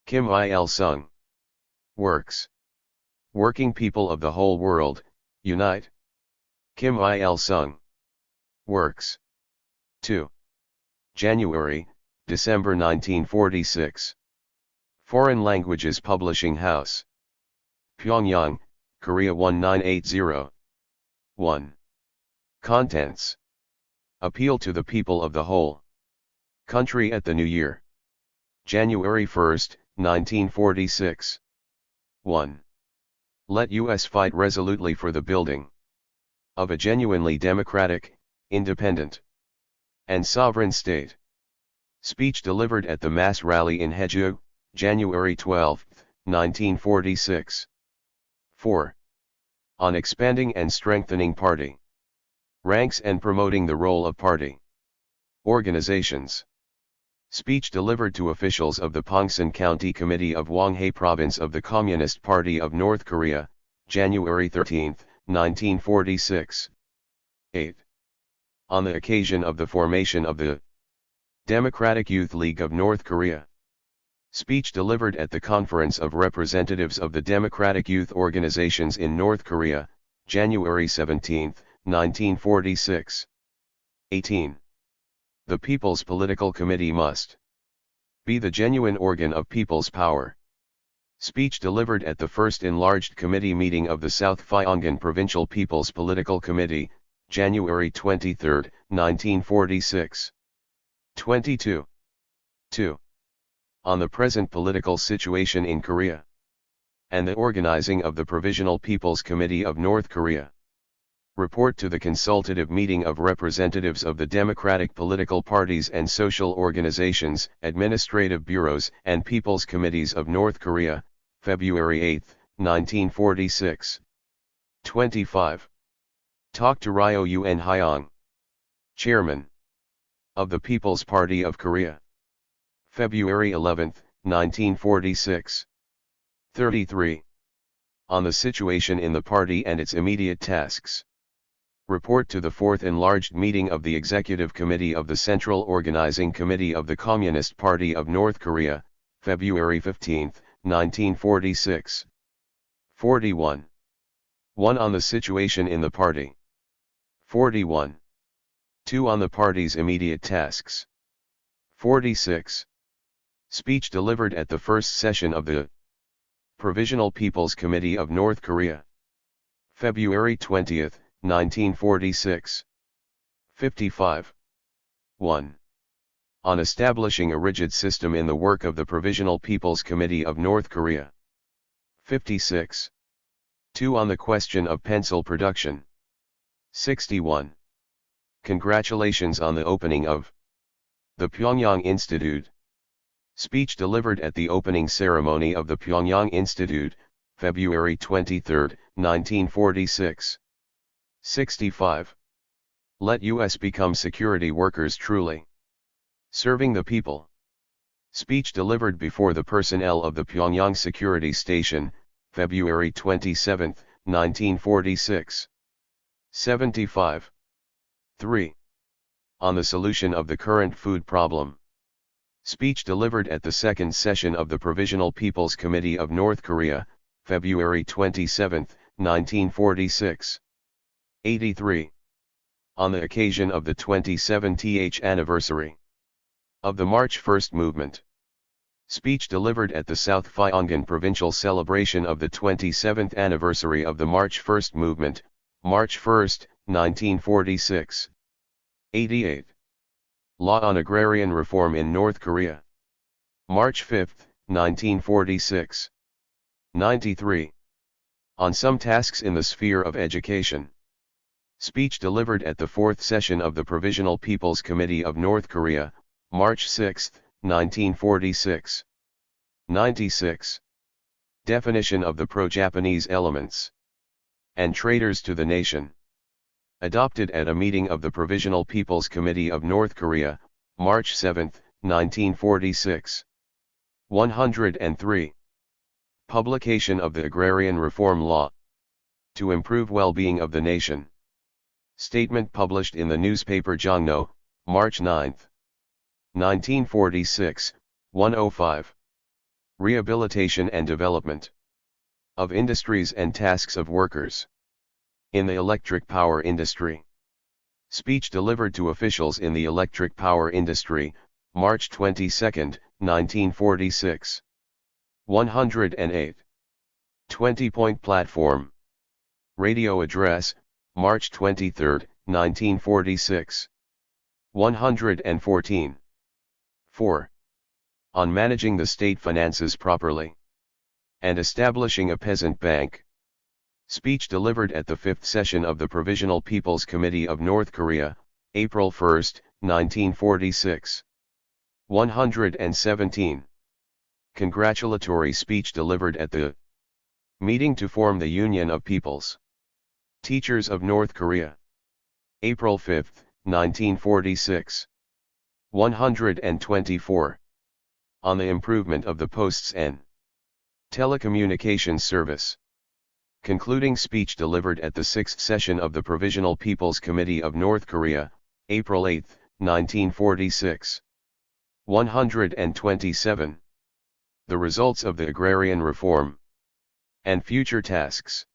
Kim Il-sung. Works. Working people of the whole world, unite. Kim Il-sung. Works. 2. January, December 1946. Foreign Languages Publishing House. Pyongyang, Korea 1980. 1. Contents. Appeal to the people of the whole country at the New Year. January 1, 1946. 1. Let U.S. fight resolutely for the building of a genuinely democratic, independent, and sovereign state. Speech delivered at the mass rally in Haeju, January 12, 1946. 4. On expanding and strengthening party ranks and promoting the role of party organizations. Speech delivered to officials of the Pongsan County Committee of Hwanghae Province of the Communist Party of North Korea, January 13, 1946. 8. On the occasion of the formation of the Democratic Youth League of North Korea. Speech delivered at the Conference of Representatives of the Democratic Youth Organizations in North Korea, January 17, 1946. 18. The People's Political Committee must be the genuine organ of people's power. Speech delivered at the first enlarged committee meeting of the South Pyongan Provincial People's Political Committee, January 23, 1946. 22. 2. On the present political situation in Korea and the organizing of the Provisional People's Committee of North Korea. Report to the Consultative Meeting of Representatives of the Democratic Political Parties and Social Organizations, Administrative Bureaus and People's Committees of North Korea, February 8, 1946. 25. Talk to Ryo Un Hyong, Chairman of the People's Party of Korea. February 11, 1946. 33. On the situation in the party and its immediate tasks. Report to the Fourth Enlarged Meeting of the Executive Committee of the Central Organizing Committee of the Communist Party of North Korea, February 15, 1946. 41. 1. On the situation in the party. 41. 2. On the party's immediate tasks. 46. Speech delivered at the first session of the Provisional People's Committee of North Korea. February 20, 1946. 55. 1. On establishing a rigid system in the work of the Provisional People's Committee of North Korea. 56. 2. On the question of pencil production. 61. Congratulations on the opening of the Pyongyang Institute. Speech delivered at the opening ceremony of the Pyongyang Institute, February 23, 1946. 65. Let U.S. become security workers truly serving the people. Speech delivered before the personnel of the Pyongyang Security Station, February 27, 1946. 75. 3. On the solution of the current food problem. Speech delivered at the second session of the Provisional People's Committee of North Korea, February 27, 1946. 83. On the occasion of the 27th anniversary of the March 1st movement. Speech delivered at the South Pyongan Provincial celebration of the 27th anniversary of the March 1st movement, March 1, 1946. 88. Law on Agrarian Reform in North Korea. March 5, 1946. 93. On some tasks in the sphere of education. Speech delivered at the fourth session of the Provisional People's Committee of North Korea, March 6, 1946. 96. Definition of the pro-Japanese elements and traitors to the nation. Adopted at a meeting of the Provisional People's Committee of North Korea, March 7, 1946. 103. Publication of the Agrarian Reform Law to improve well-being of the nation. Statement published in the newspaper Jongno, March 9, 1946, 105. Rehabilitation and development of industries and tasks of workers in the electric power industry. Speech delivered to officials in the electric power industry, March 22, 1946. 108. 20-point platform. Radio address, March 23, 1946. 114. 4. On managing the state finances properly and establishing a peasant bank. Speech delivered at the 5th session of the Provisional People's Committee of North Korea, April 1, 1946. 117. Congratulatory speech delivered at the meeting to form the Union of People's Teachers of North Korea, April 5, 1946. 124. On the improvement of the posts and telecommunications service. Concluding speech delivered at the 6th session of the Provisional People's Committee of North Korea, April 8, 1946. 127. The results of the agrarian reform and future tasks.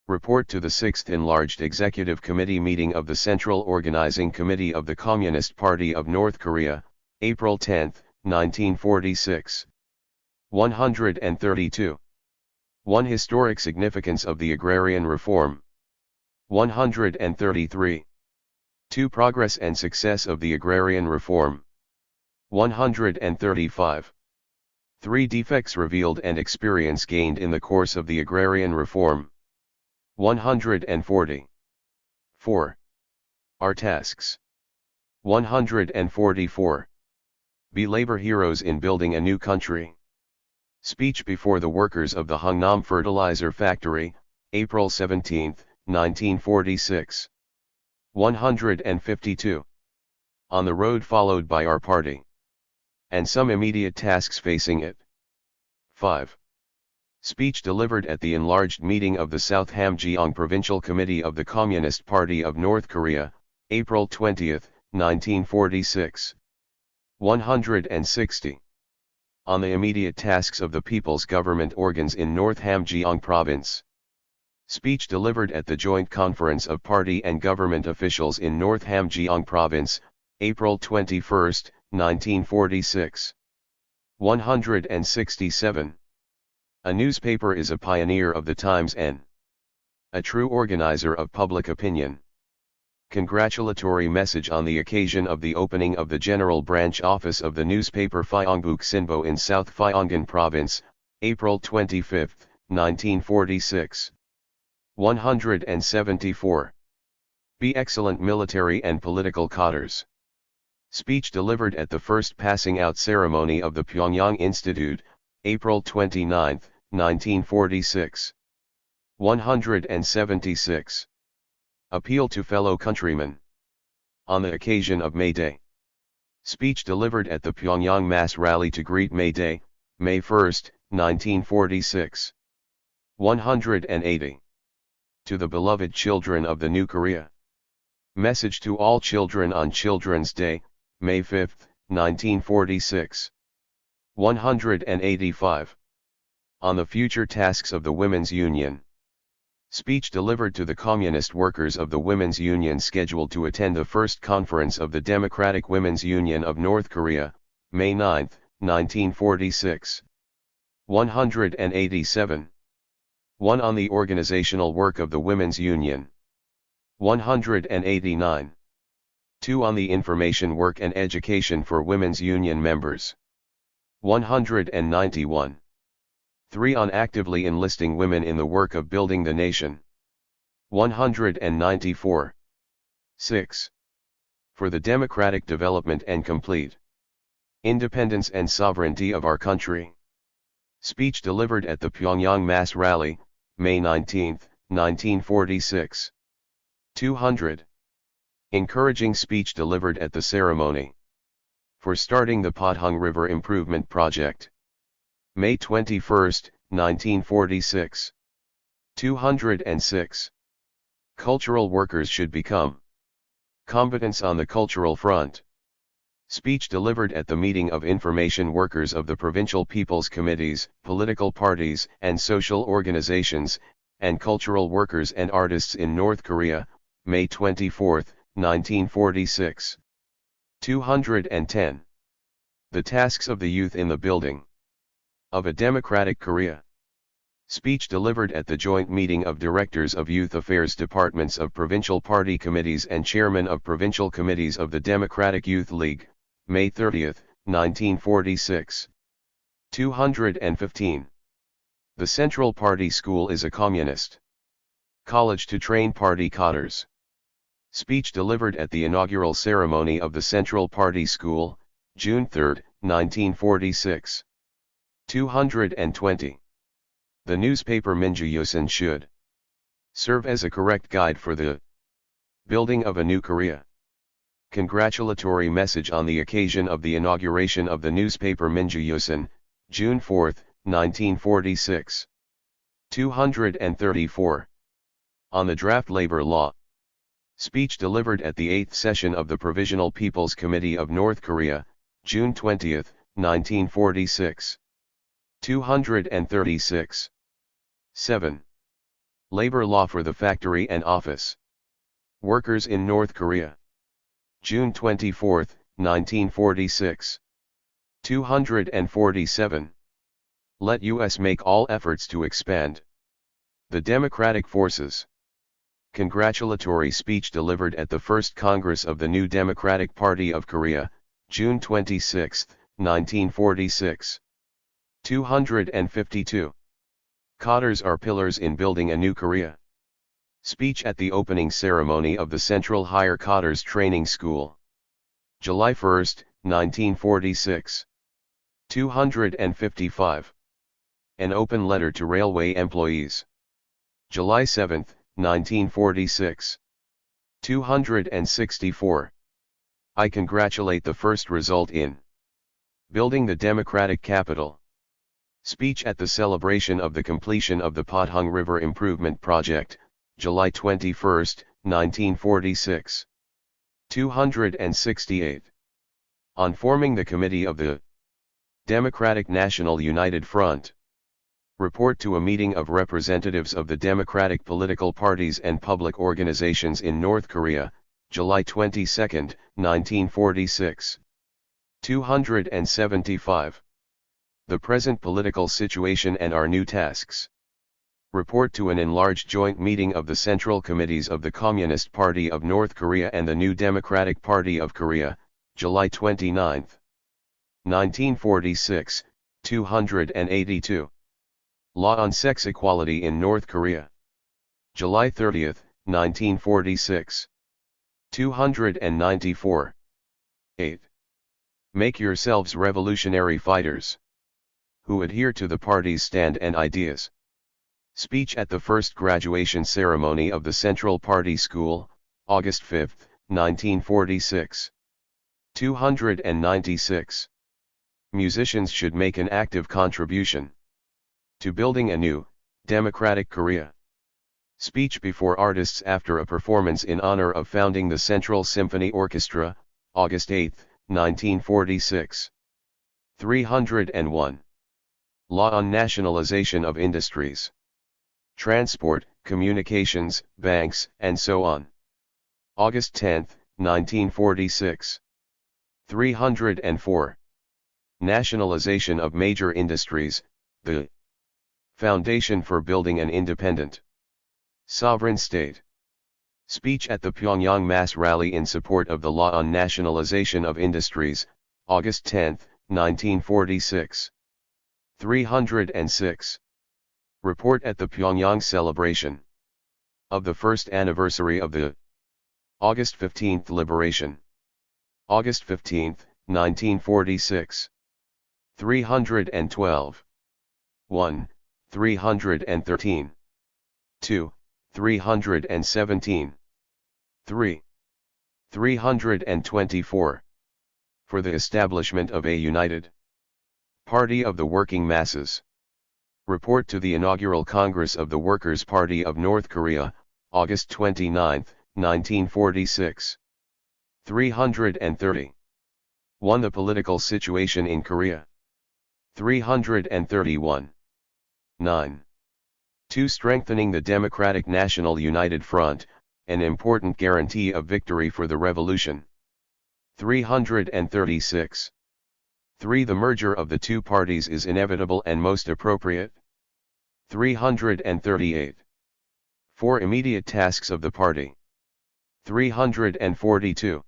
Report to the 6th Enlarged Executive Committee meeting of the Central Organizing Committee of the Communist Party of North Korea, April 10, 1946. 132. 1. Historic significance of the agrarian reform. 133. 2. Progress and success of the agrarian reform. 135. 3. Defects revealed and experience gained in the course of the agrarian reform. 140. 4. Our tasks. 144. Be labor heroes in building a new country. Speech before the workers of the Hungnam Fertilizer Factory, April 17, 1946. 152. On the road followed by our party. And some immediate tasks facing it. 5. Speech delivered at the enlarged meeting of the South Hamgyong Provincial Committee of the Communist Party of North Korea, April 20, 1946. 160. On the immediate tasks of the people's government organs in North Hamgyong Province. Speech delivered at the Joint Conference of Party and Government Officials in North Hamgyong Province, April 21, 1946. 167. A newspaper is a pioneer of the times and a true organizer of public opinion. Congratulatory message on the occasion of the opening of the General Branch Office of the newspaper Pyeongbuk Sinbo in South Pyeonggan Province, April 25, 1946. 174. Be excellent military and political cadres. Speech delivered at the first passing out ceremony of the Pyongyang Institute, April 29, 1946. 176. Appeal to fellow countrymen. On the occasion of May Day. Speech delivered at the Pyongyang Mass Rally to greet May Day, May 1, 1946. 180. To the beloved children of the New Korea. Message to all children on Children's Day, May 5, 1946. 185. On the future tasks of the Women's Union. Speech delivered to the Communist workers of the Women's Union scheduled to attend the first conference of the Democratic Women's Union of North Korea, May 9, 1946. 187. 1. On the organizational work of the Women's Union. 189. 2. On the information work and education for Women's Union members. 191. 3. On actively enlisting women in the work of building the nation. 194. 6. For the democratic development and complete independence and sovereignty of our country. Speech delivered at the Pyongyang Mass Rally, May 19, 1946. 200. Encouraging speech delivered at the ceremony for starting the Pothung River Improvement Project. May 21, 1946. 206. Cultural workers should become combatants on the cultural front. Speech delivered at the meeting of information workers of the Provincial People's Committees, political parties and social organizations, and cultural workers and artists in North Korea, May 24, 1946. 210. The tasks of the youth in the building of a democratic Korea. Speech delivered at the joint meeting of directors of youth affairs departments of provincial party committees and chairmen of provincial committees of the Democratic Youth League, May 30, 1946. 215. The Central Party School is a communist college to train party cadres. Speech delivered at the inaugural ceremony of the Central Party School, June 3, 1946. 220. The newspaper Minjuyosin should serve as a correct guide for the building of a new Korea. Congratulatory message on the occasion of the inauguration of the newspaper Minjuyosin, June 4, 1946. 234. On the draft labor law. Speech delivered at the 8th session of the Provisional People's Committee of North Korea, June 20, 1946. 236. 7. Labor law for the factory and office workers in North Korea. June 24, 1946. 247. Let U.S. make all efforts to expand the democratic forces. Congratulatory speech delivered at the First Congress of the New Democratic Party of Korea, June 26, 1946. 252. Cadres are pillars in building a new Korea. Speech at the opening ceremony of the Central Higher Cadres Training School. July 1, 1946. 255. An open letter to railway employees. July 7, 1946. 264. I congratulate the first result in building the democratic capital. Speech at the celebration of the completion of the Pothung River Improvement Project, July 21, 1946. 268. On forming the Committee of the Democratic National United Front. Report to a meeting of representatives of the democratic political parties and public organizations in North Korea, July 22, 1946. 275. The present political situation and our new tasks. Report to an enlarged joint meeting of the Central Committees of the Communist Party of North Korea and the New Democratic Party of Korea, July 29, 1946, 282. Law on Sex Equality in North Korea. July 30, 1946. 294. 8. Make yourselves revolutionary fighters who adhere to the party's stand and ideas. Speech at the first graduation ceremony of the Central Party School, August 5, 1946. 296. Musicians should make an active contribution to building a new, democratic Korea. Speech before artists after a performance in honor of founding the Central Symphony Orchestra, August 8, 1946. 301. Law on nationalization of industries, transport, communications, banks, and so on. August 10, 1946. 304. Nationalization of major industries, the foundation for building an independent, sovereign state. Speech at the Pyongyang mass rally in support of the law on nationalization of industries, August 10, 1946. 306. Report at the Pyongyang celebration of the first anniversary of the August 15 liberation. August 15, 1946. 312. 1. 313. 2. 317. 3. 324. For the establishment of a united Party of the Working Masses. Report to the inaugural Congress of the Workers' Party of North Korea, August 29, 1946. 330. 1. The political situation in Korea. 331. 9. 2. Strengthening the Democratic National United Front, an important guarantee of victory for the revolution. 336. 3. The merger of the two parties is inevitable and most appropriate. 338. 4. Immediate tasks of the party. 342.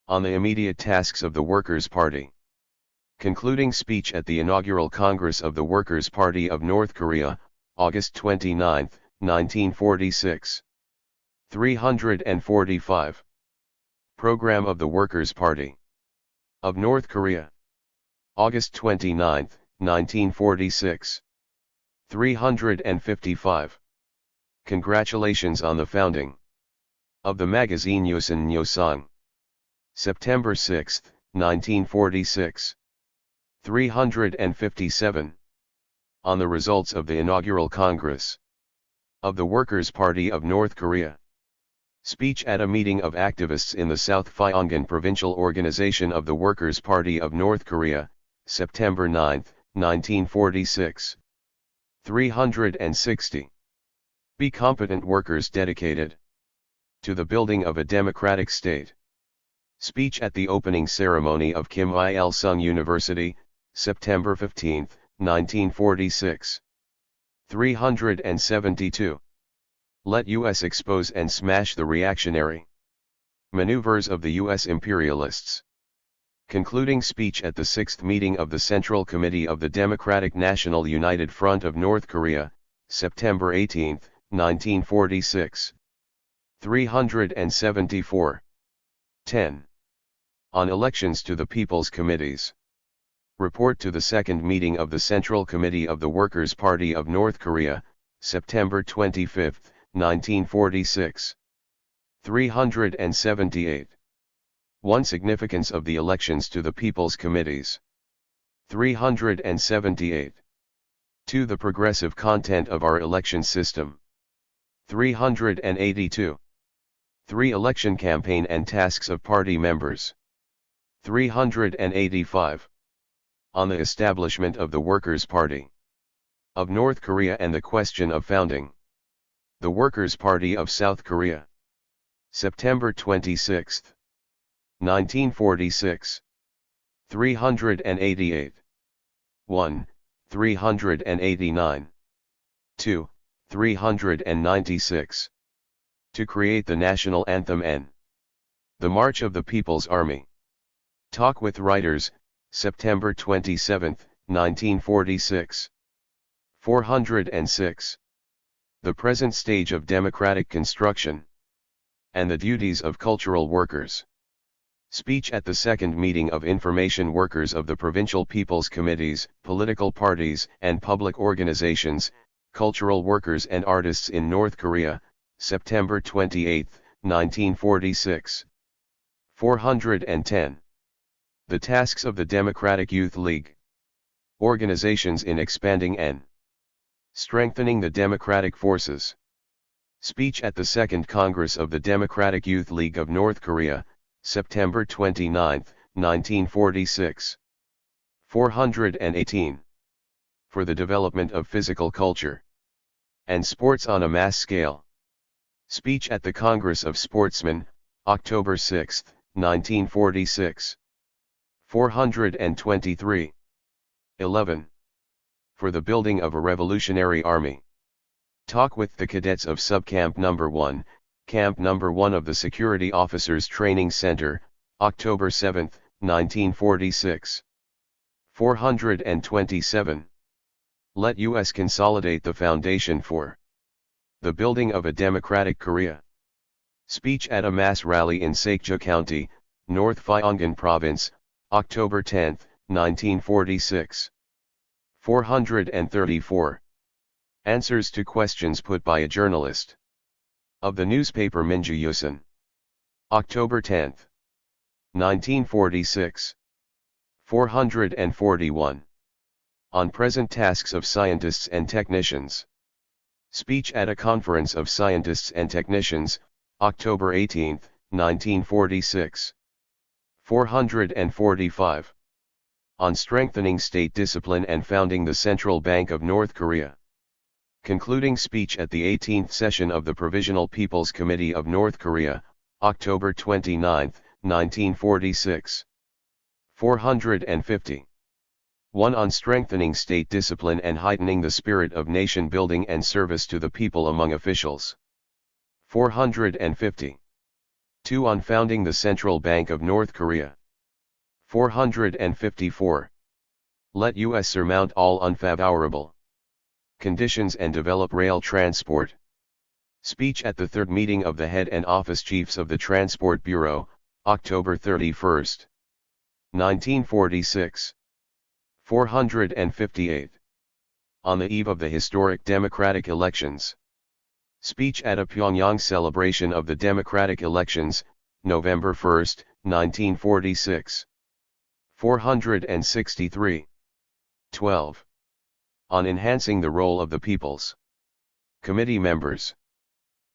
On the immediate tasks of the Workers' Party. Concluding speech at the inaugural Congress of the Workers' Party of North Korea, August 29, 1946. 345. Program of the Workers' Party of North Korea. August 29, 1946. 355. Congratulations on the founding of the magazine Yosan Yosang. September 6, 1946. 357. On the results of the inaugural Congress of the Workers' Party of North Korea. Speech at a meeting of activists in the South Pyongan Provincial Organization of the Workers' Party of North Korea, September 9, 1946. 360. Be competent workers dedicated to the building of a democratic state. Speech at the opening ceremony of Kim Il-sung University, September 15, 1946. 372. Let U.S. expose and smash the reactionary maneuvers of the U.S. imperialists. Concluding speech at the 6th meeting of the Central Committee of the Democratic National United Front of North Korea, September 18, 1946. 374. 10. On elections to the People's Committees. Report to the 2nd meeting of the Central Committee of the Workers' Party of North Korea, September 25, 1946. 378. 1. Significance of the elections to the People's Committees. 378. 2. The progressive content of our election system. 382. 3. Election campaign and tasks of party members. 385. On the establishment of the Workers' Party of North Korea and the question of founding the Workers' Party of South Korea. September 26, 1946. 388. 1. 389. 2. 396. To create the national anthem and the March of the People's Army. Talk with Writers, September 27, 1946. 406. The present stage of democratic construction and the duties of cultural workers. Speech at the 2nd meeting of Information Workers of the Provincial People's Committees, Political Parties and Public Organizations, Cultural Workers and Artists in North Korea, September 28, 1946. 410. The tasks of the Democratic Youth League. Organizations in expanding and strengthening the democratic forces. Speech at the 2nd Congress of the Democratic Youth League of North Korea, September 29, 1946. 418. For the development of physical culture and sports on a mass scale. Speech at the Congress of Sportsmen, October 6, 1946. 423. 11. For the building of a revolutionary army. Talk with the cadets of Subcamp No. 1, Camp No. 1 of the Security Officers Training Center, October 7, 1946. 427. Let U.S. consolidate the foundation for the building of a democratic Korea. Speech at a mass rally in Sakja County, North Pyongan Province, October 10, 1946. 434. Answers to questions put by a journalist of the newspaper Minju Yosan. October 10, 1946. 441. On present tasks of scientists and technicians. Speech at a conference of scientists and technicians, October 18, 1946. 445. On strengthening state discipline and founding the Central Bank of North Korea. Concluding speech at the 18th session of the Provisional People's Committee of North Korea, October 29, 1946. 450. 1. On strengthening state discipline and heightening the spirit of nation building and service to the people among officials. 450. 2. On founding the Central Bank of North Korea. 454. Let U.S. surmount all unfavorable conditions and develop rail transport. Speech at the third meeting of the Head and Office Chiefs of the Transport Bureau, October 31, 1946. 458. On the eve of the historic democratic elections. Speech at a Pyongyang celebration of the democratic elections, November 1, 1946. 463. 12. On enhancing the role of the People's Committee members.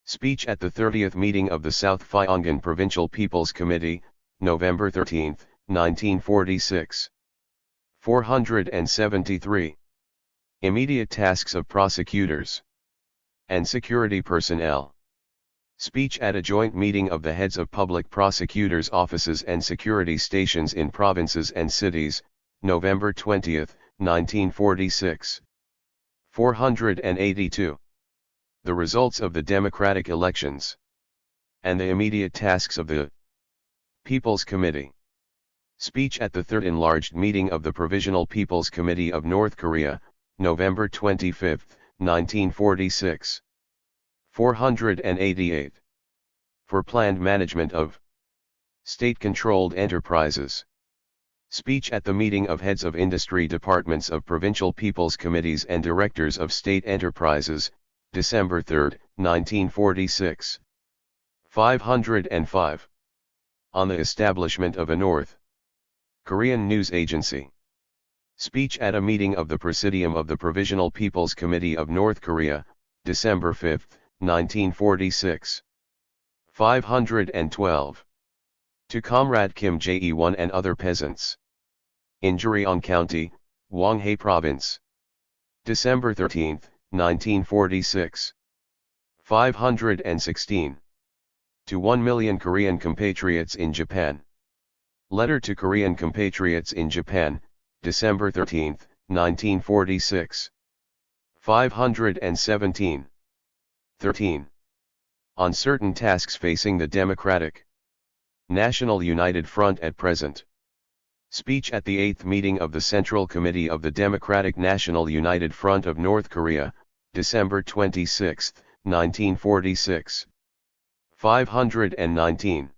Speech at the 30th meeting of the South Pyongan Provincial People's Committee, November 13, 1946. 473. Immediate tasks of prosecutors and security personnel. Speech at a joint meeting of the heads of public prosecutors' offices and security stations in provinces and cities, November 20, 1946. 482. The results of the democratic elections and the immediate tasks of the People's Committee. Speech at the third enlarged meeting of the Provisional People's Committee of North Korea, November 25, 1946. 488. For planned management of state-controlled enterprises. Speech at the meeting of heads of industry departments of Provincial People's Committees and Directors of State Enterprises, December 3, 1946. 505. On the establishment of a North Korean news agency. Speech at a meeting of the Presidium of the Provisional People's Committee of North Korea, December 5, 1946. 512. To Comrade Kim Jae-won and other peasants. In Juryeong County, Hwanghae Province. December 13, 1946. 516. To 1 million Korean compatriots in Japan. Letter to Korean compatriots in Japan, December 13, 1946. 517. 13. On certain tasks facing the Democratic National United Front at present. Speech at the 8th meeting of the Central Committee of the Democratic National United Front of North Korea, December 26, 1946. 519.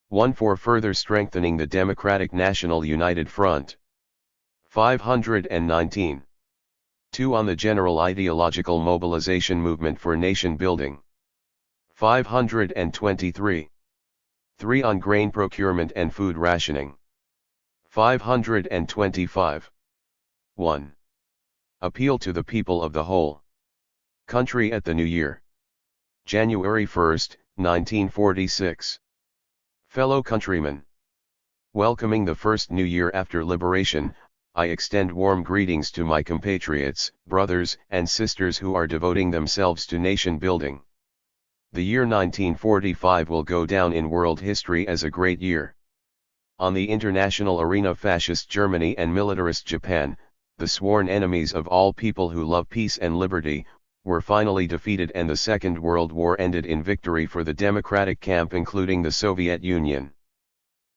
1. For further strengthening the Democratic National United Front. 519. 2. On the general ideological mobilization movement for nation building. 523. 3. On grain procurement and food rationing. 525. 1. Appeal to the people of the whole country at the New Year. January 1, 1946. Fellow countrymen. Welcoming the first New Year after liberation, I extend warm greetings to my compatriots, brothers and sisters who are devoting themselves to nation building. The year 1945 will go down in world history as a great year. On the international arena, fascist Germany and militarist Japan, the sworn enemies of all people who love peace and liberty, were finally defeated and the Second World War ended in victory for the democratic camp including the Soviet Union.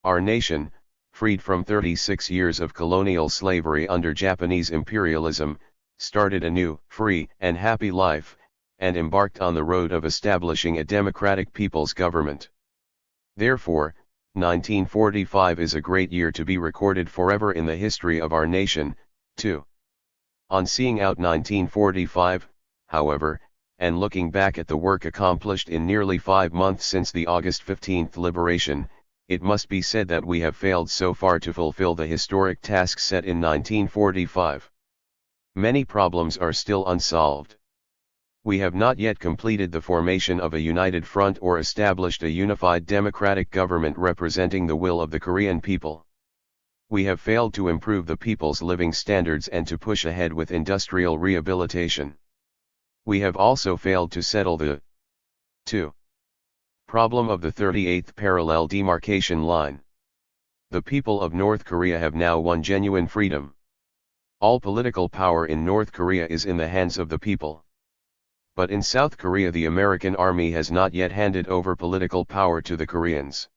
Our nation, freed from 36 years of colonial slavery under Japanese imperialism, started a new, free and happy life, and embarked on the road of establishing a democratic people's government. Therefore, 1945 is a great year to be recorded forever in the history of our nation, too. On seeing out 1945, however, and looking back at the work accomplished in nearly 5 months since the August 15th liberation, it must be said that we have failed so far to fulfill the historic task set in 1945. Many problems are still unsolved. We have not yet completed the formation of a united front or established a unified democratic government representing the will of the Korean people. We have failed to improve the people's living standards and to push ahead with industrial rehabilitation. We have also failed to settle the 2. Problem of the 38th parallel demarcation line. The people of North Korea have now won genuine freedom. All political power in North Korea is in the hands of the people. But in South Korea the American army has not yet handed over political power to the Koreans.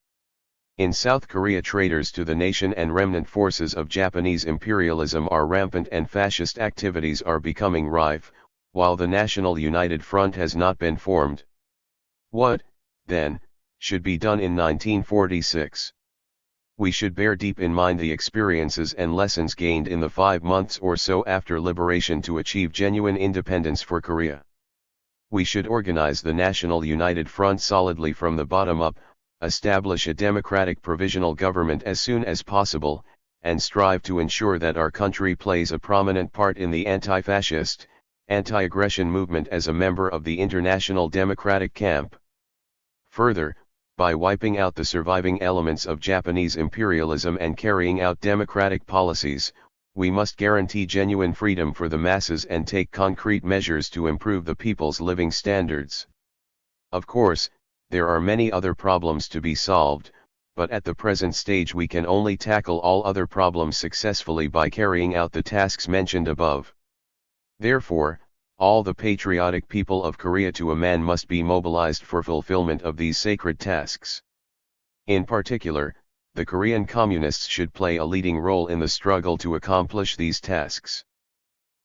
In South Korea traitors to the nation and remnant forces of Japanese imperialism are rampant and fascist activities are becoming rife, while the National United Front has not been formed. What, then, should be done in 1946? We should bear deep in mind the experiences and lessons gained in the 5 months or so after liberation to achieve genuine independence for Korea. We should organize the National United Front solidly from the bottom up, establish a democratic provisional government as soon as possible, and strive to ensure that our country plays a prominent part in the anti-fascist, anti-aggression movement as a member of the international democratic camp. Further, by wiping out the surviving elements of Japanese imperialism and carrying out democratic policies, we must guarantee genuine freedom for the masses and take concrete measures to improve the people's living standards. Of course, there are many other problems to be solved, but at the present stage we can only tackle all other problems successfully by carrying out the tasks mentioned above. Therefore, all the patriotic people of Korea to a man must be mobilized for fulfillment of these sacred tasks. In particular, the Korean Communists should play a leading role in the struggle to accomplish these tasks.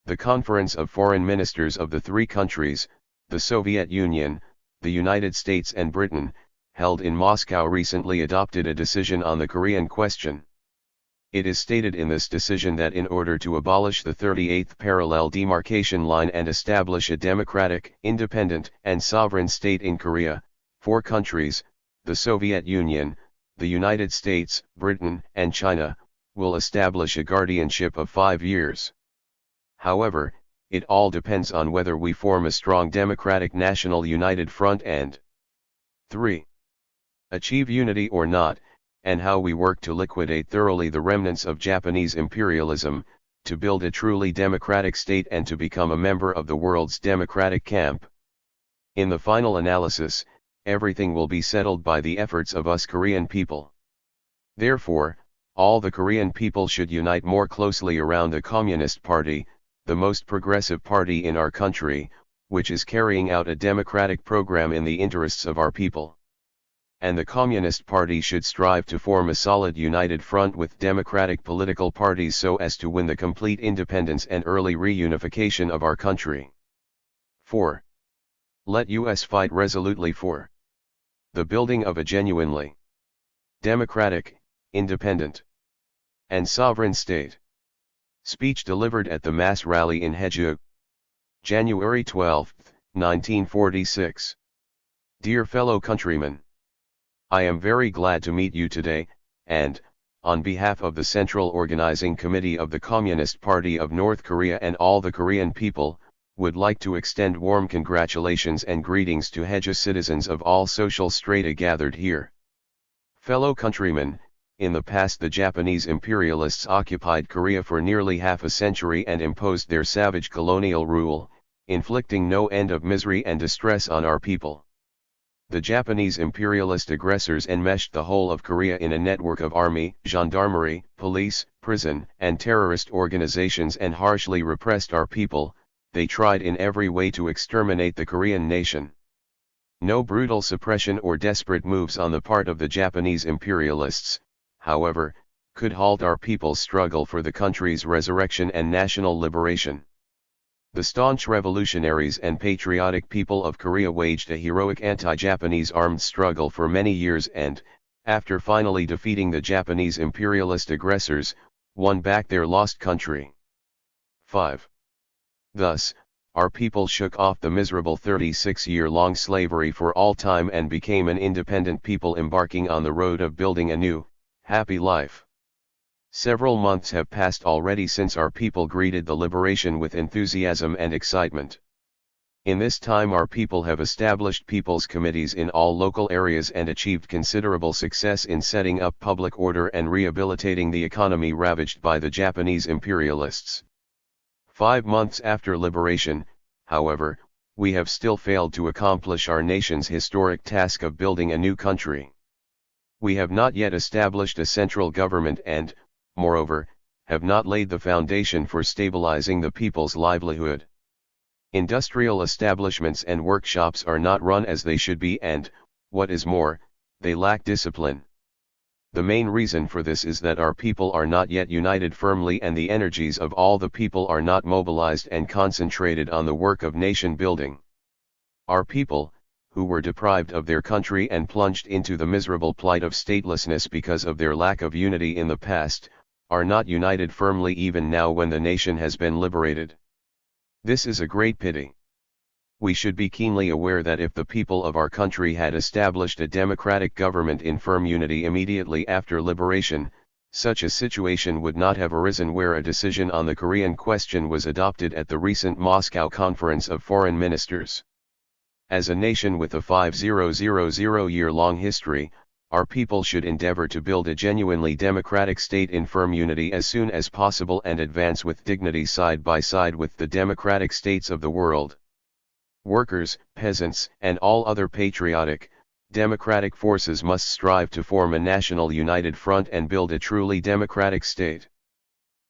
The Conference of Foreign Ministers of the 3 countries, the Soviet Union, the United States and Britain, held in Moscow recently adopted a decision on the Korean question. It is stated in this decision that in order to abolish the 38th parallel demarcation line and establish a democratic, independent, and sovereign state in Korea, 4 countries, the Soviet Union, the United States, Britain, and China, will establish a guardianship of 5 years. However, it all depends on whether we form a strong democratic national united front and 3. Achieve unity or not, and how we work to liquidate thoroughly the remnants of Japanese imperialism, to build a truly democratic state and to become a member of the world's democratic camp. In the final analysis, everything will be settled by the efforts of us Korean people. Therefore, all the Korean people should unite more closely around the Communist Party, the most progressive party in our country, which is carrying out a democratic program in the interests of our people. And the Communist Party should strive to form a solid united front with democratic political parties so as to win the complete independence and early reunification of our country. 4. Let US fight resolutely for the building of a genuinely democratic, independent, and sovereign state. Speech delivered at the mass rally in Haeju, January 12, 1946. Dear fellow countrymen, I am very glad to meet you today, and, on behalf of the Central Organizing Committee of the Communist Party of North Korea and all the Korean people, would like to extend warm congratulations and greetings to Haeju citizens of all social strata gathered here. Fellow countrymen, in the past the Japanese imperialists occupied Korea for nearly half a century and imposed their savage colonial rule, inflicting no end of misery and distress on our people. The Japanese imperialist aggressors enmeshed the whole of Korea in a network of army, gendarmerie, police, prison, and terrorist organizations and harshly repressed our people. They tried in every way to exterminate the Korean nation. No brutal suppression or desperate moves on the part of the Japanese imperialists, however, could halt our people's struggle for the country's resurrection and national liberation. The staunch revolutionaries and patriotic people of Korea waged a heroic anti-Japanese armed struggle for many years and, after finally defeating the Japanese imperialist aggressors, won back their lost country. 5. Thus, our people shook off the miserable 36-year-long slavery for all time and became an independent people embarking on the road of building a new, happy life. Several months have passed already since our people greeted the liberation with enthusiasm and excitement. In this time our people have established people's committees in all local areas and achieved considerable success in setting up public order and rehabilitating the economy ravaged by the Japanese imperialists. 5 months after liberation, however, we have still failed to accomplish our nation's historic task of building a new country. We have not yet established a central government and, moreover, have not laid the foundation for stabilizing the people's livelihood. Industrial establishments and workshops are not run as they should be and, what is more, they lack discipline. The main reason for this is that our people are not yet united firmly and the energies of all the people are not mobilized and concentrated on the work of nation building. Our people, who were deprived of their country and plunged into the miserable plight of statelessness because of their lack of unity in the past, are not united firmly even now when the nation has been liberated. This is a great pity. We should be keenly aware that if the people of our country had established a democratic government in firm unity immediately after liberation, such a situation would not have arisen where a decision on the Korean question was adopted at the recent Moscow Conference of Foreign Ministers. As a nation with a 5000-year-long history, our people should endeavor to build a genuinely democratic state in firm unity as soon as possible and advance with dignity side by side with the democratic states of the world. Workers, peasants, and all other patriotic, democratic forces must strive to form a national united front and build a truly democratic state.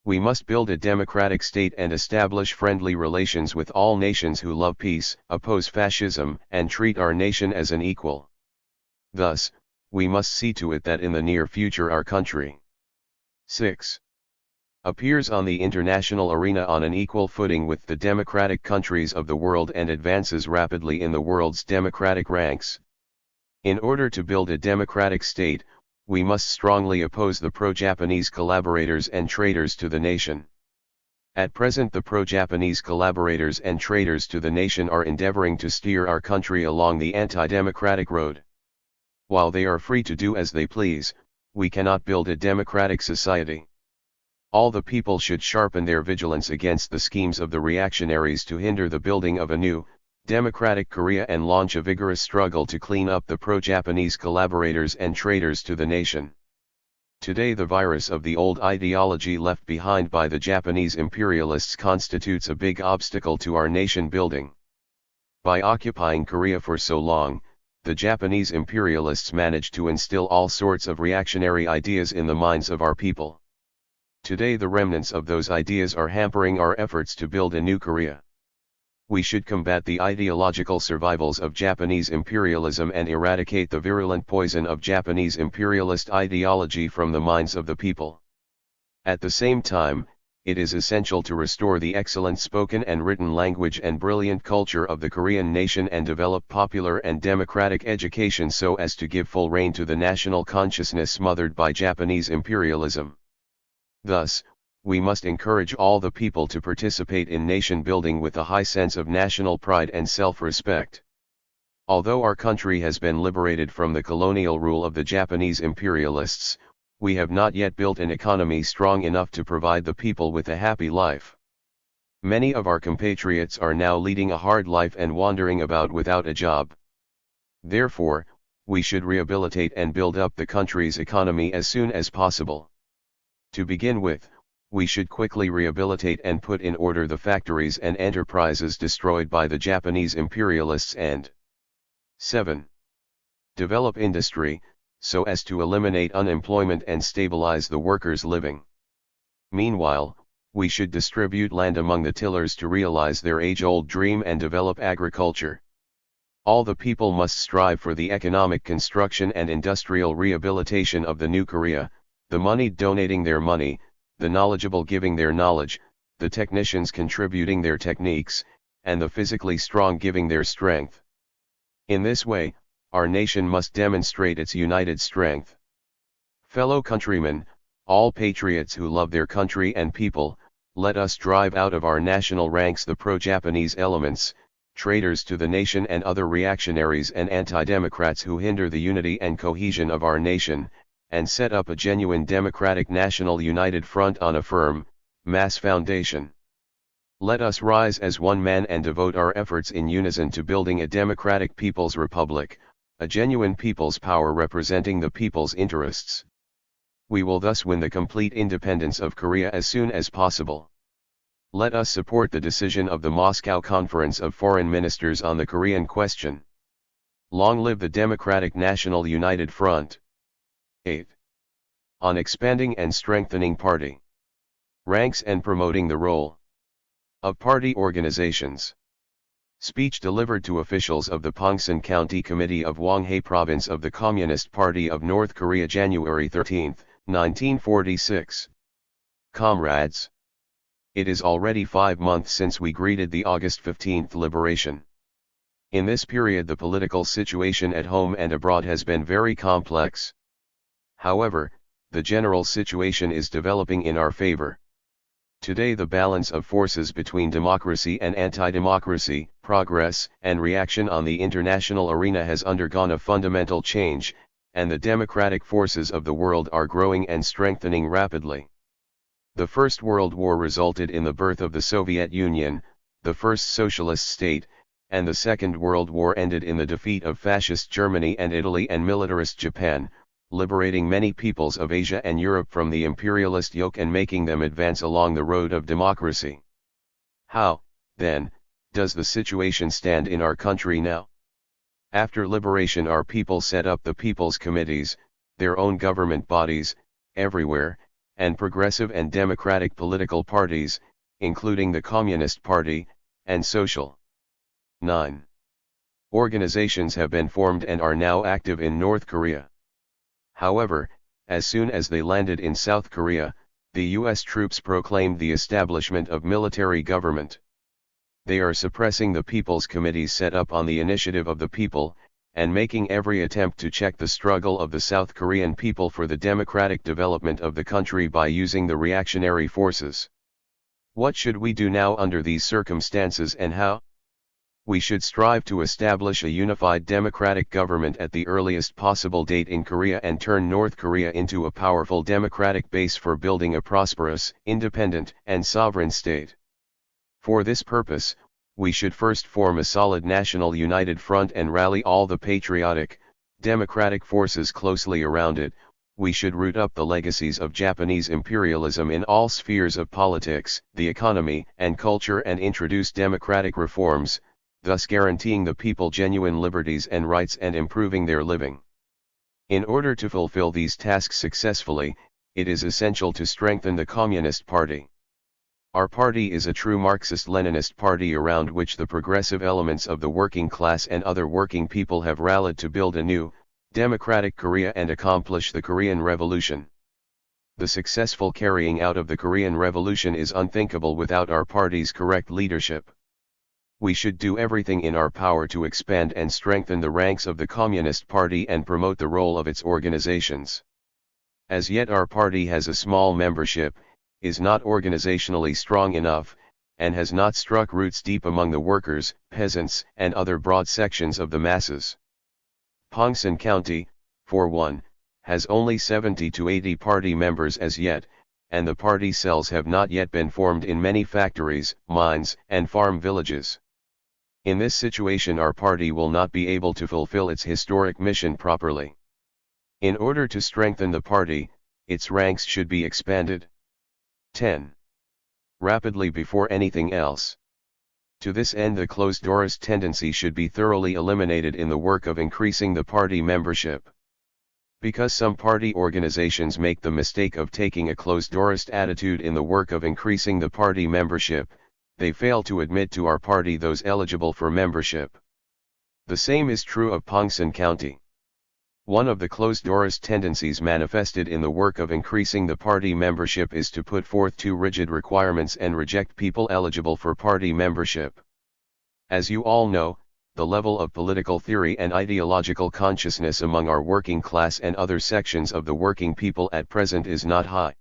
We must build a democratic state and establish friendly relations with all nations who love peace, oppose fascism, and treat our nation as an equal. Thus, we must see to it that in the near future our country 6. Appears on the international arena on an equal footing with the democratic countries of the world and advances rapidly in the world's democratic ranks. In order to build a democratic state, we must strongly oppose the pro-Japanese collaborators and traitors to the nation. At present the pro-Japanese collaborators and traitors to the nation are endeavoring to steer our country along the anti-democratic road. While they are free to do as they please, we cannot build a democratic society. All the people should sharpen their vigilance against the schemes of the reactionaries to hinder the building of a new, democratic Korea and launch a vigorous struggle to clean up the pro-Japanese collaborators and traitors to the nation. Today the virus of the old ideology left behind by the Japanese imperialists constitutes a big obstacle to our nation building. By occupying Korea for so long, the Japanese imperialists managed to instill all sorts of reactionary ideas in the minds of our people. Today the remnants of those ideas are hampering our efforts to build a new Korea. We should combat the ideological survivals of Japanese imperialism and eradicate the virulent poison of Japanese imperialist ideology from the minds of the people. At the same time, it is essential to restore the excellent spoken and written language and brilliant culture of the Korean nation and develop popular and democratic education so as to give full rein to the national consciousness smothered by Japanese imperialism. Thus, we must encourage all the people to participate in nation building with a high sense of national pride and self-respect. Although our country has been liberated from the colonial rule of the Japanese imperialists, we have not yet built an economy strong enough to provide the people with a happy life. Many of our compatriots are now leading a hard life and wandering about without a job. Therefore, we should rehabilitate and build up the country's economy as soon as possible. To begin with, we should quickly rehabilitate and put in order the factories and enterprises destroyed by the Japanese imperialists and 7. Develop industry, so as to eliminate unemployment and stabilize the workers' living. Meanwhile, we should distribute land among the tillers to realize their age-old dream and develop agriculture. All the people must strive for the economic construction and industrial rehabilitation of the new Korea, the moneyed donating their money, the knowledgeable giving their knowledge, the technicians contributing their techniques, and the physically strong giving their strength. In this way, our nation must demonstrate its united strength. Fellow countrymen, all patriots who love their country and people, let us drive out of our national ranks the pro-Japanese elements, traitors to the nation and other reactionaries and anti-democrats who hinder the unity and cohesion of our nation, and set up a genuine democratic national united front on a firm, mass foundation. Let us rise as one man and devote our efforts in unison to building a democratic people's republic, a genuine people's power representing the people's interests. We will thus win the complete independence of Korea as soon as possible. Let us support the decision of the Moscow Conference of Foreign Ministers on the Korean question. Long live the Democratic National United Front. 8. On expanding and strengthening party ranks and promoting the role of party organizations. Speech delivered to officials of the Pongsan County Committee of Hwanghae Province of the Communist Party of North Korea, January 13, 1946. Comrades, it is already 5 months since we greeted the August 15th liberation. In this period the political situation at home and abroad has been very complex. However, the general situation is developing in our favor. Today the balance of forces between democracy and anti-democracy, progress and reaction on the international arena has undergone a fundamental change, and the democratic forces of the world are growing and strengthening rapidly. The First World War resulted in the birth of the Soviet Union, the first socialist state, and the Second World War ended in the defeat of fascist Germany and Italy and militarist Japan, liberating many peoples of Asia and Europe from the imperialist yoke and making them advance along the road of democracy. How, then, does the situation stand in our country now? After liberation our people set up the people's committees, their own government bodies, everywhere, and progressive and democratic political parties, including the Communist Party, and social. 9. Organizations have been formed and are now active in North Korea. However, as soon as they landed in South Korea, the U.S. troops proclaimed the establishment of military government. They are suppressing the people's committees set up on the initiative of the people, and making every attempt to check the struggle of the South Korean people for the democratic development of the country by using the reactionary forces. What should we do now under these circumstances and how? We should strive to establish a unified democratic government at the earliest possible date in Korea and turn North Korea into a powerful democratic base for building a prosperous, independent, and sovereign state. For this purpose, we should first form a solid national united front and rally all the patriotic, democratic forces closely around it. We should root up the legacies of Japanese imperialism in all spheres of politics, the economy, and culture and introduce democratic reforms, thus guaranteeing the people genuine liberties and rights and improving their living. In order to fulfill these tasks successfully, it is essential to strengthen the Communist Party. Our party is a true Marxist-Leninist party around which the progressive elements of the working class and other working people have rallied to build a new, democratic Korea and accomplish the Korean Revolution. The successful carrying out of the Korean Revolution is unthinkable without our party's correct leadership. We should do everything in our power to expand and strengthen the ranks of the Communist Party and promote the role of its organizations. As yet our party has a small membership, is not organizationally strong enough, and has not struck roots deep among the workers, peasants, and other broad sections of the masses. Pongsan County, for one, has only 70 to 80 party members as yet, and the party cells have not yet been formed in many factories, mines, and farm villages. In this situation our party will not be able to fulfill its historic mission properly. In order to strengthen the party, its ranks should be expanded. 10. Rapidly before anything else. To this end the closed-doorist tendency should be thoroughly eliminated in the work of increasing the party membership. Because some party organizations make the mistake of taking a closed-doorist attitude in the work of increasing the party membership, they fail to admit to our party those eligible for membership. The same is true of Pongsan County. One of the closed-doorist tendencies manifested in the work of increasing the party membership is to put forth too rigid requirements and reject people eligible for party membership. As you all know, the level of political theory and ideological consciousness among our working class and other sections of the working people at present is not high.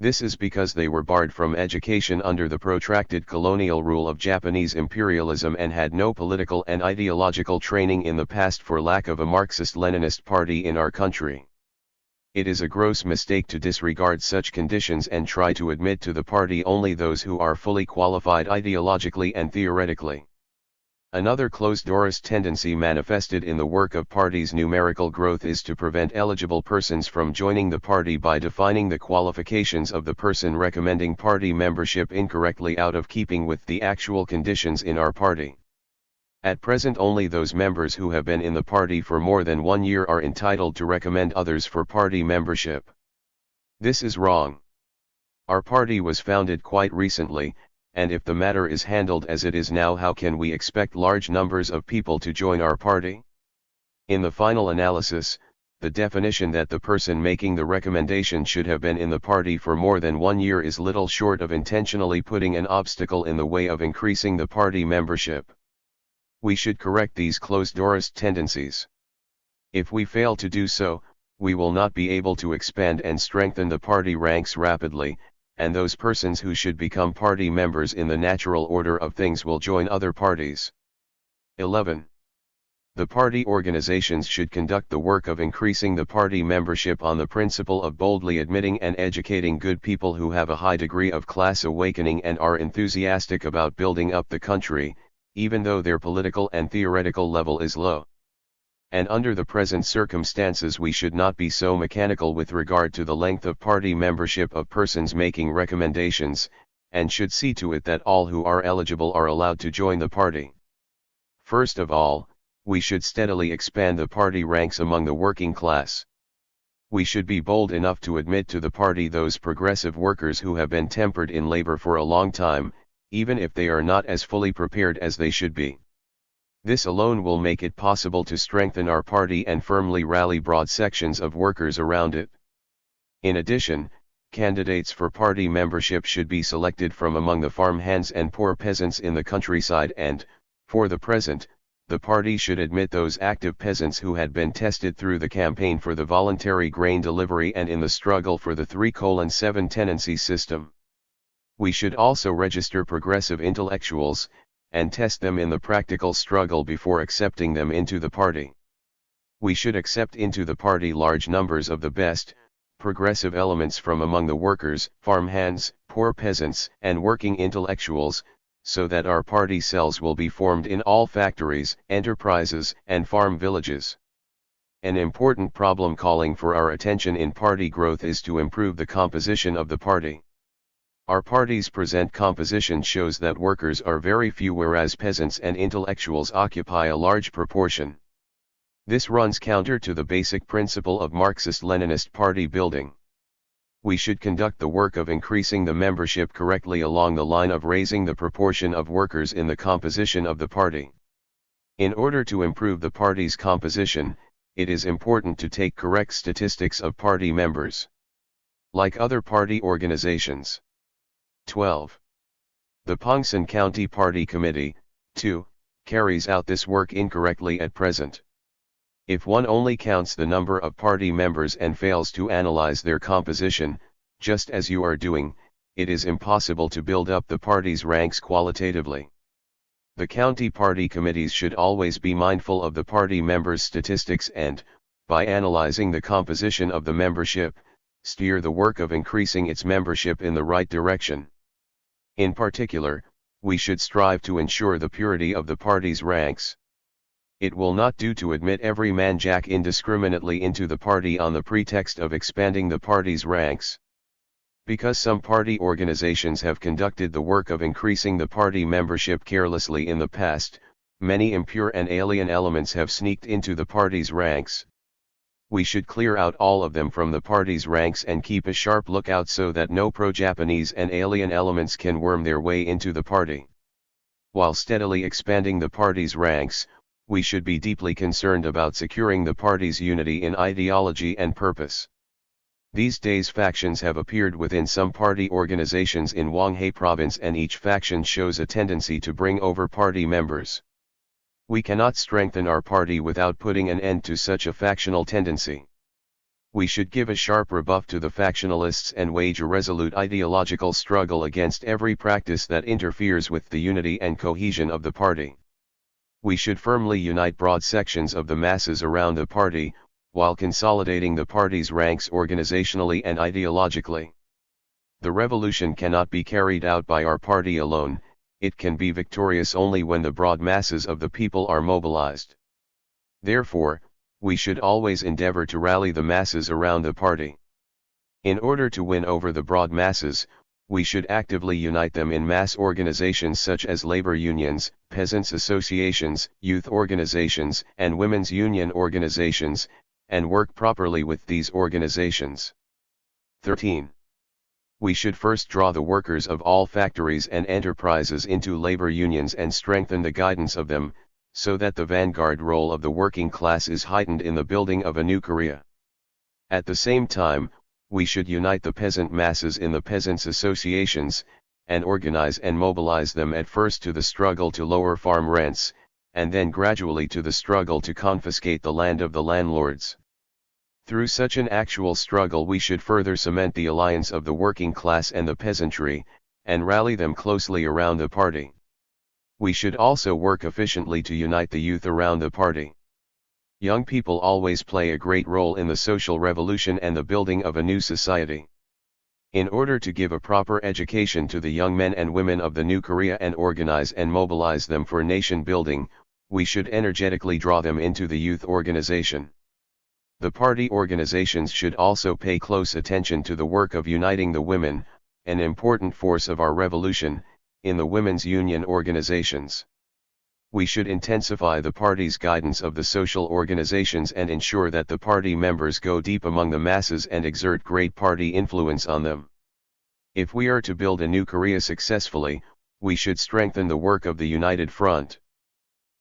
This is because they were barred from education under the protracted colonial rule of Japanese imperialism and had no political and ideological training in the past for lack of a Marxist-Leninist party in our country. It is a gross mistake to disregard such conditions and try to admit to the party only those who are fully qualified ideologically and theoretically. Another closed-doorist tendency manifested in the work of parties' numerical growth is to prevent eligible persons from joining the party by defining the qualifications of the person recommending party membership incorrectly, out of keeping with the actual conditions in our party. At present, only those members who have been in the party for more than 1 year are entitled to recommend others for party membership. This is wrong. Our party was founded quite recently, and if the matter is handled as it is now, how can we expect large numbers of people to join our party? In the final analysis, the definition that the person making the recommendation should have been in the party for more than 1 year is little short of intentionally putting an obstacle in the way of increasing the party membership. We should correct these closed-doorist tendencies. If we fail to do so, we will not be able to expand and strengthen the party ranks rapidly, and those persons who should become party members in the natural order of things will join other parties. 11. The party organizations should conduct the work of increasing the party membership on the principle of boldly admitting and educating good people who have a high degree of class awakening and are enthusiastic about building up the country, even though their political and theoretical level is low. And under the present circumstances, we should not be so mechanical with regard to the length of party membership of persons making recommendations, and should see to it that all who are eligible are allowed to join the party. First of all, we should steadily expand the party ranks among the working class. We should be bold enough to admit to the party those progressive workers who have been tempered in labor for a long time, even if they are not as fully prepared as they should be. This alone will make it possible to strengthen our party and firmly rally broad sections of workers around it. In addition, candidates for party membership should be selected from among the farmhands and poor peasants in the countryside, and, for the present, the party should admit those active peasants who had been tested through the campaign for the voluntary grain delivery and in the struggle for the 3:7 tenancy system. We should also register progressive intellectuals, and test them in the practical struggle before accepting them into the party. We should accept into the party large numbers of the best, progressive elements from among the workers, farmhands, poor peasants, and working intellectuals, so that our party cells will be formed in all factories, enterprises, and farm villages. An important problem calling for our attention in party growth is to improve the composition of the party. Our party's present composition shows that workers are very few, whereas peasants and intellectuals occupy a large proportion. This runs counter to the basic principle of Marxist-Leninist party building. We should conduct the work of increasing the membership correctly along the line of raising the proportion of workers in the composition of the party. In order to improve the party's composition, it is important to take correct statistics of party members. Like other party organizations. 12. The Pongsan County Party Committee, 2, carries out this work incorrectly at present. If one only counts the number of party members and fails to analyze their composition, just as you are doing, it is impossible to build up the party's ranks qualitatively. The county party committees should always be mindful of the party members' statistics and, by analyzing the composition of the membership, steer the work of increasing its membership in the right direction. In particular, we should strive to ensure the purity of the party's ranks. It will not do to admit every man jack indiscriminately into the party on the pretext of expanding the party's ranks. Because some party organizations have conducted the work of increasing the party membership carelessly in the past, many impure and alien elements have sneaked into the party's ranks. We should clear out all of them from the party's ranks and keep a sharp lookout so that no pro-Japanese and alien elements can worm their way into the party. While steadily expanding the party's ranks, we should be deeply concerned about securing the party's unity in ideology and purpose. These days factions have appeared within some party organizations in Hwanghae province, and each faction shows a tendency to bring over party members. We cannot strengthen our party without putting an end to such a factional tendency. We should give a sharp rebuff to the factionalists and wage a resolute ideological struggle against every practice that interferes with the unity and cohesion of the party. We should firmly unite broad sections of the masses around the party, while consolidating the party's ranks organizationally and ideologically. The revolution cannot be carried out by our party alone, it can be victorious only when the broad masses of the people are mobilized. Therefore, we should always endeavor to rally the masses around the party. In order to win over the broad masses, we should actively unite them in mass organizations such as labor unions, peasants' associations, youth organizations, and women's union organizations, and work properly with these organizations. 13. We should first draw the workers of all factories and enterprises into labor unions and strengthen the guidance of them, so that the vanguard role of the working class is heightened in the building of a new Korea. At the same time, we should unite the peasant masses in the peasants' associations, and organize and mobilize them at first to the struggle to lower farm rents, and then gradually to the struggle to confiscate the land of the landlords. Through such an actual struggle we should further cement the alliance of the working class and the peasantry, and rally them closely around the party. We should also work efficiently to unite the youth around the party. Young people always play a great role in the social revolution and the building of a new society. In order to give a proper education to the young men and women of the new Korea and organize and mobilize them for nation building, we should energetically draw them into the youth organization. The party organizations should also pay close attention to the work of uniting the women, an important force of our revolution, in the women's union organizations. We should intensify the party's guidance of the social organizations and ensure that the party members go deep among the masses and exert great party influence on them. If we are to build a new Korea successfully, we should strengthen the work of the United Front.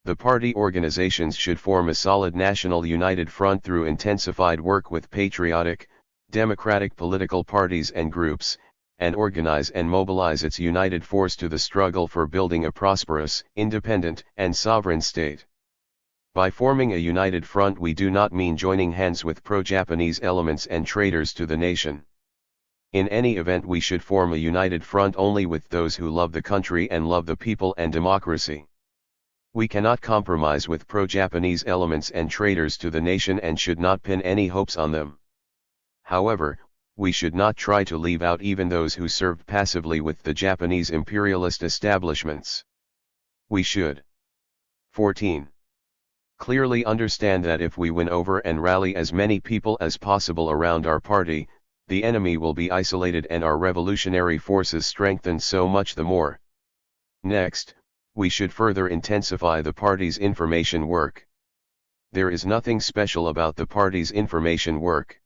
The party organizations should form a solid national united front through intensified work with patriotic, democratic political parties and groups, and organize and mobilize its united force to the struggle for building a prosperous, independent, and sovereign state. By forming a united front we do not mean joining hands with pro-Japanese elements and traitors to the nation. In any event we should form a united front only with those who love the country and love the people and democracy. We cannot compromise with pro-Japanese elements and traitors to the nation and should not pin any hopes on them. However, we should not try to leave out even those who served passively with the Japanese imperialist establishments. We should 14. Clearly understand that if we win over and rally as many people as possible around our party, the enemy will be isolated and our revolutionary forces strengthened so much the more. Next, we should further intensify the party's information work. There is nothing special about the party's information work.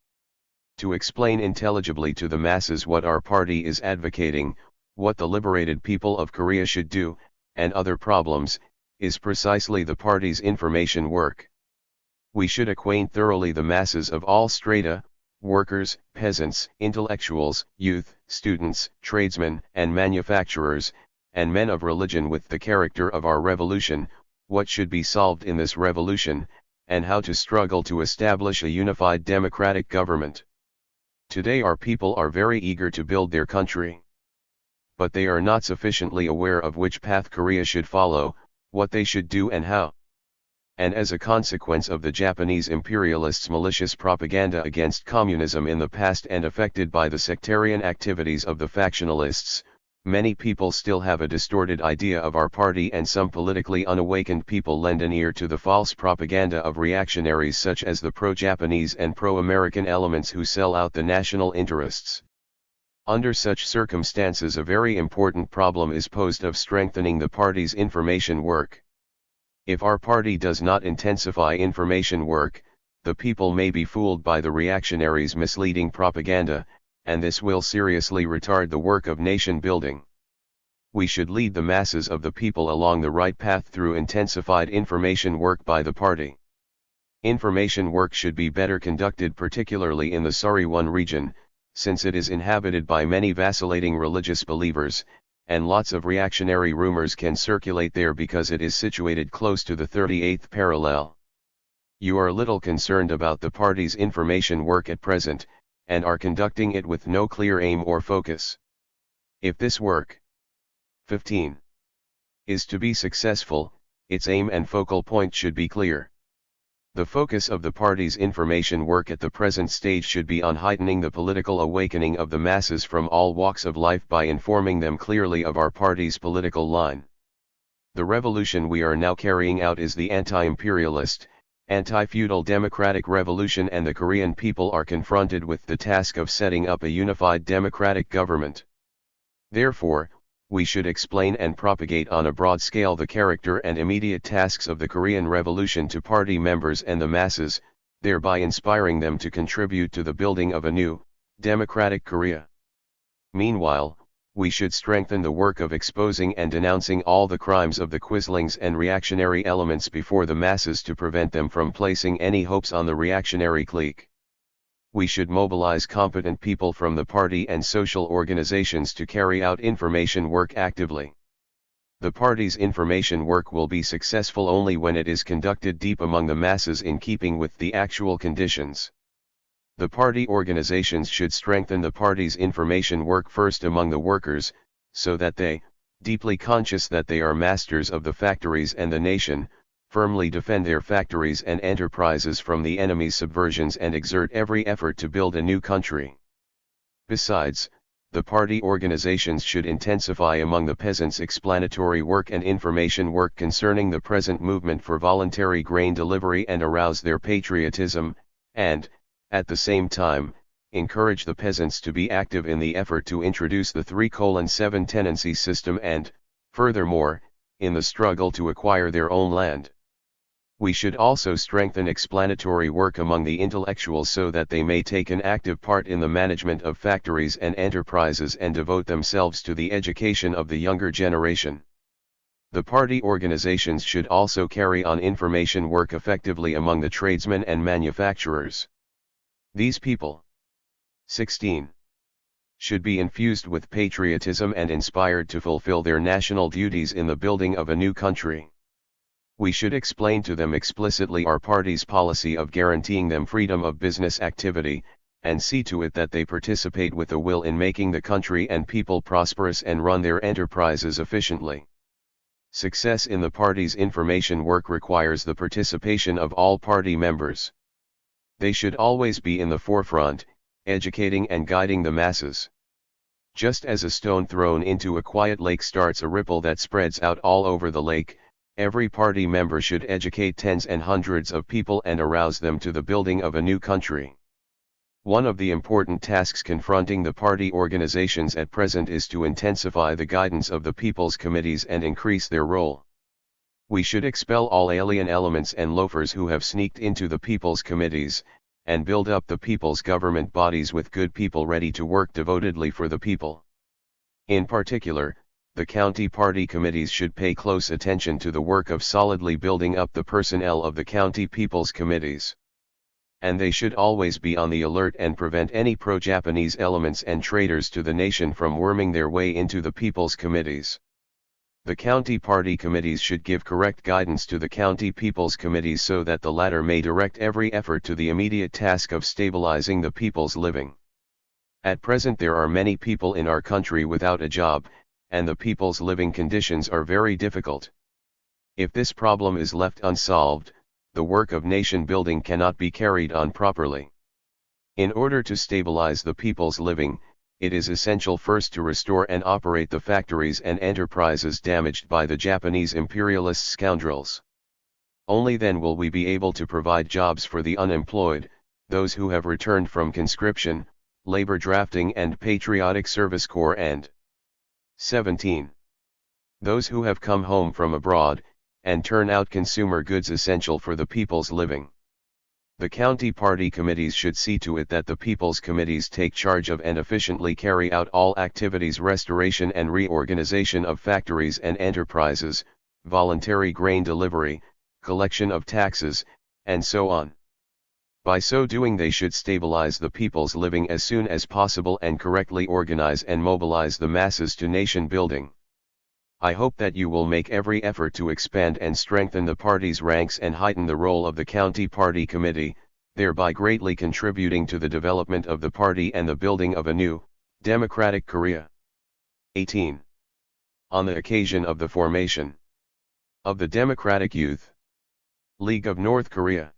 To explain intelligibly to the masses what our party is advocating, what the liberated people of Korea should do, and other problems, is precisely the party's information work. We should acquaint thoroughly the masses of all strata, workers, peasants, intellectuals, youth, students, tradesmen, and manufacturers, and men of religion with the character of our revolution, what should be solved in this revolution, and how to struggle to establish a unified democratic government. Today our people are very eager to build their country. But they are not sufficiently aware of which path Korea should follow, what they should do and how. And as a consequence of the Japanese imperialists' malicious propaganda against communism in the past and affected by the sectarian activities of the factionalists, many people still have a distorted idea of our party and some politically unawakened people lend an ear to the false propaganda of reactionaries such as the pro-Japanese and pro-American elements who sell out the national interests. Under such circumstances a very important problem is posed of strengthening the party's information work. If our party does not intensify information work, the people may be fooled by the reactionaries' misleading propaganda, and this will seriously retard the work of nation building. We should lead the masses of the people along the right path through intensified information work by the party. Information work should be better conducted particularly in the Suriwon region, since it is inhabited by many vacillating religious believers, and lots of reactionary rumors can circulate there because it is situated close to the 38th parallel. You are little concerned about the party's information work at present, and are conducting it with no clear aim or focus. If this work 15. Is to be successful, its aim and focal point should be clear. The focus of the party's information work at the present stage should be on heightening the political awakening of the masses from all walks of life by informing them clearly of our party's political line. The revolution we are now carrying out is the anti-imperialist, anti-feudal democratic revolution, and the Korean people are confronted with the task of setting up a unified democratic government. Therefore, we should explain and propagate on a broad scale the character and immediate tasks of the Korean Revolution to party members and the masses, thereby inspiring them to contribute to the building of a new, democratic Korea. Meanwhile, we should strengthen the work of exposing and denouncing all the crimes of the quislings and reactionary elements before the masses to prevent them from placing any hopes on the reactionary clique. We should mobilize competent people from the party and social organizations to carry out information work actively. The party's information work will be successful only when it is conducted deep among the masses in keeping with the actual conditions. The party organizations should strengthen the party's information work first among the workers, so that they, deeply conscious that they are masters of the factories and the nation, firmly defend their factories and enterprises from the enemy's subversions and exert every effort to build a new country. Besides, the party organizations should intensify among the peasants explanatory work and information work concerning the present movement for voluntary grain delivery and arouse their patriotism, and, at the same time, encourage the peasants to be active in the effort to introduce the 3:7 tenancy system and, furthermore, in the struggle to acquire their own land. We should also strengthen explanatory work among the intellectuals so that they may take an active part in the management of factories and enterprises and devote themselves to the education of the younger generation. The party organizations should also carry on information work effectively among the tradesmen and manufacturers. These people, 16. Should be infused with patriotism and inspired to fulfill their national duties in the building of a new country. We should explain to them explicitly our party's policy of guaranteeing them freedom of business activity, and see to it that they participate with a will in making the country and people prosperous and run their enterprises efficiently. Success in the party's information work requires the participation of all party members. They should always be in the forefront, educating and guiding the masses. Just as a stone thrown into a quiet lake starts a ripple that spreads out all over the lake, every party member should educate tens and hundreds of people and arouse them to the building of a new country. One of the important tasks confronting the party organizations at present is to intensify the guidance of the people's committees and increase their role. We should expel all alien elements and loafers who have sneaked into the people's committees, and build up the people's government bodies with good people ready to work devotedly for the people. In particular, the county party committees should pay close attention to the work of solidly building up the personnel of the county people's committees. And they should always be on the alert and prevent any pro-Japanese elements and traitors to the nation from worming their way into the people's committees. The county party committees should give correct guidance to the county people's committees so that the latter may direct every effort to the immediate task of stabilizing the people's living. At present there are many people in our country without a job, and the people's living conditions are very difficult. If this problem is left unsolved, the work of nation building cannot be carried on properly. In order to stabilize the people's living, it is essential first to restore and operate the factories and enterprises damaged by the Japanese imperialist scoundrels. Only then will we be able to provide jobs for the unemployed, those who have returned from conscription, labor drafting and patriotic service corps, and 17. Those who have come home from abroad, and turn out consumer goods essential for the people's living. The county party committees should see to it that the people's committees take charge of and efficiently carry out all activities restoration and reorganization of factories and enterprises, voluntary grain delivery, collection of taxes, and so on. By so doing they should stabilize the people's living as soon as possible and correctly organize and mobilize the masses to nation building. I hope that you will make every effort to expand and strengthen the party's ranks and heighten the role of the county party committee, thereby greatly contributing to the development of the party and the building of a new, democratic Korea. 18. On the occasion of the formation of the Democratic Youth League of North Korea,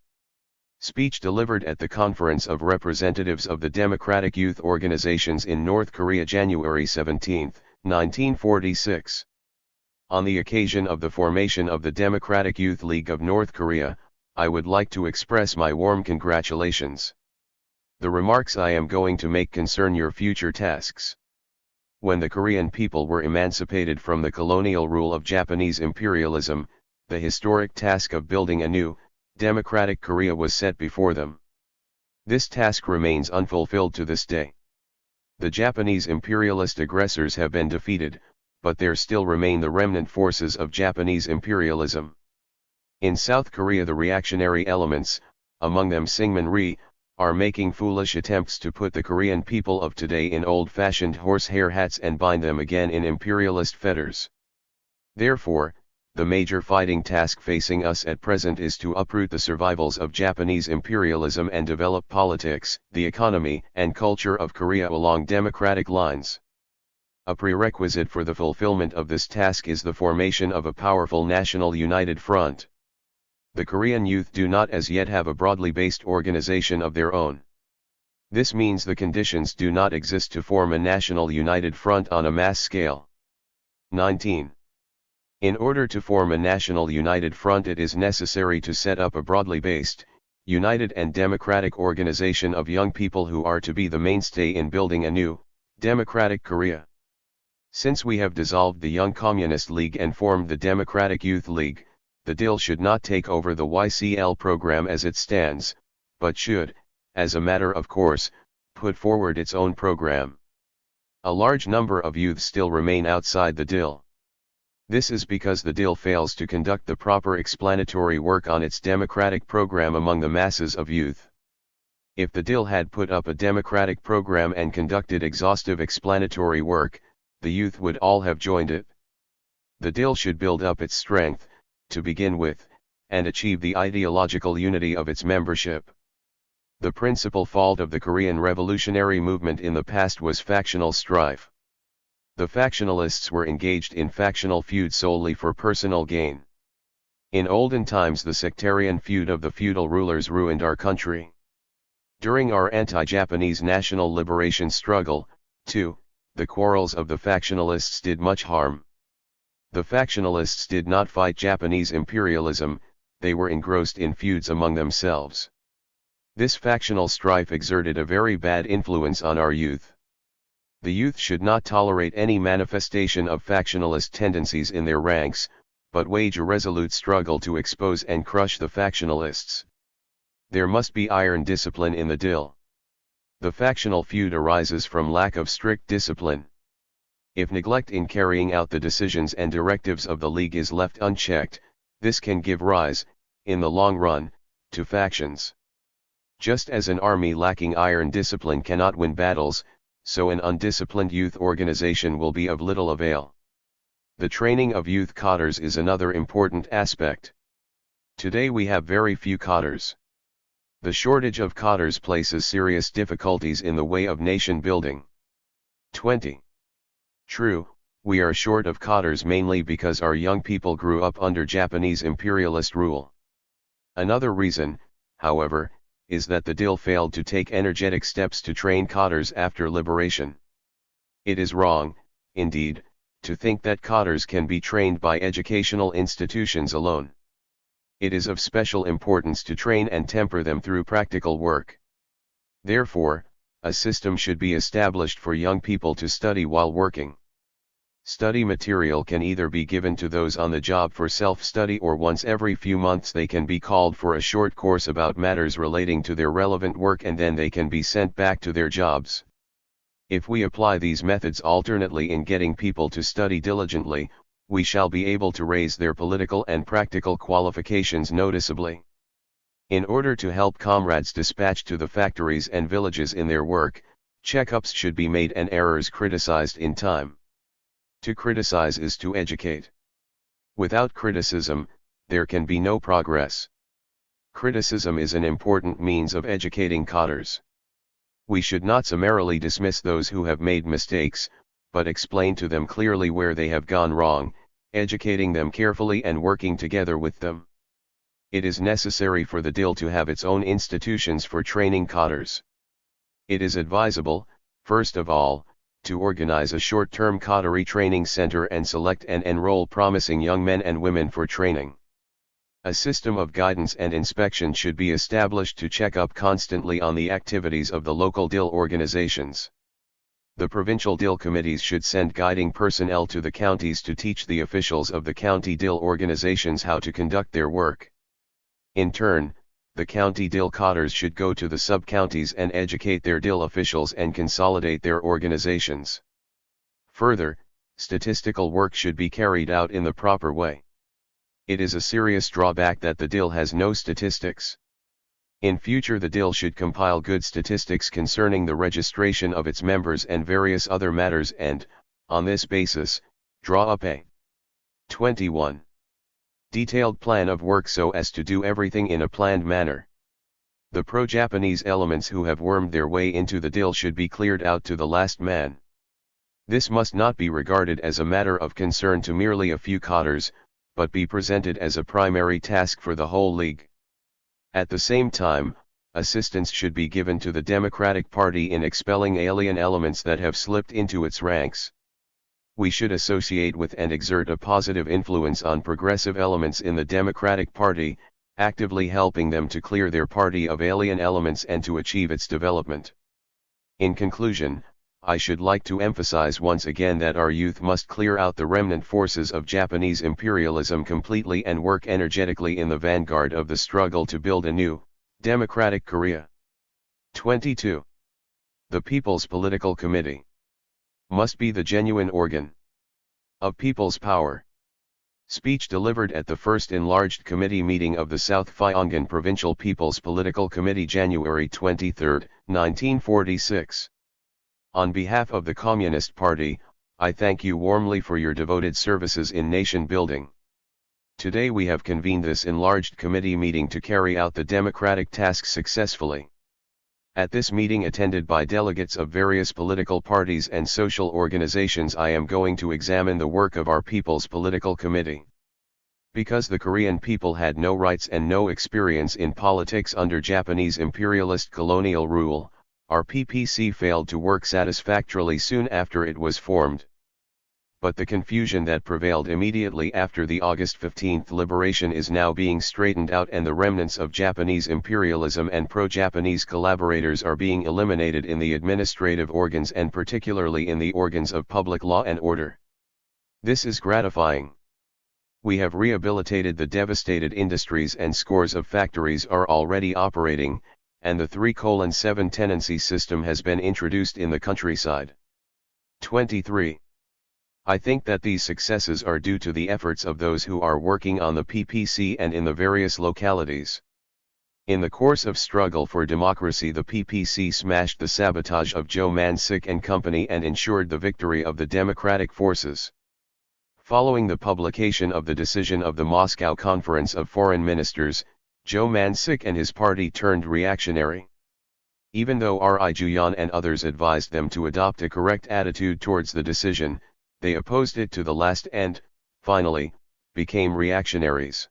Speech delivered at the Conference of Representatives of the Democratic Youth Organizations in North Korea, January 17, 1946. On the occasion of the formation of the Democratic Youth League of North Korea, I would like to express my warm congratulations. The remarks I am going to make concern your future tasks. When the Korean people were emancipated from the colonial rule of Japanese imperialism, the historic task of building a new, democratic Korea was set before them. This task remains unfulfilled to this day. The Japanese imperialist aggressors have been defeated, but there still remain the remnant forces of Japanese imperialism. In South Korea, the reactionary elements, among them Syngman Rhee, are making foolish attempts to put the Korean people of today in old-fashioned horsehair hats and bind them again in imperialist fetters. Therefore, the major fighting task facing us at present is to uproot the survivals of Japanese imperialism and develop politics, the economy, and culture of Korea along democratic lines. A prerequisite for the fulfillment of this task is the formation of a powerful national united front. The Korean youth do not as yet have a broadly based organization of their own. This means the conditions do not exist to form a national united front on a mass scale. 19. In order to form a national united front, it is necessary to set up a broadly based, united and democratic organization of young people who are to be the mainstay in building a new, democratic Korea. Since we have dissolved the Young Communist League and formed the Democratic Youth League, the DIL should not take over the YCL program as it stands, but should, as a matter of course, put forward its own program. A large number of youth still remain outside the DIL. This is because the DIL fails to conduct the proper explanatory work on its democratic program among the masses of youth. If the DIL had put up a democratic program and conducted exhaustive explanatory work, the youth would all have joined it. The DIL should build up its strength, to begin with, and achieve the ideological unity of its membership. The principal fault of the Korean revolutionary movement in the past was factional strife. The factionalists were engaged in factional feud solely for personal gain. In olden times, the sectarian feud of the feudal rulers ruined our country. During our anti-Japanese national liberation struggle, too, the quarrels of the factionalists did much harm. The factionalists did not fight Japanese imperialism, they were engrossed in feuds among themselves. This factional strife exerted a very bad influence on our youth. The youth should not tolerate any manifestation of factionalist tendencies in their ranks, but wage a resolute struggle to expose and crush the factionalists. There must be iron discipline in the DIL. The factional feud arises from lack of strict discipline. If neglect in carrying out the decisions and directives of the League is left unchecked, this can give rise, in the long run, to factions. Just as an army lacking iron discipline cannot win battles, so an undisciplined youth organization will be of little avail. The training of youth cadres is another important aspect. Today we have very few cadres. The shortage of cadres places serious difficulties in the way of nation building. 20. True, we are short of cadres mainly because our young people grew up under Japanese imperialist rule. Another reason, however, is that the DIL failed to take energetic steps to train cadres after liberation. It is wrong, indeed, to think that cadres can be trained by educational institutions alone. It is of special importance to train and temper them through practical work. Therefore, a system should be established for young people to study while working. Study material can either be given to those on the job for self-study, or once every few months they can be called for a short course about matters relating to their relevant work, and then they can be sent back to their jobs. If we apply these methods alternately in getting people to study diligently, we shall be able to raise their political and practical qualifications noticeably. In order to help comrades dispatched to the factories and villages in their work, checkups should be made and errors criticized in time. To criticize is to educate. Without criticism, there can be no progress. Criticism is an important means of educating cadres. We should not summarily dismiss those who have made mistakes, but explain to them clearly where they have gone wrong, educating them carefully and working together with them. It is necessary for the DIL to have its own institutions for training cadres. It is advisable, first of all, to organize a short-term cadre training center and select and enroll promising young men and women for training. A system of guidance and inspection should be established to check up constantly on the activities of the local DIL organizations. The provincial DIL committees should send guiding personnel to the counties to teach the officials of the county DIL organizations how to conduct their work. In turn, the county DIL cadres should go to the sub-counties and educate their DIL officials and consolidate their organizations. Further, statistical work should be carried out in the proper way. It is a serious drawback that the DIL has no statistics. In future the DIL should compile good statistics concerning the registration of its members and various other matters and, on this basis, draw up a 21. Detailed plan of work so as to do everything in a planned manner. The pro-Japanese elements who have wormed their way into the DIL should be cleared out to the last man. This must not be regarded as a matter of concern to merely a few cadres, but be presented as a primary task for the whole league. At the same time, assistance should be given to the Democratic Party in expelling alien elements that have slipped into its ranks. We should associate with and exert a positive influence on progressive elements in the Democratic Party, actively helping them to clear their party of alien elements and to achieve its development. In conclusion, I should like to emphasize once again that our youth must clear out the remnant forces of Japanese imperialism completely and work energetically in the vanguard of the struggle to build a new, democratic Korea. 22. The People's Political Committee must be the genuine organ of people's power. Speech delivered at the first enlarged committee meeting of the South Pyongan Provincial People's Political Committee January 23, 1946. On behalf of the Communist Party, I thank you warmly for your devoted services in nation building. Today we have convened this enlarged committee meeting to carry out the democratic task successfully. At this meeting attended by delegates of various political parties and social organizations, I am going to examine the work of our People's Political Committee. Because the Korean people had no rights and no experience in politics under Japanese imperialist colonial rule, our PPC failed to work satisfactorily soon after it was formed. But the confusion that prevailed immediately after the August 15 liberation is now being straightened out, and the remnants of Japanese imperialism and pro-Japanese collaborators are being eliminated in the administrative organs and particularly in the organs of public law and order. This is gratifying. We have rehabilitated the devastated industries and scores of factories are already operating, and the 3:7 tenancy system has been introduced in the countryside. 23. I think that these successes are due to the efforts of those who are working on the PPC and in the various localities. In the course of struggle for democracy, the PPC smashed the sabotage of Joe Mansik and company and ensured the victory of the democratic forces. Following the publication of the decision of the Moscow Conference of Foreign Ministers, Joe Mansik and his party turned reactionary. Even though R.I. Juyan and others advised them to adopt a correct attitude towards the decision, they opposed it to the last and, finally, became reactionaries.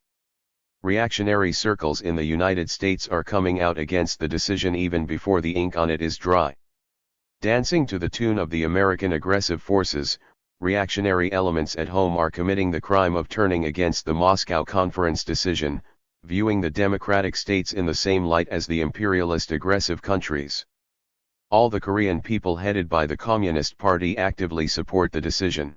Reactionary circles in the United States are coming out against the decision even before the ink on it is dry. Dancing to the tune of the American aggressive forces, reactionary elements at home are committing the crime of turning against the Moscow Conference decision, viewing the democratic states in the same light as the imperialist aggressive countries. All the Korean people headed by the Communist Party actively support the decision.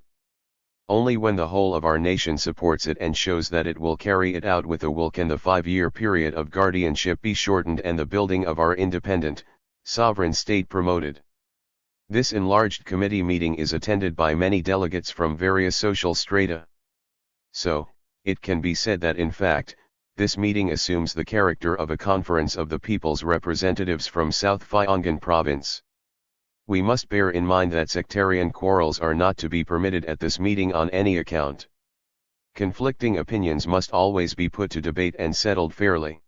Only when the whole of our nation supports it and shows that it will carry it out with a will can the 5-year period of guardianship be shortened and the building of our independent, sovereign state promoted. This enlarged committee meeting is attended by many delegates from various social strata. So, it can be said that in fact, this meeting assumes the character of a conference of the people's representatives from South Pyongan province. We must bear in mind that sectarian quarrels are not to be permitted at this meeting on any account. Conflicting opinions must always be put to debate and settled fairly.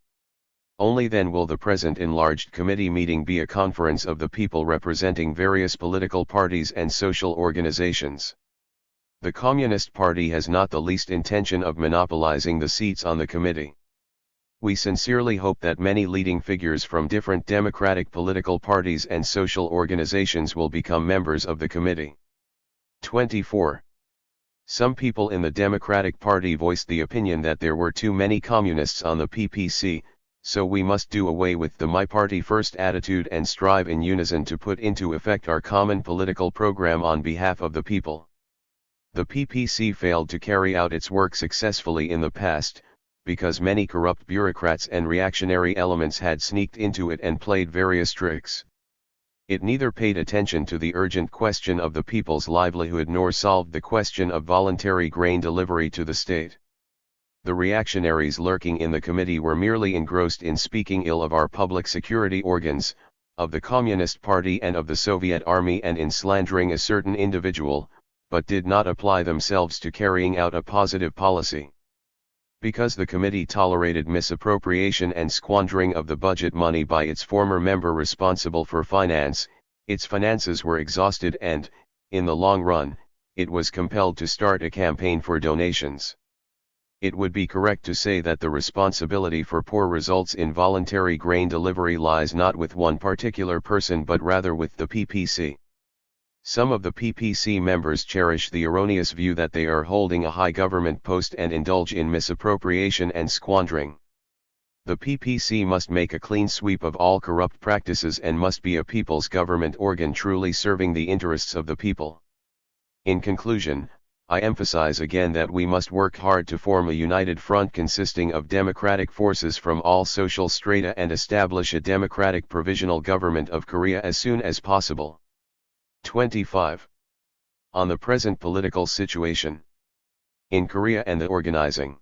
Only then will the present enlarged committee meeting be a conference of the people representing various political parties and social organizations. The Communist Party has not the least intention of monopolizing the seats on the committee. We sincerely hope that many leading figures from different democratic political parties and social organizations will become members of the committee. 24. Some people in the Democratic Party voiced the opinion that there were too many communists on the PPC, so we must do away with the my party first attitude and strive in unison to put into effect our common political program on behalf of the people. The PPC failed to carry out its work successfully in the past, because many corrupt bureaucrats and reactionary elements had sneaked into it and played various tricks. It neither paid attention to the urgent question of the people's livelihood nor solved the question of voluntary grain delivery to the state. The reactionaries lurking in the committee were merely engrossed in speaking ill of our public security organs, of the Communist Party and of the Soviet Army, and in slandering a certain individual, but did not apply themselves to carrying out a positive policy. Because the committee tolerated misappropriation and squandering of the budget money by its former member responsible for finance, its finances were exhausted and, in the long run, it was compelled to start a campaign for donations. It would be correct to say that the responsibility for poor results in voluntary grain delivery lies not with one particular person but rather with the PPC. Some of the PPC members cherish the erroneous view that they are holding a high government post and indulge in misappropriation and squandering. The PPC must make a clean sweep of all corrupt practices and must be a people's government organ truly serving the interests of the people. In conclusion, I emphasize again that we must work hard to form a united front consisting of democratic forces from all social strata and establish a democratic provisional government of Korea as soon as possible. 25. On the present political situation in Korea and the organizing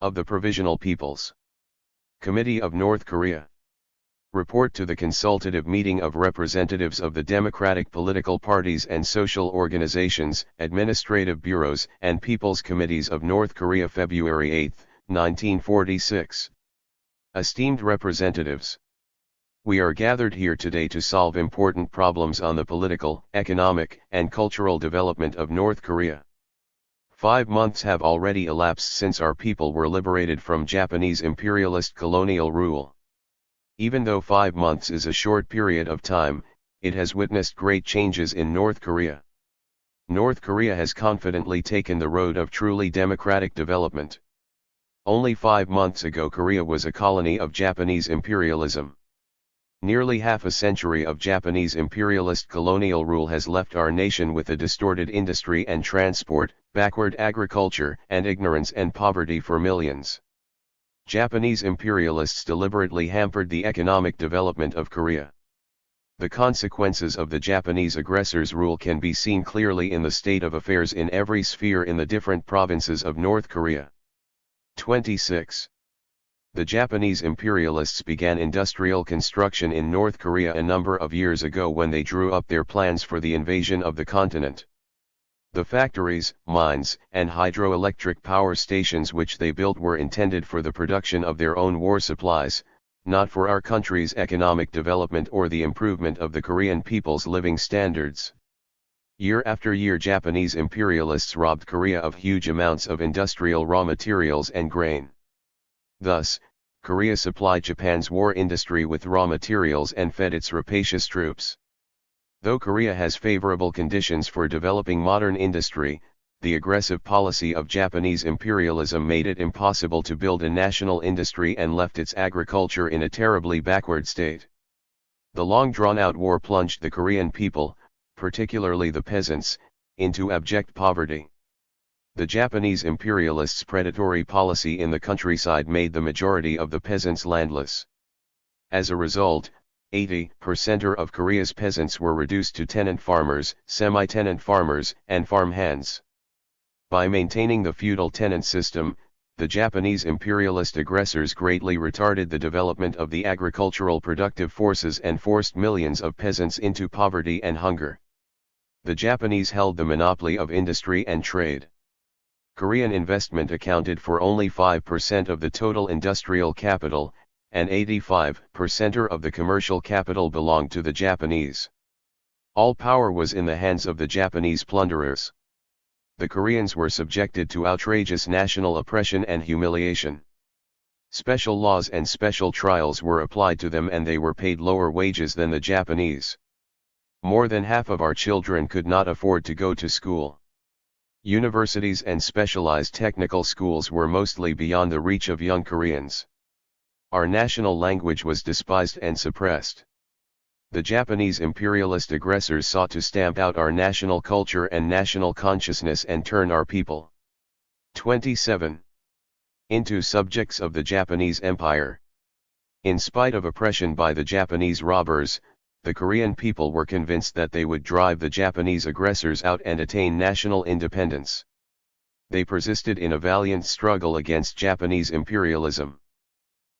of the Provisional People's Committee of North Korea. Report to the Consultative Meeting of Representatives of the Democratic Political Parties and Social Organizations, Administrative Bureaus and People's Committees of North Korea, February 8, 1946. Esteemed representatives, we are gathered here today to solve important problems on the political, economic, and cultural development of North Korea. 5 months have already elapsed since our people were liberated from Japanese imperialist colonial rule. Even though 5 months is a short period of time, it has witnessed great changes in North Korea. North Korea has confidently taken the road of truly democratic development. Only 5 months ago Korea was a colony of Japanese imperialism. Nearly half a century of Japanese imperialist colonial rule has left our nation with a distorted industry and transport, backward agriculture, and ignorance and poverty for millions. Japanese imperialists deliberately hampered the economic development of Korea. The consequences of the Japanese aggressors' rule can be seen clearly in the state of affairs in every sphere in the different provinces of North Korea. 26. The Japanese imperialists began industrial construction in North Korea a number of years ago when they drew up their plans for the invasion of the continent. The factories, mines, and hydroelectric power stations which they built were intended for the production of their own war supplies, not for our country's economic development or the improvement of the Korean people's living standards. Year after year Japanese imperialists robbed Korea of huge amounts of industrial raw materials and grain. Thus, Korea supplied Japan's war industry with raw materials and fed its rapacious troops. Though Korea has favorable conditions for developing modern industry, the aggressive policy of Japanese imperialism made it impossible to build a national industry and left its agriculture in a terribly backward state. The long drawn-out war plunged the Korean people, particularly the peasants, into abject poverty. The Japanese imperialists' predatory policy in the countryside made the majority of the peasants landless. As a result, 80% of Korea's peasants were reduced to tenant farmers, semi-tenant farmers, and farmhands. By maintaining the feudal tenant system, the Japanese imperialist aggressors greatly retarded the development of the agricultural productive forces and forced millions of peasants into poverty and hunger. The Japanese held the monopoly of industry and trade. Korean investment accounted for only 5% of the total industrial capital, and 85% of the commercial capital belonged to the Japanese. All power was in the hands of the Japanese plunderers. The Koreans were subjected to outrageous national oppression and humiliation. Special laws and special trials were applied to them and they were paid lower wages than the Japanese. More than half of our children could not afford to go to school. Universities and specialized technical schools were mostly beyond the reach of young Koreans. Our national language was despised and suppressed. The Japanese imperialist aggressors sought to stamp out our national culture and national consciousness and turn our people 27. Into subjects of the Japanese Empire. In spite of oppression by the Japanese robbers, the Korean people were convinced that they would drive the Japanese aggressors out and attain national independence. They persisted in a valiant struggle against Japanese imperialism.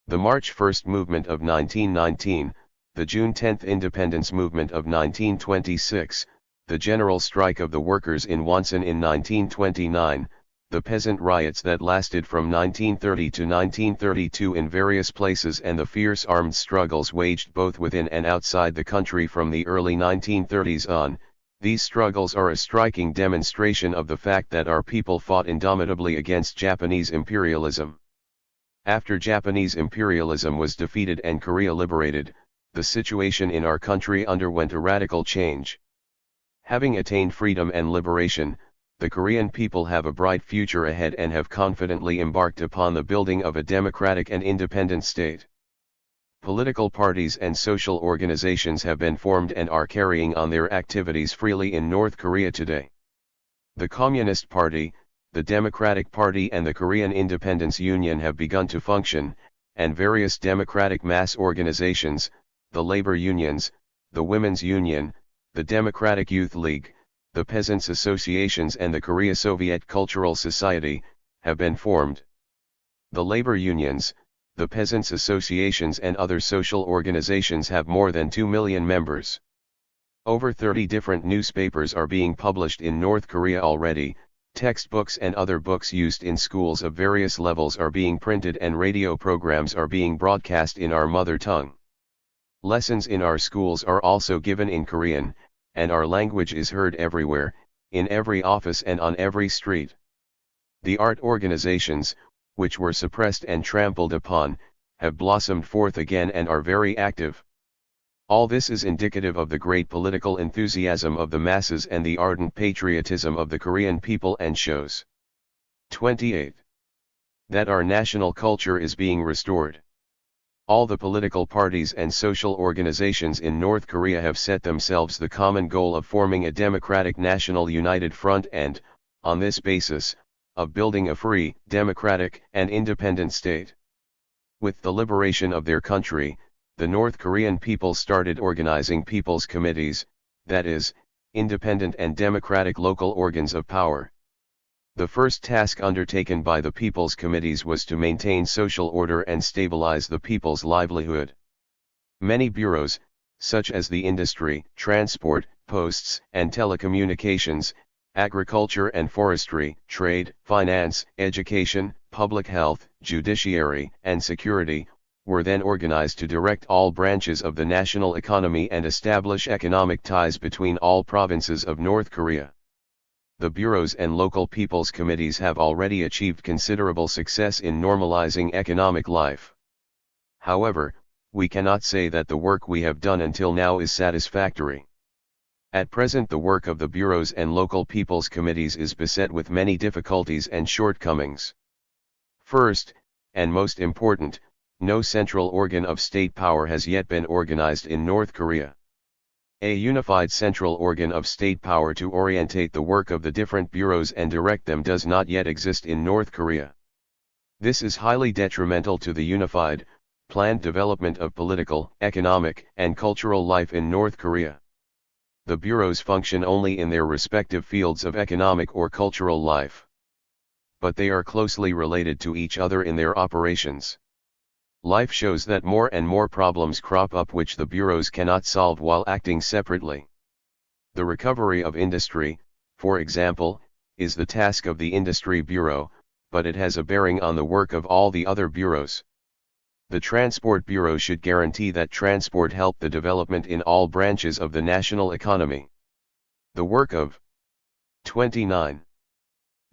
The March 1st movement of 1919, the June 10th independence movement of 1926, the general strike of the workers in Wonsan in 1929, the peasant riots that lasted from 1930 to 1932 in various places and the fierce armed struggles waged both within and outside the country from the early 1930s on, these struggles are a striking demonstration of the fact that our people fought indomitably against Japanese imperialism. After Japanese imperialism was defeated and Korea liberated, the situation in our country underwent a radical change. Having attained freedom and liberation, the Korean people have a bright future ahead and have confidently embarked upon the building of a democratic and independent state. Political parties and social organizations have been formed and are carrying on their activities freely in North Korea today. The Communist Party, the Democratic Party and the Korean Independence Union have begun to function, and various democratic mass organizations, the labor unions, the Women's Union, the Democratic Youth League, the Peasants' Associations and the Korea Soviet Cultural Society, have been formed. The labor unions, the Peasants' Associations and other social organizations have more than 2 million members. Over 30 different newspapers are being published in North Korea already. Textbooks and other books used in schools of various levels are being printed and radio programs are being broadcast in our mother tongue. Lessons in our schools are also given in Korean, and our language is heard everywhere, in every office and on every street. The art organizations, which were suppressed and trampled upon, have blossomed forth again and are very active. All this is indicative of the great political enthusiasm of the masses and the ardent patriotism of the Korean people and shows 28. That our national culture is being restored. All the political parties and social organizations in North Korea have set themselves the common goal of forming a democratic national united front and, on this basis, of building a free, democratic, and independent state. With the liberation of their country, the North Korean people started organizing people's committees, that is, independent and democratic local organs of power. The first task undertaken by the people's committees was to maintain social order and stabilize the people's livelihood. Many bureaus, such as the industry, transport, posts and telecommunications, agriculture and forestry, trade, finance, education, public health, judiciary, and security, were then organized to direct all branches of the national economy and establish economic ties between all provinces of North Korea. The bureaus and local people's committees have already achieved considerable success in normalizing economic life. However, we cannot say that the work we have done until now is satisfactory. At present the work of the bureaus and local people's committees is beset with many difficulties and shortcomings. First, and most important, no central organ of state power has yet been organized in North Korea. A unified central organ of state power to orientate the work of the different bureaus and direct them does not yet exist in North Korea. This is highly detrimental to the unified, planned development of political, economic, and cultural life in North Korea. The bureaus function only in their respective fields of economic or cultural life. But they are closely related to each other in their operations. Life shows that more and more problems crop up which the bureaus cannot solve while acting separately. The recovery of industry, for example, is the task of the Industry Bureau, but it has a bearing on the work of all the other bureaus. The Transport Bureau should guarantee that transport help the development in all branches of the national economy. The work of 29.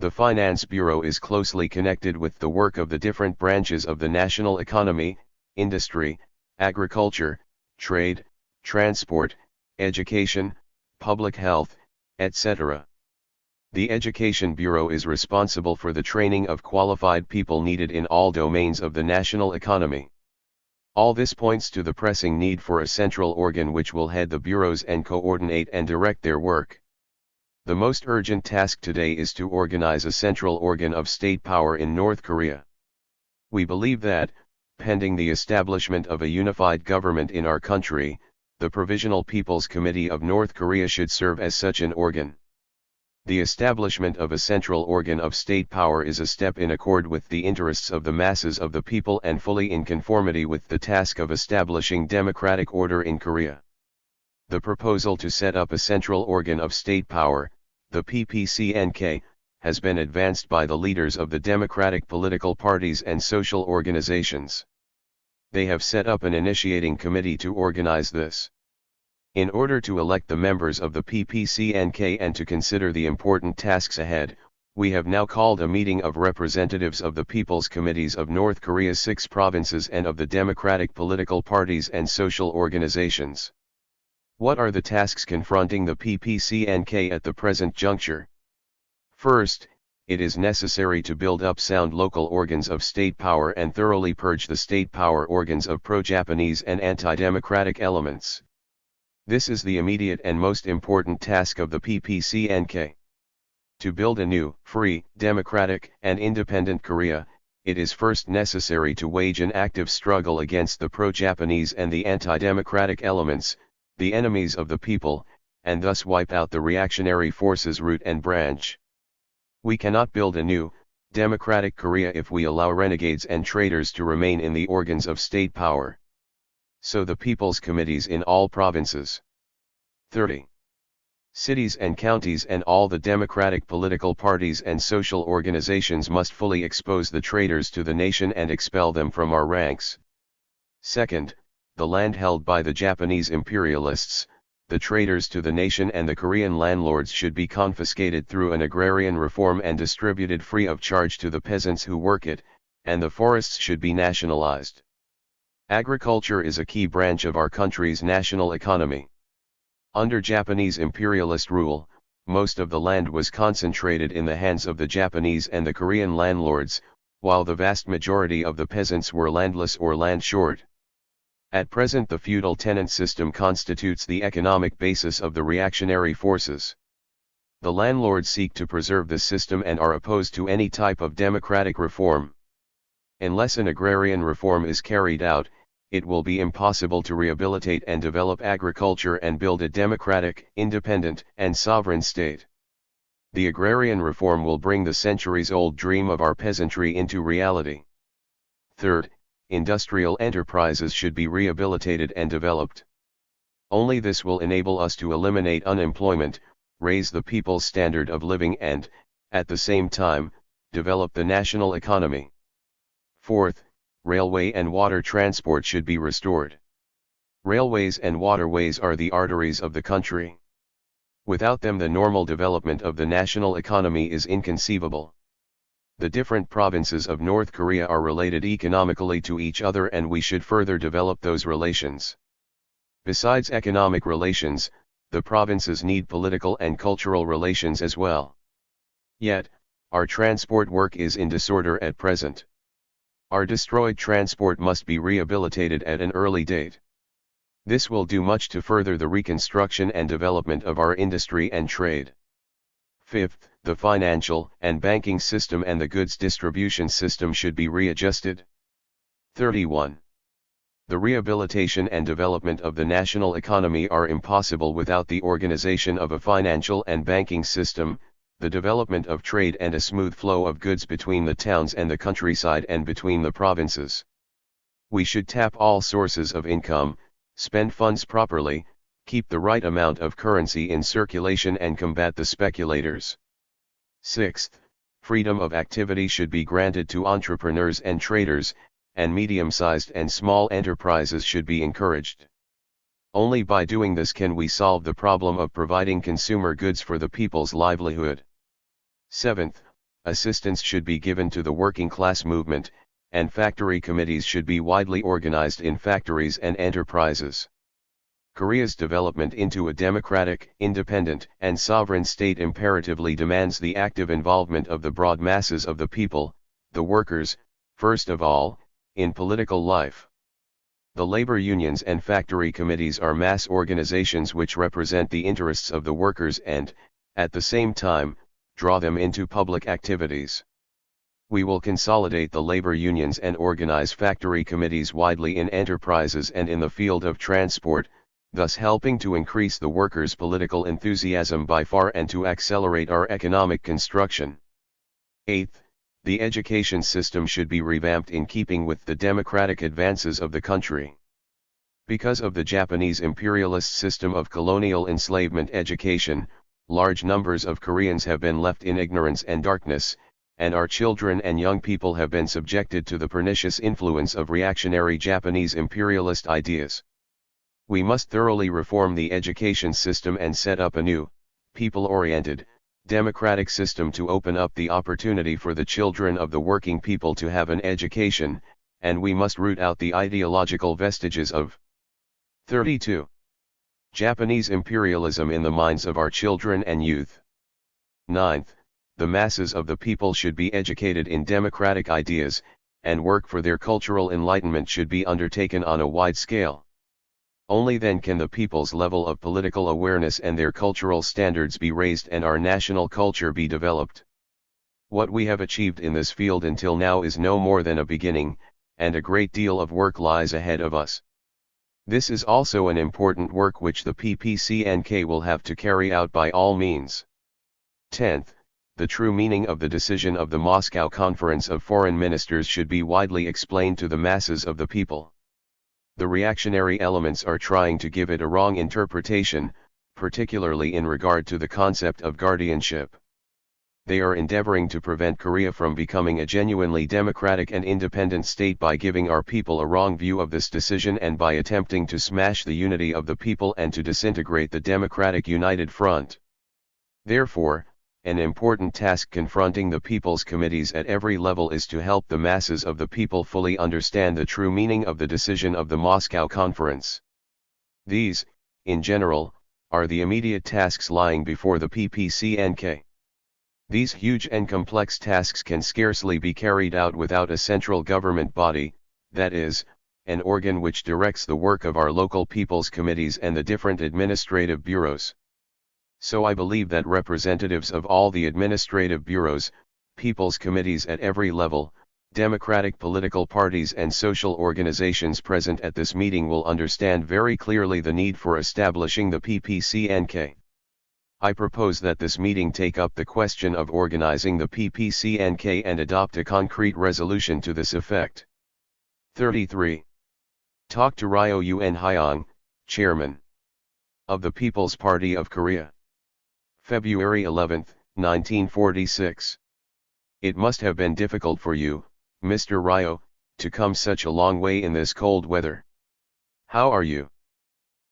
The Finance Bureau is closely connected with the work of the different branches of the national economy, industry, agriculture, trade, transport, education, public health, etc. The Education Bureau is responsible for the training of qualified people needed in all domains of the national economy. All this points to the pressing need for a central organ which will head the bureaus and coordinate and direct their work. The most urgent task today is to organize a central organ of state power in North Korea. We believe that, pending the establishment of a unified government in our country, the Provisional People's Committee of North Korea should serve as such an organ. The establishment of a central organ of state power is a step in accord with the interests of the masses of the people and fully in conformity with the task of establishing democratic order in Korea. The proposal to set up a central organ of state power, the PPCNK, has been advanced by the leaders of the democratic political parties and social organizations. They have set up an initiating committee to organize this. In order to elect the members of the PPCNK and to consider the important tasks ahead, we have now called a meeting of representatives of the People's Committees of North Korea's 6 provinces and of the democratic political parties and social organizations. What are the tasks confronting the PPCNK at the present juncture? First, it is necessary to build up sound local organs of state power and thoroughly purge the state power organs of pro-Japanese and anti-democratic elements. This is the immediate and most important task of the PPCNK. To build a new, free, democratic, and independent Korea, it is first necessary to wage an active struggle against the pro-Japanese and the anti-democratic elements, the enemies of the people, and thus wipe out the reactionary forces root and branch. We cannot build a new, democratic Korea if we allow renegades and traitors to remain in the organs of state power. So the People's Committees in all provinces, 30 cities and counties and all the democratic political parties and social organizations must fully expose the traitors to the nation and expel them from our ranks. Second, the land held by the Japanese imperialists, the traitors to the nation and the Korean landlords should be confiscated through an agrarian reform and distributed free of charge to the peasants who work it, and the forests should be nationalized. Agriculture is a key branch of our country's national economy. Under Japanese imperialist rule, most of the land was concentrated in the hands of the Japanese and the Korean landlords, while the vast majority of the peasants were landless or land short. At present the feudal tenant system constitutes the economic basis of the reactionary forces. The landlords seek to preserve this system and are opposed to any type of democratic reform. Unless an agrarian reform is carried out, it will be impossible to rehabilitate and develop agriculture and build a democratic, independent, and sovereign state. The agrarian reform will bring the centuries-old dream of our peasantry into reality. Third, industrial enterprises should be rehabilitated and developed. Only this will enable us to eliminate unemployment, raise the people's standard of living and, at the same time, develop the national economy. Fourth, railway and water transport should be restored. Railways and waterways are the arteries of the country. Without them the normal development of the national economy is inconceivable. The different provinces of North Korea are related economically to each other and we should further develop those relations. Besides economic relations, the provinces need political and cultural relations as well. Yet, our transport work is in disorder at present. Our destroyed transport must be rehabilitated at an early date. This will do much to further the reconstruction and development of our industry and trade. Fifth, the financial and banking system and the goods distribution system should be readjusted. 31. The rehabilitation and development of the national economy are impossible without the organization of a financial and banking system, the development of trade and a smooth flow of goods between the towns and the countryside and between the provinces. We should tap all sources of income, spend funds properly, keep the right amount of currency in circulation and combat the speculators. Sixth, freedom of activity should be granted to entrepreneurs and traders, and medium-sized and small enterprises should be encouraged. Only by doing this can we solve the problem of providing consumer goods for the people's livelihood. Seventh, assistance should be given to the working class movement, and factory committees should be widely organized in factories and enterprises. Korea's development into a democratic, independent, and sovereign state imperatively demands the active involvement of the broad masses of the people, the workers, first of all, in political life. The labor unions and factory committees are mass organizations which represent the interests of the workers and, at the same time, draw them into public activities. We will consolidate the labor unions and organize factory committees widely in enterprises and in the field of transport, thus helping to increase the workers' political enthusiasm by far and to accelerate our economic construction. 8th, the education system should be revamped in keeping with the democratic advances of the country. Because of the Japanese imperialist system of colonial enslavement education, large numbers of Koreans have been left in ignorance and darkness, and our children and young people have been subjected to the pernicious influence of reactionary Japanese imperialist ideas. We must thoroughly reform the education system and set up a new, people-oriented, democratic system to open up the opportunity for the children of the working people to have an education, and we must root out the ideological vestiges of 32. Japanese imperialism in the minds of our children and youth. 9th, the masses of the people should be educated in democratic ideas, and work for their cultural enlightenment should be undertaken on a wide scale. Only then can the people's level of political awareness and their cultural standards be raised and our national culture be developed. What we have achieved in this field until now is no more than a beginning, and a great deal of work lies ahead of us. This is also an important work which the PPCNK will have to carry out by all means. 10th, the true meaning of the decision of the Moscow Conference of Foreign Ministers should be widely explained to the masses of the people. The reactionary elements are trying to give it a wrong interpretation, particularly in regard to the concept of guardianship. They are endeavoring to prevent Korea from becoming a genuinely democratic and independent state by giving our people a wrong view of this decision and by attempting to smash the unity of the people and to disintegrate the Democratic United Front. Therefore, an important task confronting the people's committees at every level is to help the masses of the people fully understand the true meaning of the decision of the Moscow Conference. These, in general, are the immediate tasks lying before the PPCNK. These huge and complex tasks can scarcely be carried out without a central government body, that is, an organ which directs the work of our local people's committees and the different administrative bureaus. So I believe that representatives of all the administrative bureaus, people's committees at every level, democratic political parties and social organizations present at this meeting will understand very clearly the need for establishing the PPCNK. I propose that this meeting take up the question of organizing the PPCNK and adopt a concrete resolution to this effect. 33. Talk to Ryo Un Hyang, Chairman of the People's Party of Korea. February 11, 1946. It must have been difficult for you, Mr. Ryo, to come such a long way in this cold weather. How are you?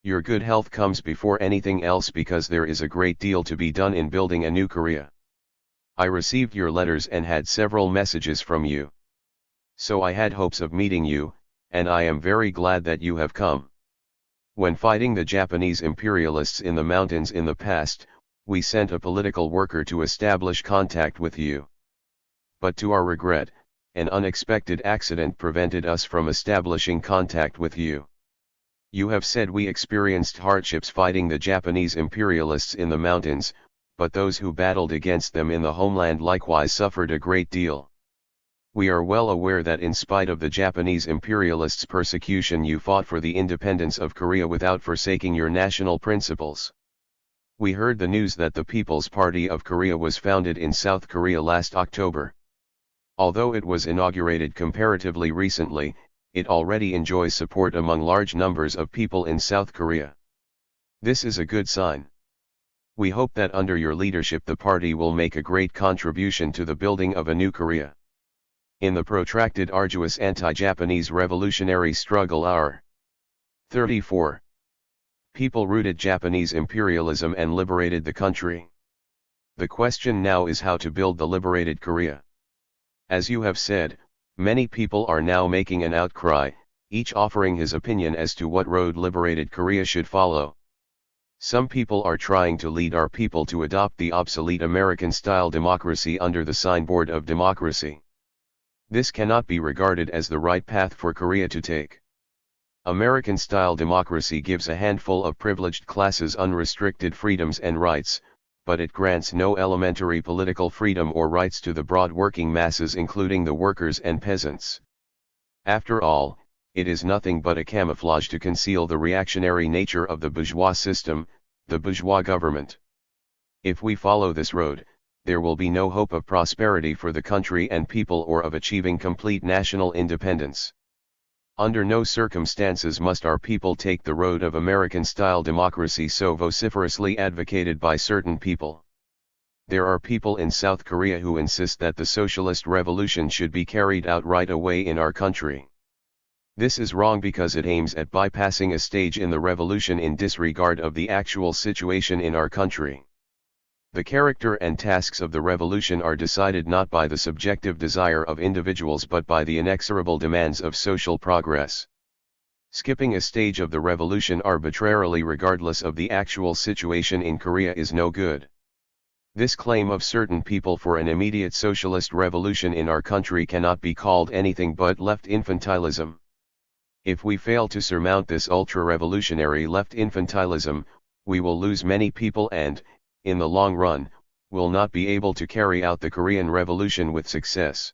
Your good health comes before anything else because there is a great deal to be done in building a new Korea. I received your letters and had several messages from you. So I had hopes of meeting you, and I am very glad that you have come. When fighting the Japanese imperialists in the mountains in the past, we sent a political worker to establish contact with you. But to our regret, an unexpected accident prevented us from establishing contact with you. You have said we experienced hardships fighting the Japanese imperialists in the mountains, but those who battled against them in the homeland likewise suffered a great deal. We are well aware that in spite of the Japanese imperialists' persecution you fought for the independence of Korea without forsaking your national principles. We heard the news that the People's Party of Korea was founded in South Korea last October. Although it was inaugurated comparatively recently, it already enjoys support among large numbers of people in South Korea. This is a good sign. We hope that under your leadership the party will make a great contribution to the building of a new Korea. In the protracted arduous anti-Japanese revolutionary struggle our 34. People rooted Japanese imperialism and liberated the country. The question now is how to build the liberated Korea. As you have said, many people are now making an outcry, each offering his opinion as to what road liberated Korea should follow. Some people are trying to lead our people to adopt the obsolete American-style democracy under the signboard of democracy. This cannot be regarded as the right path for Korea to take. American-style democracy gives a handful of privileged classes unrestricted freedoms and rights, but it grants no elementary political freedom or rights to the broad working masses, including the workers and peasants. After all, it is nothing but a camouflage to conceal the reactionary nature of the bourgeois system, the bourgeois government. If we follow this road, there will be no hope of prosperity for the country and people or of achieving complete national independence. Under no circumstances must our people take the road of American-style democracy so vociferously advocated by certain people. There are people in South Korea who insist that the socialist revolution should be carried out right away in our country. This is wrong because it aims at bypassing a stage in the revolution in disregard of the actual situation in our country. The character and tasks of the revolution are decided not by the subjective desire of individuals but by the inexorable demands of social progress. Skipping a stage of the revolution arbitrarily regardless of the actual situation in Korea is no good. This claim of certain people for an immediate socialist revolution in our country cannot be called anything but left infantilism. If we fail to surmount this ultra-revolutionary left infantilism, we will lose many people and, in the long run, will not be able to carry out the Korean Revolution with success.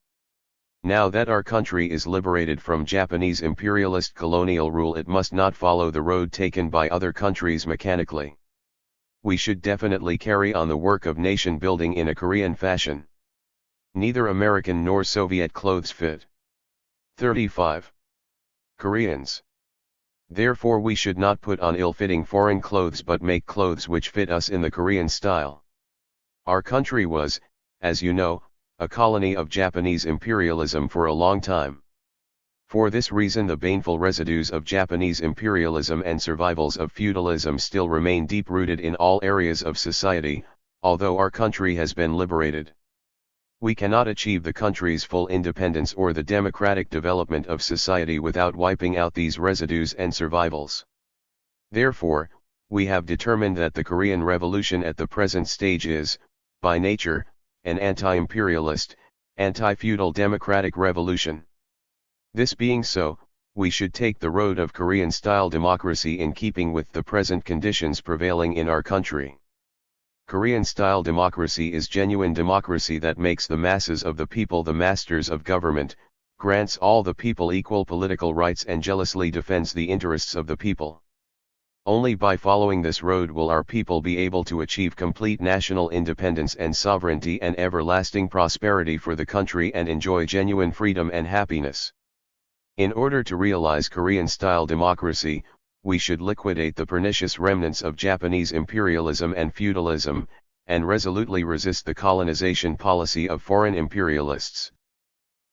Now that our country is liberated from Japanese imperialist colonial rule, it must not follow the road taken by other countries mechanically. We should definitely carry on the work of nation building in a Korean fashion. Neither American nor Soviet clothes fit 35 Koreans. Therefore we should not put on ill-fitting foreign clothes but make clothes which fit us in the Korean style. Our country was, as you know, a colony of Japanese imperialism for a long time. For this reason the baneful residues of Japanese imperialism and survivals of feudalism still remain deep-rooted in all areas of society, although our country has been liberated. We cannot achieve the country's full independence or the democratic development of society without wiping out these residues and survivals. Therefore, we have determined that the Korean Revolution at the present stage is, by nature, an anti-imperialist, anti-feudal democratic revolution. This being so, we should take the road of Korean-style democracy in keeping with the present conditions prevailing in our country. Korean-style democracy is genuine democracy that makes the masses of the people the masters of government, grants all the people equal political rights and jealously defends the interests of the people. Only by following this road will our people be able to achieve complete national independence and sovereignty and everlasting prosperity for the country and enjoy genuine freedom and happiness. In order to realize Korean-style democracy, we should liquidate the pernicious remnants of Japanese imperialism and feudalism, and resolutely resist the colonization policy of foreign imperialists.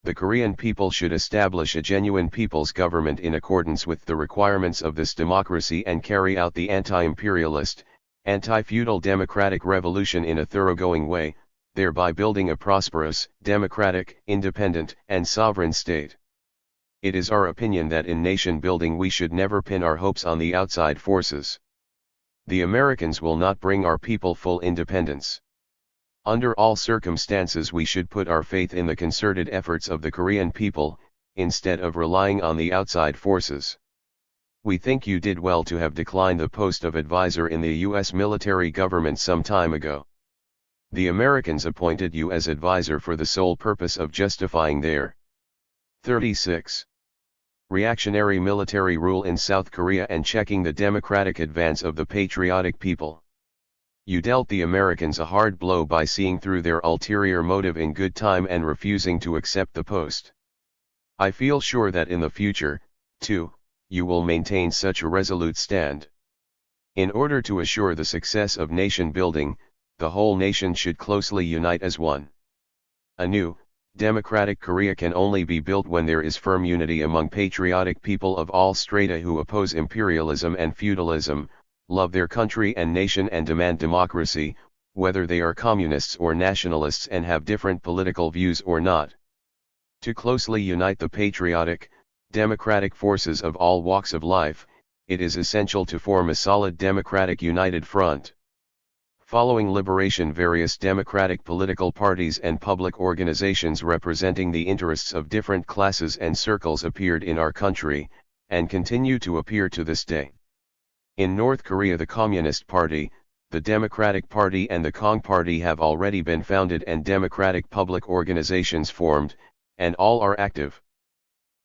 The Korean people should establish a genuine people's government in accordance with the requirements of this democracy and carry out the anti-imperialist, anti-feudal democratic revolution in a thoroughgoing way, thereby building a prosperous, democratic, independent, and sovereign state. It is our opinion that in nation building we should never pin our hopes on the outside forces. The Americans will not bring our people full independence. Under all circumstances we should put our faith in the concerted efforts of the Korean people, instead of relying on the outside forces. We think you did well to have declined the post of advisor in the U.S. military government some time ago. The Americans appointed you as advisor for the sole purpose of justifying their 36. Reactionary military rule in South Korea and checking the democratic advance of the patriotic people. You dealt the Americans a hard blow by seeing through their ulterior motive in good time and refusing to accept the post. I feel sure that in the future, too, you will maintain such a resolute stand. In order to assure the success of nation building, the whole nation should closely unite as one. A new, democratic Korea can only be built when there is firm unity among patriotic people of all strata who oppose imperialism and feudalism, love their country and nation and demand democracy, whether they are communists or nationalists and have different political views or not. To closely unite the patriotic, democratic forces of all walks of life, it is essential to form a solid democratic united front. Following liberation, various democratic political parties and public organizations representing the interests of different classes and circles appeared in our country, and continue to appear to this day. In North Korea, the Communist Party, the Democratic Party and the Kong Party have already been founded and democratic public organizations formed, and all are active.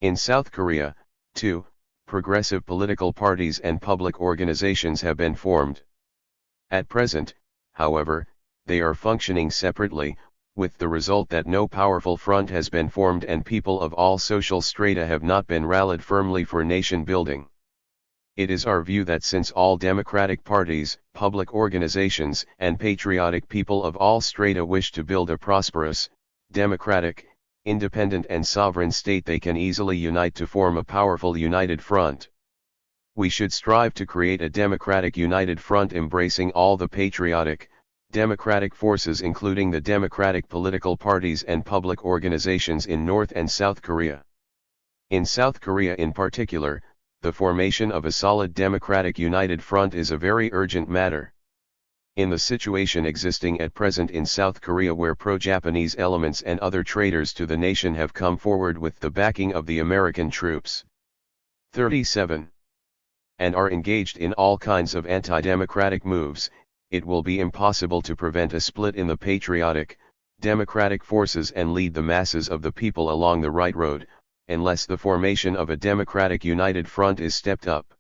In South Korea, too, progressive political parties and public organizations have been formed. At present, however, they are functioning separately, with the result that no powerful front has been formed and people of all social strata have not been rallied firmly for nation building. It is our view that since all democratic parties, public organizations, and patriotic people of all strata wish to build a prosperous, democratic, independent and sovereign state, they can easily unite to form a powerful united front. We should strive to create a democratic united front embracing all the patriotic, democratic forces, including the democratic political parties and public organizations in North and South Korea. In South Korea in particular, the formation of a solid democratic united front is a very urgent matter. In the situation existing at present in South Korea, where pro-Japanese elements and other traitors to the nation have come forward with the backing of the American troops 37 and are engaged in all kinds of anti-democratic moves, it will be impossible to prevent a split in the patriotic, democratic forces and lead the masses of the people along the right road, unless the formation of a democratic united front is stepped up.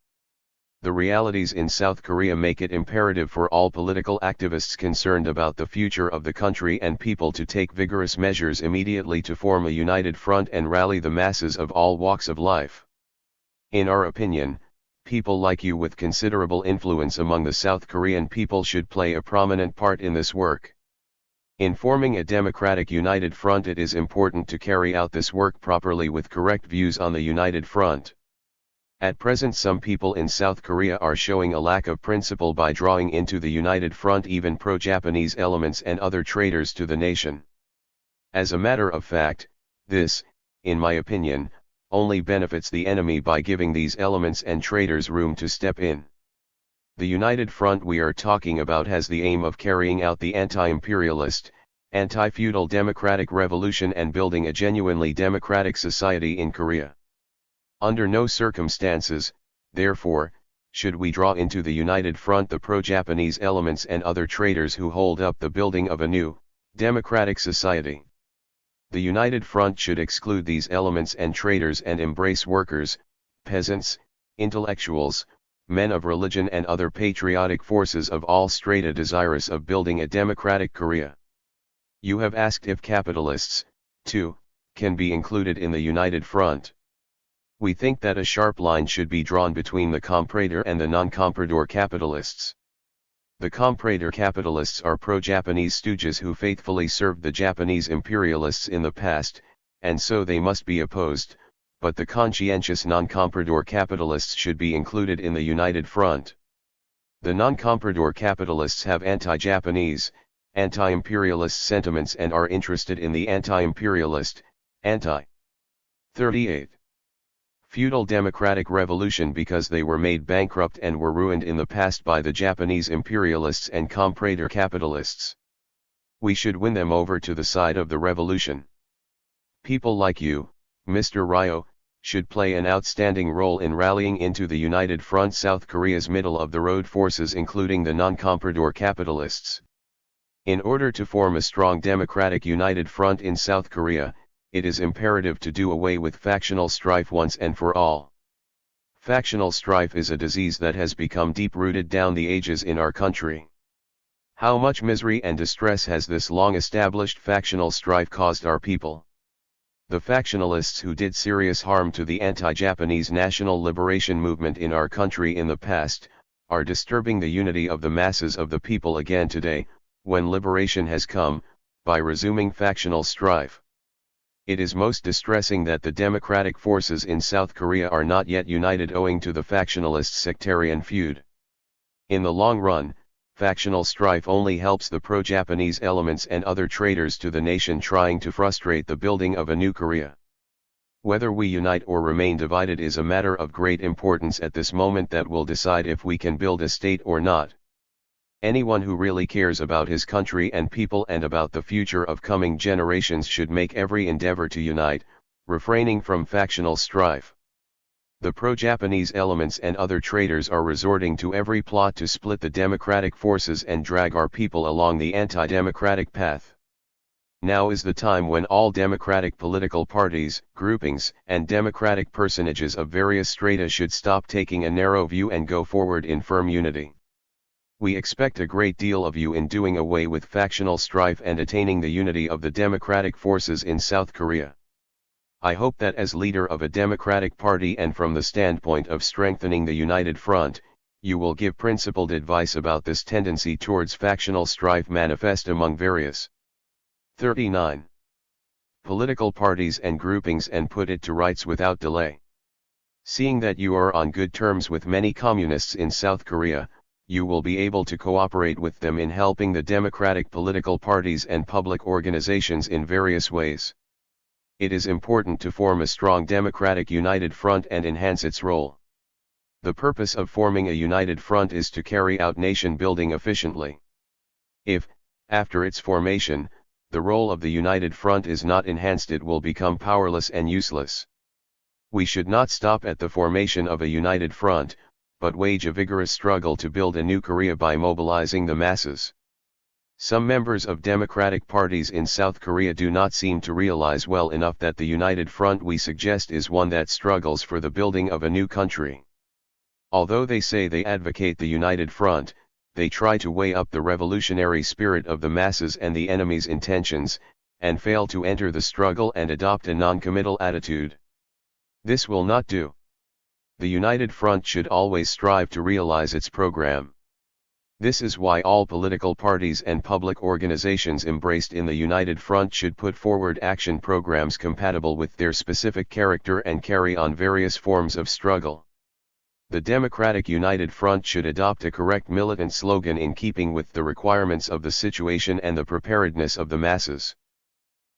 The realities in South Korea make it imperative for all political activists concerned about the future of the country and people to take vigorous measures immediately to form a united front and rally the masses of all walks of life. In our opinion, people like you with considerable influence among the South Korean people should play a prominent part in this work. In forming a democratic united front, it is important to carry out this work properly with correct views on the united front. At present, some people in South Korea are showing a lack of principle by drawing into the united front even pro-Japanese elements and other traitors to the nation. As a matter of fact, this, in my opinion, only benefits the enemy by giving these elements and traitors room to step in. The united front we are talking about has the aim of carrying out the anti-imperialist, anti-feudal democratic revolution and building a genuinely democratic society in Korea. Under no circumstances, therefore, should we draw into the united front the pro-Japanese elements and other traitors who hold up the building of a new, democratic society. The united front should exclude these elements and traitors and embrace workers, peasants, intellectuals, men of religion and other patriotic forces of all strata desirous of building a democratic Korea. You have asked if capitalists, too, can be included in the united front. We think that a sharp line should be drawn between the comprador and the non-comprador capitalists. The comprador capitalists are pro-Japanese stooges who faithfully served the Japanese imperialists in the past, and so they must be opposed, but the conscientious non-comprador capitalists should be included in the united front. The non-comprador capitalists have anti-Japanese, anti-imperialist sentiments and are interested in the anti-imperialist, anti-38 feudal democratic revolution because they were made bankrupt and were ruined in the past by the Japanese imperialists and comprador capitalists. We should win them over to the side of the revolution. People like you, Mr. Ryo, should play an outstanding role in rallying into the united front South Korea's middle-of-the-road forces, including the non-comprador capitalists. In order to form a strong democratic united front in South Korea, it is imperative to do away with factional strife once and for all. Factional strife is a disease that has become deep-rooted down the ages in our country. How much misery and distress has this long-established factional strife caused our people? The factionalists who did serious harm to the anti-Japanese national liberation movement in our country in the past, are disturbing the unity of the masses of the people again today, when liberation has come, by resuming factional strife. It is most distressing that the democratic forces in South Korea are not yet united owing to the factionalist sectarian feud. In the long run, factional strife only helps the pro-Japanese elements and other traitors to the nation trying to frustrate the building of a new Korea. Whether we unite or remain divided is a matter of great importance at this moment that will decide if we can build a state or not. Anyone who really cares about his country and people and about the future of coming generations should make every endeavor to unite, refraining from factional strife. The pro-Japanese elements and other traitors are resorting to every plot to split the democratic forces and drag our people along the anti-democratic path. Now is the time when all democratic political parties, groupings, and democratic personages of various strata should stop taking a narrow view and go forward in firm unity. We expect a great deal of you in doing away with factional strife and attaining the unity of the democratic forces in South Korea. I hope that as leader of a democratic party and from the standpoint of strengthening the united front, you will give principled advice about this tendency towards factional strife manifest among various 39 political parties and groupings and put it to rights without delay. Seeing that you are on good terms with many communists in South Korea, you will be able to cooperate with them in helping the democratic political parties and public organizations in various ways. It is important to form a strong democratic united front and enhance its role. The purpose of forming a united front is to carry out nation building efficiently. If, after its formation, the role of the united front is not enhanced, it will become powerless and useless. We should not stop at the formation of a united front, but wage a vigorous struggle to build a new Korea by mobilizing the masses. Some members of democratic parties in South Korea do not seem to realize well enough that the united front we suggest is one that struggles for the building of a new country. Although they say they advocate the united front, they try to weigh up the revolutionary spirit of the masses and the enemy's intentions, and fail to enter the struggle and adopt a non-committal attitude. This will not do. The united front should always strive to realize its program. This is why all political parties and public organizations embraced in the united front should put forward action programs compatible with their specific character and carry on various forms of struggle. The Democratic United Front should adopt a correct militant slogan in keeping with the requirements of the situation and the preparedness of the masses.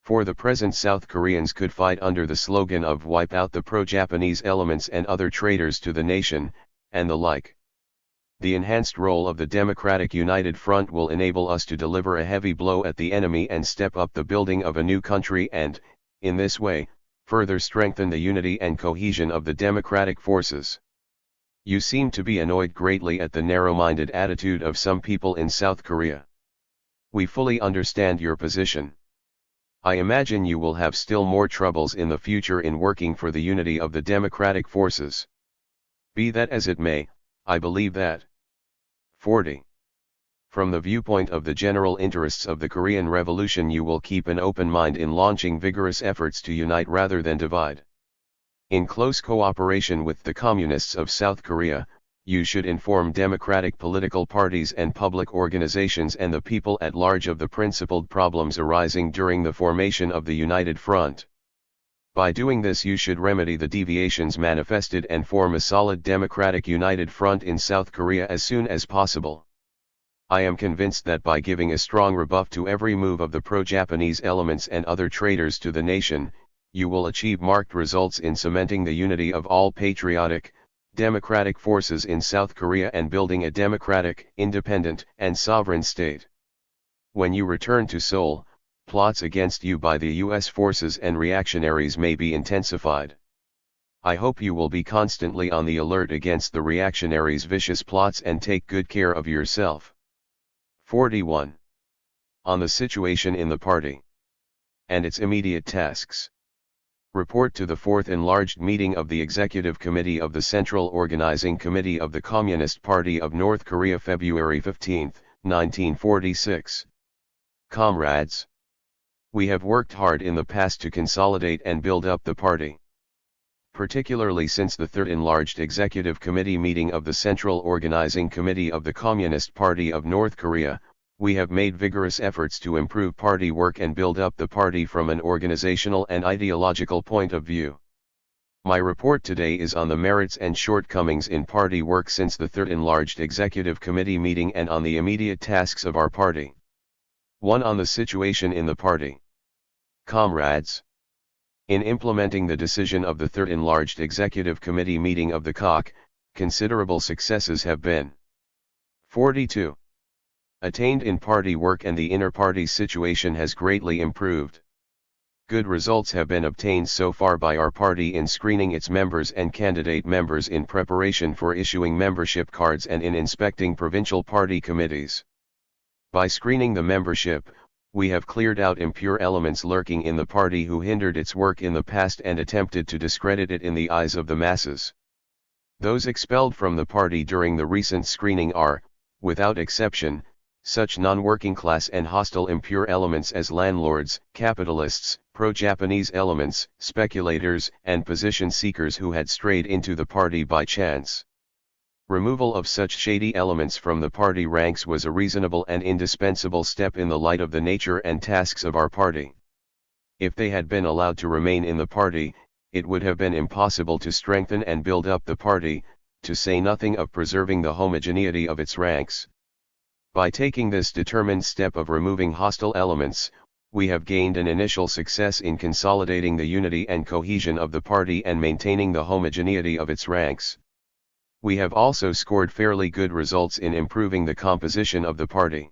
For the present, South Koreans could fight under the slogan of "Wipe out the pro-Japanese elements and other traitors to the nation," and the like. The enhanced role of the Democratic United Front will enable us to deliver a heavy blow at the enemy and step up the building of a new country and, in this way, further strengthen the unity and cohesion of the democratic forces. You seem to be annoyed greatly at the narrow-minded attitude of some people in South Korea. We fully understand your position. I imagine you will have still more troubles in the future in working for the unity of the democratic forces. Be that as it may, I believe that 40. From the viewpoint of the general interests of the Korean Revolution, you will keep an open mind in launching vigorous efforts to unite rather than divide. In close cooperation with the Communists of South Korea, you should inform democratic political parties and public organizations and the people at large of the principled problems arising during the formation of the United Front. By doing this, you should remedy the deviations manifested and form a solid democratic united front in South Korea as soon as possible. I am convinced that by giving a strong rebuff to every move of the pro-Japanese elements and other traitors to the nation, you will achieve marked results in cementing the unity of all patriotic, democratic forces in South Korea and building a democratic, independent, and sovereign state. When you return to Seoul, plots against you by the U.S. forces and reactionaries may be intensified. I hope you will be constantly on the alert against the reactionaries' vicious plots and take good care of yourself. 41. On the situation in the party and its immediate tasks. Report to the Fourth Enlarged Meeting of the Executive Committee of the Central Organizing Committee of the Communist Party of North Korea, February 15, 1946. Comrades, we have worked hard in the past to consolidate and build up the party. Particularly since the Third Enlarged Executive Committee meeting of the Central Organizing Committee of the Communist Party of North Korea, we have made vigorous efforts to improve party work and build up the party from an organizational and ideological point of view. My report today is on the merits and shortcomings in party work since the third enlarged executive committee meeting and on the immediate tasks of our party. 1. On the situation in the party. Comrades. In implementing the decision of the third enlarged executive committee meeting of the COC, considerable successes have been 42. Attained in party work and the inter-party situation has greatly improved. Good results have been obtained so far by our party in screening its members and candidate members in preparation for issuing membership cards and in inspecting provincial party committees. By screening the membership, we have cleared out impure elements lurking in the party who hindered its work in the past and attempted to discredit it in the eyes of the masses. Those expelled from the party during the recent screening are, without exception, such non-working class and hostile impure elements as landlords, capitalists, pro-Japanese elements, speculators, and position seekers who had strayed into the party by chance. Removal of such shady elements from the party ranks was a reasonable and indispensable step in the light of the nature and tasks of our party. If they had been allowed to remain in the party, it would have been impossible to strengthen and build up the party, to say nothing of preserving the homogeneity of its ranks. By taking this determined step of removing hostile elements, we have gained an initial success in consolidating the unity and cohesion of the party and maintaining the homogeneity of its ranks. We have also scored fairly good results in improving the composition of the party.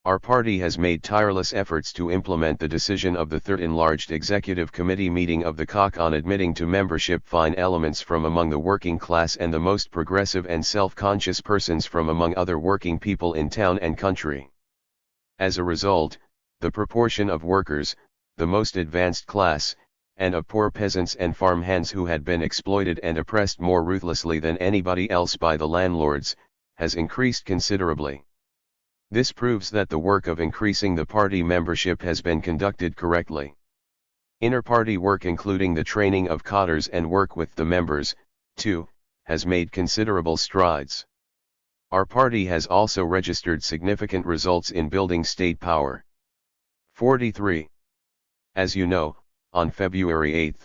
Our party has made tireless efforts to implement the decision of the third enlarged executive committee meeting of the COC on admitting to membership fine elements from among the working class and the most progressive and self-conscious persons from among other working people in town and country. As a result, the proportion of workers, the most advanced class, and of poor peasants and farm hands who had been exploited and oppressed more ruthlessly than anybody else by the landlords, has increased considerably. This proves that the work of increasing the party membership has been conducted correctly. Inter-party work including the training of cadres and work with the members, too, has made considerable strides. Our party has also registered significant results in building state power. 43. As you know, on February 8,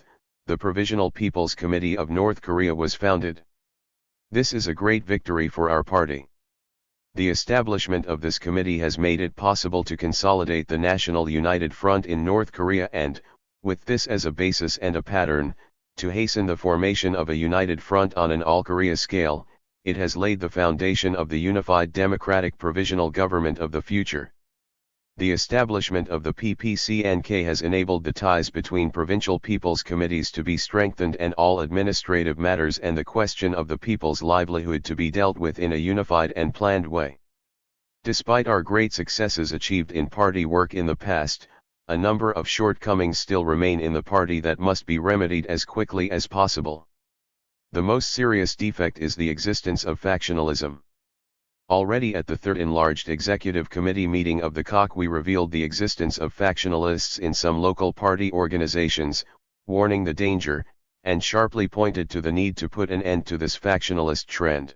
the Provisional People's Committee of North Korea was founded. This is a great victory for our party. The establishment of this committee has made it possible to consolidate the National United Front in North Korea and, with this as a basis and a pattern, to hasten the formation of a united front on an all-Korea scale. It has laid the foundation of the unified democratic provisional government of the future. The establishment of the PPCNK has enabled the ties between provincial people's committees to be strengthened and all administrative matters and the question of the people's livelihood to be dealt with in a unified and planned way. Despite our great successes achieved in party work in the past, a number of shortcomings still remain in the party that must be remedied as quickly as possible. The most serious defect is the existence of factionalism. Already at the third enlarged executive committee meeting of the COC we revealed the existence of factionalists in some local party organizations, warning the danger, and sharply pointed to the need to put an end to this factionalist trend.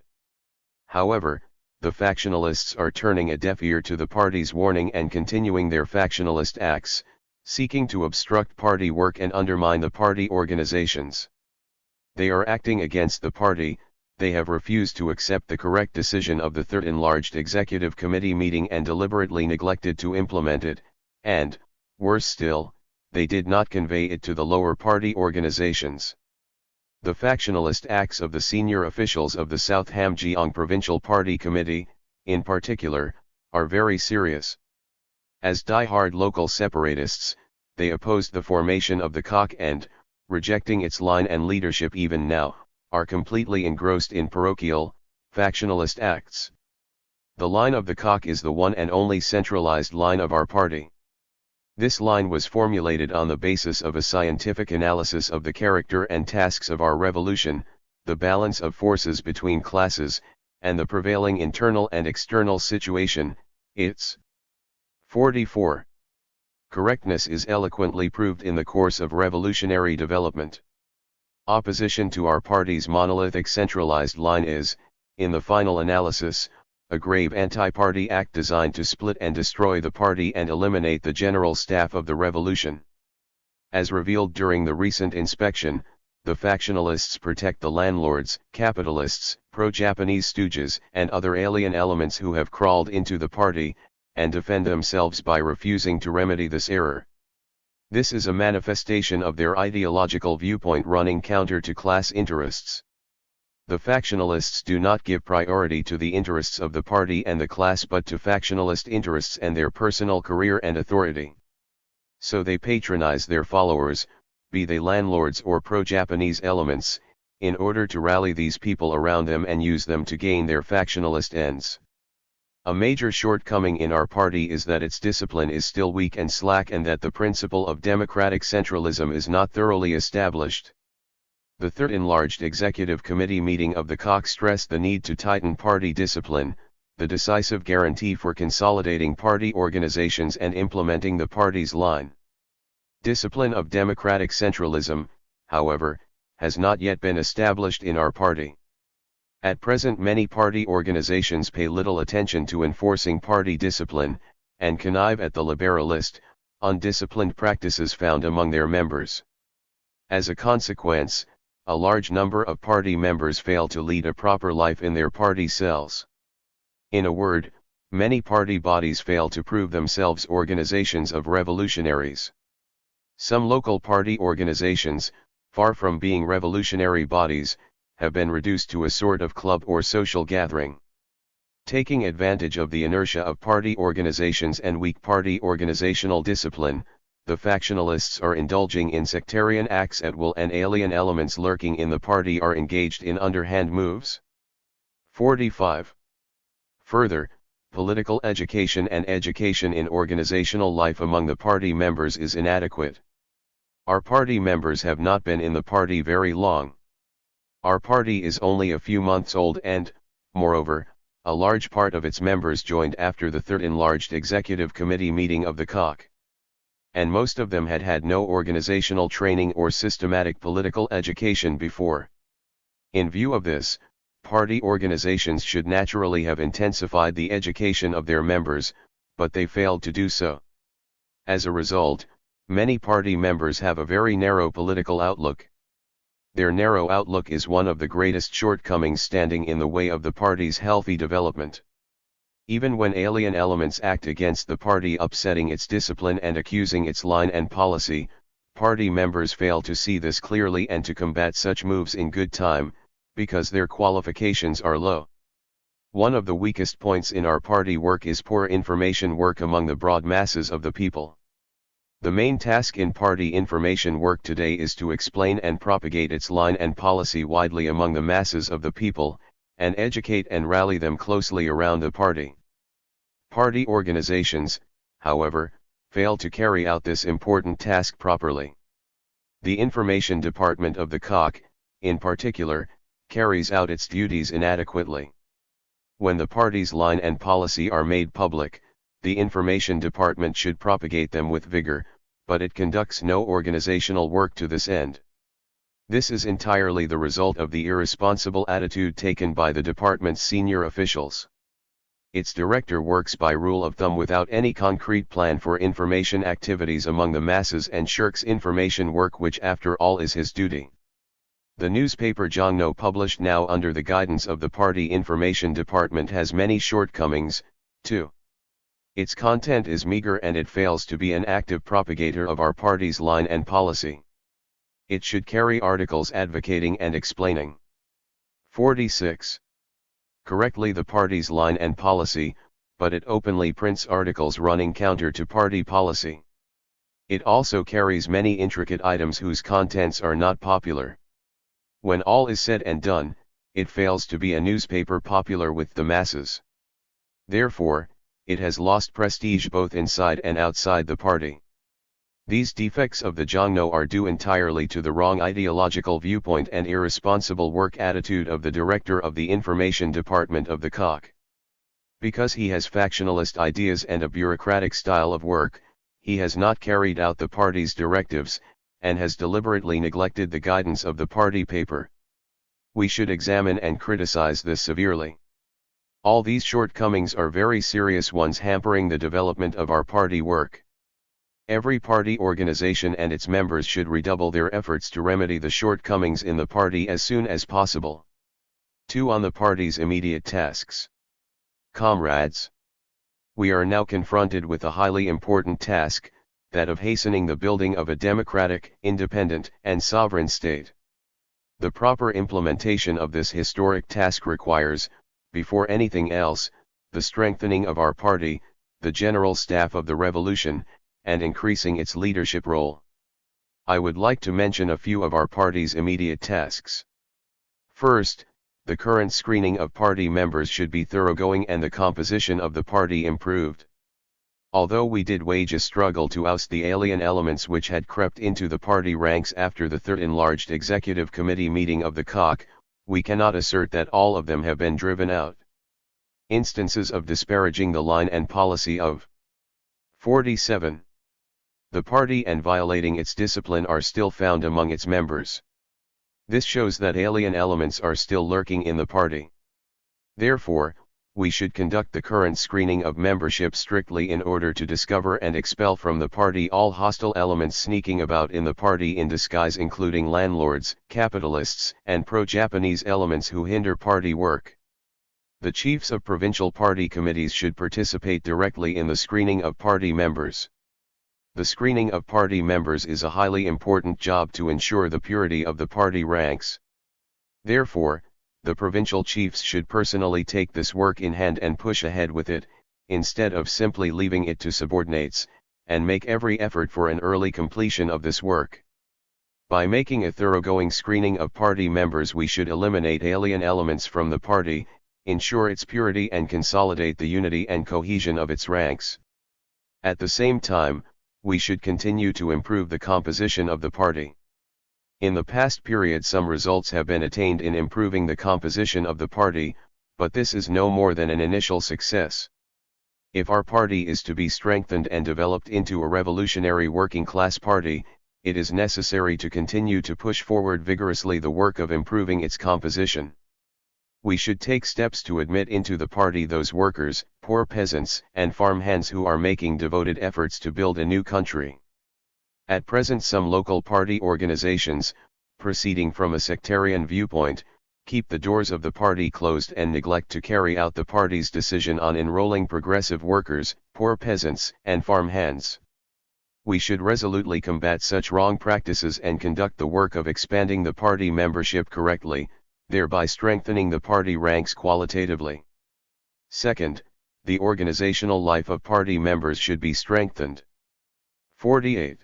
However, the factionalists are turning a deaf ear to the party's warning and continuing their factionalist acts, seeking to obstruct party work and undermine the party organizations. They are acting against the party. They have refused to accept the correct decision of the third enlarged executive committee meeting and deliberately neglected to implement it, and, worse still, they did not convey it to the lower party organizations. The factionalist acts of the senior officials of the South Hamgyong Provincial Party Committee, in particular, are very serious. As die-hard local separatists, they opposed the formation of the COC and, rejecting its line and leadership even now, are completely engrossed in parochial, factionalist acts. The line of the COC is the one and only centralized line of our party. This line was formulated on the basis of a scientific analysis of the character and tasks of our revolution, the balance of forces between classes, and the prevailing internal and external situation, its 44. Correctness is eloquently proved in the course of revolutionary development. Opposition to our party's monolithic centralized line is, in the final analysis, a grave anti-party act designed to split and destroy the party and eliminate the general staff of the revolution. As revealed during the recent inspection, the factionalists protect the landlords, capitalists, pro-Japanese stooges, and other alien elements who have crawled into the party, and defend themselves by refusing to remedy this error. This is a manifestation of their ideological viewpoint running counter to class interests. The factionalists do not give priority to the interests of the party and the class but to factionalist interests and their personal career and authority. So they patronize their followers, be they landlords or pro-Japanese elements, in order to rally these people around them and use them to gain their factionalist ends. A major shortcoming in our party is that its discipline is still weak and slack and that the principle of democratic centralism is not thoroughly established. The Third Enlarged Executive Committee meeting of the COC stressed the need to tighten party discipline, the decisive guarantee for consolidating party organizations and implementing the party's line. Discipline of democratic centralism, however, has not yet been established in our party. At present many party organizations pay little attention to enforcing party discipline, and connive at the liberalist, undisciplined practices found among their members. As a consequence, a large number of party members fail to lead a proper life in their party cells. In a word, many party bodies fail to prove themselves organizations of revolutionaries. Some local party organizations, far from being revolutionary bodies, have been reduced to a sort of club or social gathering. Taking advantage of the inertia of party organizations and weak party organizational discipline, the factionalists are indulging in sectarian acts at will and alien elements lurking in the party are engaged in underhand moves. 45. Further, political education and education in organizational life among the party members is inadequate. Our party members have not been in the party very long. Our party is only a few months old and, moreover, a large part of its members joined after the Third Enlarged Executive Committee meeting of the COC. And most of them had had no organizational training or systematic political education before. In view of this, party organizations should naturally have intensified the education of their members, but they failed to do so. As a result, many party members have a very narrow political outlook. Their narrow outlook is one of the greatest shortcomings standing in the way of the party's healthy development. Even when alien elements act against the party upsetting its discipline and accusing its line and policy, party members fail to see this clearly and to combat such moves in good time, because their qualifications are low. One of the weakest points in our party work is poor information work among the broad masses of the people. The main task in party information work today is to explain and propagate its line and policy widely among the masses of the people, and educate and rally them closely around the party. Party organizations, however, fail to carry out this important task properly. The information department of the COC, in particular, carries out its duties inadequately. When the party's line and policy are made public, the information department should propagate them with vigor, but it conducts no organizational work to this end. This is entirely the result of the irresponsible attitude taken by the department's senior officials. Its director works by rule of thumb without any concrete plan for information activities among the masses and shirks information work which after all is his duty. The newspaper Jongno published now under the guidance of the party information department has many shortcomings, too. Its content is meager and it fails to be an active propagator of our party's line and policy. It should carry articles advocating and explaining. 46. Correctly the party's line and policy, but it openly prints articles running counter to party policy. It also carries many intricate items whose contents are not popular. When all is said and done, it fails to be a newspaper popular with the masses. Therefore, it has lost prestige both inside and outside the party. These defects of the Jongno are due entirely to the wrong ideological viewpoint and irresponsible work attitude of the director of the information department of the COC. Because he has factionalist ideas and a bureaucratic style of work, he has not carried out the party's directives, and has deliberately neglected the guidance of the party paper. We should examine and criticize this severely. All these shortcomings are very serious ones hampering the development of our party work. Every party organization and its members should redouble their efforts to remedy the shortcomings in the party as soon as possible. 2. On the party's immediate tasks. Comrades, we are now confronted with a highly important task, that of hastening the building of a democratic, independent, and sovereign state. The proper implementation of this historic task requires, before anything else, the strengthening of our party, the general staff of the revolution, and increasing its leadership role. I would like to mention a few of our party's immediate tasks. First, the current screening of party members should be thoroughgoing and the composition of the party improved. Although we did wage a struggle to oust the alien elements which had crept into the party ranks after the third enlarged executive committee meeting of the COC, we cannot assert that all of them have been driven out. Instances of disparaging the line and policy of 47. The party and violating its discipline are still found among its members. This shows that alien elements are still lurking in the party. Therefore, we should conduct the current screening of membership strictly in order to discover and expel from the party all hostile elements sneaking about in the party in disguise, including landlords, capitalists, and pro-Japanese elements who hinder party work. The chiefs of provincial party committees should participate directly in the screening of party members. The screening of party members is a highly important job to ensure the purity of the party ranks. Therefore, the provincial chiefs should personally take this work in hand and push ahead with it, instead of simply leaving it to subordinates, and make every effort for an early completion of this work. By making a thoroughgoing screening of party members, we should eliminate alien elements from the party, ensure its purity and consolidate the unity and cohesion of its ranks. At the same time, we should continue to improve the composition of the party. In the past period some results have been attained in improving the composition of the party, but this is no more than an initial success. If our party is to be strengthened and developed into a revolutionary working class party, it is necessary to continue to push forward vigorously the work of improving its composition. We should take steps to admit into the party those workers, poor peasants, and farm hands who are making devoted efforts to build a new country. At present some local party organizations, proceeding from a sectarian viewpoint, keep the doors of the party closed and neglect to carry out the party's decision on enrolling progressive workers, poor peasants, and farm hands. We should resolutely combat such wrong practices and conduct the work of expanding the party membership correctly, thereby strengthening the party ranks qualitatively. Second, the organizational life of party members should be strengthened. 48.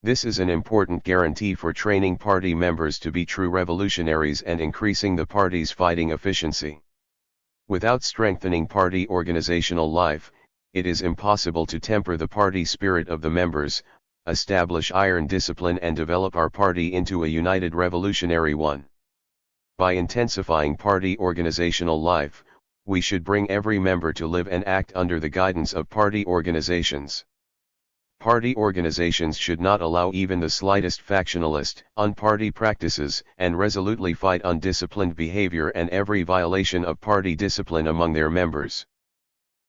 This is an important guarantee for training party members to be true revolutionaries and increasing the party's fighting efficiency. Without strengthening party organizational life, it is impossible to temper the party spirit of the members, establish iron discipline and develop our party into a united revolutionary one. By intensifying party organizational life, we should bring every member to live and act under the guidance of party organizations. Party organizations should not allow even the slightest factionalist, unparty practices, and resolutely fight undisciplined behavior and every violation of party discipline among their members.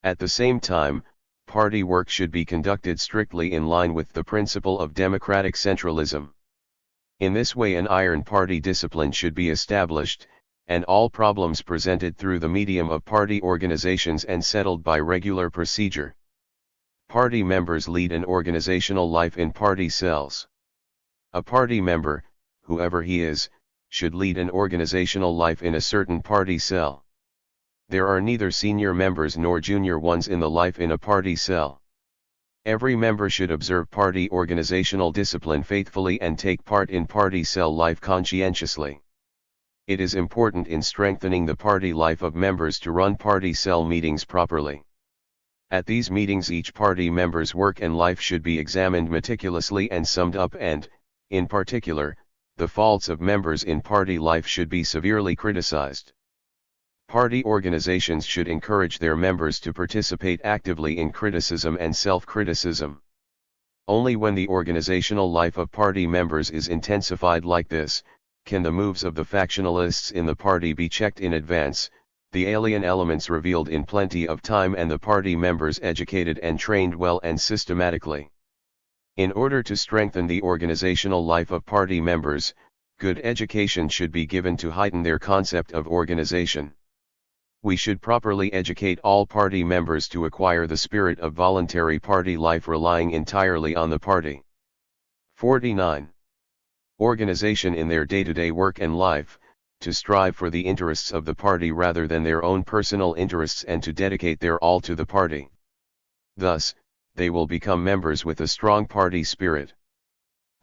At the same time, party work should be conducted strictly in line with the principle of democratic centralism. In this way an iron party discipline should be established, and all problems presented through the medium of party organizations and settled by regular procedure. Party members lead an organizational life in party cells. A party member, whoever he is, should lead an organizational life in a certain party cell. There are neither senior members nor junior ones in the life in a party cell. Every member should observe party organizational discipline faithfully and take part in party cell life conscientiously. It is important in strengthening the party life of members to run party cell meetings properly. At these meetings each party member's work and life should be examined meticulously and summed up and, in particular, the faults of members in party life should be severely criticized. Party organizations should encourage their members to participate actively in criticism and self-criticism. Only when the organizational life of party members is intensified like this, can the moves of the factionalists in the party be checked in advance, the alien elements revealed in plenty of time and the party members educated and trained well and systematically. In order to strengthen the organizational life of party members, good education should be given to heighten their concept of organization. We should properly educate all party members to acquire the spirit of voluntary party life relying entirely on the party. 49. Organization in their day-to-day work and life, to strive for the interests of the party rather than their own personal interests and to dedicate their all to the party. Thus, they will become members with a strong party spirit.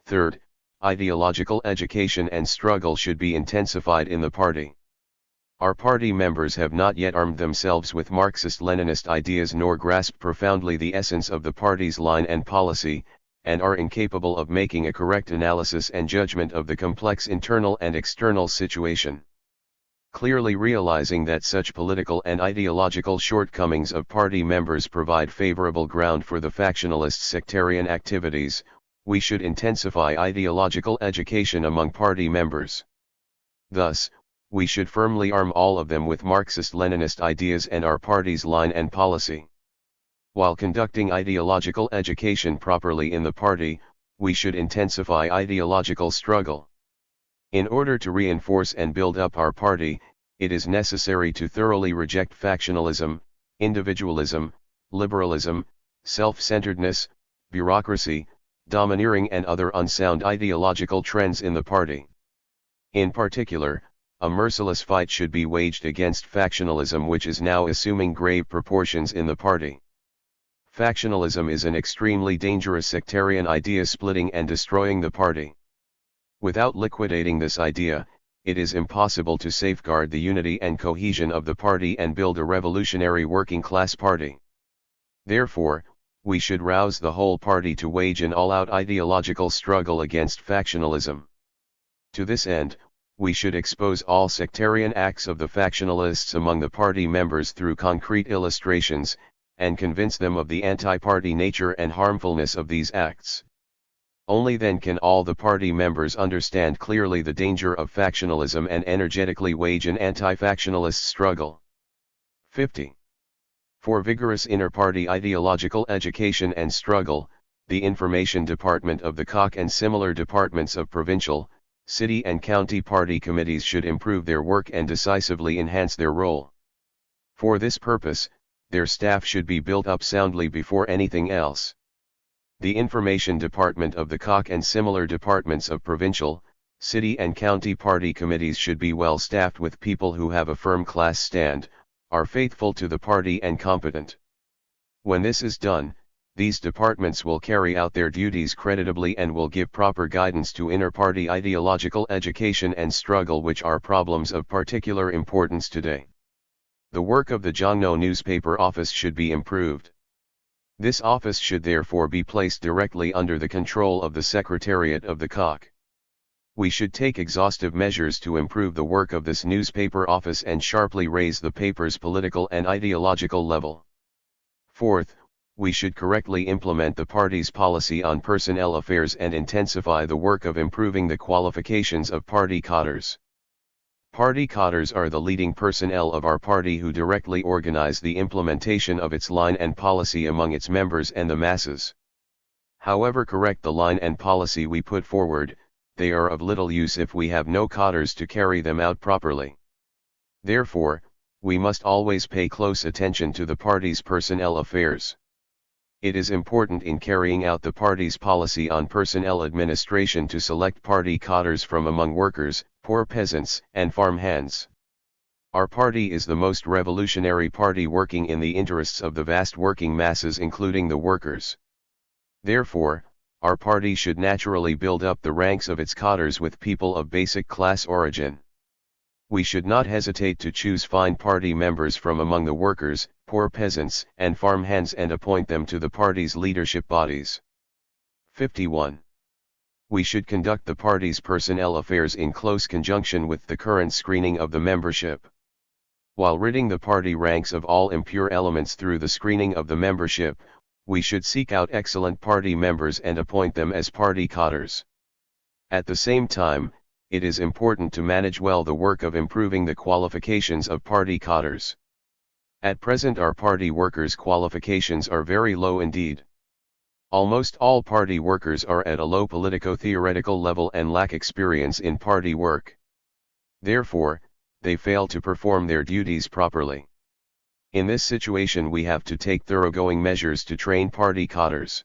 Third, ideological education and struggle should be intensified in the party. Our party members have not yet armed themselves with Marxist-Leninist ideas nor grasped profoundly the essence of the party's line and policy, and are incapable of making a correct analysis and judgment of the complex internal and external situation. Clearly realizing that such political and ideological shortcomings of party members provide favorable ground for the factionalist sectarian activities, we should intensify ideological education among party members. Thus, we should firmly arm all of them with Marxist-Leninist ideas and our party's line and policy. While conducting ideological education properly in the party, we should intensify ideological struggle. In order to reinforce and build up our party, it is necessary to thoroughly reject factionalism, individualism, liberalism, self-centeredness, bureaucracy, domineering and other unsound ideological trends in the party. In particular, a merciless fight should be waged against factionalism, which is now assuming grave proportions in the party. Factionalism is an extremely dangerous sectarian idea splitting and destroying the party. Without liquidating this idea, it is impossible to safeguard the unity and cohesion of the party and build a revolutionary working-class party. Therefore, we should rouse the whole party to wage an all-out ideological struggle against factionalism. To this end, we should expose all sectarian acts of the factionalists among the party members through concrete illustrations, and convince them of the anti-party nature and harmfulness of these acts. Only then can all the party members understand clearly the danger of factionalism and energetically wage an anti-factionalist struggle. 50. For vigorous inter-party ideological education and struggle, the Information Department of the COC and similar departments of provincial, city and county party committees should improve their work and decisively enhance their role. For this purpose, their staff should be built up soundly before anything else. The Information Department of the COC and similar departments of provincial, city and county party committees should be well staffed with people who have a firm class stand, are faithful to the party and competent. When this is done, these departments will carry out their duties creditably and will give proper guidance to inter-party ideological education and struggle, which are problems of particular importance today. The work of the Jongno newspaper office should be improved. This office should therefore be placed directly under the control of the Secretariat of the COC. We should take exhaustive measures to improve the work of this newspaper office and sharply raise the paper's political and ideological level. Fourth, we should correctly implement the party's policy on personnel affairs and intensify the work of improving the qualifications of party cadres. Party cadres are the leading personnel of our party who directly organize the implementation of its line and policy among its members and the masses. However correct the line and policy we put forward, they are of little use if we have no cadres to carry them out properly. Therefore, we must always pay close attention to the party's personnel affairs. It is important in carrying out the party's policy on personnel administration to select party cadres from among workers, poor peasants, and farm hands. Our party is the most revolutionary party working in the interests of the vast working masses, including the workers. Therefore, our party should naturally build up the ranks of its cadres with people of basic class origin. We should not hesitate to choose fine party members from among the workers, poor peasants, and farm hands and appoint them to the party's leadership bodies. 51. We should conduct the party's personnel affairs in close conjunction with the current screening of the membership. While ridding the party ranks of all impure elements through the screening of the membership, we should seek out excellent party members and appoint them as party cadres. At the same time, it is important to manage well the work of improving the qualifications of party cadres. At present our party workers' qualifications are very low indeed. Almost all party workers are at a low politico-theoretical level and lack experience in party work. Therefore, they fail to perform their duties properly. In this situation we have to take thoroughgoing measures to train party cadres.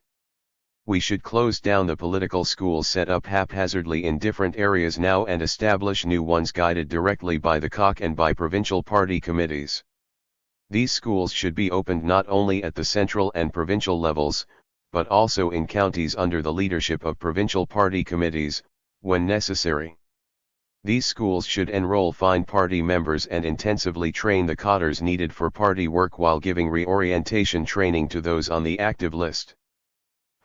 We should close down the political schools set up haphazardly in different areas now and establish new ones guided directly by the COC and by provincial party committees. These schools should be opened not only at the central and provincial levels, but also in counties under the leadership of provincial party committees, when necessary. These schools should enroll fine party members and intensively train the cadres needed for party work while giving reorientation training to those on the active list.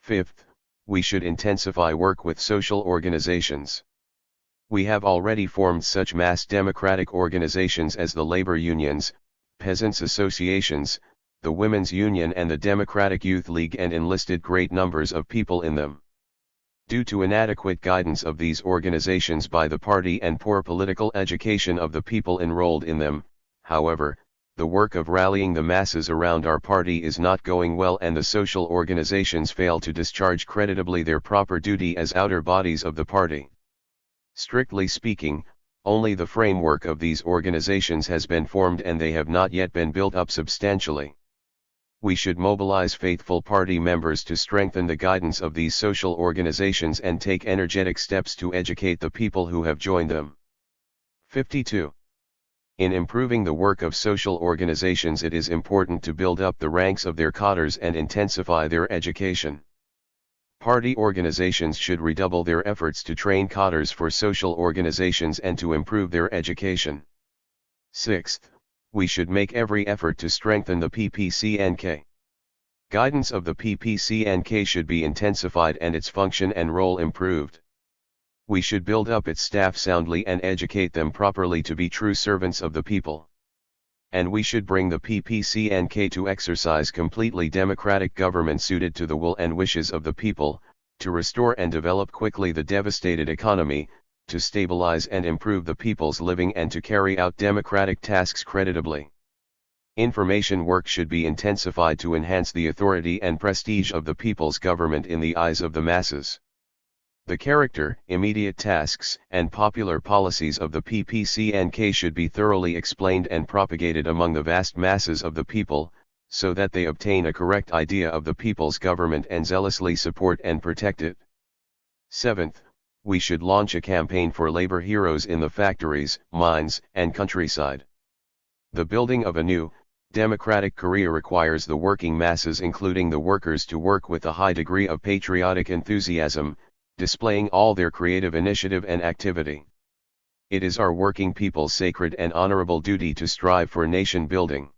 Fifth, we should intensify work with social organizations. We have already formed such mass democratic organizations as the labor unions, peasants' associations, the Women's Union and the Democratic Youth League, and enlisted great numbers of people in them. Due to inadequate guidance of these organizations by the party and poor political education of the people enrolled in them, however, the work of rallying the masses around our party is not going well, and the social organizations fail to discharge creditably their proper duty as outer bodies of the party. Strictly speaking, only the framework of these organizations has been formed and they have not yet been built up substantially. We should mobilize faithful party members to strengthen the guidance of these social organizations and take energetic steps to educate the people who have joined them. 52. In improving the work of social organizations, it is important to build up the ranks of their cadres and intensify their education. Party organizations should redouble their efforts to train cadres for social organizations and to improve their education. Sixth, we should make every effort to strengthen the PPCNK. Guidance of the PPCNK should be intensified and its function and role improved. We should build up its staff soundly and educate them properly to be true servants of the people. And we should bring the PPCNK to exercise completely democratic government suited to the will and wishes of the people, to restore and develop quickly the devastated economy, to stabilize and improve the people's living, and to carry out democratic tasks creditably. Information work should be intensified to enhance the authority and prestige of the people's government in the eyes of the masses. The character, immediate tasks, and popular policies of the PPCNK should be thoroughly explained and propagated among the vast masses of the people, so that they obtain a correct idea of the people's government and zealously support and protect it. Seventh, we should launch a campaign for labor heroes in the factories, mines, and countryside. The building of a new, democratic Korea requires the working masses, including the workers, to work with a high degree of patriotic enthusiasm, displaying all their creative initiative and activity. It is our working people's sacred and honorable duty to strive for nation building.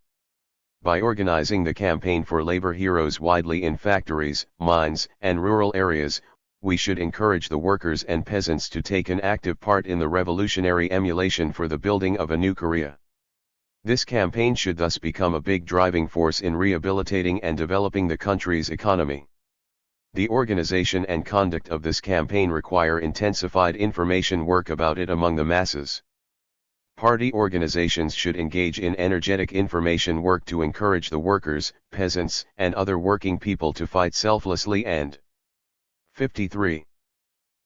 By organizing the campaign for labor heroes widely in factories, mines, and rural areas, we should encourage the workers and peasants to take an active part in the revolutionary emulation for the building of a new Korea. This campaign should thus become a big driving force in rehabilitating and developing the country's economy. The organization and conduct of this campaign require intensified information work about it among the masses. Party organizations should engage in energetic information work to encourage the workers, peasants, and other working people to fight selflessly and 53.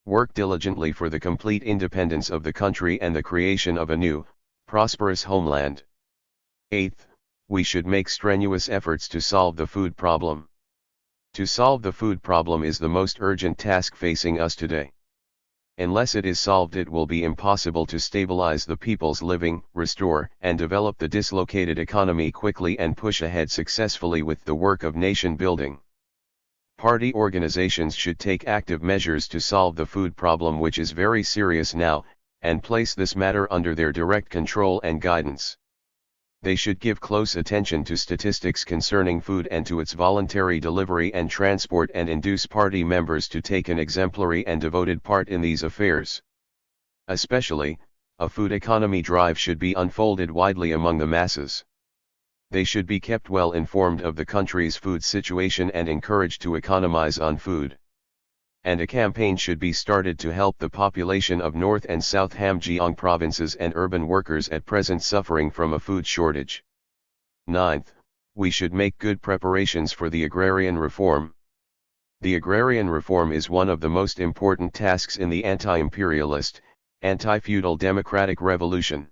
Work diligently for the complete independence of the country and the creation of a new, prosperous homeland. 8th, we should make strenuous efforts to solve the food problem. To solve the food problem is the most urgent task facing us today. Unless it is solved, it will be impossible to stabilize the people's living, restore and develop the dislocated economy quickly, and push ahead successfully with the work of nation building. Party organizations should take active measures to solve the food problem, which is very serious now, and place this matter under their direct control and guidance. They should give close attention to statistics concerning food and to its voluntary delivery and transport, and induce party members to take an exemplary and devoted part in these affairs. Especially, a food economy drive should be unfolded widely among the masses. They should be kept well informed of the country's food situation and encouraged to economize on food. And a campaign should be started to help the population of North and South Hamgyong provinces and urban workers at present suffering from a food shortage. 9th, we should make good preparations for the agrarian reform. The agrarian reform is one of the most important tasks in the anti-imperialist, anti-feudal democratic revolution.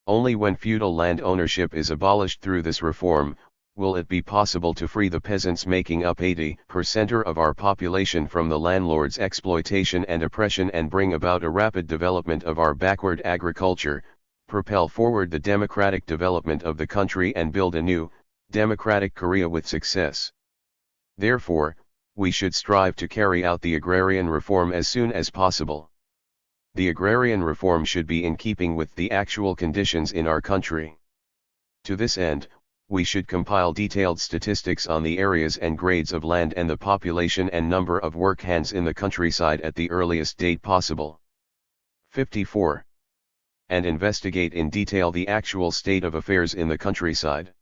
Only when feudal land ownership is abolished through this reform, will it be possible to free the peasants making up 80% of our population from the landlord's exploitation and oppression and bring about a rapid development of our backward agriculture, propel forward the democratic development of the country and build a new, democratic Korea with success. Therefore, we should strive to carry out the agrarian reform as soon as possible. The agrarian reform should be in keeping with the actual conditions in our country. To this end, we should compile detailed statistics on the areas and grades of land and the population and number of work hands in the countryside at the earliest date possible. 54. And investigate in detail the actual state of affairs in the countryside.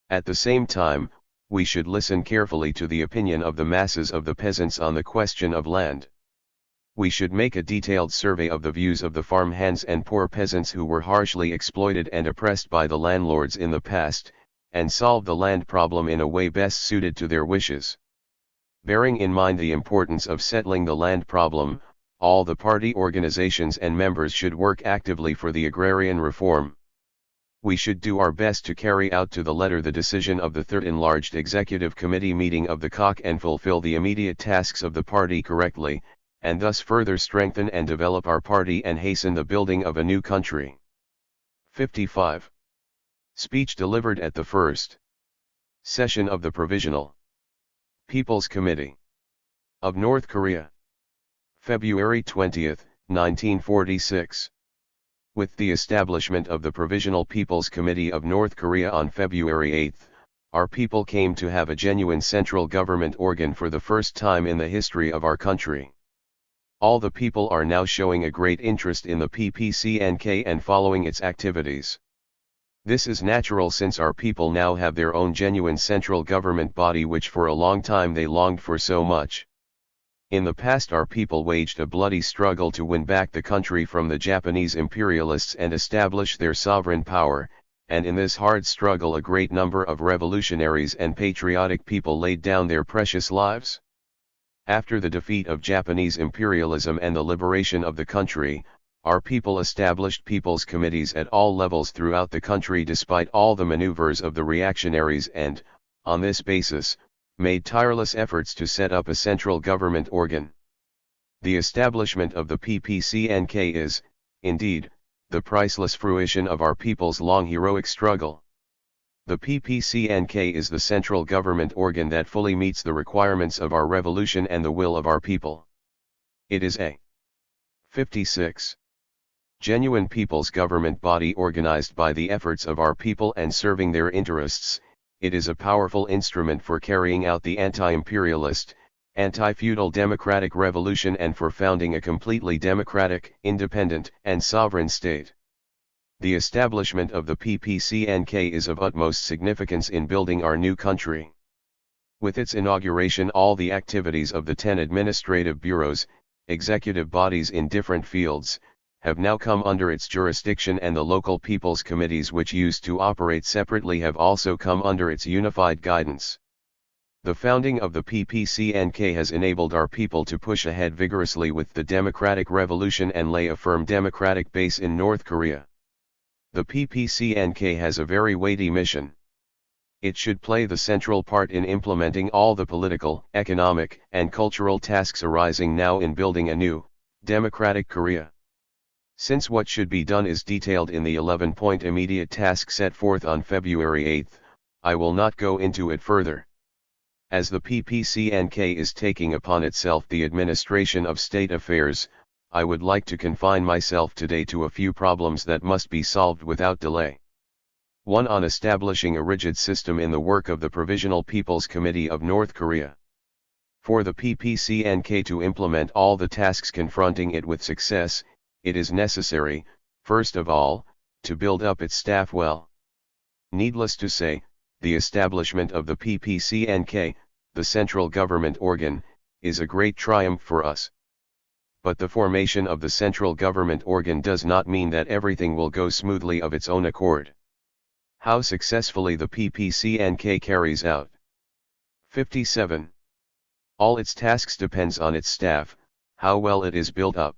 At the same time, we should listen carefully to the opinion of the masses of the peasants on the question of land. We should make a detailed survey of the views of the farm hands and poor peasants who were harshly exploited and oppressed by the landlords in the past, and solve the land problem in a way best suited to their wishes. Bearing in mind the importance of settling the land problem, all the party organizations and members should work actively for the agrarian reform. We should do our best to carry out to the letter the decision of the Third Enlarged Executive Committee meeting of the COC and fulfill the immediate tasks of the party correctly, and thus further strengthen and develop our party and hasten the building of a new country. 55. Speech delivered at the first session of the Provisional People's Committee of North Korea, February 20, 1946. With the establishment of the Provisional People's Committee of North Korea on February 8, our people came to have a genuine central government organ for the first time in the history of our country. All the people are now showing a great interest in the PPCNK and following its activities. This is natural since our people now have their own genuine central government body which for a long time they longed for so much. In the past our people waged a bloody struggle to win back the country from the Japanese imperialists and establish their sovereign power, and in this hard struggle a great number of revolutionaries and patriotic people laid down their precious lives. After the defeat of Japanese imperialism and the liberation of the country, our people established people's committees at all levels throughout the country despite all the maneuvers of the reactionaries and, on this basis, made tireless efforts to set up a central government organ. The establishment of the PPCNK is, indeed, the priceless fruition of our people's long heroic struggle. The PPCNK is the central government organ that fully meets the requirements of our revolution and the will of our people. It is a 56. Genuine people's government body organized by the efforts of our people and serving their interests. It is a powerful instrument for carrying out the anti-imperialist, anti-feudal democratic revolution and for founding a completely democratic, independent, and sovereign state. The establishment of the PPCNK is of utmost significance in building our new country. With its inauguration all the activities of the 10 administrative bureaus, executive bodies in different fields, have now come under its jurisdiction and the local people's committees which used to operate separately have also come under its unified guidance. The founding of the PPCNK has enabled our people to push ahead vigorously with the democratic revolution and lay a firm democratic base in North Korea. The PPCNK has a very weighty mission. It should play the central part in implementing all the political, economic, and cultural tasks arising now in building a new, democratic Korea. Since what should be done is detailed in the 11-point immediate task set forth on February 8, I will not go into it further. As the PPCNK is taking upon itself the administration of state affairs, I would like to confine myself today to a few problems that must be solved without delay. 1. On establishing a rigid system in the work of the Provisional People's Committee of North Korea. For the PPCNK to implement all the tasks confronting it with success, it is necessary, first of all, to build up its staff well. Needless to say, the establishment of the PPCNK, the central government organ, is a great triumph for us. But the formation of the central government organ does not mean that everything will go smoothly of its own accord. How successfully the PPCNK carries out 57. All its tasks depends on its staff, how well it is built up.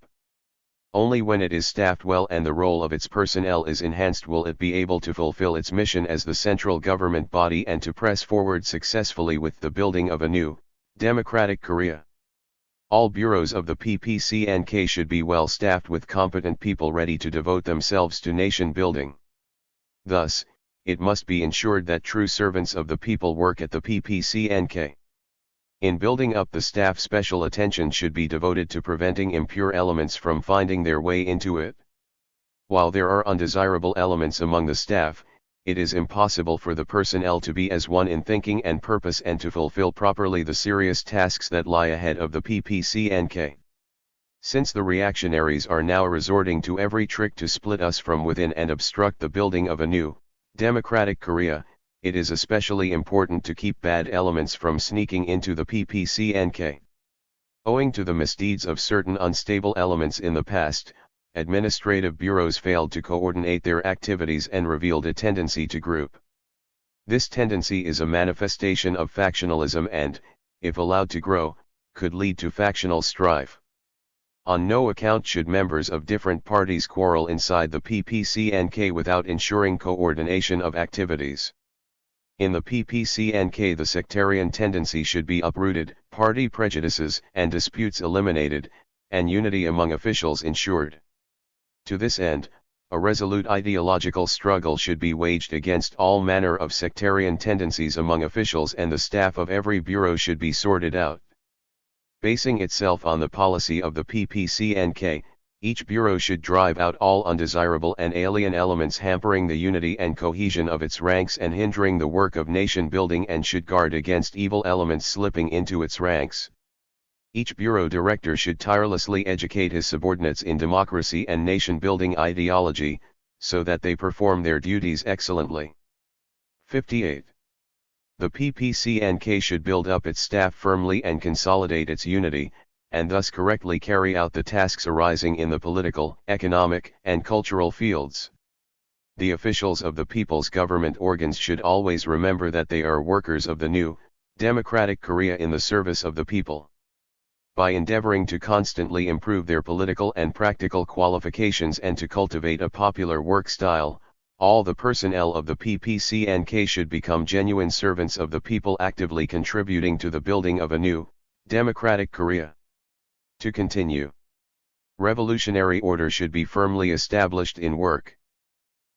Only when it is staffed well and the role of its personnel is enhanced will it be able to fulfill its mission as the central government body and to press forward successfully with the building of a new, democratic Korea. All bureaus of the PPCNK should be well staffed with competent people ready to devote themselves to nation building. Thus, it must be ensured that true servants of the people work at the PPCNK. In building up the staff, special attention should be devoted to preventing impure elements from finding their way into it. While there are undesirable elements among the staff, it is impossible for the personnel to be as one in thinking and purpose and to fulfill properly the serious tasks that lie ahead of the PPCNK. Since the reactionaries are now resorting to every trick to split us from within and obstruct the building of a new, democratic Korea, it is especially important to keep bad elements from sneaking into the PPCNK. Owing to the misdeeds of certain unstable elements in the past, administrative bureaus failed to coordinate their activities and revealed a tendency to group. This tendency is a manifestation of factionalism and, if allowed to grow, could lead to factional strife. On no account should members of different parties quarrel inside the PPCNK without ensuring coordination of activities. In the PPCNK, the sectarian tendency should be uprooted, party prejudices and disputes eliminated, and unity among officials ensured. To this end, a resolute ideological struggle should be waged against all manner of sectarian tendencies among officials, and the staff of every bureau should be sorted out. Basing itself on the policy of the PPCNK, each bureau should drive out all undesirable and alien elements hampering the unity and cohesion of its ranks and hindering the work of nation building, and should guard against evil elements slipping into its ranks. Each bureau director should tirelessly educate his subordinates in democracy and nation-building ideology, so that they perform their duties excellently. 58. The PPCNK should build up its staff firmly and consolidate its unity, and thus correctly carry out the tasks arising in the political, economic, and cultural fields. The officials of the people's government organs should always remember that they are workers of the new, democratic Korea in the service of the people. By endeavoring to constantly improve their political and practical qualifications and to cultivate a popular work style, all the personnel of the PPCNK should become genuine servants of the people, actively contributing to the building of a new, democratic Korea. To continue. Revolutionary order should be firmly established in work.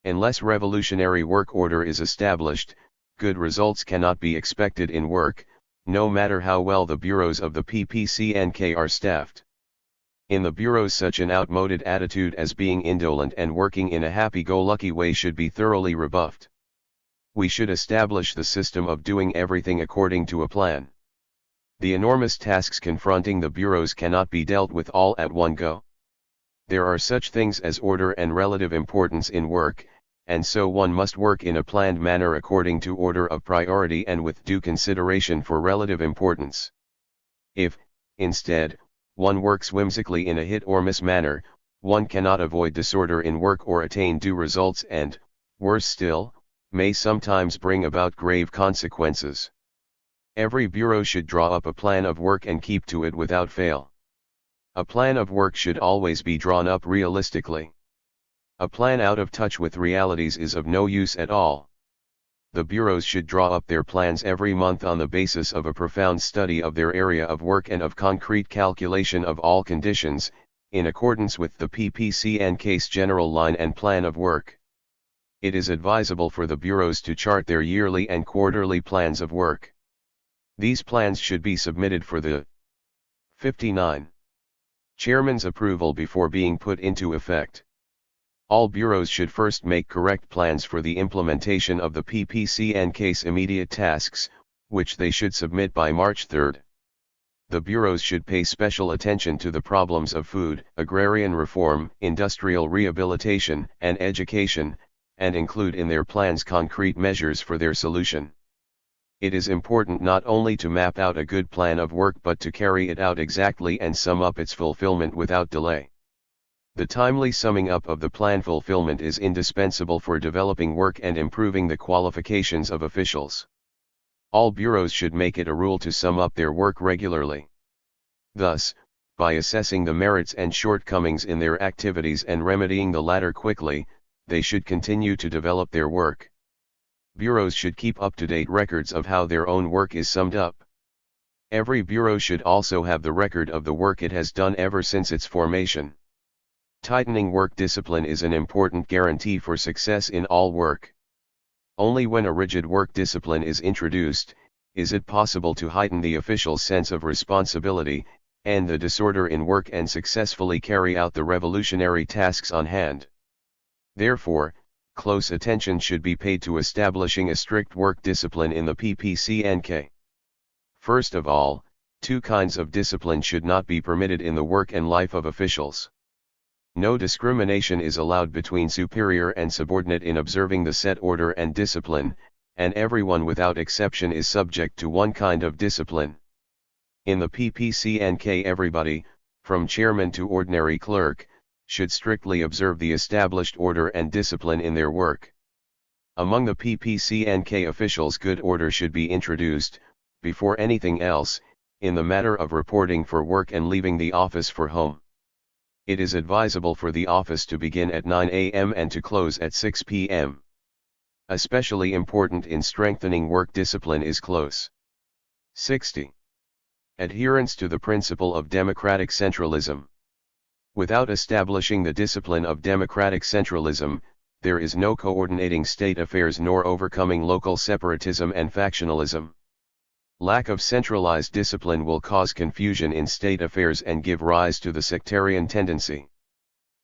Unless revolutionary work order is established, good results cannot be expected in work, no matter how well the bureaus of the PPCNK are staffed. In the bureaus, such an outmoded attitude as being indolent and working in a happy-go-lucky way should be thoroughly rebuffed. We should establish the system of doing everything according to a plan. The enormous tasks confronting the bureaus cannot be dealt with all at one go. There are such things as order and relative importance in work, and so one must work in a planned manner according to order of priority and with due consideration for relative importance. If, instead, one works whimsically in a hit-or-miss manner, one cannot avoid disorder in work or attain due results and, worse still, may sometimes bring about grave consequences. Every bureau should draw up a plan of work and keep to it without fail. A plan of work should always be drawn up realistically. A plan out of touch with realities is of no use at all. The bureaus should draw up their plans every month on the basis of a profound study of their area of work and of concrete calculation of all conditions, in accordance with the PPCNK's general line and plan of work. It is advisable for the bureaus to chart their yearly and quarterly plans of work. These plans should be submitted for the 59. Chairman's approval before being put into effect. All bureaus should first make correct plans for the implementation of the PPCNK's immediate tasks, which they should submit by March 3. The bureaus should pay special attention to the problems of food, agrarian reform, industrial rehabilitation, and education, and include in their plans concrete measures for their solution. It is important not only to map out a good plan of work but to carry it out exactly and sum up its fulfillment without delay. The timely summing up of the plan fulfillment is indispensable for developing work and improving the qualifications of officials. All bureaus should make it a rule to sum up their work regularly. Thus, by assessing the merits and shortcomings in their activities and remedying the latter quickly, they should continue to develop their work. Bureaus should keep up-to-date records of how their own work is summed up. Every bureau should also have the record of the work it has done ever since its formation. Tightening work discipline is an important guarantee for success in all work. Only when a rigid work discipline is introduced, is it possible to heighten the official's sense of responsibility, end the disorder in work and successfully carry out the revolutionary tasks on hand. Therefore, close attention should be paid to establishing a strict work discipline in the PPC&K. First of all, two kinds of discipline should not be permitted in the work and life of officials. No discrimination is allowed between superior and subordinate in observing the set order and discipline, and everyone without exception is subject to one kind of discipline. In the PPC&K, everybody, from chairman to ordinary clerk, should strictly observe the established order and discipline in their work. Among the PPC&K officials, good order should be introduced, before anything else, in the matter of reporting for work and leaving the office for home. It is advisable for the office to begin at 9 a.m. and to close at 6 p.m. Especially important in strengthening work discipline is close. 60. Adherence to the principle of democratic centralism. Without establishing the discipline of democratic centralism, there is no coordinating state affairs nor overcoming local separatism and factionalism. Lack of centralized discipline will cause confusion in state affairs and give rise to the sectarian tendency.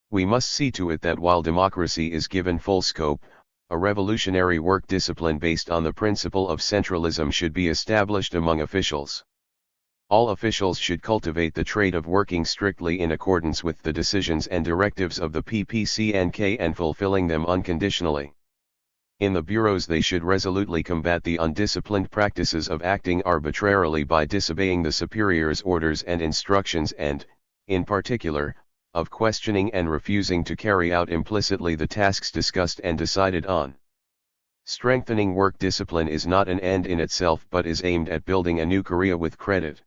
We must see to it that while democracy is given full scope, a revolutionary work discipline based on the principle of centralism should be established among officials. All officials should cultivate the trait of working strictly in accordance with the decisions and directives of the PPC&K and fulfilling them unconditionally. In the bureaus, they should resolutely combat the undisciplined practices of acting arbitrarily by disobeying the superior's orders and instructions and, in particular, of questioning and refusing to carry out implicitly the tasks discussed and decided on. Strengthening work discipline is not an end in itself but is aimed at building a new Korea with credit.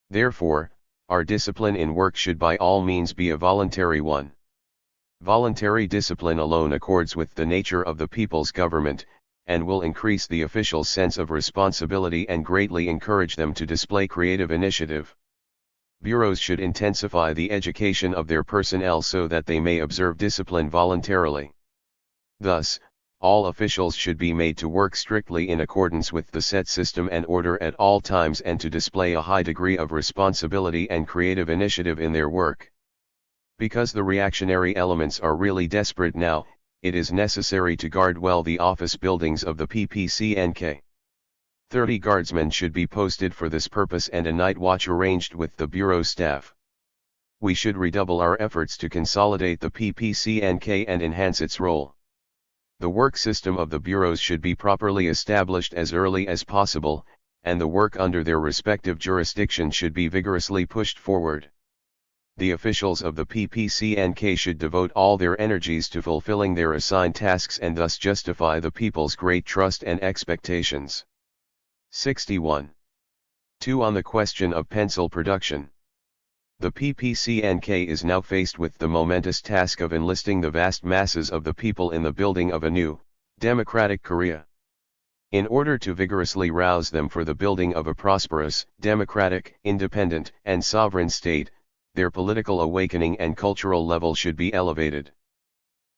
Therefore, our discipline in work should by all means be a voluntary one. Voluntary discipline alone accords with the nature of the people's government, and will increase the officials' sense of responsibility and greatly encourage them to display creative initiative. Bureaus should intensify the education of their personnel so that they may observe discipline voluntarily. Thus, all officials should be made to work strictly in accordance with the set system and order at all times and to display a high degree of responsibility and creative initiative in their work. Because the reactionary elements are really desperate now, it is necessary to guard well the office buildings of the PPC&K. 30 guardsmen should be posted for this purpose and a night watch arranged with the bureau staff. We should redouble our efforts to consolidate the PPC&K and enhance its role. The work system of the bureaus should be properly established as early as possible, and the work under their respective jurisdiction should be vigorously pushed forward. The officials of the PPC&K should devote all their energies to fulfilling their assigned tasks and thus justify the people's great trust and expectations. 61. 2. On the question of pencil production. The PPC&K is now faced with the momentous task of enlisting the vast masses of the people in the building of a new, democratic Korea. In order to vigorously rouse them for the building of a prosperous, democratic, independent, and sovereign state, their political awakening and cultural level should be elevated.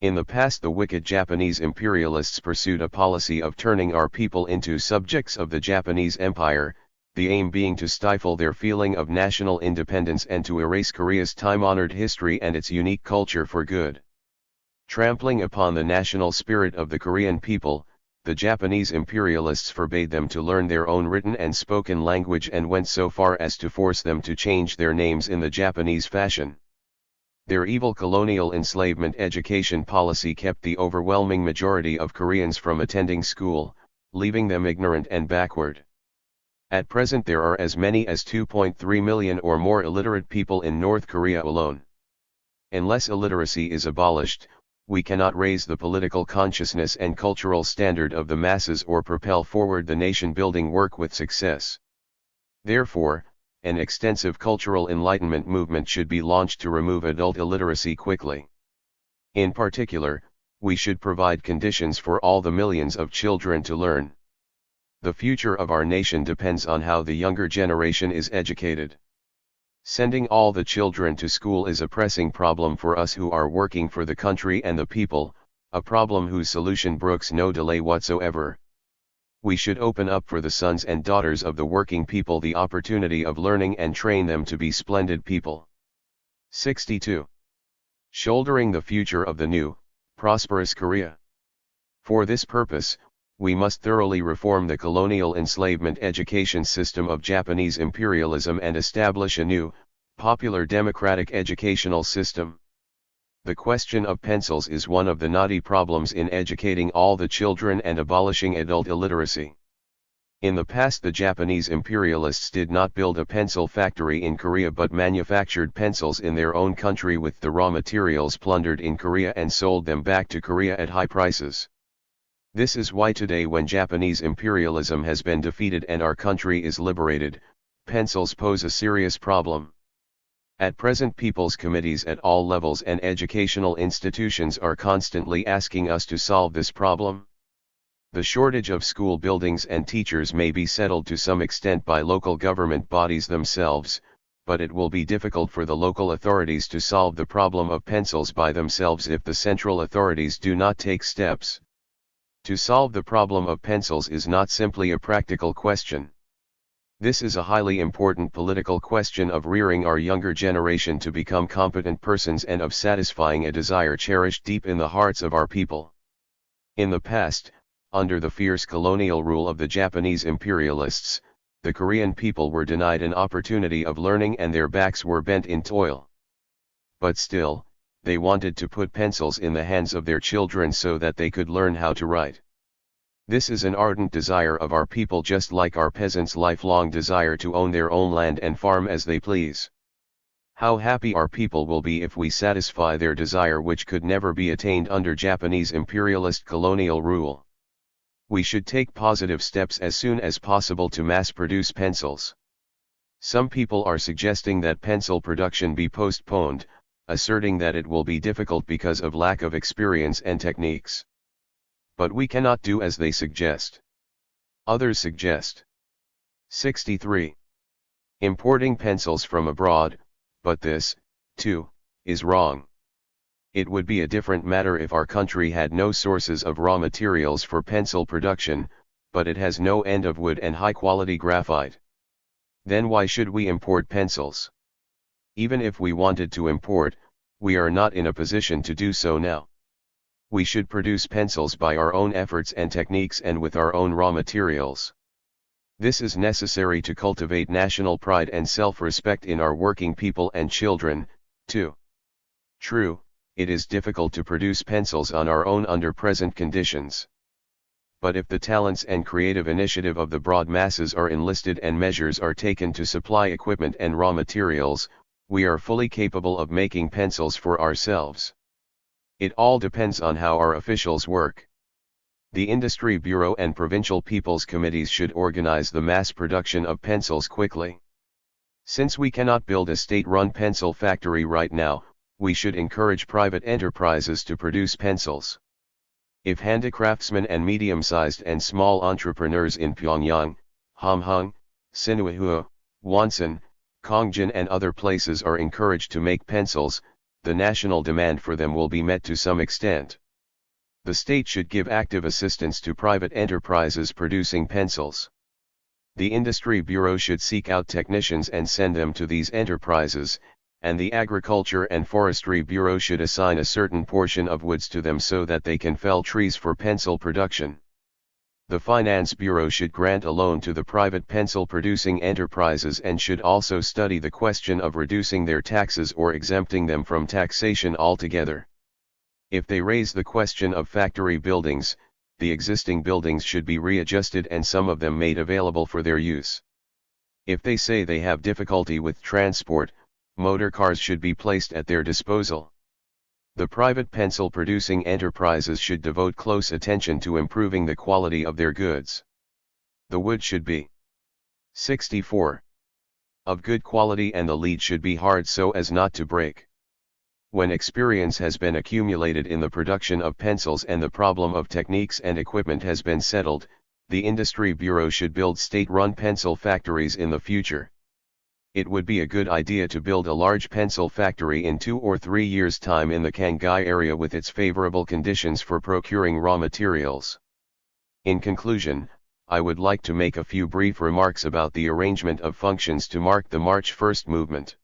In the past, the wicked Japanese imperialists pursued a policy of turning our people into subjects of the Japanese Empire, the aim being to stifle their feeling of national independence and to erase Korea's time-honored history and its unique culture for good. Trampling upon the national spirit of the Korean people, the Japanese imperialists forbade them to learn their own written and spoken language and went so far as to force them to change their names in the Japanese fashion. Their evil colonial enslavement education policy kept the overwhelming majority of Koreans from attending school, leaving them ignorant and backward. At present there are as many as 2.3 million or more illiterate people in North Korea alone. Unless illiteracy is abolished, we cannot raise the political consciousness and cultural standard of the masses or propel forward the nation-building work with success. Therefore, an extensive cultural enlightenment movement should be launched to remove adult illiteracy quickly. In particular, we should provide conditions for all the millions of children to learn. The future of our nation depends on how the younger generation is educated. Sending all the children to school is a pressing problem for us who are working for the country and the people, a problem whose solution brooks no delay whatsoever. We should open up for the sons and daughters of the working people the opportunity of learning and train them to be splendid people. 62. Shouldering the future of the new, prosperous Korea. For this purpose, we must thoroughly reform the colonial enslavement education system of Japanese imperialism and establish a new, popular democratic educational system. The question of pencils is one of the knotty problems in educating all the children and abolishing adult illiteracy. In the past, the Japanese imperialists did not build a pencil factory in Korea but manufactured pencils in their own country with the raw materials plundered in Korea and sold them back to Korea at high prices. This is why today, when Japanese imperialism has been defeated and our country is liberated, pencils pose a serious problem. At present, people's committees at all levels and educational institutions are constantly asking us to solve this problem. The shortage of school buildings and teachers may be settled to some extent by local government bodies themselves, but it will be difficult for the local authorities to solve the problem of pencils by themselves if the central authorities do not take steps. To solve the problem of pencils is not simply a practical question. This is a highly important political question of rearing our younger generation to become competent persons and of satisfying a desire cherished deep in the hearts of our people. In the past, under the fierce colonial rule of the Japanese imperialists, the Korean people were denied an opportunity of learning and their backs were bent in toil. But still, they wanted to put pencils in the hands of their children so that they could learn how to write. This is an ardent desire of our people, just like our peasants' lifelong desire to own their own land and farm as they please. How happy our people will be if we satisfy their desire, which could never be attained under Japanese imperialist colonial rule. We should take positive steps as soon as possible to mass-produce pencils. Some people are suggesting that pencil production be postponed, asserting that it will be difficult because of lack of experience and techniques. But we cannot do as they suggest. Others suggest 63. Importing pencils from abroad, but this, too, is wrong. It would be a different matter if our country had no sources of raw materials for pencil production, but it has no end of wood and high-quality graphite. Then why should we import pencils? Even if we wanted to import, we are not in a position to do so now. We should produce pencils by our own efforts and techniques and with our own raw materials. This is necessary to cultivate national pride and self-respect in our working people and children, too. True, it is difficult to produce pencils on our own under present conditions. But if the talents and creative initiative of the broad masses are enlisted and measures are taken to supply equipment and raw materials, we are fully capable of making pencils for ourselves. It all depends on how our officials work. The Industry Bureau and provincial people's committees should organize the mass production of pencils quickly. Since we cannot build a state-run pencil factory right now, we should encourage private enterprises to produce pencils. If handicraftsmen and medium-sized and small entrepreneurs in Pyongyang, Hamhung, Sinuihua, Wonsan, Kongjin and other places are encouraged to make pencils, the national demand for them will be met to some extent. The state should give active assistance to private enterprises producing pencils. The Industry Bureau should seek out technicians and send them to these enterprises, and the Agriculture and Forestry Bureau should assign a certain portion of woods to them so that they can fell trees for pencil production. The Finance Bureau should grant a loan to the private pencil-producing enterprises and should also study the question of reducing their taxes or exempting them from taxation altogether. If they raise the question of factory buildings, the existing buildings should be readjusted and some of them made available for their use. If they say they have difficulty with transport, motor cars should be placed at their disposal. The private pencil-producing enterprises should devote close attention to improving the quality of their goods. The wood should be 64. Of good quality, and the lead should be hard so as not to break. When experience has been accumulated in the production of pencils and the problem of techniques and equipment has been settled, the Industry Bureau should build state-run pencil factories in the future. It would be a good idea to build a large pencil factory in 2 or 3 years' time in the Kangai area with its favorable conditions for procuring raw materials. In conclusion, I would like to make a few brief remarks about the arrangement of functions to mark the March 1st movement.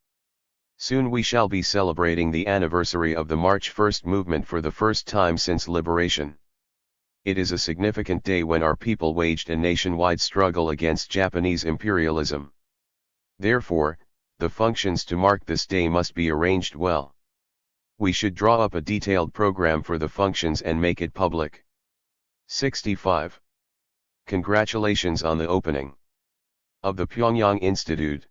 Soon we shall be celebrating the anniversary of the March 1st movement for the first time since liberation. It is a significant day when our people waged a nationwide struggle against Japanese imperialism. Therefore, the functions to mark this day must be arranged well. We should draw up a detailed program for the functions and make it public. 65. Congratulations on the opening of the Pyongyang Institute.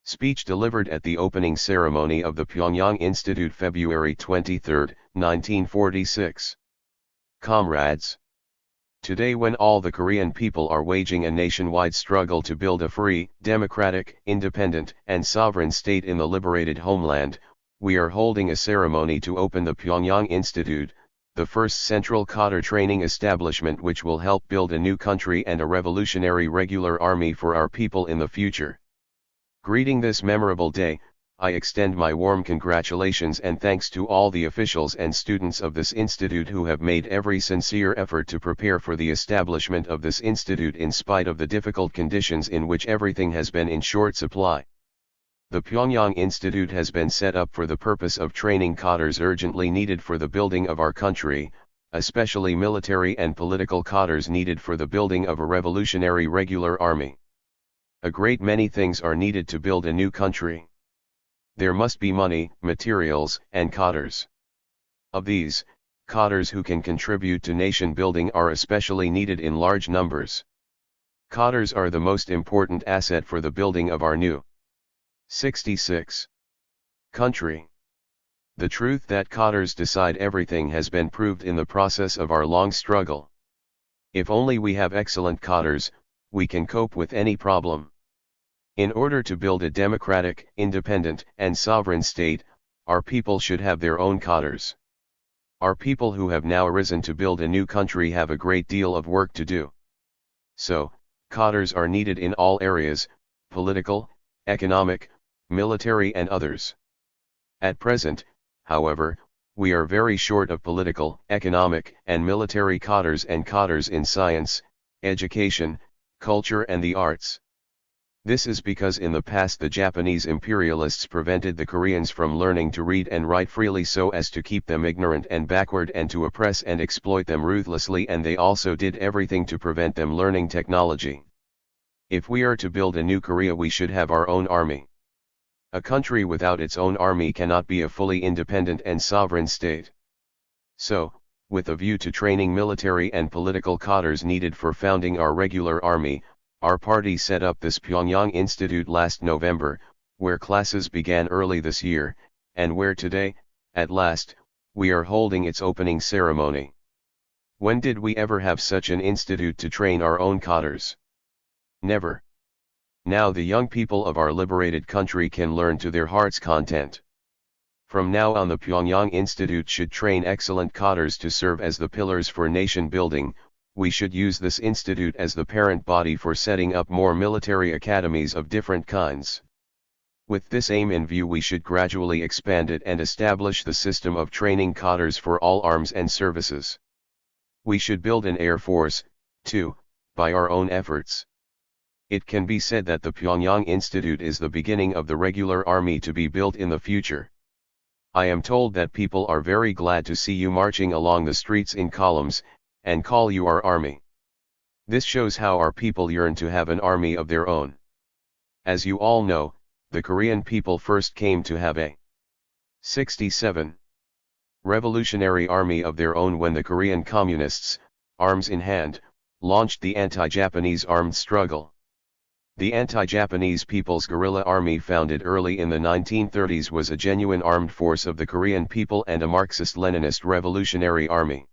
Speech delivered at the opening ceremony of the Pyongyang Institute February 23, 1946. Comrades, today when all the Korean people are waging a nationwide struggle to build a free, democratic, independent, and sovereign state in the liberated homeland, we are holding a ceremony to open the Pyongyang Institute, the first central cadre training establishment which will help build a new country and a revolutionary regular army for our people in the future. Greeting this memorable day, I extend my warm congratulations and thanks to all the officials and students of this institute who have made every sincere effort to prepare for the establishment of this institute in spite of the difficult conditions in which everything has been in short supply. The Pyongyang Institute has been set up for the purpose of training cadres urgently needed for the building of our country, especially military and political cadres needed for the building of a revolutionary regular army. A great many things are needed to build a new country. There must be money, materials, and cadres. Of these, cadres who can contribute to nation building are especially needed in large numbers. Cadres are the most important asset for the building of our new 66. Country. The truth that cadres decide everything has been proved in the process of our long struggle. If only we have excellent cadres, we can cope with any problem. In order to build a democratic, independent, and sovereign state, our people should have their own cadres. Our people who have now arisen to build a new country have a great deal of work to do. So, cadres are needed in all areas, political, economic, military and others. At present, however, we are very short of political, economic, and military cadres and cadres in science, education, culture and the arts. This is because in the past the Japanese imperialists prevented the Koreans from learning to read and write freely so as to keep them ignorant and backward and to oppress and exploit them ruthlessly, and they also did everything to prevent them learning technology. If we are to build a new Korea, we should have our own army. A country without its own army cannot be a fully independent and sovereign state. So, with a view to training military and political cadres needed for founding our regular army, our party set up this Pyongyang Institute last November, where classes began early this year, and where today, at last, we are holding its opening ceremony. When did we ever have such an institute to train our own cadres? Never. Now the young people of our liberated country can learn to their heart's content. From now on the Pyongyang Institute should train excellent cadres to serve as the pillars for nation building. We should use this institute as the parent body for setting up more military academies of different kinds. With this aim in view, we should gradually expand it and establish the system of training cadres for all arms and services. We should build an air force, too, by our own efforts. It can be said that the Pyongyang Institute is the beginning of the regular army to be built in the future. I am told that people are very glad to see you marching along the streets in columns, and call you our army. This shows how our people yearn to have an army of their own. As you all know, the Korean people first came to have a 67. Revolutionary army of their own when the Korean communists, arms in hand, launched the anti-Japanese armed struggle. The anti-Japanese People's Guerrilla Army founded early in the 1930s was a genuine armed force of the Korean people and a Marxist-Leninist revolutionary army.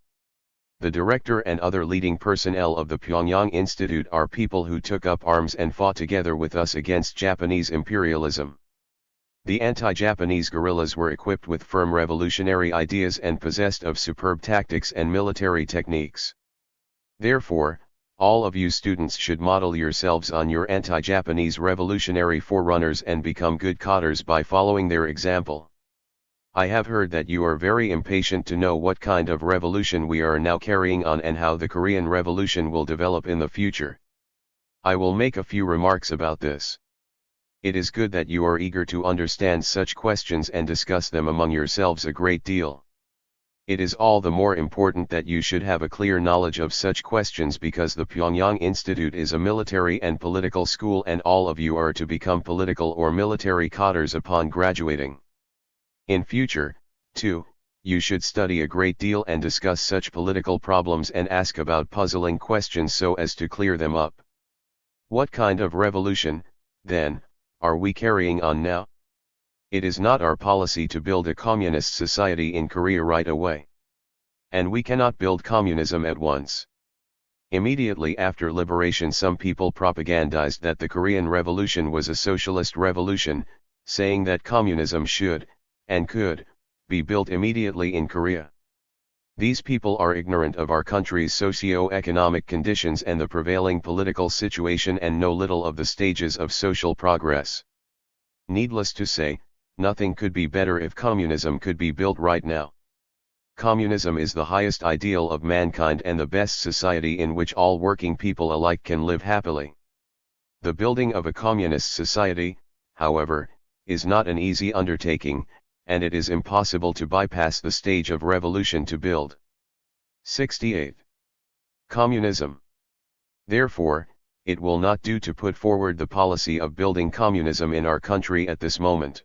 The director and other leading personnel of the Pyongyang Institute are people who took up arms and fought together with us against Japanese imperialism. The anti-Japanese guerrillas were equipped with firm revolutionary ideas and possessed of superb tactics and military techniques. Therefore, all of you students should model yourselves on your anti-Japanese revolutionary forerunners and become good cadres by following their example. I have heard that you are very impatient to know what kind of revolution we are now carrying on and how the Korean Revolution will develop in the future. I will make a few remarks about this. It is good that you are eager to understand such questions and discuss them among yourselves a great deal. It is all the more important that you should have a clear knowledge of such questions because the Pyongyang Institute is a military and political school and all of you are to become political or military cadres upon graduating. In future, too, you should study a great deal and discuss such political problems and ask about puzzling questions so as to clear them up. What kind of revolution, then, are we carrying on now? It is not our policy to build a communist society in Korea right away. And we cannot build communism at once. Immediately after liberation, some people propagandized that the Korean Revolution was a socialist revolution, saying that communism should, and could, be built immediately in Korea. These people are ignorant of our country's socio-economic conditions and the prevailing political situation and know little of the stages of social progress. Needless to say, nothing could be better if communism could be built right now. Communism is the highest ideal of mankind and the best society in which all working people alike can live happily. The building of a communist society, however, is not an easy undertaking, and it is impossible to bypass the stage of revolution to build. 68. Communism. Therefore, it will not do to put forward the policy of building communism in our country at this moment.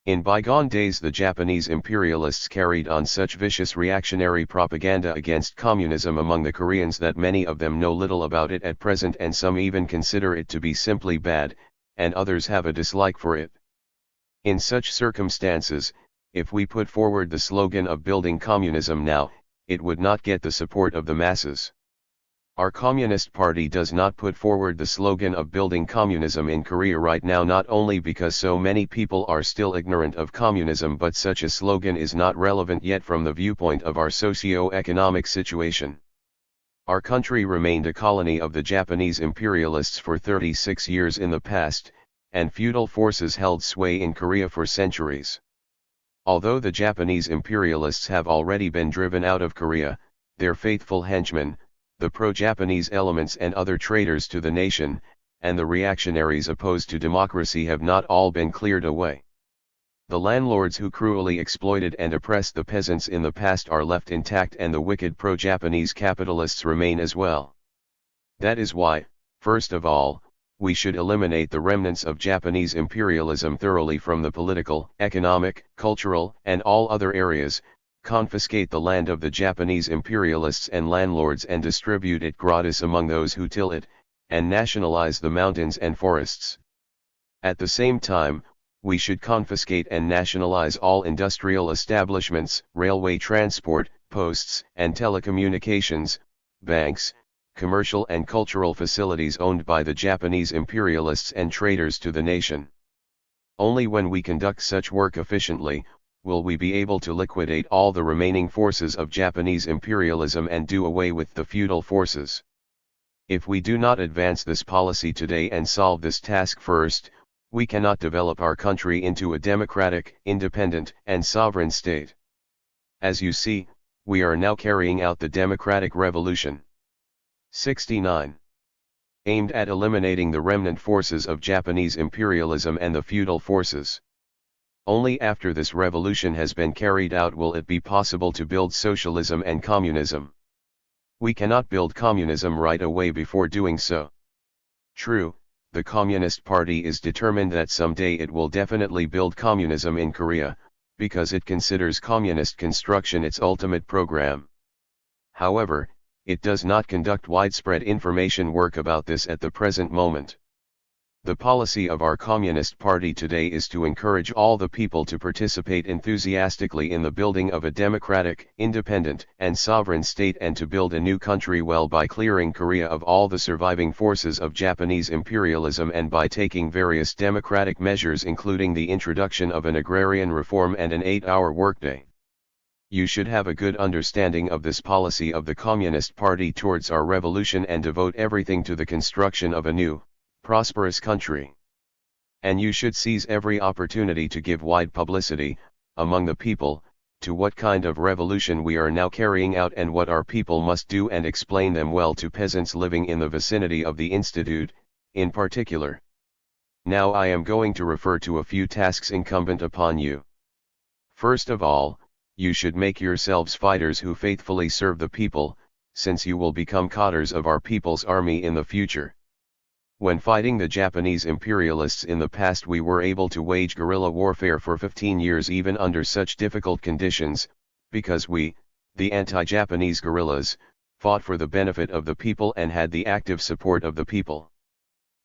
In bygone days the Japanese imperialists carried on such vicious reactionary propaganda against communism among the Koreans that many of them know little about it at present and some even consider it to be simply bad, and others have a dislike for it. In such circumstances, if we put forward the slogan of building communism now, it would not get the support of the masses. Our Communist Party does not put forward the slogan of building communism in Korea right now not only because so many people are still ignorant of communism but such a slogan is not relevant yet from the viewpoint of our socio-economic situation. Our country remained a colony of the Japanese imperialists for 36 years in the past, and feudal forces held sway in Korea for centuries. Although the Japanese imperialists have already been driven out of Korea, their faithful henchmen, the pro-Japanese elements and other traitors to the nation, and the reactionaries opposed to democracy have not all been cleared away. The landlords who cruelly exploited and oppressed the peasants in the past are left intact and the wicked pro-Japanese capitalists remain as well. That is why, first of all, we should eliminate the remnants of Japanese imperialism thoroughly from the political, economic, cultural, and all other areas, confiscate the land of the Japanese imperialists and landlords and distribute it gratis among those who till it, and nationalize the mountains and forests. At the same time, we should confiscate and nationalize all industrial establishments, railway transport, posts and telecommunications, banks, commercial and cultural facilities owned by the Japanese imperialists and traitors to the nation. Only when we conduct such work efficiently, will we be able to liquidate all the remaining forces of Japanese imperialism and do away with the feudal forces. If we do not advance this policy today and solve this task first, we cannot develop our country into a democratic, independent, and sovereign state. As you see, we are now carrying out the democratic revolution. 69. Aimed at eliminating the remnant forces of Japanese imperialism and the feudal forces. Only after this revolution has been carried out will it be possible to build socialism and communism. We cannot build communism right away before doing so. True, the Communist Party is determined that someday it will definitely build communism in Korea, because it considers communist construction its ultimate program. However, it does not conduct widespread information work about this at the present moment. The policy of our Communist Party today is to encourage all the people to participate enthusiastically in the building of a democratic, independent, and sovereign state, and to build a new country well by clearing Korea of all the surviving forces of Japanese imperialism and by taking various democratic measures including the introduction of an agrarian reform and an 8-hour workday. You should have a good understanding of this policy of the Communist Party towards our revolution and devote everything to the construction of a new, prosperous country. And you should seize every opportunity to give wide publicity, among the people, to what kind of revolution we are now carrying out and what our people must do, and explain them well to peasants living in the vicinity of the Institute, in particular. Now I am going to refer to a few tasks incumbent upon you. First of all, you should make yourselves fighters who faithfully serve the people, since you will become cadres of our people's army in the future. When fighting the Japanese imperialists in the past, we were able to wage guerrilla warfare for 15 years even under such difficult conditions, because we, the anti-Japanese guerrillas, fought for the benefit of the people and had the active support of the people.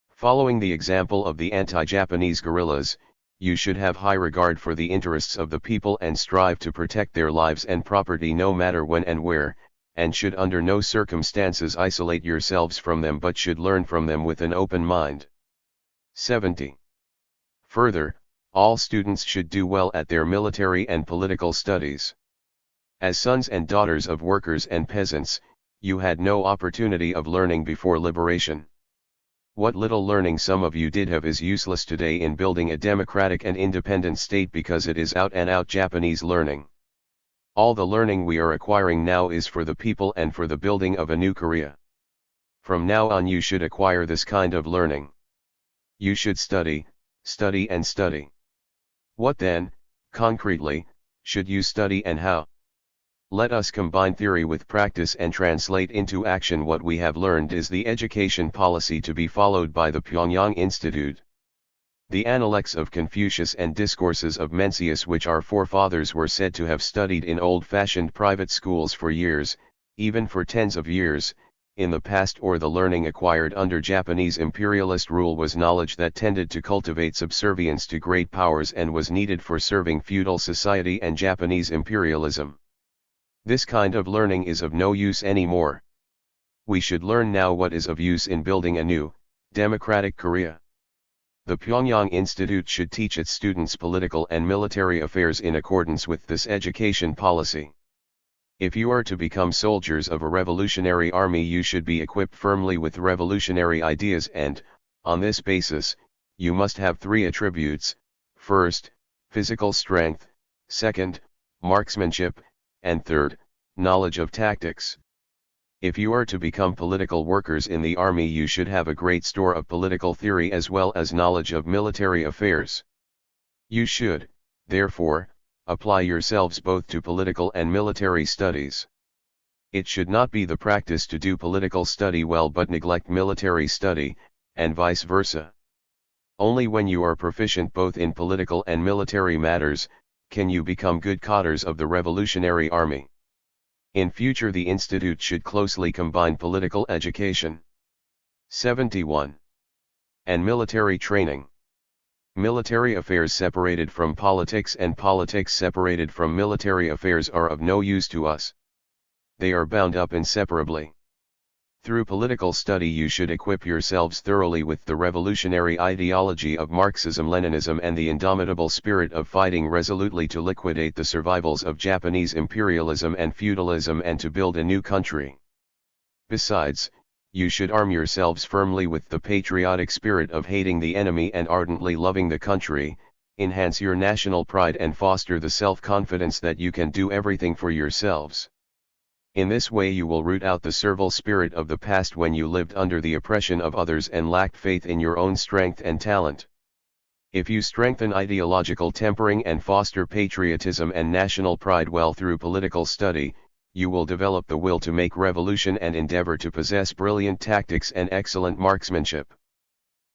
Following the example of the anti-Japanese guerrillas, you should have high regard for the interests of the people and strive to protect their lives and property no matter when and where, and should under no circumstances isolate yourselves from them but should learn from them with an open mind. 70. Further, all students should do well at their military and political studies. As sons and daughters of workers and peasants, you had no opportunity of learning before liberation. What little learning some of you did have is useless today in building a democratic and independent state because it is out and out Japanese learning. All the learning we are acquiring now is for the people and for the building of a new Korea. From now on you should acquire this kind of learning. You should study, study and study. What then, concretely, should you study and how? Let us combine theory with practice and translate into action what we have learned is the education policy to be followed by the Pyongyang Institute. The Analects of Confucius and discourses of Mencius, which our forefathers were said to have studied in old-fashioned private schools for years, even for tens of years, in the past, or the learning acquired under Japanese imperialist rule was knowledge that tended to cultivate subservience to great powers and was needed for serving feudal society and Japanese imperialism. This kind of learning is of no use anymore. We should learn now what is of use in building a new, democratic Korea. The Pyongyang Institute should teach its students political and military affairs in accordance with this education policy. If you are to become soldiers of a revolutionary army, you should be equipped firmly with revolutionary ideas and, on this basis, you must have 3 attributes: first, physical strength; second, marksmanship; and third, knowledge of tactics. If you are to become political workers in the army, you should have a great store of political theory as well as knowledge of military affairs. You should, therefore, apply yourselves both to political and military studies. It should not be the practice to do political study well but neglect military study, and vice versa. Only when you are proficient both in political and military matters, can you become good cadres of the Revolutionary Army. In future the Institute should closely combine political education. 71. And military training. Military affairs separated from politics and politics separated from military affairs are of no use to us. They are bound up inseparably. Through political study you should equip yourselves thoroughly with the revolutionary ideology of Marxism-Leninism and the indomitable spirit of fighting resolutely to liquidate the survivals of Japanese imperialism and feudalism and to build a new country. Besides, you should arm yourselves firmly with the patriotic spirit of hating the enemy and ardently loving the country, enhance your national pride and foster the self-confidence that you can do everything for yourselves. In this way you will root out the servile spirit of the past when you lived under the oppression of others and lacked faith in your own strength and talent. If you strengthen ideological tempering and foster patriotism and national pride well through political study, you will develop the will to make revolution and endeavor to possess brilliant tactics and excellent marksmanship.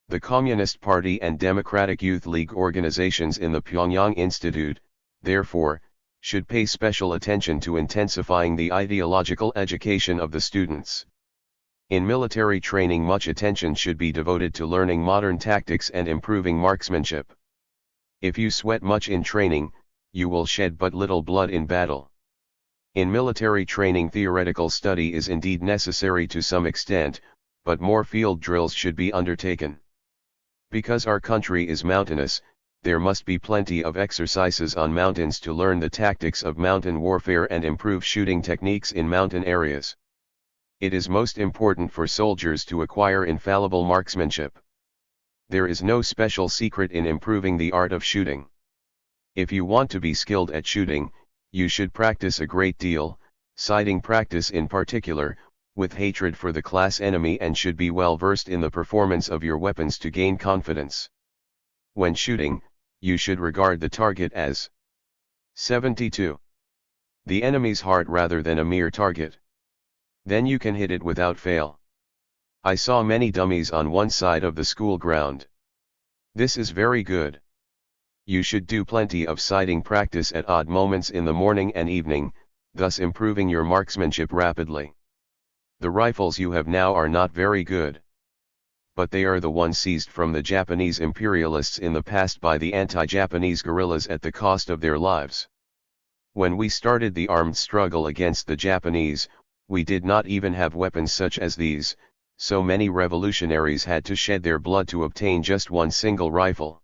The Communist Party and Democratic Youth League organizations in the Pyongyang Institute, therefore, should pay special attention to intensifying the ideological education of the students. In military training, much attention should be devoted to learning modern tactics and improving marksmanship. If you sweat much in training, you will shed but little blood in battle. In military training, theoretical study is indeed necessary to some extent, but more field drills should be undertaken. Because our country is mountainous, there must be plenty of exercises on mountains to learn the tactics of mountain warfare and improve shooting techniques in mountain areas. It is most important for soldiers to acquire infallible marksmanship. There is no special secret in improving the art of shooting. If you want to be skilled at shooting, you should practice a great deal, sighting practice in particular, with hatred for the class enemy, and should be well versed in the performance of your weapons to gain confidence. When shooting, you should regard the target as 72. The enemy's heart rather than a mere target. Then you can hit it without fail. I saw many dummies on one side of the school ground. This is very good. You should do plenty of sighting practice at odd moments in the morning and evening, thus improving your marksmanship rapidly. The rifles you have now are not very good. But they are the ones seized from the Japanese imperialists in the past by the anti-Japanese guerrillas at the cost of their lives. When we started the armed struggle against the Japanese, we did not even have weapons such as these, so many revolutionaries had to shed their blood to obtain just one single rifle.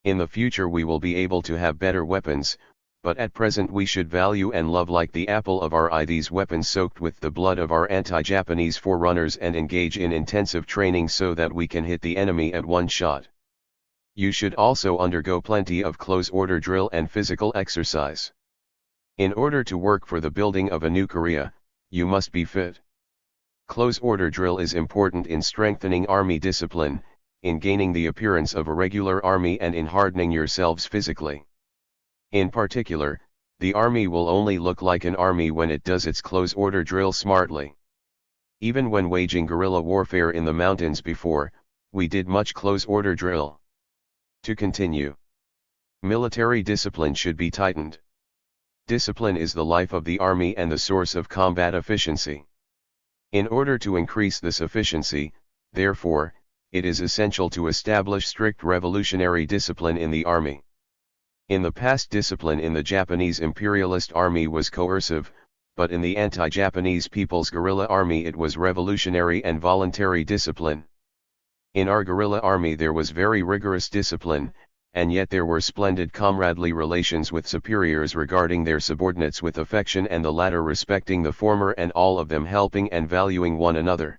In the future we will be able to have better weapons, but at present we should value and love like the apple of our eye these weapons soaked with the blood of our anti-Japanese forerunners, and engage in intensive training so that we can hit the enemy at one shot. You should also undergo plenty of close order drill and physical exercise. In order to work for the building of a new Korea, you must be fit. Close order drill is important in strengthening army discipline, in gaining the appearance of a regular army, and in hardening yourselves physically. In particular, the army will only look like an army when it does its close order drill smartly. Even when waging guerrilla warfare in the mountains before, we did much close order drill. To continue. Military discipline should be tightened. Discipline is the life of the army and the source of combat efficiency. In order to increase this efficiency, therefore, it is essential to establish strict revolutionary discipline in the army. In the past, discipline in the Japanese imperialist army was coercive, but in the anti-Japanese People's Guerrilla Army it was revolutionary and voluntary discipline. In our guerrilla army there was very rigorous discipline, and yet there were splendid comradely relations with superiors regarding their subordinates with affection, and the latter respecting the former, and all of them helping and valuing one another.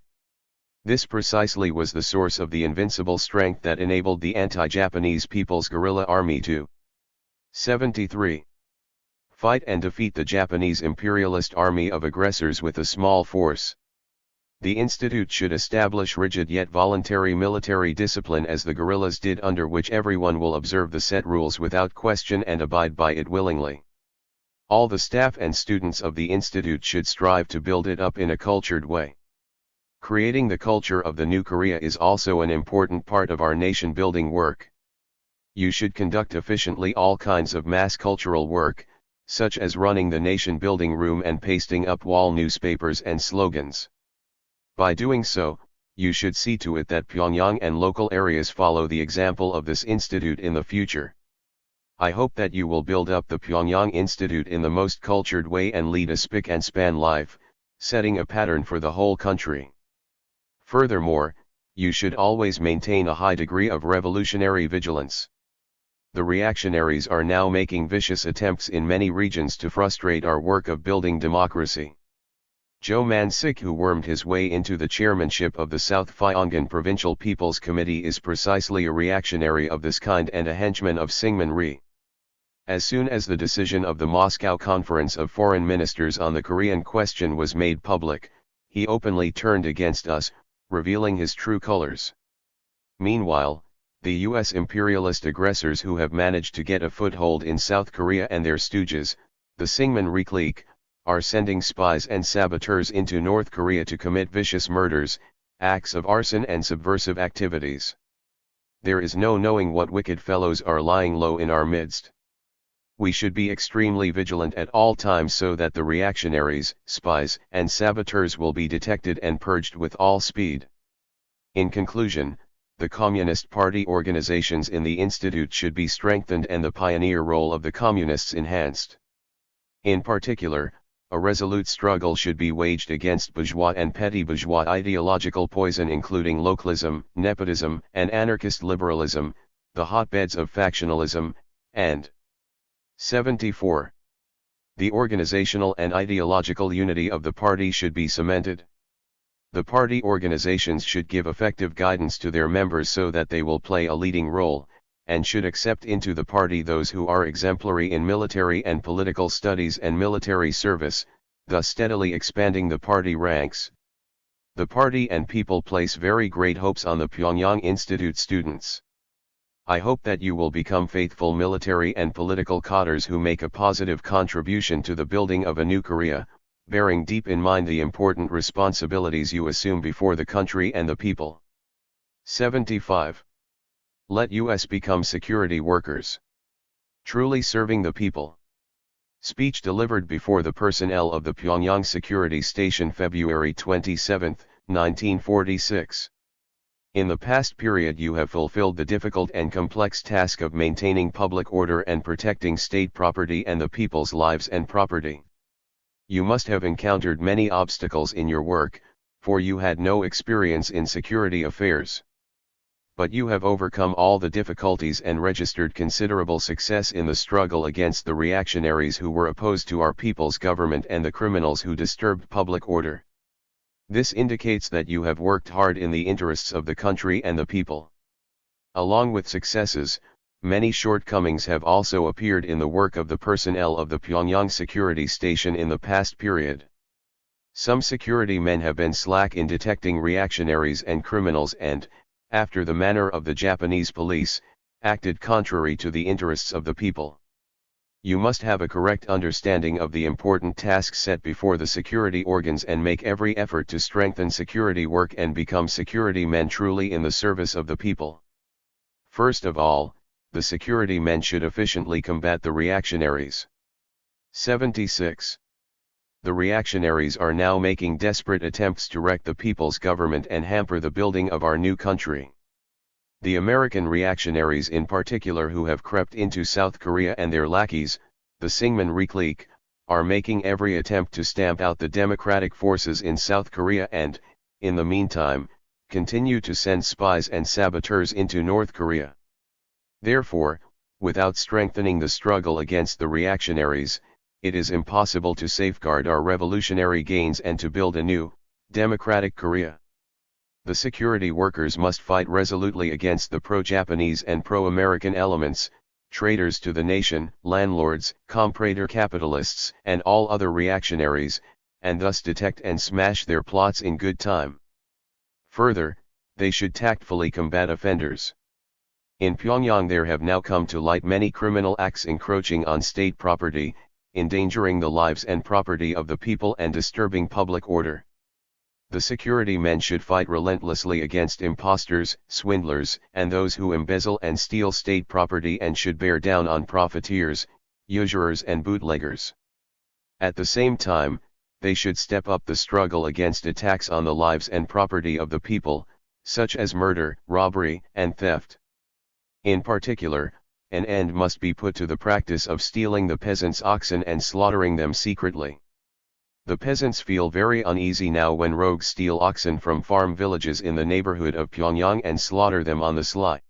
This precisely was the source of the invincible strength that enabled the anti-Japanese People's Guerrilla Army to 73. Fight and defeat the Japanese imperialist army of aggressors with a small force. The Institute should establish rigid yet voluntary military discipline as the guerrillas did, under which everyone will observe the set rules without question and abide by it willingly. All the staff and students of the Institute should strive to build it up in a cultured way. Creating the culture of the new Korea is also an important part of our nation-building work. You should conduct efficiently all kinds of mass cultural work, such as running the nation-building room and pasting up wall newspapers and slogans. By doing so, you should see to it that Pyongyang and local areas follow the example of this institute in the future. I hope that you will build up the Pyongyang Institute in the most cultured way and lead a spick and span life, setting a pattern for the whole country. Furthermore, you should always maintain a high degree of revolutionary vigilance. The reactionaries are now making vicious attempts in many regions to frustrate our work of building democracy. Joe Man-sik, who wormed his way into the chairmanship of the South Pyongan Provincial People's Committee, is precisely a reactionary of this kind and a henchman of Syngman Rhee. As soon as the decision of the Moscow Conference of Foreign Ministers on the Korean question was made public, he openly turned against us, revealing his true colors. Meanwhile, the U.S. imperialist aggressors who have managed to get a foothold in South Korea and their stooges, the Syngman Rhee clique, are sending spies and saboteurs into North Korea to commit vicious murders, acts of arson and subversive activities. There is no knowing what wicked fellows are lying low in our midst. We should be extremely vigilant at all times so that the reactionaries, spies, and saboteurs will be detected and purged with all speed. In conclusion, the Communist Party organizations in the Institute should be strengthened and the pioneer role of the Communists enhanced. In particular, a resolute struggle should be waged against bourgeois and petty bourgeois ideological poison including localism, nepotism, and anarchist liberalism, the hotbeds of factionalism, and 74. The organizational and ideological unity of the party should be cemented. The party organizations should give effective guidance to their members so that they will play a leading role, and should accept into the party those who are exemplary in military and political studies and military service, thus steadily expanding the party ranks. The party and people place very great hopes on the Pyongyang Institute students. I hope that you will become faithful military and political cadres who make a positive contribution to the building of a new Korea, bearing deep in mind the important responsibilities you assume before the country and the people. 75. Let us become security workers. Truly serving the people. Speech delivered before the personnel of the Pyongyang Security Station February 27, 1946. In the past period you have fulfilled the difficult and complex task of maintaining public order and protecting state property and the people's lives and property. You must have encountered many obstacles in your work, for you had no experience in security affairs. But you have overcome all the difficulties and registered considerable success in the struggle against the reactionaries who were opposed to our people's government and the criminals who disturbed public order. This indicates that you have worked hard in the interests of the country and the people. Along with successes, many shortcomings have also appeared in the work of the personnel of the Pyongyang Security Station in the past period. Some security men have been slack in detecting reactionaries and criminals and, after the manner of the Japanese police, acted contrary to the interests of the people. You must have a correct understanding of the important tasks set before the security organs and make every effort to strengthen security work and become security men truly in the service of the people. First of all, the security men should efficiently combat the reactionaries. 76. The reactionaries are now making desperate attempts to wreck the people's government and hamper the building of our new country. The American reactionaries in particular who have crept into South Korea and their lackeys, the Syngman clique, are making every attempt to stamp out the democratic forces in South Korea and, in the meantime, continue to send spies and saboteurs into North Korea. Therefore, without strengthening the struggle against the reactionaries, it is impossible to safeguard our revolutionary gains and to build a new, democratic Korea. The security workers must fight resolutely against the pro-Japanese and pro-American elements, traitors to the nation, landlords, comprador capitalists, and all other reactionaries, and thus detect and smash their plots in good time. Further, they should tactfully combat offenders. In Pyongyang there have now come to light many criminal acts encroaching on state property, endangering the lives and property of the people and disturbing public order. The security men should fight relentlessly against impostors, swindlers, and those who embezzle and steal state property and should bear down on profiteers, usurers and bootleggers. At the same time, they should step up the struggle against attacks on the lives and property of the people, such as murder, robbery, and theft. In particular, an end must be put to the practice of stealing the peasants' oxen and slaughtering them secretly. The peasants feel very uneasy now when rogues steal oxen from farm villages in the neighborhood of Pyongyang and slaughter them on the sly.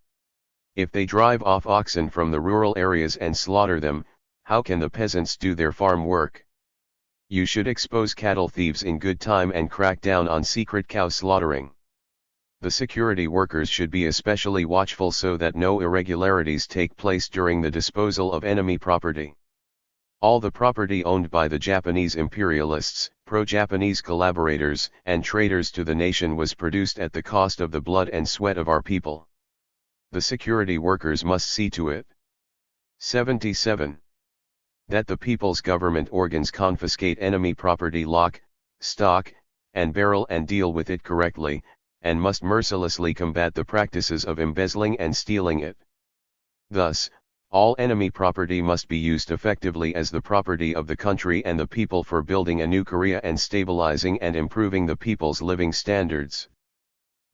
If they drive off oxen from the rural areas and slaughter them, how can the peasants do their farm work? You should expose cattle thieves in good time and crack down on secret cow slaughtering. The security workers should be especially watchful so that no irregularities take place during the disposal of enemy property. All the property owned by the Japanese imperialists, pro-Japanese collaborators, and traitors to the nation was produced at the cost of the blood and sweat of our people. The security workers must see to it. 77. That the people's government organs confiscate enemy property lock, stock, and barrel and deal with it correctly, and must mercilessly combat the practices of embezzling and stealing it. Thus, All enemy property must be used effectively as the property of the country and the people for building a new Korea and stabilizing and improving the people's living standards.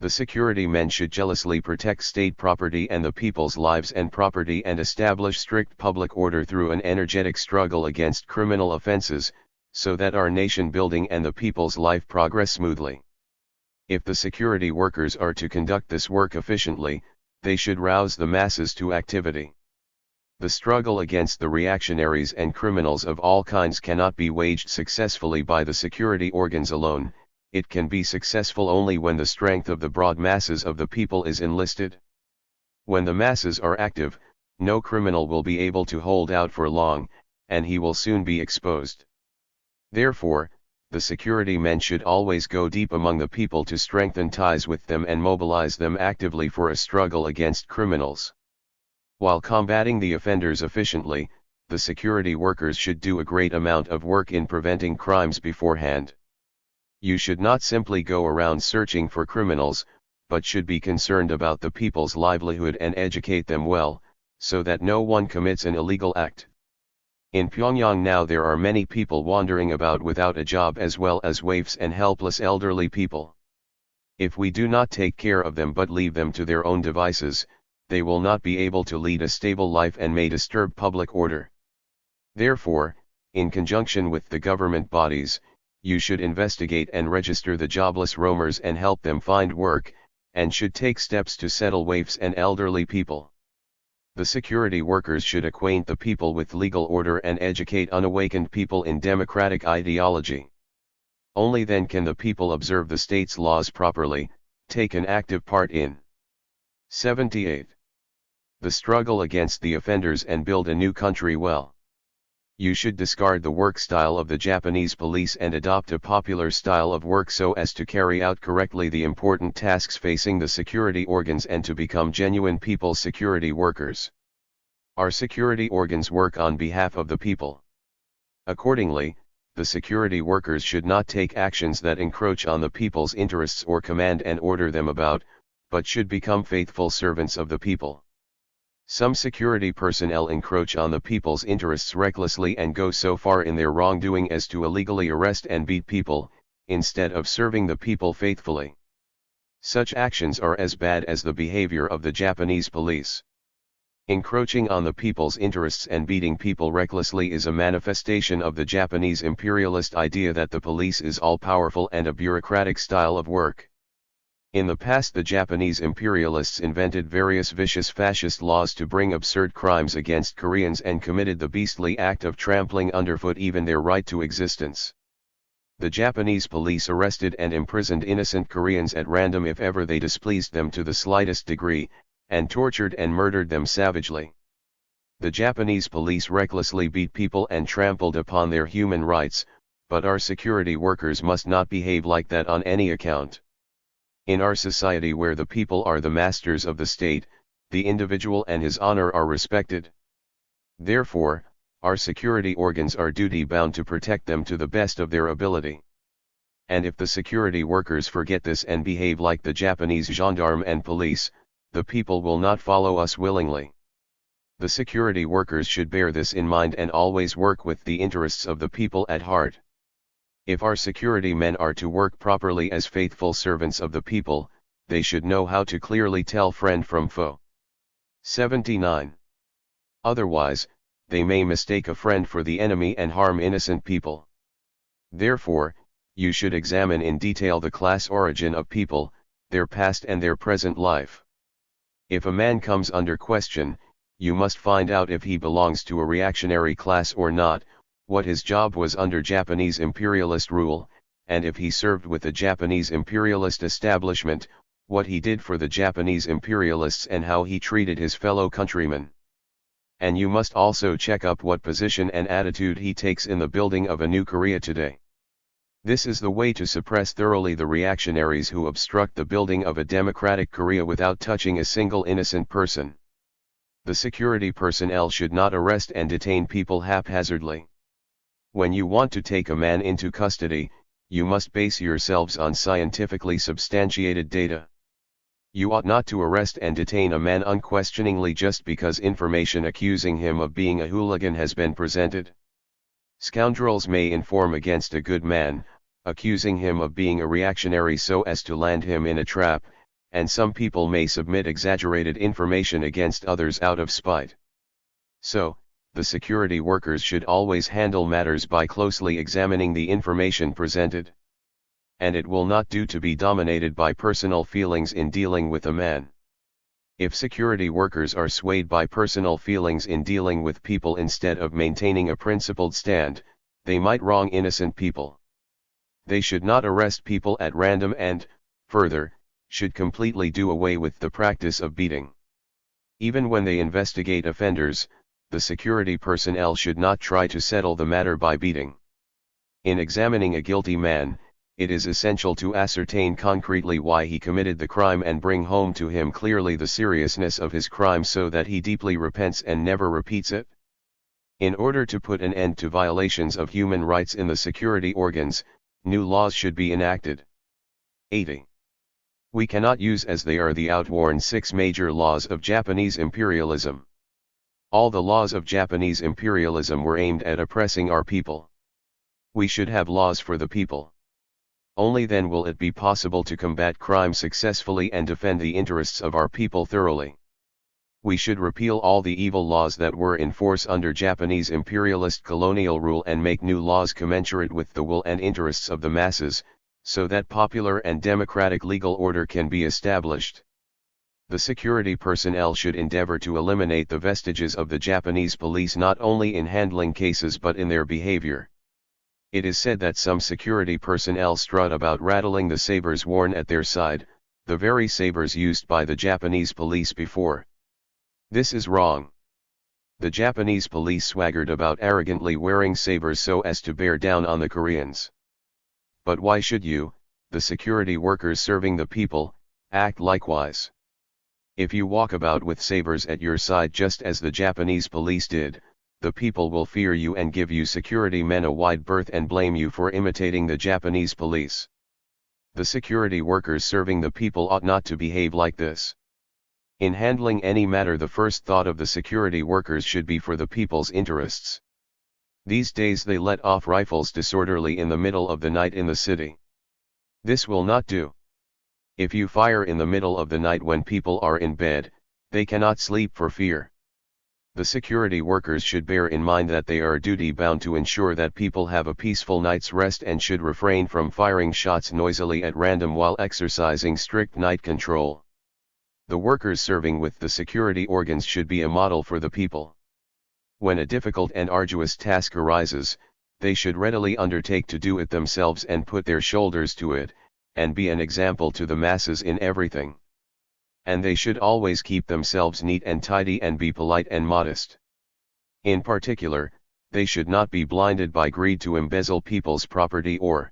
The security men should jealously protect state property and the people's lives and property and establish strict public order through an energetic struggle against criminal offenses, so that our nation building and the people's life progress smoothly. If the security workers are to conduct this work efficiently, they should rouse the masses to activity. The struggle against the reactionaries and criminals of all kinds cannot be waged successfully by the security organs alone. It can be successful only when the strength of the broad masses of the people is enlisted. When the masses are active, no criminal will be able to hold out for long, and he will soon be exposed. Therefore, the security men should always go deep among the people to strengthen ties with them and mobilize them actively for a struggle against criminals. While combating the offenders efficiently, the security workers should do a great amount of work in preventing crimes beforehand. You should not simply go around searching for criminals, but should be concerned about the people's livelihood and educate them well, so that no one commits an illegal act. In Pyongyang now there are many people wandering about without a job as well as waifs and helpless elderly people. If we do not take care of them but leave them to their own devices, they will not be able to lead a stable life and may disturb public order. Therefore, in conjunction with the government bodies, you should investigate and register the jobless roamers and help them find work, and should take steps to settle waifs and elderly people. The security workers should acquaint the people with legal order and educate unawakened people in democratic ideology. Only then can the people observe the state's laws properly, take an active part in 78. The struggle against the offenders and build a new country well. You should discard the work style of the Japanese police and adopt a popular style of work so as to carry out correctly the important tasks facing the security organs and to become genuine people's security workers. Our security organs work on behalf of the people. Accordingly, the security workers should not take actions that encroach on the people's interests or command and order them about, but should become faithful servants of the people. Some security personnel encroach on the people's interests recklessly and go so far in their wrongdoing as to illegally arrest and beat people, instead of serving the people faithfully. Such actions are as bad as the behavior of the Japanese police. Encroaching on the people's interests and beating people recklessly is a manifestation of the Japanese imperialist idea that the police is all-powerful and a bureaucratic style of work. In the past the Japanese imperialists invented various vicious fascist laws to bring absurd crimes against Koreans and committed the beastly act of trampling underfoot even their right to existence. The Japanese police arrested and imprisoned innocent Koreans at random if ever they displeased them to the slightest degree, and tortured and murdered them savagely. The Japanese police recklessly beat people and trampled upon their human rights, but our security workers must not behave like that on any account. In our society where the people are the masters of the state, the individual and his honor are respected. Therefore, our security organs are duty-bound to protect them to the best of their ability. And if the security workers forget this and behave like the Japanese gendarme and police, the people will not follow us willingly. The security workers should bear this in mind and always work with the interests of the people at heart. If our security men are to work properly as faithful servants of the people, they should know how to clearly tell friend from foe. 79. Otherwise, they may mistake a friend for the enemy and harm innocent people. Therefore, you should examine in detail the class origin of people, their past and their present life. If a man comes under question, you must find out if he belongs to a reactionary class or not, what his job was under Japanese imperialist rule, and if he served with the Japanese imperialist establishment, what he did for the Japanese imperialists and how he treated his fellow countrymen. And you must also check up what position and attitude he takes in the building of a new Korea today. This is the way to suppress thoroughly the reactionaries who obstruct the building of a democratic Korea without touching a single innocent person. The security personnel should not arrest and detain people haphazardly. When you want to take a man into custody, you must base yourselves on scientifically substantiated data. You ought not to arrest and detain a man unquestioningly just because information accusing him of being a hooligan has been presented. Scoundrels may inform against a good man, accusing him of being a reactionary so as to land him in a trap, and some people may submit exaggerated information against others out of spite. So, the security workers should always handle matters by closely examining the information presented. And it will not do to be dominated by personal feelings in dealing with a man. If security workers are swayed by personal feelings in dealing with people instead of maintaining a principled stand, they might wrong innocent people. They should not arrest people at random and, further, should completely do away with the practice of beating. Even when they investigate offenders, the security personnel should not try to settle the matter by beating. In examining a guilty man, it is essential to ascertain concretely why he committed the crime and bring home to him clearly the seriousness of his crime so that he deeply repents and never repeats it. In order to put an end to violations of human rights in the security organs, new laws should be enacted. 80. We cannot use as they are the outworn 6 major laws of Japanese imperialism. All the laws of Japanese imperialism were aimed at oppressing our people. We should have laws for the people. Only then will it be possible to combat crime successfully and defend the interests of our people thoroughly. We should repeal all the evil laws that were in force under Japanese imperialist colonial rule and make new laws commensurate with the will and interests of the masses, so that popular and democratic legal order can be established. The security personnel should endeavor to eliminate the vestiges of the Japanese police not only in handling cases but in their behavior. It is said that some security personnel strut about rattling the sabers worn at their side, the very sabers used by the Japanese police before. This is wrong. The Japanese police swaggered about arrogantly wearing sabers so as to bear down on the Koreans. But why should you, the security workers serving the people, act likewise? If you walk about with sabers at your side just as the Japanese police did, the people will fear you and give you security men a wide berth and blame you for imitating the Japanese police. The security workers serving the people ought not to behave like this. In handling any matter, the first thought of the security workers should be for the people's interests. These days they let off rifles disorderly in the middle of the night in the city. This will not do. If you fire in the middle of the night when people are in bed, they cannot sleep for fear. The security workers should bear in mind that they are duty-bound to ensure that people have a peaceful night's rest and should refrain from firing shots noisily at random while exercising strict night control. The workers serving with the security organs should be a model for the people. When a difficult and arduous task arises, they should readily undertake to do it themselves and put their shoulders to it, and be an example to the masses in everything. And they should always keep themselves neat and tidy and be polite and modest. In particular, they should not be blinded by greed to embezzle people's property or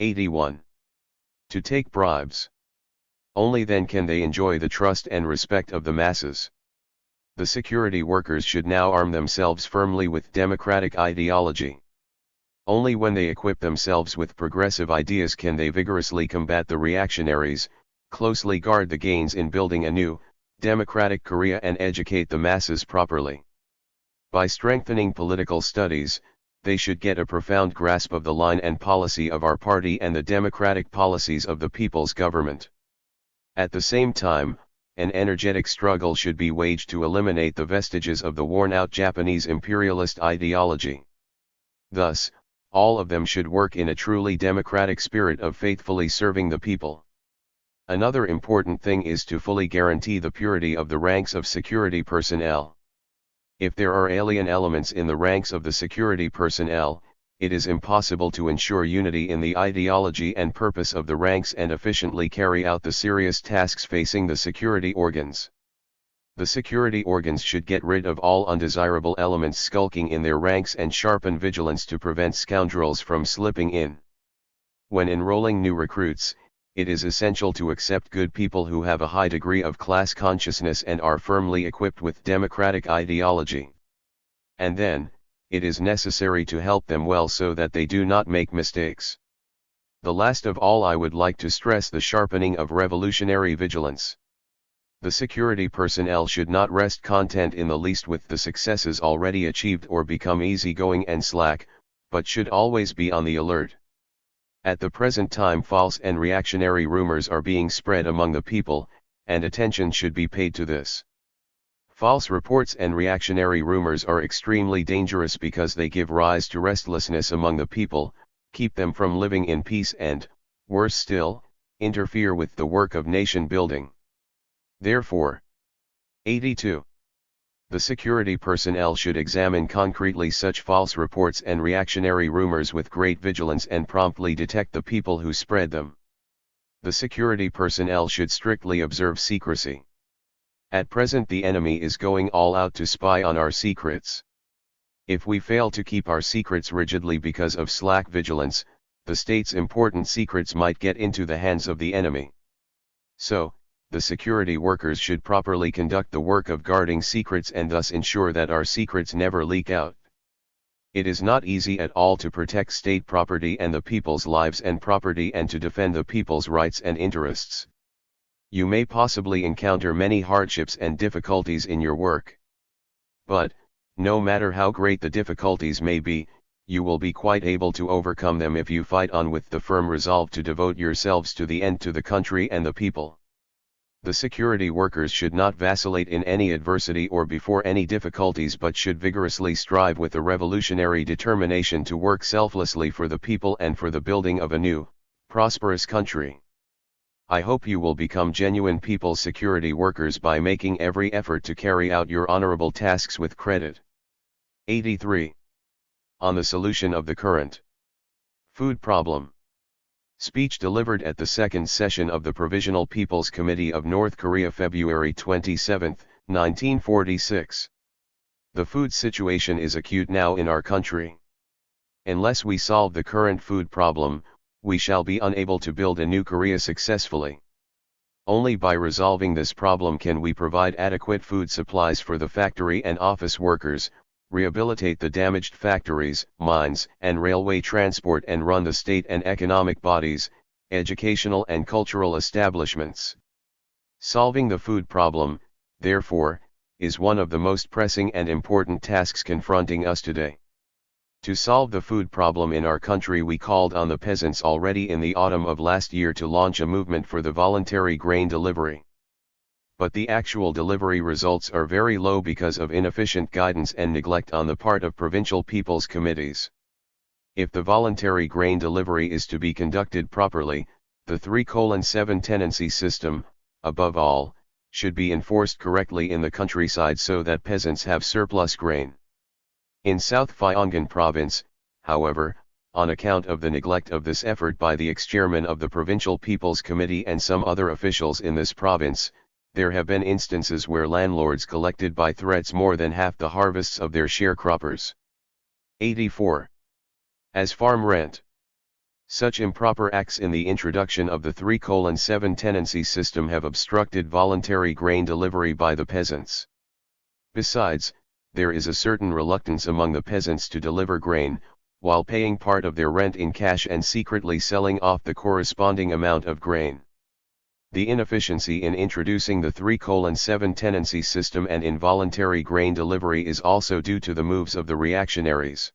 81. To take bribes. Only then can they enjoy the trust and respect of the masses. The security workers should now arm themselves firmly with democratic ideology. Only when they equip themselves with progressive ideas can they vigorously combat the reactionaries, closely guard the gains in building a new, democratic Korea and educate the masses properly. By strengthening political studies, they should get a profound grasp of the line and policy of our party and the democratic policies of the people's government. At the same time, an energetic struggle should be waged to eliminate the vestiges of the worn-out Japanese imperialist ideology. Thus, all of them should work in a truly democratic spirit of faithfully serving the people. Another important thing is to fully guarantee the purity of the ranks of security personnel. If there are alien elements in the ranks of the security personnel, it is impossible to ensure unity in the ideology and purpose of the ranks and efficiently carry out the serious tasks facing the security organs. The security organs should get rid of all undesirable elements skulking in their ranks and sharpen vigilance to prevent scoundrels from slipping in. When enrolling new recruits, it is essential to accept good people who have a high degree of class consciousness and are firmly equipped with democratic ideology. And then, it is necessary to help them well so that they do not make mistakes. The last of all, I would like to stress the sharpening of revolutionary vigilance. The security personnel should not rest content in the least with the successes already achieved or become easygoing and slack, but should always be on the alert. At the present time, false and reactionary rumors are being spread among the people, and attention should be paid to this. False reports and reactionary rumors are extremely dangerous because they give rise to restlessness among the people, keep them from living in peace and, worse still, interfere with the work of nation building. Therefore, 82. The security personnel should examine concretely such false reports and reactionary rumors with great vigilance and promptly detect the people who spread them. The security personnel should strictly observe secrecy. At present, the enemy is going all out to spy on our secrets. If we fail to keep our secrets rigidly because of slack vigilance, the state's important secrets might get into the hands of the enemy. So, the security workers should properly conduct the work of guarding secrets and thus ensure that our secrets never leak out. It is not easy at all to protect state property and the people's lives and property and to defend the people's rights and interests. You may possibly encounter many hardships and difficulties in your work. But, no matter how great the difficulties may be, you will be quite able to overcome them if you fight on with the firm resolve to devote yourselves to the end to the country and the people. The security workers should not vacillate in any adversity or before any difficulties, but should vigorously strive with a revolutionary determination to work selflessly for the people and for the building of a new, prosperous country. I hope you will become genuine people's security workers by making every effort to carry out your honorable tasks with credit. 83. On the solution of the current food problem. Speech delivered at the second session of the Provisional People's Committee of North Korea, February 27, 1946. The food situation is acute now in our country. Unless we solve the current food problem, we shall be unable to build a new Korea successfully. Only by resolving this problem can we provide adequate food supplies for the factory and office workers, rehabilitate the damaged factories, mines, and railway transport, and run the state and economic bodies, educational and cultural establishments. Solving the food problem, therefore, is one of the most pressing and important tasks confronting us today. To solve the food problem in our country, we called on the peasants already in the autumn of last year to launch a movement for the voluntary grain delivery. But the actual delivery results are very low because of inefficient guidance and neglect on the part of provincial people's committees. If the voluntary grain delivery is to be conducted properly, the 3:7 tenancy system, above all, should be enforced correctly in the countryside so that peasants have surplus grain. In South Gyeonggi Province, however, on account of the neglect of this effort by the ex-chairman of the Provincial People's Committee and some other officials in this province, there have been instances where landlords collected by threats more than half the harvests of their sharecroppers. 84. As farm rent. Such improper acts in the introduction of the 3:7 tenancy system have obstructed voluntary grain delivery by the peasants. Besides, there is a certain reluctance among the peasants to deliver grain, while paying part of their rent in cash and secretly selling off the corresponding amount of grain. The inefficiency in introducing the 3:7 tenancy system and involuntary grain delivery is also due to the moves of the reactionaries.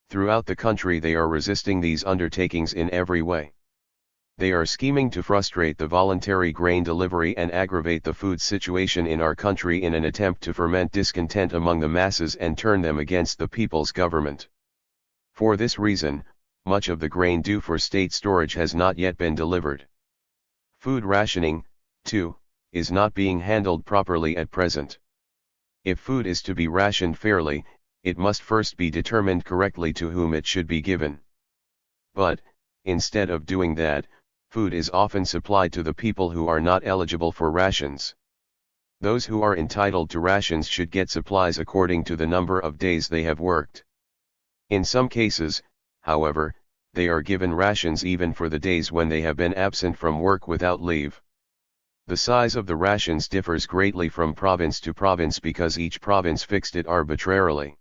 Throughout the country they are resisting these undertakings in every way. They are scheming to frustrate the voluntary grain delivery and aggravate the food situation in our country in an attempt to ferment discontent among the masses and turn them against the people's government. For this reason, much of the grain due for state storage has not yet been delivered. Food rationing, too, is not being handled properly at present. If food is to be rationed fairly, it must first be determined correctly to whom it should be given. But, instead of doing that, food is often supplied to the people who are not eligible for rations. Those who are entitled to rations should get supplies according to the number of days they have worked. In some cases, however, they are given rations even for the days when they have been absent from work without leave. The size of the rations differs greatly from province to province because each province fixed it arbitrarily.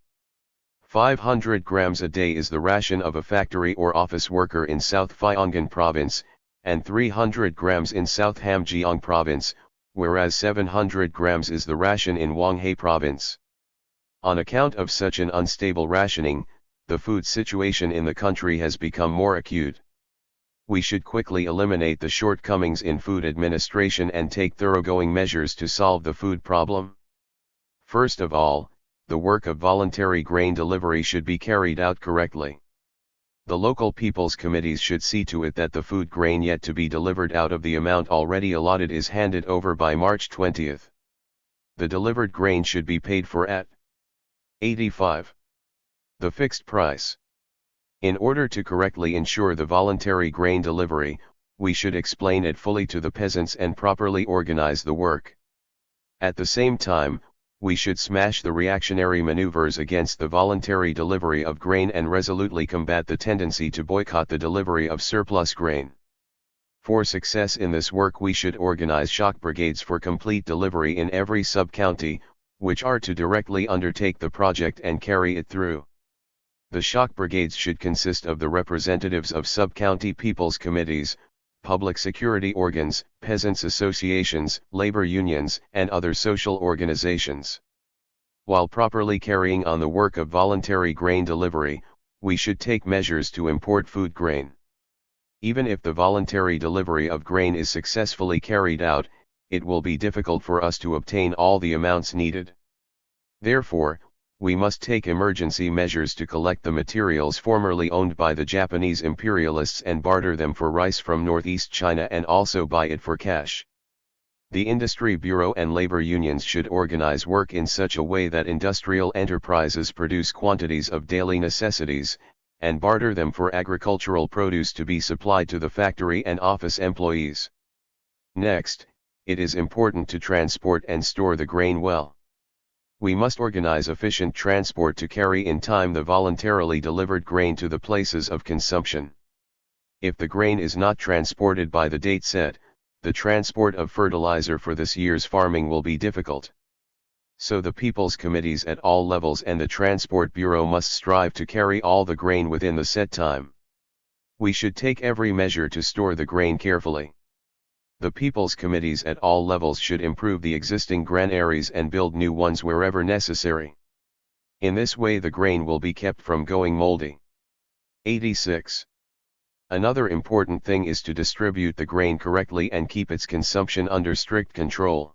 500 grams a day is the ration of a factory or office worker in South Pyongan Province, and 300 grams in South Hamgyong Province, whereas 700 grams is the ration in Hwanghae Province. On account of such an unstable rationing, the food situation in the country has become more acute. We should quickly eliminate the shortcomings in food administration and take thoroughgoing measures to solve the food problem. First of all, the work of voluntary grain delivery should be carried out correctly. The local people's committees should see to it that the food grain yet to be delivered out of the amount already allotted is handed over by March 20th. The delivered grain should be paid for at 85. The fixed price. In order to correctly ensure the voluntary grain delivery, we should explain it fully to the peasants and properly organize the work. At the same time, we should smash the reactionary maneuvers against the voluntary delivery of grain and resolutely combat the tendency to boycott the delivery of surplus grain. For success in this work, we should organize shock brigades for complete delivery in every sub-county, which are to directly undertake the project and carry it through. The shock brigades should consist of the representatives of sub-county people's committees, public security organs, peasants' associations, labor unions, and other social organizations. While properly carrying on the work of voluntary grain delivery, we should take measures to import food grain. Even if the voluntary delivery of grain is successfully carried out, it will be difficult for us to obtain all the amounts needed. Therefore, we must take emergency measures to collect the materials formerly owned by the Japanese imperialists and barter them for rice from northeast China and also buy it for cash. The Industry Bureau and labor unions should organize work in such a way that industrial enterprises produce quantities of daily necessities, and barter them for agricultural produce to be supplied to the factory and office employees. Next, it is important to transport and store the grain well. We must organize efficient transport to carry in time the voluntarily delivered grain to the places of consumption. If the grain is not transported by the date set, the transport of fertilizer for this year's farming will be difficult. So the people's committees at all levels and the Transport Bureau must strive to carry all the grain within the set time. We should take every measure to store the grain carefully. The people's committees at all levels should improve the existing granaries and build new ones wherever necessary. In this way the grain will be kept from going moldy. 86. Another important thing is to distribute the grain correctly and keep its consumption under strict control.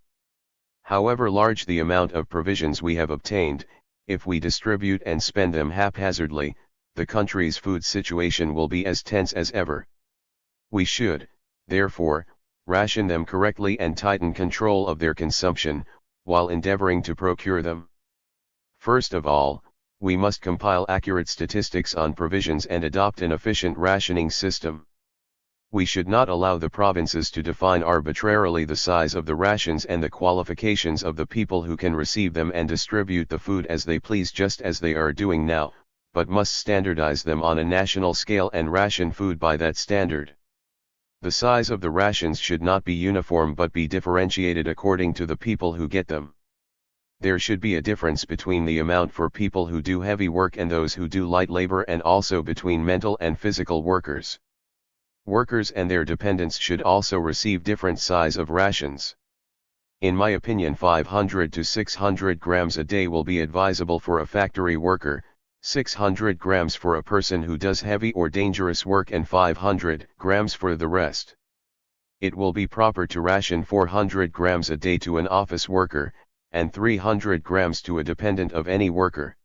However large the amount of provisions we have obtained, if we distribute and spend them haphazardly, the country's food situation will be as tense as ever. We should, therefore, ration them correctly and tighten control of their consumption, while endeavoring to procure them. First of all, we must compile accurate statistics on provisions and adopt an efficient rationing system. We should not allow the provinces to define arbitrarily the size of the rations and the qualifications of the people who can receive them and distribute the food as they please, just as they are doing now, but must standardize them on a national scale and ration food by that standard. The size of the rations should not be uniform but be differentiated according to the people who get them. There should be a difference between the amount for people who do heavy work and those who do light labor, and also between mental and physical workers. Workers and their dependents should also receive different size of rations. In my opinion, 500 to 600 grams a day will be advisable for a factory worker, 600 grams for a person who does heavy or dangerous work, and 500 grams for the rest. It will be proper to ration 400 grams a day to an office worker, and 300 grams to a dependent of any worker.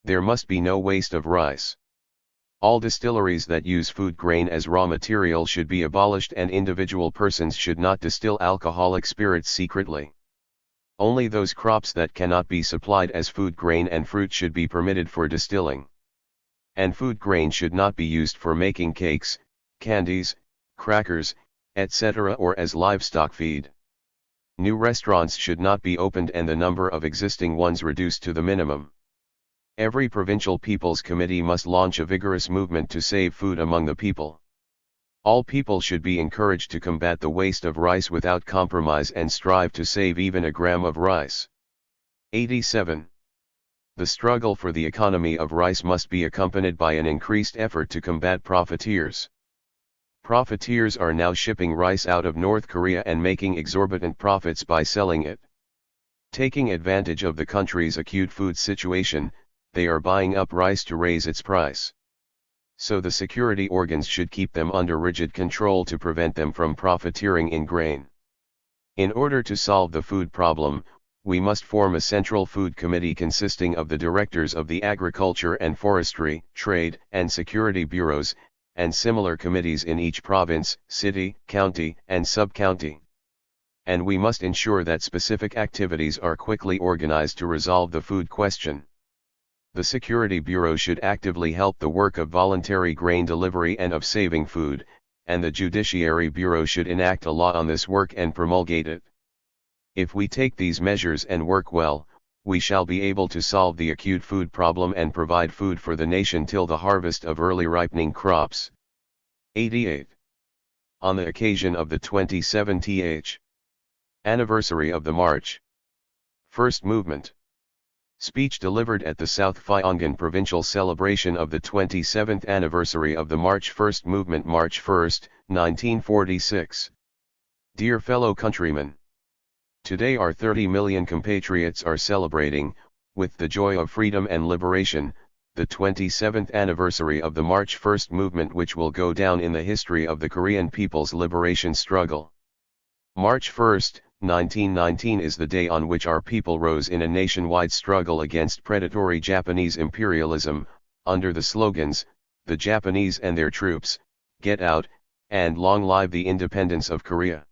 There must be no waste of rice. All distilleries that use food grain as raw material should be abolished, and individual persons should not distill alcoholic spirits secretly. Only those crops that cannot be supplied as food grain and fruit should be permitted for distilling. And food grain should not be used for making cakes, candies, crackers, etc., or as livestock feed. New restaurants should not be opened and the number of existing ones reduced to the minimum. Every provincial people's committee must launch a vigorous movement to save food among the people. All people should be encouraged to combat the waste of rice without compromise and strive to save even a gram of rice. 87. The struggle for the economy of rice must be accompanied by an increased effort to combat profiteers. Profiteers are now shipping rice out of North Korea and making exorbitant profits by selling it. Taking advantage of the country's acute food situation, they are buying up rice to raise its price. So the security organs should keep them under rigid control to prevent them from profiteering in grain. In order to solve the food problem, we must form a central food committee consisting of the directors of the Agriculture and Forestry, Trade, and Security Bureaus, and similar committees in each province, city, county, and sub-county. And we must ensure that specific activities are quickly organized to resolve the food question. The Security Bureau should actively help the work of voluntary grain delivery and of saving food, and the Judiciary Bureau should enact a law on this work and promulgate it. If we take these measures and work well, we shall be able to solve the acute food problem and provide food for the nation till the harvest of early ripening crops. 88. On the occasion of the 27th anniversary of the March First Movement. Speech delivered at the South Pyongan Provincial celebration of the 27th anniversary of the March First Movement, March 1, 1946. Dear fellow countrymen, today our 30 million compatriots are celebrating, with the joy of freedom and liberation, the 27th anniversary of the March First Movement, which will go down in the history of the Korean people's liberation struggle. March 1, 1919 is the day on which our people rose in a nationwide struggle against predatory Japanese imperialism, under the slogans, "The Japanese and their troops, get out," and "Long live the independence of Korea."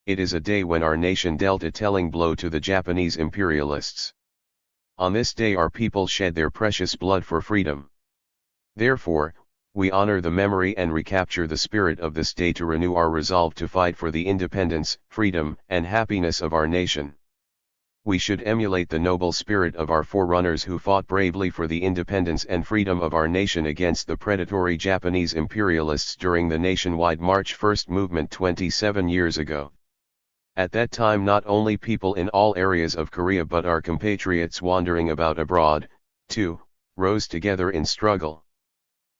It is a day when our nation dealt a telling blow to the Japanese imperialists. On this day our people shed their precious blood for freedom. Therefore, we honor the memory and recapture the spirit of this day to renew our resolve to fight for the independence, freedom, and happiness of our nation. We should emulate the noble spirit of our forerunners who fought bravely for the independence and freedom of our nation against the predatory Japanese imperialists during the nationwide March First Movement 27 years ago. At that time not only people in all areas of Korea but our compatriots wandering about abroad, too, rose together in struggle.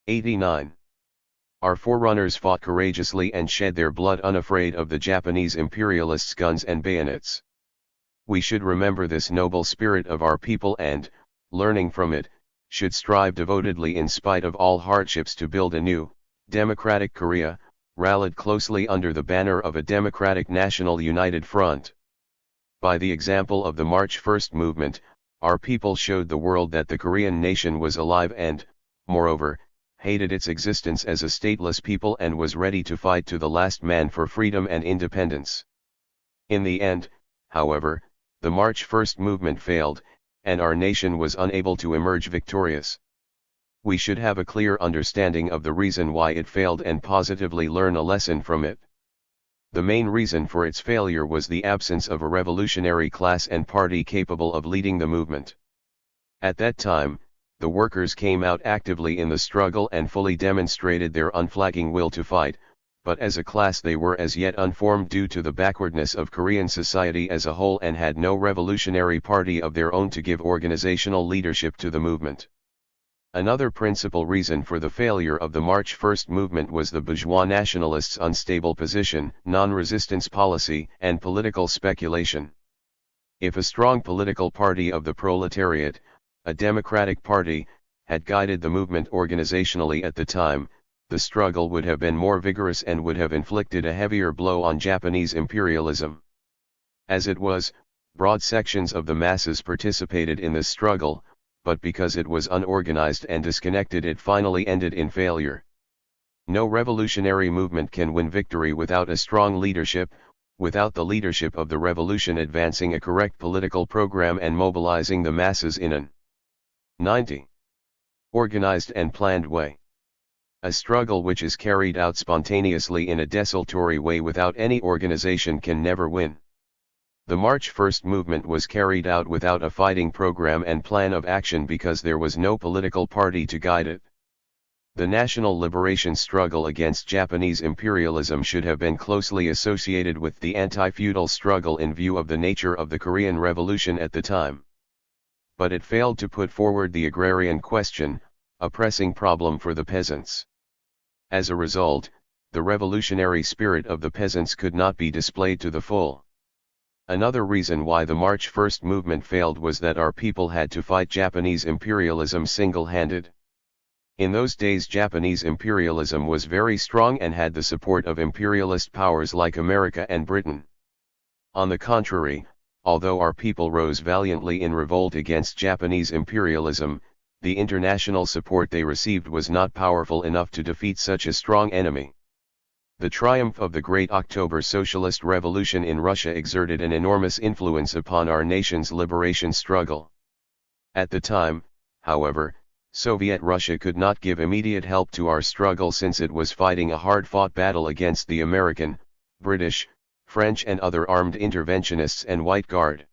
89. Our forerunners fought courageously and shed their blood unafraid of the Japanese imperialists' guns and bayonets. We should remember this noble spirit of our people and, learning from it, should strive devotedly in spite of all hardships to build a new, democratic Korea, rallied closely under the banner of a democratic national united front. By the example of the March First Movement, our people showed the world that the Korean nation was alive and, moreover, hated its existence as a stateless people and was ready to fight to the last man for freedom and independence. In the end, however, the March First Movement failed, and our nation was unable to emerge victorious. We should have a clear understanding of the reason why it failed and positively learn a lesson from it. The main reason for its failure was the absence of a revolutionary class and party capable of leading the movement. At that time, the workers came out actively in the struggle and fully demonstrated their unflagging will to fight, but as a class they were as yet unformed due to the backwardness of Korean society as a whole and had no revolutionary party of their own to give organizational leadership to the movement. Another principal reason for the failure of the March First Movement was the bourgeois nationalists' unstable position, non-resistance policy, and political speculation. If a strong political party of the proletariat, a democratic party, had guided the movement organizationally at the time, the struggle would have been more vigorous and would have inflicted a heavier blow on Japanese imperialism. As it was, broad sections of the masses participated in this struggle, but because it was unorganized and disconnected it finally ended in failure. No revolutionary movement can win victory without a strong leadership, without the leadership of the revolution advancing a correct political program and mobilizing the masses in an 90. Organized and planned way. A struggle which is carried out spontaneously in a desultory way without any organization can never win. The March First Movement was carried out without a fighting program and plan of action because there was no political party to guide it. The national liberation struggle against Japanese imperialism should have been closely associated with the anti-feudal struggle in view of the nature of the Korean Revolution at the time. but it failed to put forward the agrarian question, a pressing problem for the peasants. As a result, the revolutionary spirit of the peasants could not be displayed to the full. Another reason why the March 1st movement failed was that our people had to fight Japanese imperialism single-handed. In those days Japanese imperialism was very strong and had the support of imperialist powers like America and Britain. On the contrary, although our people rose valiantly in revolt against Japanese imperialism, the international support they received was not powerful enough to defeat such a strong enemy. The triumph of the Great October Socialist Revolution in Russia exerted an enormous influence upon our nation's liberation struggle. At the time, however, Soviet Russia could not give immediate help to our struggle since it was fighting a hard-fought battle against the American, British, French and other armed interventionists and White Guard.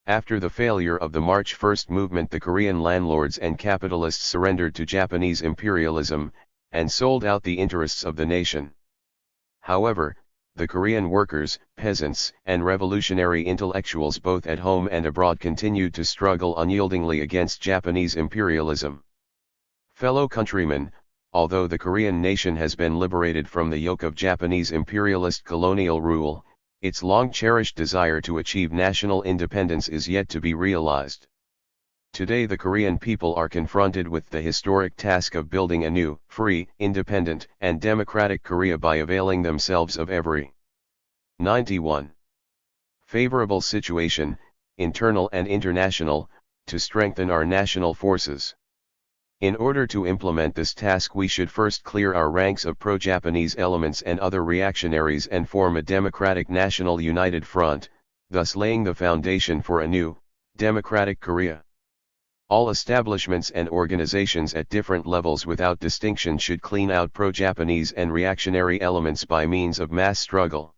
After the failure of the March 1st movement, the Korean landlords and capitalists surrendered to Japanese imperialism, and sold out the interests of the nation. However, the Korean workers, peasants, and revolutionary intellectuals both at home and abroad continued to struggle unyieldingly against Japanese imperialism. Fellow countrymen, although the Korean nation has been liberated from the yoke of Japanese imperialist colonial rule, its long-cherished desire to achieve national independence is yet to be realized. Today the Korean people are confronted with the historic task of building a new, free, independent, and democratic Korea by availing themselves of every 91 favorable situation, internal and international, to strengthen our national forces. In order to implement this task, we should first clear our ranks of pro-Japanese elements and other reactionaries and form a democratic national united front, thus laying the foundation for a new, democratic Korea. All establishments and organizations at different levels without distinction should clean out pro-Japanese and reactionary elements by means of mass struggle.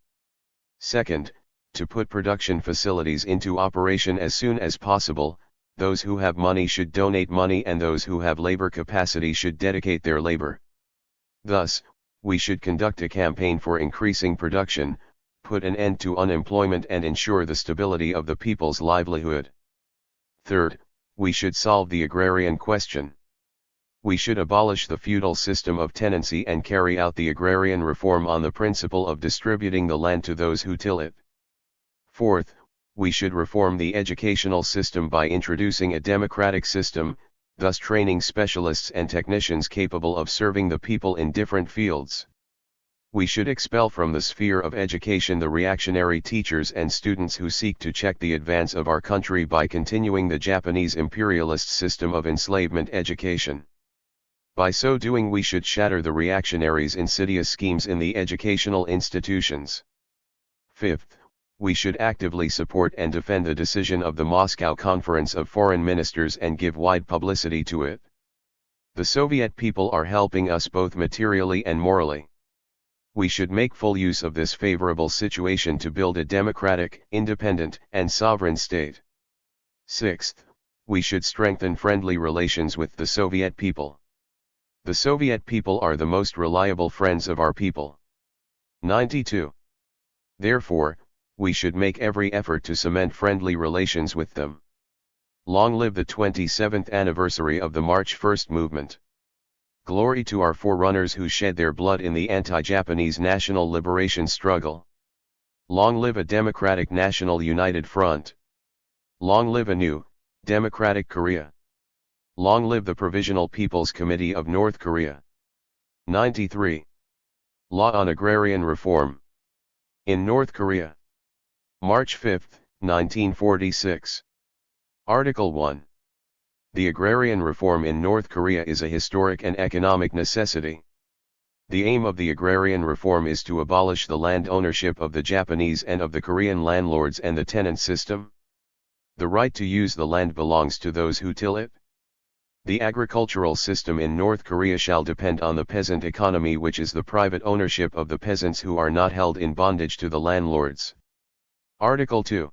Second, to put production facilities into operation as soon as possible, those who have money should donate money and those who have labor capacity should dedicate their labor. Thus, we should conduct a campaign for increasing production, put an end to unemployment and ensure the stability of the people's livelihood. Third, we should solve the agrarian question. We should abolish the feudal system of tenancy and carry out the agrarian reform on the principle of distributing the land to those who till it. Fourth, we should reform the educational system by introducing a democratic system, thus training specialists and technicians capable of serving the people in different fields. We should expel from the sphere of education the reactionary teachers and students who seek to check the advance of our country by continuing the Japanese imperialist system of enslavement education. By so doing, we should shatter the reactionaries' insidious schemes in the educational institutions. Fifth, we should actively support and defend the decision of the Moscow Conference of Foreign Ministers and give wide publicity to it. The Soviet people are helping us both materially and morally. We should make full use of this favorable situation to build a democratic, independent, and sovereign state. Sixth, we should strengthen friendly relations with the Soviet people. The Soviet people are the most reliable friends of our people. 92. Therefore, we should make every effort to cement friendly relations with them. Long live the 27th anniversary of the March 1st movement. Glory to our forerunners who shed their blood in the anti-Japanese national liberation struggle. Long live a democratic national united front. Long live a new, democratic Korea. Long live the Provisional People's Committee of North Korea. 93. Law on Agrarian Reform. In North Korea. March 5, 1946. Article 1. The agrarian reform in North Korea is a historic and economic necessity. The aim of the agrarian reform is to abolish the land ownership of the Japanese and of the Korean landlords and the tenant system. The right to use the land belongs to those who till it. The agricultural system in North Korea shall depend on the peasant economy, which is the private ownership of the peasants who are not held in bondage to the landlords. Article 2.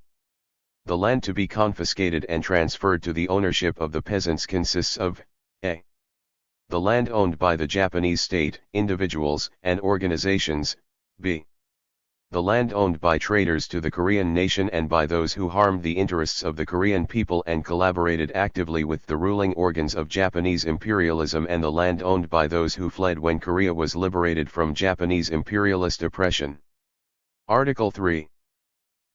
The land to be confiscated and transferred to the ownership of the peasants consists of a. The land owned by the Japanese state, individuals, and organizations, b. The land owned by traitors to the Korean nation and by those who harmed the interests of the Korean people and collaborated actively with the ruling organs of Japanese imperialism, and the land owned by those who fled when Korea was liberated from Japanese imperialist oppression. Article 3.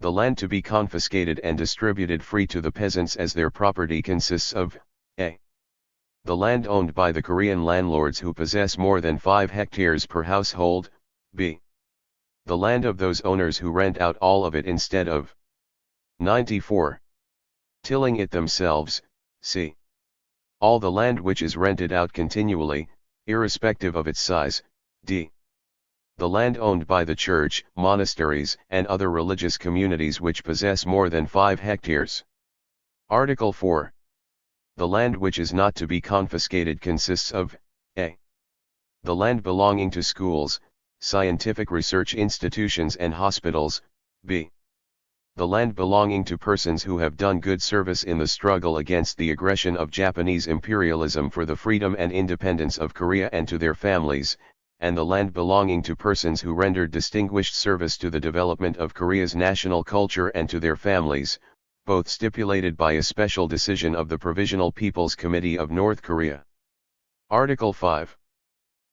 The land to be confiscated and distributed free to the peasants as their property consists of a. The land owned by the Korean landlords who possess more than 5 hectares per household, b. The land of those owners who rent out all of it instead of 94. Tilling it themselves, c. All the land which is rented out continually, irrespective of its size, d. The land owned by the church, monasteries, and other religious communities which possess more than 5 hectares. Article 4. The land which is not to be confiscated consists of a. The land belonging to schools, scientific research institutions and hospitals, b. The land belonging to persons who have done good service in the struggle against the aggression of Japanese imperialism for the freedom and independence of Korea and to their families, and the land belonging to persons who rendered distinguished service to the development of Korea's national culture and to their families, both stipulated by a special decision of the Provisional People's Committee of North Korea. Article 5.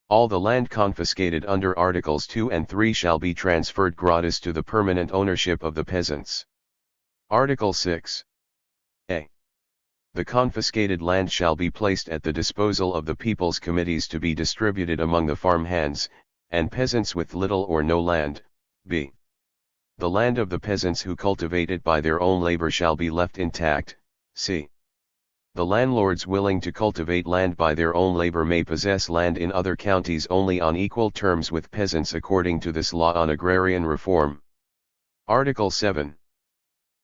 All the land confiscated under Articles 2 and 3 shall be transferred gratis to the permanent ownership of the peasants. Article 6. A. The confiscated land shall be placed at the disposal of the People's Committees to be distributed among the farm hands, and peasants with little or no land, b. The land of the peasants who cultivate it by their own labor shall be left intact, c. The landlords willing to cultivate land by their own labor may possess land in other counties only on equal terms with peasants according to this law on agrarian reform. Article 7.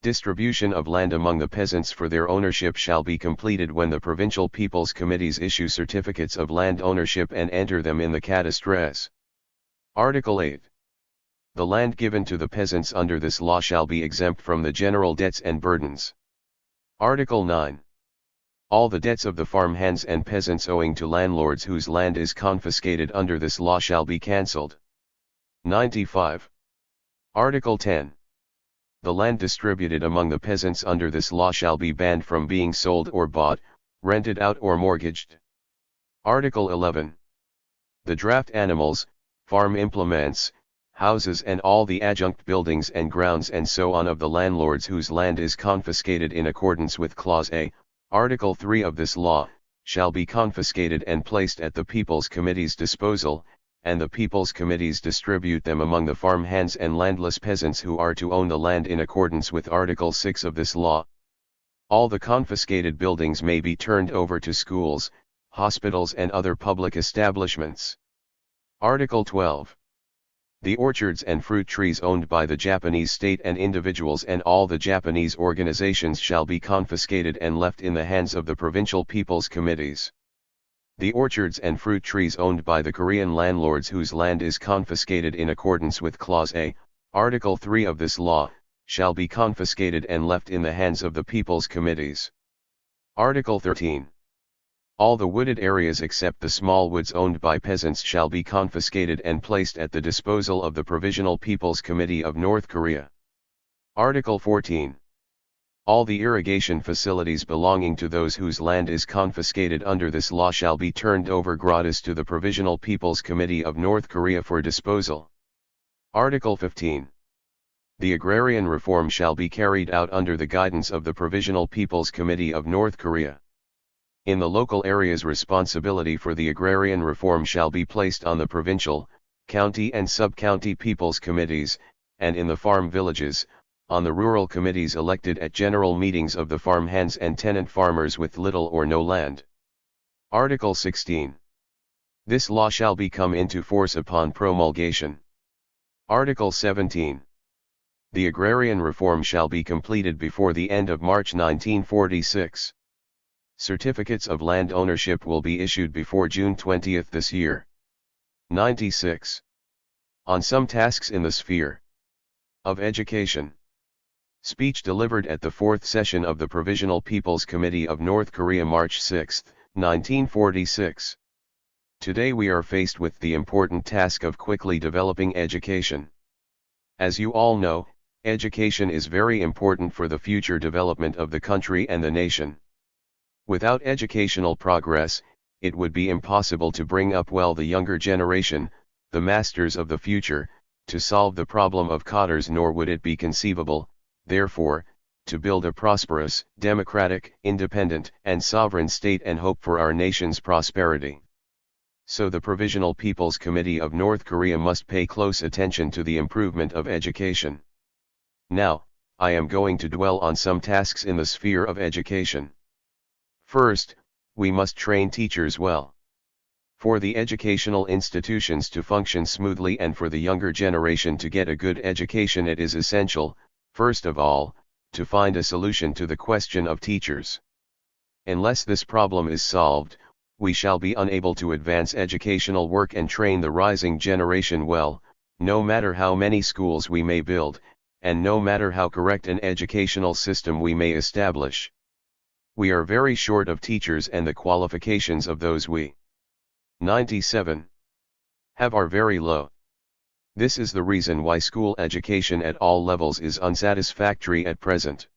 Distribution of land among the peasants for their ownership shall be completed when the Provincial People's Committees issue certificates of land ownership and enter them in the cadastres. Article 8. The land given to the peasants under this law shall be exempt from the general debts and burdens. Article 9. All the debts of the farm hands and peasants owing to landlords whose land is confiscated under this law shall be cancelled. 95. Article 10. The land distributed among the peasants under this law shall be banned from being sold or bought, rented out or mortgaged. Article 11. The draft animals, farm implements, houses and all the adjunct buildings and grounds and so on of the landlords whose land is confiscated in accordance with Clause A, Article 3 of this law, shall be confiscated and placed at the People's Committee's disposal, and the People's Committees distribute them among the farm hands and landless peasants who are to own the land in accordance with Article 6 of this law. All the confiscated buildings may be turned over to schools, hospitals and other public establishments. Article 12. The orchards and fruit trees owned by the Japanese state and individuals and all the Japanese organizations shall be confiscated and left in the hands of the Provincial People's Committees. The orchards and fruit trees owned by the Korean landlords whose land is confiscated in accordance with Clause A, Article 3 of this law, shall be confiscated and left in the hands of the People's Committees. Article 13. All the wooded areas except the small woods owned by peasants shall be confiscated and placed at the disposal of the Provisional People's Committee of North Korea. Article 14. All the irrigation facilities belonging to those whose land is confiscated under this law shall be turned over gratis to the Provisional People's Committee of North Korea for disposal. Article 15. The agrarian reform shall be carried out under the guidance of the Provisional People's Committee of North Korea. In the local areas, responsibility for the agrarian reform shall be placed on the provincial, county and sub-county people's committees, and in the farm villages, on the rural committees elected at general meetings of the farm hands and tenant farmers with little or no land. Article 16. This law shall become into force upon promulgation. Article 17. The agrarian reform shall be completed before the end of March 1946. Certificates of land ownership will be issued before June 20 this year. 96. On some tasks in the sphere of education. Speech delivered at the 4th session of the Provisional People's Committee of North Korea, March 6, 1946. Today we are faced with the important task of quickly developing education. As you all know, education is very important for the future development of the country and the nation. Without educational progress, it would be impossible to bring up well the younger generation, the masters of the future, to solve the problem of cotters, nor would it be conceivable, therefore, to build a prosperous, democratic, independent, and sovereign state and hope for our nation's prosperity. So the Provisional People's Committee of North Korea must pay close attention to the improvement of education. Now, I am going to dwell on some tasks in the sphere of education. First, we must train teachers well. For the educational institutions to function smoothly and for the younger generation to get a good education, it is essential, first of all, to find a solution to the question of teachers. Unless this problem is solved, we shall be unable to advance educational work and train the rising generation well, no matter how many schools we may build, and no matter how correct an educational system we may establish. We are very short of teachers, and the qualifications of those we 97 have are very low. This is the reason why school education at all levels is unsatisfactory at present.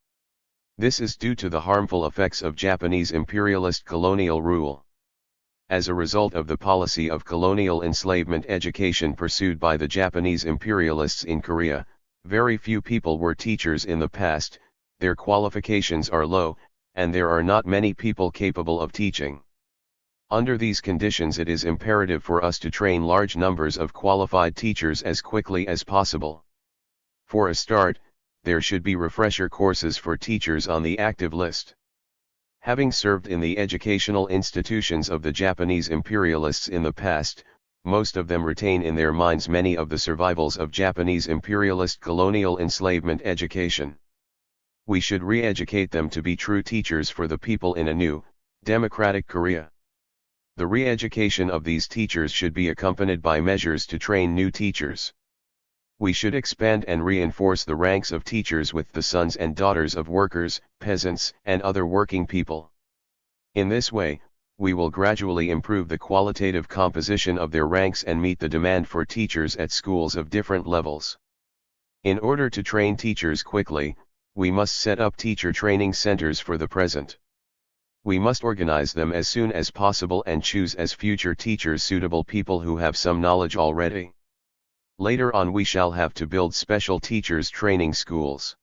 This is due to the harmful effects of Japanese imperialist colonial rule. As a result of the policy of colonial enslavement education pursued by the Japanese imperialists in Korea, very few people were teachers in the past, their qualifications are low, and there are not many people capable of teaching. Under these conditions, it is imperative for us to train large numbers of qualified teachers as quickly as possible. For a start, there should be refresher courses for teachers on the active list. Having served in the educational institutions of the Japanese imperialists in the past, most of them retain in their minds many of the survivals of Japanese imperialist colonial enslavement education. We should re-educate them to be true teachers for the people in a new, democratic Korea. The re-education of these teachers should be accompanied by measures to train new teachers. We should expand and reinforce the ranks of teachers with the sons and daughters of workers, peasants, and other working people. In this way, we will gradually improve the qualitative composition of their ranks and meet the demand for teachers at schools of different levels. In order to train teachers quickly, we must set up teacher training centers for the present. We must organize them as soon as possible and choose as future teachers suitable people who have some knowledge already. Later on, we shall have to build special teachers training schools.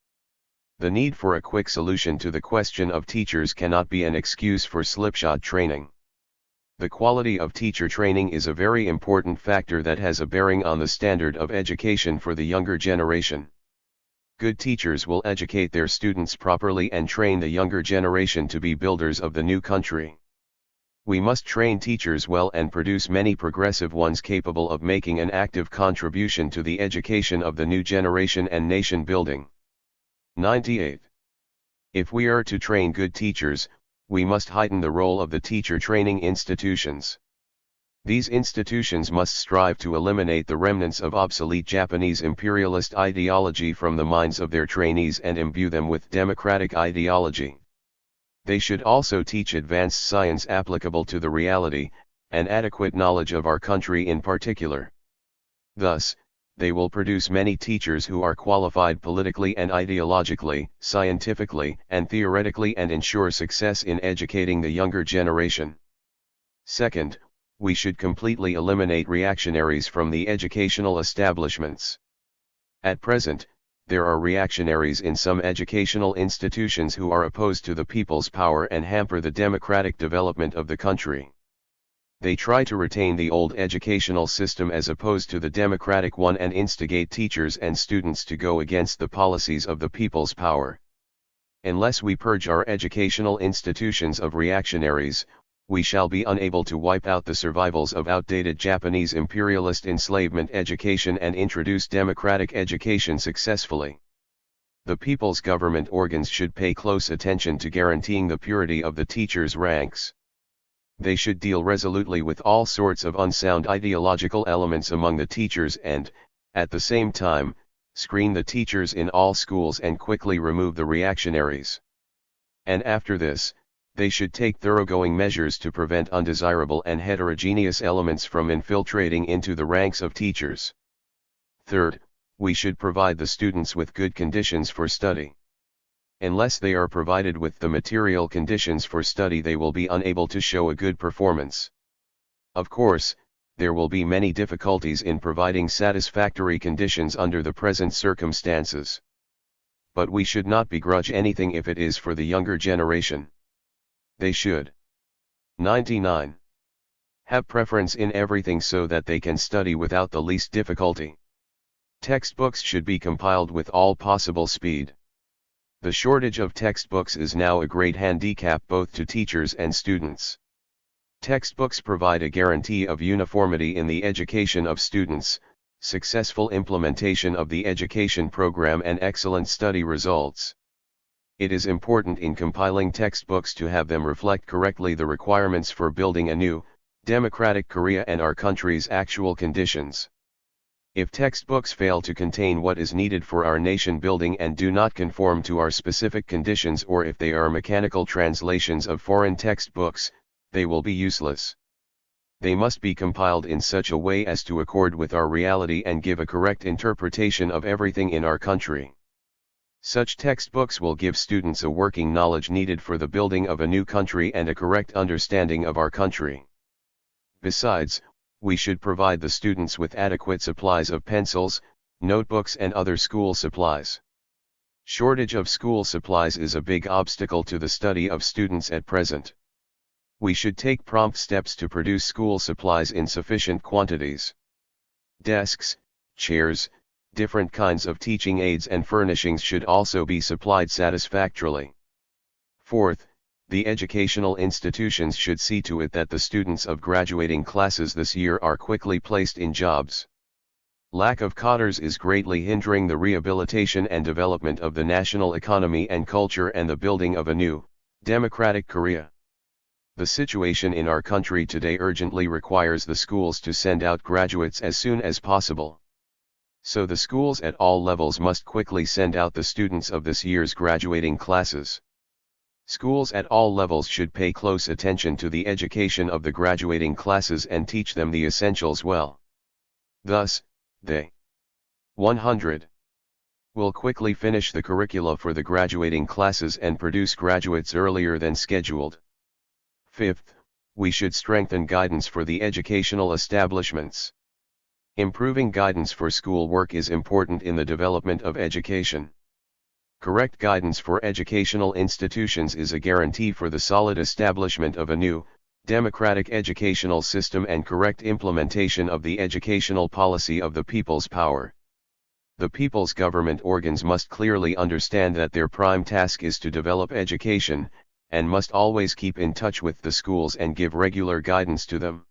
The need for a quick solution to the question of teachers cannot be an excuse for slipshod training. The quality of teacher training is a very important factor that has a bearing on the standard of education for the younger generation. Good teachers will educate their students properly and train the younger generation to be builders of the new country. We must train teachers well and produce many progressive ones capable of making an active contribution to the education of the new generation and nation building. 98. If we are to train good teachers, we must heighten the role of the teacher training institutions. These institutions must strive to eliminate the remnants of obsolete Japanese imperialist ideology from the minds of their trainees and imbue them with democratic ideology. They should also teach advanced science applicable to the reality, and adequate knowledge of our country in particular. Thus, they will produce many teachers who are qualified politically and ideologically, scientifically and theoretically, and ensure success in educating the younger generation. Second, we should completely eliminate reactionaries from the educational establishments. At present, there are reactionaries in some educational institutions who are opposed to the people's power and hamper the democratic development of the country. They try to retain the old educational system as opposed to the democratic one and instigate teachers and students to go against the policies of the people's power. Unless we purge our educational institutions of reactionaries, we shall be unable to wipe out the survivals of outdated Japanese imperialist enslavement education and introduce democratic education successfully. The people's government organs should pay close attention to guaranteeing the purity of the teachers' ranks. They should deal resolutely with all sorts of unsound ideological elements among the teachers and, at the same time, screen the teachers in all schools and quickly remove the reactionaries. And after this, they should take thoroughgoing measures to prevent undesirable and heterogeneous elements from infiltrating into the ranks of teachers. Third, we should provide the students with good conditions for study. Unless they are provided with the material conditions for study, they will be unable to show a good performance. Of course, there will be many difficulties in providing satisfactory conditions under the present circumstances. But we should not begrudge anything if it is for the younger generation. They should 99. Have preference in everything so that they can study without the least difficulty. Textbooks should be compiled with all possible speed. The shortage of textbooks is now a great handicap both to teachers and students. Textbooks provide a guarantee of uniformity in the education of students, successful implementation of the education program, and excellent study results. It is important in compiling textbooks to have them reflect correctly the requirements for building a new, democratic Korea and our country's actual conditions. If textbooks fail to contain what is needed for our nation building and do not conform to our specific conditions, or if they are mechanical translations of foreign textbooks, they will be useless. They must be compiled in such a way as to accord with our reality and give a correct interpretation of everything in our country. Such textbooks will give students a working knowledge needed for the building of a new country and a correct understanding of our country. Besides, we should provide the students with adequate supplies of pencils, notebooks, and other school supplies. Shortage of school supplies is a big obstacle to the study of students at present. We should take prompt steps to produce school supplies in sufficient quantities. Desks, chairs, different kinds of teaching aids and furnishings should also be supplied satisfactorily. Fourth, the educational institutions should see to it that the students of graduating classes this year are quickly placed in jobs. Lack of cadres is greatly hindering the rehabilitation and development of the national economy and culture and the building of a new, democratic Korea. The situation in our country today urgently requires the schools to send out graduates as soon as possible. So the schools at all levels must quickly send out the students of this year's graduating classes. Schools at all levels should pay close attention to the education of the graduating classes and teach them the essentials well. Thus, they 100 will quickly finish the curricula for the graduating classes and produce graduates earlier than scheduled. Fifth, we should strengthen guidance for the educational establishments. Improving guidance for school work is important in the development of education. Correct guidance for educational institutions is a guarantee for the solid establishment of a new, democratic educational system and correct implementation of the educational policy of the people's power. The people's government organs must clearly understand that their prime task is to develop education, and must always keep in touch with the schools and give regular guidance to them.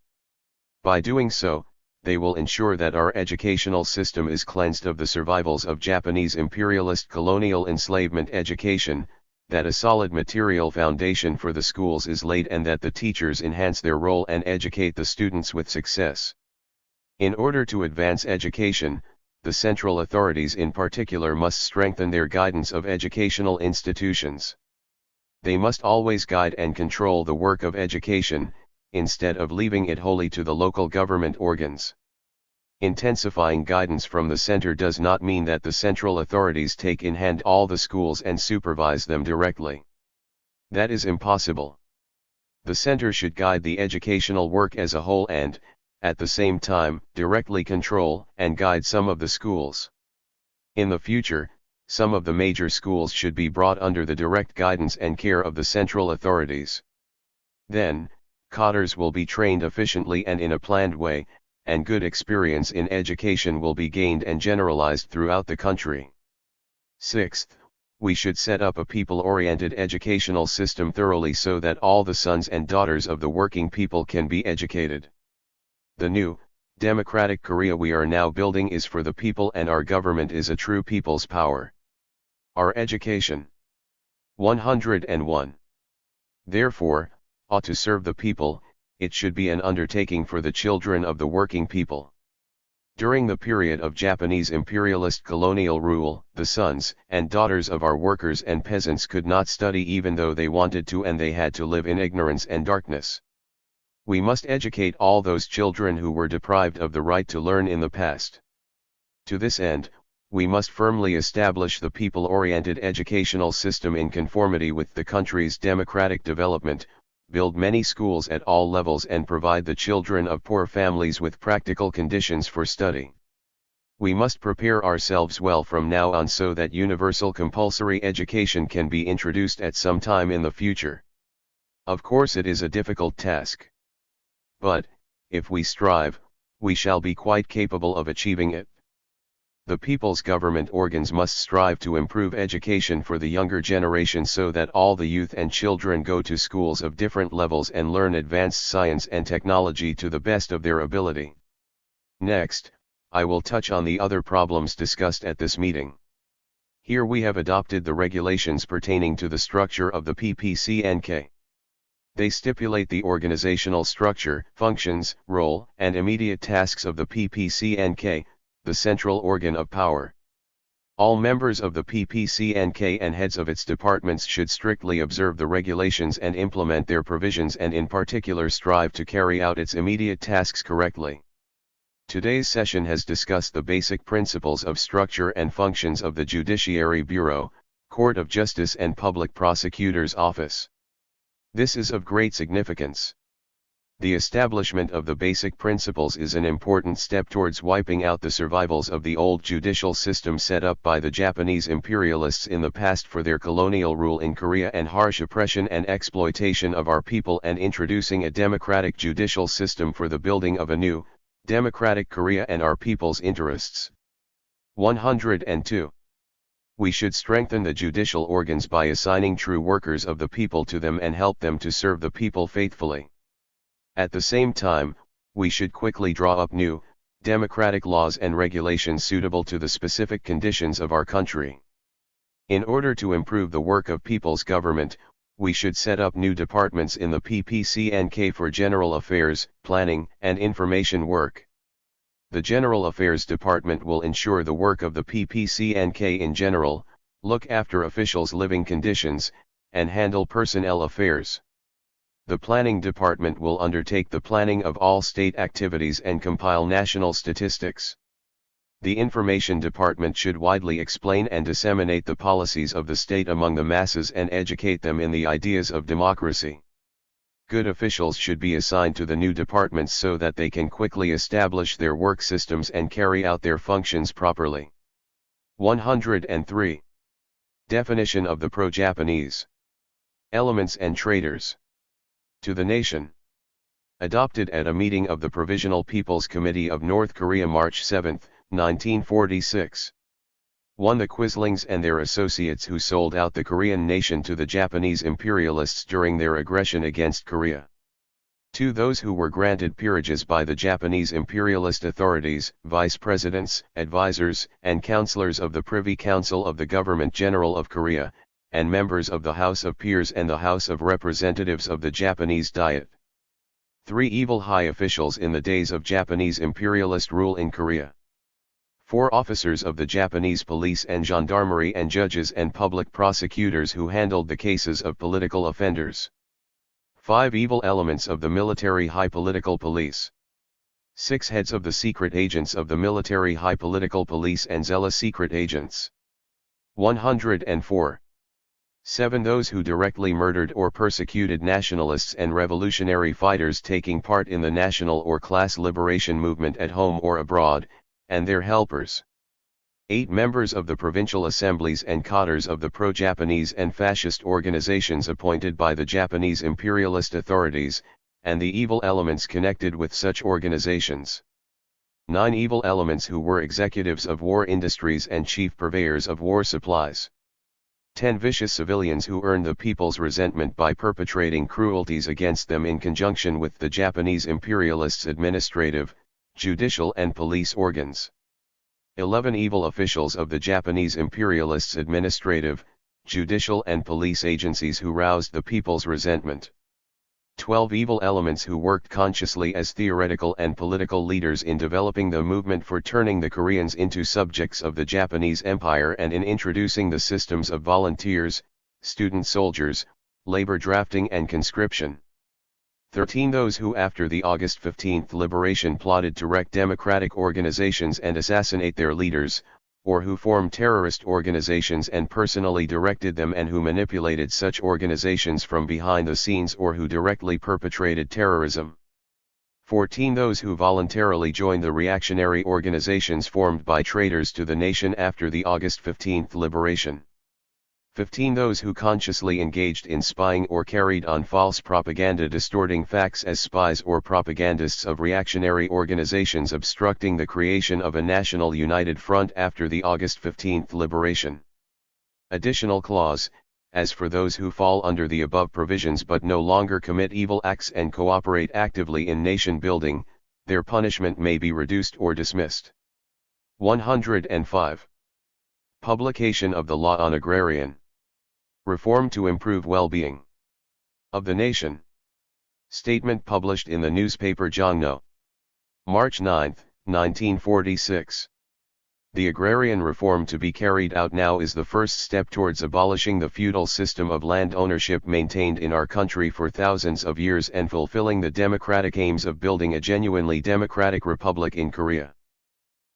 By doing so, they will ensure that our educational system is cleansed of the survivals of Japanese imperialist colonial enslavement education, that a solid material foundation for the schools is laid, and that the teachers enhance their role and educate the students with success. In order to advance education, the central authorities in particular must strengthen their guidance of educational institutions. They must always guide and control the work of education, instead of leaving it wholly to the local government organs. Intensifying guidance from the center does not mean that the central authorities take in hand all the schools and supervise them directly. That is impossible. The center should guide the educational work as a whole and, at the same time, directly control and guide some of the schools. In the future, some of the major schools should be brought under the direct guidance and care of the central authorities. Then, cadres will be trained efficiently and in a planned way, and good experience in education will be gained and generalized throughout the country. Sixth, we should set up a people-oriented educational system thoroughly so that all the sons and daughters of the working people can be educated. The new, democratic Korea we are now building is for the people, and our government is a true people's power. Our education 101. Therefore, ought to serve the people, it should be an undertaking for the children of the working people. During the period of Japanese imperialist colonial rule, the sons and daughters of our workers and peasants could not study even though they wanted to, and they had to live in ignorance and darkness. We must educate all those children who were deprived of the right to learn in the past. To this end, We must firmly establish the people-oriented educational system in conformity with the country's democratic development, build many schools at all levels and provide the children of poor families with practical conditions for study. We must prepare ourselves well from now on so that universal compulsory education can be introduced at some time in the future. Of course it is a difficult task. But, if we strive, we shall be quite capable of achieving it. The people's government organs must strive to improve education for the younger generation so that all the youth and children go to schools of different levels and learn advanced science and technology to the best of their ability. Next, I will touch on the other problems discussed at this meeting. Here we have adopted the regulations pertaining to the structure of the PPCNK. They stipulate the organizational structure, functions, role, and immediate tasks of the PPCNK, the central organ of power. All members of the PPCNK and heads of its departments should strictly observe the regulations and implement their provisions and in particular strive to carry out its immediate tasks correctly. Today's session has discussed the basic principles of structure and functions of the Judiciary Bureau, Court of Justice and Public Prosecutor's Office. This is of great significance. The establishment of the basic principles is an important step towards wiping out the survivals of the old judicial system set up by the Japanese imperialists in the past for their colonial rule in Korea and harsh oppression and exploitation of our people and introducing a democratic judicial system for the building of a new, democratic Korea and our people's interests. 102. We should strengthen the judicial organs by assigning true workers of the people to them and help them to serve the people faithfully. At the same time, we should quickly draw up new, democratic laws and regulations suitable to the specific conditions of our country. In order to improve the work of people's government, we should set up new departments in the PPCNK for general affairs, planning, and information work. The General Affairs Department will ensure the work of the PPCNK in general, look after officials' living conditions, and handle personnel affairs. The Planning Department will undertake the planning of all state activities and compile national statistics. The Information Department should widely explain and disseminate the policies of the state among the masses and educate them in the ideas of democracy. Good officials should be assigned to the new departments so that they can quickly establish their work systems and carry out their functions properly. 103. Definition of the pro-Japanese elements and traitors. To the nation. Adopted at a meeting of the Provisional People's Committee of North Korea March 7, 1946. 1. The Quislings and their associates who sold out the Korean nation to the Japanese imperialists during their aggression against Korea. 2. Those who were granted peerages by the Japanese imperialist authorities, vice presidents, advisors, and counselors of the Privy Council of the Government General of Korea, and members of the House of Peers and the House of Representatives of the Japanese Diet. 3. Evil high officials in the days of Japanese imperialist rule in Korea. 4. Officers of the Japanese police and gendarmerie and judges and public prosecutors who handled the cases of political offenders. 5. Evil elements of the military high political police. 6. Heads of the secret agents of the military high political police and zealous secret agents. 104. 7. Those who directly murdered or persecuted nationalists and revolutionary fighters taking part in the national or class liberation movement at home or abroad, and their helpers. 8. Members of the provincial assemblies and cadres of the pro-Japanese and fascist organizations appointed by the Japanese imperialist authorities, and the evil elements connected with such organizations. 9. Evil elements who were executives of war industries and chief purveyors of war supplies. 10. Vicious civilians who earned the people's resentment by perpetrating cruelties against them in conjunction with the Japanese imperialists' administrative, judicial and police organs. 11. Evil officials of the Japanese imperialists' administrative, judicial and police agencies who roused the people's resentment. 12. Evil elements who worked consciously as theoretical and political leaders in developing the movement for turning the Koreans into subjects of the Japanese Empire and in introducing the systems of volunteers, student soldiers, labor drafting and conscription. 13. Those who after the August 15 liberation plotted to wreck democratic organizations and assassinate their leaders, or who formed terrorist organizations and personally directed them and who manipulated such organizations from behind the scenes or who directly perpetrated terrorism. 14. Those who voluntarily joined the reactionary organizations formed by traitors to the nation after the August 15 liberation. 15. Those who consciously engaged in spying or carried on false propaganda distorting facts as spies or propagandists of reactionary organizations obstructing the creation of a national united front after the August 15 liberation. Additional clause, as for those who fall under the above provisions but no longer commit evil acts and cooperate actively in nation building, their punishment may be reduced or dismissed. 105. Publication of the Law on Agrarian Reform to improve well-being of the nation. Statement published in the newspaper Jangno. March 9, 1946. The agrarian reform to be carried out now is the first step towards abolishing the feudal system of land ownership maintained in our country for thousands of years and fulfilling the democratic aims of building a genuinely democratic republic in Korea.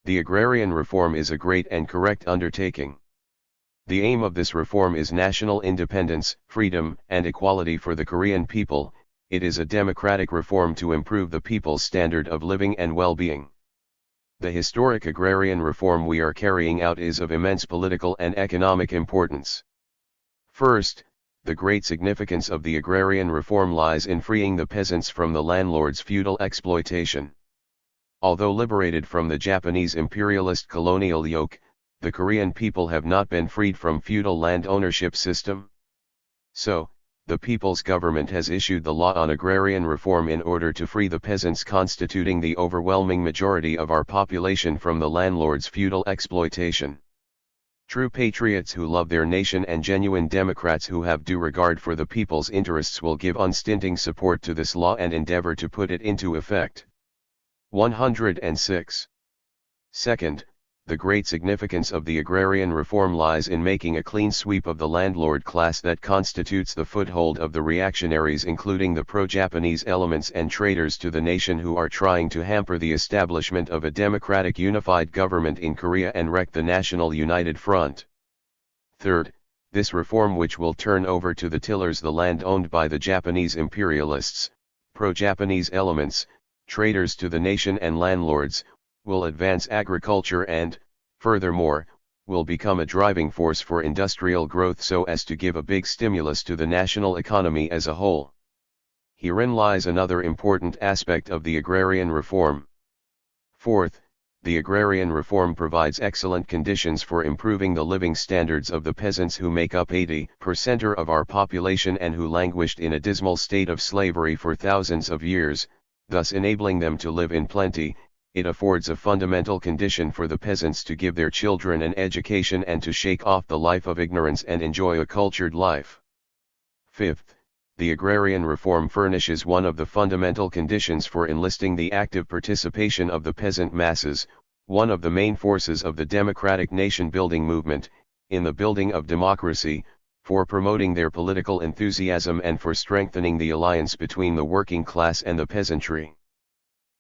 The agrarian reform is a great and correct undertaking. The aim of this reform is national independence, freedom, and equality for the Korean people. It is a democratic reform to improve the people's standard of living and well-being. The historic agrarian reform we are carrying out is of immense political and economic importance. First, the great significance of the agrarian reform lies in freeing the peasants from the landlord's feudal exploitation. Although liberated from the Japanese imperialist colonial yoke, the Korean people have not been freed from feudal land ownership system. So, the people's government has issued the law on agrarian reform in order to free the peasants constituting the overwhelming majority of our population from the landlord's feudal exploitation. True patriots who love their nation and genuine democrats who have due regard for the people's interests will give unstinting support to this law and endeavor to put it into effect. 106. Second, the great significance of the agrarian reform lies in making a clean sweep of the landlord class that constitutes the foothold of the reactionaries, including the pro-Japanese elements and traitors to the nation who are trying to hamper the establishment of a democratic unified government in Korea and wreck the national united front. Third, this reform, which will turn over to the tillers the land owned by the Japanese imperialists, pro-Japanese elements, traitors to the nation and landlords, will advance agriculture and, furthermore, will become a driving force for industrial growth so as to give a big stimulus to the national economy as a whole. Herein lies another important aspect of the agrarian reform. Fourth, the agrarian reform provides excellent conditions for improving the living standards of the peasants who make up 80% of our population and who languished in a dismal state of slavery for thousands of years, thus enabling them to live in plenty. It affords a fundamental condition for the peasants to give their children an education and to shake off the life of ignorance and enjoy a cultured life. Fifth, the agrarian reform furnishes one of the fundamental conditions for enlisting the active participation of the peasant masses, one of the main forces of the democratic nation-building movement, in the building of democracy, for promoting their political enthusiasm and for strengthening the alliance between the working class and the peasantry.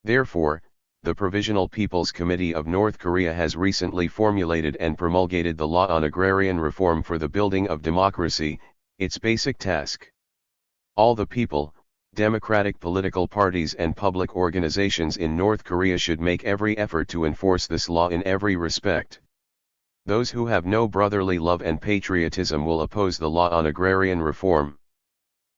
Therefore, the Provisional People's Committee of North Korea has recently formulated and promulgated the Law on Agrarian Reform for the building of democracy, its basic task. All the people, democratic political parties and public organizations in North Korea should make every effort to enforce this law in every respect. Those who have no brotherly love and patriotism will oppose the Law on Agrarian Reform.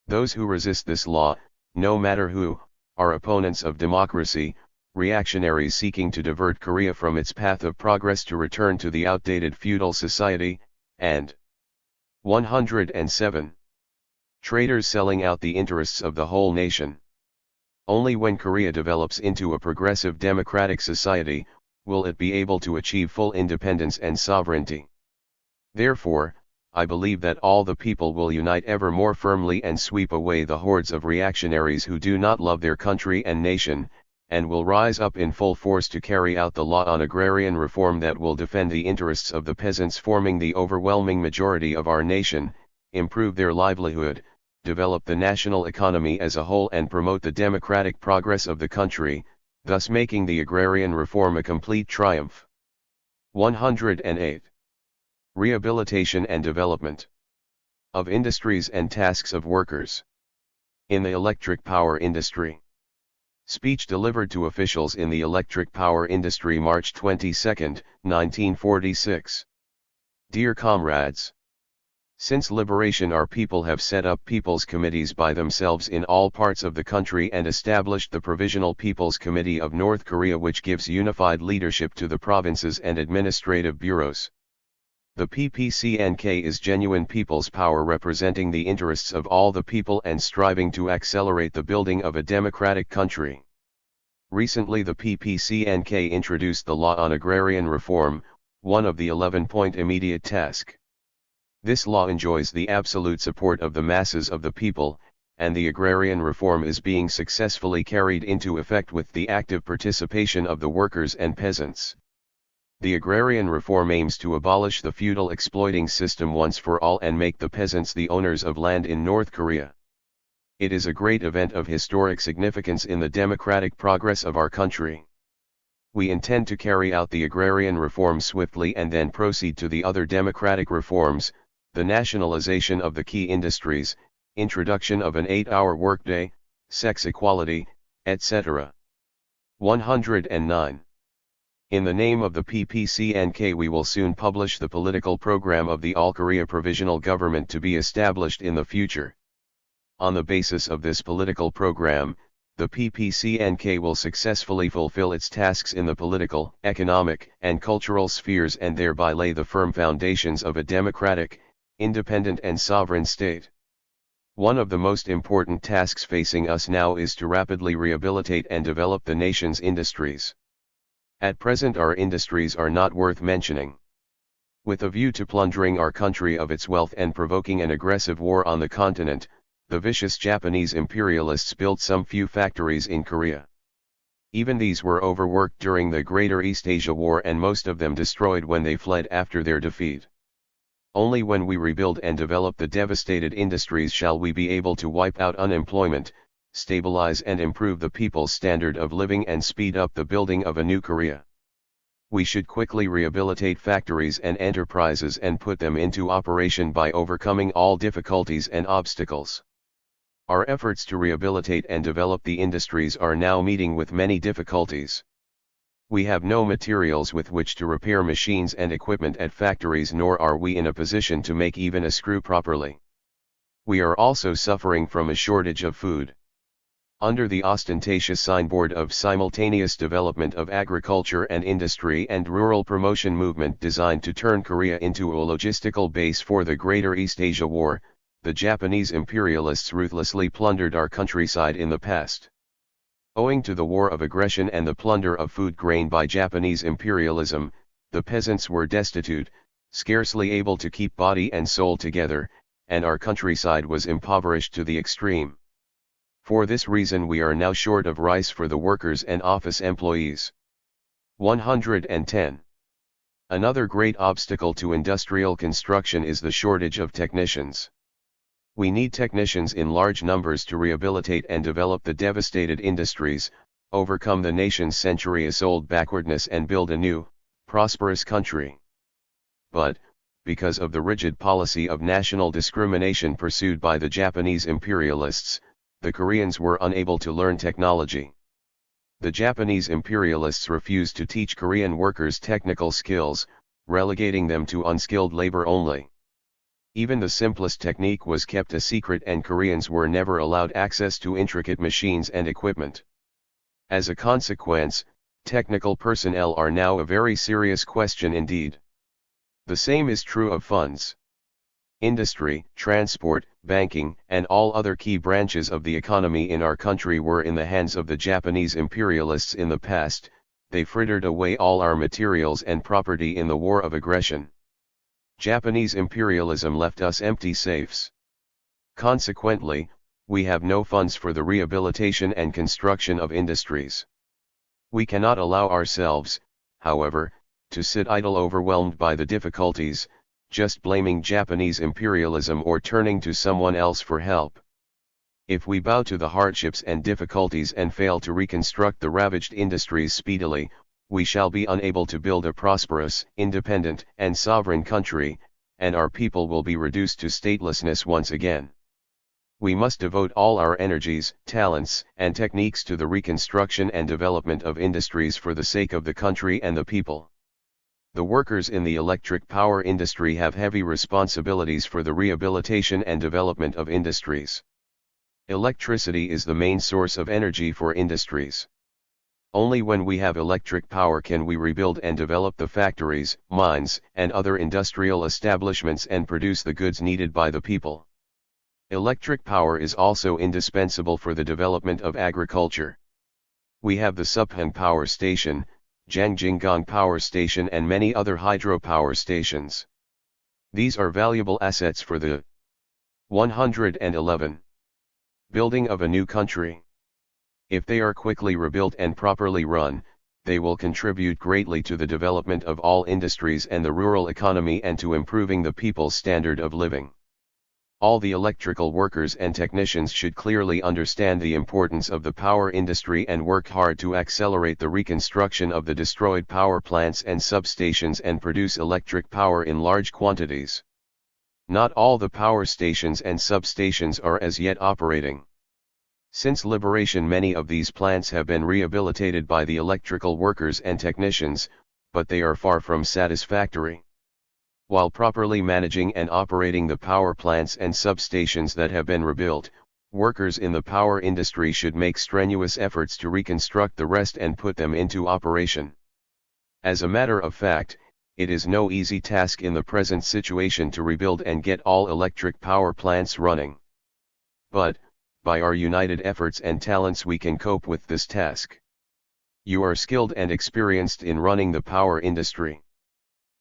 Those who resist this law, no matter who, are opponents of democracy, reactionaries seeking to divert Korea from its path of progress to return to the outdated feudal society, and 107. Traitors selling out the interests of the whole nation. Only when Korea develops into a progressive democratic society, will it be able to achieve full independence and sovereignty. Therefore, I believe that all the people will unite ever more firmly and sweep away the hordes of reactionaries who do not love their country and nation, and will rise up in full force to carry out the law on agrarian reform that will defend the interests of the peasants forming the overwhelming majority of our nation, improve their livelihood, develop the national economy as a whole and promote the democratic progress of the country, thus making the agrarian reform a complete triumph. 108. Rehabilitation and development of industries and tasks of workers. In the electric power industry. Speech delivered to officials in the electric power industry March 22, 1946. Dear comrades, since liberation our people have set up people's committees by themselves in all parts of the country and established the Provisional People's Committee of North Korea, which gives unified leadership to the provinces and administrative bureaus. The PPCNK is genuine people's power representing the interests of all the people and striving to accelerate the building of a democratic country. Recently the PPCNK introduced the law on agrarian reform, one of the 11-point immediate task. This law enjoys the absolute support of the masses of the people, and the agrarian reform is being successfully carried into effect with the active participation of the workers and peasants. The agrarian reform aims to abolish the feudal exploiting system once for all and make the peasants the owners of land in North Korea. It is a great event of historic significance in the democratic progress of our country. We intend to carry out the agrarian reform swiftly and then proceed to the other democratic reforms, the nationalization of the key industries, introduction of an 8-hour workday, sex equality, etc. 109. In the name of the PPCNK we will soon publish the political program of the All-Korea Provisional Government to be established in the future. On the basis of this political program, the PPCNK will successfully fulfill its tasks in the political, economic, and cultural spheres and thereby lay the firm foundations of a democratic, independent and sovereign state. One of the most important tasks facing us now is to rapidly rehabilitate and develop the nation's industries. At present our industries are not worth mentioning. With a view to plundering our country of its wealth and provoking an aggressive war on the continent, the vicious Japanese imperialists built some few factories in Korea. Even these were overworked during the Greater East Asia War and most of them destroyed when they fled after their defeat. Only when we rebuild and develop the devastated industries shall we be able to wipe out unemployment, stabilize and improve the people's standard of living and speed up the building of a new Korea. We should quickly rehabilitate factories and enterprises and put them into operation by overcoming all difficulties and obstacles. Our efforts to rehabilitate and develop the industries are now meeting with many difficulties. We have no materials with which to repair machines and equipment at factories, nor are we in a position to make even a screw properly. We are also suffering from a shortage of food. Under the ostentatious signboard of simultaneous development of agriculture and industry and rural promotion movement designed to turn Korea into a logistical base for the Greater East Asia War, the Japanese imperialists ruthlessly plundered our countryside in the past. Owing to the war of aggression and the plunder of food grain by Japanese imperialism, the peasants were destitute, scarcely able to keep body and soul together, and our countryside was impoverished to the extreme. For this reason we are now short of rice for the workers and office employees. 110. Another great obstacle to industrial construction is the shortage of technicians. We need technicians in large numbers to rehabilitate and develop the devastated industries, overcome the nation's centuries-old backwardness and build a new, prosperous country. But, because of the rigid policy of national discrimination pursued by the Japanese imperialists, the Koreans were unable to learn technology. The Japanese imperialists refused to teach Korean workers technical skills, relegating them to unskilled labor only. Even the simplest technique was kept a secret and Koreans were never allowed access to intricate machines and equipment. As a consequence, technical personnel are now a very serious question indeed. The same is true of funds. Industry, transport, banking, and all other key branches of the economy in our country were in the hands of the Japanese imperialists in the past. They frittered away all our materials and property in the war of aggression. Japanese imperialism left us empty safes. Consequently, we have no funds for the rehabilitation and construction of industries. We cannot allow ourselves, however, to sit idle overwhelmed by the difficulties, just blaming Japanese imperialism or turning to someone else for help. If we bow to the hardships and difficulties and fail to reconstruct the ravaged industries speedily, we shall be unable to build a prosperous, independent, and sovereign country, and our people will be reduced to statelessness once again. We must devote all our energies, talents, and techniques to the reconstruction and development of industries for the sake of the country and the people. The workers in the electric power industry have heavy responsibilities for the rehabilitation and development of industries. Electricity is the main source of energy for industries. Only when we have electric power can we rebuild and develop the factories, mines, and other industrial establishments and produce the goods needed by the people. Electric power is also indispensable for the development of agriculture. We have the Subhang Power Station, Jangjingang Power Station and many other hydropower stations. These are valuable assets for the 111. Building of a new country. If they are quickly rebuilt and properly run, they will contribute greatly to the development of all industries and the rural economy and to improving the people's standard of living. All the electrical workers and technicians should clearly understand the importance of the power industry and work hard to accelerate the reconstruction of the destroyed power plants and substations and produce electric power in large quantities. Not all the power stations and substations are as yet operating. Since liberation, many of these plants have been rehabilitated by the electrical workers and technicians, but they are far from satisfactory. While properly managing and operating the power plants and substations that have been rebuilt, workers in the power industry should make strenuous efforts to reconstruct the rest and put them into operation. As a matter of fact, it is no easy task in the present situation to rebuild and get all electric power plants running. But, by our united efforts and talents we can cope with this task. You are skilled and experienced in running the power industry.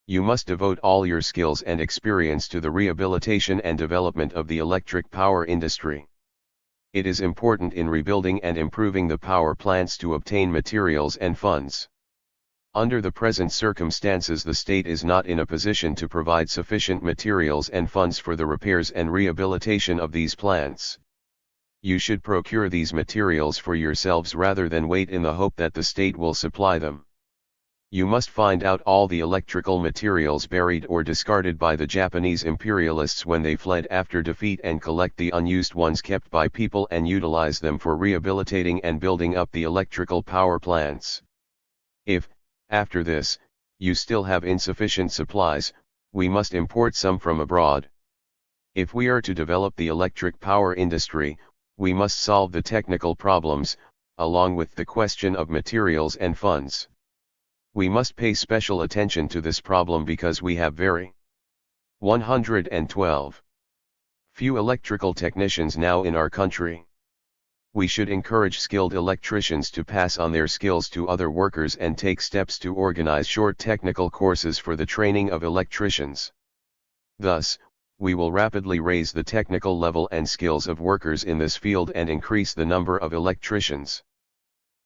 You must devote all your skills and experience to the rehabilitation and development of the electric power industry. It is important in rebuilding and improving the power plants to obtain materials and funds. Under the present circumstances, the state is not in a position to provide sufficient materials and funds for the repairs and rehabilitation of these plants. You should procure these materials for yourselves rather than wait in the hope that the state will supply them. You must find out all the electrical materials buried or discarded by the Japanese imperialists when they fled after defeat and collect the unused ones kept by people and utilize them for rehabilitating and building up the electrical power plants. If, after this, you still have insufficient supplies, we must import some from abroad. If we are to develop the electric power industry, we must solve the technical problems, along with the question of materials and funds. We must pay special attention to this problem because we have very 112 few electrical technicians now in our country. We should encourage skilled electricians to pass on their skills to other workers and take steps to organize short technical courses for the training of electricians. Thus, we will rapidly raise the technical level and skills of workers in this field and increase the number of electricians.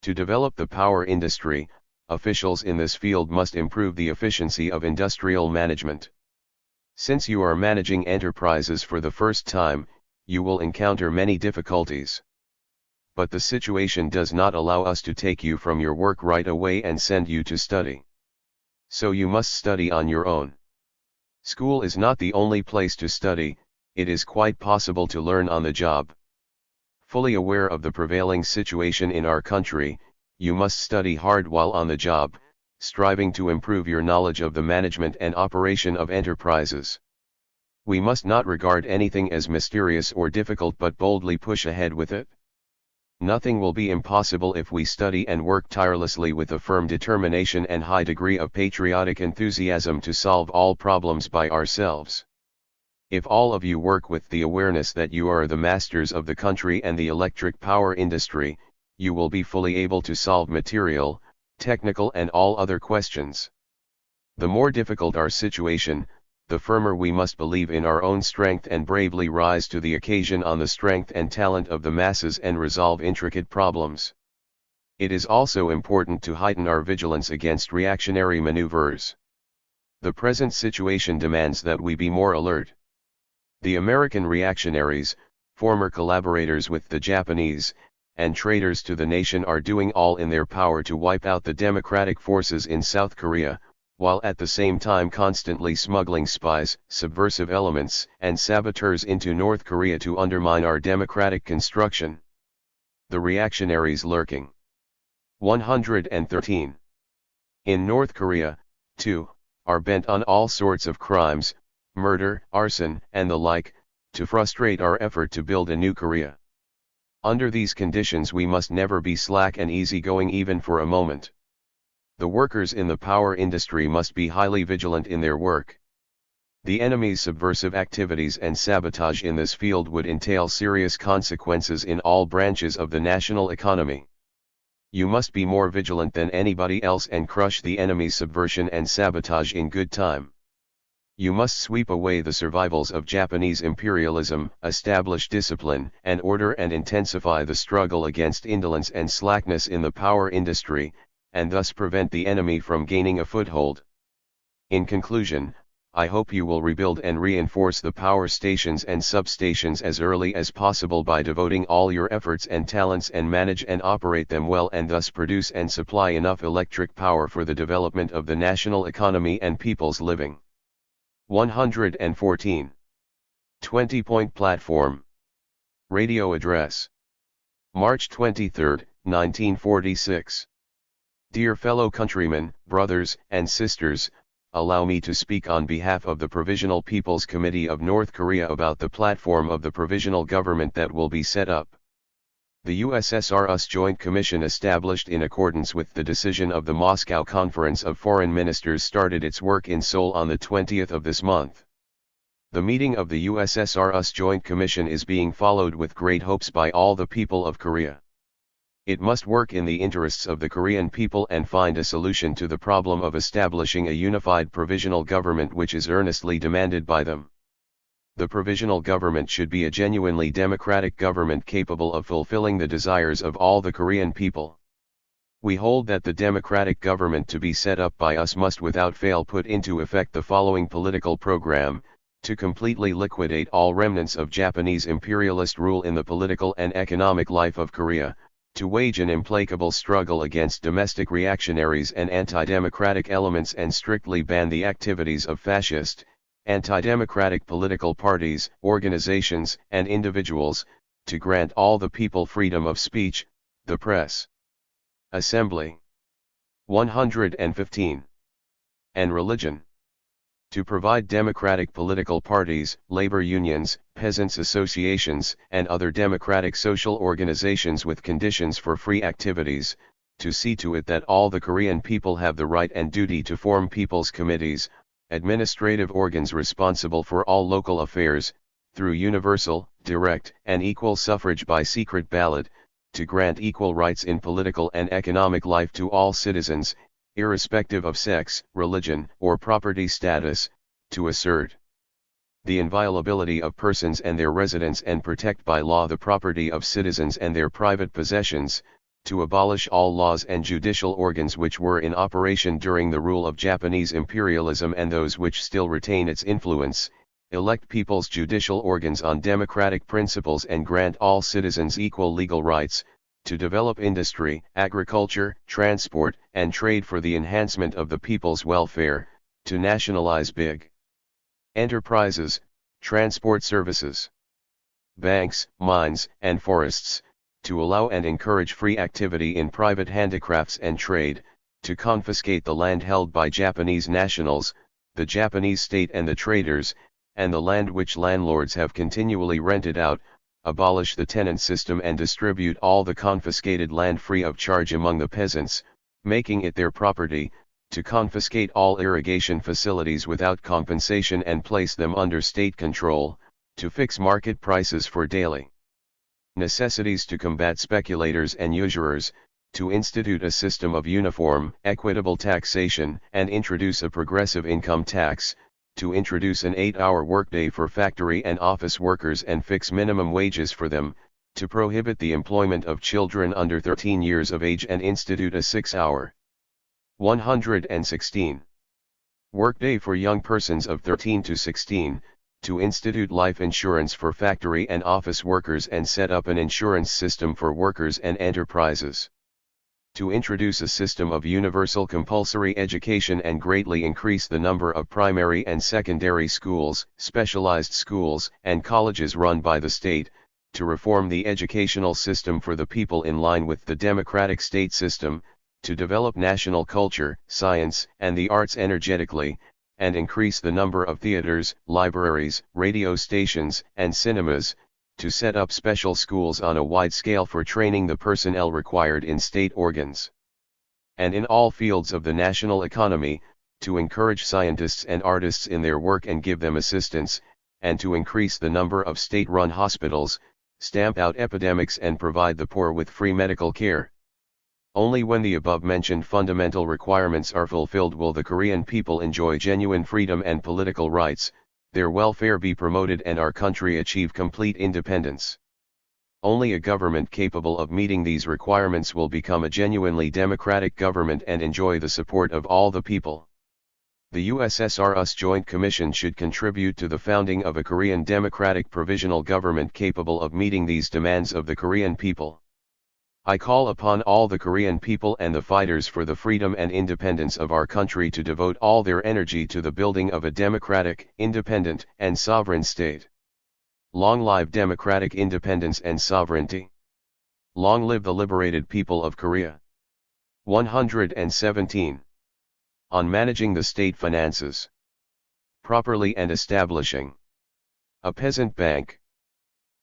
To develop the power industry, officials in this field must improve the efficiency of industrial management. Since you are managing enterprises for the first time, you will encounter many difficulties. But the situation does not allow us to take you from your work right away and send you to study. So you must study on your own. School is not the only place to study, it is quite possible to learn on the job. Fully aware of the prevailing situation in our country, you must study hard while on the job, striving to improve your knowledge of the management and operation of enterprises. We must not regard anything as mysterious or difficult but boldly push ahead with it. Nothing will be impossible if we study and work tirelessly with a firm determination and high degree of patriotic enthusiasm to solve all problems by ourselves. If all of you work with the awareness that you are the masters of the country and the electric power industry, you will be fully able to solve material, technical and all other questions. The more difficult our situation, the firmer we must believe in our own strength and bravely rise to the occasion on the strength and talent of the masses and resolve intricate problems. It is also important to heighten our vigilance against reactionary maneuvers. The present situation demands that we be more alert. The American reactionaries, former collaborators with the Japanese, and traitors to the nation are doing all in their power to wipe out the democratic forces in South Korea, while at the same time constantly smuggling spies, subversive elements, and saboteurs into North Korea to undermine our democratic construction. The reactionaries lurking. 113. In North Korea, too, are bent on all sorts of crimes, murder, arson, and the like, to frustrate our effort to build a new Korea. Under these conditions we must never be slack and easygoing even for a moment. The workers in the power industry must be highly vigilant in their work. The enemy's subversive activities and sabotage in this field would entail serious consequences in all branches of the national economy. You must be more vigilant than anybody else and crush the enemy's subversion and sabotage in good time. You must sweep away the survivals of Japanese imperialism, establish discipline and order and intensify the struggle against indolence and slackness in the power industry, and thus prevent the enemy from gaining a foothold. In conclusion, I hope you will rebuild and reinforce the power stations and substations as early as possible by devoting all your efforts and talents and manage and operate them well and thus produce and supply enough electric power for the development of the national economy and people's living. 114. 20-point platform. Radio address. March 23, 1946. Dear fellow countrymen, brothers, and sisters, allow me to speak on behalf of the Provisional People's Committee of North Korea about the platform of the provisional government that will be set up. The USSR-US Joint Commission established in accordance with the decision of the Moscow Conference of Foreign Ministers started its work in Seoul on the 20th of this month. The meeting of the USSR-US Joint Commission is being followed with great hopes by all the people of Korea. It must work in the interests of the Korean people and find a solution to the problem of establishing a unified provisional government which is earnestly demanded by them. The provisional government should be a genuinely democratic government capable of fulfilling the desires of all the Korean people. We hold that the democratic government to be set up by us must without fail put into effect the following political program: to completely liquidate all remnants of Japanese imperialist rule in the political and economic life of Korea, to wage an implacable struggle against domestic reactionaries and anti-democratic elements and strictly ban the activities of fascist, anti-democratic political parties, organizations, and individuals, to grant all the people freedom of speech, the press, assembly. 115. And religion. To provide democratic political parties, labor unions, peasants' associations, and other democratic social organizations with conditions for free activities, to see to it that all the Korean people have the right and duty to form people's committees, administrative organs responsible for all local affairs, through universal, direct, and equal suffrage by secret ballot, to grant equal rights in political and economic life to all citizens, irrespective of sex, religion, or property status, to assert the inviolability of persons and their residence and protect by law the property of citizens and their private possessions, to abolish all laws and judicial organs which were in operation during the rule of Japanese imperialism and those which still retain its influence, elect people's judicial organs on democratic principles and grant all citizens equal legal rights, to develop industry, agriculture, transport, and trade for the enhancement of the people's welfare, to nationalize big enterprises, transport services, banks, mines, and forests, to allow and encourage free activity in private handicrafts and trade, to confiscate the land held by Japanese nationals, the Japanese state and the traders, and the land which landlords have continually rented out, abolish the tenant system and distribute all the confiscated land free of charge among the peasants, making it their property, to confiscate all irrigation facilities without compensation and place them under state control, to fix market prices for daily necessities, to combat speculators and usurers, to institute a system of uniform, equitable taxation and introduce a progressive income tax, to introduce an 8-hour workday for factory and office workers and fix minimum wages for them, to prohibit the employment of children under 13 years of age and institute a 6-hour 116 workday for young persons of 13 to 16, to institute life insurance for factory and office workers and set up an insurance system for workers and enterprises. To introduce a system of universal compulsory education and greatly increase the number of primary and secondary schools, specialized schools, and colleges run by the state, to reform the educational system for the people in line with the democratic state system, to develop national culture, science, and the arts energetically, and increase the number of theaters, libraries, radio stations, and cinemas, to set up special schools on a wide scale for training the personnel required in state organs. And in all fields of the national economy, to encourage scientists and artists in their work and give them assistance, and to increase the number of state-run hospitals, stamp out epidemics and provide the poor with free medical care. Only when the above-mentioned fundamental requirements are fulfilled will the Korean people enjoy genuine freedom and political rights, their welfare be promoted and our country achieve complete independence. Only a government capable of meeting these requirements will become a genuinely democratic government and enjoy the support of all the people. The USSR-US Joint Commission should contribute to the founding of a Korean democratic provisional government capable of meeting these demands of the Korean people. I call upon all the Korean people and the fighters for the freedom and independence of our country to devote all their energy to the building of a democratic, independent, and sovereign state. Long live democratic independence and sovereignty. Long live the liberated people of Korea. 117. On managing the state finances properly and establishing a peasant bank.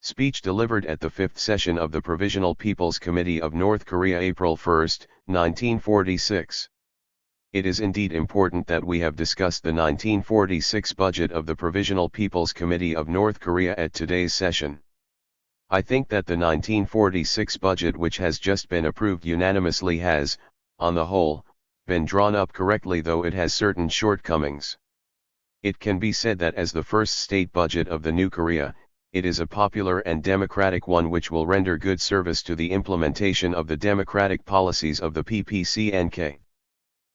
Speech delivered at the 5th session of the Provisional People's Committee of North Korea April 1, 1946. It is indeed important that we have discussed the 1946 budget of the Provisional People's Committee of North Korea at today's session. I think that the 1946 budget which has just been approved unanimously has, on the whole, been drawn up correctly, though it has certain shortcomings. It can be said that as the first state budget of the new Korea, it is a popular and democratic one which will render good service to the implementation of the democratic policies of the PPCNK.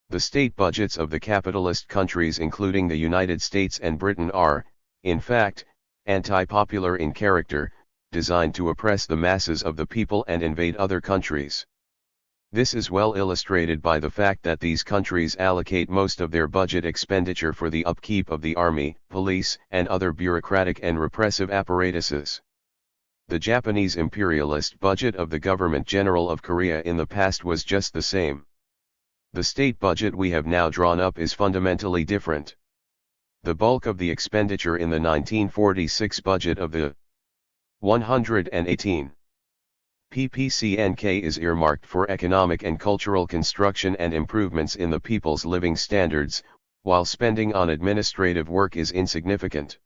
The state budgets of the capitalist countries including the United States and Britain are, in fact, anti-popular in character, designed to oppress the masses of the people and invade other countries. This is well illustrated by the fact that these countries allocate most of their budget expenditure for the upkeep of the army, police, and other bureaucratic and repressive apparatuses. The Japanese imperialist budget of the Government General of Korea in the past was just the same. The state budget we have now drawn up is fundamentally different. The bulk of the expenditure in the 1946 budget of the 118 PPCNK is earmarked for economic and cultural construction and improvements in the people's living standards, while spending on administrative work is insignificant.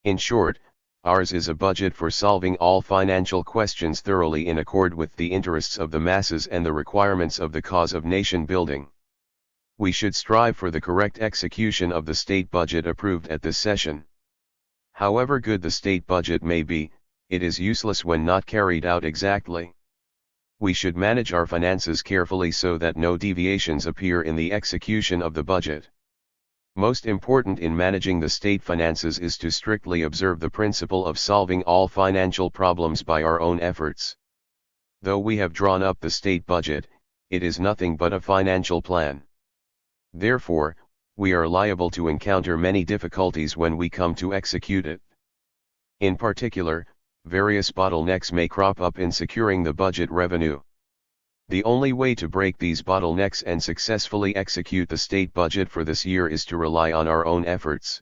In short, ours is a budget for solving all financial questions thoroughly in accord with the interests of the masses and the requirements of the cause of nation building. We should strive for the correct execution of the state budget approved at this session. However good the state budget may be, it is useless when not carried out exactly. We should manage our finances carefully so that no deviations appear in the execution of the budget. Most important in managing the state finances is to strictly observe the principle of solving all financial problems by our own efforts. Though we have drawn up the state budget, it is nothing but a financial plan. Therefore, we are liable to encounter many difficulties when we come to execute it. In particular, various bottlenecks may crop up in securing the budget revenue. The only way to break these bottlenecks and successfully execute the state budget for this year is to rely on our own efforts.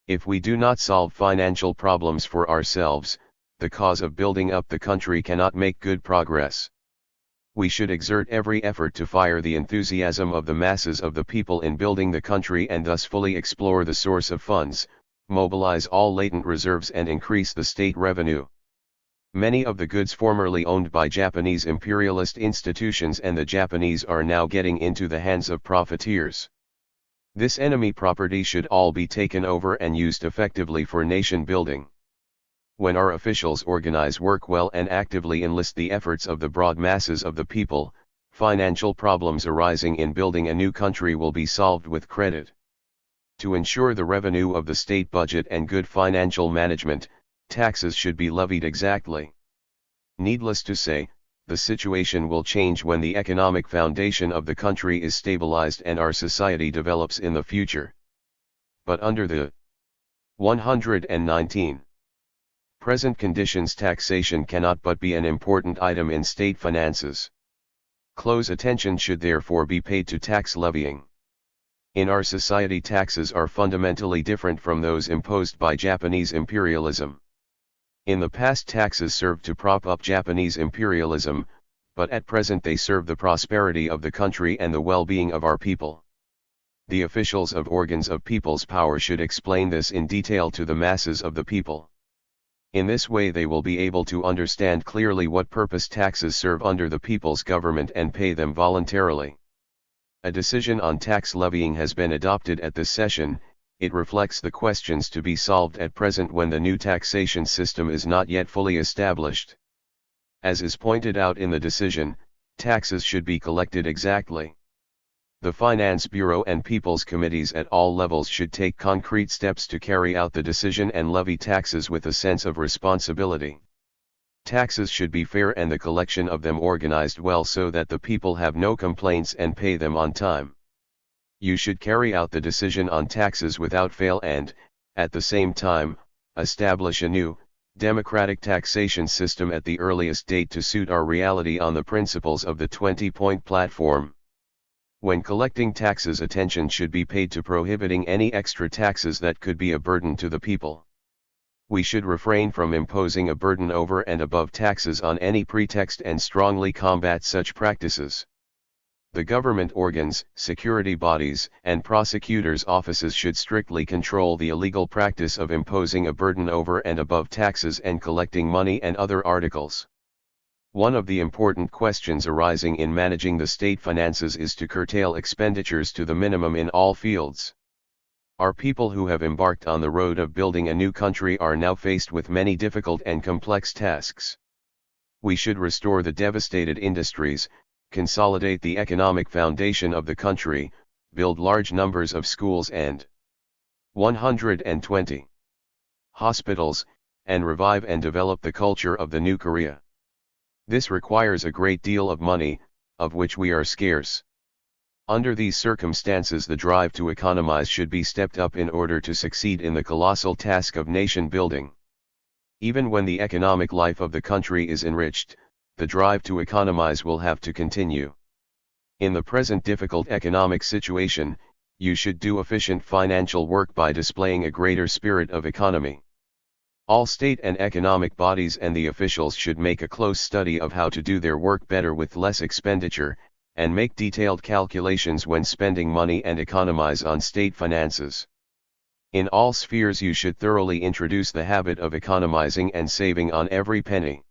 If we do not solve financial problems for ourselves, the cause of building up the country cannot make good progress. We should exert every effort to fire the enthusiasm of the masses of the people in building the country and thus fully explore the source of funds, mobilize all latent reserves and increase the state revenue. Many of the goods formerly owned by Japanese imperialist institutions and the Japanese are now getting into the hands of profiteers. This enemy property should all be taken over and used effectively for nation building. When our officials organize work well and actively enlist the efforts of the broad masses of the people, financial problems arising in building a new country will be solved with credit. To ensure the revenue of the state budget and good financial management, taxes should be levied exactly. Needless to say, the situation will change when the economic foundation of the country is stabilized and our society develops in the future. But under the 119 present conditions, taxation cannot but be an important item in state finances. Close attention should therefore be paid to tax levying. In our society, taxes are fundamentally different from those imposed by Japanese imperialism. In the past, taxes served to prop up Japanese imperialism, but at present they serve the prosperity of the country and the well-being of our people. The officials of organs of people's power should explain this in detail to the masses of the people. In this way they will be able to understand clearly what purpose taxes serve under the people's government and pay them voluntarily. A decision on tax levying has been adopted at this session. It reflects the questions to be solved at present when the new taxation system is not yet fully established. As is pointed out in the decision, taxes should be collected exactly. The Finance Bureau and People's Committees at all levels should take concrete steps to carry out the decision and levy taxes with a sense of responsibility. Taxes should be fair and the collection of them organized well so that the people have no complaints and pay them on time. You should carry out the decision on taxes without fail and, at the same time, establish a new, democratic taxation system at the earliest date to suit our reality on the principles of the 20-point platform. When collecting taxes, attention should be paid to prohibiting any extra taxes that could be a burden to the people. We should refrain from imposing a burden over and above taxes on any pretext and strongly combat such practices. The government organs, security bodies, and prosecutors' offices should strictly control the illegal practice of imposing a burden over and above taxes and collecting money and other articles. One of the important questions arising in managing the state finances is to curtail expenditures to the minimum in all fields. Our people who have embarked on the road of building a new country are now faced with many difficult and complex tasks. We should restore the devastated industries, consolidate the economic foundation of the country, build large numbers of schools and 120 hospitals, and revive and develop the culture of the new Korea. This requires a great deal of money, of which we are scarce. Under these circumstances, the drive to economize should be stepped up in order to succeed in the colossal task of nation building. Even when the economic life of the country is enriched, the drive to economize will have to continue. In the present difficult economic situation, you should do efficient financial work by displaying a greater spirit of economy. All state and economic bodies and the officials should make a close study of how to do their work better with less expenditure, and make detailed calculations when spending money and economize on state finances. In all spheres you should thoroughly introduce the habit of economizing and saving on every penny.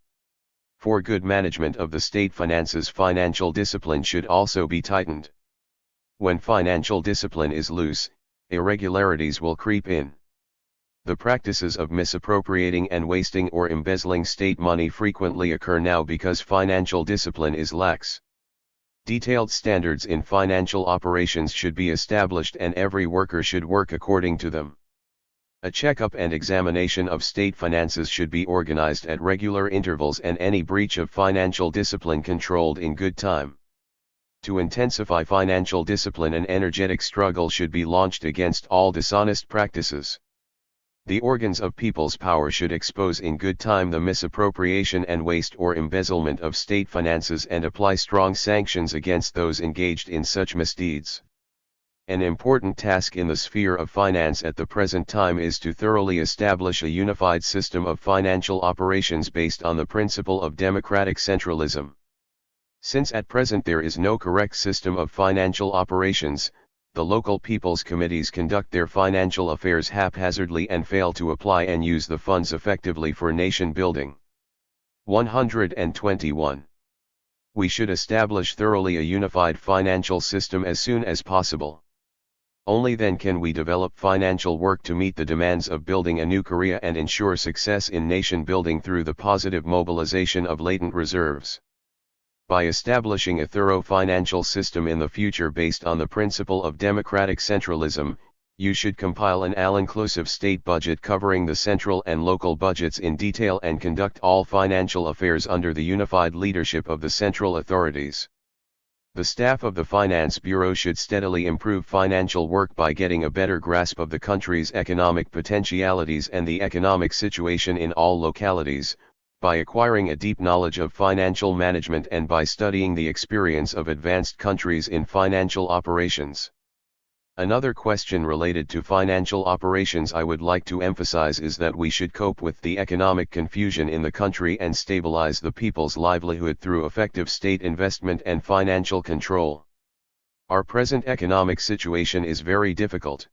For good management of the state finances, financial discipline should also be tightened. When financial discipline is loose, irregularities will creep in. The practices of misappropriating and wasting or embezzling state money frequently occur now because financial discipline is lax. Detailed standards in financial operations should be established and every worker should work according to them. A checkup and examination of state finances should be organized at regular intervals and any breach of financial discipline controlled in good time. To intensify financial discipline, an energetic struggle should be launched against all dishonest practices. The organs of people's power should expose in good time the misappropriation and waste or embezzlement of state finances and apply strong sanctions against those engaged in such misdeeds. An important task in the sphere of finance at the present time is to thoroughly establish a unified system of financial operations based on the principle of democratic centralism. Since at present there is no correct system of financial operations, the local people's committees conduct their financial affairs haphazardly and fail to apply and use the funds effectively for nation building. 121. We should establish thoroughly a unified financial system as soon as possible. Only then can we develop financial work to meet the demands of building a new Korea and ensure success in nation building through the positive mobilization of latent reserves. By establishing a thorough financial system in the future based on the principle of democratic centralism, You should compile an all-inclusive state budget covering the central and local budgets in detail and conduct all financial affairs under the unified leadership of the central authorities. The staff of the Finance Bureau should steadily improve financial work by getting a better grasp of the country's economic potentialities and the economic situation in all localities, by acquiring a deep knowledge of financial management and by studying the experience of advanced countries in financial operations. Another question related to financial operations I would like to emphasize is that we should cope with the economic confusion in the country and stabilize the people's livelihood through effective state investment and financial control. Our present economic situation is very difficult.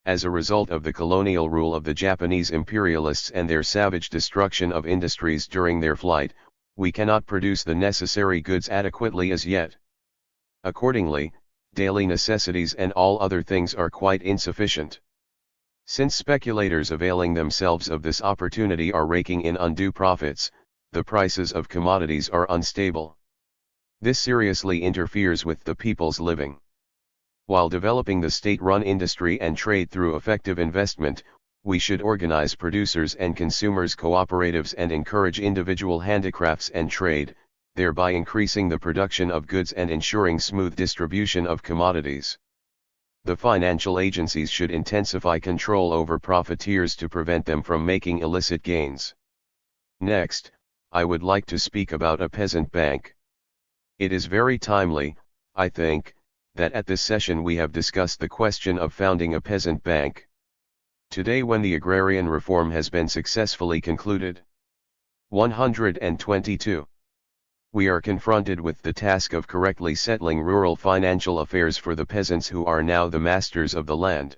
As a result of the colonial rule of the Japanese imperialists and their savage destruction of industries during their flight, we cannot produce the necessary goods adequately as yet. Accordingly, daily necessities and all other things are quite insufficient. Since speculators availing themselves of this opportunity are raking in undue profits, the prices of commodities are unstable. This seriously interferes with the people's living. While developing the state-run industry and trade through effective investment, we should organize producers and consumers cooperatives and encourage individual handicrafts and trade, thereby increasing the production of goods and ensuring smooth distribution of commodities. The financial agencies should intensify control over profiteers to prevent them from making illicit gains. Next, I would like to speak about a peasant bank. It is very timely, I think, that at this session we have discussed the question of founding a peasant bank. Today, when the agrarian reform has been successfully concluded. 122. We are confronted with the task of correctly settling rural financial affairs for the peasants who are now the masters of the land.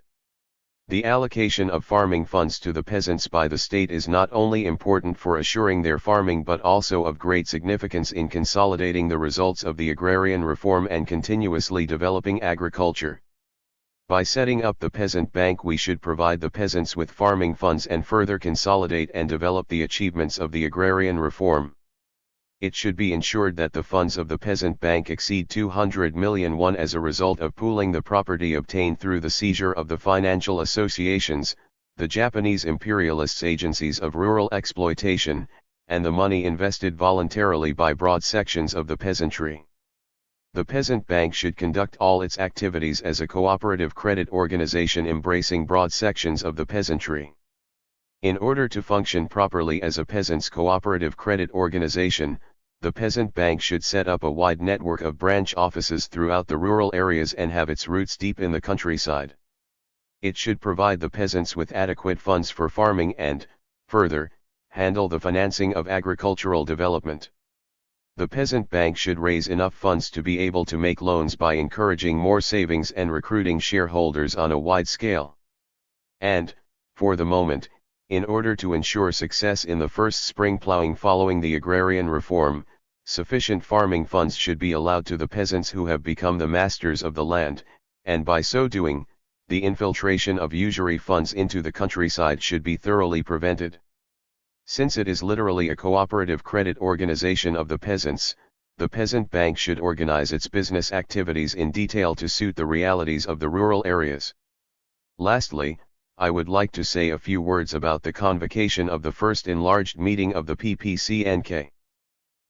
The allocation of farming funds to the peasants by the state is not only important for assuring their farming but also of great significance in consolidating the results of the agrarian reform and continuously developing agriculture. By setting up the peasant bank, we should provide the peasants with farming funds and further consolidate and develop the achievements of the agrarian reform. It should be ensured that the funds of the peasant bank exceed 200 million won as a result of pooling the property obtained through the seizure of the financial associations, the Japanese imperialists' agencies of rural exploitation, and the money invested voluntarily by broad sections of the peasantry. The peasant bank should conduct all its activities as a cooperative credit organization embracing broad sections of the peasantry. In order to function properly as a peasants' cooperative credit organization, the peasant bank should set up a wide network of branch offices throughout the rural areas and have its roots deep in the countryside. It should provide the peasants with adequate funds for farming and, further, handle the financing of agricultural development. The peasant bank should raise enough funds to be able to make loans by encouraging more savings and recruiting shareholders on a wide scale. And, for the moment, in order to ensure success in the first spring plowing following the agrarian reform, sufficient farming funds should be allowed to the peasants who have become the masters of the land, and by so doing, the infiltration of usury funds into the countryside should be thoroughly prevented. Since it is literally a cooperative credit organization of the peasants, the peasant bank should organize its business activities in detail to suit the realities of the rural areas. Lastly, I would like to say a few words about the convocation of the first enlarged meeting of the PPCNK.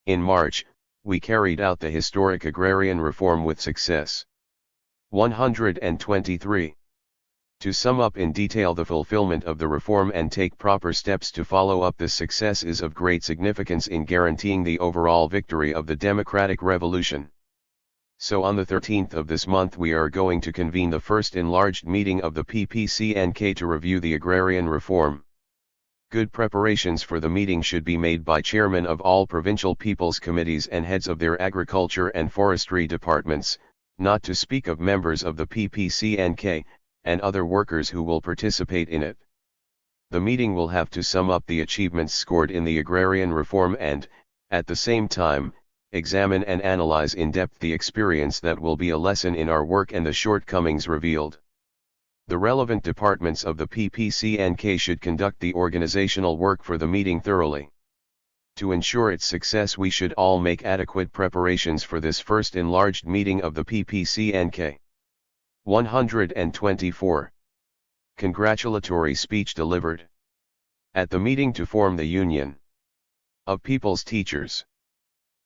In March, we carried out the historic agrarian reform with success. 123. To sum up in detail, the fulfillment of the reform and take proper steps to follow up this success is of great significance in guaranteeing the overall victory of the democratic revolution. So on the 13th of this month we are going to convene the first enlarged meeting of the PPCNK to review the agrarian reform. Good preparations for the meeting should be made by chairmen of all provincial people's committees and heads of their agriculture and forestry departments, not to speak of members of the PPCNK, and other workers who will participate in it. The meeting will have to sum up the achievements scored in the agrarian reform and, at the same time, examine and analyze in depth the experience that will be a lesson in our work and the shortcomings revealed. The relevant departments of the PPCNK should conduct the organizational work for the meeting thoroughly. To ensure its success, we should all make adequate preparations for this first enlarged meeting of the PPCNK. 124. Congratulatory speech delivered at the meeting to form the Union of People's Teachers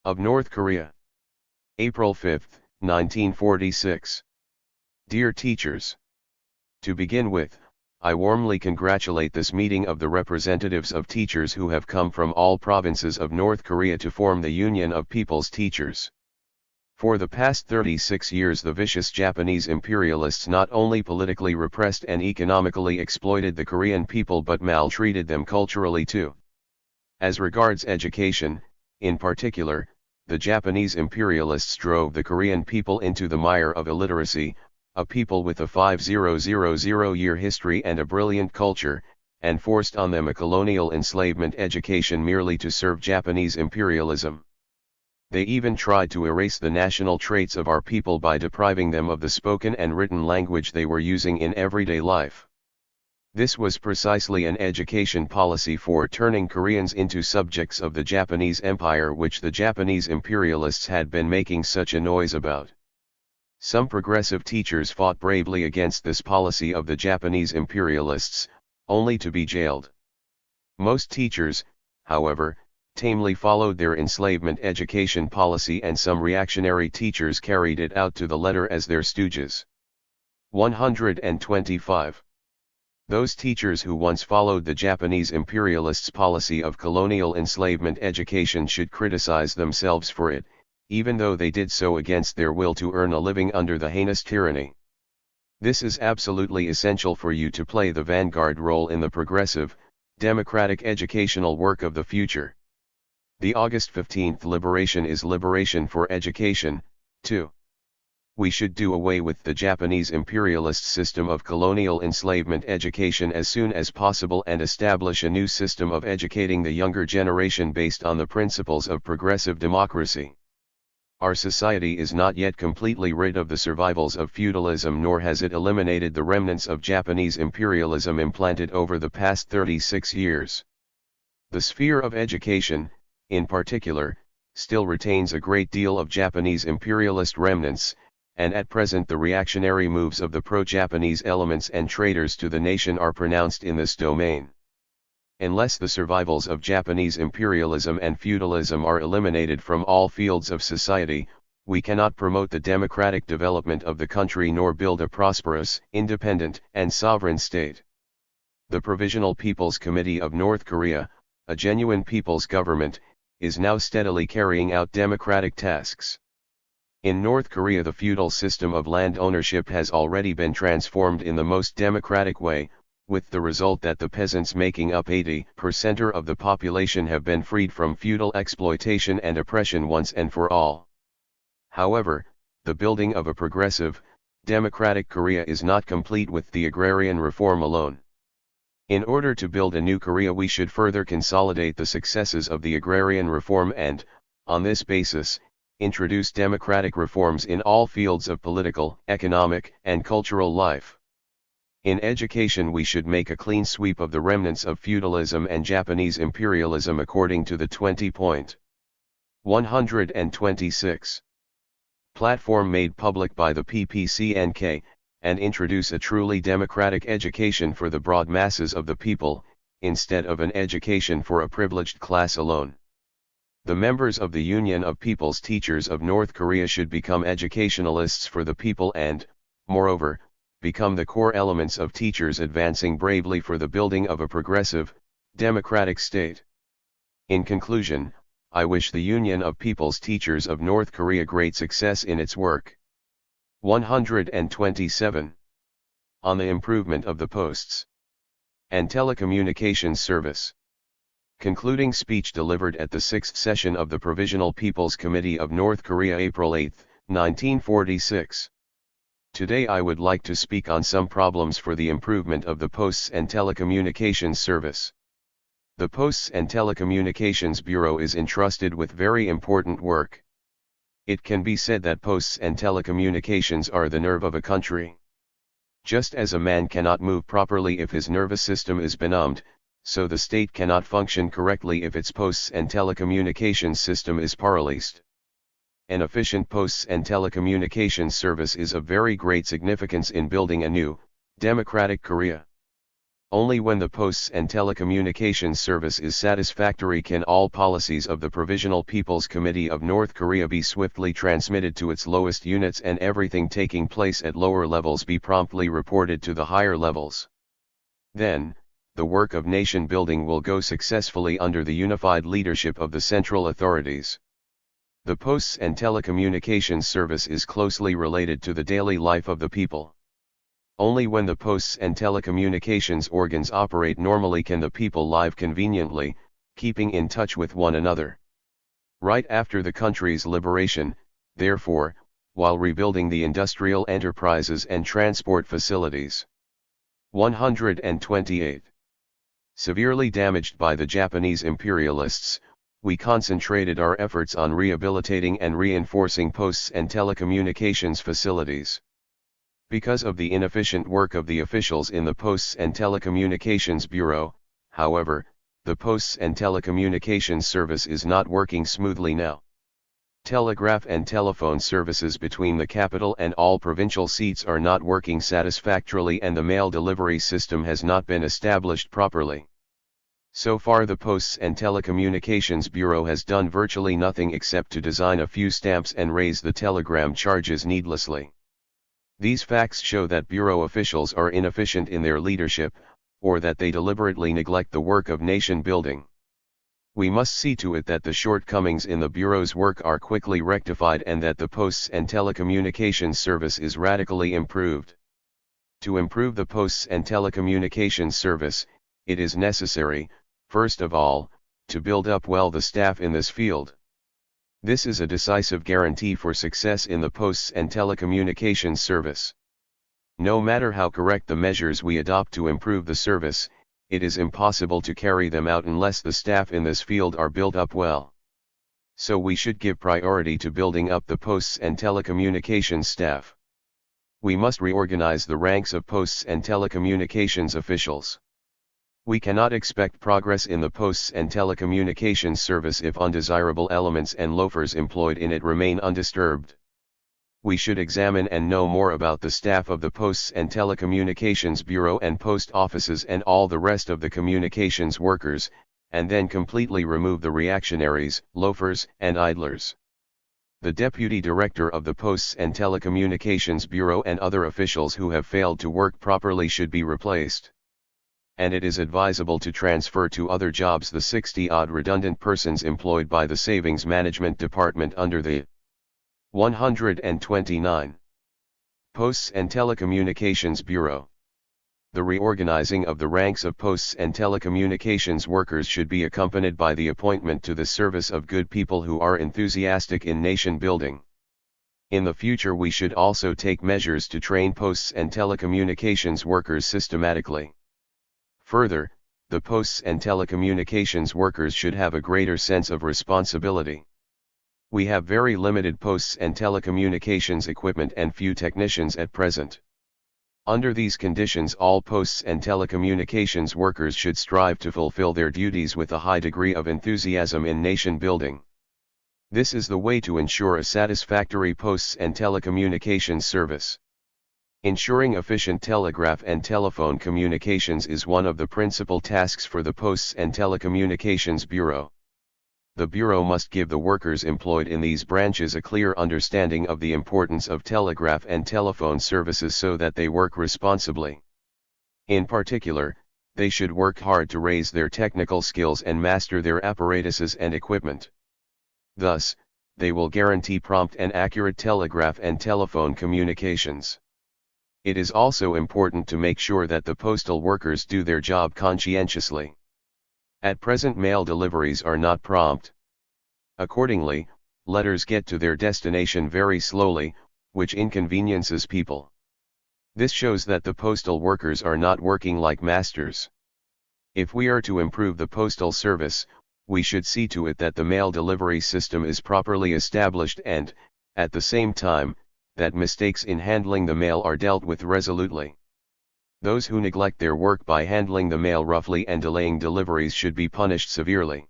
of North Korea. April 5, 1946. Dear teachers, to begin with, I warmly congratulate this meeting of the representatives of teachers who have come from all provinces of North Korea to form the Union of People's Teachers. For the past 36 years the vicious Japanese imperialists not only politically repressed and economically exploited the Korean people but maltreated them culturally too. As regards education, in particular, the Japanese imperialists drove the Korean people into the mire of illiteracy, a people with a 5000-year history and a brilliant culture, and forced on them a colonial enslavement education merely to serve Japanese imperialism. They even tried to erase the national traits of our people by depriving them of the spoken and written language they were using in everyday life. This was precisely an education policy for turning Koreans into subjects of the Japanese Empire, which the Japanese imperialists had been making such a noise about. Some progressive teachers fought bravely against this policy of the Japanese imperialists, only to be jailed. Most teachers, however, tamely followed their enslavement education policy, and some reactionary teachers carried it out to the letter as their stooges. 125. Those teachers who once followed the Japanese imperialists' policy of colonial enslavement education should criticize themselves for it, even though they did so against their will to earn a living under the heinous tyranny. This is absolutely essential for you to play the vanguard role in the progressive, democratic educational work of the future. The August 15th liberation is liberation for education, too. We should do away with the Japanese imperialist system of colonial enslavement education as soon as possible and establish a new system of educating the younger generation based on the principles of progressive democracy. Our society is not yet completely rid of the survivals of feudalism, nor has it eliminated the remnants of Japanese imperialism implanted over the past 36 years. The sphere of education, in particular, still retains a great deal of Japanese imperialist remnants, and at present the reactionary moves of the pro-Japanese elements and traitors to the nation are pronounced in this domain. Unless the survivals of Japanese imperialism and feudalism are eliminated from all fields of society, we cannot promote the democratic development of the country nor build a prosperous, independent, and sovereign state. The Provisional People's Committee of North Korea, a genuine people's government, is now steadily carrying out democratic tasks. In North Korea the feudal system of land ownership has already been transformed in the most democratic way, with the result that the peasants, making up 80% of the population, have been freed from feudal exploitation and oppression once and for all. However, the building of a progressive, democratic Korea is not complete with the agrarian reform alone. In order to build a new Korea we should further consolidate the successes of the agrarian reform and, on this basis, introduce democratic reforms in all fields of political, economic, and cultural life. In education we should make a clean sweep of the remnants of feudalism and Japanese imperialism according to the 20-point 126 platform made public by the PPCNK, and introduce a truly democratic education for the broad masses of the people, instead of an education for a privileged class alone. The members of the Union of People's Teachers of North Korea should become educationalists for the people and, moreover, become the core elements of teachers advancing bravely for the building of a progressive, democratic state. In conclusion, I wish the Union of People's Teachers of North Korea great success in its work. 127. On the improvement of the posts and telecommunications service. Concluding speech delivered at the 6th session of the Provisional People's Committee of North Korea, April 8, 1946. Today I would like to speak on some problems for the improvement of the Posts and Telecommunications Service. The Posts and Telecommunications Bureau is entrusted with very important work. It can be said that posts and telecommunications are the nerve of a country. Just as a man cannot move properly if his nervous system is benumbed, so the state cannot function correctly if its posts and telecommunications system is paralyzed. An efficient posts and telecommunications service is of very great significance in building a new, democratic Korea. Only when the Posts and Telecommunications Service is satisfactory can all policies of the Provisional People's Committee of North Korea be swiftly transmitted to its lowest units and everything taking place at lower levels be promptly reported to the higher levels. Then, the work of nation building will go successfully under the unified leadership of the central authorities. The Posts and Telecommunications Service is closely related to the daily life of the people. Only when the posts and telecommunications organs operate normally can the people live conveniently, keeping in touch with one another. Right after the country's liberation, therefore, while rebuilding the industrial enterprises and transport facilities. 128. Severely damaged by the Japanese imperialists, we concentrated our efforts on rehabilitating and reinforcing posts and telecommunications facilities. Because of the inefficient work of the officials in the Posts and Telecommunications Bureau, however, the Posts and Telecommunications Service is not working smoothly now. Telegraph and telephone services between the capital and all provincial seats are not working satisfactorily and the mail delivery system has not been established properly. So far the Posts and Telecommunications Bureau has done virtually nothing except to design a few stamps and raise the telegram charges needlessly. These facts show that Bureau officials are inefficient in their leadership, or that they deliberately neglect the work of nation building. We must see to it that the shortcomings in the Bureau's work are quickly rectified and that the Posts and Telecommunications Service is radically improved. To improve the Posts and Telecommunications Service, it is necessary, first of all, to build up well the staff in this field. This is a decisive guarantee for success in the Posts and Telecommunications Service. No matter how correct the measures we adopt to improve the service, it is impossible to carry them out unless the staff in this field are built up well. So we should give priority to building up the Posts and Telecommunications staff. We must reorganize the ranks of Posts and Telecommunications officials. We cannot expect progress in the Posts and Telecommunications Service if undesirable elements and loafers employed in it remain undisturbed. We should examine and know more about the staff of the Posts and Telecommunications Bureau and post offices and all the rest of the communications workers, and then completely remove the reactionaries, loafers, and idlers. The Deputy Director of the Posts and Telecommunications Bureau and other officials who have failed to work properly should be replaced. And it is advisable to transfer to other jobs the 60-odd redundant persons employed by the Savings Management Department under the 129 Posts and Telecommunications Bureau. The reorganizing of the ranks of posts and telecommunications workers should be accompanied by the appointment to the service of good people who are enthusiastic in nation building. In the future we should also take measures to train posts and telecommunications workers systematically. Further, the posts and telecommunications workers should have a greater sense of responsibility. We have very limited posts and telecommunications equipment and few technicians at present. Under these conditions all posts and telecommunications workers should strive to fulfill their duties with a high degree of enthusiasm in nation building. This is the way to ensure a satisfactory posts and telecommunications service. Ensuring efficient telegraph and telephone communications is one of the principal tasks for the Posts and Telecommunications Bureau. The Bureau must give the workers employed in these branches a clear understanding of the importance of telegraph and telephone services so that they work responsibly. In particular, they should work hard to raise their technical skills and master their apparatuses and equipment. Thus, they will guarantee prompt and accurate telegraph and telephone communications. It is also important to make sure that the postal workers do their job conscientiously. At present mail deliveries are not prompt. Accordingly, letters get to their destination very slowly, which inconveniences people. This shows that the postal workers are not working like masters. If we are to improve the postal service, we should see to it that the mail delivery system is properly established and, at the same time, that mistakes in handling the mail are dealt with resolutely. Those who neglect their work by handling the mail roughly and delaying deliveries should be punished severely.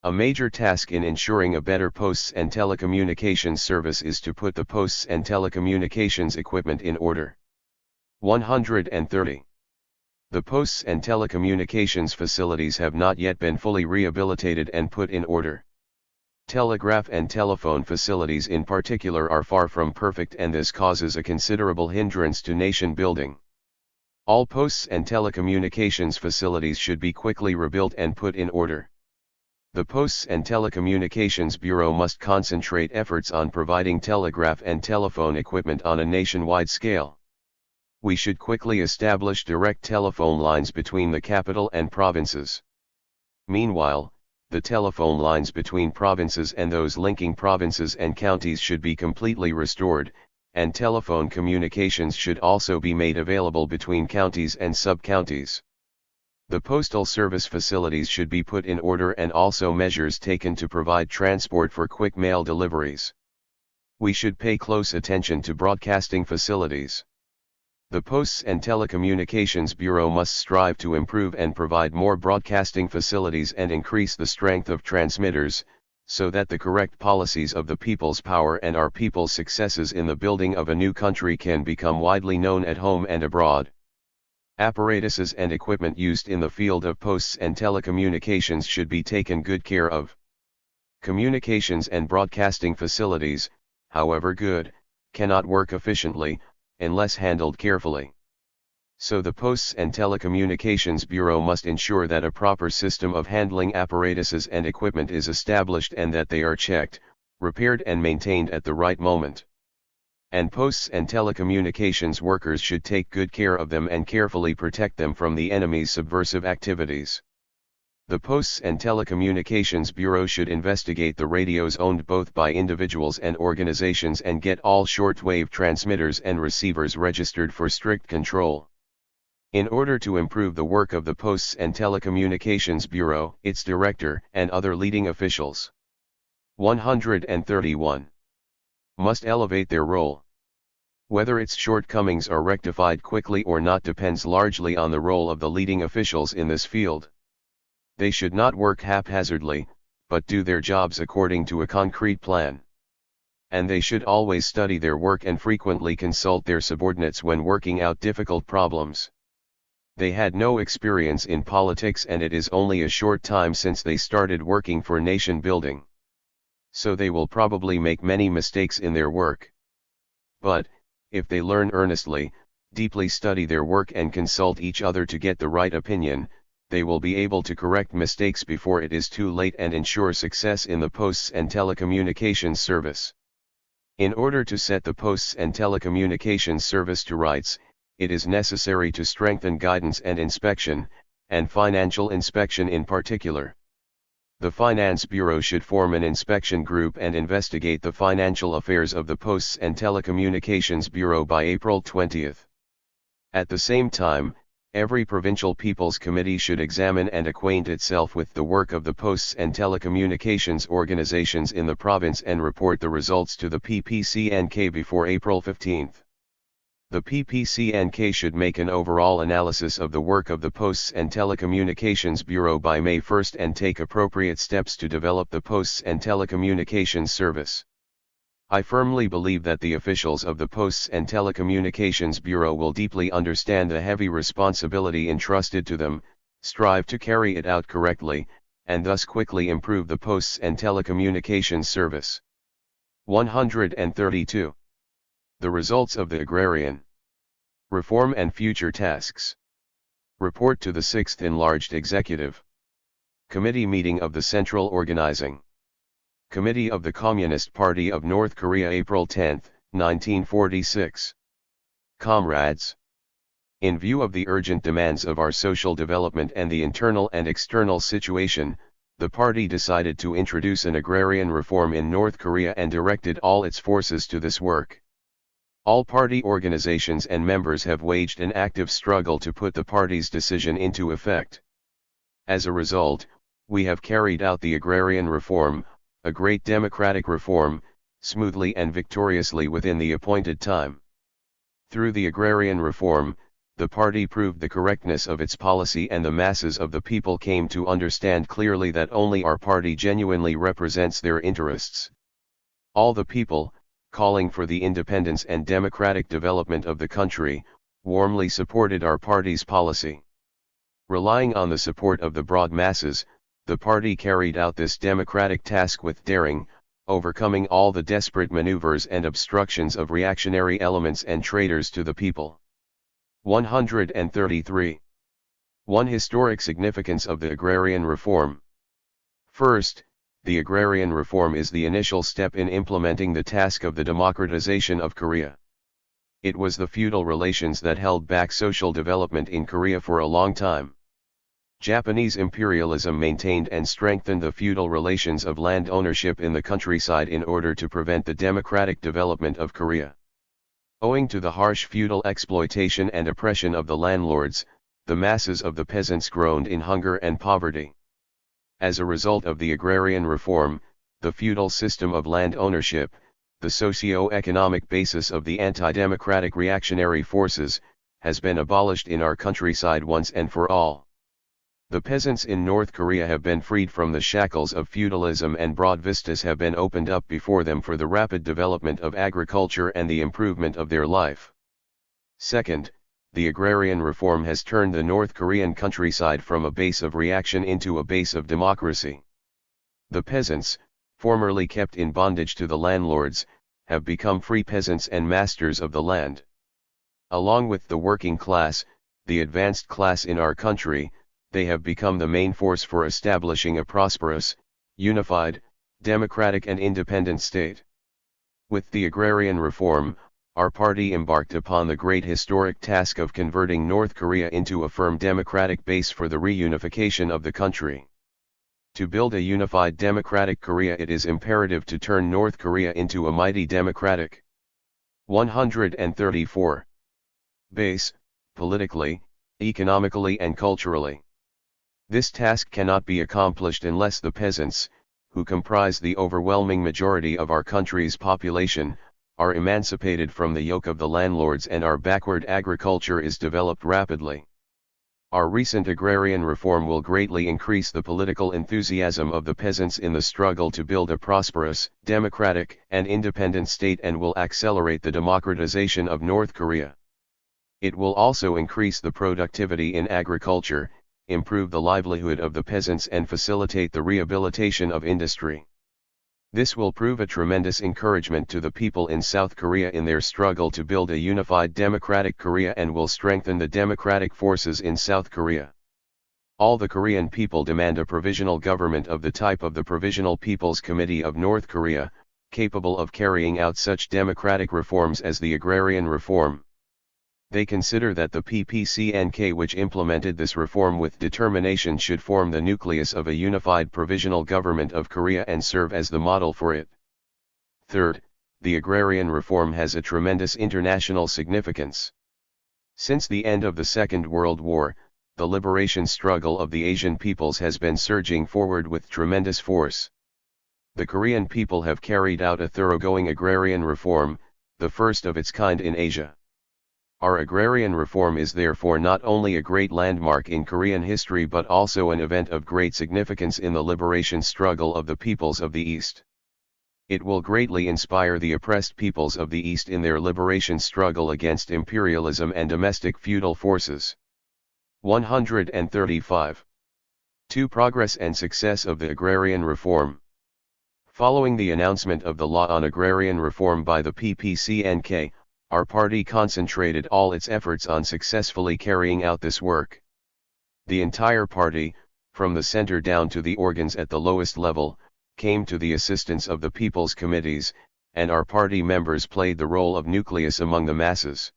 A major task in ensuring a better posts and telecommunications service is to put the posts and telecommunications equipment in order. 130. The posts and telecommunications facilities have not yet been fully rehabilitated and put in order. Telegraph and telephone facilities in particular are far from perfect, and this causes a considerable hindrance to nation building. All posts and telecommunications facilities should be quickly rebuilt and put in order. The Posts and Telecommunications Bureau must concentrate efforts on providing telegraph and telephone equipment on a nationwide scale. We should quickly establish direct telephone lines between the capital and provinces. Meanwhile, the telephone lines between provinces and those linking provinces and counties should be completely restored, and telephone communications should also be made available between counties and sub-counties. The postal service facilities should be put in order, and also measures taken to provide transport for quick mail deliveries. We should pay close attention to broadcasting facilities. The Posts and Telecommunications Bureau must strive to improve and provide more broadcasting facilities and increase the strength of transmitters, so that the correct policies of the people's power and our people's successes in the building of a new country can become widely known at home and abroad. Apparatuses and equipment used in the field of posts and telecommunications should be taken good care of. Communications and broadcasting facilities, however good, cannot work efficiently unless handled carefully. So the Posts and Telecommunications Bureau must ensure that a proper system of handling apparatuses and equipment is established, and that they are checked, repaired and maintained at the right moment. And posts and telecommunications workers should take good care of them and carefully protect them from the enemy's subversive activities. The Posts and Telecommunications Bureau should investigate the radios owned both by individuals and organizations and get all shortwave transmitters and receivers registered for strict control. In order to improve the work of the Posts and Telecommunications Bureau, its director, and other leading officials. 131. Must elevate their role. Whether its shortcomings are rectified quickly or not depends largely on the role of the leading officials in this field. They should not work haphazardly, but do their jobs according to a concrete plan. And they should always study their work and frequently consult their subordinates when working out difficult problems. They had no experience in politics, and it is only a short time since they started working for nation building. So they will probably make many mistakes in their work. But, if they learn earnestly, deeply study their work and consult each other to get the right opinion, they will be able to correct mistakes before it is too late and ensure success in the Posts and Telecommunications Service. In order to set the Posts and Telecommunications Service to rights, it is necessary to strengthen guidance and inspection, and financial inspection in particular. The Finance Bureau should form an inspection group and investigate the financial affairs of the Posts and Telecommunications Bureau by April 20. At the same time, every provincial People's Committee should examine and acquaint itself with the work of the Posts and Telecommunications organizations in the province and report the results to the PPCNK before April 15. The PPCNK should make an overall analysis of the work of the Posts and Telecommunications Bureau by May 1 and take appropriate steps to develop the Posts and Telecommunications Service. I firmly believe that the officials of the Posts and Telecommunications Bureau will deeply understand the heavy responsibility entrusted to them, strive to carry it out correctly, and thus quickly improve the Posts and Telecommunications Service. 132. The results of the agrarian reform and future tasks. Report to the 6th Enlarged Executive Committee meeting of the Central Organizing Committee of the Communist Party of North Korea, April 10, 1946. Comrades, in view of the urgent demands of our social development and the internal and external situation, the party decided to introduce an agrarian reform in North Korea and directed all its forces to this work. All party organizations and members have waged an active struggle to put the party's decision into effect. As a result, we have carried out the agrarian reform, a great democratic reform, smoothly and victoriously within the appointed time. Through the agrarian reform, the party proved the correctness of its policy, and the masses of the people came to understand clearly that only our party genuinely represents their interests. All the people, calling for the independence and democratic development of the country, warmly supported our party's policy. Relying on the support of the broad masses, the party carried out this democratic task with daring, overcoming all the desperate maneuvers and obstructions of reactionary elements and traitors to the people. 133. 1. Historic significance of the agrarian reform. First, the agrarian reform is the initial step in implementing the task of the democratization of Korea. It was the feudal relations that held back social development in Korea for a long time. Japanese imperialism maintained and strengthened the feudal relations of land ownership in the countryside in order to prevent the democratic development of Korea. Owing to the harsh feudal exploitation and oppression of the landlords, the masses of the peasants groaned in hunger and poverty. As a result of the agrarian reform, the feudal system of land ownership, the socio-economic basis of the anti-democratic reactionary forces, has been abolished in our countryside once and for all. The peasants in North Korea have been freed from the shackles of feudalism, and broad vistas have been opened up before them for the rapid development of agriculture and the improvement of their life. Second, the agrarian reform has turned the North Korean countryside from a base of reaction into a base of democracy. The peasants, formerly kept in bondage to the landlords, have become free peasants and masters of the land. Along with the working class, the advanced class in our country, they have become the main force for establishing a prosperous, unified, democratic and independent state. With the agrarian reform, our party embarked upon the great historic task of converting North Korea into a firm democratic base for the reunification of the country. To build a unified democratic Korea, it is imperative to turn North Korea into a mighty democratic. 134. Base, politically, economically and culturally. This task cannot be accomplished unless the peasants, who comprise the overwhelming majority of our country's population, are emancipated from the yoke of the landlords and our backward agriculture is developed rapidly. Our recent agrarian reform will greatly increase the political enthusiasm of the peasants in the struggle to build a prosperous, democratic, and independent state, and will accelerate the democratization of North Korea. It will also increase the productivity in agriculture, improve the livelihood of the peasants and facilitate the rehabilitation of industry. This will prove a tremendous encouragement to the people in South Korea in their struggle to build a unified democratic Korea, and will strengthen the democratic forces in South Korea. All the Korean people demand a provisional government of the type of the Provisional People's Committee of North Korea, capable of carrying out such democratic reforms as the agrarian reform. They consider that the PPCNK, which implemented this reform with determination, should form the nucleus of a unified provisional government of Korea and serve as the model for it. Third, the agrarian reform has a tremendous international significance. Since the end of the Second World War, the liberation struggle of the Asian peoples has been surging forward with tremendous force. The Korean people have carried out a thoroughgoing agrarian reform, the first of its kind in Asia. Our agrarian reform is therefore not only a great landmark in Korean history but also an event of great significance in the liberation struggle of the peoples of the East. It will greatly inspire the oppressed peoples of the East in their liberation struggle against imperialism and domestic feudal forces. 135. 2. Progress and success of the agrarian reform. Following the announcement of the law on agrarian reform by the PPCNK, our party concentrated all its efforts on successfully carrying out this work. The entire party, from the center down to the organs at the lowest level, came to the assistance of the people's committees, and our party members played the role of nucleus among the masses.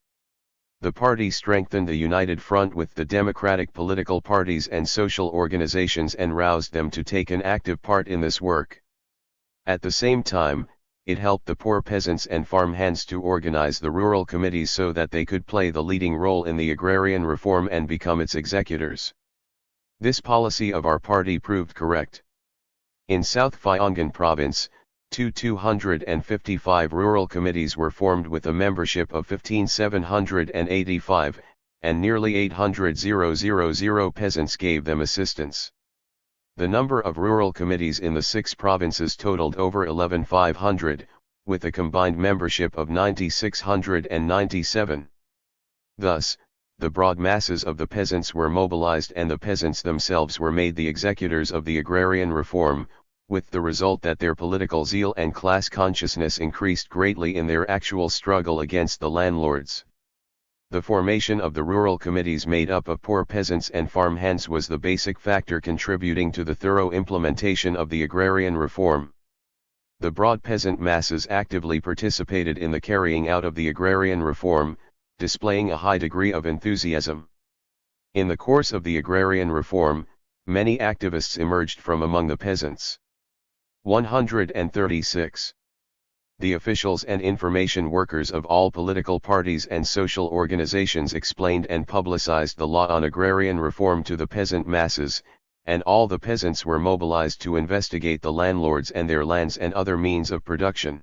The party strengthened the united front with the democratic political parties and social organizations and roused them to take an active part in this work. At the same time, it helped the poor peasants and farmhands to organize the rural committees so that they could play the leading role in the agrarian reform and become its executors. This policy of our party proved correct. In South Gyeonggi Province, 255 rural committees were formed with a membership of 15,785, and nearly 800,000 peasants gave them assistance. The number of rural committees in the 6 provinces totaled over 11,500, with a combined membership of 9,697. Thus, the broad masses of the peasants were mobilized and the peasants themselves were made the executors of the agrarian reform, with the result that their political zeal and class consciousness increased greatly in their actual struggle against the landlords. The formation of the rural committees made up of poor peasants and farm hands was the basic factor contributing to the thorough implementation of the agrarian reform. The broad peasant masses actively participated in the carrying out of the agrarian reform, displaying a high degree of enthusiasm. In the course of the agrarian reform, many activists emerged from among the peasants. 136. The officials and information workers of all political parties and social organizations explained and publicized the law on agrarian reform to the peasant masses, and all the peasants were mobilized to investigate the landlords and their lands and other means of production.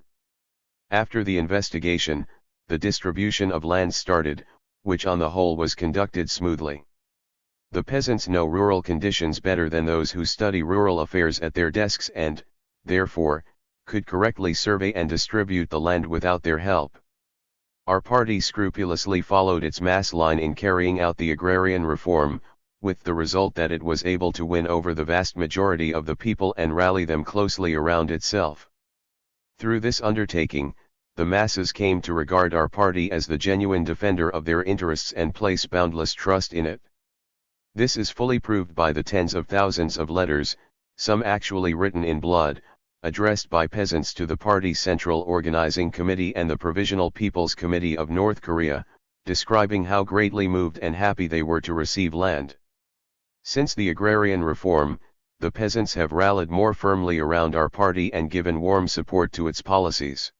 After the investigation, the distribution of lands started, which on the whole was conducted smoothly. The peasants know rural conditions better than those who study rural affairs at their desks and, therefore, could correctly survey and distribute the land without their help. Our party scrupulously followed its mass line in carrying out the agrarian reform, with the result that it was able to win over the vast majority of the people and rally them closely around itself. Through this undertaking, the masses came to regard our party as the genuine defender of their interests and place boundless trust in it. This is fully proved by the tens of thousands of letters, some actually written in blood, addressed by peasants to the party's Central Organizing Committee and the Provisional People's Committee of North Korea, describing how greatly moved and happy they were to receive land. Since the agrarian reform, the peasants have rallied more firmly around our party and given warm support to its policies.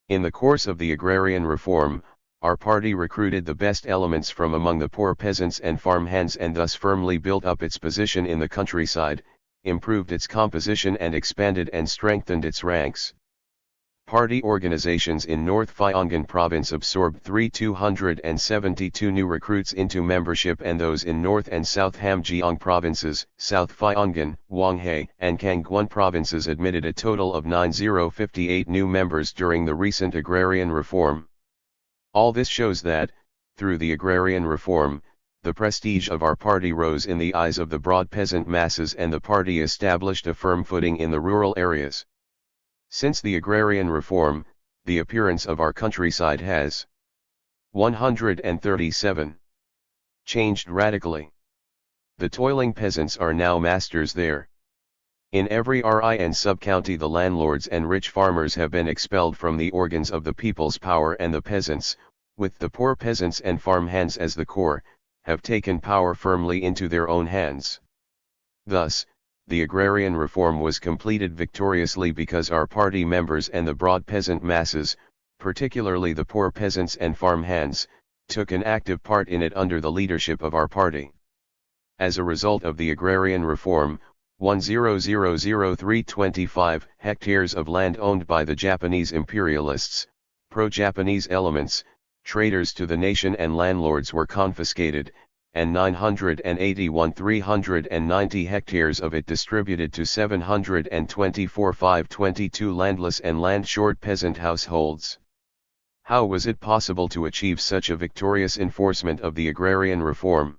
In the course of the agrarian reform, our party recruited the best elements from among the poor peasants and farm hands and thus firmly built up its position in the countryside, improved its composition and expanded and strengthened its ranks. Party organizations in North Pyongan province absorbed 272 new recruits into membership, and those in North and South Hamgyong provinces, South Pyongan, Hwanghae, and Kangwon provinces admitted a total of 9058 new members during the recent agrarian reform. All this shows that, through the agrarian reform, the prestige of our party rose in the eyes of the broad peasant masses and the party established a firm footing in the rural areas. Since the agrarian reform, the appearance of our countryside has 137 changed radically. The toiling peasants are now masters there. In every RI and sub-county the landlords and rich farmers have been expelled from the organs of the people's power, and the peasants, with the poor peasants and farm hands as the core, have taken power firmly into their own hands. Thus, the agrarian reform was completed victoriously because our party members and the broad peasant masses, particularly the poor peasants and farm hands, took an active part in it under the leadership of our party. As a result of the agrarian reform, 1,000,325 hectares of land owned by the Japanese imperialists, pro-Japanese elements, traitors to the nation and landlords were confiscated, and 981,390 hectares of it distributed to 724,522 landless and land-short peasant households. How was it possible to achieve such a victorious enforcement of the agrarian reform?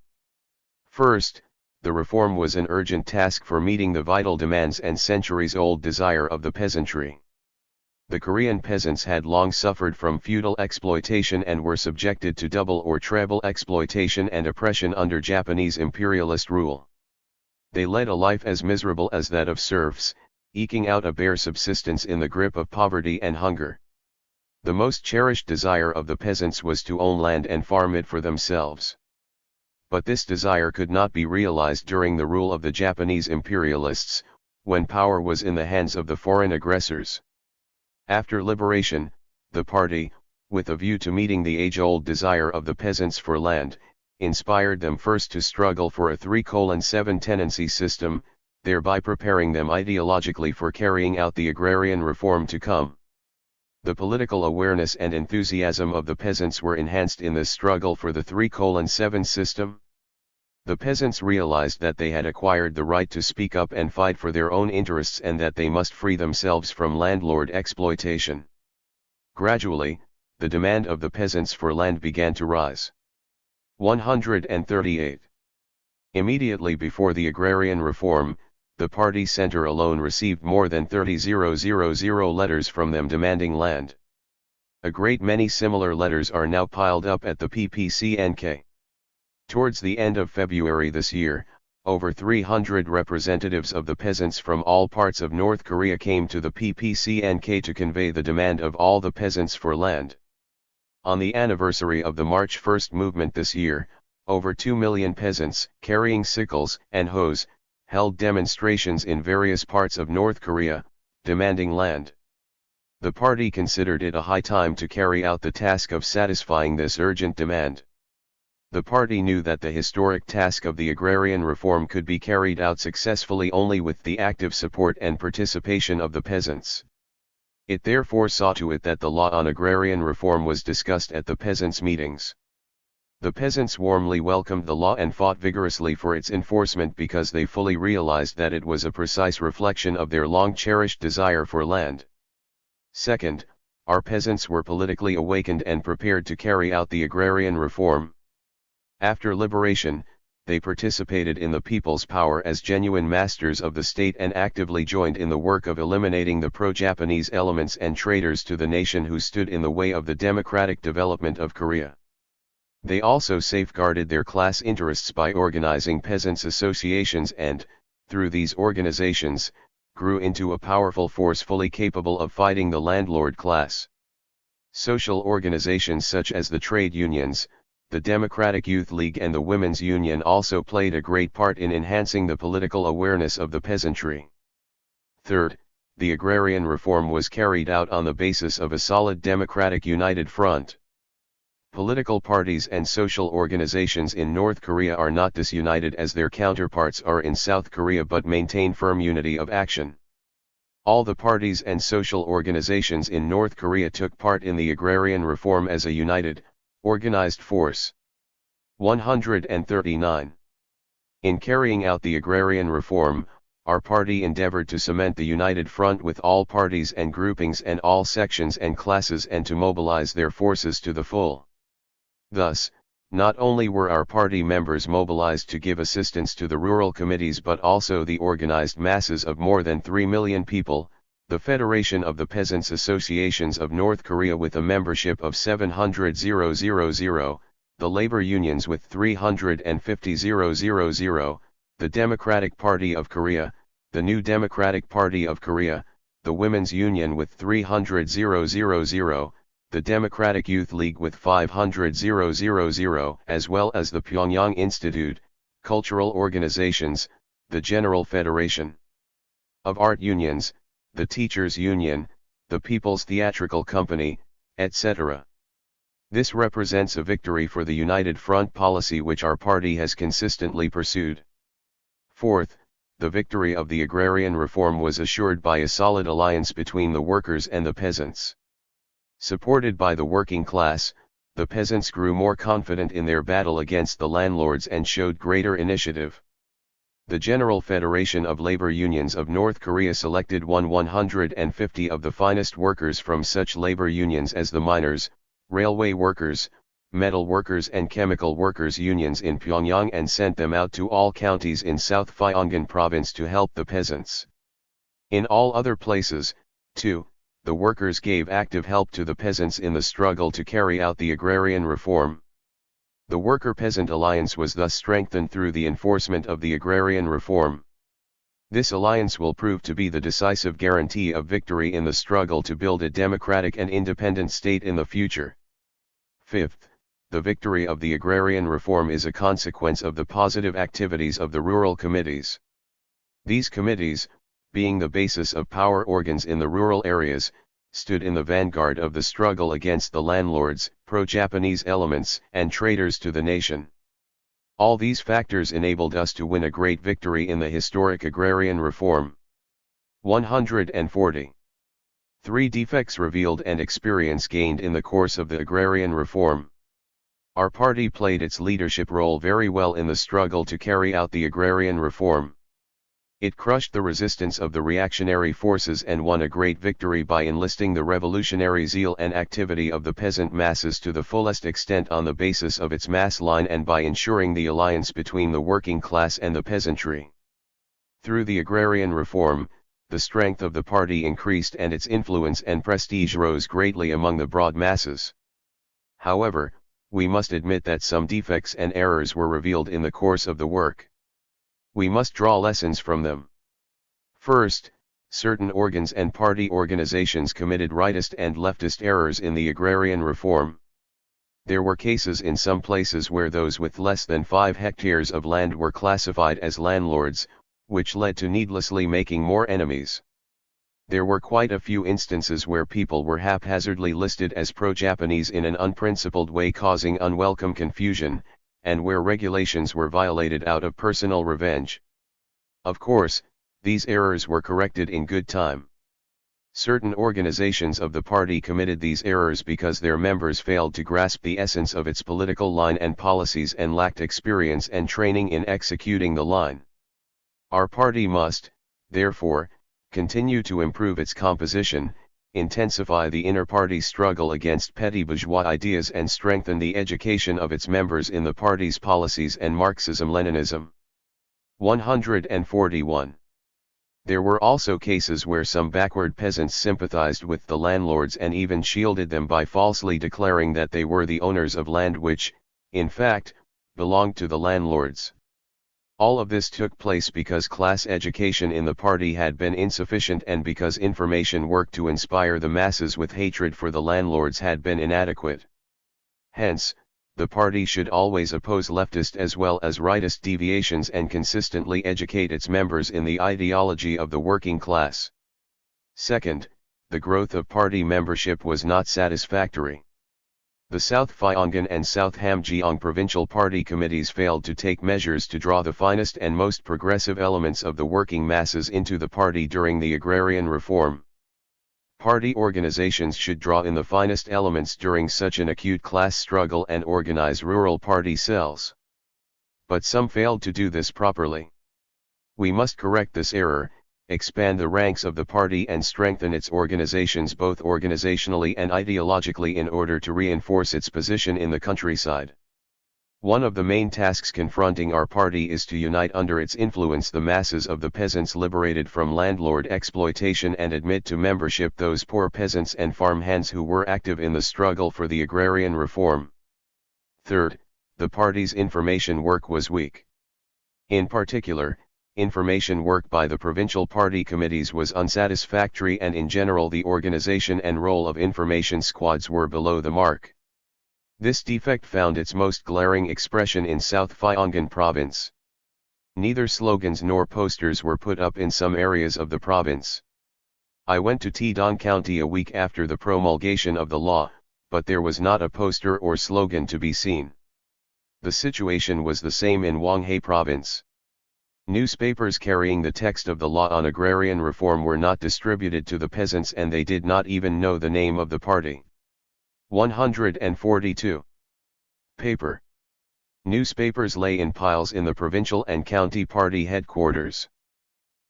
First, the reform was an urgent task for meeting the vital demands and centuries-old desire of the peasantry. The Korean peasants had long suffered from feudal exploitation and were subjected to double or treble exploitation and oppression under Japanese imperialist rule. They led a life as miserable as that of serfs, eking out a bare subsistence in the grip of poverty and hunger. The most cherished desire of the peasants was to own land and farm it for themselves. But this desire could not be realized during the rule of the Japanese imperialists, when power was in the hands of the foreign aggressors. After liberation, the party, with a view to meeting the age-old desire of the peasants for land, inspired them first to struggle for a 3:7 tenancy system, thereby preparing them ideologically for carrying out the agrarian reform to come. The political awareness and enthusiasm of the peasants were enhanced in this struggle for the 3:7 system. The peasants realized that they had acquired the right to speak up and fight for their own interests and that they must free themselves from landlord exploitation. Gradually, the demand of the peasants for land began to rise. 138. Immediately before the agrarian reform, the party center alone received more than 30,000 letters from them demanding land. A great many similar letters are now piled up at the PPCNK. Towards the end of February this year, over 300 representatives of the peasants from all parts of North Korea came to the PPCNK to convey the demand of all the peasants for land. On the anniversary of the March 1 movement this year, over 2 million peasants, carrying sickles and hoes, held demonstrations in various parts of North Korea, demanding land. The party considered it a high time to carry out the task of satisfying this urgent demand. The party knew that the historic task of the agrarian reform could be carried out successfully only with the active support and participation of the peasants. It therefore saw to it that the law on agrarian reform was discussed at the peasants' meetings. The peasants warmly welcomed the law and fought vigorously for its enforcement because they fully realized that it was a precise reflection of their long-cherished desire for land. Second, our peasants were politically awakened and prepared to carry out the agrarian reform. After liberation, they participated in the people's power as genuine masters of the state and actively joined in the work of eliminating the pro-Japanese elements and traitors to the nation who stood in the way of the democratic development of Korea. They also safeguarded their class interests by organizing peasants' associations and, through these organizations, grew into a powerful force fully capable of fighting the landlord class. Social organizations such as the trade unions, the Democratic Youth League and the Women's Union also played a great part in enhancing the political awareness of the peasantry. Third, the agrarian reform was carried out on the basis of a solid democratic united front. Political parties and social organizations in North Korea are not disunited as their counterparts are in South Korea but maintain firm unity of action. All the parties and social organizations in North Korea took part in the agrarian reform as a united, organized force. 139. In carrying out the agrarian reform, our party endeavored to cement the united front with all parties and groupings and all sections and classes and to mobilize their forces to the full. Thus, not only were our party members mobilized to give assistance to the rural committees but also the organized masses of more than 3 million people, the Federation of the Peasants Associations of North Korea with a membership of 700,000, the labor unions with 350,000, the Democratic Party of Korea, the New Democratic Party of Korea, the Women's Union with 300,000, the Democratic Youth League with 500,000, as well as the Pyongyang Institute, cultural organizations, the General Federation of Art Unions, the Teachers Union, the People's Theatrical Company, etc. This represents a victory for the United Front policy which our party has consistently pursued. Fourth, the victory of the agrarian reform was assured by a solid alliance between the workers and the peasants. Supported by the working class, the peasants grew more confident in their battle against the landlords and showed greater initiative. The General Federation of Labor Unions of North Korea selected 150 of the finest workers from such labor unions as the miners, railway workers, metal workers and chemical workers unions in Pyongyang and sent them out to all counties in South Pyongan province to help the peasants. In all other places, too, the workers gave active help to the peasants in the struggle to carry out the agrarian reform. The Worker-Peasant Alliance was thus strengthened through the enforcement of the agrarian reform. This alliance will prove to be the decisive guarantee of victory in the struggle to build a democratic and independent state in the future. Fifth, the victory of the agrarian reform is a consequence of the positive activities of the rural committees. These committees, being the basis of power organs in the rural areas, stood in the vanguard of the struggle against the landlords, pro-Japanese elements, and traitors to the nation. All these factors enabled us to win a great victory in the historic agrarian reform. 140. 3 defects revealed and experience gained in the course of the agrarian reform. Our party played its leadership role very well in the struggle to carry out the agrarian reform. It crushed the resistance of the reactionary forces and won a great victory by enlisting the revolutionary zeal and activity of the peasant masses to the fullest extent on the basis of its mass line and by ensuring the alliance between the working class and the peasantry. Through the agrarian reform, the strength of the party increased and its influence and prestige rose greatly among the broad masses. However, we must admit that some defects and errors were revealed in the course of the work. We must draw lessons from them. First, certain organs and party organizations committed rightist and leftist errors in the agrarian reform. There were cases in some places where those with less than 5 hectares of land were classified as landlords, which led to needlessly making more enemies. There were quite a few instances where people were haphazardly listed as pro-Japanese in an unprincipled way, causing unwelcome confusion, and where regulations were violated out of personal revenge. Of course, these errors were corrected in good time. Certain organizations of the party committed these errors because their members failed to grasp the essence of its political line and policies and lacked experience and training in executing the line. Our party must, therefore, continue to improve its composition, intensify the inter-party struggle against petty bourgeois ideas and strengthen the education of its members in the party's policies and Marxism-Leninism. 141. There were also cases where some backward peasants sympathized with the landlords and even shielded them by falsely declaring that they were the owners of land which, in fact, belonged to the landlords. All of this took place because class education in the party had been insufficient and because information work to inspire the masses with hatred for the landlords had been inadequate. Hence, the party should always oppose leftist as well as rightist deviations and consistently educate its members in the ideology of the working class. Second, the growth of party membership was not satisfactory. The South Pyongan and South Hamgyong provincial party committees failed to take measures to draw the finest and most progressive elements of the working masses into the party during the agrarian reform. Party organizations should draw in the finest elements during such an acute class struggle and organize rural party cells. But some failed to do this properly. We must correct this error, expand the ranks of the party and strengthen its organizations both organizationally and ideologically in order to reinforce its position in the countryside. One of the main tasks confronting our party is to unite under its influence the masses of the peasants liberated from landlord exploitation and admit to membership those poor peasants and farmhands who were active in the struggle for the agrarian reform. Third, the party's information work was weak. In particular, information work by the provincial party committees was unsatisfactory and in general the organization and role of information squads were below the mark. This defect found its most glaring expression in South Pyongan province. Neither slogans nor posters were put up in some areas of the province. I went to Tidong County a week after the promulgation of the law, but there was not a poster or slogan to be seen. The situation was the same in Hwanghae province. Newspapers carrying the text of the law on agrarian reform were not distributed to the peasants and they did not even know the name of the party. 142. Paper. Newspapers lay in piles in the provincial and county party headquarters.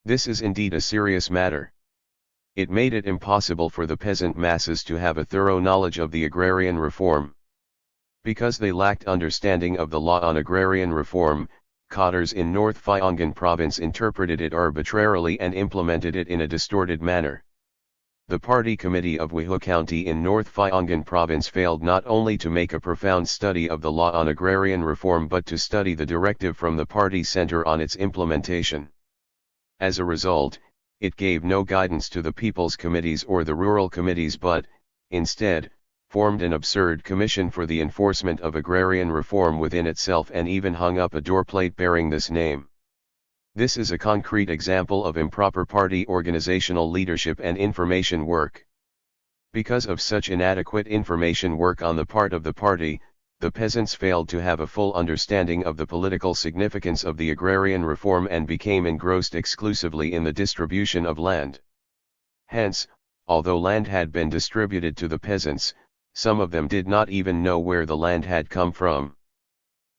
This is indeed a serious matter. It made it impossible for the peasant masses to have a thorough knowledge of the agrarian reform. Because they lacked understanding of the law on agrarian reform, cotters in North Pyongan province interpreted it arbitrarily and implemented it in a distorted manner. The party committee of Hwanghae County in North Pyongan province failed not only to make a profound study of the law on agrarian reform but to study the directive from the party center on its implementation. As a result, it gave no guidance to the people's committees or the rural committees but, instead, formed an absurd commission for the enforcement of agrarian reform within itself and even hung up a doorplate bearing this name. This is a concrete example of improper party organizational leadership and information work. Because of such inadequate information work on the part of the party, the peasants failed to have a full understanding of the political significance of the agrarian reform and became engrossed exclusively in the distribution of land. Hence, although land had been distributed to the peasants, some of them did not even know where the land had come from.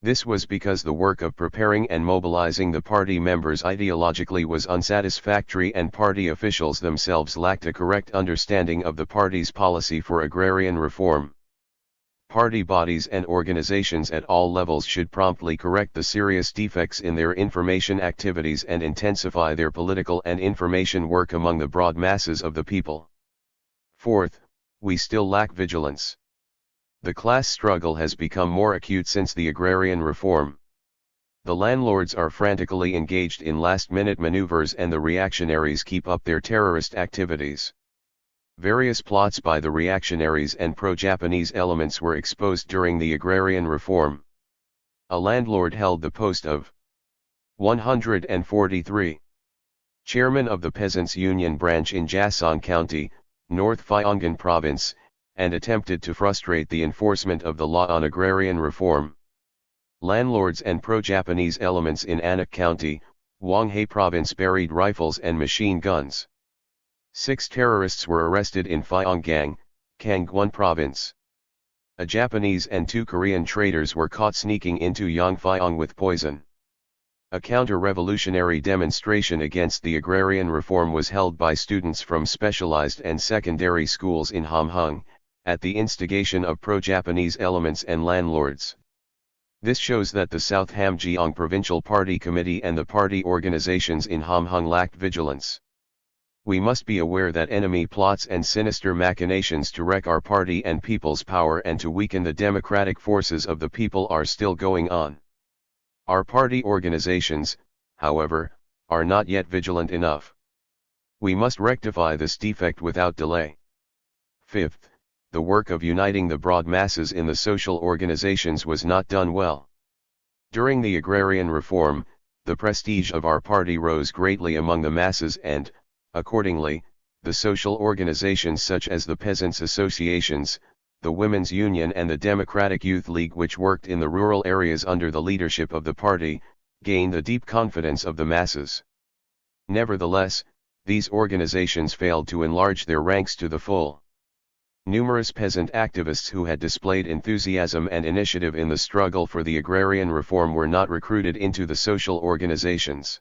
This was because the work of preparing and mobilizing the party members ideologically was unsatisfactory and party officials themselves lacked a correct understanding of the party's policy for agrarian reform. Party bodies and organizations at all levels should promptly correct the serious defects in their information activities and intensify their political and information work among the broad masses of the people. Fourth, we still lack vigilance. The class struggle has become more acute since the agrarian reform. The landlords are frantically engaged in last-minute maneuvers and the reactionaries keep up their terrorist activities. Various plots by the reactionaries and pro-Japanese elements were exposed during the agrarian reform. A landlord held the post of 143. Chairman of the Peasants' Union branch in Jasong County, North Pyongan Province, and attempted to frustrate the enforcement of the law on agrarian reform. Landlords and pro-Japanese elements in Anak County, Hwanghae Province buried rifles and machine guns. 6 terrorists were arrested in Pyongyang, Kangwon Province. A Japanese and 2 Korean traders were caught sneaking into Yongpyong with poison. A counter-revolutionary demonstration against the agrarian reform was held by students from specialized and secondary schools in Hamhung, at the instigation of pro-Japanese elements and landlords. This shows that the South Hamgyong Provincial Party Committee and the party organizations in Hamhung lacked vigilance. We must be aware that enemy plots and sinister machinations to wreck our party and people's power and to weaken the democratic forces of the people are still going on. Our party organizations, however, are not yet vigilant enough. We must rectify this defect without delay. Fifth, the work of uniting the broad masses in the social organizations was not done well. During the agrarian reform, the prestige of our party rose greatly among the masses and, accordingly, the social organizations such as the Peasants' Associations, the Women's Union and the Democratic Youth League which worked in the rural areas under the leadership of the party, gained the deep confidence of the masses. Nevertheless, these organizations failed to enlarge their ranks to the full. Numerous peasant activists who had displayed enthusiasm and initiative in the struggle for the agrarian reform were not recruited into the social organizations.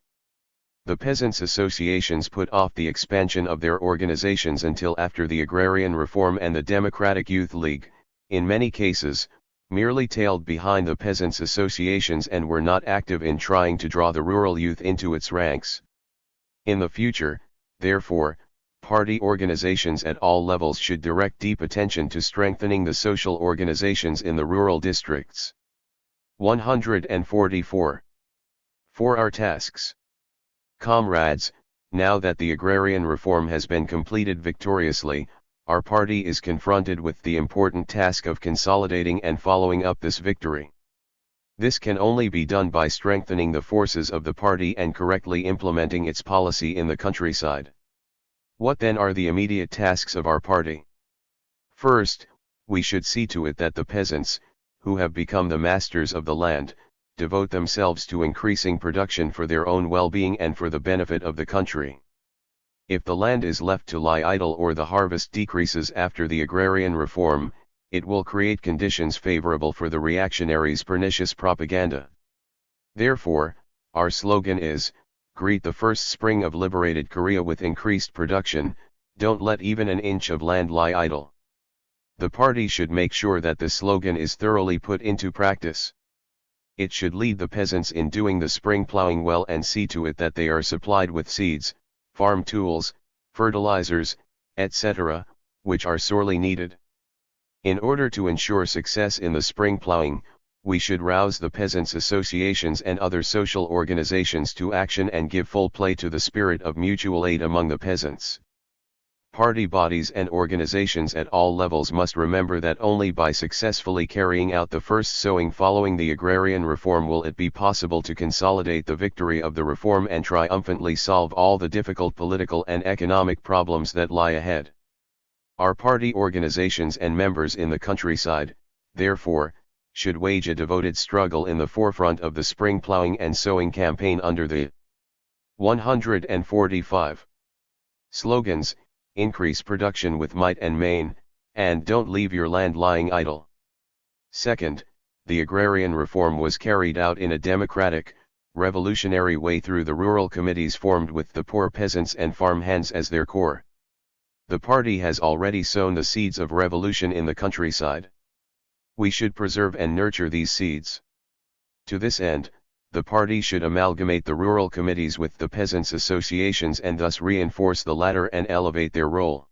The peasants' associations put off the expansion of their organizations until after the agrarian reform and the Democratic Youth League, in many cases, merely tailed behind the peasants' associations and were not active in trying to draw the rural youth into its ranks. In the future, therefore, party organizations at all levels should direct deep attention to strengthening the social organizations in the rural districts. 144. For our tasks. Comrades, now that the agrarian reform has been completed victoriously, our party is confronted with the important task of consolidating and following up this victory. This can only be done by strengthening the forces of the party and correctly implementing its policy in the countryside. What then are the immediate tasks of our party? First, we should see to it that the peasants, who have become the masters of the land, devote themselves to increasing production for their own well-being and for the benefit of the country. If the land is left to lie idle or the harvest decreases after the agrarian reform, it will create conditions favorable for the reactionaries' pernicious propaganda. Therefore, our slogan is, greet the first spring of liberated Korea with increased production, don't let even an inch of land lie idle. The party should make sure that this slogan is thoroughly put into practice. It should lead the peasants in doing the spring plowing well and see to it that they are supplied with seeds, farm tools, fertilizers, etc., which are sorely needed. In order to ensure success in the spring plowing, we should rouse the peasants' associations and other social organizations to action and give full play to the spirit of mutual aid among the peasants. Party bodies and organizations at all levels must remember that only by successfully carrying out the first sowing following the agrarian reform will it be possible to consolidate the victory of the reform and triumphantly solve all the difficult political and economic problems that lie ahead. Our party organizations and members in the countryside, therefore, should wage a devoted struggle in the forefront of the spring plowing and sowing campaign under the 145 slogans, increase production with might and main, and don't leave your land lying idle. Second, the agrarian reform was carried out in a democratic, revolutionary way through the rural committees formed with the poor peasants and farmhands as their core. The party has already sown the seeds of revolution in the countryside. We should preserve and nurture these seeds. To this end, the party should amalgamate the rural committees with the peasants' associations and thus reinforce the latter and elevate their role.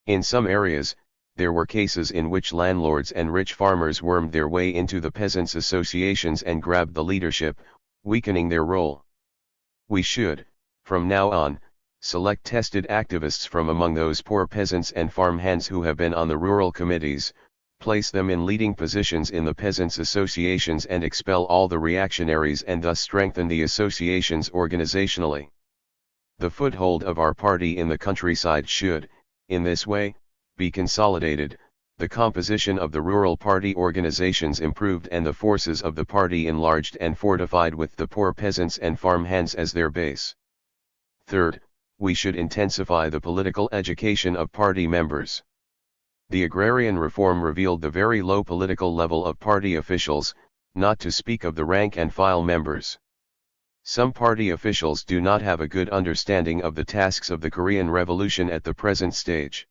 In some areas, there were cases in which landlords and rich farmers wormed their way into the peasants' associations and grabbed the leadership, weakening their role. We should, from now on, select tested activists from among those poor peasants and farmhands who have been on the rural committees, place them in leading positions in the peasants' associations and expel all the reactionaries and thus strengthen the associations organizationally. The foothold of our party in the countryside should, in this way, be consolidated, the composition of the rural party organizations improved and the forces of the party enlarged and fortified with the poor peasants and farmhands as their base. Third, we should intensify the political education of party members. The agrarian reform revealed the very low political level of party officials, not to speak of the rank and file members. Some party officials do not have a good understanding of the tasks of the Korean Revolution at the present stage.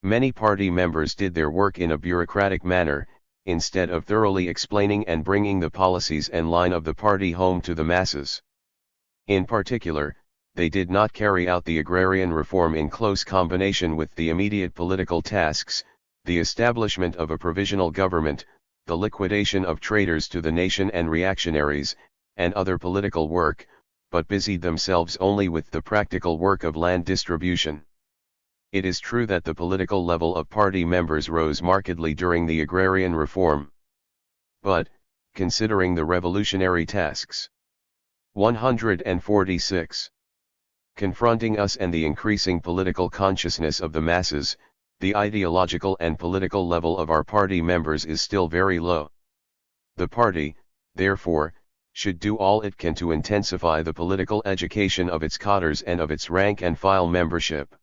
Many party members did their work in a bureaucratic manner, instead of thoroughly explaining and bringing the policies and line of the party home to the masses. In particular, they did not carry out the agrarian reform in close combination with the immediate political tasks, the establishment of a provisional government, the liquidation of traitors to the nation and reactionaries, and other political work, but busied themselves only with the practical work of land distribution. It is true that the political level of party members rose markedly during the agrarian reform. But, considering the revolutionary tasks. 146. Confronting us and the increasing political consciousness of the masses, the ideological and political level of our party members is still very low. The party, therefore, should do all it can to intensify the political education of its cadres and of its rank and file membership.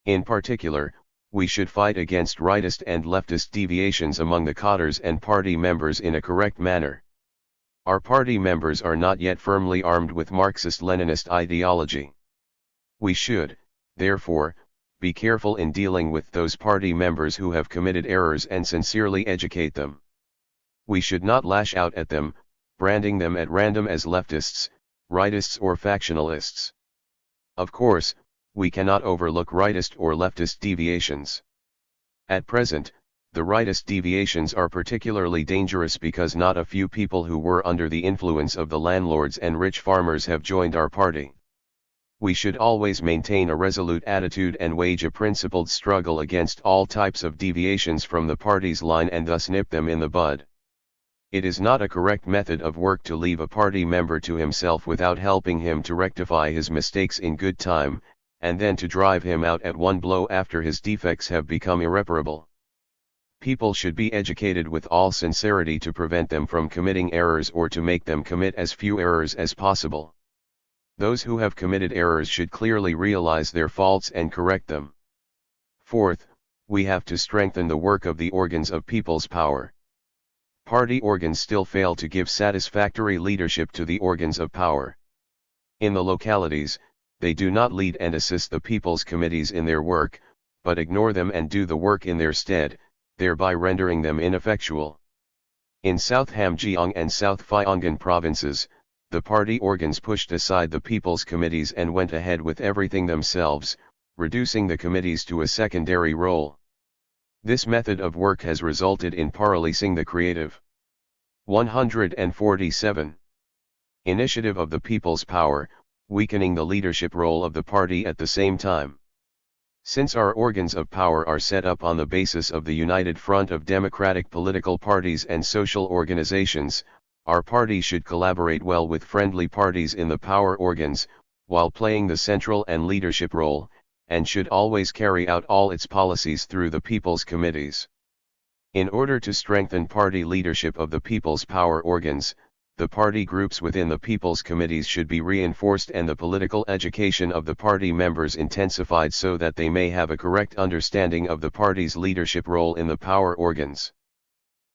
In particular, we should fight against rightist and leftist deviations among the cadres and party members in a correct manner. Our party members are not yet firmly armed with Marxist-Leninist ideology. We should, therefore, be careful in dealing with those party members who have committed errors and sincerely educate them. We should not lash out at them, branding them at random as leftists, rightists or factionalists. Of course, we cannot overlook rightist or leftist deviations. At present, the rightist deviations are particularly dangerous because not a few people who were under the influence of the landlords and rich farmers have joined our party. We should always maintain a resolute attitude and wage a principled struggle against all types of deviations from the party's line and thus nip them in the bud. It is not a correct method of work to leave a party member to himself without helping him to rectify his mistakes in good time, and then to drive him out at one blow after his defects have become irreparable. People should be educated with all sincerity to prevent them from committing errors or to make them commit as few errors as possible. Those who have committed errors should clearly realize their faults and correct them. Fourth, we have to strengthen the work of the organs of people's power. Party organs still fail to give satisfactory leadership to the organs of power. In the localities, they do not lead and assist the people's committees in their work, but ignore them and do the work in their stead, thereby rendering them ineffectual. In South Hamgyong and South Pyongan provinces, the party organs pushed aside the people's committees and went ahead with everything themselves, reducing the committees to a secondary role. This method of work has resulted in paralyzing the creative. 147. Initiative of the people's power, weakening the leadership role of the party at the same time. Since our organs of power are set up on the basis of the united front of democratic political parties and social organizations, our party should collaborate well with friendly parties in the power organs, while playing the central and leadership role, and should always carry out all its policies through the people's committees. In order to strengthen party leadership of the people's power organs, the party groups within the people's committees should be reinforced and the political education of the party members intensified so that they may have a correct understanding of the party's leadership role in the power organs.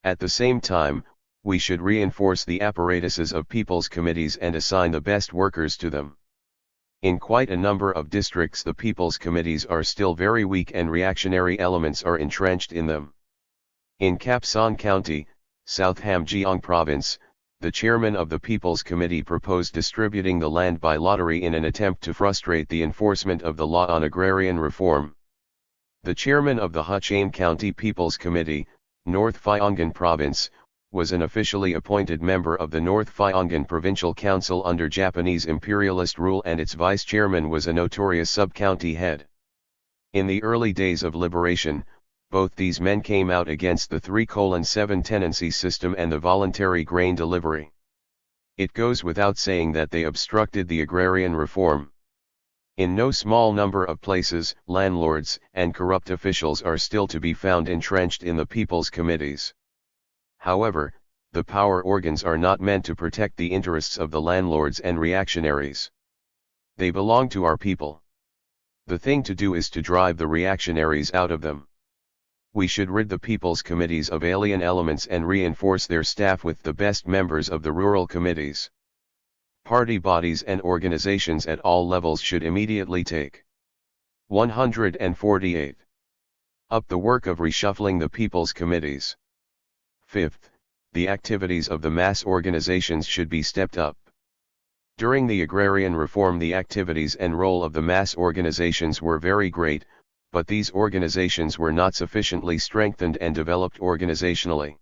At the same time, we should reinforce the apparatuses of people's committees and assign the best workers to them. In quite a number of districts the people's committees are still very weak and reactionary elements are entrenched in them. In Kapsan County, South Hamgyong Province, the chairman of the People's Committee proposed distributing the land by lottery in an attempt to frustrate the enforcement of the law on agrarian reform. The chairman of the Huchein County People's Committee, North Pyongan Province, was an officially appointed member of the North Pyongan Provincial Council under Japanese imperialist rule, and its vice-chairman was a notorious sub-county head. In the early days of liberation, both these men came out against the 3:7 tenancy system and the voluntary grain delivery. It goes without saying that they obstructed the agrarian reform. In no small number of places, landlords and corrupt officials are still to be found entrenched in the people's committees. However, the power organs are not meant to protect the interests of the landlords and reactionaries. They belong to our people. The thing to do is to drive the reactionaries out of them. We should rid the people's committees of alien elements and reinforce their staff with the best members of the rural committees. Party bodies and organizations at all levels should immediately take 148. Up the work of reshuffling the people's committees. 5th, the activities of the mass organizations should be stepped up. During the agrarian reform, the activities and role of the mass organizations were very great, but these organizations were not sufficiently strengthened and developed organizationally.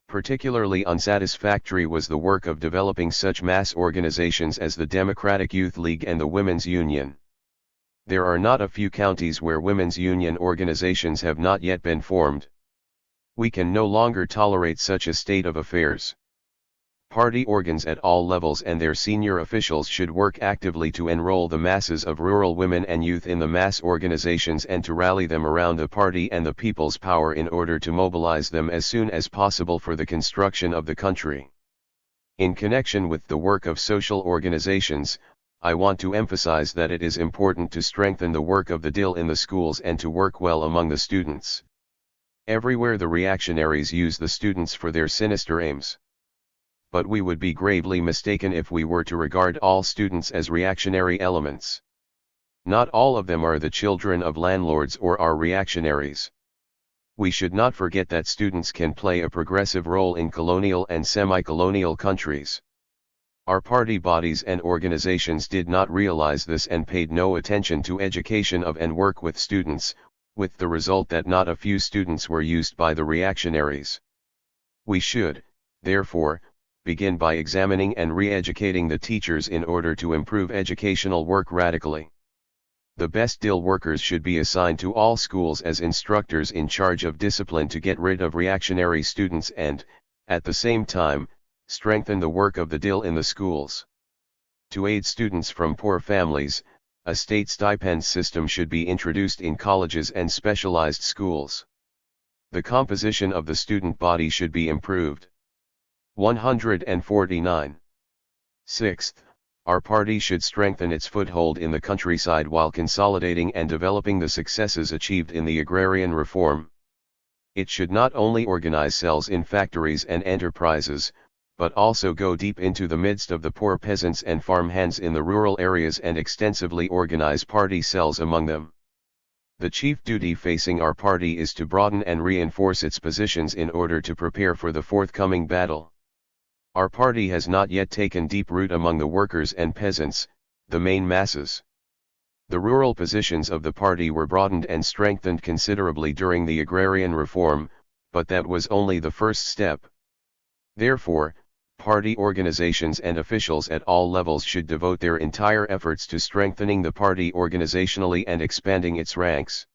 Particularly unsatisfactory was the work of developing such mass organizations as the Democratic Youth League and the Women's Union. There are not a few counties where women's union organizations have not yet been formed. We can no longer tolerate such a state of affairs. Party organs at all levels and their senior officials should work actively to enroll the masses of rural women and youth in the mass organizations and to rally them around the party and the people's power in order to mobilize them as soon as possible for the construction of the country. In connection with the work of social organizations, I want to emphasize that it is important to strengthen the work of the DIL in the schools and to work well among the students. Everywhere the reactionaries use the students for their sinister aims. But we would be gravely mistaken if we were to regard all students as reactionary elements. Not all of them are the children of landlords or are reactionaries. We should not forget that students can play a progressive role in colonial and semi-colonial countries. Our party bodies and organizations did not realize this and paid no attention to education of and work with students, with the result that not a few students were used by the reactionaries. We should, therefore, begin by examining and re-educating the teachers in order to improve educational work radically. The best DIL workers should be assigned to all schools as instructors in charge of discipline to get rid of reactionary students and, at the same time, strengthen the work of the DIL in the schools. To aid students from poor families, a state stipend system should be introduced in colleges and specialized schools. The composition of the student body should be improved. 149. 6th, our party should strengthen its foothold in the countryside while consolidating and developing the successes achieved in the agrarian reform. It should not only organize cells in factories and enterprises, but also go deep into the midst of the poor peasants and farmhands in the rural areas and extensively organize party cells among them. The chief duty facing our party is to broaden and reinforce its positions in order to prepare for the forthcoming battle. Our party has not yet taken deep root among the workers and peasants, the main masses. The rural positions of the party were broadened and strengthened considerably during the agrarian reform, but that was only the first step. Therefore, party organizations and officials at all levels should devote their entire efforts to strengthening the party organizationally and expanding its ranks.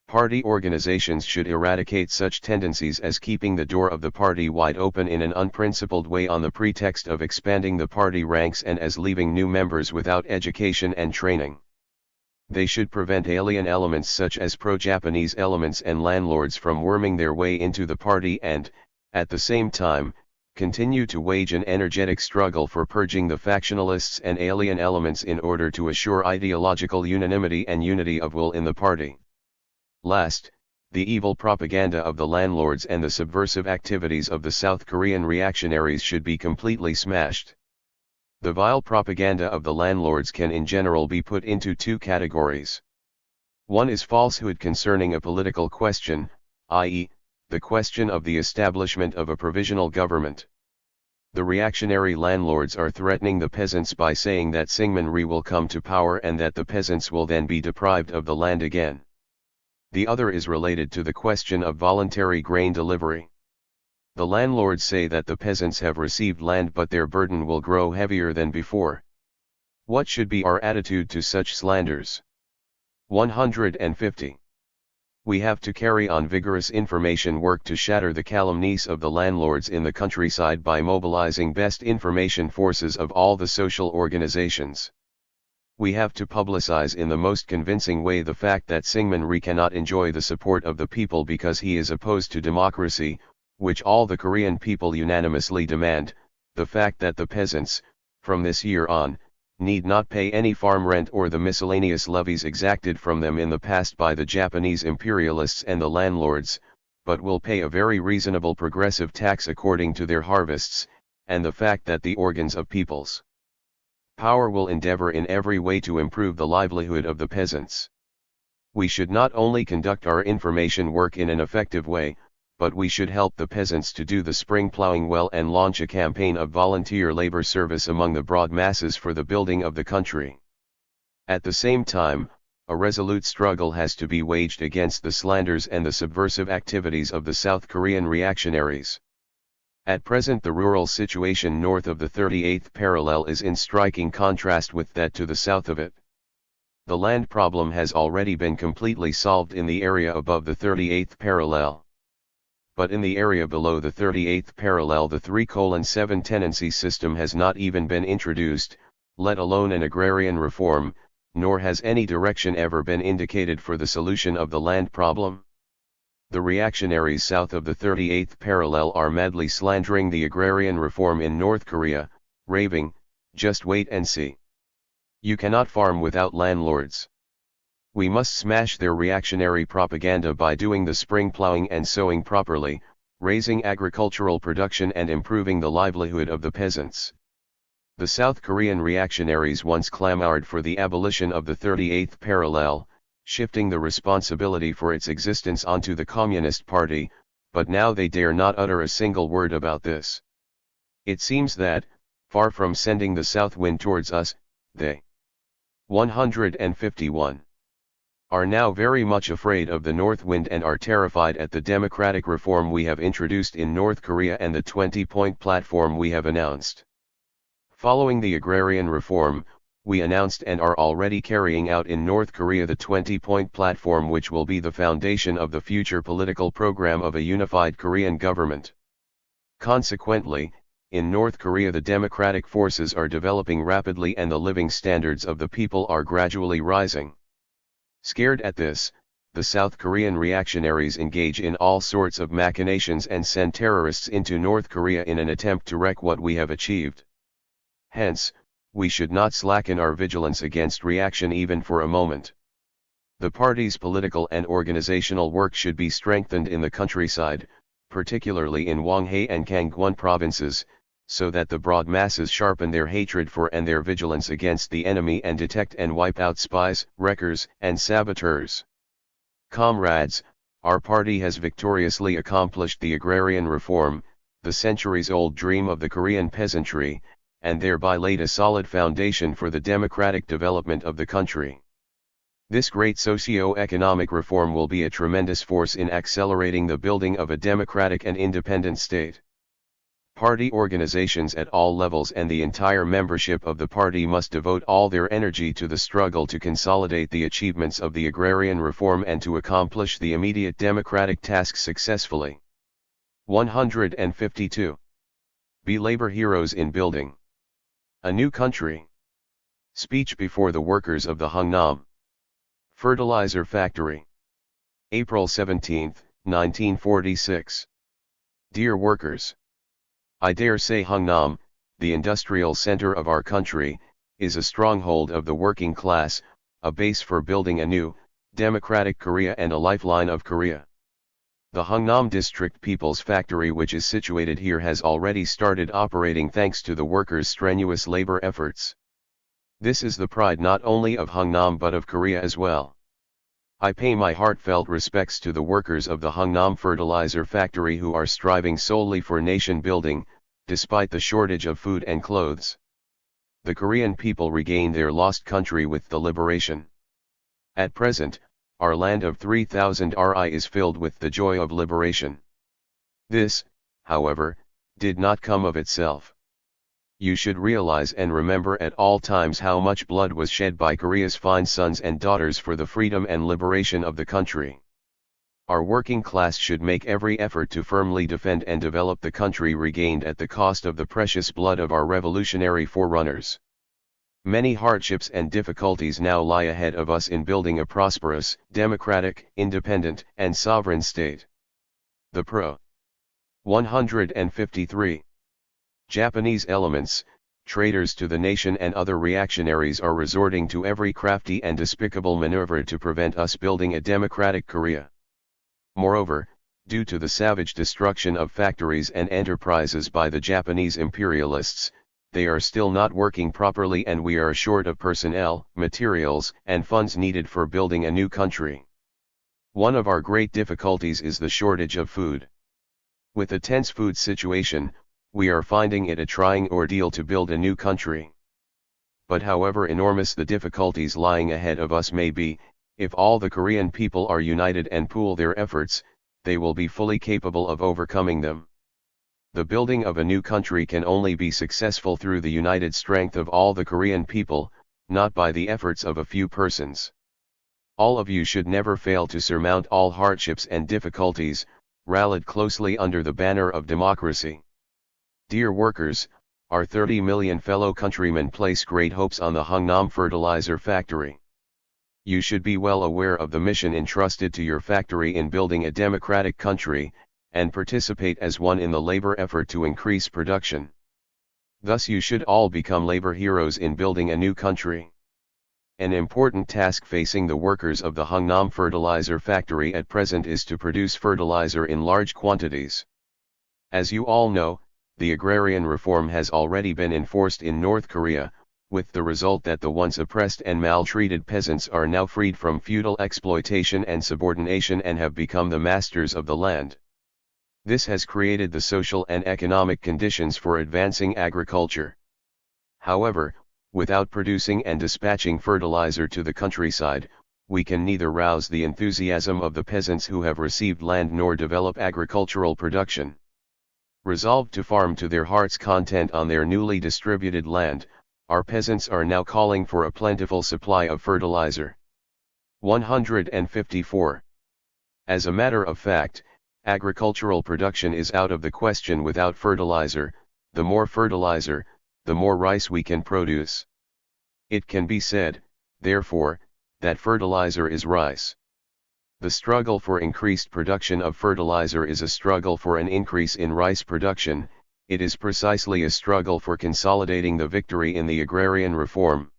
Party organizations should eradicate such tendencies as keeping the door of the party wide open in an unprincipled way on the pretext of expanding the party ranks and as leaving new members without education and training. They should prevent alien elements such as pro-Japanese elements and landlords from worming their way into the party and, at the same time, continue to wage an energetic struggle for purging the factionalists and alien elements in order to assure ideological unanimity and unity of will in the party. Last, The evil propaganda of the landlords and the subversive activities of the South Korean reactionaries should be completely smashed. The vile propaganda of the landlords can in general be put into two categories. One is falsehood concerning a political question, i.e., the question of the establishment of a provisional government. The reactionary landlords are threatening the peasants by saying that Syngman Rhee will come to power and that the peasants will then be deprived of the land again. The other is related to the question of voluntary grain delivery. The landlords say that the peasants have received land but their burden will grow heavier than before. What should be our attitude to such slanders? 150. We have to carry on vigorous information work to shatter the calumnies of the landlords in the countryside by mobilizing best information forces of all the social organizations. We have to publicize in the most convincing way the fact that Syngman Rhee cannot enjoy the support of the people because he is opposed to democracy, which all the Korean people unanimously demand, the fact that the peasants, from this year on, need not pay any farm rent or the miscellaneous levies exacted from them in the past by the Japanese imperialists and the landlords, but will pay a very reasonable progressive tax according to their harvests, and the fact that the organs of people's power will endeavor in every way to improve the livelihood of the peasants. We should not only conduct our information work in an effective way, but we should help the peasants to do the spring plowing well and launch a campaign of volunteer labor service among the broad masses for the building of the country. At the same time, a resolute struggle has to be waged against the slanders and the subversive activities of the South Korean reactionaries. At present the rural situation north of the 38th parallel is in striking contrast with that to the south of it. The land problem has already been completely solved in the area above the 38th parallel. But in the area below the 38th parallel the 3:7 tenancy system has not even been introduced, let alone an agrarian reform, nor has any direction ever been indicated for the solution of the land problem. The reactionaries south of the 38th parallel are madly slandering the agrarian reform in North Korea, raving, "Just wait and see. You cannot farm without landlords." We must smash their reactionary propaganda by doing the spring plowing and sowing properly, raising agricultural production and improving the livelihood of the peasants. The South Korean reactionaries once clamored for the abolition of the 38th parallel, shifting the responsibility for its existence onto the Communist Party, but now they dare not utter a single word about this. It seems that, far from sending the south wind towards us, they 151 are now very much afraid of the north wind and are terrified at the democratic reform we have introduced in North Korea and the 20-point platform we have announced. Following the agrarian reform, we announced and are already carrying out in North Korea the 20-point platform which will be the foundation of the future political program of a unified Korean government. Consequently, in North Korea the democratic forces are developing rapidly and the living standards of the people are gradually rising. Scared at this, the South Korean reactionaries engage in all sorts of machinations and send terrorists into North Korea in an attempt to wreck what we have achieved. Hence, we should not slacken our vigilance against reaction even for a moment. The party's political and organizational work should be strengthened in the countryside, particularly in Hwanghae and Kangwon provinces, so that the broad masses sharpen their hatred for and their vigilance against the enemy and detect and wipe out spies, wreckers, and saboteurs. Comrades, our party has victoriously accomplished the agrarian reform, the centuries-old dream of the Korean peasantry, and thereby laid a solid foundation for the democratic development of the country. This great socio-economic reform will be a tremendous force in accelerating the building of a democratic and independent state. Party organizations at all levels and the entire membership of the party must devote all their energy to the struggle to consolidate the achievements of the agrarian reform and to accomplish the immediate democratic task successfully. 152. Be labor heroes in building a new country. Speech before the workers of the Hungnam Fertilizer Factory. April 17, 1946. Dear workers, I dare say Hungnam, the industrial center of our country, is a stronghold of the working class, a base for building a new, democratic Korea and a lifeline of Korea. The Hungnam District People's Factory, which is situated here, has already started operating thanks to the workers' strenuous labor efforts. This is the pride not only of Hungnam but of Korea as well. I pay my heartfelt respects to the workers of the Hungnam Fertilizer Factory who are striving solely for nation building, despite the shortage of food and clothes. The Korean people regained their lost country with the liberation. At present, our land of 3,000 Ri is filled with the joy of liberation. This, however, did not come of itself. You should realize and remember at all times how much blood was shed by Korea's fine sons and daughters for the freedom and liberation of the country. Our working class should make every effort to firmly defend and develop the country regained at the cost of the precious blood of our revolutionary forerunners. Many hardships and difficulties now lie ahead of us in building a prosperous, democratic, independent, and sovereign state. The Pro. 153. Japanese elements, traitors to the nation and other reactionaries are resorting to every crafty and despicable maneuver to prevent us building a democratic Korea. Moreover, due to the savage destruction of factories and enterprises by the Japanese imperialists, they are still not working properly and we are short of personnel, materials, and funds needed for building a new country. One of our great difficulties is the shortage of food. With a tense food situation, we are finding it a trying ordeal to build a new country. But however enormous the difficulties lying ahead of us may be, if all the Korean people are united and pool their efforts, they will be fully capable of overcoming them. The building of a new country can only be successful through the united strength of all the Korean people, not by the efforts of a few persons. All of you should never fail to surmount all hardships and difficulties, rallied closely under the banner of democracy. Dear workers, our 30 million fellow countrymen place great hopes on the Hungnam Fertilizer Factory. You should be well aware of the mission entrusted to your factory in building a democratic country, and participate as one in the labor effort to increase production. Thus you should all become labor heroes in building a new country. An important task facing the workers of the Hungnam Fertilizer Factory at present is to produce fertilizer in large quantities. As you all know, the agrarian reform has already been enforced in North Korea, with the result that the once oppressed and maltreated peasants are now freed from feudal exploitation and subordination and have become the masters of the land. This has created the social and economic conditions for advancing agriculture. However, without producing and dispatching fertilizer to the countryside, we can neither rouse the enthusiasm of the peasants who have received land nor develop agricultural production. Resolved to farm to their heart's content on their newly distributed land, our peasants are now calling for a plentiful supply of fertilizer. 154. As a matter of fact, agricultural production is out of the question without fertilizer. The more fertilizer, the more rice we can produce. It can be said, therefore, that fertilizer is rice. The struggle for increased production of fertilizer is a struggle for an increase in rice production. It is precisely a struggle for consolidating the victory in the agrarian reform.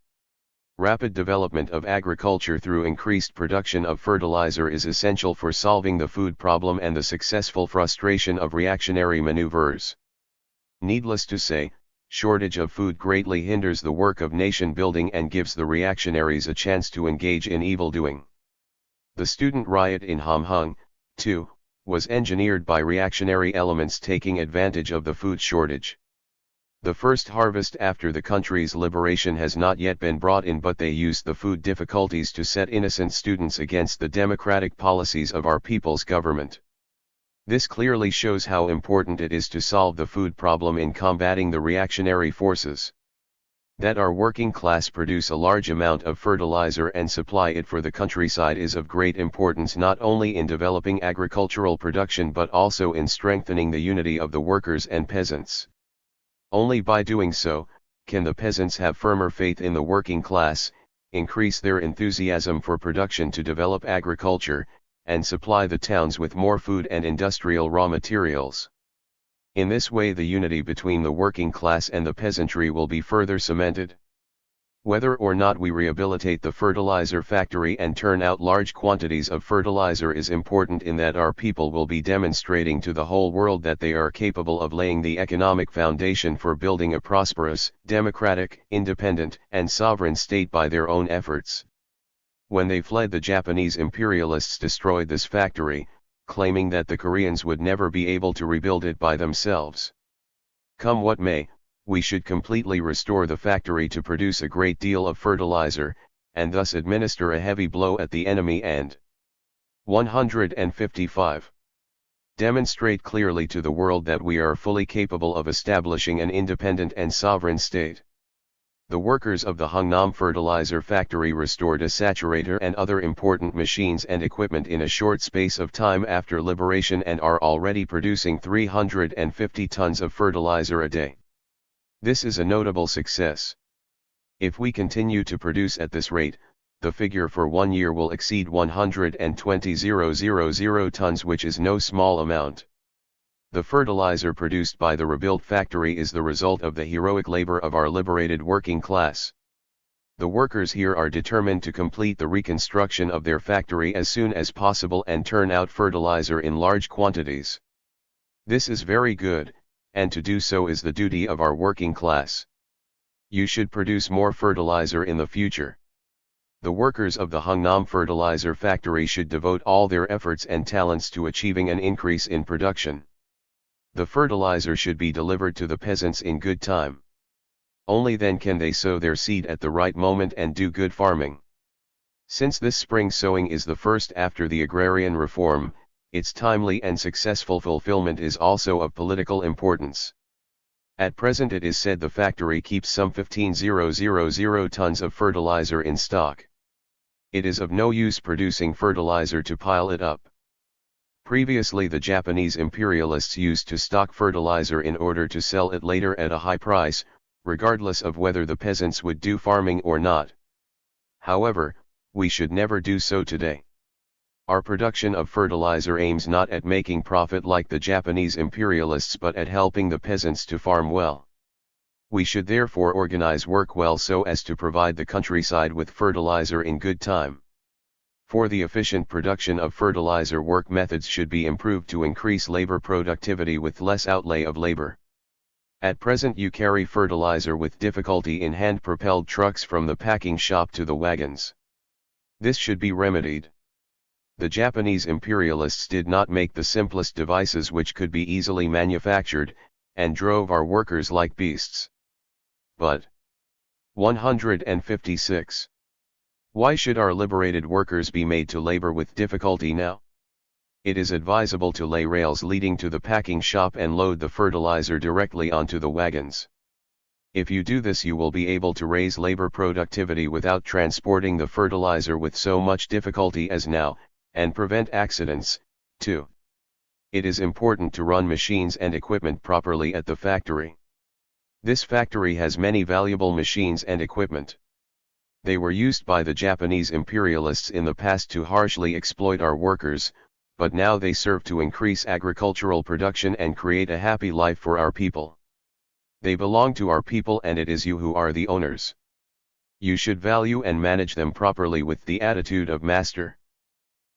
Rapid development of agriculture through increased production of fertilizer is essential for solving the food problem and the successful frustration of reactionary maneuvers. Needless to say, shortage of food greatly hinders the work of nation building and gives the reactionaries a chance to engage in evildoing. The student riot in Hamhung, too, was engineered by reactionary elements taking advantage of the food shortage. The first harvest after the country's liberation has not yet been brought in, but they used the food difficulties to set innocent students against the democratic policies of our people's government. This clearly shows how important it is to solve the food problem in combating the reactionary forces. That our working class produce a large amount of fertilizer and supply it for the countryside is of great importance not only in developing agricultural production but also in strengthening the unity of the workers and peasants. Only by doing so, can the peasants have firmer faith in the working class, increase their enthusiasm for production to develop agriculture, and supply the towns with more food and industrial raw materials. In this way the unity between the working class and the peasantry will be further cemented. Whether or not we rehabilitate the fertilizer factory and turn out large quantities of fertilizer is important in that our people will be demonstrating to the whole world that they are capable of laying the economic foundation for building a prosperous, democratic, independent, and sovereign state by their own efforts. When they fled, the Japanese imperialists destroyed this factory, claiming that the Koreans would never be able to rebuild it by themselves. Come what may, we should completely restore the factory to produce a great deal of fertilizer, and thus administer a heavy blow at the enemy. And 155. Demonstrate clearly to the world that we are fully capable of establishing an independent and sovereign state. The workers of the Hungnam fertilizer factory restored a saturator and other important machines and equipment in a short space of time after liberation and are already producing 350 tons of fertilizer a day. This is a notable success. If we continue to produce at this rate, the figure for 1 year will exceed 120,000 tons, which is no small amount. The fertilizer produced by the rebuilt factory is the result of the heroic labor of our liberated working class. The workers here are determined to complete the reconstruction of their factory as soon as possible and turn out fertilizer in large quantities. This is very good, and to do so is the duty of our working class. You should produce more fertilizer in the future. The workers of the Hungnam fertilizer factory should devote all their efforts and talents to achieving an increase in production. The fertilizer should be delivered to the peasants in good time. Only then can they sow their seed at the right moment and do good farming. Since this spring sowing is the first after the agrarian reform, its timely and successful fulfillment is also of political importance. At present it is said the factory keeps some 15,000 tons of fertilizer in stock. It is of no use producing fertilizer to pile it up. Previously the Japanese imperialists used to stock fertilizer in order to sell it later at a high price, regardless of whether the peasants would do farming or not. However, we should never do so today. Our production of fertilizer aims not at making profit like the Japanese imperialists but at helping the peasants to farm well. We should therefore organize work well so as to provide the countryside with fertilizer in good time. For the efficient production of fertilizer, work methods should be improved to increase labor productivity with less outlay of labor. At present you carry fertilizer with difficulty in hand-propelled trucks from the packing shop to the wagons. This should be remedied. The Japanese imperialists did not make the simplest devices which could be easily manufactured, and drove our workers like beasts. But 156. Why should our liberated workers be made to labor with difficulty now? It is advisable to lay rails leading to the packing shop and load the fertilizer directly onto the wagons. If you do this, you will be able to raise labor productivity without transporting the fertilizer with so much difficulty as now, and prevent accidents, too. It is important to run machines and equipment properly at the factory. This factory has many valuable machines and equipment. They were used by the Japanese imperialists in the past to harshly exploit our workers, but now they serve to increase agricultural production and create a happy life for our people. They belong to our people and it is you who are the owners. You should value and manage them properly with the attitude of master.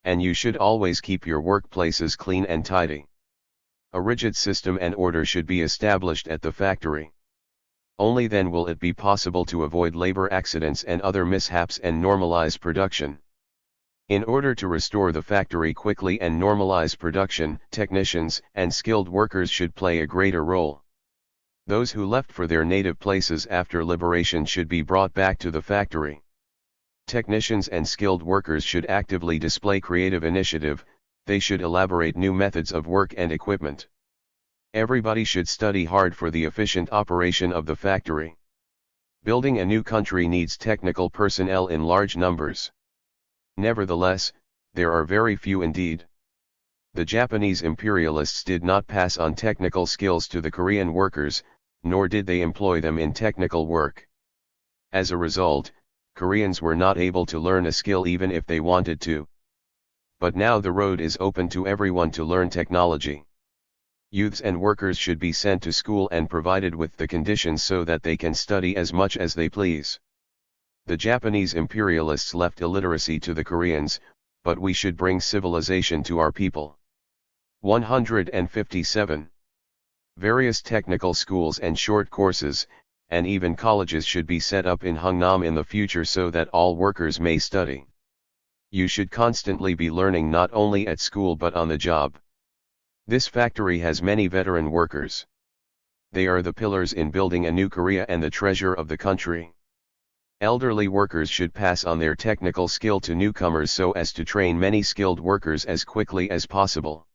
And you should always keep your workplaces clean and tidy. A rigid system and order should be established at the factory. Only then will it be possible to avoid labor accidents and other mishaps and normalize production. In order to restore the factory quickly and normalize production, technicians and skilled workers should play a greater role. Those who left for their native places after liberation should be brought back to the factory. Technicians and skilled workers should actively display creative initiative, they should elaborate new methods of work and equipment. Everybody should study hard for the efficient operation of the factory. Building a new country needs technical personnel in large numbers. Nevertheless, there are very few indeed. The Japanese imperialists did not pass on technical skills to the Korean workers, nor did they employ them in technical work. As a result, Koreans were not able to learn a skill even if they wanted to. But now the road is open to everyone to learn technology. Youths and workers should be sent to school and provided with the conditions so that they can study as much as they please. The Japanese imperialists left illiteracy to the Koreans, but we should bring civilization to our people. 157. Various technical schools and short courses, and even colleges should be set up in Hungnam in the future so that all workers may study. You should constantly be learning not only at school but on the job. This factory has many veteran workers. They are the pillars in building a new Korea and the treasure of the country. Elderly workers should pass on their technical skill to newcomers so as to train many skilled workers as quickly as possible.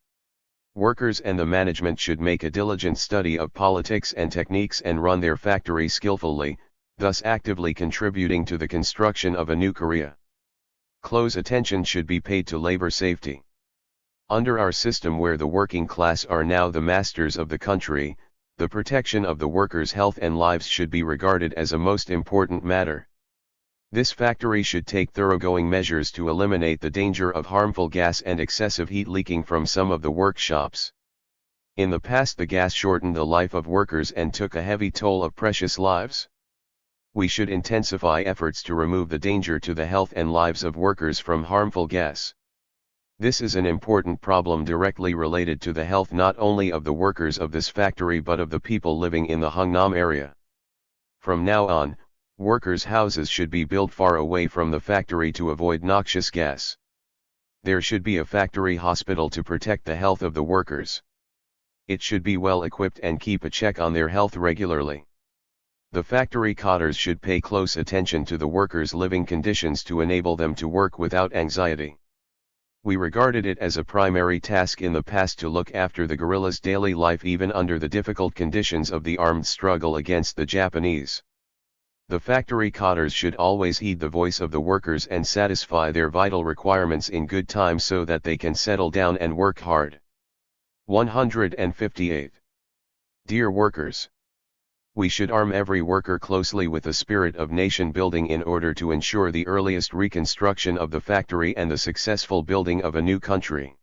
Workers and the management should make a diligent study of politics and techniques and run their factory skillfully, thus actively contributing to the construction of a new Korea. Close attention should be paid to labor safety. Under our system where the working class are now the masters of the country, the protection of the workers' health and lives should be regarded as a most important matter. This factory should take thoroughgoing measures to eliminate the danger of harmful gas and excessive heat leaking from some of the workshops. In the past the gas shortened the life of workers and took a heavy toll of precious lives. We should intensify efforts to remove the danger to the health and lives of workers from harmful gas. This is an important problem directly related to the health not only of the workers of this factory but of the people living in the Hungnam area. From now on, workers' houses should be built far away from the factory to avoid noxious gas. There should be a factory hospital to protect the health of the workers. It should be well equipped and keep a check on their health regularly. The factory cotters should pay close attention to the workers' living conditions to enable them to work without anxiety. We regarded it as a primary task in the past to look after the guerrillas' daily life even under the difficult conditions of the armed struggle against the Japanese. The factory cotters should always heed the voice of the workers and satisfy their vital requirements in good time so that they can settle down and work hard. 158. Dear workers, we should arm every worker closely with the spirit of nation building in order to ensure the earliest reconstruction of the factory and the successful building of a new country.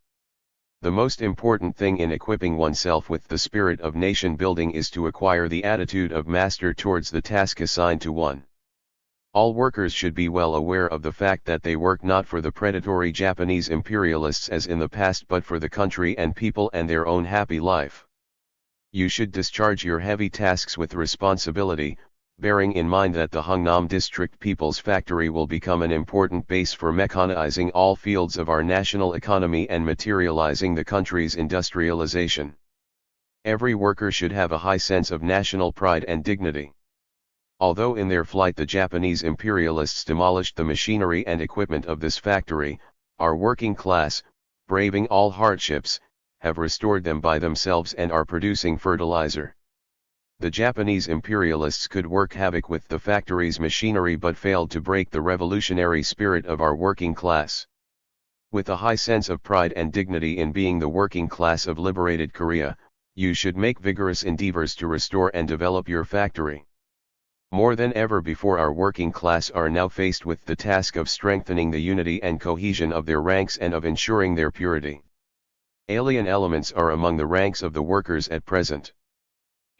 The most important thing in equipping oneself with the spirit of nation building is to acquire the attitude of master towards the task assigned to one. All workers should be well aware of the fact that they work not for the predatory Japanese imperialists as in the past but for the country and people and their own happy life. You should discharge your heavy tasks with responsibility, bearing in mind that the Hungnam District People's Factory will become an important base for mechanizing all fields of our national economy and materializing the country's industrialization. Every worker should have a high sense of national pride and dignity. Although in their flight the Japanese imperialists demolished the machinery and equipment of this factory, our working class, braving all hardships, have restored them by themselves and are producing fertilizer. The Japanese imperialists could work havoc with the factory's machinery but failed to break the revolutionary spirit of our working class. With a high sense of pride and dignity in being the working class of liberated Korea, you should make vigorous endeavors to restore and develop your factory. More than ever before our working class are now faced with the task of strengthening the unity and cohesion of their ranks and of ensuring their purity. Alien elements are among the ranks of the workers at present.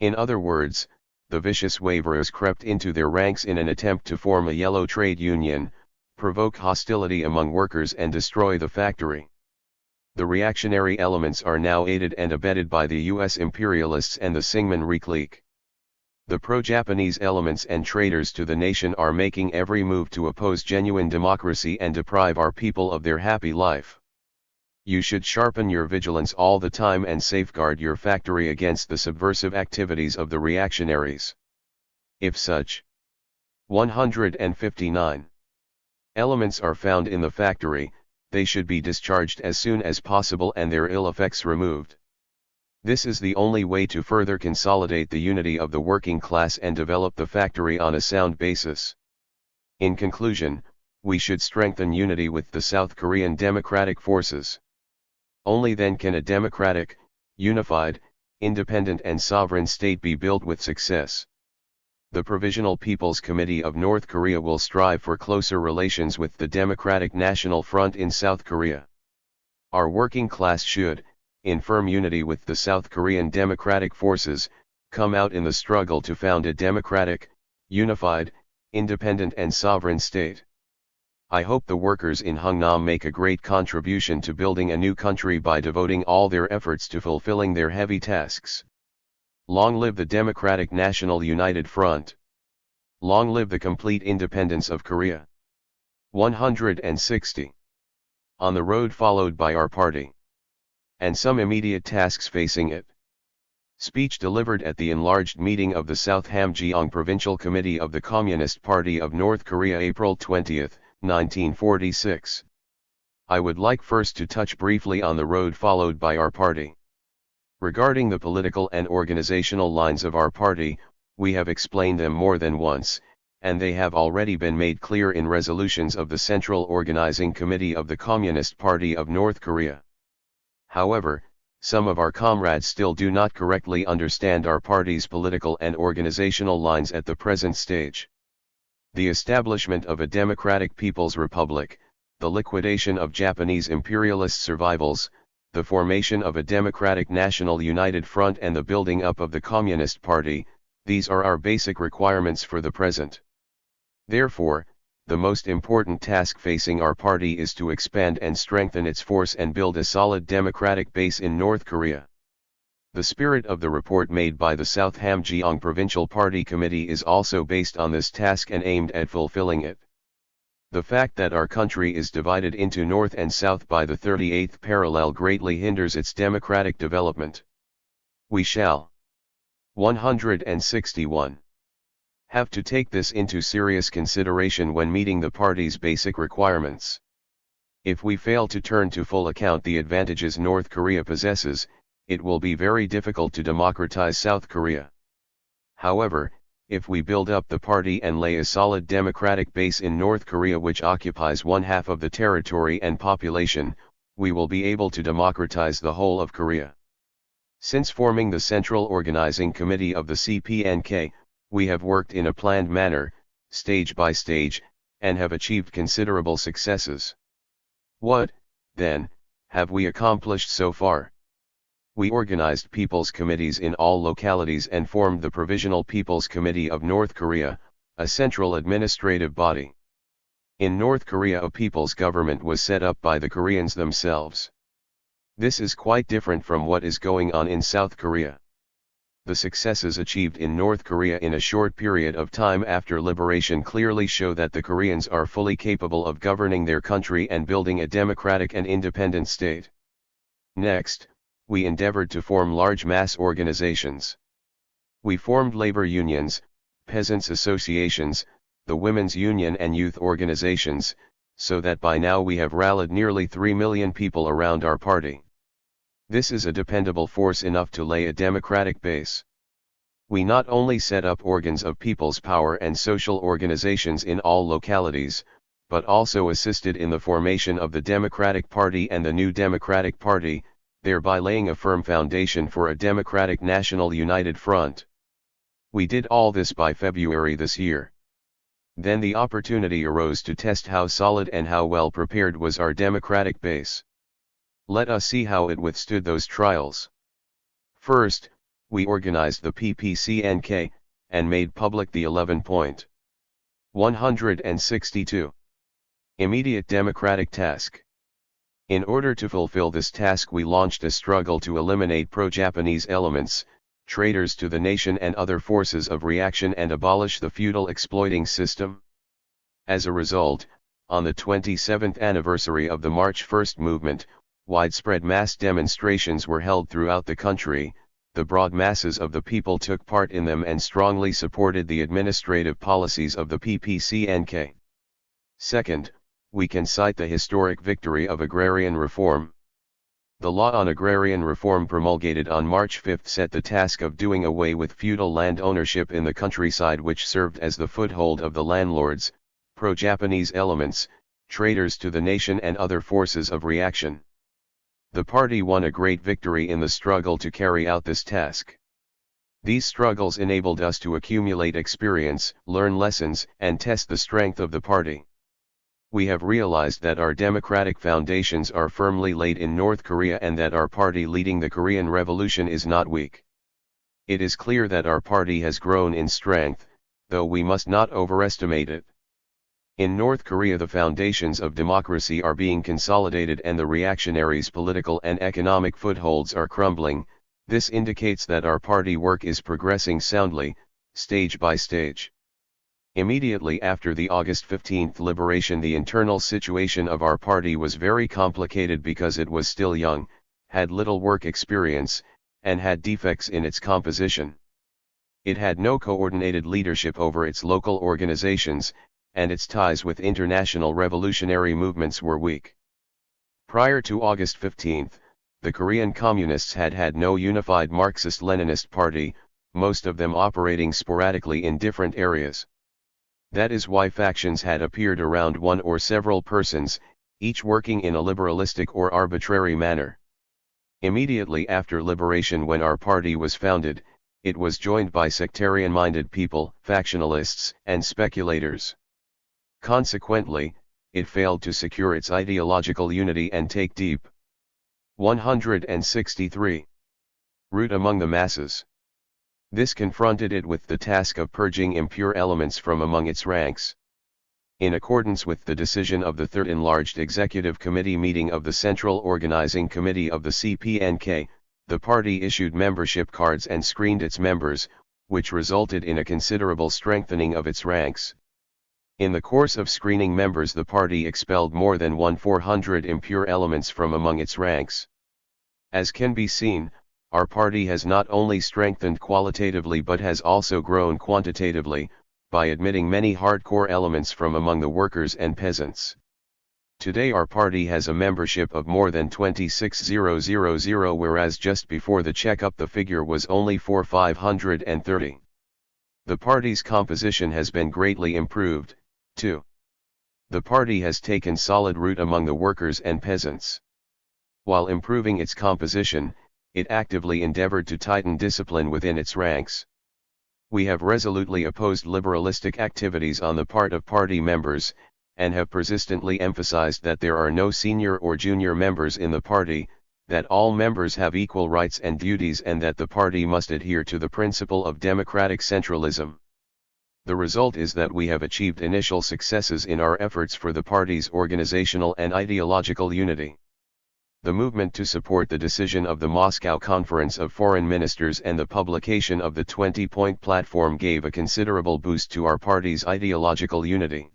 In other words, the vicious waverers crept into their ranks in an attempt to form a yellow trade union, provoke hostility among workers and destroy the factory. The reactionary elements are now aided and abetted by the U.S. imperialists and the Syngman clique. The pro-Japanese elements and traitors to the nation are making every move to oppose genuine democracy and deprive our people of their happy life. You should sharpen your vigilance all the time and safeguard your factory against the subversive activities of the reactionaries. If such 159 elements are found in the factory, they should be discharged as soon as possible and their ill effects removed. This is the only way to further consolidate the unity of the working class and develop the factory on a sound basis. In conclusion, we should strengthen unity with the South Korean democratic forces. Only then can a democratic, unified, independent and sovereign state be built with success. The Provisional People's Committee of North Korea will strive for closer relations with the Democratic National Front in South Korea. Our working class should, in firm unity with the South Korean democratic forces, come out in the struggle to found a democratic, unified, independent and sovereign state. I hope the workers in Hungnam make a great contribution to building a new country by devoting all their efforts to fulfilling their heavy tasks. Long live the Democratic National United Front. Long live the complete independence of Korea. 160. On the road followed by our party. And some immediate tasks facing it. Speech delivered at the enlarged meeting of the South Hamgyong Provincial Committee of the Communist Party of North Korea, April 20, 1946. I would like first to touch briefly on the road followed by our party. Regarding the political and organizational lines of our party, we have explained them more than once, and they have already been made clear in resolutions of the Central Organizing Committee of the Communist Party of North Korea. However, some of our comrades still do not correctly understand our party's political and organizational lines at the present stage. The establishment of a democratic People's Republic, the liquidation of Japanese imperialist survivals, the formation of a democratic national united front and the building up of the Communist Party, these are our basic requirements for the present. Therefore, the most important task facing our party is to expand and strengthen its force and build a solid democratic base in North Korea. The spirit of the report made by the South Hamgyong Provincial Party Committee is also based on this task and aimed at fulfilling it. The fact that our country is divided into North and South by the 38th parallel greatly hinders its democratic development. We shall 161. Have to take this into serious consideration when meeting the party's basic requirements. If we fail to turn to full account the advantages North Korea possesses, it will be very difficult to democratize South Korea. However, if we build up the party and lay a solid democratic base in North Korea which occupies 1/2 of the territory and population, we will be able to democratize the whole of Korea. Since forming the Central Organizing Committee of the CPNK, we have worked in a planned manner, stage by stage, and have achieved considerable successes. What, then, have we accomplished so far? We organized people's committees in all localities and formed the Provisional People's Committee of North Korea, a central administrative body. In North Korea a people's government was set up by the Koreans themselves. This is quite different from what is going on in South Korea. The successes achieved in North Korea in a short period of time after liberation clearly show that the Koreans are fully capable of governing their country and building a democratic and independent state. Next, we endeavored to form large mass organizations. We formed labor unions, peasants' associations, the women's union and youth organizations, so that by now we have rallied nearly 3 million people around our party. This is a dependable force enough to lay a democratic base. We not only set up organs of people's power and social organizations in all localities, but also assisted in the formation of the Democratic Party and the new Democratic Party, thereby laying a firm foundation for a democratic national united front. We did all this by February this year. Then the opportunity arose to test how solid and how well prepared was our democratic base. Let us see how it withstood those trials. First, we organized the PPCNK, and made public the 11-point 162 immediate democratic task. In order to fulfill this task we launched a struggle to eliminate pro-Japanese elements, traitors to the nation and other forces of reaction and abolish the feudal exploiting system. As a result, on the 27th anniversary of the March 1st movement, widespread mass demonstrations were held throughout the country. The broad masses of the people took part in them and strongly supported the administrative policies of the PPCNK. Second, we can cite the historic victory of agrarian reform. The law on agrarian reform promulgated on March 5 set the task of doing away with feudal land ownership in the countryside, which served as the foothold of the landlords, pro-Japanese elements, traitors to the nation and other forces of reaction. The party won a great victory in the struggle to carry out this task. These struggles enabled us to accumulate experience, learn lessons, and test the strength of the party. We have realized that our democratic foundations are firmly laid in North Korea and that our party leading the Korean Revolution is not weak. It is clear that our party has grown in strength, though we must not overestimate it. In North Korea the foundations of democracy are being consolidated and the reactionaries' political and economic footholds are crumbling. This indicates that our party work is progressing soundly, stage by stage. Immediately after the August 15 liberation, the internal situation of our party was very complicated because it was still young, had little work experience, and had defects in its composition. It had no coordinated leadership over its local organizations, and its ties with international revolutionary movements were weak. Prior to August 15, the Korean Communists had had no unified Marxist-Leninist party, most of them operating sporadically in different areas. That is why factions had appeared around one or several persons, each working in a liberalistic or arbitrary manner. Immediately after liberation, when our party was founded, it was joined by sectarian-minded people, factionalists, and speculators. Consequently, it failed to secure its ideological unity and take deep 163 root among the masses. This confronted it with the task of purging impure elements from among its ranks. In accordance with the decision of the Third Enlarged Executive Committee meeting of the Central Organizing Committee of the CPNK, the party issued membership cards and screened its members, which resulted in a considerable strengthening of its ranks. In the course of screening members, the party expelled more than 1,400 impure elements from among its ranks. As can be seen, our party has not only strengthened qualitatively but has also grown quantitatively, by admitting many hardcore elements from among the workers and peasants. Today our party has a membership of more than 26,000, whereas just before the checkup the figure was only 4,530. The party's composition has been greatly improved, too. The party has taken solid root among the workers and peasants. While improving its composition, it actively endeavored to tighten discipline within its ranks. We have resolutely opposed liberalistic activities on the part of party members, and have persistently emphasized that there are no senior or junior members in the party, that all members have equal rights and duties, and that the party must adhere to the principle of democratic centralism. The result is that we have achieved initial successes in our efforts for the party's organizational and ideological unity. The movement to support the decision of the Moscow Conference of Foreign Ministers and the publication of the 20-point platform gave a considerable boost to our party's ideological unity.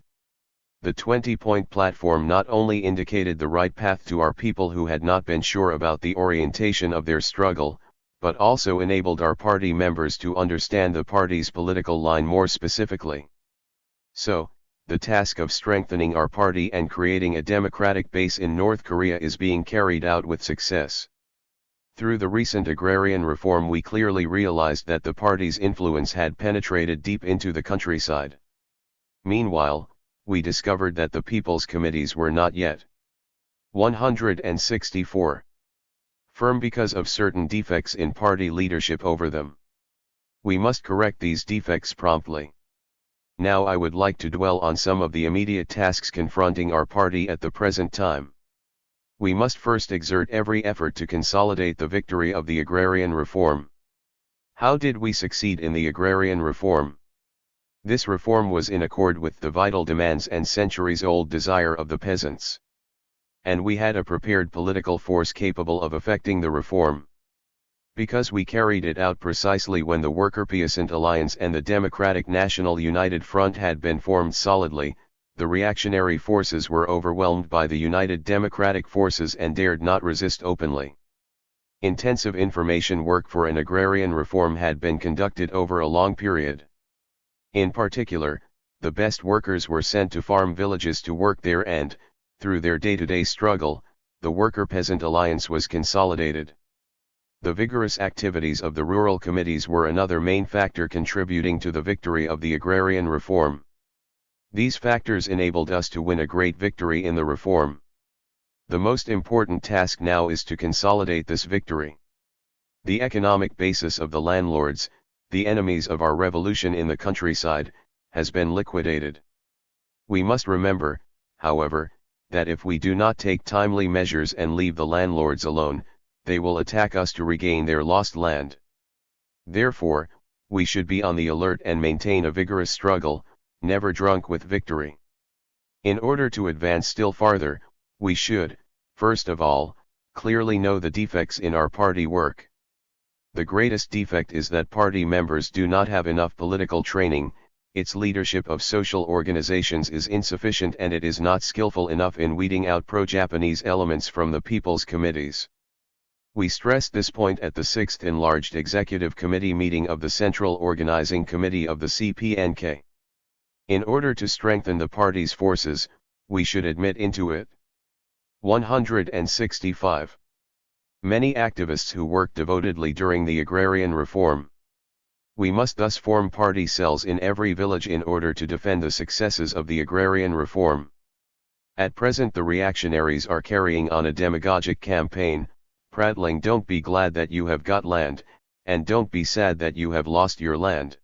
The 20-point platform not only indicated the right path to our people who had not been sure about the orientation of their struggle, but also enabled our party members to understand the party's political line more specifically. So, the task of strengthening our party and creating a democratic base in North Korea is being carried out with success. Through the recent agrarian reform we clearly realized that the party's influence had penetrated deep into the countryside. Meanwhile, we discovered that the people's committees were not yet 164 firm because of certain defects in party leadership over them. We must correct these defects promptly. Now I would like to dwell on some of the immediate tasks confronting our party at the present time. We must first exert every effort to consolidate the victory of the agrarian reform. How did we succeed in the agrarian reform? This reform was in accord with the vital demands and centuries-old desire of the peasants. And we had a prepared political force capable of effecting the reform. Because we carried it out precisely when the Worker Peasant Alliance and the Democratic National United Front had been formed solidly, the reactionary forces were overwhelmed by the United Democratic Forces and dared not resist openly. Intensive information work for an agrarian reform had been conducted over a long period. In particular, the best workers were sent to farm villages to work there and, through their day-to-day struggle, the Worker Peasant Alliance was consolidated. The vigorous activities of the rural committees were another main factor contributing to the victory of the agrarian reform. These factors enabled us to win a great victory in the reform. The most important task now is to consolidate this victory. The economic basis of the landlords, the enemies of our revolution in the countryside, has been liquidated. We must remember, however, that if we do not take timely measures and leave the landlords alone, they will attack us to regain their lost land. Therefore, we should be on the alert and maintain a vigorous struggle, never drunk with victory. In order to advance still farther, we should, first of all, clearly know the defects in our party work. The greatest defect is that party members do not have enough political training, its leadership of social organizations is insufficient, and it is not skillful enough in weeding out pro-Japanese elements from the people's committees. We stressed this point at the 6th Enlarged Executive Committee meeting of the Central Organizing Committee of the CPNK. In order to strengthen the party's forces, we should admit into it. 165. Many activists who worked devotedly during the agrarian reform. We must thus form party cells in every village in order to defend the successes of the agrarian reform. At present the reactionaries are carrying on a demagogic campaign, prattling, "Don't be glad that you have got land, and don't be sad that you have lost your land."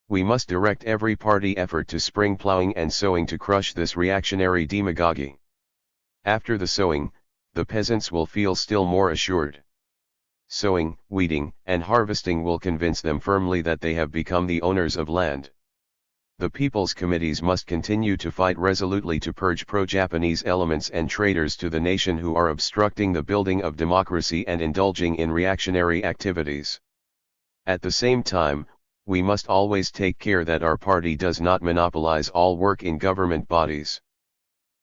We must direct every party effort to spring plowing and sowing to crush this reactionary demagogy. After the sowing, the peasants will feel still more assured. Sowing, weeding, and harvesting will convince them firmly that they have become the owners of land. The people's committees must continue to fight resolutely to purge pro-Japanese elements and traitors to the nation who are obstructing the building of democracy and indulging in reactionary activities. At the same time, we must always take care that our party does not monopolize all work in government bodies.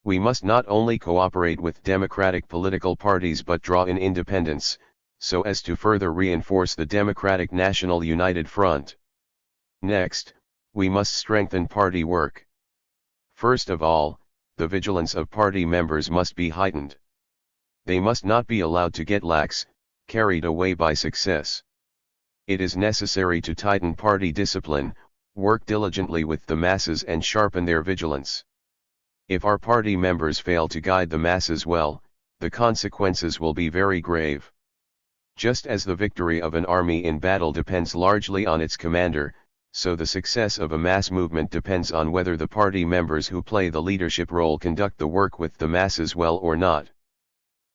We must not only cooperate with democratic political parties but draw in independents, so as to further reinforce the Democratic National United Front. Next, we must strengthen party work. First of all, the vigilance of party members must be heightened. They must not be allowed to get lax, carried away by success. It is necessary to tighten party discipline, work diligently with the masses and sharpen their vigilance. If our party members fail to guide the masses well, the consequences will be very grave. Just as the victory of an army in battle depends largely on its commander, so the success of a mass movement depends on whether the party members who play the leadership role conduct the work with the masses well or not.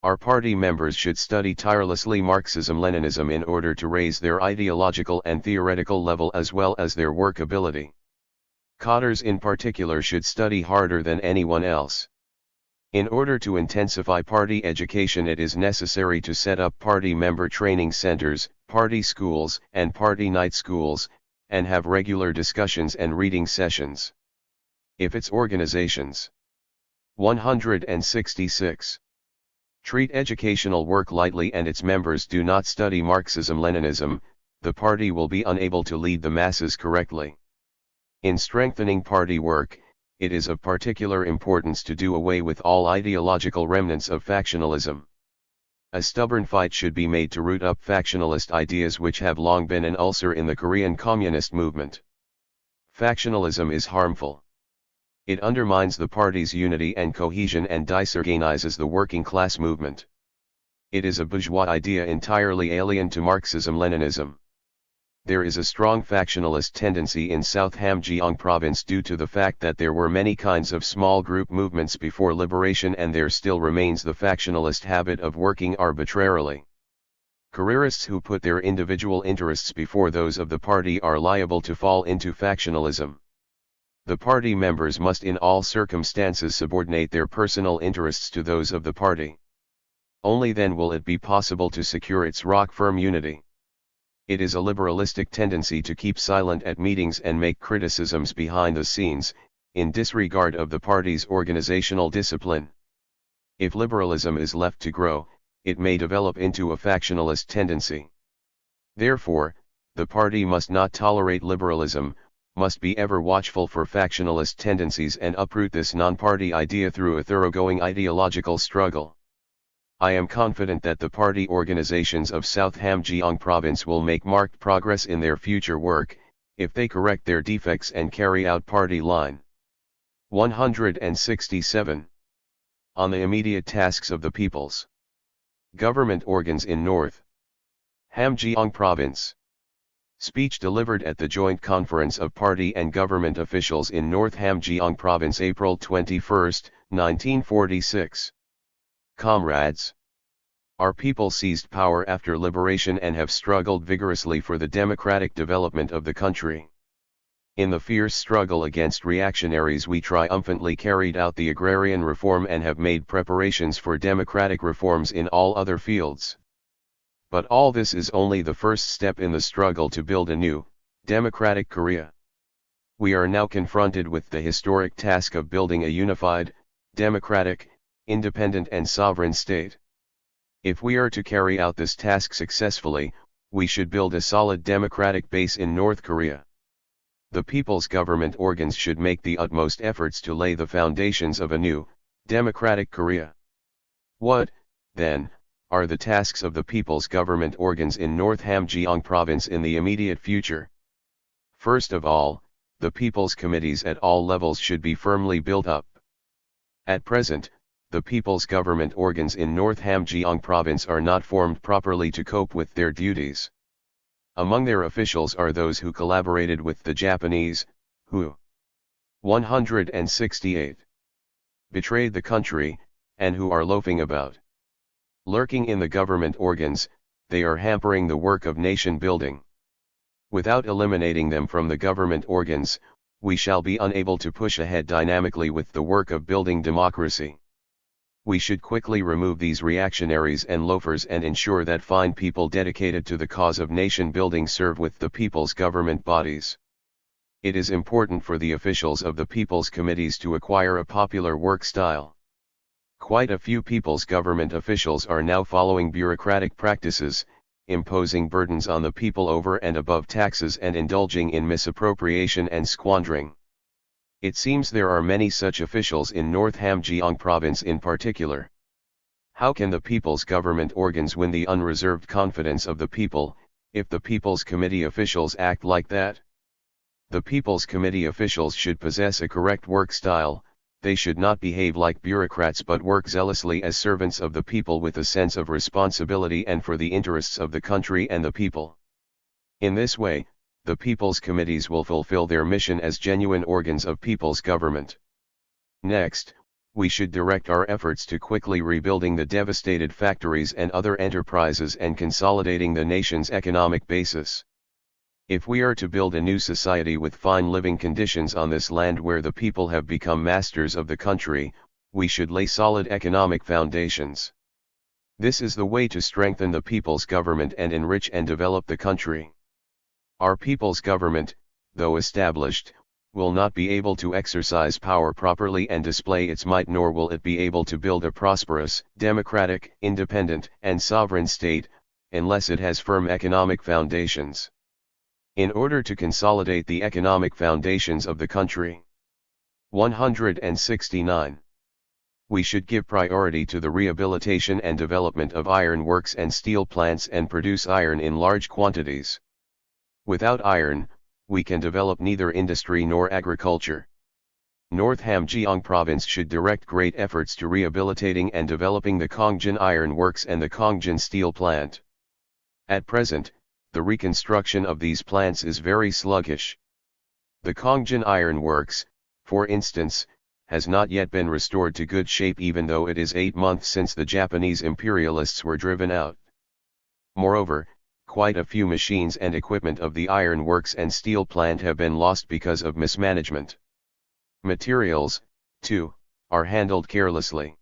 Our party members should study tirelessly Marxism-Leninism in order to raise their ideological and theoretical level as well as their work ability. Cadres in particular should study harder than anyone else. In order to intensify party education, it is necessary to set up party member training centers, party schools, and party night schools, and have regular discussions and reading sessions. If its organizations 166 treat educational work lightly and its members do not study Marxism-Leninism, the party will be unable to lead the masses correctly. In strengthening party work, it is of particular importance to do away with all ideological remnants of factionalism. A stubborn fight should be made to root up factionalist ideas which have long been an ulcer in the Korean communist movement. Factionalism is harmful. It undermines the party's unity and cohesion and disorganizes the working class movement. It is a bourgeois idea entirely alien to Marxism-Leninism. There is a strong factionalist tendency in South Hamgyong province due to the fact that there were many kinds of small group movements before liberation, and there still remains the factionalist habit of working arbitrarily. Careerists who put their individual interests before those of the party are liable to fall into factionalism. The party members must in all circumstances subordinate their personal interests to those of the party. Only then will it be possible to secure its rock-firm unity. It is a liberalistic tendency to keep silent at meetings and make criticisms behind the scenes, in disregard of the party's organizational discipline. If liberalism is left to grow, it may develop into a factionalist tendency. Therefore, the party must not tolerate liberalism, must be ever watchful for factionalist tendencies and uproot this non-party idea through a thoroughgoing ideological struggle. I am confident that the party organizations of South Hamgyong province will make marked progress in their future work, if they correct their defects and carry out party line. 167. On the immediate tasks of the people's government organs in North Hamgyong province. Speech delivered at the joint conference of party and government officials in North Hamgyong province April 21, 1946. Comrades, Our people seized power after liberation and have struggled vigorously for the democratic development of the country. In the fierce struggle against reactionaries, we triumphantly carried out the agrarian reform and have made preparations for democratic reforms in all other fields. But all this is only the first step in the struggle to build a new, democratic Korea. We are now confronted with the historic task of building a unified, democratic, independent and sovereign state. If we are to carry out this task successfully, we should build a solid democratic base in North Korea. The people's government organs should make the utmost efforts to lay the foundations of a new, democratic Korea. What, then, are the tasks of the people's government organs in North Hamgyong province in the immediate future? First of all, the people's committees at all levels should be firmly built up. At present, the people's government organs in North Hamgyong province are not formed properly to cope with their duties. Among their officials are those who collaborated with the Japanese, who 168 betrayed the country, and who are loafing about. Lurking in the government organs, they are hampering the work of nation building. Without eliminating them from the government organs, we shall be unable to push ahead dynamically with the work of building democracy. We should quickly remove these reactionaries and loafers and ensure that fine people dedicated to the cause of nation building serve with the people's government bodies. It is important for the officials of the people's committees to acquire a popular work style. Quite a few people's government officials are now following bureaucratic practices, imposing burdens on the people over and above taxes and indulging in misappropriation and squandering. It seems there are many such officials in North Hamgyong province in particular. How can the people's government organs win the unreserved confidence of the people, if the people's committee officials act like that? The people's committee officials should possess a correct work style. They should not behave like bureaucrats but work zealously as servants of the people with a sense of responsibility and for the interests of the country and the people. In this way, the people's committees will fulfill their mission as genuine organs of people's government. Next, we should direct our efforts to quickly rebuilding the devastated factories and other enterprises and consolidating the nation's economic basis. If we are to build a new society with fine living conditions on this land where the people have become masters of the country, we should lay solid economic foundations. This is the way to strengthen the people's government and enrich and develop the country. Our people's government, though established, will not be able to exercise power properly and display its might, nor will it be able to build a prosperous, democratic, independent, and sovereign state, unless it has firm economic foundations. In order to consolidate the economic foundations of the country. 169. We should give priority to the rehabilitation and development of iron works and steel plants and produce iron in large quantities. Without iron, we can develop neither industry nor agriculture. North Hamgyong province should direct great efforts to rehabilitating and developing the Kongjin Iron Works and the Kongjin Steel Plant. At present, the reconstruction of these plants is very sluggish. The Kongjin Iron Works, for instance, has not yet been restored to good shape even though it is 8 months since the Japanese imperialists were driven out. Moreover, quite a few machines and equipment of the iron works and steel plant have been lost because of mismanagement. Materials, too, are handled carelessly.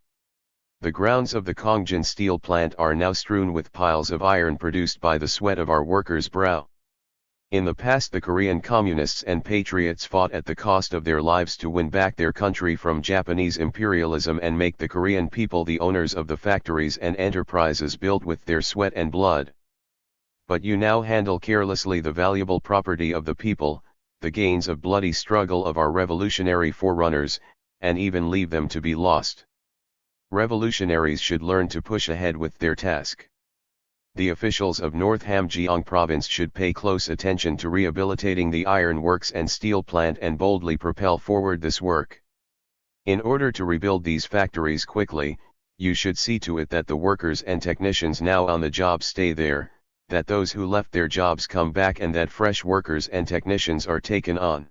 The grounds of the Kongjin steel plant are now strewn with piles of iron produced by the sweat of our workers' brow. In the past, the Korean communists and patriots fought at the cost of their lives to win back their country from Japanese imperialism and make the Korean people the owners of the factories and enterprises built with their sweat and blood. But you now handle carelessly the valuable property of the people, the gains of bloody struggle of our revolutionary forerunners, and even leave them to be lost. Revolutionaries should learn to push ahead with their task. The officials of North Hamgyong province should pay close attention to rehabilitating the iron works and steel plant and boldly propel forward this work. In order to rebuild these factories quickly, you should see to it that the workers and technicians now on the job stay there, that those who left their jobs come back and that fresh workers and technicians are taken on.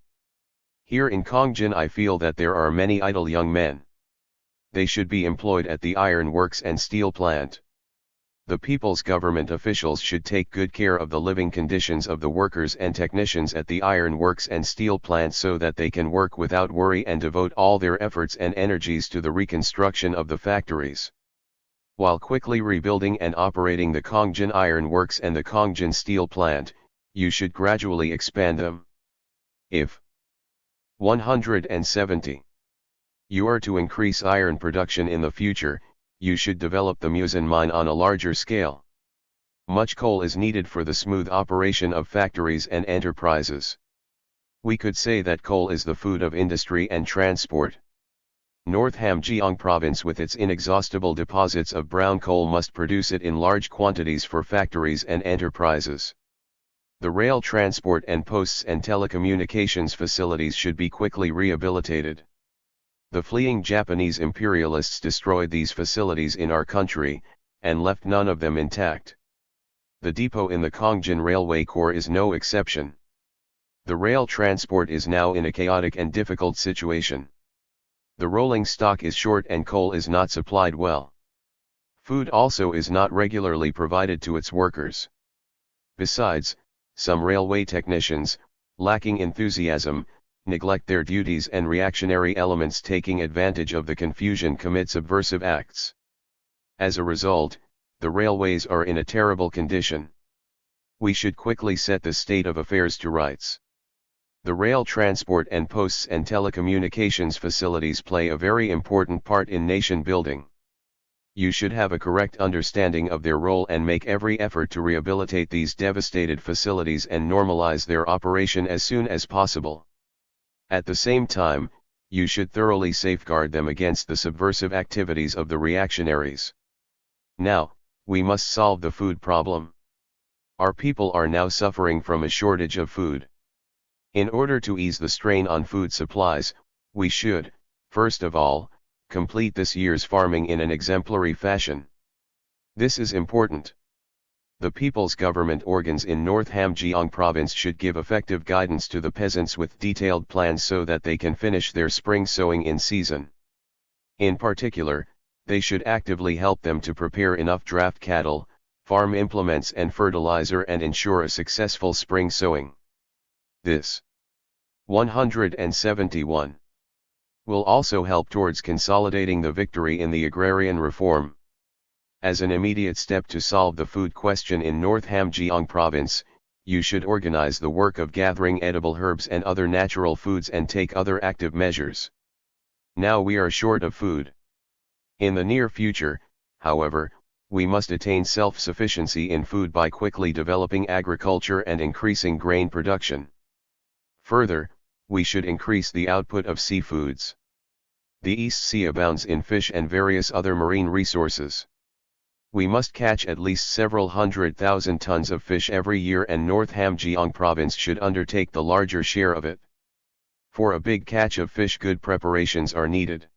Here in Kongjin I feel that there are many idle young men. They should be employed at the iron works and steel plant. The people's government officials should take good care of the living conditions of the workers and technicians at the iron works and steel plants so that they can work without worry and devote all their efforts and energies to the reconstruction of the factories. While quickly rebuilding and operating the Kongjin Iron Works and the Kongjin Steel Plant, you should gradually expand them. If 170. You are to increase iron production in the future, you should develop the Musan mine on a larger scale. Much coal is needed for the smooth operation of factories and enterprises. We could say that coal is the food of industry and transport. North Hamgyong province with its inexhaustible deposits of brown coal must produce it in large quantities for factories and enterprises. The rail transport and posts and telecommunications facilities should be quickly rehabilitated. The fleeing Japanese imperialists destroyed these facilities in our country, and left none of them intact. The depot in the Kongjin Railway Corps is no exception. The rail transport is now in a chaotic and difficult situation. The rolling stock is short and coal is not supplied well. Food also is not regularly provided to its workers. Besides, some railway technicians, lacking enthusiasm, neglect their duties, and reactionary elements taking advantage of the confusion commit subversive acts. As a result, the railways are in a terrible condition. We should quickly set the state of affairs to rights. The rail transport and posts and telecommunications facilities play a very important part in nation building. You should have a correct understanding of their role and make every effort to rehabilitate these devastated facilities and normalize their operation as soon as possible. At the same time, you should thoroughly safeguard them against the subversive activities of the reactionaries. Now, we must solve the food problem. Our people are now suffering from a shortage of food. In order to ease the strain on food supplies, we should, first of all, complete this year's farming in an exemplary fashion. This is important. The people's government organs in North Hamgyong province should give effective guidance to the peasants with detailed plans so that they can finish their spring sowing in season. In particular, they should actively help them to prepare enough draft cattle, farm implements and fertilizer and ensure a successful spring sowing. This 171 will also help towards consolidating the victory in the agrarian reform. As an immediate step to solve the food question in North Hamgyong province, you should organize the work of gathering edible herbs and other natural foods and take other active measures. Now we are short of food. In the near future, however, we must attain self-sufficiency in food by quickly developing agriculture and increasing grain production. Further, we should increase the output of seafoods. The East Sea abounds in fish and various other marine resources. We must catch at least several 100,000 tons of fish every year, and North Hamgyong province should undertake the larger share of it. For a big catch of fish, good preparations are needed.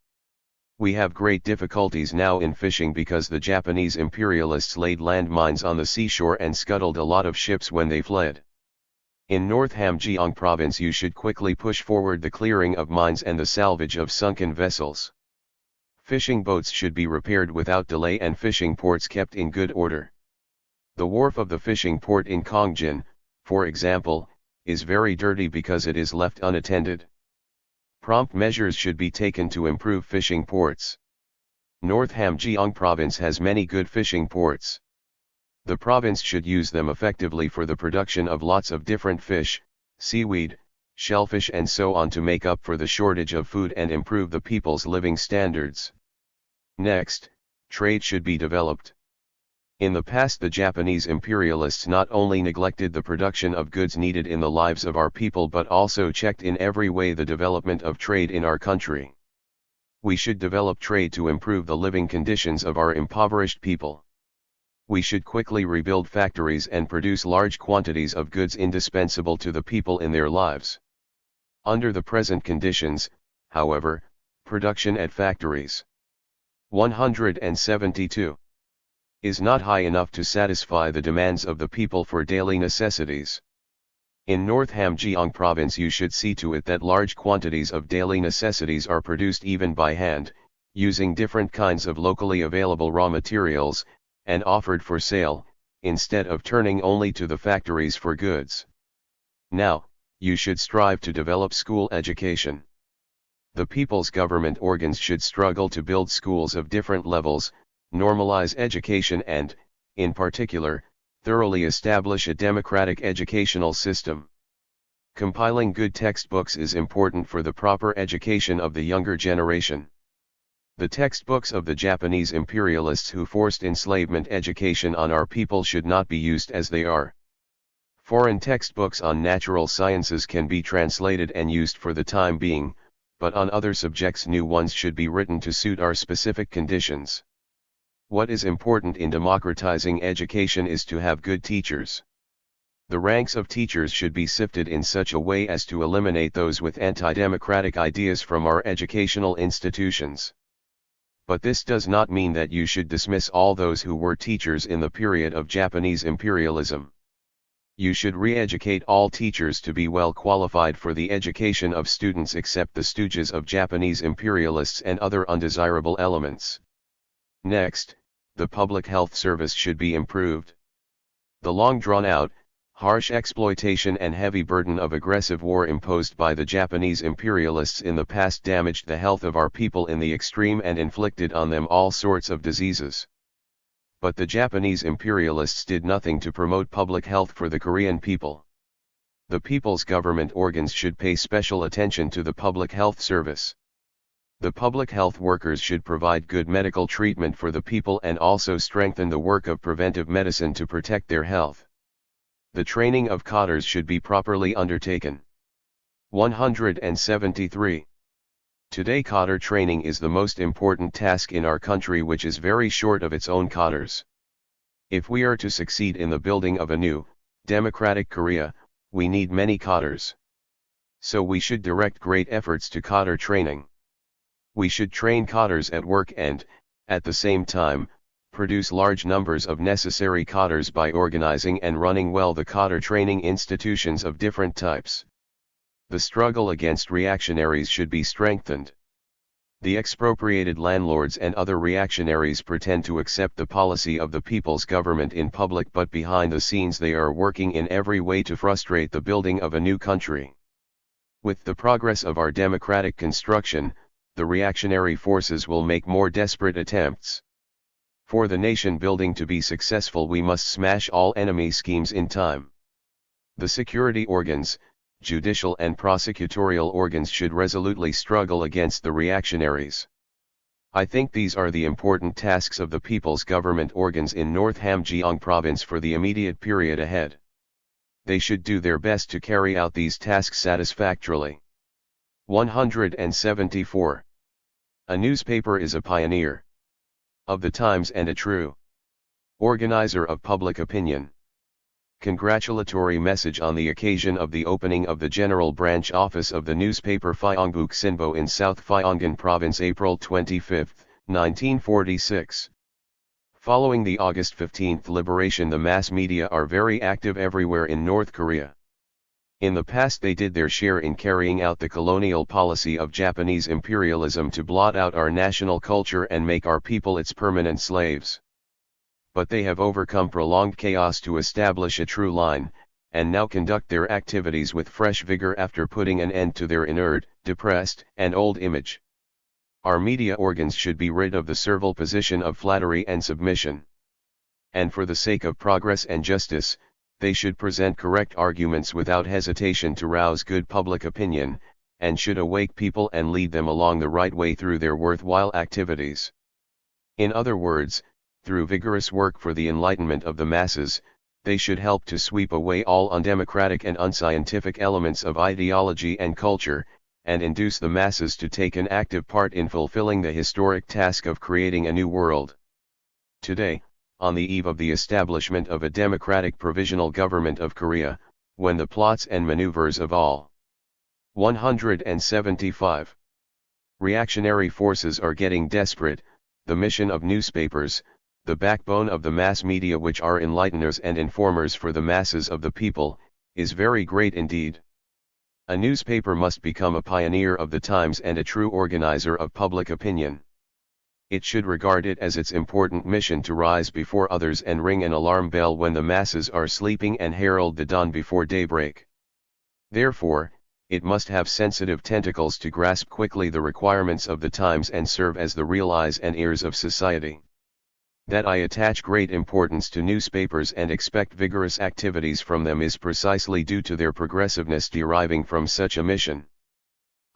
We have great difficulties now in fishing because the Japanese imperialists laid landmines on the seashore and scuttled a lot of ships when they fled. In North Hamgyong province you should quickly push forward the clearing of mines and the salvage of sunken vessels. Fishing boats should be repaired without delay and fishing ports kept in good order. The wharf of the fishing port in Kongjin, for example, is very dirty because it is left unattended. Prompt measures should be taken to improve fishing ports. North Hamgyong province has many good fishing ports. The province should use them effectively for the production of lots of different fish, seaweed, shellfish and so on to make up for the shortage of food and improve the people's living standards. Next, trade should be developed. In the past the Japanese imperialists not only neglected the production of goods needed in the lives of our people but also checked in every way the development of trade in our country. We should develop trade to improve the living conditions of our impoverished people. We should quickly rebuild factories and produce large quantities of goods indispensable to the people in their lives. Under the present conditions, however, production at factories 172 is not high enough to satisfy the demands of the people for daily necessities. In North Hamgyong province you should see to it that large quantities of daily necessities are produced even by hand, using different kinds of locally available raw materials, and offered for sale, instead of turning only to the factories for goods. Now, you should strive to develop school education. The people's government organs should struggle to build schools of different levels, normalize education and, in particular, thoroughly establish a democratic educational system. Compiling good textbooks is important for the proper education of the younger generation. The textbooks of the Japanese imperialists who forced enslavement education on our people should not be used as they are. Foreign textbooks on natural sciences can be translated and used for the time being, but on other subjects new ones should be written to suit our specific conditions. What is important in democratizing education is to have good teachers. The ranks of teachers should be sifted in such a way as to eliminate those with anti-democratic ideas from our educational institutions. But this does not mean that you should dismiss all those who were teachers in the period of Japanese imperialism. You should re-educate all teachers to be well qualified for the education of students except the stooges of Japanese imperialists and other undesirable elements. Next, the public health service should be improved. The long drawn-out, harsh exploitation and heavy burden of aggressive war imposed by the Japanese imperialists in the past damaged the health of our people in the extreme and inflicted on them all sorts of diseases. But the Japanese imperialists did nothing to promote public health for the Korean people. The people's government organs should pay special attention to the public health service. The public health workers should provide good medical treatment for the people and also strengthen the work of preventive medicine to protect their health. The training of cotters should be properly undertaken. 173. Today cotter training is the most important task in our country, which is very short of its own cotters. If we are to succeed in the building of a new, democratic Korea, we need many cotters. So we should direct great efforts to cotter training. We should train cotters at work and, at the same time, produce large numbers of necessary cotters by organizing and running well the cotter training institutions of different types. The struggle against reactionaries should be strengthened. The expropriated landlords and other reactionaries pretend to accept the policy of the people's government in public, but behind the scenes they are working in every way to frustrate the building of a new country. With the progress of our democratic construction, the reactionary forces will make more desperate attempts. For the nation building to be successful, we must smash all enemy schemes in time. The security organs, judicial and prosecutorial organs should resolutely struggle against the reactionaries. I think these are the important tasks of the people's government organs in North Hamgyong province for the immediate period ahead. They should do their best to carry out these tasks satisfactorily. 174. A newspaper is a pioneer of the times and a true organizer of public opinion. Congratulatory message on the occasion of the opening of the General Branch Office of the newspaper Pyeongbuk Sinbo in South Pyeongan Province, April 25, 1946. Following the August 15 liberation, the mass media are very active everywhere in North Korea. In the past they did their share in carrying out the colonial policy of Japanese imperialism to blot out our national culture and make our people its permanent slaves. But they have overcome prolonged chaos to establish a true line, and now conduct their activities with fresh vigor after putting an end to their inert, depressed, and old image. Our media organs should be rid of the servile position of flattery and submission. And for the sake of progress and justice, they should present correct arguments without hesitation to rouse good public opinion, and should awake people and lead them along the right way through their worthwhile activities. In other words, through vigorous work for the enlightenment of the masses, they should help to sweep away all undemocratic and unscientific elements of ideology and culture, and induce the masses to take an active part in fulfilling the historic task of creating a new world. Today, on the eve of the establishment of a democratic provisional government of Korea, when the plots and maneuvers of all 175 reactionary forces are getting desperate, the mission of newspapers, the backbone of the mass media which are enlighteners and informers for the masses of the people, is very great indeed. A newspaper must become a pioneer of the times and a true organizer of public opinion. It should regard it as its important mission to rise before others and ring an alarm bell when the masses are sleeping and herald the dawn before daybreak. Therefore, it must have sensitive tentacles to grasp quickly the requirements of the times and serve as the real eyes and ears of society. That I attach great importance to newspapers and expect vigorous activities from them is precisely due to their progressiveness deriving from such a mission.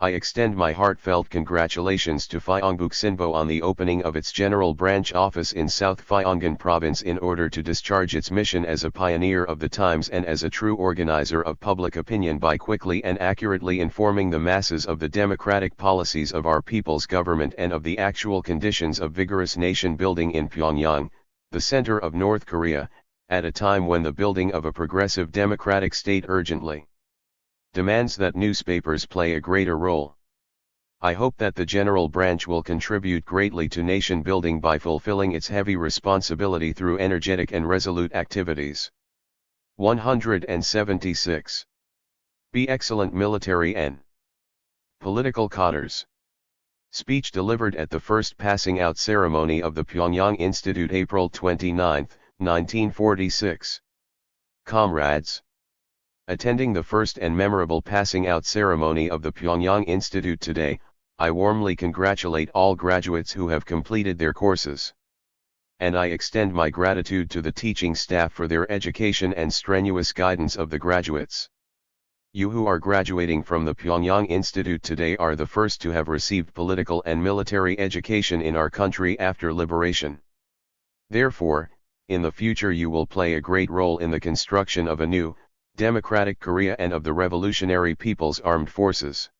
I extend my heartfelt congratulations to Pyeongbuk-sinbo on the opening of its General Branch Office in South Pyeongan Province in order to discharge its mission as a pioneer of the times and as a true organizer of public opinion by quickly and accurately informing the masses of the democratic policies of our people's government and of the actual conditions of vigorous nation building in Pyongyang, the center of North Korea, at a time when the building of a progressive democratic state urgently demands that newspapers play a greater role. I hope that the General Branch will contribute greatly to nation building by fulfilling its heavy responsibility through energetic and resolute activities. 176. Be excellent military and political cadres. Speech delivered at the first passing out ceremony of the Pyongyang Institute April 29, 1946. Comrades, attending the first and memorable passing out ceremony of the Pyongyang Institute today, I warmly congratulate all graduates who have completed their courses. And I extend my gratitude to the teaching staff for their education and strenuous guidance of the graduates. You who are graduating from the Pyongyang Institute today are the first to have received political and military education in our country after liberation. Therefore, in the future you will play a great role in the construction of a new, democratic Korea and of the revolutionary people's armed forces.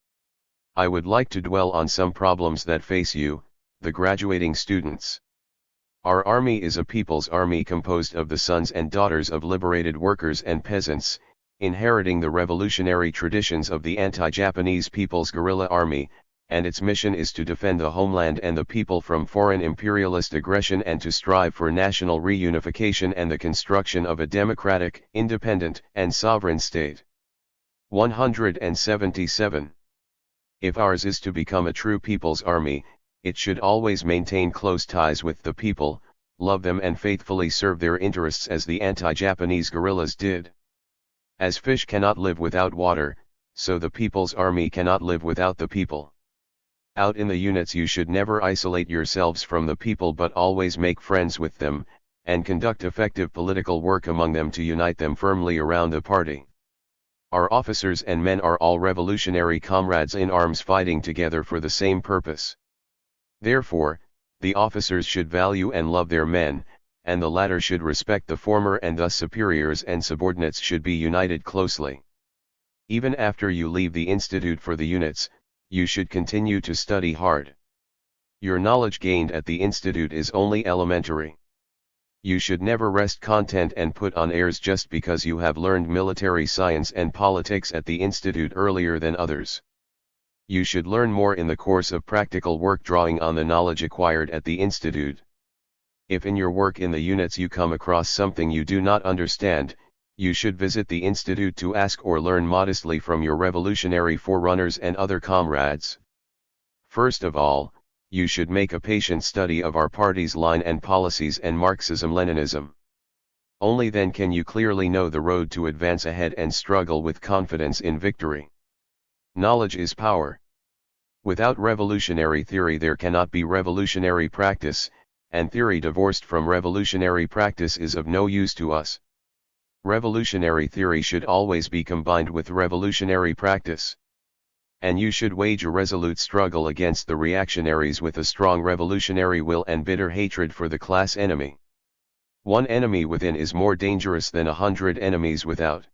I would like to dwell on some problems that face you, the graduating students. Our army is a people's army composed of the sons and daughters of liberated workers and peasants, inheriting the revolutionary traditions of the anti-Japanese People's Guerrilla Army, and its mission is to defend the homeland and the people from foreign imperialist aggression and to strive for national reunification and the construction of a democratic, independent, and sovereign state. 177. If ours is to become a true people's army, it should always maintain close ties with the people, love them and faithfully serve their interests as the anti-Japanese guerrillas did. As fish cannot live without water, so the people's army cannot live without the people. Out in the units you should never isolate yourselves from the people but always make friends with them, and conduct effective political work among them to unite them firmly around the party. Our officers and men are all revolutionary comrades in arms fighting together for the same purpose. Therefore, the officers should value and love their men, and the latter should respect the former and thus superiors and subordinates should be united closely. Even after you leave the institute for the units, you should continue to study hard. Your knowledge gained at the institute is only elementary. You should never rest content and put on airs just because you have learned military science and politics at the institute earlier than others. You should learn more in the course of practical work drawing on the knowledge acquired at the institute. If in your work in the units you come across something you do not understand, you should visit the institute to ask or learn modestly from your revolutionary forerunners and other comrades. First of all, you should make a patient study of our party's line and policies and Marxism-Leninism. Only then can you clearly know the road to advance ahead and struggle with confidence in victory. Knowledge is power. Without revolutionary theory there cannot be revolutionary practice, and theory divorced from revolutionary practice is of no use to us. Revolutionary theory should always be combined with revolutionary practice. And you should wage a resolute struggle against the reactionaries with a strong revolutionary will and bitter hatred for the class enemy. One enemy within is more dangerous than 100 enemies without.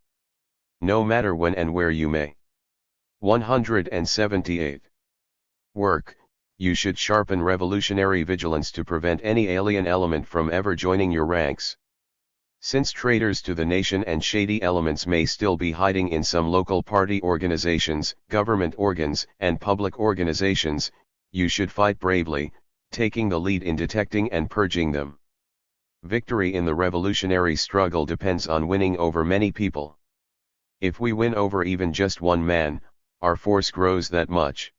No matter when and where you may. 178. Work. You should sharpen revolutionary vigilance to prevent any alien element from ever joining your ranks. Since traitors to the nation and shady elements may still be hiding in some local party organizations, government organs, and public organizations, you should fight bravely, taking the lead in detecting and purging them. Victory in the revolutionary struggle depends on winning over many people. If we win over even just one man, our force grows that much.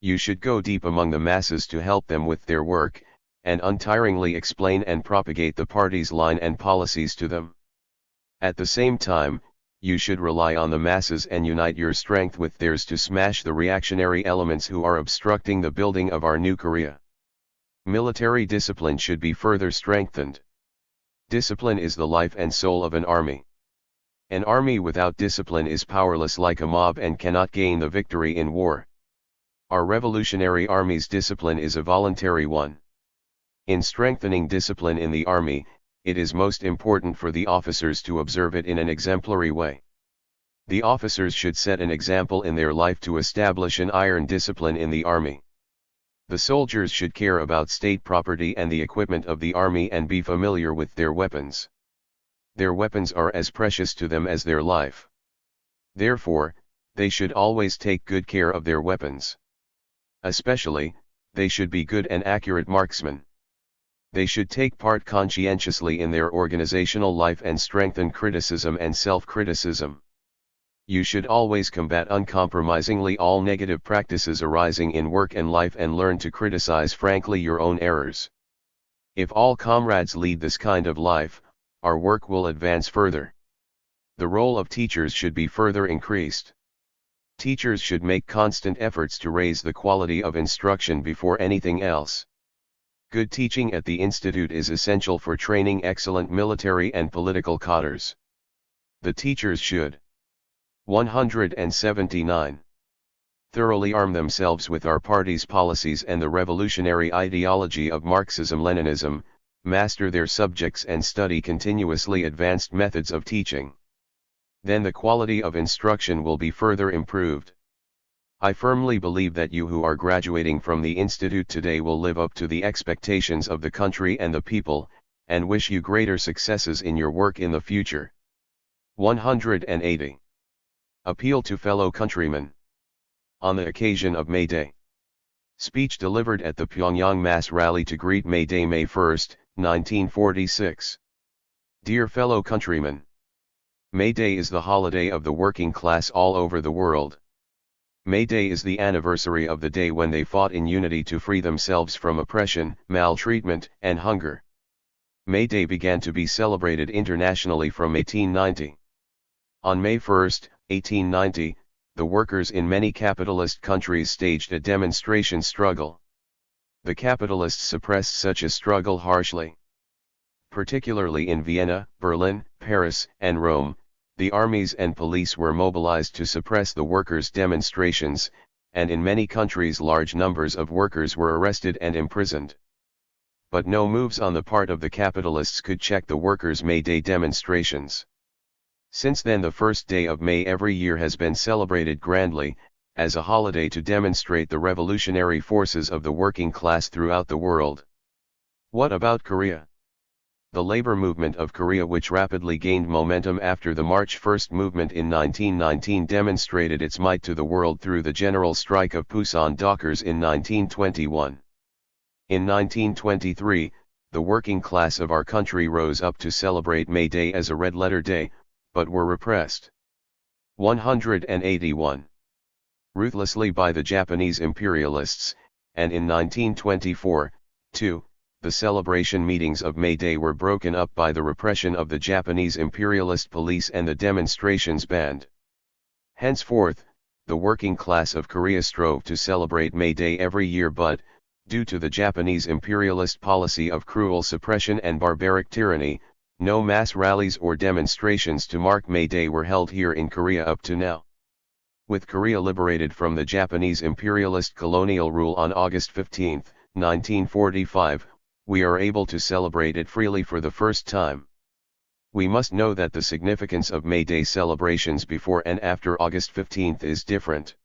You should go deep among the masses to help them with their work, and untiringly explain and propagate the party's line and policies to them. At the same time, you should rely on the masses and unite your strength with theirs to smash the reactionary elements who are obstructing the building of our new Korea. Military discipline should be further strengthened. Discipline is the life and soul of an army. An army without discipline is powerless like a mob and cannot gain the victory in war. Our revolutionary army's discipline is a voluntary one. In strengthening discipline in the army, it is most important for the officers to observe it in an exemplary way. The officers should set an example in their life to establish an iron discipline in the army. The soldiers should care about state property and the equipment of the army and be familiar with their weapons. Their weapons are as precious to them as their life. Therefore, they should always take good care of their weapons. Especially, they should be good and accurate marksmen. They should take part conscientiously in their organizational life and strengthen criticism and self-criticism. You should always combat uncompromisingly all negative practices arising in work and life and learn to criticize frankly your own errors. If all comrades lead this kind of life, our work will advance further. The role of teachers should be further increased. Teachers should make constant efforts to raise the quality of instruction before anything else. Good teaching at the Institute is essential for training excellent military and political cadres. The teachers should 179. Thoroughly arm themselves with our party's policies and the revolutionary ideology of Marxism-Leninism, master their subjects and study continuously advanced methods of teaching. Then the quality of instruction will be further improved. I firmly believe that you who are graduating from the Institute today will live up to the expectations of the country and the people, and wish you greater successes in your work in the future. 180. Appeal to fellow countrymen. On the occasion of May Day. Speech delivered at the Pyongyang Mass Rally to greet May Day, May 1, 1946. Dear fellow countrymen. May Day is the holiday of the working class all over the world. May Day is the anniversary of the day when they fought in unity to free themselves from oppression, maltreatment, and hunger. May Day began to be celebrated internationally from 1890. On May 1, 1890, the workers in many capitalist countries staged a demonstration struggle. The capitalists suppressed such a struggle harshly. Particularly in Vienna, Berlin, Paris, and Rome, the armies and police were mobilized to suppress the workers' demonstrations, and in many countries large numbers of workers were arrested and imprisoned. But no moves on the part of the capitalists could check the workers' May Day demonstrations. Since then the first day of May every year has been celebrated grandly, as a holiday to demonstrate the revolutionary forces of the working class throughout the world. What about Korea? The labor movement of Korea, which rapidly gained momentum after the March 1 movement in 1919, demonstrated its might to the world through the general strike of Pusan dockers in 1921. In 1923, the working class of our country rose up to celebrate May Day as a red-letter day, but were repressed. 181. Ruthlessly by the Japanese imperialists, and in 1924, too, the celebration meetings of May Day were broken up by the repression of the Japanese imperialist police and the demonstrations banned. Henceforth, the working class of Korea strove to celebrate May Day every year, but, due to the Japanese imperialist policy of cruel suppression and barbaric tyranny, no mass rallies or demonstrations to mark May Day were held here in Korea up to now. With Korea liberated from the Japanese imperialist colonial rule on August 15, 1945, we are able to celebrate it freely for the first time. We must know that the significance of May Day celebrations before and after August 15 is different.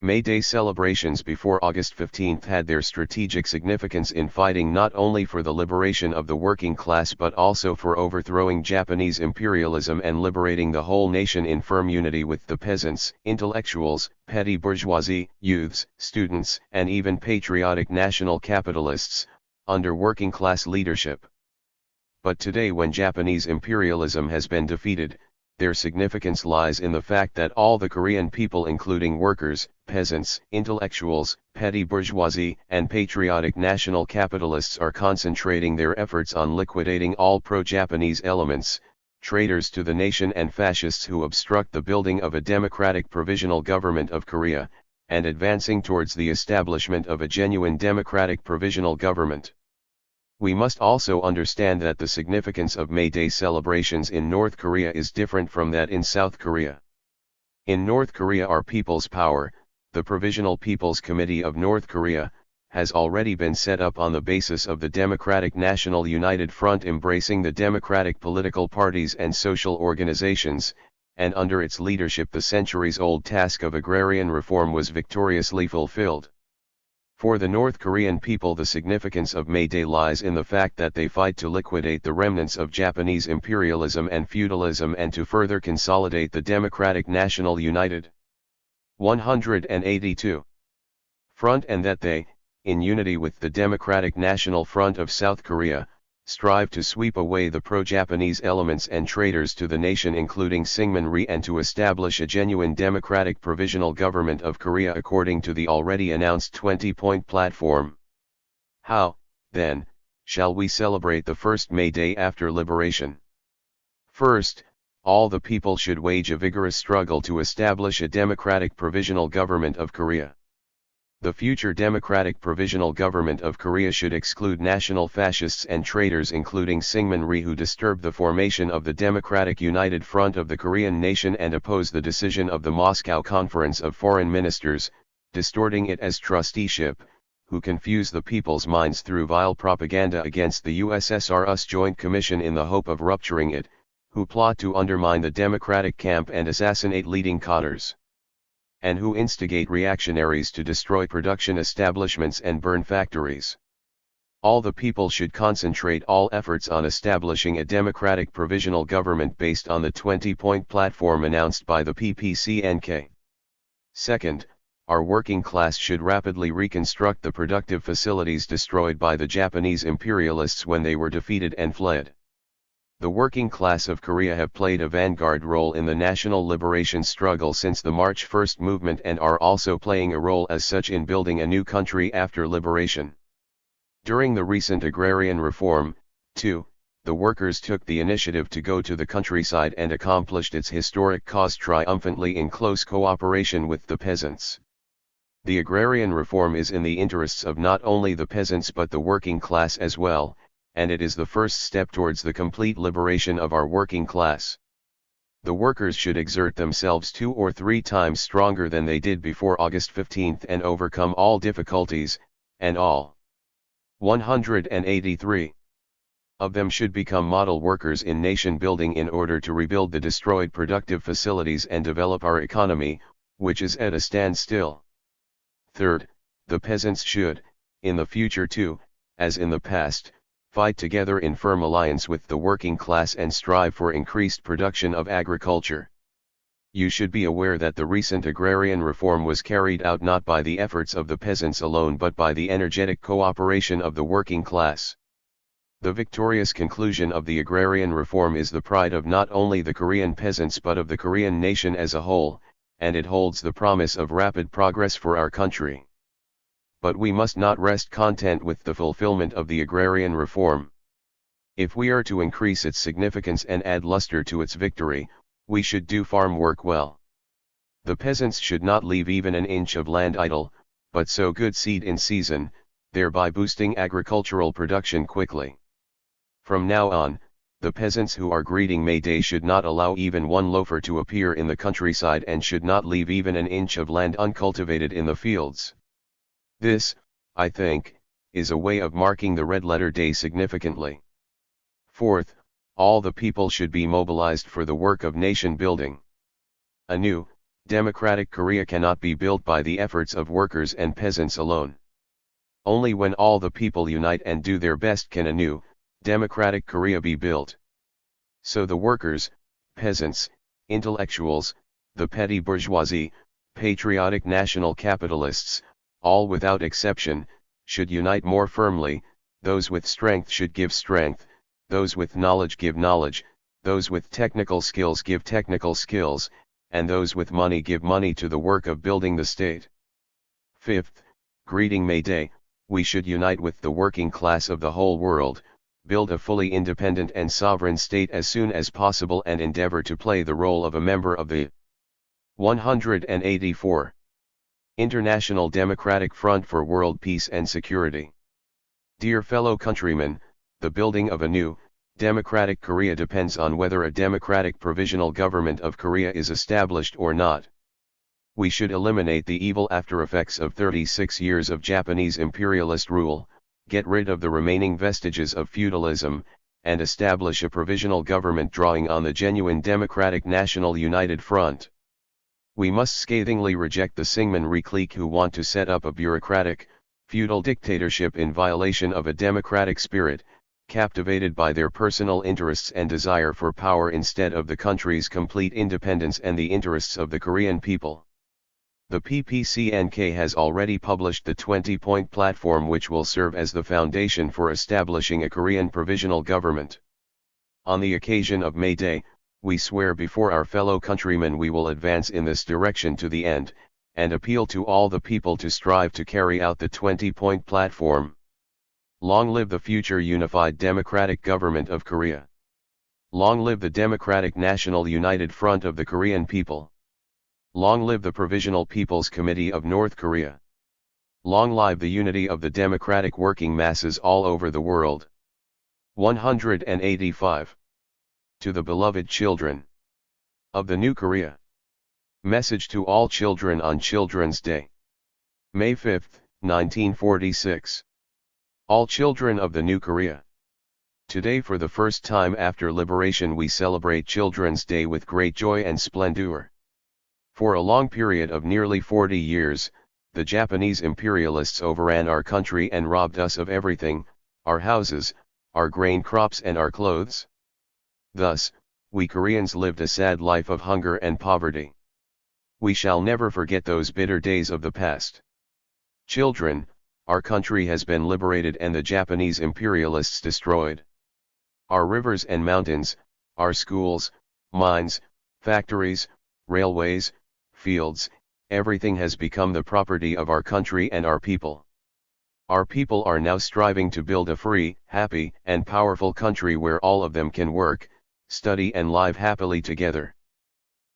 May Day celebrations before August 15 had their strategic significance in fighting not only for the liberation of the working class but also for overthrowing Japanese imperialism and liberating the whole nation in firm unity with the peasants, intellectuals, petty bourgeoisie, youths, students, and even patriotic national capitalists, under working class leadership. But today, when Japanese imperialism has been defeated, Their significance lies in the fact that all the Korean people, including workers, peasants, intellectuals, petty bourgeoisie, and patriotic national capitalists, are concentrating their efforts on liquidating all pro-Japanese elements, traitors to the nation and fascists who obstruct the building of a democratic provisional government of Korea, and advancing towards the establishment of a genuine democratic provisional government. We must also understand that the significance of May Day celebrations in North Korea is different from that in South Korea. In North Korea, our People's Power, the Provisional People's Committee of North Korea, has already been set up on the basis of the Democratic National United Front, embracing the democratic political parties and social organizations, and under its leadership the centuries-old task of agrarian reform was victoriously fulfilled. For the North Korean people, the significance of May Day lies in the fact that they fight to liquidate the remnants of Japanese imperialism and feudalism and to further consolidate the Democratic National United 182 Front, and that they, in unity with the Democratic National Front of South Korea, strive to sweep away the pro-Japanese elements and traitors to the nation, including Syngman Rhee, and to establish a genuine democratic provisional government of Korea according to the already announced 20-point platform. How, then, shall we celebrate the first May Day after liberation? First, all the people should wage a vigorous struggle to establish a democratic provisional government of Korea. The future democratic provisional government of Korea should exclude national fascists and traitors, including Syngman Rhee, who disturb the formation of the Democratic United Front of the Korean nation and oppose the decision of the Moscow Conference of Foreign Ministers, distorting it as trusteeship, who confuse the people's minds through vile propaganda against the USSR-US Joint Commission in the hope of rupturing it, who plot to undermine the democratic camp and assassinate leading cadres, and who instigate reactionaries to destroy production establishments and burn factories. All the people should concentrate all efforts on establishing a democratic provisional government based on the 20-point platform announced by the PPCNK. Second, our working class should rapidly reconstruct the productive facilities destroyed by the Japanese imperialists when they were defeated and fled. The working class of Korea have played a vanguard role in the national liberation struggle since the March 1 movement, and are also playing a role as such in building a new country after liberation. During the recent agrarian reform, too, the workers took the initiative to go to the countryside and accomplished its historic cause triumphantly in close cooperation with the peasants. The agrarian reform is in the interests of not only the peasants but the working class as well, and it is the first step towards the complete liberation of our working class. The workers should exert themselves 2 or 3 times stronger than they did before August 15 and overcome all difficulties, and all 183 of them should become model workers in nation building in order to rebuild the destroyed productive facilities and develop our economy, which is at a standstill. Third, the peasants should, in the future too, as in the past, fight together in firm alliance with the working class and strive for increased production of agriculture. You should be aware that the recent agrarian reform was carried out not by the efforts of the peasants alone but by the energetic cooperation of the working class. The victorious conclusion of the agrarian reform is the pride of not only the Korean peasants but of the Korean nation as a whole, and it holds the promise of rapid progress for our country. But we must not rest content with the fulfillment of the agrarian reform. If we are to increase its significance and add luster to its victory, we should do farm work well. The peasants should not leave even an inch of land idle, but sow good seed in season, thereby boosting agricultural production quickly. From now on, the peasants who are greeting May Day should not allow even one loafer to appear in the countryside and should not leave even an inch of land uncultivated in the fields. This, I think, is a way of marking the red-letter day significantly. Fourth, all the people should be mobilized for the work of nation building. A new, democratic Korea cannot be built by the efforts of workers and peasants alone. Only when all the people unite and do their best can a new, democratic Korea be built. So the workers, peasants, intellectuals, the petty bourgeoisie, patriotic national capitalists, all without exception, should unite more firmly. Those with strength should give strength, those with knowledge give knowledge, those with technical skills give technical skills, and those with money give money to the work of building the state. Fifth, greeting May Day, we should unite with the working class of the whole world, build a fully independent and sovereign state as soon as possible and endeavor to play the role of a member of the 184 International Democratic Front for World Peace and Security. Dear fellow countrymen, the building of a new, democratic Korea depends on whether a democratic provisional government of Korea is established or not. We should eliminate the evil after effects of 36 years of Japanese imperialist rule, get rid of the remaining vestiges of feudalism, and establish a provisional government drawing on the genuine democratic national united front. We must scathingly reject the Syngman clique who want to set up a bureaucratic, feudal dictatorship in violation of a democratic spirit, captivated by their personal interests and desire for power instead of the country's complete independence and the interests of the Korean people. The PPCNK has already published the 20-point platform which will serve as the foundation for establishing a Korean provisional government. On the occasion of May Day, we swear before our fellow countrymen we will advance in this direction to the end, and appeal to all the people to strive to carry out the 20-point platform. Long live the future unified democratic government of Korea. Long live the Democratic National United Front of the Korean people. Long live the Provisional People's Committee of North Korea. Long live the unity of the democratic working masses all over the world. 185. To the beloved children of the New Korea. Message to all children on Children's Day. May 5, 1946. All children of the New Korea. Today, for the first time after liberation, we celebrate Children's Day with great joy and splendor. For a long period of nearly 40 years, the Japanese imperialists overran our country and robbed us of everything, our houses, our grain crops and our clothes. Thus, we Koreans lived a sad life of hunger and poverty. We shall never forget those bitter days of the past. Children, our country has been liberated and the Japanese imperialists destroyed. Our rivers and mountains, our schools, mines, factories, railways, fields, everything has become the property of our country and our people. Our people are now striving to build a free, happy, and powerful country where all of them can work, study and live happily together.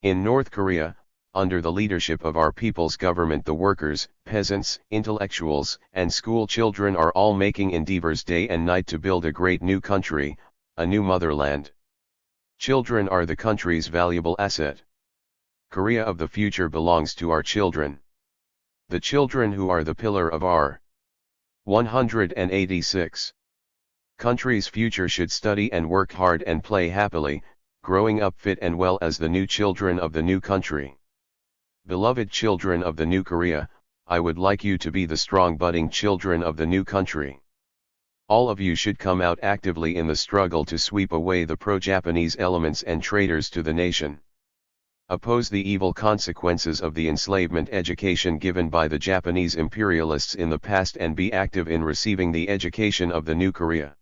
In North Korea, under the leadership of our people's government, the workers, peasants, intellectuals, and school children are all making endeavors day and night to build a great new country, a new motherland. Children are the country's valuable asset. Korea of the future belongs to our children. The children who are the pillar of our 186 country's future should study and work hard and play happily, growing up fit and well as the new children of the new country. Beloved children of the new Korea, I would like you to be the strong budding children of the new country. All of you should come out actively in the struggle to sweep away the pro-Japanese elements and traitors to the nation. Oppose the evil consequences of the enslavement education given by the Japanese imperialists in the past and be active in receiving the education of the new Korea.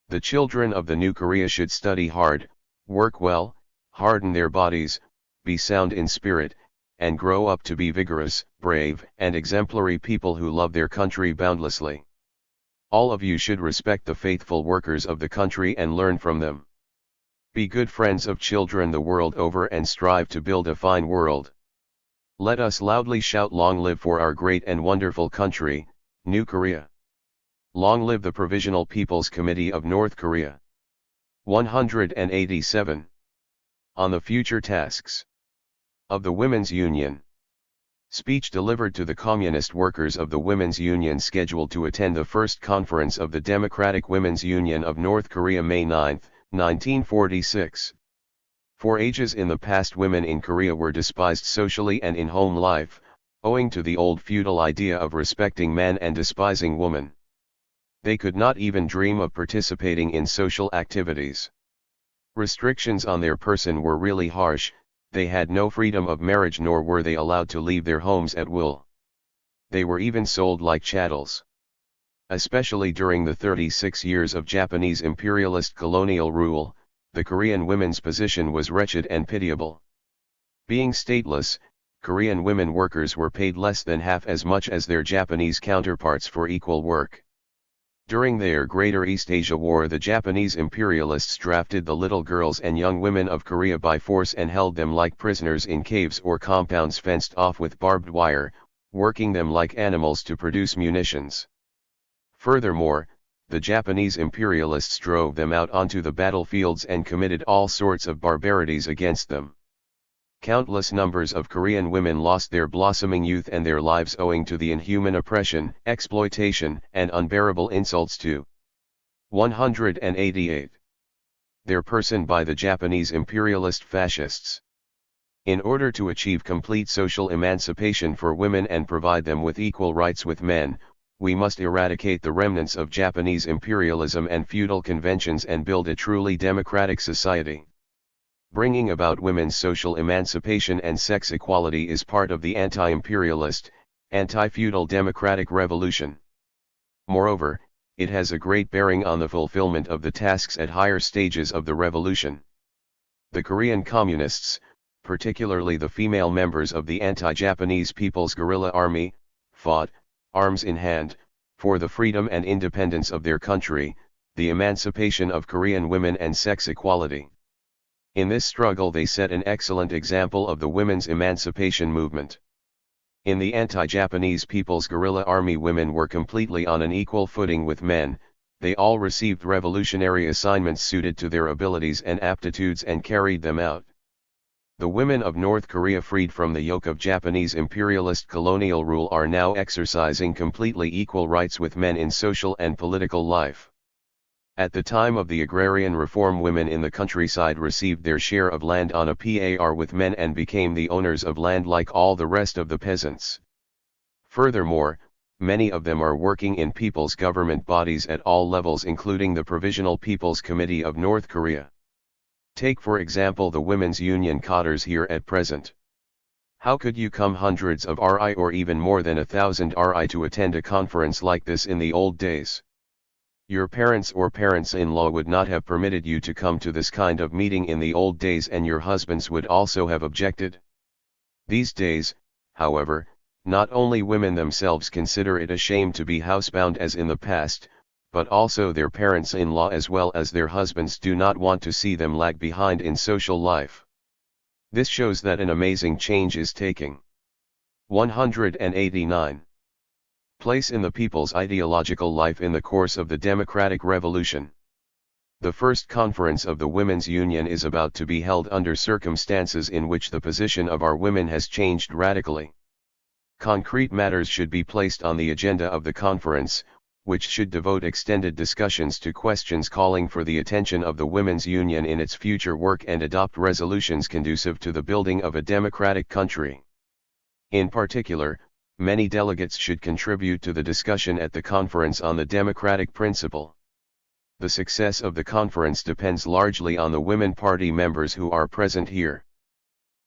The children of the new Korea should study hard, work well, harden their bodies, be sound in spirit, and grow up to be vigorous, brave, and exemplary people who love their country boundlessly. All of you should respect the faithful workers of the country and learn from them. Be good friends of children the world over and strive to build a fine world. Let us loudly shout, long live for our great and wonderful country, New Korea. Long live the Provisional People's Committee of North Korea. 187. On the future tasks of the Women's Union. Speech delivered to the Communist workers of the Women's Union scheduled to attend the first conference of the Democratic Women's Union of North Korea May 9, 1946. For ages in the past, women in Korea were despised socially and in home life, owing to the old feudal idea of respecting man and despising woman. They could not even dream of participating in social activities. Restrictions on their person were really harsh. They had no freedom of marriage nor were they allowed to leave their homes at will. They were even sold like chattels. Especially during the 36 years of Japanese imperialist colonial rule, the Korean women's position was wretched and pitiable. Being stateless, Korean women workers were paid less than half as much as their Japanese counterparts for equal work. During their Greater East Asia War, the Japanese imperialists drafted the little girls and young women of Korea by force and held them like prisoners in caves or compounds fenced off with barbed wire, working them like animals to produce munitions. Furthermore, the Japanese imperialists drove them out onto the battlefields and committed all sorts of barbarities against them. Countless numbers of Korean women lost their blossoming youth and their lives owing to the inhuman oppression, exploitation, and unbearable insults to 188. Their person by the Japanese imperialist fascists. In order to achieve complete social emancipation for women and provide them with equal rights with men, we must eradicate the remnants of Japanese imperialism and feudal conventions and build a truly democratic society. Bringing about women's social emancipation and sex equality is part of the anti-imperialist, anti-feudal democratic revolution. Moreover, it has a great bearing on the fulfillment of the tasks at higher stages of the revolution. The Korean communists, particularly the female members of the anti-Japanese People's Guerrilla Army, fought, arms in hand, for the freedom and independence of their country, the emancipation of Korean women and sex equality. In this struggle they set an excellent example of the women's emancipation movement. In the anti-Japanese People's Guerrilla Army, women were completely on an equal footing with men, they all received revolutionary assignments suited to their abilities and aptitudes and carried them out. The women of North Korea, freed from the yoke of Japanese imperialist colonial rule, are now exercising completely equal rights with men in social and political life. At the time of the agrarian reform, women in the countryside received their share of land on a par with men and became the owners of land like all the rest of the peasants. Furthermore, many of them are working in people's government bodies at all levels, including the Provisional People's Committee of North Korea. Take for example the women's union cadres here at present. How could you come hundreds of RI or even more than 1,000 RI to attend a conference like this in the old days? Your parents or parents-in-law would not have permitted you to come to this kind of meeting in the old days, and your husbands would also have objected. These days, however, not only women themselves consider it a shame to be housebound as in the past, but also their parents-in-law as well as their husbands do not want to see them lag behind in social life. This shows that an amazing change is taking 189 place in the people's ideological life in the course of the democratic revolution. The first conference of the Women's Union is about to be held under circumstances in which the position of our women has changed radically. Concrete matters should be placed on the agenda of the conference, which should devote extended discussions to questions calling for the attention of the Women's Union in its future work and adopt resolutions conducive to the building of a democratic country. In particular, many delegates should contribute to the discussion at the conference on the democratic principle. The success of the conference depends largely on the Women Party members who are present here.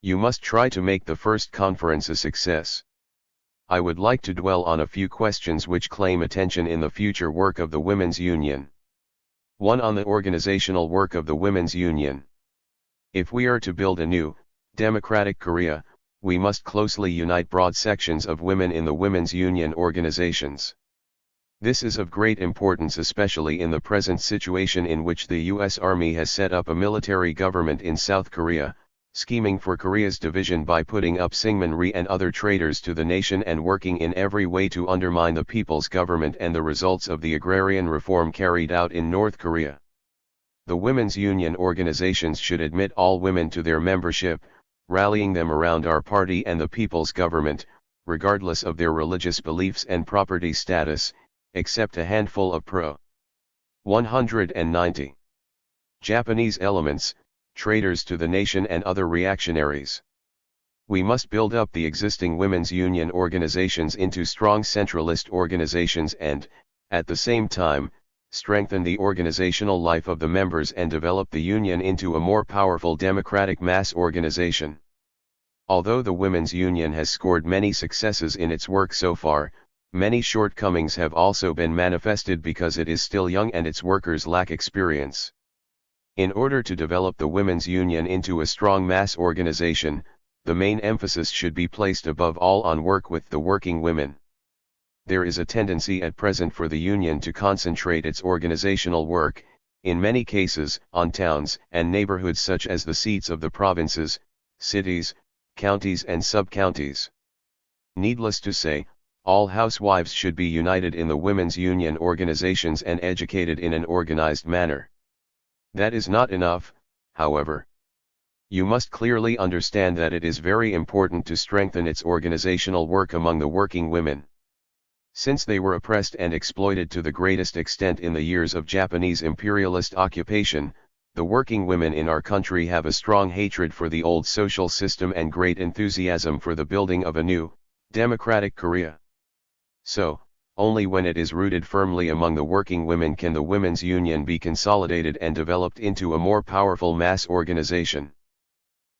You must try to make the first conference a success. I would like to dwell on a few questions which claim attention in the future work of the Women's Union. 1. On the organizational work of the Women's Union. If we are to build a new, democratic Korea, we must closely unite broad sections of women in the Women's Union organizations. This is of great importance, especially in the present situation in which the U.S. Army has set up a military government in South Korea, scheming for Korea's division by putting up Syngman Rhee and other traitors to the nation and working in every way to undermine the people's government and the results of the agrarian reform carried out in North Korea. The women's union organizations should admit all women to their membership, rallying them around our party and the people's government, regardless of their religious beliefs and property status, except a handful of pro-190 Japanese elements, traitors to the nation and other reactionaries. We must build up the existing women's union organizations into strong centralist organizations and, at the same time, strengthen the organizational life of the members and develop the union into a more powerful democratic mass organization. Although the women's union has scored many successes in its work so far, many shortcomings have also been manifested because it is still young and its workers lack experience. In order to develop the women's union into a strong mass organization, the main emphasis should be placed above all on work with the working women. There is a tendency at present for the union to concentrate its organizational work, in many cases, on towns and neighborhoods such as the seats of the provinces, cities, counties and sub-counties. Needless to say, all housewives should be united in the women's union organizations and educated in an organized manner. That is not enough, however. You must clearly understand that it is very important to strengthen its organizational work among the working women. Since they were oppressed and exploited to the greatest extent in the years of Japanese imperialist occupation, the working women in our country have a strong hatred for the old social system and great enthusiasm for the building of a new, democratic Korea. So, only when it is rooted firmly among the working women can the women's union be consolidated and developed into a more powerful mass organization.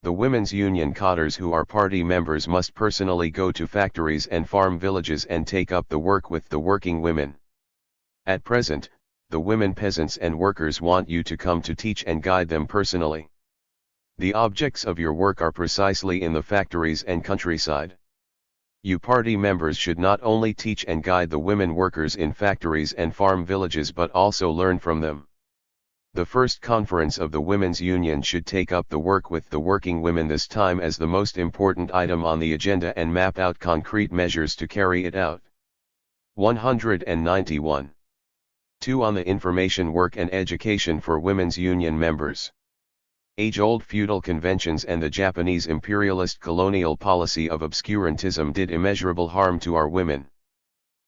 The women's union cadres who are party members must personally go to factories and farm villages and take up the work with the working women. At present, the women peasants and workers want you to come to teach and guide them personally. The objects of your work are precisely in the factories and countryside. You party members should not only teach and guide the women workers in factories and farm villages but also learn from them. The first conference of the Women's Union should take up the work with the working women this time as the most important item on the agenda and map out concrete measures to carry it out. 191. 2. On the information work and education for Women's Union members. Age-old feudal conventions and the Japanese imperialist colonial policy of obscurantism did immeasurable harm to our women.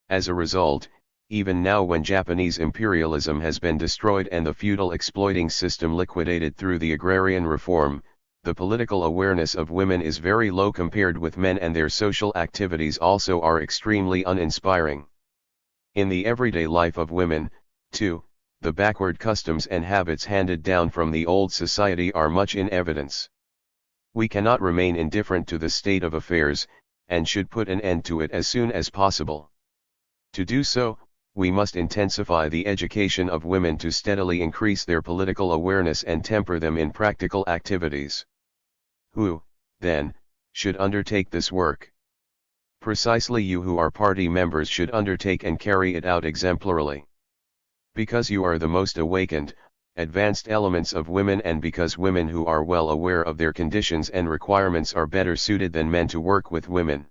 As a result, even now when Japanese imperialism has been destroyed and the feudal exploiting system liquidated through the agrarian reform, the political awareness of women is very low compared with men and their social activities also are extremely uninspiring. In the everyday life of women, too, the backward customs and habits handed down from the old society are much in evidence. We cannot remain indifferent to the state of affairs, and should put an end to it as soon as possible. To do so, we must intensify the education of women to steadily increase their political awareness and temper them in practical activities. Who, then, should undertake this work? Precisely you who are party members should undertake and carry it out exemplarily. Because you are the most awakened, advanced elements of women and because women who are well aware of their conditions and requirements are better suited than men to work with women.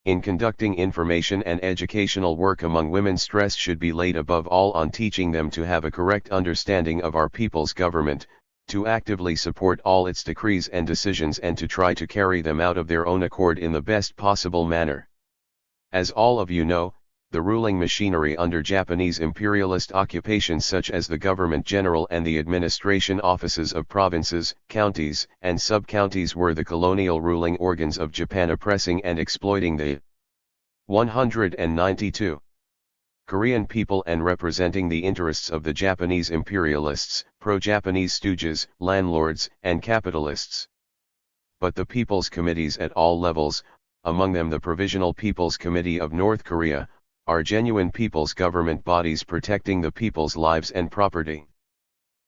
In conducting information and educational work among women, stress should be laid above all on teaching them to have a correct understanding of our people's government, to actively support all its decrees and decisions and to try to carry them out of their own accord in the best possible manner. As all of you know, the ruling machinery under Japanese imperialist occupation such as the government general and the administration offices of provinces, counties, and sub-counties were the colonial ruling organs of Japan oppressing and exploiting the 192 Korean people and representing the interests of the Japanese imperialists, pro-Japanese stooges, landlords, and capitalists. But the people's committees at all levels, among them the Provisional People's Committee of North Korea, are genuine people's government bodies protecting the people's lives and property.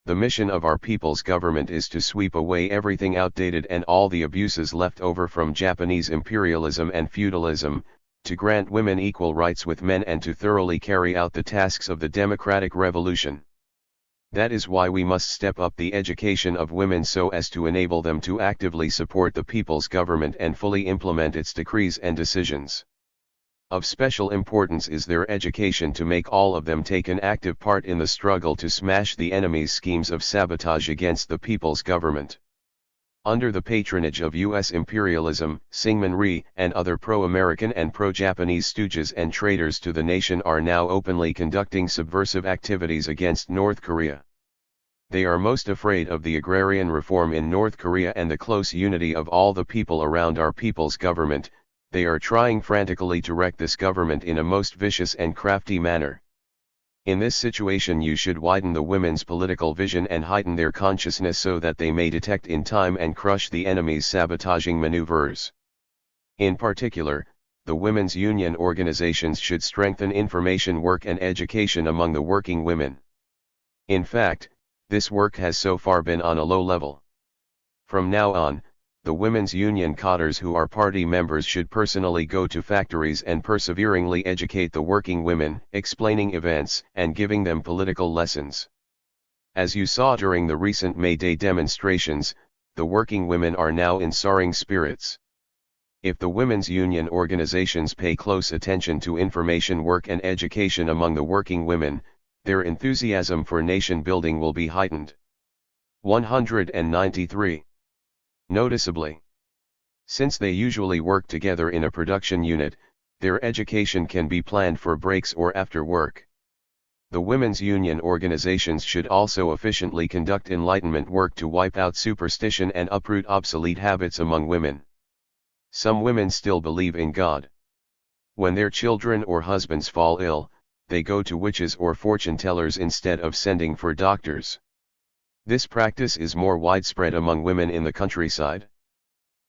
The mission of our people's government is to sweep away everything outdated and all the abuses left over from Japanese imperialism and feudalism, to grant women equal rights with men and to thoroughly carry out the tasks of the democratic revolution. That is why we must step up the education of women so as to enable them to actively support the people's government and fully implement its decrees and decisions. Of special importance is their education to make all of them take an active part in the struggle to smash the enemy's schemes of sabotage against the people's government. Under the patronage of U.S. imperialism, Syngman Rhee and other pro-American and pro-Japanese stooges and traitors to the nation are now openly conducting subversive activities against North Korea. They are most afraid of the agrarian reform in North Korea and the close unity of all the people around our people's government. They are trying frantically to wreck this government in a most vicious and crafty manner. In this situation you should widen the women's political vision and heighten their consciousness so that they may detect in time and crush the enemy's sabotaging maneuvers. In particular, the women's union organizations should strengthen information work and education among the working women. In fact, This work has so far been on a low level. From now on, the women's union cadres who are party members should personally go to factories and perseveringly educate the working women, explaining events and giving them political lessons. As you saw during the recent May Day demonstrations, the working women are now in soaring spirits. If the women's union organizations pay close attention to information work and education among the working women, their enthusiasm for nation building will be heightened. 193. Noticeably, since they usually work together in a production unit, their education can be planned for breaks or after work. The women's union organizations should also efficiently conduct enlightenment work to wipe out superstition and uproot obsolete habits among women. Some women still believe in God. When their children or husbands fall ill, they go to witches or fortune tellers instead of sending for doctors. This practice is more widespread among women in the countryside.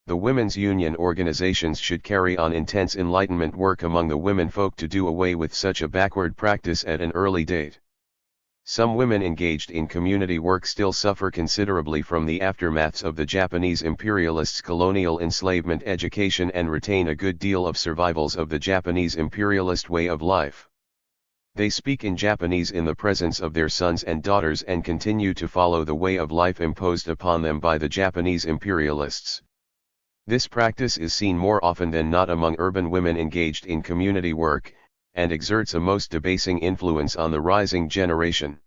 The women's union organizations should carry on intense enlightenment work among the women folk to do away with such a backward practice at an early date. Some women engaged in community work still suffer considerably from the aftermaths of the Japanese imperialists' colonial enslavement education and retain a good deal of survivals of the Japanese imperialist way of life. They speak in Japanese in the presence of their sons and daughters and continue to follow the way of life imposed upon them by the Japanese imperialists. This practice is seen more often than not among urban women engaged in community work, and exerts a most debasing influence on the rising generation.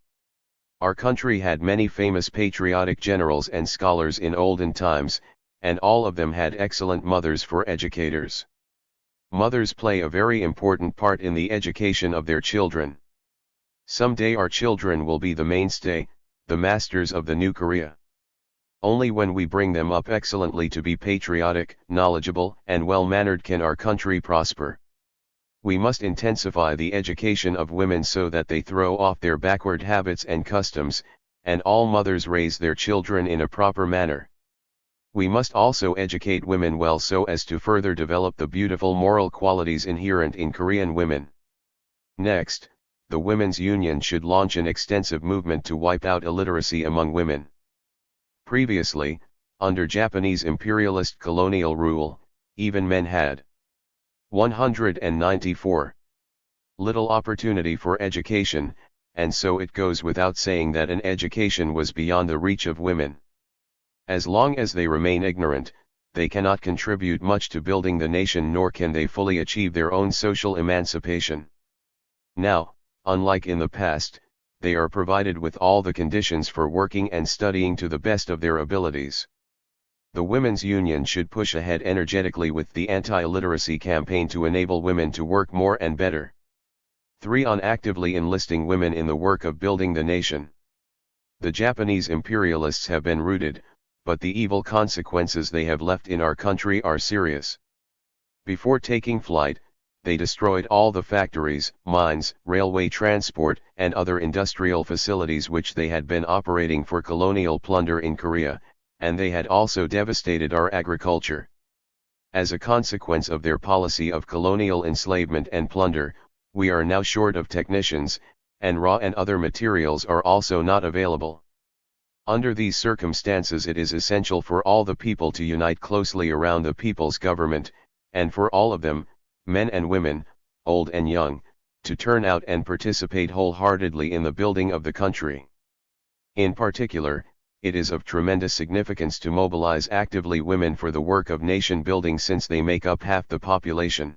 Our country had many famous patriotic generals and scholars in olden times, and all of them had excellent mothers for educators. Mothers play a very important part in the education of their children. Someday our children will be the mainstay, the masters of the new Korea. Only when we bring them up excellently to be patriotic, knowledgeable, and well-mannered can our country prosper. We must intensify the education of women so that they throw off their backward habits and customs, and all mothers raise their children in a proper manner. We must also educate women well so as to further develop the beautiful moral qualities inherent in Korean women. Next, the Women's Union should launch an extensive movement to wipe out illiteracy among women. Previously, under Japanese imperialist colonial rule, even men had 194 little opportunity for education, and so it goes without saying that an education was beyond the reach of women. As long as they remain ignorant, they cannot contribute much to building the nation nor can they fully achieve their own social emancipation. Now, unlike in the past, they are provided with all the conditions for working and studying to the best of their abilities. The Women's Union should push ahead energetically with the anti-illiteracy campaign to enable women to work more and better. 3. On actively enlisting women in the work of building the nation. The Japanese imperialists have been routed, but the evil consequences they have left in our country are serious. Before taking flight, they destroyed all the factories, mines, railway transport, and other industrial facilities which they had been operating for colonial plunder in Korea, and they had also devastated our agriculture. As a consequence of their policy of colonial enslavement and plunder, we are now short of technicians, and raw and other materials are also not available. Under these circumstances it is essential for all the people to unite closely around the people's government, and for all of them, men and women, old and young, to turn out and participate wholeheartedly in the building of the country. In particular, it is of tremendous significance to mobilize actively women for the work of nation building since they make up half the population.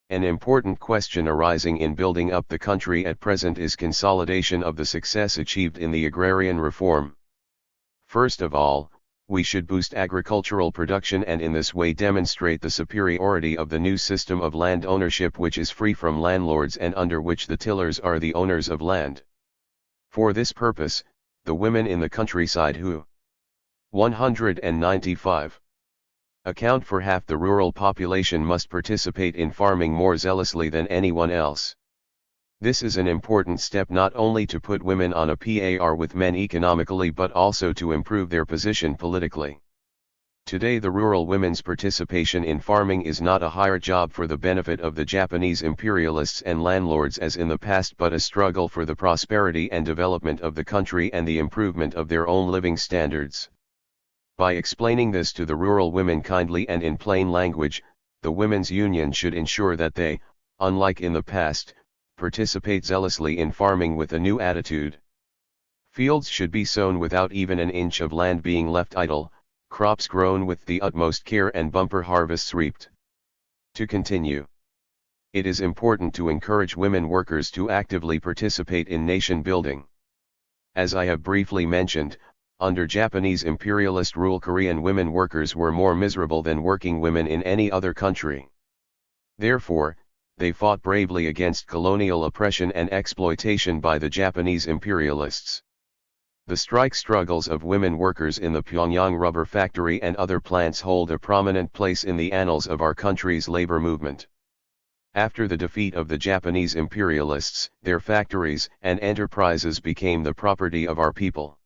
An important question arising in building up the country at present is consolidation of the success achieved in the agrarian reform. First of all, we should boost agricultural production and in this way demonstrate the superiority of the new system of land ownership which is free from landlords and under which the tillers are the owners of land. For this purpose, the women in the countryside who 195 account for half the rural population must participate in farming more zealously than anyone else. This is an important step not only to put women on a par with men economically but also to improve their position politically. Today the rural women's participation in farming is not a hired job for the benefit of the Japanese imperialists and landlords as in the past, but a struggle for the prosperity and development of the country and the improvement of their own living standards. By explaining this to the rural women kindly and in plain language, the women's union should ensure that they, unlike in the past, participate zealously in farming with a new attitude. Fields should be sown without even an inch of land being left idle, crops grown with the utmost care, and bumper harvests reaped. To continue. It is important to encourage women workers to actively participate in nation building. As I have briefly mentioned, under Japanese imperialist rule, Korean women workers were more miserable than working women in any other country. Therefore, they fought bravely against colonial oppression and exploitation by the Japanese imperialists. The strike struggles of women workers in the Pyongyang rubber factory and other plants hold a prominent place in the annals of our country's labor movement. After the defeat of the Japanese imperialists, their factories and enterprises became the property of our people.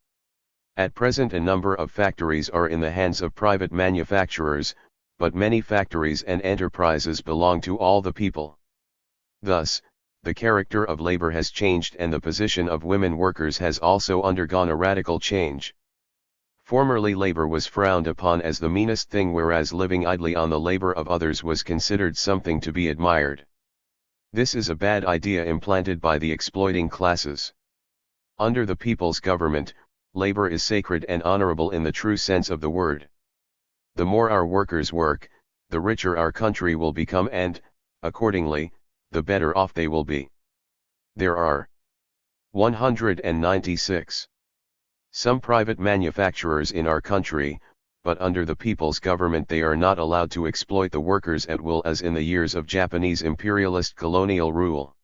At present, a number of factories are in the hands of private manufacturers, but many factories and enterprises belong to all the people. Thus, the character of labor has changed and the position of women workers has also undergone a radical change. Formerly labor was frowned upon as the meanest thing, whereas living idly on the labor of others was considered something to be admired. This is a bad idea implanted by the exploiting classes. Under the people's government, labor is sacred and honorable in the true sense of the word. The more our workers work, the richer our country will become and, accordingly, the better off they will be. There are 196. Some private manufacturers in our country, but under the people's government they are not allowed to exploit the workers at will as in the years of Japanese imperialist colonial rule.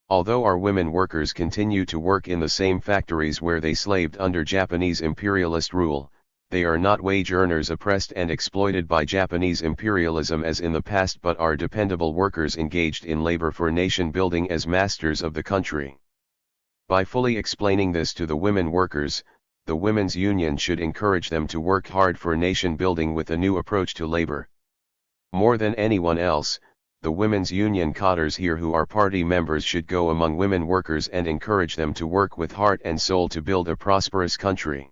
Although our women workers continue to work in the same factories where they slaved under Japanese imperialist rule, they are not wage earners oppressed and exploited by Japanese imperialism as in the past, but are dependable workers engaged in labor for nation building as masters of the country. By fully explaining this to the women workers, the women's union should encourage them to work hard for nation building with a new approach to labor. More than anyone else, the women's union cadres here who are party members should go among women workers and encourage them to work with heart and soul to build a prosperous country.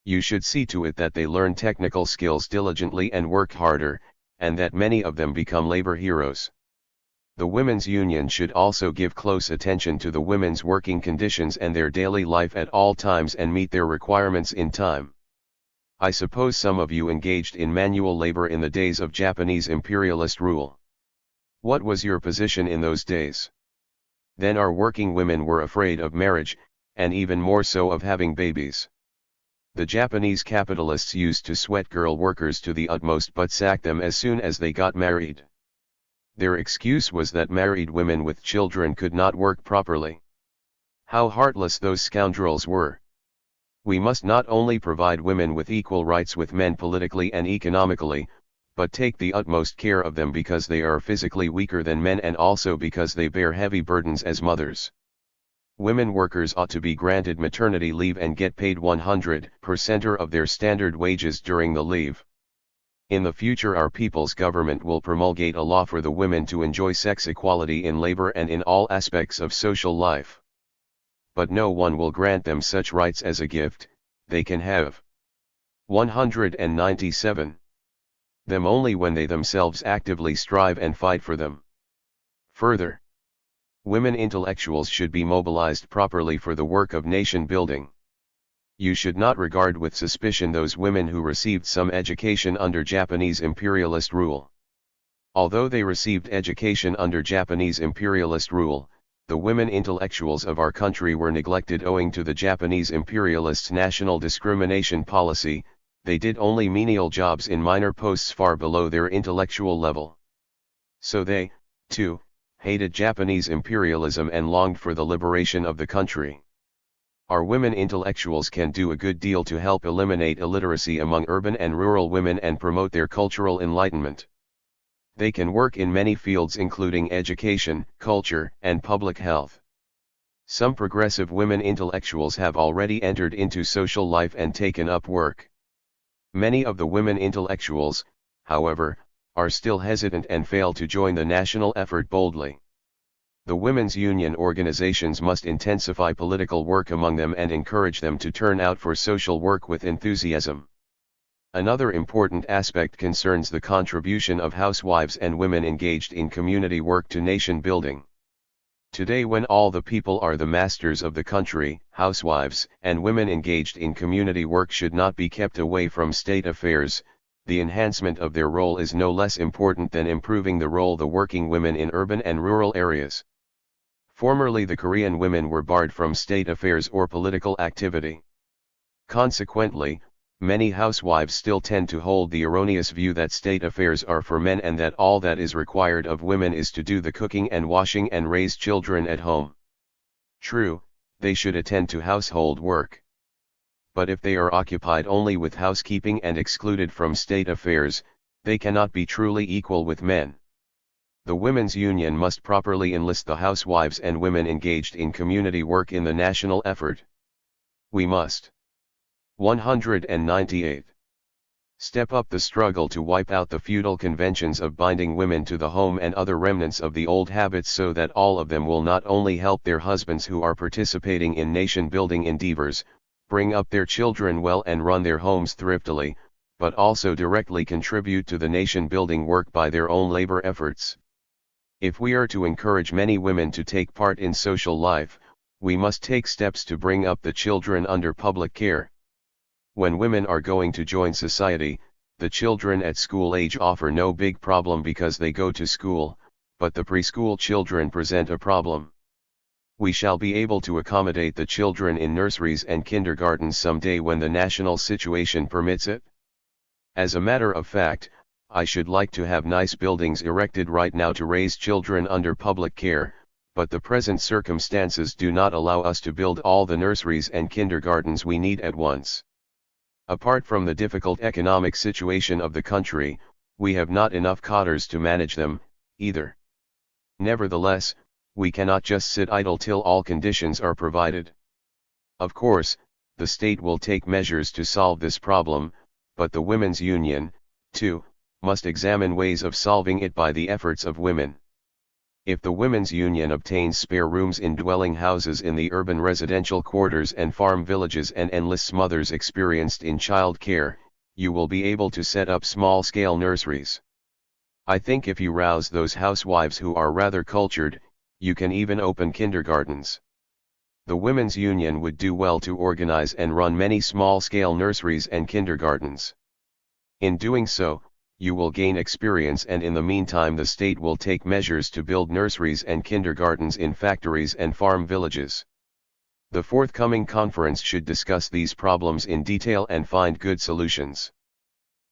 You should see to it that they learn technical skills diligently and work harder, and that many of them become labor heroes. The women's union should also give close attention to the women's working conditions and their daily life at all times and meet their requirements in time. I suppose some of you engaged in manual labor in the days of Japanese imperialist rule. What was your position in those days? Then our working women were afraid of marriage, and even more so of having babies. The Japanese capitalists used to sweat girl workers to the utmost but sack them as soon as they got married. Their excuse was that married women with children could not work properly. How heartless those scoundrels were! We must not only provide women with equal rights with men politically and economically, but take the utmost care of them because they are physically weaker than men and also because they bear heavy burdens as mothers. Women workers ought to be granted maternity leave and get paid 100% of their standard wages during the leave. In the future our people's government will promulgate a law for the women to enjoy sex equality in labor and in all aspects of social life. But no one will grant them such rights as a gift, they can have 197. Them only when they themselves actively strive and fight for them. Further, women intellectuals should be mobilized properly for the work of nation building. You should not regard with suspicion those women who received some education under Japanese imperialist rule. Although they received education under Japanese imperialist rule, the women intellectuals of our country were neglected owing to the Japanese imperialists' national discrimination policy. They did only menial jobs in minor posts far below their intellectual level. So they, too, hated Japanese imperialism and longed for the liberation of the country. Our women intellectuals can do a good deal to help eliminate illiteracy among urban and rural women and promote their cultural enlightenment. They can work in many fields including education, culture, and public health. Some progressive women intellectuals have already entered into social life and taken up work. Many of the women intellectuals, however, are still hesitant and fail to join the national effort boldly. The women's union organizations must intensify political work among them and encourage them to turn out for social work with enthusiasm. Another important aspect concerns the contribution of housewives and women engaged in community work to nation building. Today, when all the people are the masters of the country, housewives and women engaged in community work should not be kept away from state affairs. The enhancement of their role is no less important than improving the role of the working women in urban and rural areas. Formerly, the Korean women were barred from state affairs or political activity. Consequently, many housewives still tend to hold the erroneous view that state affairs are for men and that all that is required of women is to do the cooking and washing and raise children at home. True, they should attend to household work. But if they are occupied only with housekeeping and excluded from state affairs, they cannot be truly equal with men. The Women's Union must properly enlist the housewives and women engaged in community work in the national effort. We must 198. Step up the struggle to wipe out the feudal conventions of binding women to the home and other remnants of the old habits so that all of them will not only help their husbands who are participating in nation-building endeavors, bring up their children well and run their homes thriftily, but also directly contribute to the nation-building work by their own labor efforts. If we are to encourage many women to take part in social life, we must take steps to bring up the children under public care. When women are going to join society, the children at school age offer no big problem because they go to school, but the preschool children present a problem. We shall be able to accommodate the children in nurseries and kindergartens someday when the national situation permits it. As a matter of fact, I should like to have nice buildings erected right now to raise children under public care, but the present circumstances do not allow us to build all the nurseries and kindergartens we need at once. Apart from the difficult economic situation of the country, we have not enough cotters to manage them, either. Nevertheless, we cannot just sit idle till all conditions are provided. Of course, the state will take measures to solve this problem, but the Women's Union, too, must examine ways of solving it by the efforts of women. If the Women's Union obtains spare rooms in dwelling houses in the urban residential quarters and farm villages and enlists mothers experienced in child care, you will be able to set up small-scale nurseries. I think if you rouse those housewives who are rather cultured, you can even open kindergartens. The Women's Union would do well to organize and run many small-scale nurseries and kindergartens. In doing so, you will gain experience, and in the meantime the state will take measures to build nurseries and kindergartens in factories and farm villages. The forthcoming conference should discuss these problems in detail and find good solutions.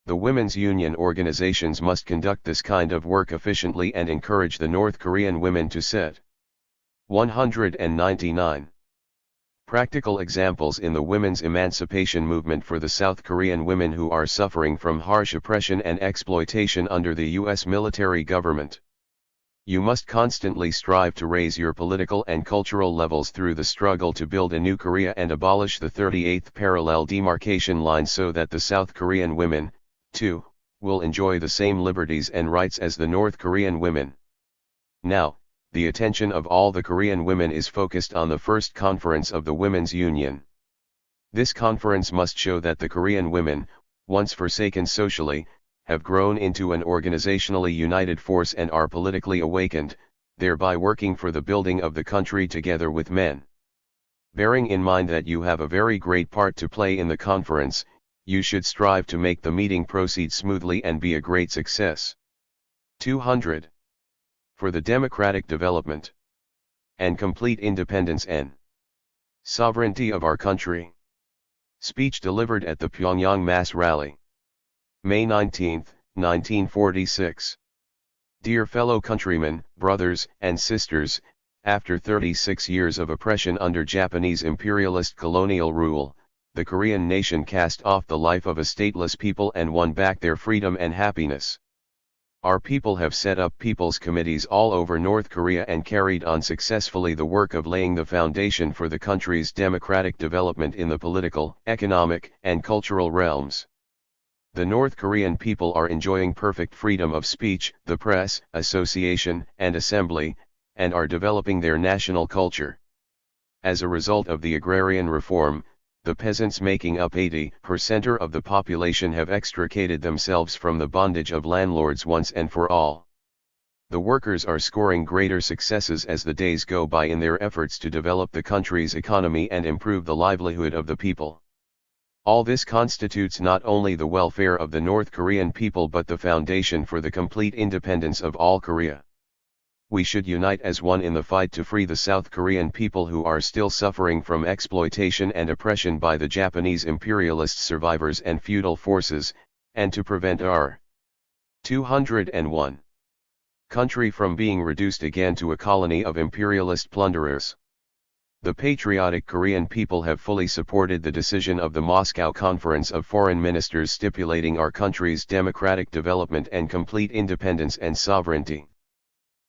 The Women's Union organizations must conduct this kind of work efficiently and encourage the North Korean women to set. 199. Practical examples in the women's emancipation movement for the South Korean women who are suffering from harsh oppression and exploitation under the U.S. military government. You must constantly strive to raise your political and cultural levels through the struggle to build a new Korea and abolish the 38th parallel demarcation line so that the South Korean women, too, will enjoy the same liberties and rights as the North Korean women. Now, the attention of all the Korean women is focused on the first conference of the Women's Union. This conference must show that the Korean women, once forsaken socially, have grown into an organizationally united force and are politically awakened, thereby working for the building of the country together with men. Bearing in mind that you have a very great part to play in the conference, you should strive to make the meeting proceed smoothly and be a great success. 200. For the democratic development and complete independence and sovereignty of our country. Speech delivered at the Pyongyang Mass Rally. May 19, 1946. Dear fellow countrymen, brothers and sisters, after 36 years of oppression under Japanese imperialist colonial rule, the Korean nation cast off the life of a stateless people and won back their freedom and happiness. Our people have set up people's committees all over North Korea and carried on successfully the work of laying the foundation for the country's democratic development in the political, economic, and cultural realms. The North Korean people are enjoying perfect freedom of speech, the press, association, and assembly, and are developing their national culture. As a result of the agrarian reform, the peasants making up 80% of the population have extricated themselves from the bondage of landlords once and for all. The workers are scoring greater successes as the days go by in their efforts to develop the country's economy and improve the livelihood of the people. All this constitutes not only the welfare of the North Korean people but the foundation for the complete independence of all Korea. We should unite as one in the fight to free the South Korean people who are still suffering from exploitation and oppression by the Japanese imperialist survivors and feudal forces, and to prevent our 201 country from being reduced again to a colony of imperialist plunderers. The patriotic Korean people have fully supported the decision of the Moscow Conference of Foreign Ministers stipulating our country's democratic development and complete independence and sovereignty.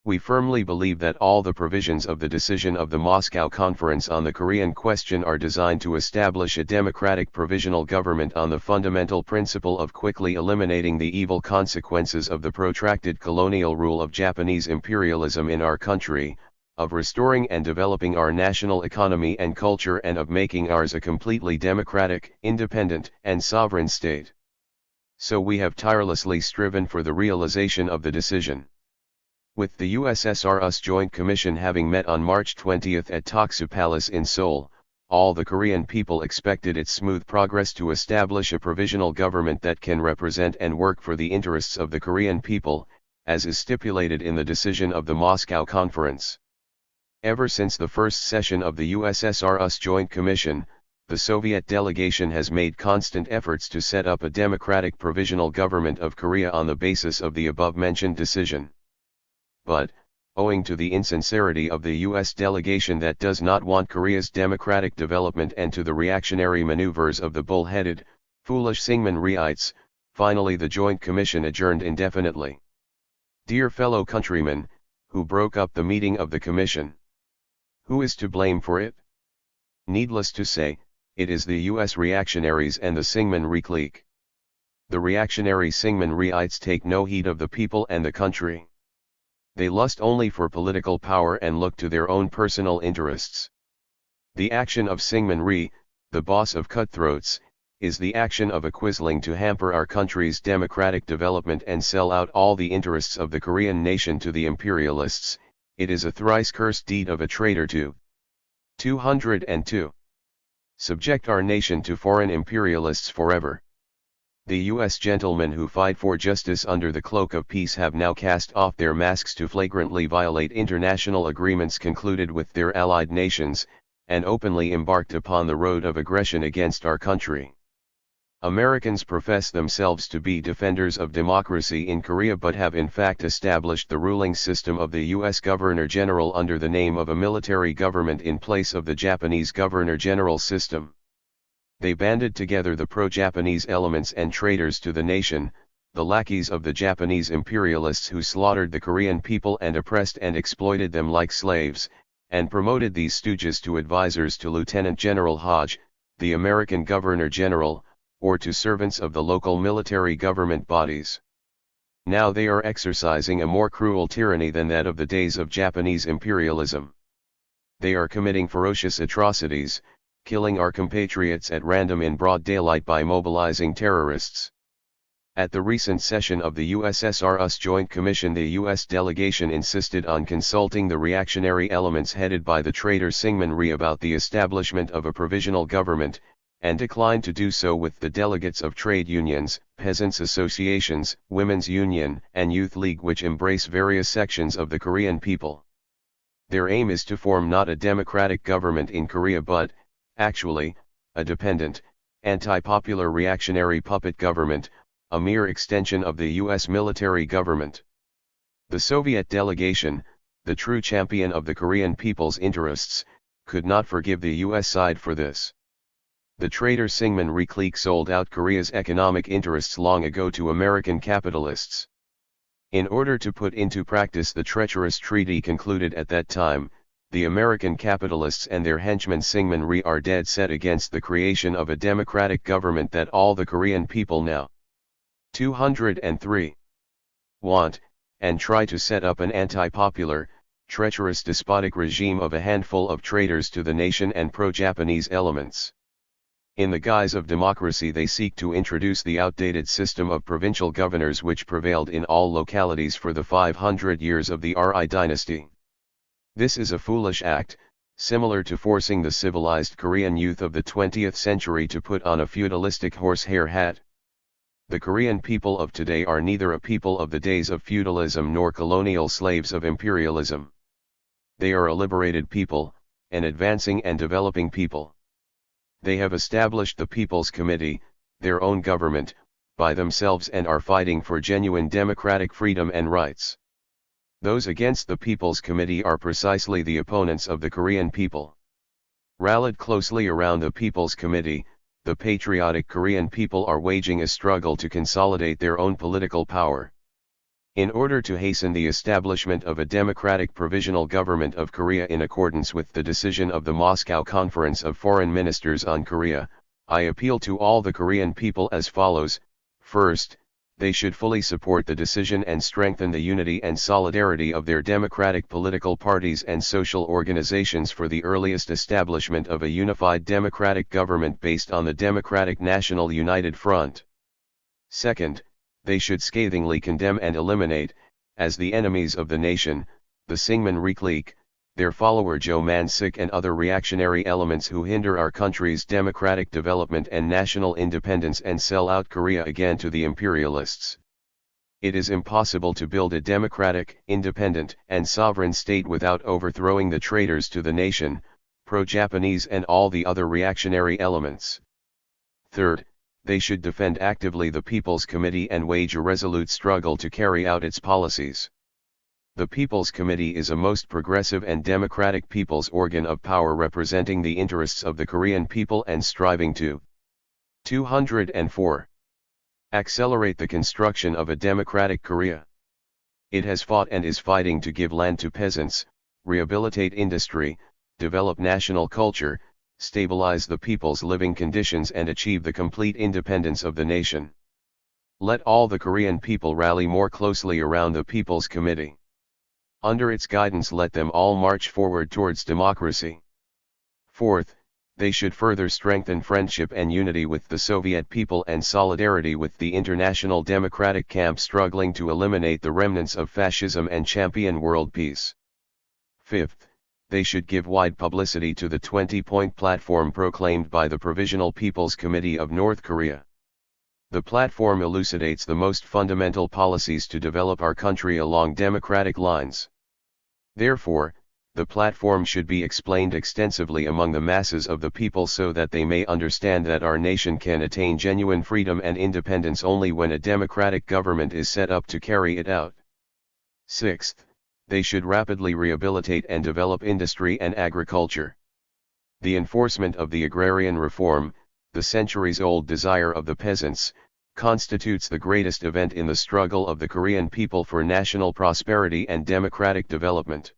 We firmly believe that all the provisions of the decision of the Moscow Conference on the Korean question are designed to establish a democratic provisional government on the fundamental principle of quickly eliminating the evil consequences of the protracted colonial rule of Japanese imperialism in our country, of restoring and developing our national economy and culture, and of making ours a completely democratic, independent, and sovereign state. So we have tirelessly striven for the realization of the decision. With the USSR-US Joint Commission having met on March 20 at Toksu Palace in Seoul, all the Korean people expected its smooth progress to establish a provisional government that can represent and work for the interests of the Korean people, as is stipulated in the decision of the Moscow Conference. Ever since the first session of the USSR-US Joint Commission, the Soviet delegation has made constant efforts to set up a democratic provisional government of Korea on the basis of the above-mentioned decision. But, owing to the insincerity of the US delegation that does not want Korea's democratic development and to the reactionary maneuvers of the bull-headed, foolish Syngman Rheeites, finally the Joint Commission adjourned indefinitely. Dear fellow countrymen, who broke up the meeting of the Commission? Who is to blame for it? Needless to say, it is the US reactionaries and the Syngman Rhee clique. The reactionary Syngman Rheeites take no heed of the people and the country. They lust only for political power and look to their own personal interests. The action of Syngman Rhee, the boss of cutthroats, is the action of a quisling to hamper our country's democratic development and sell out all the interests of the Korean nation to the imperialists. It is a thrice cursed deed of a traitor to 202. Subject our nation to foreign imperialists forever. The US gentlemen who fight for justice under the cloak of peace have now cast off their masks to flagrantly violate international agreements concluded with their allied nations, and openly embarked upon the road of aggression against our country. Americans profess themselves to be defenders of democracy in Korea but have in fact established the ruling system of the US Governor-General under the name of a military government in place of the Japanese Governor-General system. They banded together the pro-Japanese elements and traitors to the nation, the lackeys of the Japanese imperialists who slaughtered the Korean people and oppressed and exploited them like slaves, and promoted these stooges to advisors to Lieutenant General Hodge, the American Governor-General, or to servants of the local military government bodies. Now they are exercising a more cruel tyranny than that of the days of Japanese imperialism. They are committing ferocious atrocities, killing our compatriots at random in broad daylight by mobilizing terrorists. At the recent session of the USSR-US Joint Commission, the US delegation insisted on consulting the reactionary elements headed by the traitor Syngman Rhee about the establishment of a provisional government, and declined to do so with the delegates of trade unions, peasants' associations, women's union, and youth league, which embrace various sections of the Korean people. Their aim is to form not a democratic government in Korea but, actually, a dependent, anti-popular reactionary puppet government, a mere extension of the US military government. The Soviet delegation, the true champion of the Korean people's interests, could not forgive the US side for this. The traitor Syngman Rhee clique sold out Korea's economic interests long ago to American capitalists. In order to put into practice the treacherous treaty concluded at that time, the American capitalists and their henchman Syngman Rhee are dead set against the creation of a democratic government that all the Korean people now 203. Want, and try to set up an anti-popular, treacherous despotic regime of a handful of traitors to the nation and pro-Japanese elements. In the guise of democracy they seek to introduce the outdated system of provincial governors which prevailed in all localities for the 500 years of the Ri dynasty. This is a foolish act, similar to forcing the civilized Korean youth of the 20th century to put on a feudalistic horsehair hat. The Korean people of today are neither a people of the days of feudalism nor colonial slaves of imperialism. They are a liberated people, an advancing and developing people. They have established the People's Committee, their own government, by themselves and are fighting for genuine democratic freedom and rights. Those against the People's Committee are precisely the opponents of the Korean people. Rallied closely around the People's Committee, the patriotic Korean people are waging a struggle to consolidate their own political power. In order to hasten the establishment of a democratic provisional government of Korea in accordance with the decision of the Moscow Conference of Foreign Ministers on Korea, I appeal to all the Korean people as follows. First, they should fully support the decision and strengthen the unity and solidarity of their democratic political parties and social organizations for the earliest establishment of a unified democratic government based on the Democratic National United Front. Second, they should scathingly condemn and eliminate, as the enemies of the nation, the Syngman Rhee clique, their follower Jo Man-sik and other reactionary elements who hinder our country's democratic development and national independence and sell out Korea again to the imperialists. It is impossible to build a democratic, independent, and sovereign state without overthrowing the traitors to the nation, pro-Japanese and all the other reactionary elements. Third, they should defend actively the People's Committee and wage a resolute struggle to carry out its policies. The People's Committee is a most progressive and democratic people's organ of power representing the interests of the Korean people and striving to 204. Accelerate the construction of a democratic Korea. It has fought and is fighting to give land to peasants, rehabilitate industry, develop national culture, stabilize the people's living conditions and achieve the complete independence of the nation. Let all the Korean people rally more closely around the People's Committee. Under its guidance let them all march forward towards democracy. Fourth, they should further strengthen friendship and unity with the Soviet people and solidarity with the international democratic camp struggling to eliminate the remnants of fascism and champion world peace. Fifth, they should give wide publicity to the 20-point platform proclaimed by the Provisional People's Committee of North Korea. The platform elucidates the most fundamental policies to develop our country along democratic lines. Therefore, the platform should be explained extensively among the masses of the people so that they may understand that our nation can attain genuine freedom and independence only when a democratic government is set up to carry it out. Sixth, they should rapidly rehabilitate and develop industry and agriculture. The enforcement of the agrarian reform, the centuries-old desire of the peasants, constitutes the greatest event in the struggle of the Korean people for national prosperity and democratic development.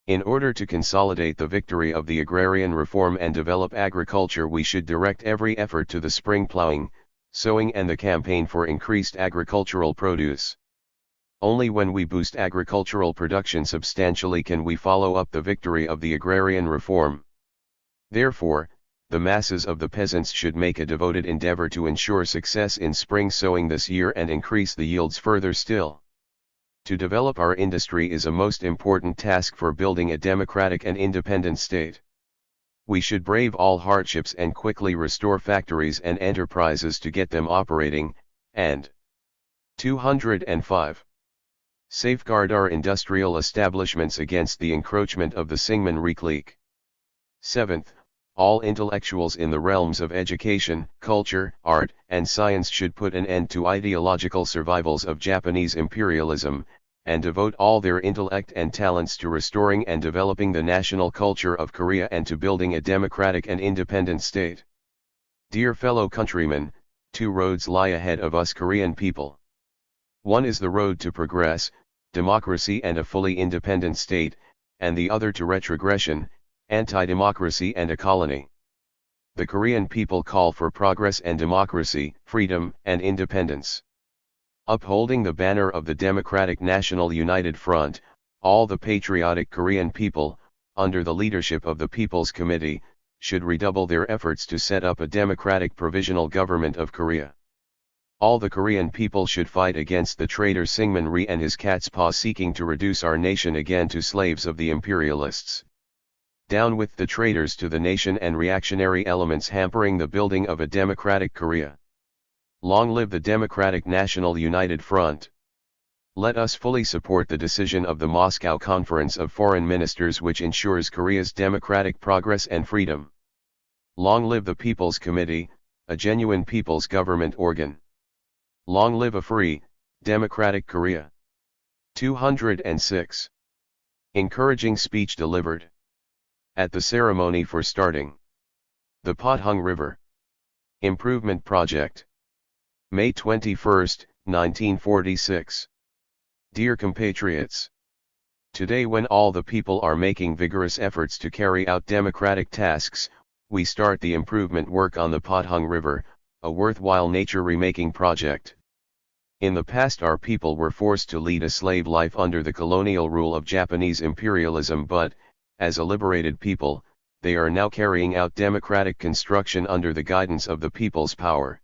In order to consolidate the victory of the agrarian reform and develop agriculture, we should direct every effort to the spring plowing, sowing and the campaign for increased agricultural produce. Only when we boost agricultural production substantially can we follow up the victory of the agrarian reform. Therefore, the masses of the peasants should make a devoted endeavor to ensure success in spring sowing this year and increase the yields further still. To develop our industry is a most important task for building a democratic and independent state. We should brave all hardships and quickly restore factories and enterprises to get them operating, and 205. Safeguard our industrial establishments against the encroachment of the Syngman Rhee clique. 7th, all intellectuals in the realms of education, culture, art, and science should put an end to ideological survivals of Japanese imperialism, and devote all their intellect and talents to restoring and developing the national culture of Korea and to building a democratic and independent state. Dear fellow countrymen, two roads lie ahead of us Korean people. One is the road to progress, democracy and a fully independent state, and the other to retrogression, anti-democracy and a colony. The Korean people call for progress and democracy, freedom and independence. Upholding the banner of the Democratic National United Front, all the patriotic Korean people, under the leadership of the People's Committee, should redouble their efforts to set up a democratic provisional government of Korea. All the Korean people should fight against the traitor Syngman Rhee and his cat's paw seeking to reduce our nation again to slaves of the imperialists. Down with the traitors to the nation and reactionary elements hampering the building of a democratic Korea. Long live the Democratic National United Front. Let us fully support the decision of the Moscow Conference of Foreign Ministers which ensures Korea's democratic progress and freedom. Long live the People's Committee, a genuine people's government organ. Long live a free, democratic Korea. 206. Encouraging speech delivered at the ceremony for starting the Pothung River Improvement Project. May 21, 1946. Dear compatriots, today when all the people are making vigorous efforts to carry out democratic tasks, we start the improvement work on the Pothung River, a worthwhile nature remaking project. In the past our people were forced to lead a slave life under the colonial rule of Japanese imperialism, but, as a liberated people, they are now carrying out democratic construction under the guidance of the people's power.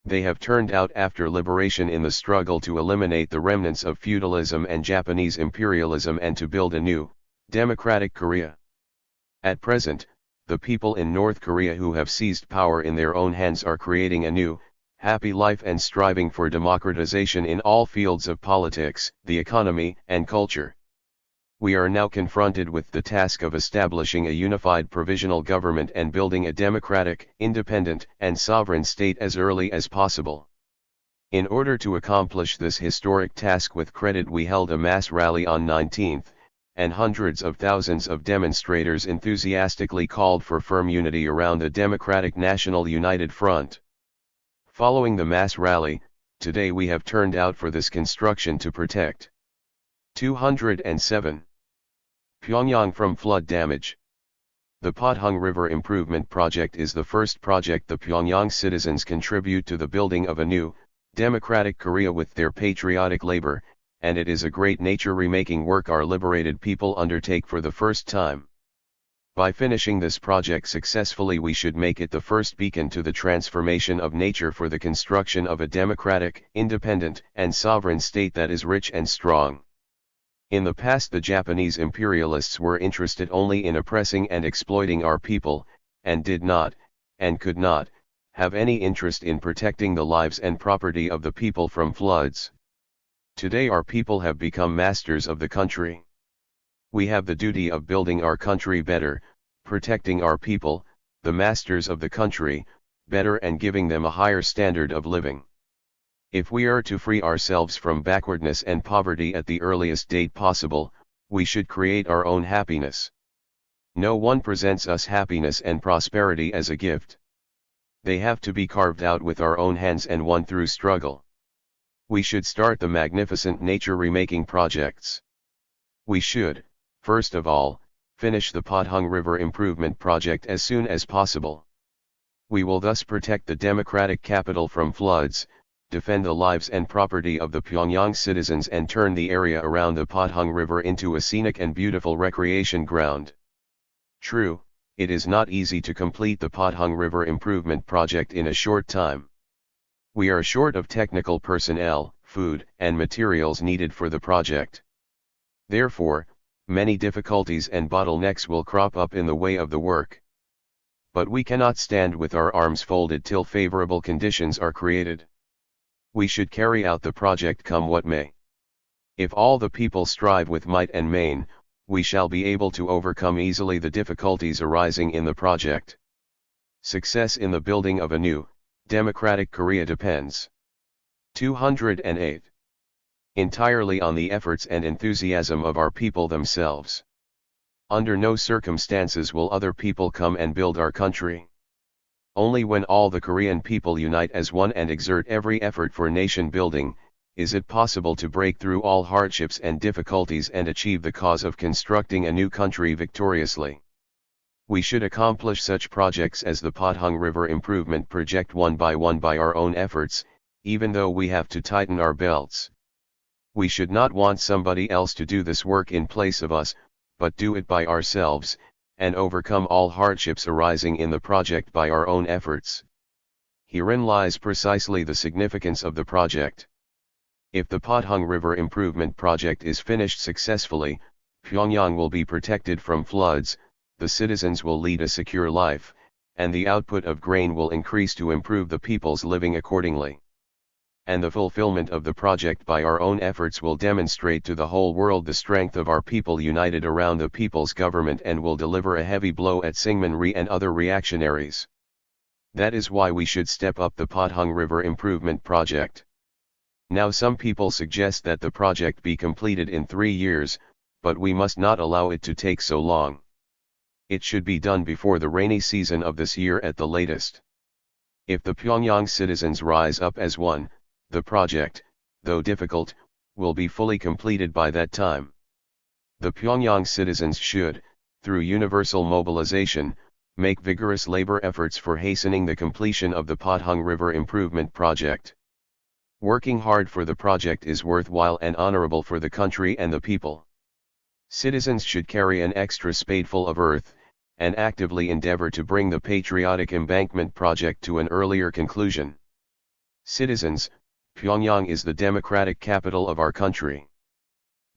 They have turned out after liberation in the struggle to eliminate the remnants of feudalism and Japanese imperialism and to build a new, democratic Korea. At present, the people in North Korea who have seized power in their own hands are creating a new, happy life and striving for democratization in all fields of politics, the economy, and culture. We are now confronted with the task of establishing a unified provisional government and building a democratic, independent, and sovereign state as early as possible. In order to accomplish this historic task with credit, we held a mass rally on 19th, and hundreds of thousands of demonstrators enthusiastically called for firm unity around the Democratic National United Front. Following the mass rally, today we have turned out for this construction to protect 207. Pyongyang from flood damage. The Pothung River Improvement Project is the first project the Pyongyang citizens contribute to the building of a new, democratic Korea with their patriotic labor, and it is a great nature remaking work our liberated people undertake for the first time. By finishing this project successfully, we should make it the first beacon to the transformation of nature for the construction of a democratic, independent, and sovereign state that is rich and strong. In the past the Japanese imperialists were interested only in oppressing and exploiting our people, and did not, and could not, have any interest in protecting the lives and property of the people from floods. Today our people have become masters of the country. We have the duty of building our country better, protecting our people, the masters of the country, better and giving them a higher standard of living. If we are to free ourselves from backwardness and poverty at the earliest date possible, we should create our own happiness. No one presents us happiness and prosperity as a gift. They have to be carved out with our own hands and won through struggle. We should start the magnificent nature remaking projects. We should, first of all, finish the Pothung River Improvement Project as soon as possible. We will thus protect the democratic capital from floods, defend the lives and property of the Pyongyang citizens and turn the area around the Pothung River into a scenic and beautiful recreation ground. True, it is not easy to complete the Pothung River Improvement Project in a short time. We are short of technical personnel, food, and materials needed for the project. Therefore, many difficulties and bottlenecks will crop up in the way of the work. But we cannot stand with our arms folded till favorable conditions are created. We should carry out the project come what may. If all the people strive with might and main, we shall be able to overcome easily the difficulties arising in the project. Success in the building of a new, democratic Korea depends 208. Entirely on the efforts and enthusiasm of our people themselves. Under no circumstances will other people come and build our country. Only when all the Korean people unite as one and exert every effort for nation building, is it possible to break through all hardships and difficulties and achieve the cause of constructing a new country victoriously. We should accomplish such projects as the Pothung River Improvement Project one by our own efforts, even though we have to tighten our belts. We should not want somebody else to do this work in place of us, but do it by ourselves, and overcome all hardships arising in the project by our own efforts. Herein lies precisely the significance of the project. If the Pothung River Improvement Project is finished successfully, Pyongyang will be protected from floods, the citizens will lead a secure life, and the output of grain will increase to improve the people's living accordingly. And the fulfillment of the project by our own efforts will demonstrate to the whole world the strength of our people united around the people's government and will deliver a heavy blow at Syngman-rhee and other reactionaries. That is why we should step up the Pothung River Improvement Project. Now some people suggest that the project be completed in 3 years, but we must not allow it to take so long. It should be done before the rainy season of this year at the latest. If the Pyongyang citizens rise up as one, the project, though difficult, will be fully completed by that time. The Pyongyang citizens should, through universal mobilization, make vigorous labor efforts for hastening the completion of the Pothung River Improvement Project. Working hard for the project is worthwhile and honorable for the country and the people. Citizens should carry an extra spadeful of earth, and actively endeavor to bring the patriotic embankment project to an earlier conclusion. Citizens, Pyongyang is the democratic capital of our country.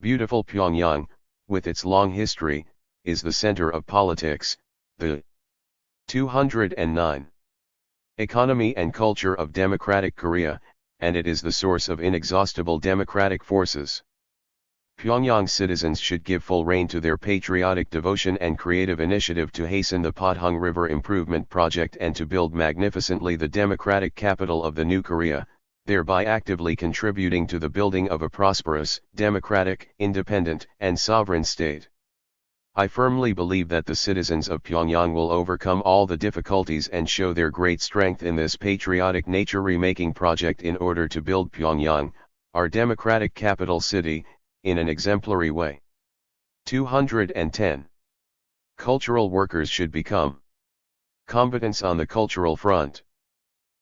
Beautiful Pyongyang, with its long history, is the center of politics, the 209 economy and culture of democratic Korea, and it is the source of inexhaustible democratic forces. Pyongyang citizens should give full rein to their patriotic devotion and creative initiative to hasten the Pothung River Improvement Project and to build magnificently the democratic capital of the new Korea, thereby actively contributing to the building of a prosperous, democratic, independent, and sovereign state. I firmly believe that the citizens of Pyongyang will overcome all the difficulties and show their great strength in this patriotic nature remaking project in order to build Pyongyang, our democratic capital city, in an exemplary way. 210. Cultural workers should become combatants on the cultural front.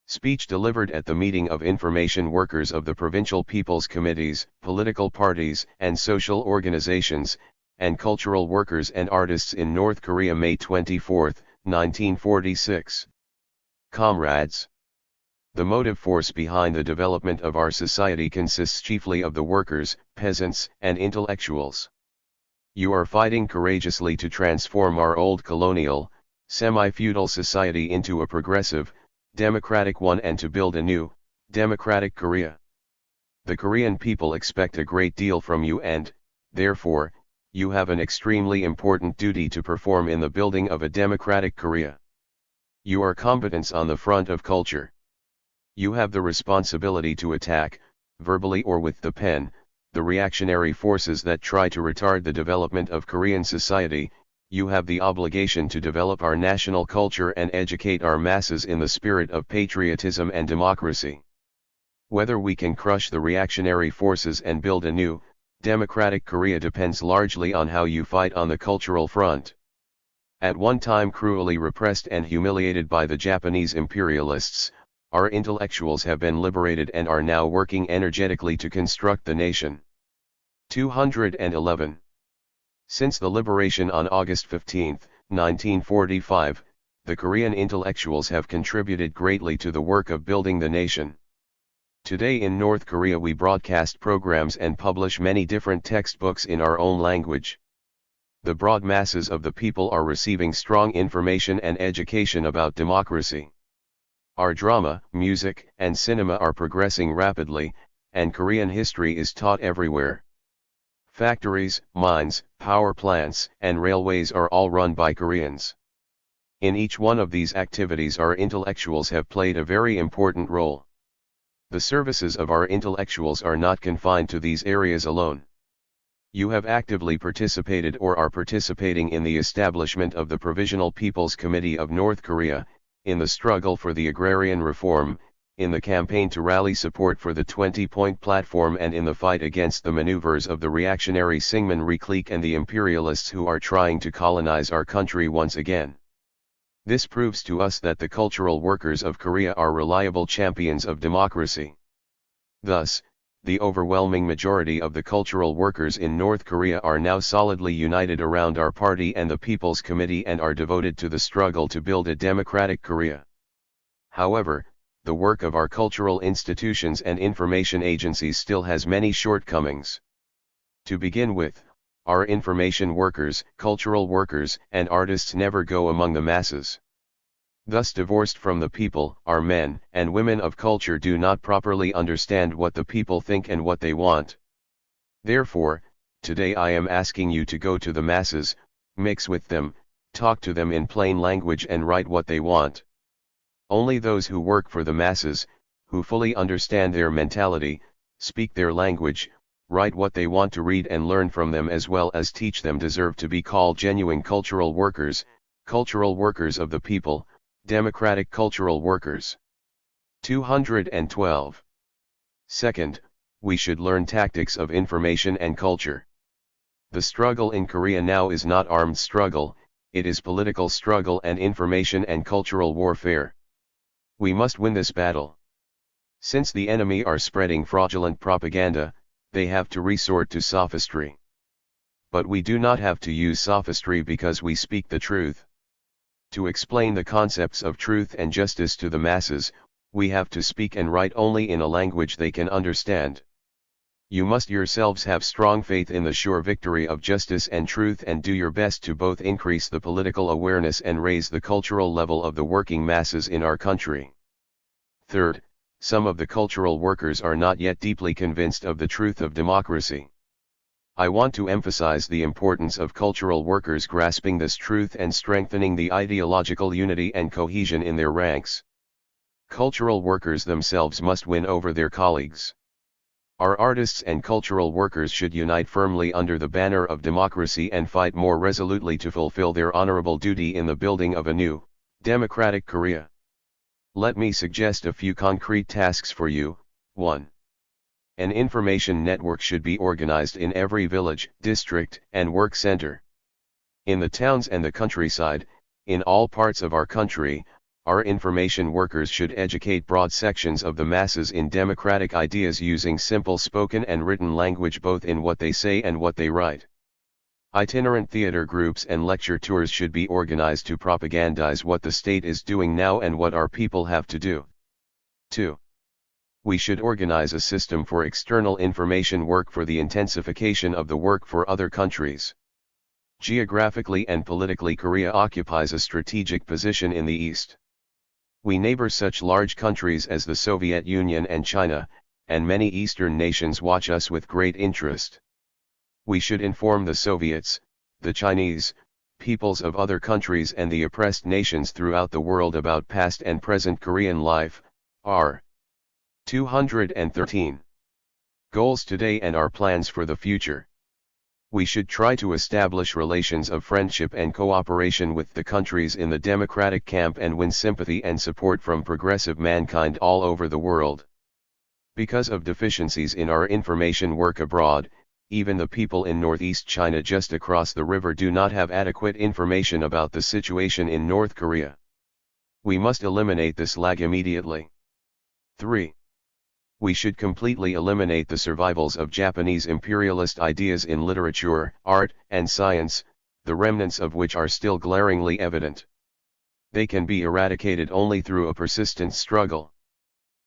Speech delivered at the meeting of information workers of the provincial people's committees, political parties, and social organizations, and cultural workers and artists in North Korea May 24, 1946. Comrades, the motive force behind the development of our society consists chiefly of the workers, peasants, and intellectuals. You are fighting courageously to transform our old colonial, semi-feudal society into a progressive, democratic one and to build a new, democratic Korea. The Korean people expect a great deal from you and, therefore, you have an extremely important duty to perform in the building of a democratic Korea. You are combatants on the front of culture. You have the responsibility to attack, verbally or with the pen, the reactionary forces that try to retard the development of Korean society. You have the obligation to develop our national culture and educate our masses in the spirit of patriotism and democracy. Whether we can crush the reactionary forces and build a new, democratic Korea depends largely on how you fight on the cultural front. At one time cruelly repressed and humiliated by the Japanese imperialists, our intellectuals have been liberated and are now working energetically to construct the nation. 211. Since the liberation on August 15, 1945, the Korean intellectuals have contributed greatly to the work of building the nation. Today in North Korea we broadcast programs and publish many different textbooks in our own language. The broad masses of the people are receiving strong information and education about democracy. Our drama, music, and cinema are progressing rapidly, and Korean history is taught everywhere. Factories, mines, power plants, and railways are all run by Koreans. In each one of these activities our intellectuals have played a very important role. The services of our intellectuals are not confined to these areas alone. You have actively participated or are participating in the establishment of the Provisional People's Committee of North Korea, in the struggle for the agrarian reform, in the campaign to rally support for the 20-point platform and in the fight against the maneuvers of the reactionary Syngman-rhee clique and the imperialists who are trying to colonize our country once again. This proves to us that the cultural workers of Korea are reliable champions of democracy. Thus, the overwhelming majority of the cultural workers in North Korea are now solidly united around our party and the People's Committee and are devoted to the struggle to build a democratic Korea. However, the work of our cultural institutions and information agencies still has many shortcomings. To begin with, our information workers, cultural workers, and artists never go among the masses. Thus divorced from the people, our men and women of culture do not properly understand what the people think and what they want. Therefore, today I am asking you to go to the masses, mix with them, talk to them in plain language and write what they want. Only those who work for the masses, who fully understand their mentality, speak their language, write what they want to read and learn from them as well as teach them deserve to be called genuine cultural workers of the people, democratic cultural workers. 212. Second, we should learn tactics of information and culture. The struggle in Korea now is not armed struggle, it is political struggle and information and cultural warfare. We must win this battle. Since the enemy are spreading fraudulent propaganda, they have to resort to sophistry. But we do not have to use sophistry because we speak the truth. To explain the concepts of truth and justice to the masses, we have to speak and write only in a language they can understand. You must yourselves have strong faith in the sure victory of justice and truth and do your best to both increase the political awareness and raise the cultural level of the working masses in our country. Third, some of the cultural workers are not yet deeply convinced of the truth of democracy. I want to emphasize the importance of cultural workers grasping this truth and strengthening the ideological unity and cohesion in their ranks. Cultural workers themselves must win over their colleagues. Our artists and cultural workers should unite firmly under the banner of democracy and fight more resolutely to fulfill their honorable duty in the building of a new, democratic Korea. Let me suggest a few concrete tasks for you. 1. An information network should be organized in every village, district, and work center. In the towns and the countryside, in all parts of our country, our information workers should educate broad sections of the masses in democratic ideas using simple spoken and written language both in what they say and what they write. Itinerant theater groups and lecture tours should be organized to propagandize what the state is doing now and what our people have to do. 2. We should organize a system for external information work for the intensification of the work for other countries. Geographically and politically, Korea occupies a strategic position in the East. We neighbor such large countries as the Soviet Union and China, and many Eastern nations watch us with great interest. We should inform the Soviets, the Chinese, peoples of other countries and the oppressed nations throughout the world about past and present Korean life. R. 213. Goals today and our plans for the future. We should try to establish relations of friendship and cooperation with the countries in the democratic camp and win sympathy and support from progressive mankind all over the world. Because of deficiencies in our information work abroad, even the people in northeast China just across the river do not have adequate information about the situation in North Korea. We must eliminate this lag immediately. 3. We should completely eliminate the survivals of Japanese imperialist ideas in literature, art, and science, the remnants of which are still glaringly evident. They can be eradicated only through a persistent struggle.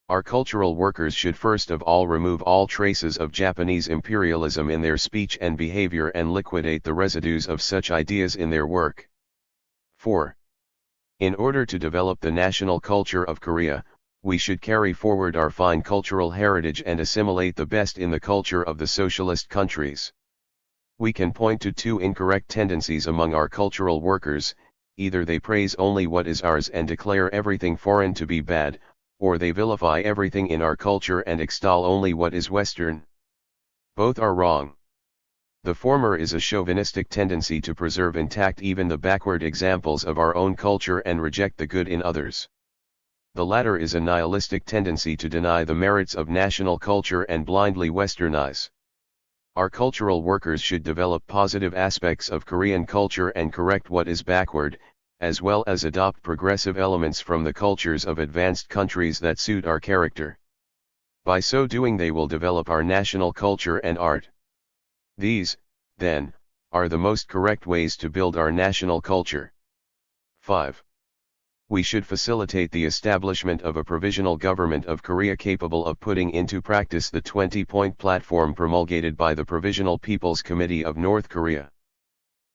Our cultural workers should first of all remove all traces of Japanese imperialism in their speech and behavior and liquidate the residues of such ideas in their work. 4. In order to develop the national culture of Korea, we should carry forward our fine cultural heritage and assimilate the best in the culture of the socialist countries. We can point to two incorrect tendencies among our cultural workers: either they praise only what is ours and declare everything foreign to be bad, or they vilify everything in our culture and extol only what is Western. Both are wrong. The former is a chauvinistic tendency to preserve intact even the backward examples of our own culture and reject the good in others. The latter is a nihilistic tendency to deny the merits of national culture and blindly westernize. Our cultural workers should develop positive aspects of Korean culture and correct what is backward, as well as adopt progressive elements from the cultures of advanced countries that suit our character. By so doing they will develop our national culture and art. These, then, are the most correct ways to build our national culture. 5. We should facilitate the establishment of a provisional government of Korea capable of putting into practice the 20-point platform promulgated by the Provisional People's Committee of North Korea.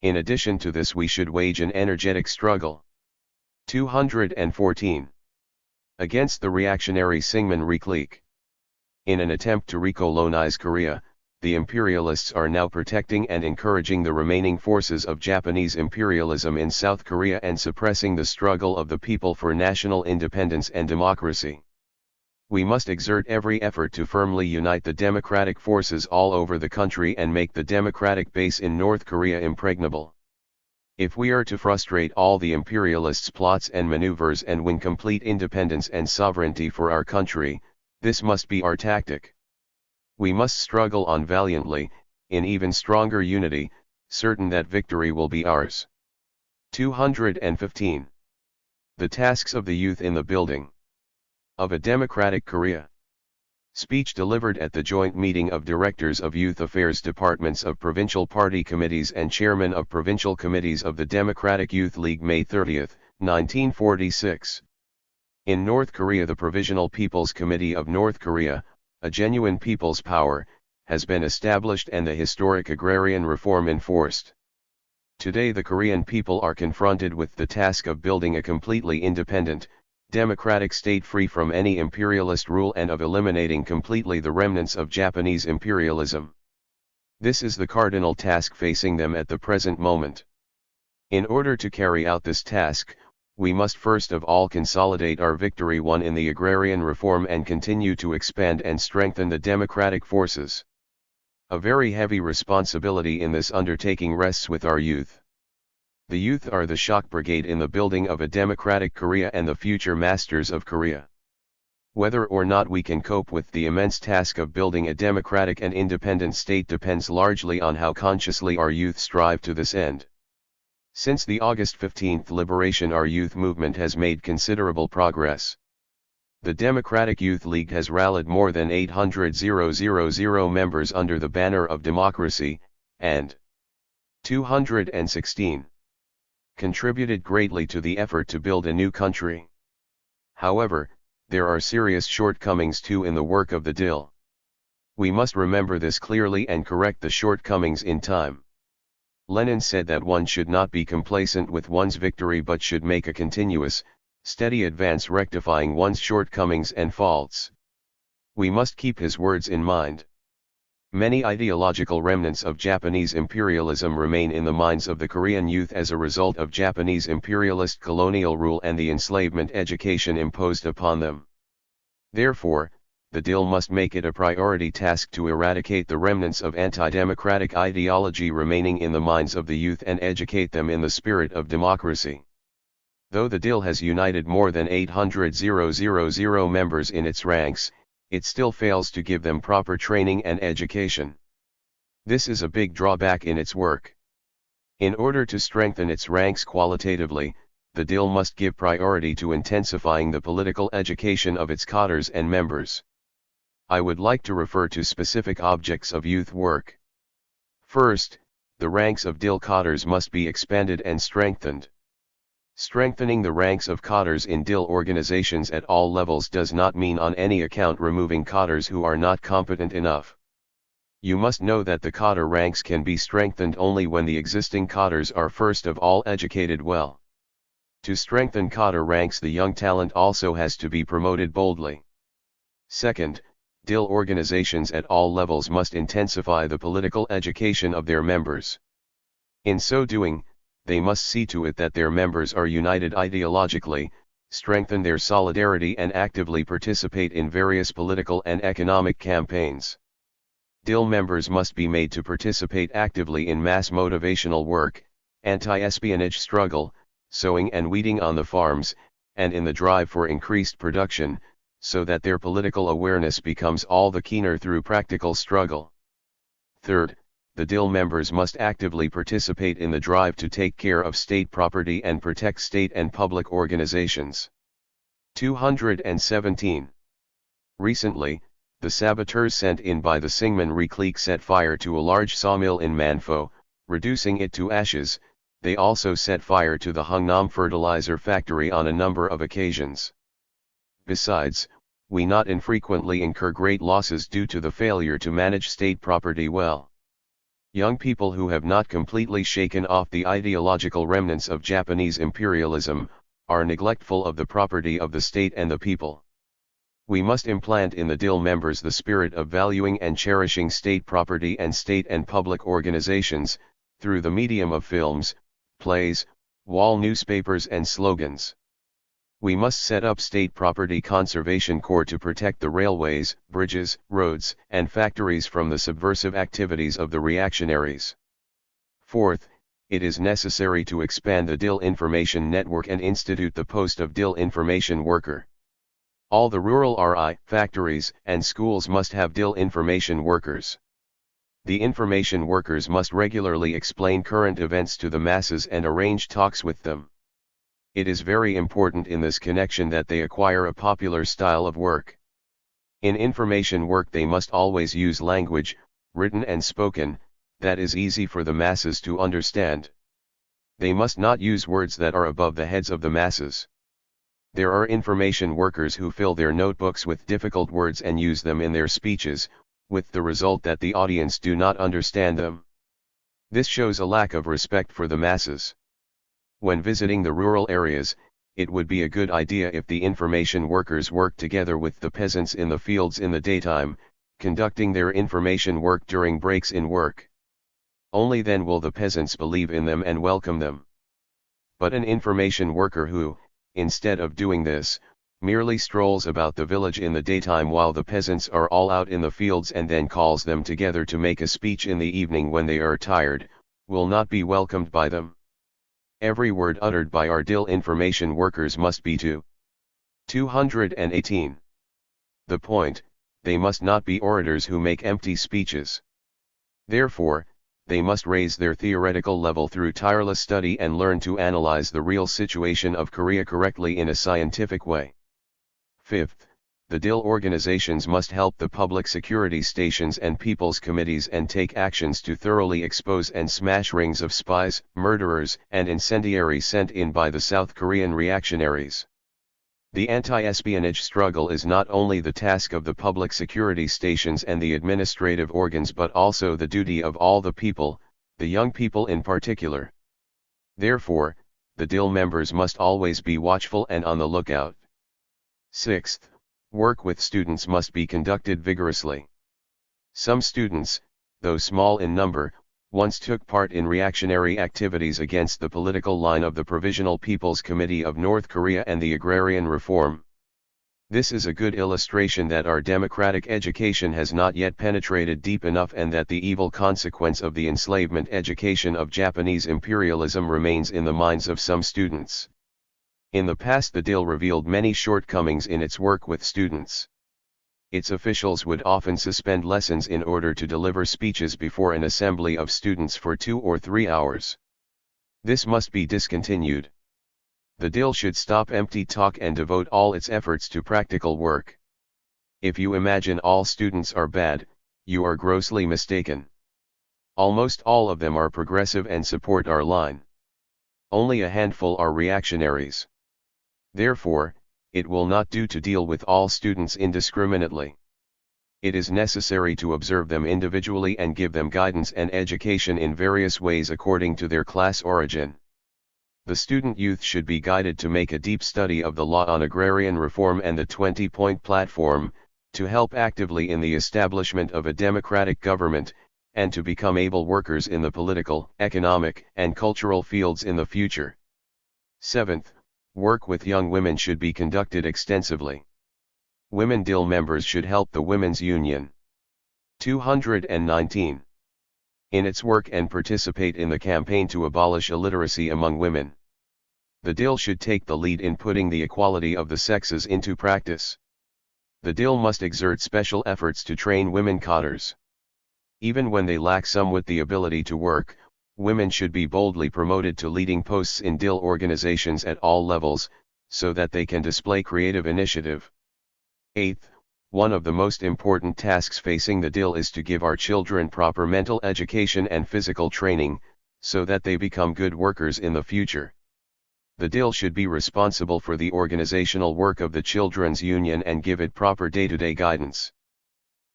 In addition to this, we should wage an energetic struggle. 214. Against the reactionary Syngman clique. In an attempt to recolonize Korea, the imperialists are now protecting and encouraging the remaining forces of Japanese imperialism in South Korea and suppressing the struggle of the people for national independence and democracy. We must exert every effort to firmly unite the democratic forces all over the country and make the democratic base in North Korea impregnable. If we are to frustrate all the imperialists' plots and maneuvers and win complete independence and sovereignty for our country, this must be our tactic. We must struggle on valiantly, in even stronger unity, certain that victory will be ours. 215. The tasks of the youth in the building of a democratic Korea. Speech delivered at the joint meeting of directors of youth affairs departments of provincial party committees and chairmen of provincial committees of the Democratic Youth League, May 30, 1946. In North Korea, the Provisional People's Committee of North Korea, a genuine people's power, has been established and the historic agrarian reform enforced. Today the Korean people are confronted with the task of building a completely independent, democratic state free from any imperialist rule and of eliminating completely the remnants of Japanese imperialism. This is the cardinal task facing them at the present moment. In order to carry out this task, we must first of all consolidate our victory won in the agrarian reform and continue to expand and strengthen the democratic forces. A very heavy responsibility in this undertaking rests with our youth. The youth are the shock brigade in the building of a democratic Korea and the future masters of Korea. Whether or not we can cope with the immense task of building a democratic and independent state depends largely on how consciously our youth strive to this end. Since the August 15th liberation, our youth movement has made considerable progress. The Democratic Youth League has rallied more than 800,000 members under the banner of democracy, and 216 contributed greatly to the effort to build a new country. However, there are serious shortcomings too in the work of the DIL. We must remember this clearly and correct the shortcomings in time. Lenin said that one should not be complacent with one's victory but should make a continuous, steady advance rectifying one's shortcomings and faults. We must keep his words in mind. Many ideological remnants of Japanese imperialism remain in the minds of the Korean youth as a result of Japanese imperialist colonial rule and the enslavement education imposed upon them. Therefore, the DIL must make it a priority task to eradicate the remnants of anti-democratic ideology remaining in the minds of the youth and educate them in the spirit of democracy. Though the DIL has united more than 800,000 members in its ranks, it still fails to give them proper training and education. This is a big drawback in its work. In order to strengthen its ranks qualitatively, the DIL must give priority to intensifying the political education of its cadres and members. I would like to refer to specific objects of youth work. First, the ranks of DIL cadres must be expanded and strengthened. Strengthening the ranks of cadres in DIL organizations at all levels does not mean on any account removing cadres who are not competent enough. You must know that the cadre ranks can be strengthened only when the existing cadres are first of all educated well. To strengthen cadre ranks, the young talent also has to be promoted boldly. Second, DIL organizations at all levels must intensify the political education of their members. In so doing, they must see to it that their members are united ideologically, strengthen their solidarity and actively participate in various political and economic campaigns. DIL members must be made to participate actively in mass motivational work, anti-espionage struggle, sowing and weeding on the farms, and in the drive for increased production, so that their political awareness becomes all the keener through practical struggle. Third, the DIL members must actively participate in the drive to take care of state property and protect state and public organizations. 217. Recently, The saboteurs sent in by the Syngman clique set fire to a large sawmill in Manfo, reducing it to ashes. They also set fire to the Hungnam fertilizer factory on a number of occasions. Besides, we not infrequently incur great losses due to the failure to manage state property well. Young people who have not completely shaken off the ideological remnants of Japanese imperialism, are neglectful of the property of the state and the people. We must implant in the DIL members the spirit of valuing and cherishing state property and state and public organizations, through the medium of films, plays, wall newspapers and slogans. We must set up State Property Conservation Corps to protect the railways, bridges, roads, and factories from the subversive activities of the reactionaries. Fourth, it is necessary to expand the DIL information network and institute the post of DIL information worker. All the rural RI, factories, and schools must have DIL information workers. The information workers must regularly explain current events to the masses and arrange talks with them. It is very important in this connection that they acquire a popular style of work. In information work they must always use language, written and spoken, that is easy for the masses to understand. They must not use words that are above the heads of the masses. There are information workers who fill their notebooks with difficult words and use them in their speeches, with the result that the audience do not understand them. This shows a lack of respect for the masses. When visiting the rural areas, it would be a good idea if the information workers worked together with the peasants in the fields in the daytime, conducting their information work during breaks in work. Only then will the peasants believe in them and welcome them. But an information worker who, instead of doing this, merely strolls about the village in the daytime while the peasants are all out in the fields and then calls them together to make a speech in the evening when they are tired, will not be welcomed by them. Every word uttered by our DIL information workers must be to 218. The point, they must not be orators who make empty speeches. Therefore, they must raise their theoretical level through tireless study and learn to analyze the real situation of Korea correctly in a scientific way. Fifth, the DIL organizations must help the public security stations and people's committees and take actions to thoroughly expose and smash rings of spies, murderers, and incendiaries sent in by the South Korean reactionaries. The anti-espionage struggle is not only the task of the public security stations and the administrative organs but also the duty of all the people, the young people in particular. Therefore, the DIL members must always be watchful and on the lookout. Sixth, work with students must be conducted vigorously. Some students, though small in number, once took part in reactionary activities against the political line of the Provisional People's Committee of North Korea and the agrarian reform. This is a good illustration that our democratic education has not yet penetrated deep enough and that the evil consequence of the enslavement education of Japanese imperialism remains in the minds of some students. In the past the DIL revealed many shortcomings in its work with students. Its officials would often suspend lessons in order to deliver speeches before an assembly of students for 2 or 3 hours. This must be discontinued. The DIL should stop empty talk and devote all its efforts to practical work. If you imagine all students are bad, you are grossly mistaken. Almost all of them are progressive and support our line. Only a handful are reactionaries. Therefore, it will not do to deal with all students indiscriminately. It is necessary to observe them individually and give them guidance and education in various ways according to their class origin. The student youth should be guided to make a deep study of the law on agrarian reform and the 20-point platform, to help actively in the establishment of a democratic government, and to become able workers in the political, economic, and cultural fields in the future. Seventh, work with young women should be conducted extensively. Women DIL members should help the Women's Union. 219. In its work and participate in the campaign to abolish illiteracy among women. The DIL should take the lead in putting the equality of the sexes into practice. The DIL must exert special efforts to train women cadres. Even when they lack somewhat the ability to work, women should be boldly promoted to leading posts in DIL organizations at all levels, so that they can display creative initiative. Eighth, One of the most important tasks facing the DIL is to give our children proper mental education and physical training, so that they become good workers in the future. The DIL should be responsible for the organizational work of the Children's Union and give it proper day-to-day guidance.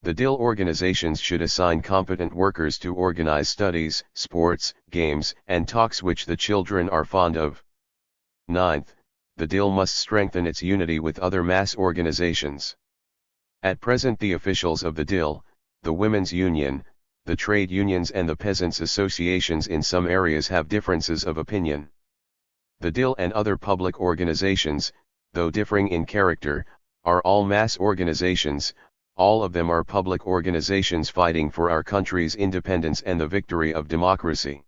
The DIL organizations should assign competent workers to organize studies, sports, games, and talks which the children are fond of. 9th, the DIL must strengthen its unity with other mass organizations. At present the officials of the DIL, the Women's Union, the trade unions and the peasants' associations in some areas have differences of opinion. The DIL and other public organizations, though differing in character, are all mass organizations. All of them are public organizations fighting for our country's independence and the victory of democracy.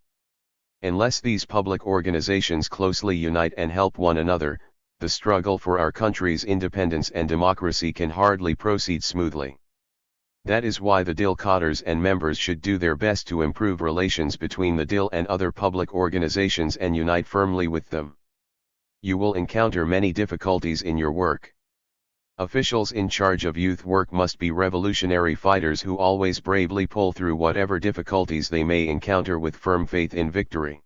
Unless these public organizations closely unite and help one another, the struggle for our country's independence and democracy can hardly proceed smoothly. That is why the DIL cadres and members should do their best to improve relations between the DIL and other public organizations and unite firmly with them. You will encounter many difficulties in your work. Officials in charge of youth work must be revolutionary fighters who always bravely pull through whatever difficulties they may encounter with firm faith in victory.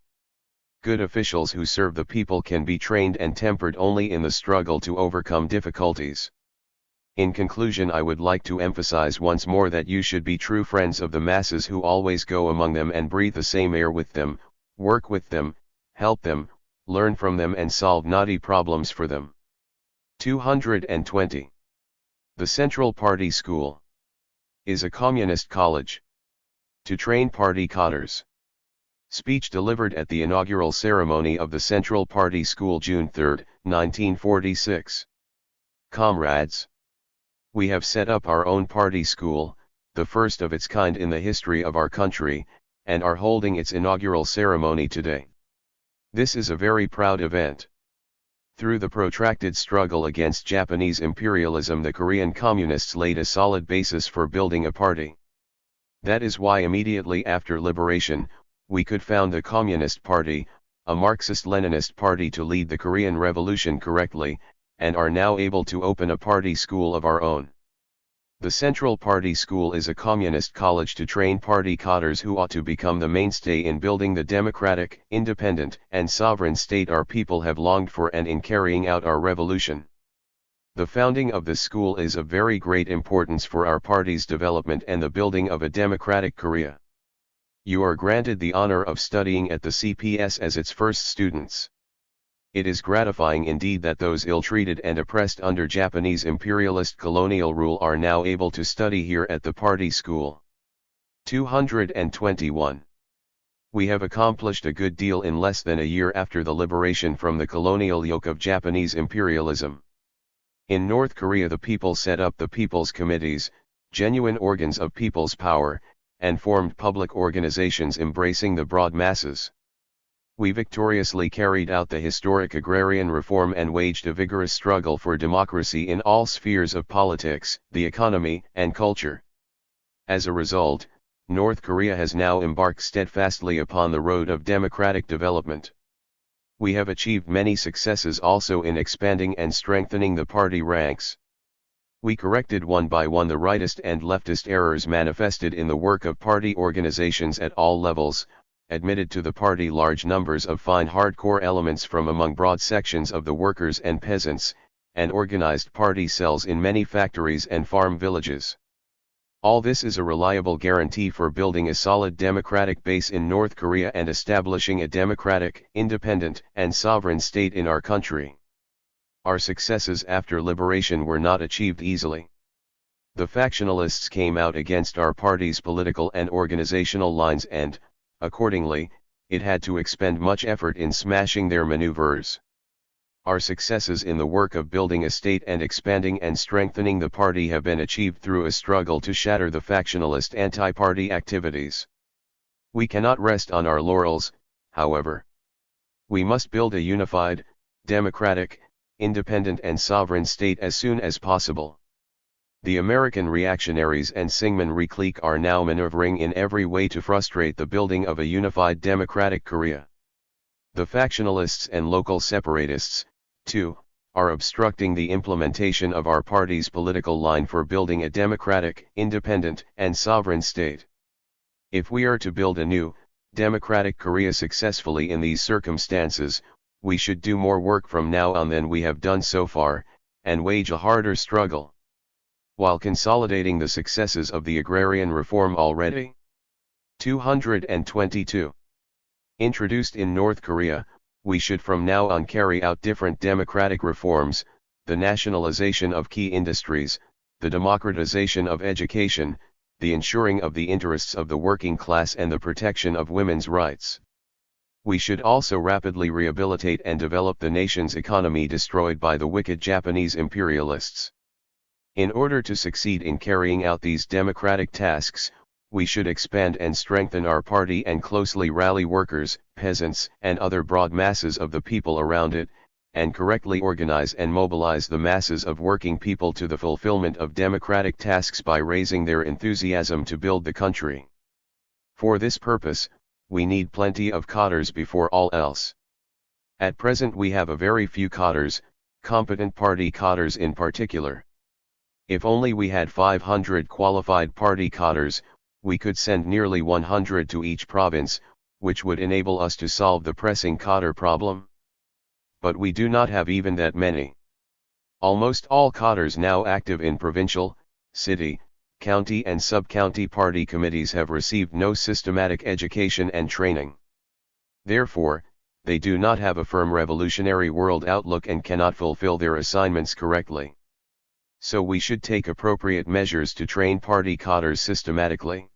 Good officials who serve the people can be trained and tempered only in the struggle to overcome difficulties. In conclusion, I would like to emphasize once more that you should be true friends of the masses who always go among them and breathe the same air with them, work with them, help them, learn from them and solve knotty problems for them. 220. The Central Party School is a communist college to train party cadres. Speech delivered at the inaugural ceremony of the Central Party School June 3, 1946. Comrades, we have set up our own party school, the first of its kind in the history of our country, and are holding its inaugural ceremony today. This is a very proud event. Through the protracted struggle against Japanese imperialism, the Korean Communists laid a solid basis for building a party. That is why immediately after liberation, we could found the Communist Party, a Marxist-Leninist party to lead the Korean Revolution correctly, and are now able to open a party school of our own. The Central Party School is a communist college to train party cadres who ought to become the mainstay in building the democratic, independent, and sovereign state our people have longed for and in carrying out our revolution. The founding of this school is of very great importance for our party's development and the building of a democratic Korea. You are granted the honor of studying at the CPS as its first students. It is gratifying indeed that those ill-treated and oppressed under Japanese imperialist colonial rule are now able to study here at the party school. 221. We have accomplished a good deal in less than a year after the liberation from the colonial yoke of Japanese imperialism. In North Korea the people set up the People's Committees, genuine organs of people's power, and formed public organizations embracing the broad masses. We victoriously carried out the historic agrarian reform and waged a vigorous struggle for democracy in all spheres of politics, the economy, and culture. As a result, North Korea has now embarked steadfastly upon the road of democratic development. We have achieved many successes also in expanding and strengthening the party ranks. We corrected one by one the rightist and leftist errors manifested in the work of party organizations at all levels, admitted to the party large numbers of fine hardcore elements from among broad sections of the workers and peasants, and organized party cells in many factories and farm villages. All this is a reliable guarantee for building a solid democratic base in North Korea and establishing a democratic, independent, and sovereign state in our country. Our successes after liberation were not achieved easily. The factionalists came out against our party's political and organizational lines and, accordingly, it had to expend much effort in smashing their maneuvers. Our successes in the work of building a state and expanding and strengthening the party have been achieved through a struggle to shatter the factionalist anti-party activities. We cannot rest on our laurels, however. We must build a unified, democratic, independent and sovereign state as soon as possible. The American reactionaries and Syngman clique are now maneuvering in every way to frustrate the building of a unified democratic Korea. The factionalists and local separatists, too, are obstructing the implementation of our party's political line for building a democratic, independent, and sovereign state. If we are to build a new, democratic Korea successfully in these circumstances, we should do more work from now on than we have done so far, and wage a harder struggle, while consolidating the successes of the agrarian reform already 222 introduced in North Korea. We should from now on carry out different democratic reforms, the nationalization of key industries, the democratization of education, the ensuring of the interests of the working class and the protection of women's rights. We should also rapidly rehabilitate and develop the nation's economy destroyed by the wicked Japanese imperialists. In order to succeed in carrying out these democratic tasks, we should expand and strengthen our party and closely rally workers, peasants, and other broad masses of the people around it, and correctly organize and mobilize the masses of working people to the fulfillment of democratic tasks by raising their enthusiasm to build the country. For this purpose, we need plenty of cadres before all else. At present we have a very few cadres, competent party cadres in particular. If only we had 500 qualified party cadres, we could send nearly 100 to each province, which would enable us to solve the pressing cadre problem. But we do not have even that many. Almost all cadres now active in provincial, city, county and sub-county party committees have received no systematic education and training. Therefore, they do not have a firm revolutionary world outlook and cannot fulfill their assignments correctly. So we should take appropriate measures to train party cadres systematically.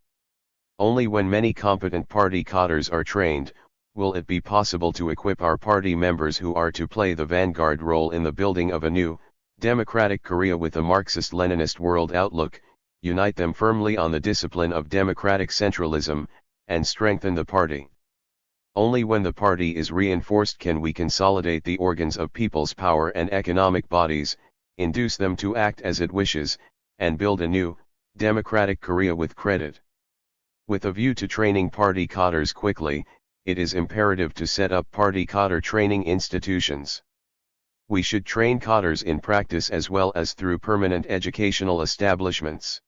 Only when many competent party cadres are trained, will it be possible to equip our party members who are to play the vanguard role in the building of a new, democratic Korea with a Marxist-Leninist world outlook, unite them firmly on the discipline of democratic centralism, and strengthen the party. Only when the party is reinforced can we consolidate the organs of people's power and economic bodies, induce them to act as it wishes, and build a new, democratic Korea with credit. With a view to training party cadres quickly, it is imperative to set up party cadre training institutions. We should train cadres in practice as well as through permanent educational establishments.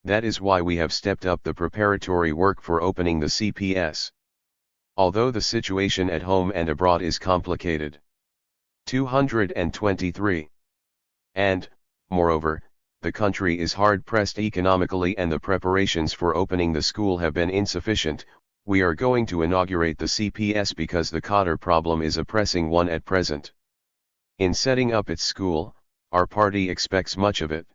That is why we have stepped up the preparatory work for opening the CPS. Although the situation at home and abroad is complicated. 223. And, moreover, the country is hard-pressed economically and the preparations for opening the school have been insufficient. We are going to inaugurate the CPS because the cadre problem is a pressing one at present. In setting up its school, our party expects much of it.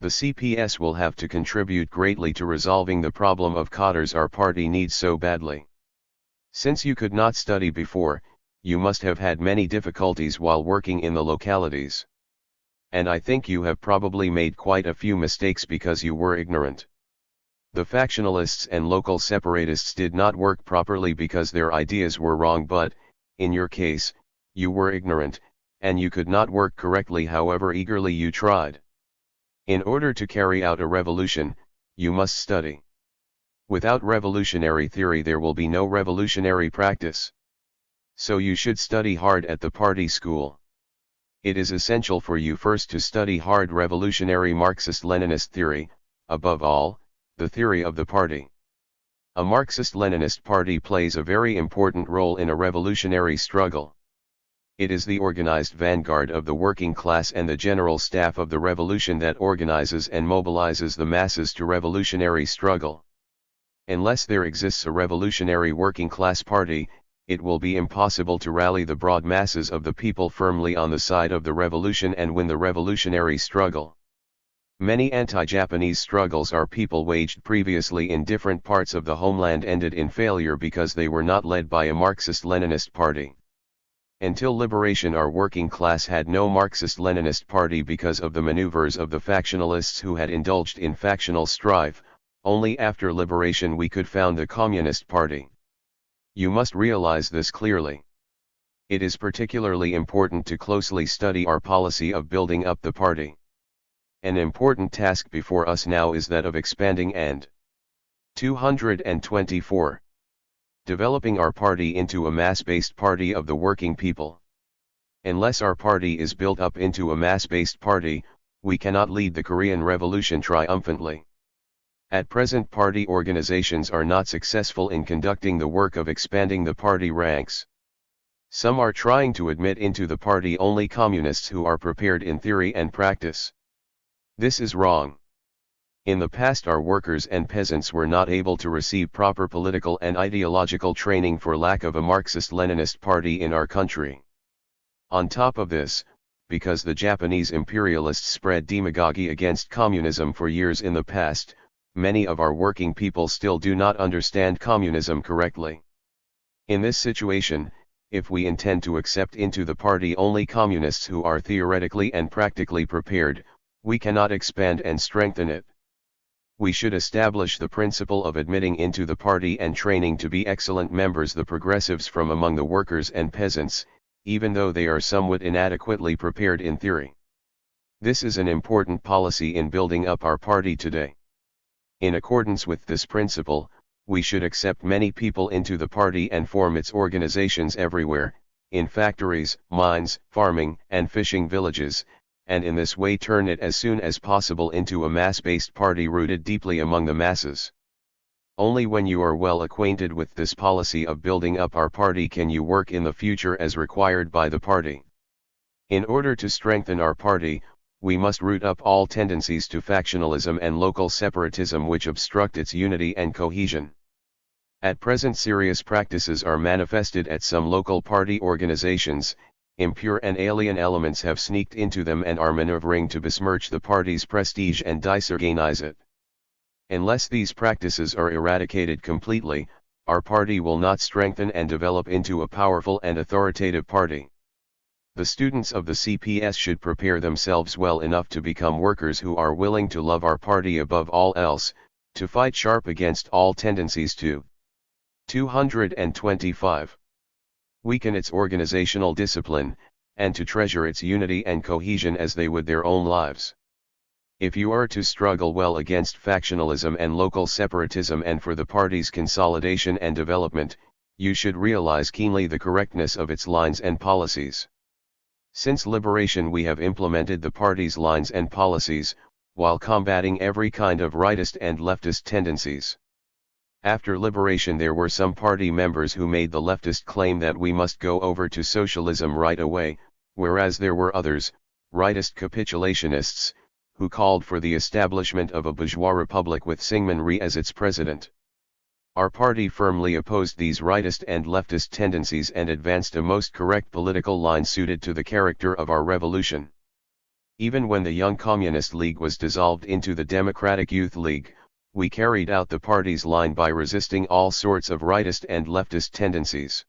The CPS will have to contribute greatly to resolving the problem of cadres our party needs so badly. Since you could not study before, you must have had many difficulties while working in the localities. And I think you have probably made quite a few mistakes because you were ignorant. The factionalists and local separatists did not work properly because their ideas were wrong, but, in your case, you were ignorant, and you could not work correctly however eagerly you tried. In order to carry out a revolution, you must study. Without revolutionary theory there will be no revolutionary practice. So you should study hard at the party school. It is essential for you first to study hard revolutionary Marxist-Leninist theory, above all, the theory of the party. A Marxist-Leninist party plays a very important role in a revolutionary struggle. It is the organized vanguard of the working class and the general staff of the revolution that organizes and mobilizes the masses to revolutionary struggle. Unless there exists a revolutionary working class party, it will be impossible to rally the broad masses of the people firmly on the side of the revolution and win the revolutionary struggle. Many anti-Japanese struggles our people waged previously in different parts of the homeland ended in failure because they were not led by a Marxist-Leninist party. Until liberation our working class had no Marxist-Leninist party because of the maneuvers of the factionalists who had indulged in factional strife. Only after liberation we could found the Communist Party. You must realize this clearly. It is particularly important to closely study our policy of building up the party. An important task before us now is that of expanding and 224. Developing our party into a mass-based party of the working people. Unless our party is built up into a mass-based party, we cannot lead the Korean Revolution triumphantly. At present, party organizations are not successful in conducting the work of expanding the party ranks. Some are trying to admit into the party only communists who are prepared in theory and practice. This is wrong. In the past, our workers and peasants were not able to receive proper political and ideological training for lack of a Marxist-Leninist party in our country. On top of this, because the Japanese imperialists spread demagoguery against communism for years in the past, many of our working people still do not understand communism correctly. In this situation, if we intend to accept into the party only communists who are theoretically and practically prepared, we cannot expand and strengthen it. We should establish the principle of admitting into the party and training to be excellent members the progressives from among the workers and peasants, even though they are somewhat inadequately prepared in theory. This is an important policy in building up our party today. In accordance with this principle, we should accept many people into the party and form its organizations everywhere, in factories, mines, farming, and fishing villages, and in this way turn it as soon as possible into a mass-based party rooted deeply among the masses. Only when you are well acquainted with this policy of building up our party can you work in the future as required by the party. In order to strengthen our party, we must root up all tendencies to factionalism and local separatism which obstruct its unity and cohesion. At present, serious practices are manifested at some local party organizations. Impure and alien elements have sneaked into them and are maneuvering to besmirch the party's prestige and disorganize it. Unless these practices are eradicated completely, our party will not strengthen and develop into a powerful and authoritative party. The students of the CPS should prepare themselves well enough to become workers who are willing to love our party above all else, to fight sharp against all tendencies to 225. Weaken its organizational discipline, and to treasure its unity and cohesion as they would their own lives. If you are to struggle well against factionalism and local separatism and for the party's consolidation and development, you should realize keenly the correctness of its lines and policies. Since liberation, we have implemented the party's lines and policies, while combating every kind of rightist and leftist tendencies. After liberation, there were some party members who made the leftist claim that we must go over to socialism right away, whereas there were others, rightist capitulationists, who called for the establishment of a bourgeois republic with Syngman Rhee as its president. Our party firmly opposed these rightist and leftist tendencies and advanced a most correct political line suited to the character of our revolution. Even when the Young Communist League was dissolved into the Democratic Youth League, we carried out the party's line by resisting all sorts of rightist and leftist tendencies.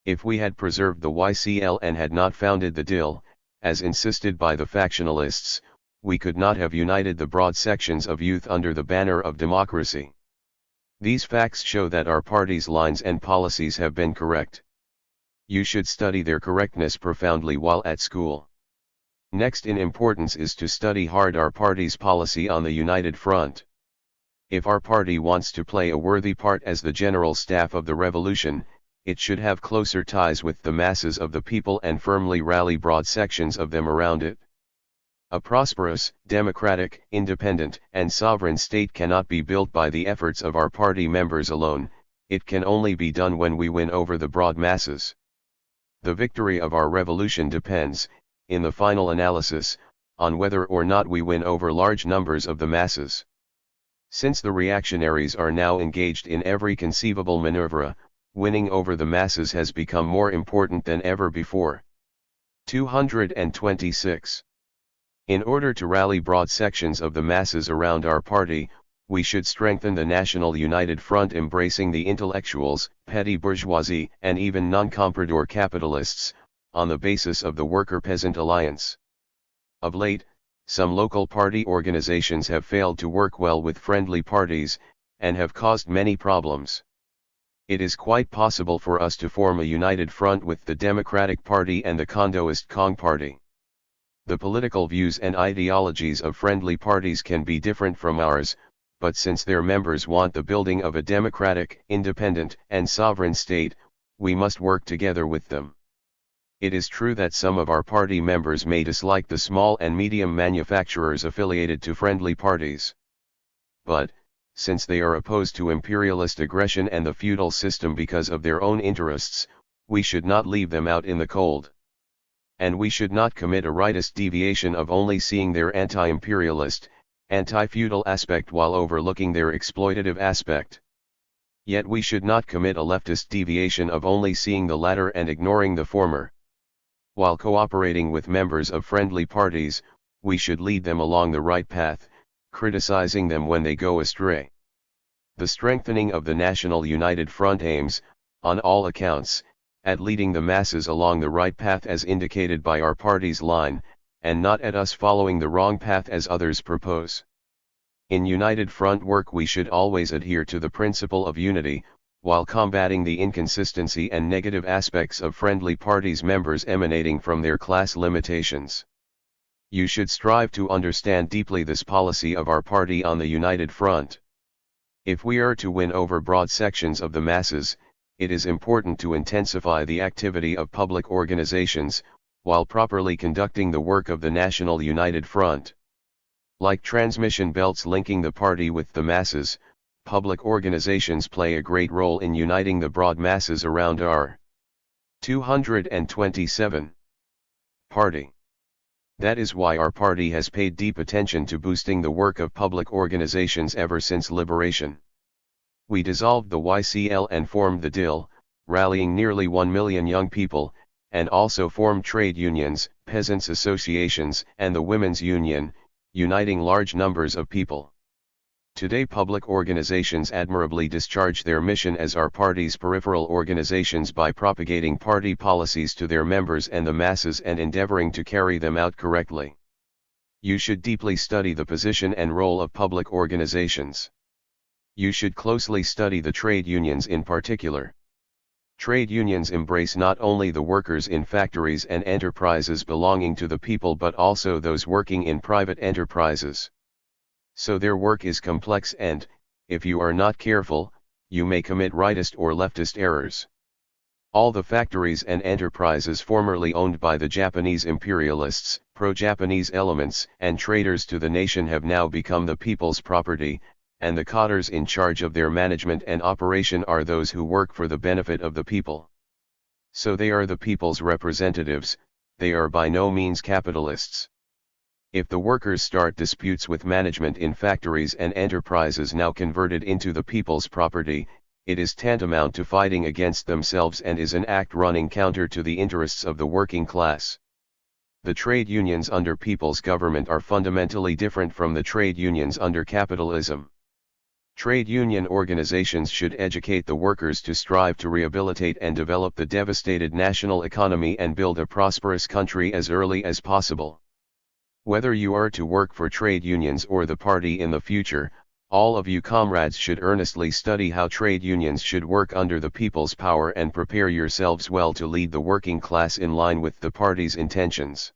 If we had preserved the YCL and had not founded the DIL, as insisted by the factionalists, we could not have united the broad sections of youth under the banner of democracy. These facts show that our party's lines and policies have been correct. You should study their correctness profoundly while at school. Next in importance is to study hard our party's policy on the United Front. If our party wants to play a worthy part as the general staff of the revolution, it should have closer ties with the masses of the people and firmly rally broad sections of them around it. A prosperous, democratic, independent, and sovereign state cannot be built by the efforts of our party members alone. It can only be done when we win over the broad masses. The victory of our revolution depends, in the final analysis, on whether or not we win over large numbers of the masses. Since the reactionaries are now engaged in every conceivable maneuver, winning over the masses has become more important than ever before. 226. In order to rally broad sections of the masses around our party, we should strengthen the National United Front embracing the intellectuals, petty bourgeoisie, and even non-comprador capitalists, on the basis of the Worker-Peasant Alliance. Of late, some local party organizations have failed to work well with friendly parties, and have caused many problems. It is quite possible for us to form a united front with the Democratic Party and the Condoist Kong Party. The political views and ideologies of friendly parties can be different from ours, but since their members want the building of a democratic, independent, and sovereign state, we must work together with them. It is true that some of our party members may dislike the small and medium manufacturers affiliated to friendly parties. But, since they are opposed to imperialist aggression and the feudal system because of their own interests, we should not leave them out in the cold. And we should not commit a rightist deviation of only seeing their anti-imperialist, anti-feudal aspect while overlooking their exploitative aspect. Yet we should not commit a leftist deviation of only seeing the latter and ignoring the former. While cooperating with members of friendly parties, we should lead them along the right path, criticizing them when they go astray. The strengthening of the National United Front aims, on all accounts, at leading the masses along the right path as indicated by our party's line, and not at us following the wrong path as others propose. In United Front work we should always adhere to the principle of unity, while combating the inconsistency and negative aspects of friendly parties' members emanating from their class limitations. You should strive to understand deeply this policy of our party on the United Front. If we are to win over broad sections of the masses, it is important to intensify the activity of public organizations, while properly conducting the work of the National United Front. Like transmission belts linking the party with the masses, public organizations play a great role in uniting the broad masses around our 227 party. That is why our party has paid deep attention to boosting the work of public organizations ever since liberation. We dissolved the YCL and formed the DIL, rallying nearly 1 million young people, and also formed trade unions, peasants' associations, and the Women's Union, uniting large numbers of people. Today public organizations admirably discharge their mission as our party's peripheral organizations by propagating party policies to their members and the masses and endeavoring to carry them out correctly. You should deeply study the position and role of public organizations. You should closely study the trade unions in particular. Trade unions embrace not only the workers in factories and enterprises belonging to the people but also those working in private enterprises. So their work is complex and, if you are not careful, you may commit rightist or leftist errors. All the factories and enterprises formerly owned by the Japanese imperialists, pro-Japanese elements, and traitors to the nation have now become the people's property, and the cadres in charge of their management and operation are those who work for the benefit of the people. So they are the people's representatives, they are by no means capitalists. If the workers start disputes with management in factories and enterprises now converted into the people's property, it is tantamount to fighting against themselves and is an act running counter to the interests of the working class. The trade unions under people's government are fundamentally different from the trade unions under capitalism. Trade union organizations should educate the workers to strive to rehabilitate and develop the devastated national economy and build a prosperous country as early as possible. Whether you are to work for trade unions or the party in the future, all of you comrades should earnestly study how trade unions should work under the people's power and prepare yourselves well to lead the working class in line with the party's intentions.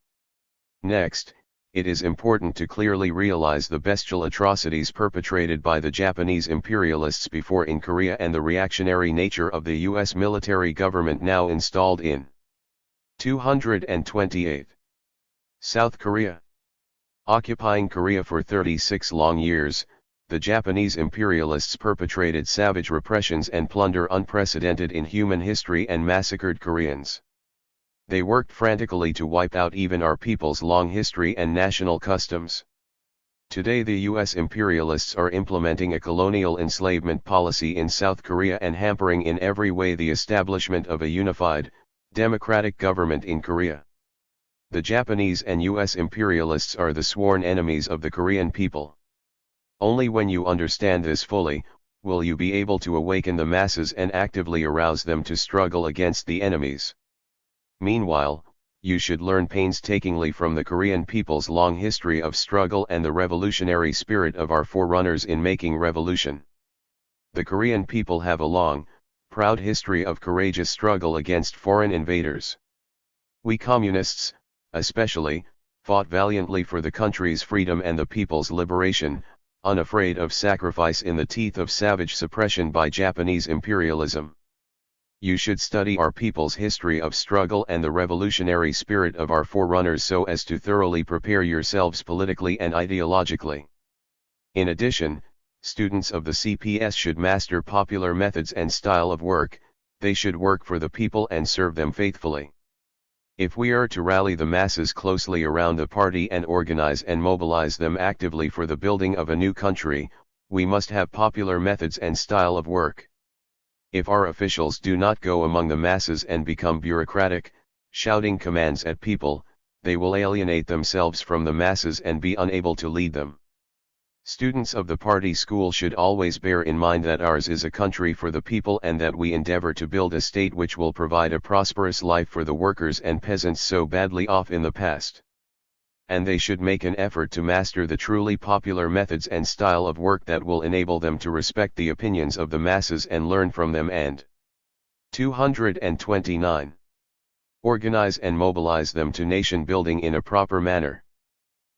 Next, it is important to clearly realize the bestial atrocities perpetrated by the Japanese imperialists before in Korea and the reactionary nature of the U.S. military government now installed in 228. South Korea. Occupying Korea for 36 long years, the Japanese imperialists perpetrated savage repressions and plunder unprecedented in human history and massacred Koreans. They worked frantically to wipe out even our people's long history and national customs. Today the U.S. imperialists are implementing a colonial enslavement policy in South Korea and hampering in every way the establishment of a unified, democratic government in Korea. The Japanese and U.S. imperialists are the sworn enemies of the Korean people. Only when you understand this fully, will you be able to awaken the masses and actively arouse them to struggle against the enemies. Meanwhile, you should learn painstakingly from the Korean people's long history of struggle and the revolutionary spirit of our forerunners in making revolution. The Korean people have a long, proud history of courageous struggle against foreign invaders. We communists, especially, fought valiantly for the country's freedom and the people's liberation, unafraid of sacrifice in the teeth of savage suppression by Japanese imperialism. You should study our people's history of struggle and the revolutionary spirit of our forerunners so as to thoroughly prepare yourselves politically and ideologically. In addition, students of the CPS should master popular methods and style of work. They should work for the people and serve them faithfully. If we are to rally the masses closely around the party and organize and mobilize them actively for the building of a new country, we must have popular methods and style of work. If our officials do not go among the masses and become bureaucratic, shouting commands at people, they will alienate themselves from the masses and be unable to lead them. Students of the party school should always bear in mind that ours is a country for the people and that we endeavor to build a state which will provide a prosperous life for the workers and peasants so badly off in the past. And they should make an effort to master the truly popular methods and style of work that will enable them to respect the opinions of the masses and learn from them. And 229. Organize and mobilize them to nation building in a proper manner.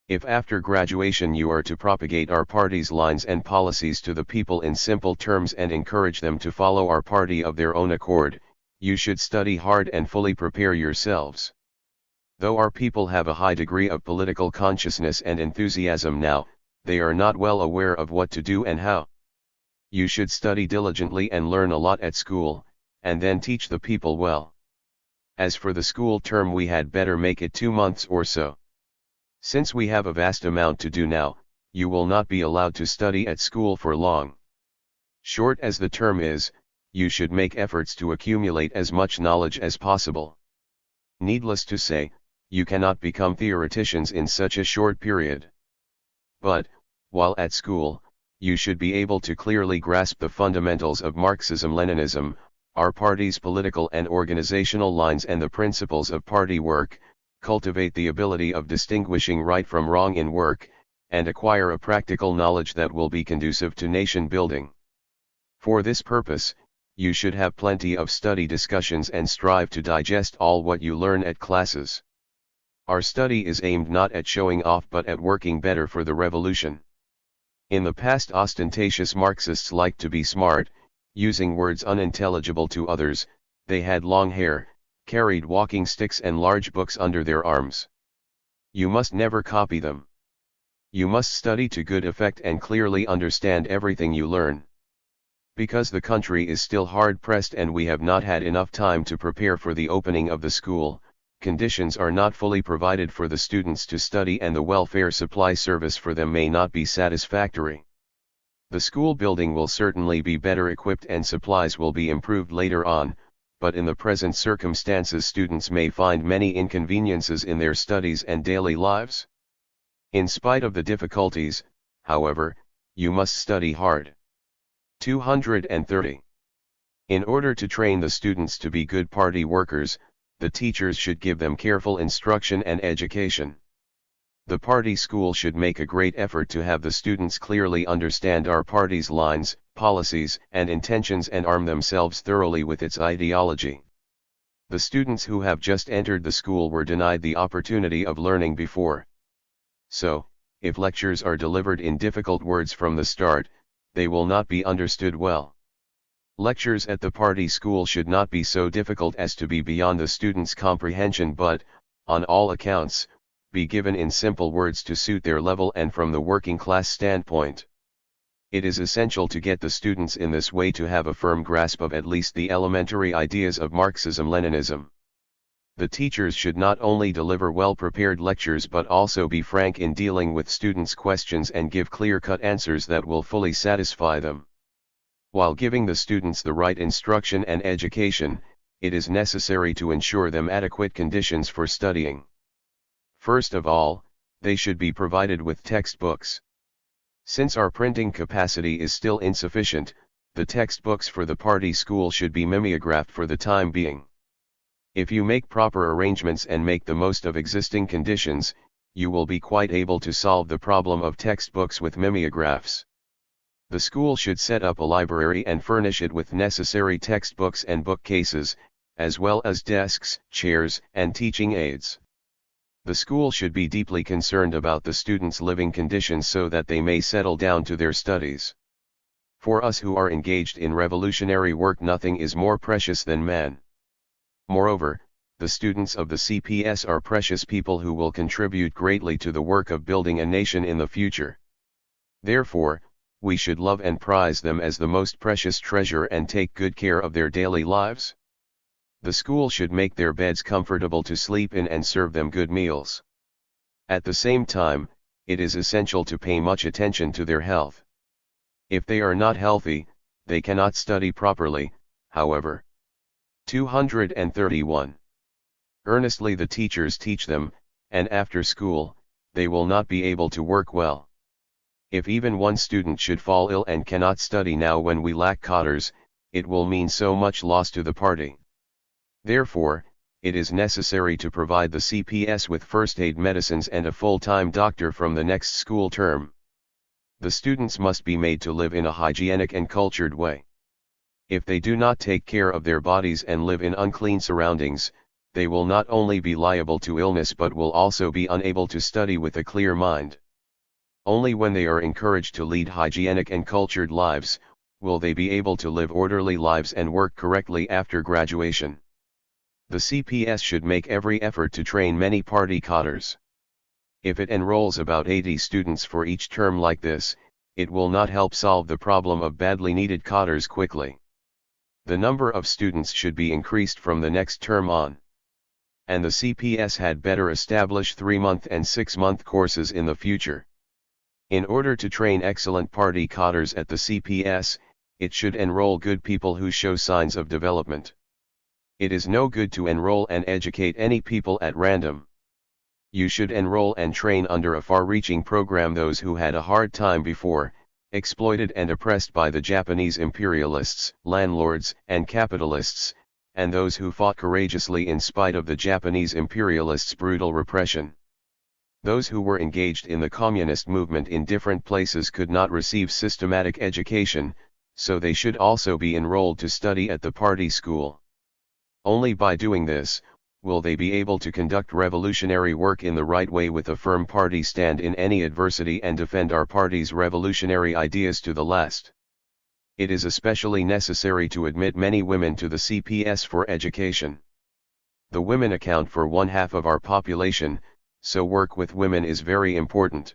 If after graduation you are to propagate our party's lines and policies to the people in simple terms and encourage them to follow our party of their own accord, you should study hard and fully prepare yourselves. Though our people have a high degree of political consciousness and enthusiasm now, they are not well aware of what to do and how. You should study diligently and learn a lot at school, and then teach the people well. As for the school term, we had better make it 2 months or so. Since we have a vast amount to do now, you will not be allowed to study at school for long. Short as the term is, you should make efforts to accumulate as much knowledge as possible. Needless to say, you cannot become theoreticians in such a short period. But, while at school, you should be able to clearly grasp the fundamentals of Marxism-Leninism, our party's political and organizational lines and the principles of party work, cultivate the ability of distinguishing right from wrong in work, and acquire a practical knowledge that will be conducive to nation building. For this purpose, you should have plenty of study discussions and strive to digest all what you learn at classes. Our study is aimed not at showing off but at working better for the revolution. In the past, ostentatious Marxists liked to be smart, using words unintelligible to others. They had long hair, carried walking sticks and large books under their arms. You must never copy them. You must study to good effect and clearly understand everything you learn. Because the country is still hard pressed and we have not had enough time to prepare for the opening of the school, conditions are not fully provided for the students to study and the welfare supply service for them may not be satisfactory. The school building will certainly be better equipped and supplies will be improved later on, but in the present circumstances students may find many inconveniences in their studies and daily lives. In spite of the difficulties, however, you must study hard. 230. In order to train the students to be good party workers, the teachers should give them careful instruction and education. The party school should make a great effort to have the students clearly understand our party's lines, policies, and intentions and arm themselves thoroughly with its ideology. The students who have just entered the school were denied the opportunity of learning before. So, if lectures are delivered in difficult words from the start, they will not be understood well. Lectures at the party school should not be so difficult as to be beyond the students' comprehension but, on all accounts, be given in simple words to suit their level and from the working class standpoint. It is essential to get the students in this way to have a firm grasp of at least the elementary ideas of Marxism-Leninism. The teachers should not only deliver well-prepared lectures but also be frank in dealing with students' questions and give clear-cut answers that will fully satisfy them. While giving the students the right instruction and education, it is necessary to ensure them adequate conditions for studying. First of all, they should be provided with textbooks. Since our printing capacity is still insufficient, the textbooks for the party school should be mimeographed for the time being. If you make proper arrangements and make the most of existing conditions, you will be quite able to solve the problem of textbooks with mimeographs. The school should set up a library and furnish it with necessary textbooks and bookcases, as well as desks, chairs, and teaching aids. The school should be deeply concerned about the students' living conditions so that they may settle down to their studies. For us who are engaged in revolutionary work, nothing is more precious than man. Moreover, the students of the CPS are precious people who will contribute greatly to the work of building a nation in the future. Therefore, we should love and prize them as the most precious treasure and take good care of their daily lives. The school should make their beds comfortable to sleep in and serve them good meals. At the same time, it is essential to pay much attention to their health. If they are not healthy, they cannot study properly, however. 231. Earnestly the teachers teach them, and after school, they will not be able to work well. If even one student should fall ill and cannot study now when we lack cotters, it will mean so much loss to the party. Therefore, it is necessary to provide the CPS with first aid medicines and a full-time doctor from the next school term. The students must be made to live in a hygienic and cultured way. If they do not take care of their bodies and live in unclean surroundings, they will not only be liable to illness but will also be unable to study with a clear mind. Only when they are encouraged to lead hygienic and cultured lives, will they be able to live orderly lives and work correctly after graduation. The CPS should make every effort to train many party cotters. If it enrolls about 80 students for each term like this, it will not help solve the problem of badly needed cotters quickly. The number of students should be increased from the next term on. And the CPS had better establish 3-month and 6-month courses in the future. In order to train excellent party cotters at the CPS, it should enroll good people who show signs of development. It is no good to enroll and educate any people at random. You should enroll and train under a far-reaching program those who had a hard time before, exploited and oppressed by the Japanese imperialists, landlords, and capitalists, and those who fought courageously in spite of the Japanese imperialists' brutal repression. Those who were engaged in the communist movement in different places could not receive systematic education, so they should also be enrolled to study at the party school. Only by doing this, will they be able to conduct revolutionary work in the right way with a firm party stand in any adversity and defend our party's revolutionary ideas to the last. It is especially necessary to admit many women to the CPS for education. The women account for 1/2 of our population, so work with women is very important.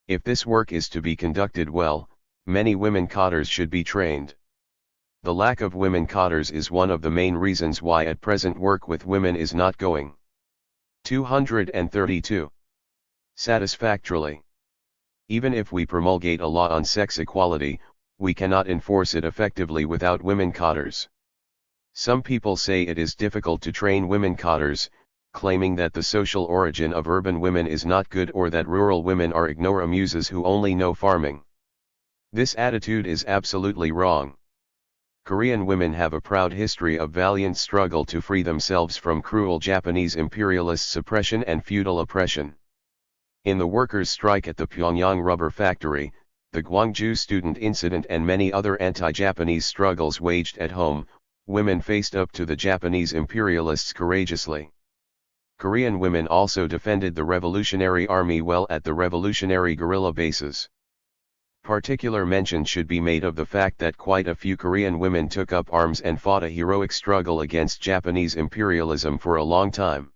If this work is to be conducted well, many women cotters should be trained. The lack of women cotters is one of the main reasons why at present work with women is not going 232 satisfactorily. Even if we promulgate a law on sex equality, we cannot enforce it effectively without women cotters. Some people say it is difficult to train women cotters, claiming that the social origin of urban women is not good or that rural women are ignoramuses who only know farming. This attitude is absolutely wrong. Korean women have a proud history of valiant struggle to free themselves from cruel Japanese imperialist oppression and feudal oppression. In the workers' strike at the Pyongyang rubber factory, the Gwangju student incident and many other anti-Japanese struggles waged at home, women faced up to the Japanese imperialists courageously. Korean women also defended the Revolutionary Army well at the revolutionary guerrilla bases. Particular mention should be made of the fact that quite a few Korean women took up arms and fought a heroic struggle against Japanese imperialism for a long time.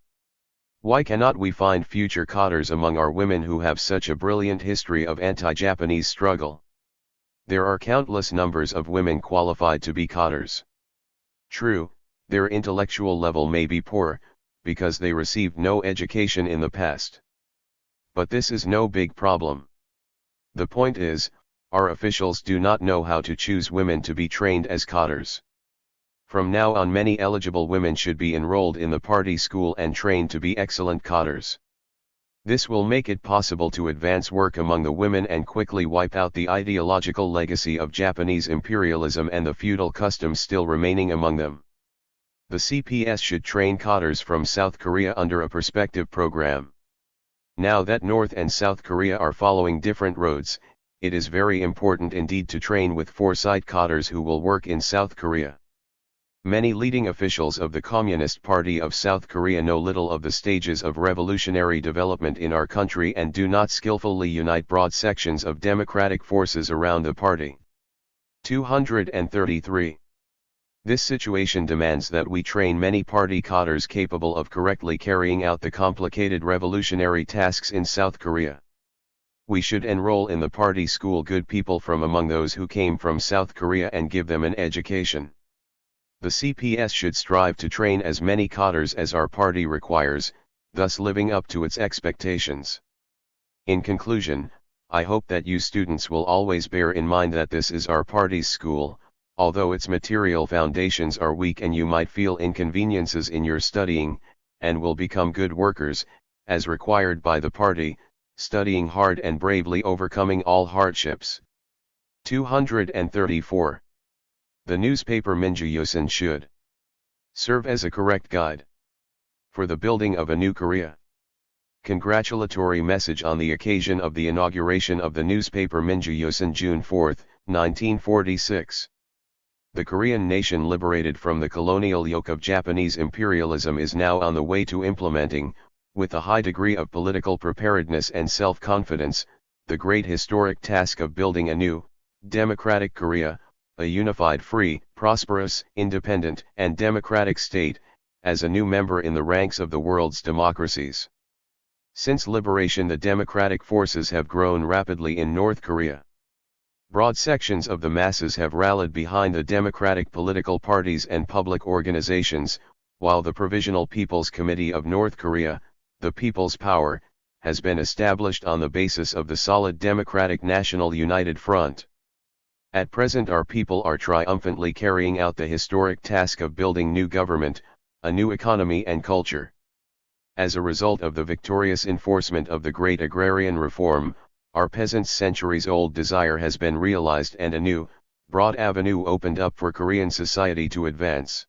Why cannot we find future cotters among our women who have such a brilliant history of anti-Japanese struggle? There are countless numbers of women qualified to be cotters. True, their intellectual level may be poor, because they received no education in the past. But this is no big problem. The point is, our officials do not know how to choose women to be trained as cotters. From now on many eligible women should be enrolled in the party school and trained to be excellent cotters. This will make it possible to advance work among the women and quickly wipe out the ideological legacy of Japanese imperialism and the feudal customs still remaining among them. The CPS should train cotters from South Korea under a perspective program. Now that North and South Korea are following different roads, it is very important indeed to train with foresight cotters who will work in South Korea. Many leading officials of the Communist Party of South Korea know little of the stages of revolutionary development in our country and do not skillfully unite broad sections of democratic forces around the party. 233. This situation demands that we train many party cadres capable of correctly carrying out the complicated revolutionary tasks in South Korea. We should enroll in the party school good people from among those who came from South Korea and give them an education. The CPS should strive to train as many cadres as our party requires, thus living up to its expectations. In conclusion, I hope that you students will always bear in mind that this is our party's school, although its material foundations are weak and you might feel inconveniences in your studying, and will become good workers, as required by the party, studying hard and bravely overcoming all hardships. 234. The newspaper Minjuyosin should serve as a correct guide for the building of a new Korea. Congratulatory message on the occasion of the inauguration of the newspaper Minjuyosin June 4, 1946. The Korean nation liberated from the colonial yoke of Japanese imperialism is now on the way to implementing, with a high degree of political preparedness and self-confidence, the great historic task of building a new, democratic Korea, a unified free, prosperous, independent, and democratic state, as a new member in the ranks of the world's democracies. Since liberation, the democratic forces have grown rapidly in North Korea. Broad sections of the masses have rallied behind the democratic political parties and public organizations, while the Provisional People's Committee of North Korea, the People's Power, has been established on the basis of the solid Democratic National United Front. At present our people are triumphantly carrying out the historic task of building new government, a new economy and culture. As a result of the victorious enforcement of the great agrarian reform, our peasants' centuries-old desire has been realized and a new, broad avenue opened up for Korean society to advance.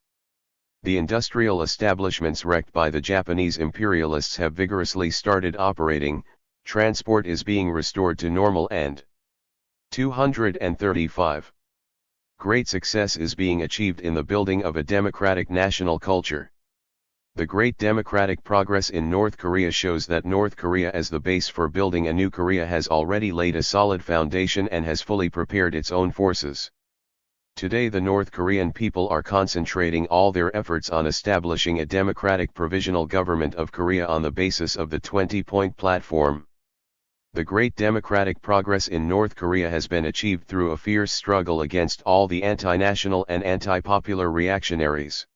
The industrial establishments wrecked by the Japanese imperialists have vigorously started operating, transport is being restored to normal and 235. Great success is being achieved in the building of a democratic national culture. The great democratic progress in North Korea shows that North Korea as the base for building a new Korea has already laid a solid foundation and has fully prepared its own forces. Today the North Korean people are concentrating all their efforts on establishing a democratic provisional government of Korea on the basis of the 20-point platform. The great democratic progress in North Korea has been achieved through a fierce struggle against all the anti-national and anti-popular reactionaries.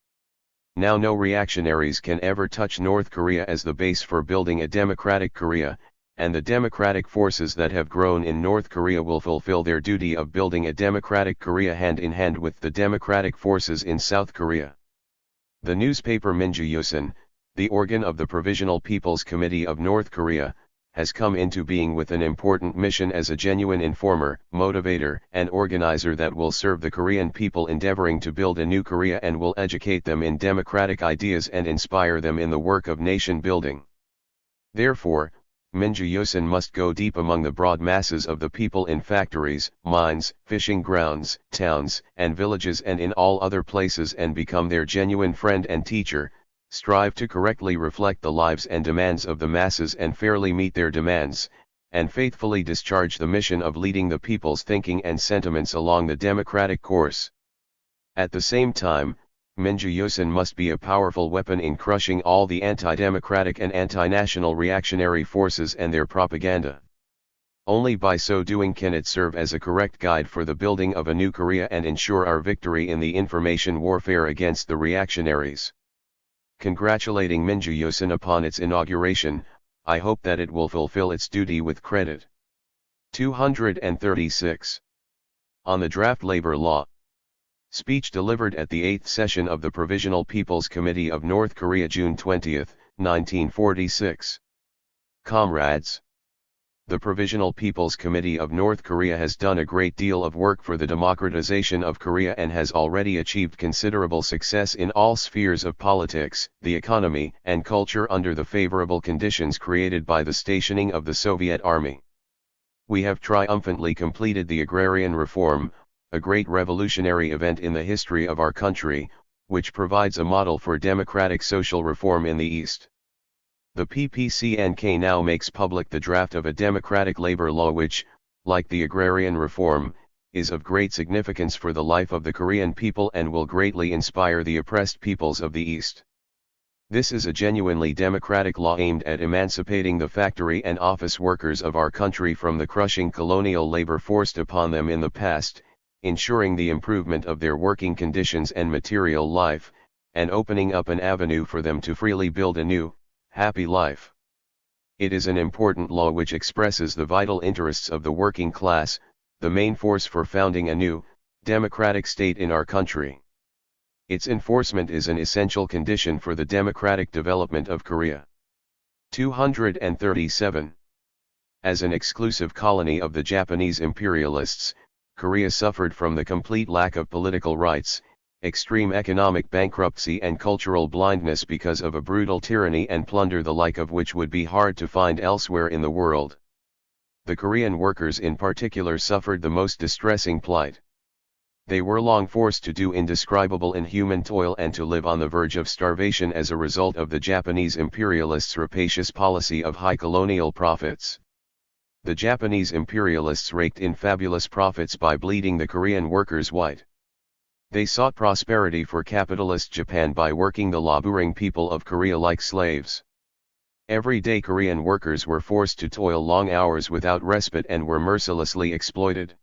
Now no reactionaries can ever touch North Korea as the base for building a democratic Korea, and the democratic forces that have grown in North Korea will fulfill their duty of building a democratic Korea hand in hand with the democratic forces in South Korea. The newspaper Minjuyosin, the organ of the Provisional People's Committee of North Korea, has come into being with an important mission as a genuine informer, motivator, and organizer that will serve the Korean people endeavoring to build a new Korea and will educate them in democratic ideas and inspire them in the work of nation building. Therefore, Minjuyosin must go deep among the broad masses of the people in factories, mines, fishing grounds, towns, and villages and in all other places and become their genuine friend and teacher, strive to correctly reflect the lives and demands of the masses and fairly meet their demands, and faithfully discharge the mission of leading the people's thinking and sentiments along the democratic course. At the same time, Minjuyosin must be a powerful weapon in crushing all the anti-democratic and anti-national reactionary forces and their propaganda. Only by so doing can it serve as a correct guide for the building of a new Korea and ensure our victory in the information warfare against the reactionaries. Congratulating Minjuyosin upon its inauguration, I hope that it will fulfill its duty with credit. 236. On the draft labor law. Speech delivered at the 8th session of the Provisional People's Committee of North Korea June 20, 1946. Comrades. The Provisional People's Committee of North Korea has done a great deal of work for the democratization of Korea and has already achieved considerable success in all spheres of politics, the economy, and culture under the favorable conditions created by the stationing of the Soviet Army. We have triumphantly completed the agrarian reform, a great revolutionary event in the history of our country, which provides a model for democratic social reform in the East. The PPCNK now makes public the draft of a democratic labor law which, like the agrarian reform, is of great significance for the life of the Korean people and will greatly inspire the oppressed peoples of the East. This is a genuinely democratic law aimed at emancipating the factory and office workers of our country from the crushing colonial labor forced upon them in the past, ensuring the improvement of their working conditions and material life, and opening up an avenue for them to freely build a new, happy life. It is an important law which expresses the vital interests of the working class, the main force for founding a new, democratic state in our country. Its enforcement is an essential condition for the democratic development of Korea. 237. As an exclusive colony of the Japanese imperialists, Korea suffered from the complete lack of political rights, extreme economic bankruptcy and cultural blindness because of a brutal tyranny and plunder the like of which would be hard to find elsewhere in the world. The Korean workers in particular suffered the most distressing plight. They were long forced to do indescribable inhuman toil and to live on the verge of starvation as a result of the Japanese imperialists' rapacious policy of high colonial profits. The Japanese imperialists raked in fabulous profits by bleeding the Korean workers white. They sought prosperity for capitalist Japan by working the laboring people of Korea like slaves. Every day Korean workers were forced to toil long hours without respite and were mercilessly exploited.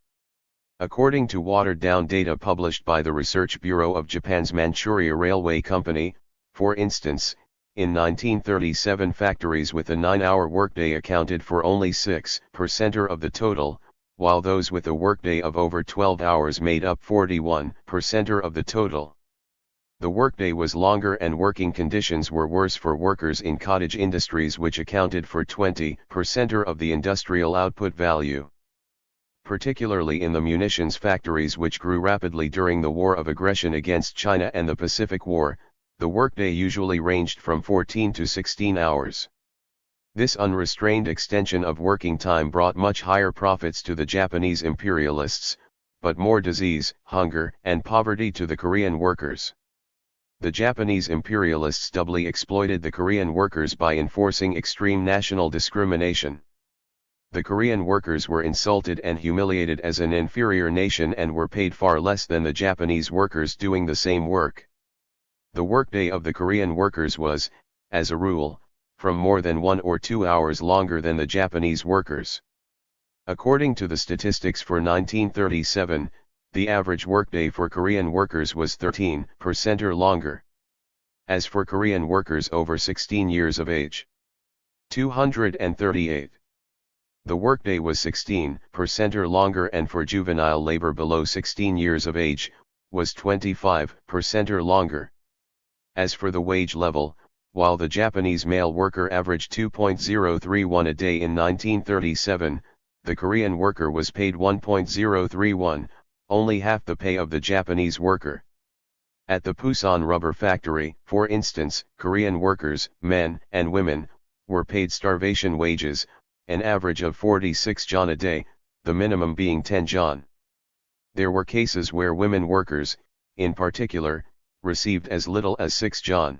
According to watered-down data published by the Research Bureau of Japan's Manchuria Railway Company, for instance, in 1937 factories with a 9-hour workday accounted for only 6% of the total, while those with a workday of over 12 hours made up 41% of the total. The workday was longer and working conditions were worse for workers in cottage industries which accounted for 20% of the industrial output value. Particularly in the munitions factories which grew rapidly during the War of Aggression against China and the Pacific War, the workday usually ranged from 14 to 16 hours. This unrestrained extension of working time brought much higher profits to the Japanese imperialists, but more disease, hunger, and poverty to the Korean workers. The Japanese imperialists doubly exploited the Korean workers by enforcing extreme national discrimination. The Korean workers were insulted and humiliated as an inferior nation and were paid far less than the Japanese workers doing the same work. The workday of the Korean workers was, as a rule, from more than 1 or 2 hours longer than the Japanese workers. According to the statistics for 1937, the average workday for Korean workers was 13% or longer. As for Korean workers over 16 years of age, 238. The workday was 16% or longer, and for juvenile labor below 16 years of age, was 25% or longer. As for the wage level, while the Japanese male worker averaged 2.031 a day in 1937, the Korean worker was paid 1.031, only half the pay of the Japanese worker. At the Pusan rubber factory, for instance, Korean workers, men and women, were paid starvation wages, an average of 46 jön a day, the minimum being 10 jön. There were cases where women workers, in particular, received as little as 6 jön.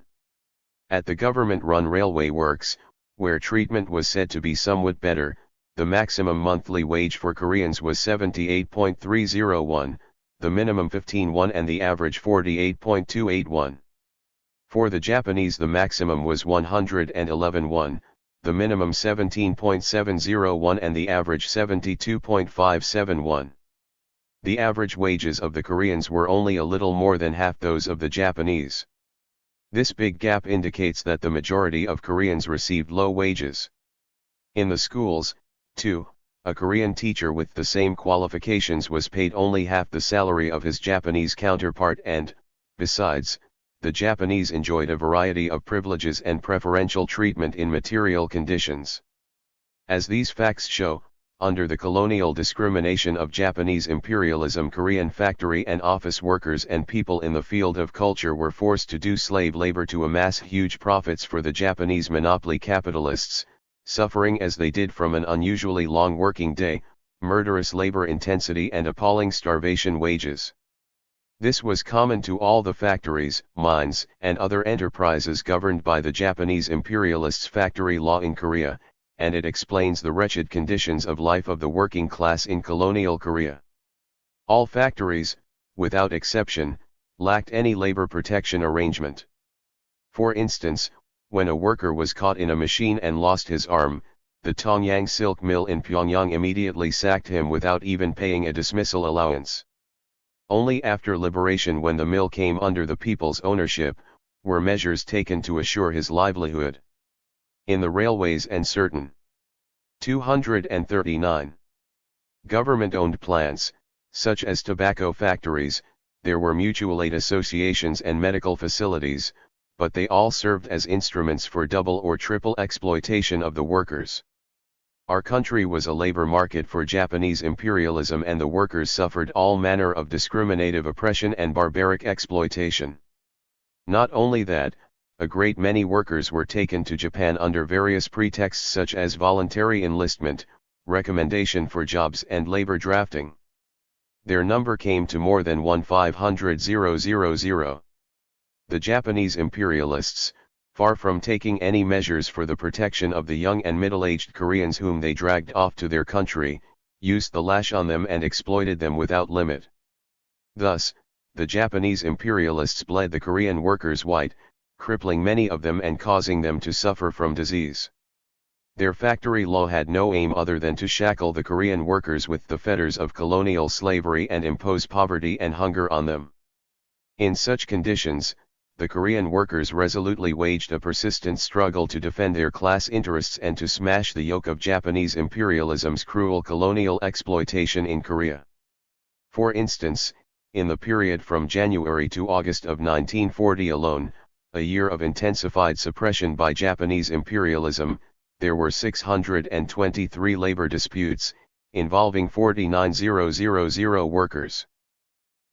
At the government-run railway works, where treatment was said to be somewhat better, the maximum monthly wage for Koreans was 78.301, the minimum 15 won and the average 48.281. For the Japanese the maximum was 111 won, the minimum 17.701 and the average 72.571. The average wages of the Koreans were only a little more than half those of the Japanese. This big gap indicates that the majority of Koreans received low wages. In the schools, too, a Korean teacher with the same qualifications was paid only half the salary of his Japanese counterpart and, besides, the Japanese enjoyed a variety of privileges and preferential treatment in material conditions. As these facts show, under the colonial discrimination of Japanese imperialism, Korean factory and office workers and people in the field of culture were forced to do slave labor to amass huge profits for the Japanese monopoly capitalists, suffering as they did from an unusually long working day, murderous labor intensity and appalling starvation wages. This was common to all the factories, mines, and other enterprises governed by the Japanese imperialists' factory law in Korea, and it explains the wretched conditions of life of the working class in colonial Korea. All factories, without exception, lacked any labor protection arrangement. For instance, when a worker was caught in a machine and lost his arm, the Tongyang silk mill in Pyongyang immediately sacked him without even paying a dismissal allowance. Only after liberation, when the mill came under the people's ownership, were measures taken to assure his livelihood. In the railways and certain 239 government-owned plants, such as tobacco factories, there were mutual aid associations and medical facilities, but they all served as instruments for double or triple exploitation of the workers. Our country was a labor market for Japanese imperialism, and the workers suffered all manner of discriminative oppression and barbaric exploitation. Not only that, a great many workers were taken to Japan under various pretexts such as voluntary enlistment, recommendation for jobs and labor drafting. Their number came to more than 1,500,000. The Japanese imperialists, far from taking any measures for the protection of the young and middle-aged Koreans whom they dragged off to their country, used the lash on them and exploited them without limit. Thus, the Japanese imperialists bled the Korean workers white, crippling many of them and causing them to suffer from disease. Their factory law had no aim other than to shackle the Korean workers with the fetters of colonial slavery and impose poverty and hunger on them. In such conditions, the Korean workers resolutely waged a persistent struggle to defend their class interests and to smash the yoke of Japanese imperialism's cruel colonial exploitation in Korea. For instance, in the period from January to August of 1940 alone, a year of intensified suppression by Japanese imperialism, there were 623 labor disputes, involving 49,000 workers.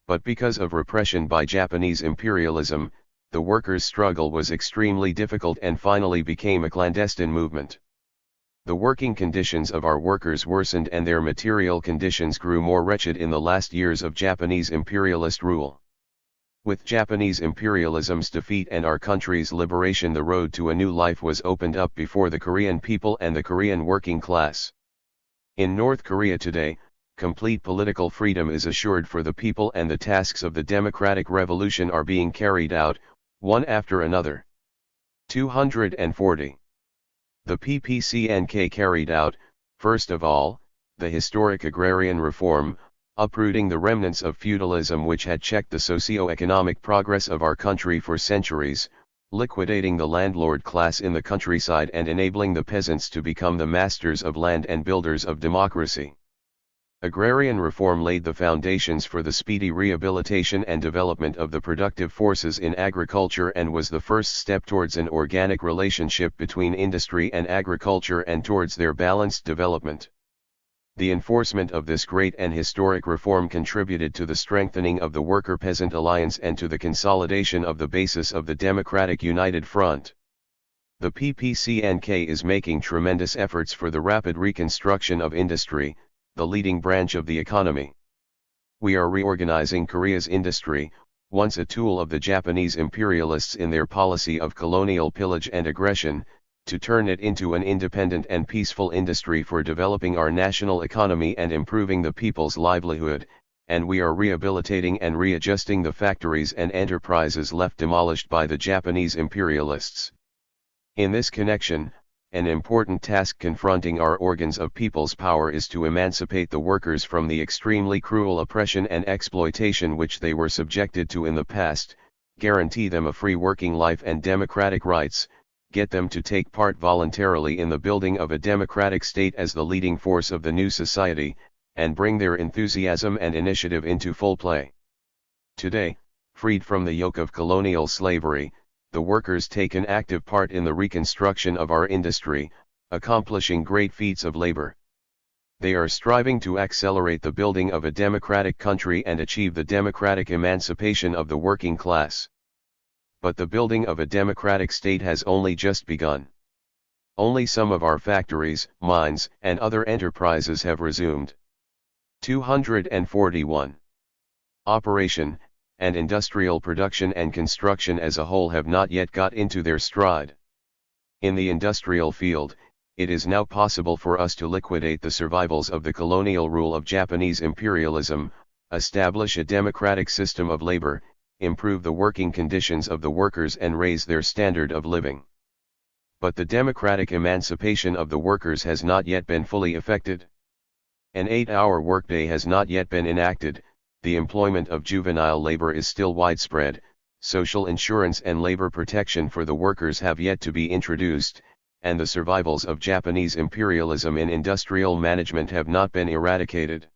But because of repression by Japanese imperialism, the workers' struggle was extremely difficult and finally became a clandestine movement. The working conditions of our workers worsened and their material conditions grew more wretched in the last years of Japanese imperialist rule. With Japanese imperialism's defeat and our country's liberation, the road to a new life was opened up before the Korean people and the Korean working class. In North Korea today, complete political freedom is assured for the people, and the tasks of the democratic revolution are being carried out, one after another. 240. The PPCNK carried out, first of all, the historic agrarian reform, uprooting the remnants of feudalism which had checked the socio-economic progress of our country for centuries, liquidating the landlord class in the countryside and enabling the peasants to become the masters of land and builders of democracy. Agrarian reform laid the foundations for the speedy rehabilitation and development of the productive forces in agriculture and was the first step towards an organic relationship between industry and agriculture and towards their balanced development. The enforcement of this great and historic reform contributed to the strengthening of the worker-peasant alliance and to the consolidation of the basis of the Democratic United Front. The PPCNK is making tremendous efforts for the rapid reconstruction of industry, the leading branch of the economy. We are reorganizing Korea's industry, once a tool of the Japanese imperialists in their policy of colonial pillage and aggression, to turn it into an independent and peaceful industry for developing our national economy and improving the people's livelihood, and we are rehabilitating and readjusting the factories and enterprises left demolished by the Japanese imperialists. In this connection, an important task confronting our organs of people's power is to emancipate the workers from the extremely cruel oppression and exploitation which they were subjected to in the past, guarantee them a free working life and democratic rights, get them to take part voluntarily in the building of a democratic state as the leading force of the new society, and bring their enthusiasm and initiative into full play. Today, freed from the yoke of colonial slavery, the workers take an active part in the reconstruction of our industry, accomplishing great feats of labor. They are striving to accelerate the building of a democratic country and achieve the democratic emancipation of the working class. But the building of a democratic state has only just begun. Only some of our factories, mines, and other enterprises have resumed. 241. Operation, and industrial production and construction as a whole have not yet got into their stride. In the industrial field, it is now possible for us to liquidate the survivals of the colonial rule of Japanese imperialism, establish a democratic system of labor, improve the working conditions of the workers and raise their standard of living. But the democratic emancipation of the workers has not yet been fully effected. An 8-hour workday has not yet been enacted, the employment of juvenile labor is still widespread, social insurance and labor protection for the workers have yet to be introduced, and the survivals of Japanese imperialism in industrial management have not been eradicated.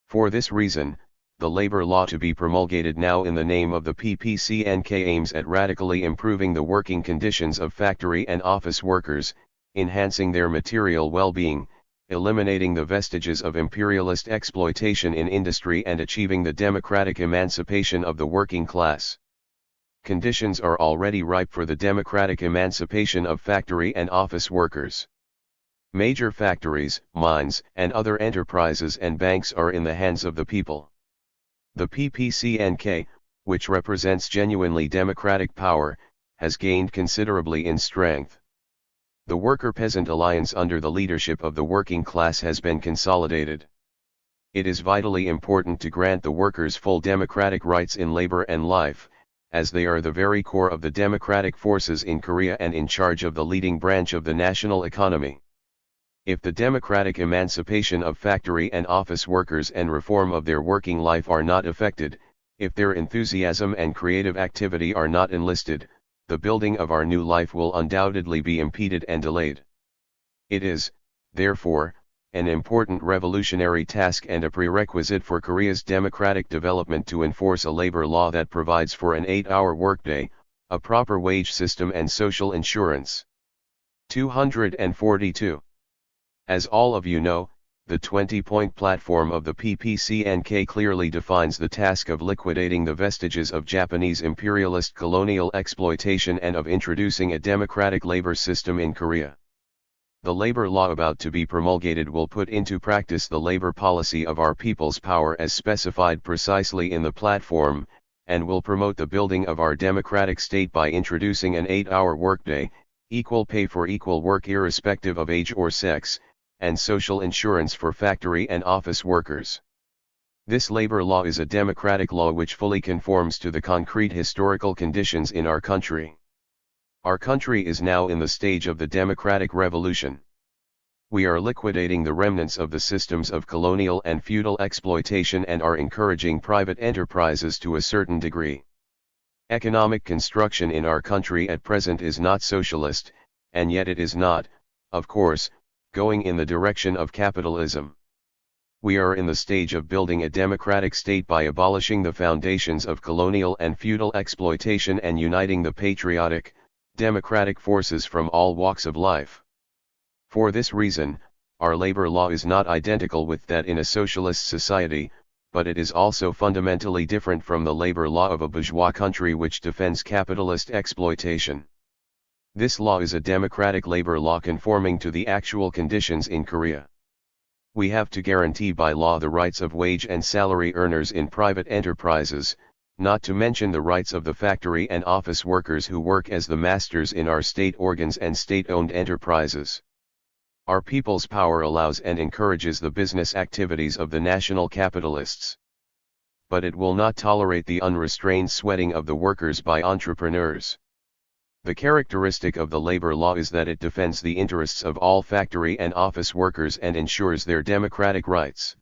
For this reason, the labor law to be promulgated now in the name of the PPCNK aims at radically improving the working conditions of factory and office workers, enhancing their material well-being, eliminating the vestiges of imperialist exploitation in industry and achieving the democratic emancipation of the working class. Conditions are already ripe for the democratic emancipation of factory and office workers. Major factories, mines, and other enterprises and banks are in the hands of the people. The PPCNK, which represents genuinely democratic power, has gained considerably in strength. The worker-peasant alliance under the leadership of the working class has been consolidated. It is vitally important to grant the workers full democratic rights in labor and life, as they are the very core of the democratic forces in Korea and in charge of the leading branch of the national economy. If the democratic emancipation of factory and office workers and reform of their working life are not effected, if their enthusiasm and creative activity are not enlisted, the building of our new life will undoubtedly be impeded and delayed. It is, therefore, an important revolutionary task and a prerequisite for Korea's democratic development to enforce a labor law that provides for an 8-hour workday, a proper wage system and social insurance. 242. As all of you know, the 20-point platform of the PPCNK clearly defines the task of liquidating the vestiges of Japanese imperialist colonial exploitation and of introducing a democratic labor system in Korea. The labor law about to be promulgated will put into practice the labor policy of our people's power as specified precisely in the platform, and will promote the building of our democratic state by introducing an 8-hour workday, equal pay for equal work irrespective of age or sex, and social insurance for factory and office workers. This labor law is a democratic law which fully conforms to the concrete historical conditions in our country. Our country is now in the stage of the democratic revolution. We are liquidating the remnants of the systems of colonial and feudal exploitation and are encouraging private enterprises to a certain degree. Economic construction in our country at present is not socialist, and yet it is not, of course, going in the direction of capitalism. We are in the stage of building a democratic state by abolishing the foundations of colonial and feudal exploitation and uniting the patriotic, democratic forces from all walks of life. For this reason, our labor law is not identical with that in a socialist society, but it is also fundamentally different from the labor law of a bourgeois country which defends capitalist exploitation. This law is a democratic labor law conforming to the actual conditions in Korea. We have to guarantee by law the rights of wage and salary earners in private enterprises, not to mention the rights of the factory and office workers who work as the masters in our state organs and state-owned enterprises. Our people's power allows and encourages the business activities of the national capitalists. But it will not tolerate the unrestrained sweating of the workers by entrepreneurs. The characteristic of the labor law is that it defends the interests of all factory and office workers and ensures their democratic rights.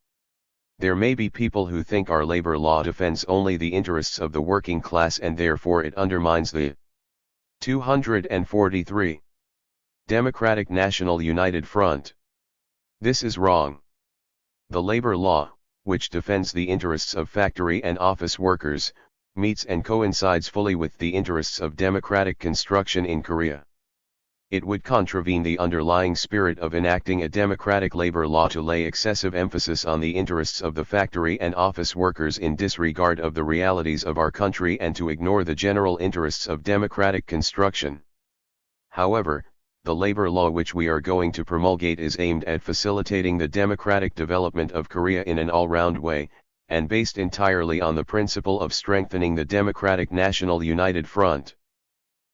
There may be people who think our labor law defends only the interests of the working class and therefore it undermines the 243 Democratic National United Front. This is wrong. The labor law, which defends the interests of factory and office workers, meets and coincides fully with the interests of democratic construction in Korea. It would contravene the underlying spirit of enacting a democratic labor law to lay excessive emphasis on the interests of the factory and office workers in disregard of the realities of our country and to ignore the general interests of democratic construction. However, the labor law which we are going to promulgate is aimed at facilitating the democratic development of Korea in an all-round way, and based entirely on the principle of strengthening the Democratic National United Front.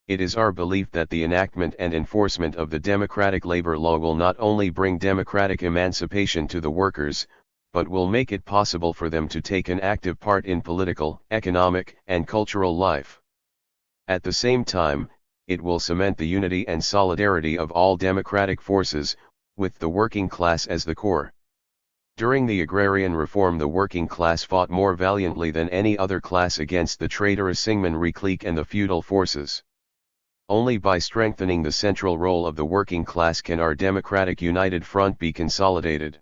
It is our belief that the enactment and enforcement of the democratic labor law will not only bring democratic emancipation to the workers, but will make it possible for them to take an active part in political, economic, and cultural life. At the same time, it will cement the unity and solidarity of all democratic forces, with the working class as the core. During the agrarian reform, the working class fought more valiantly than any other class against the traitorous Syngman clique and the feudal forces. Only by strengthening the central role of the working class can our democratic united front be consolidated.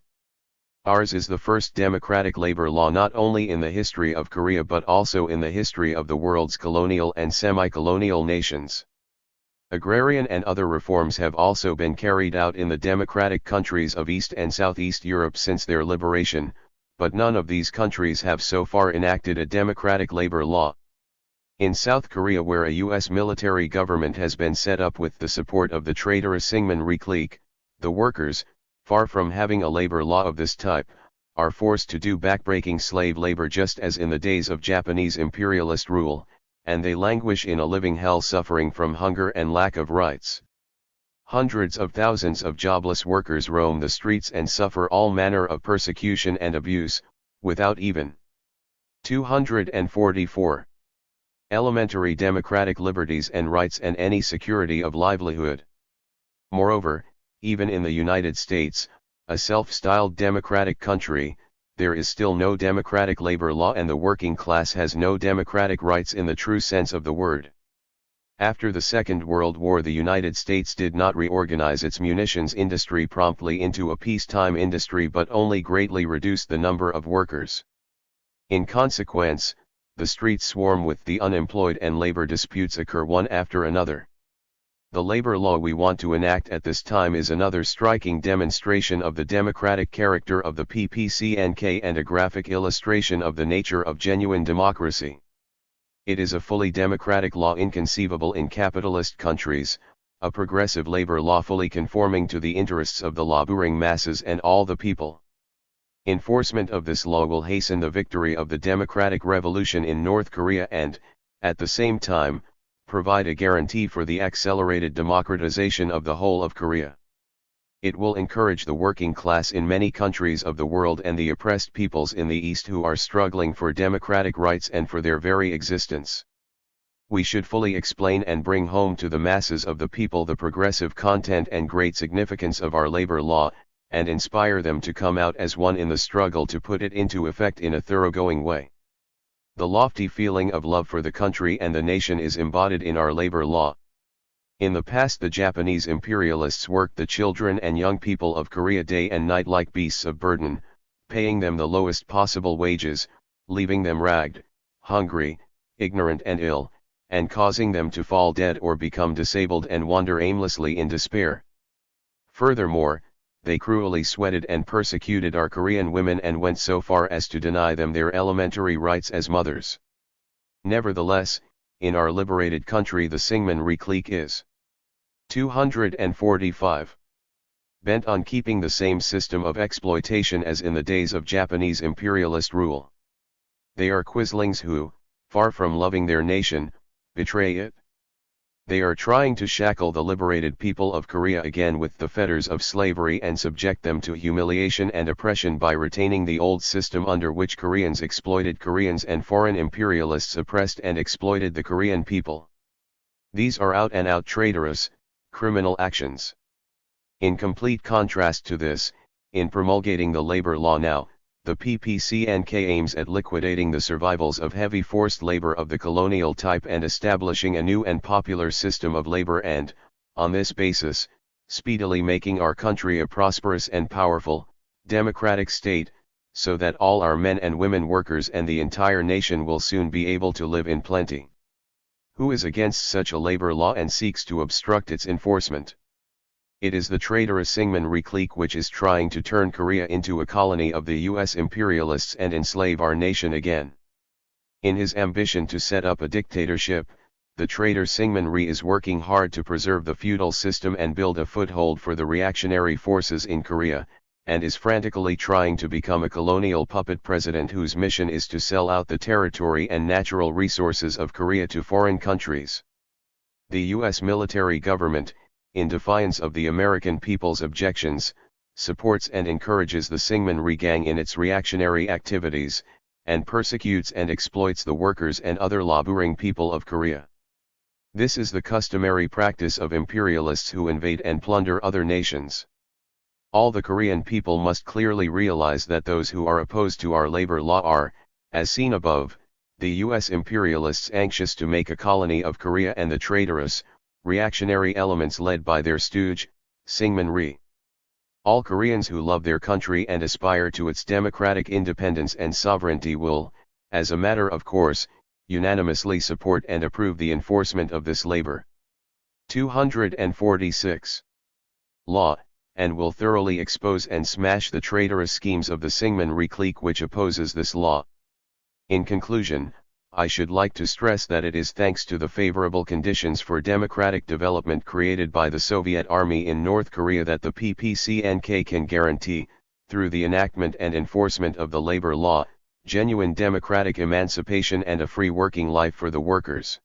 Ours is the first democratic labor law not only in the history of Korea but also in the history of the world's colonial and semi-colonial nations. Agrarian and other reforms have also been carried out in the democratic countries of East and Southeast Europe since their liberation, but none of these countries have so far enacted a democratic labor law. In South Korea, where a U.S. military government has been set up with the support of the traitorous Syngman clique, the workers, far from having a labor law of this type, are forced to do backbreaking slave labor just as in the days of Japanese imperialist rule, and they languish in a living hell, suffering from hunger and lack of rights. Hundreds of thousands of jobless workers roam the streets and suffer all manner of persecution and abuse, without even 244 elementary democratic liberties and rights and any security of livelihood. Moreover, even in the United States, a self-styled democratic country, there is still no democratic labor law, and the working class has no democratic rights in the true sense of the word. After the Second World War, the United States did not reorganize its munitions industry promptly into a peacetime industry but only greatly reduced the number of workers. In consequence, the streets swarm with the unemployed and labor disputes occur one after another. The labor law we want to enact at this time is another striking demonstration of the democratic character of the PPCNK and a graphic illustration of the nature of genuine democracy. It is a fully democratic law inconceivable in capitalist countries, a progressive labor law fully conforming to the interests of the laboring masses and all the people. Enforcement of this law will hasten the victory of the democratic revolution in North Korea and, at the same time, provide a guarantee for the accelerated democratization of the whole of Korea. It will encourage the working class in many countries of the world and the oppressed peoples in the East who are struggling for democratic rights and for their very existence. We should fully explain and bring home to the masses of the people the progressive content and great significance of our labor law, and inspire them to come out as one in the struggle to put it into effect in a thoroughgoing way. The lofty feeling of love for the country and the nation is embodied in our labor law. In the past, the Japanese imperialists worked the children and young people of Korea day and night like beasts of burden, paying them the lowest possible wages, leaving them ragged, hungry, ignorant and ill, and causing them to fall dead or become disabled and wander aimlessly in despair. Furthermore, they cruelly sweated and persecuted our Korean women and went so far as to deny them their elementary rights as mothers. Nevertheless, in our liberated country the Syngman clique is 245. Bent on keeping the same system of exploitation as in the days of Japanese imperialist rule. They are quislings who, far from loving their nation, betray it. They are trying to shackle the liberated people of Korea again with the fetters of slavery and subject them to humiliation and oppression by retaining the old system under which Koreans exploited Koreans and foreign imperialists oppressed and exploited the Korean people. These are out-and-out traitorous, criminal actions. In complete contrast to this, in promulgating the labor law now, the PPCNK aims at liquidating the survivals of heavy forced labor of the colonial type and establishing a new and popular system of labor and, on this basis, speedily making our country a prosperous and powerful, democratic state, so that all our men and women workers and the entire nation will soon be able to live in plenty. Who is against such a labor law and seeks to obstruct its enforcement? It is the traitorous Syngman clique which is trying to turn Korea into a colony of the U.S. imperialists and enslave our nation again. In his ambition to set up a dictatorship, the traitor Syngman is working hard to preserve the feudal system and build a foothold for the reactionary forces in Korea, and is frantically trying to become a colonial puppet president whose mission is to sell out the territory and natural resources of Korea to foreign countries. The U.S. military government, in defiance of the American people's objections, supports and encourages the Syngman Gang in its reactionary activities, and persecutes and exploits the workers and other laboring people of Korea. This is the customary practice of imperialists who invade and plunder other nations. All the Korean people must clearly realize that those who are opposed to our labor law are, as seen above, the US imperialists anxious to make a colony of Korea and the traitorous, reactionary elements led by their stooge, Syngman Rhee. All Koreans who love their country and aspire to its democratic independence and sovereignty will, as a matter of course, unanimously support and approve the enforcement of this labor. 246. Law, and will thoroughly expose and smash the traitorous schemes of the Syngman Rhee clique which opposes this law. In conclusion, I should like to stress that it is thanks to the favorable conditions for democratic development created by the Soviet Army in North Korea that the PPCNK can guarantee, through the enactment and enforcement of the labor law, genuine democratic emancipation and a free working life for the workers.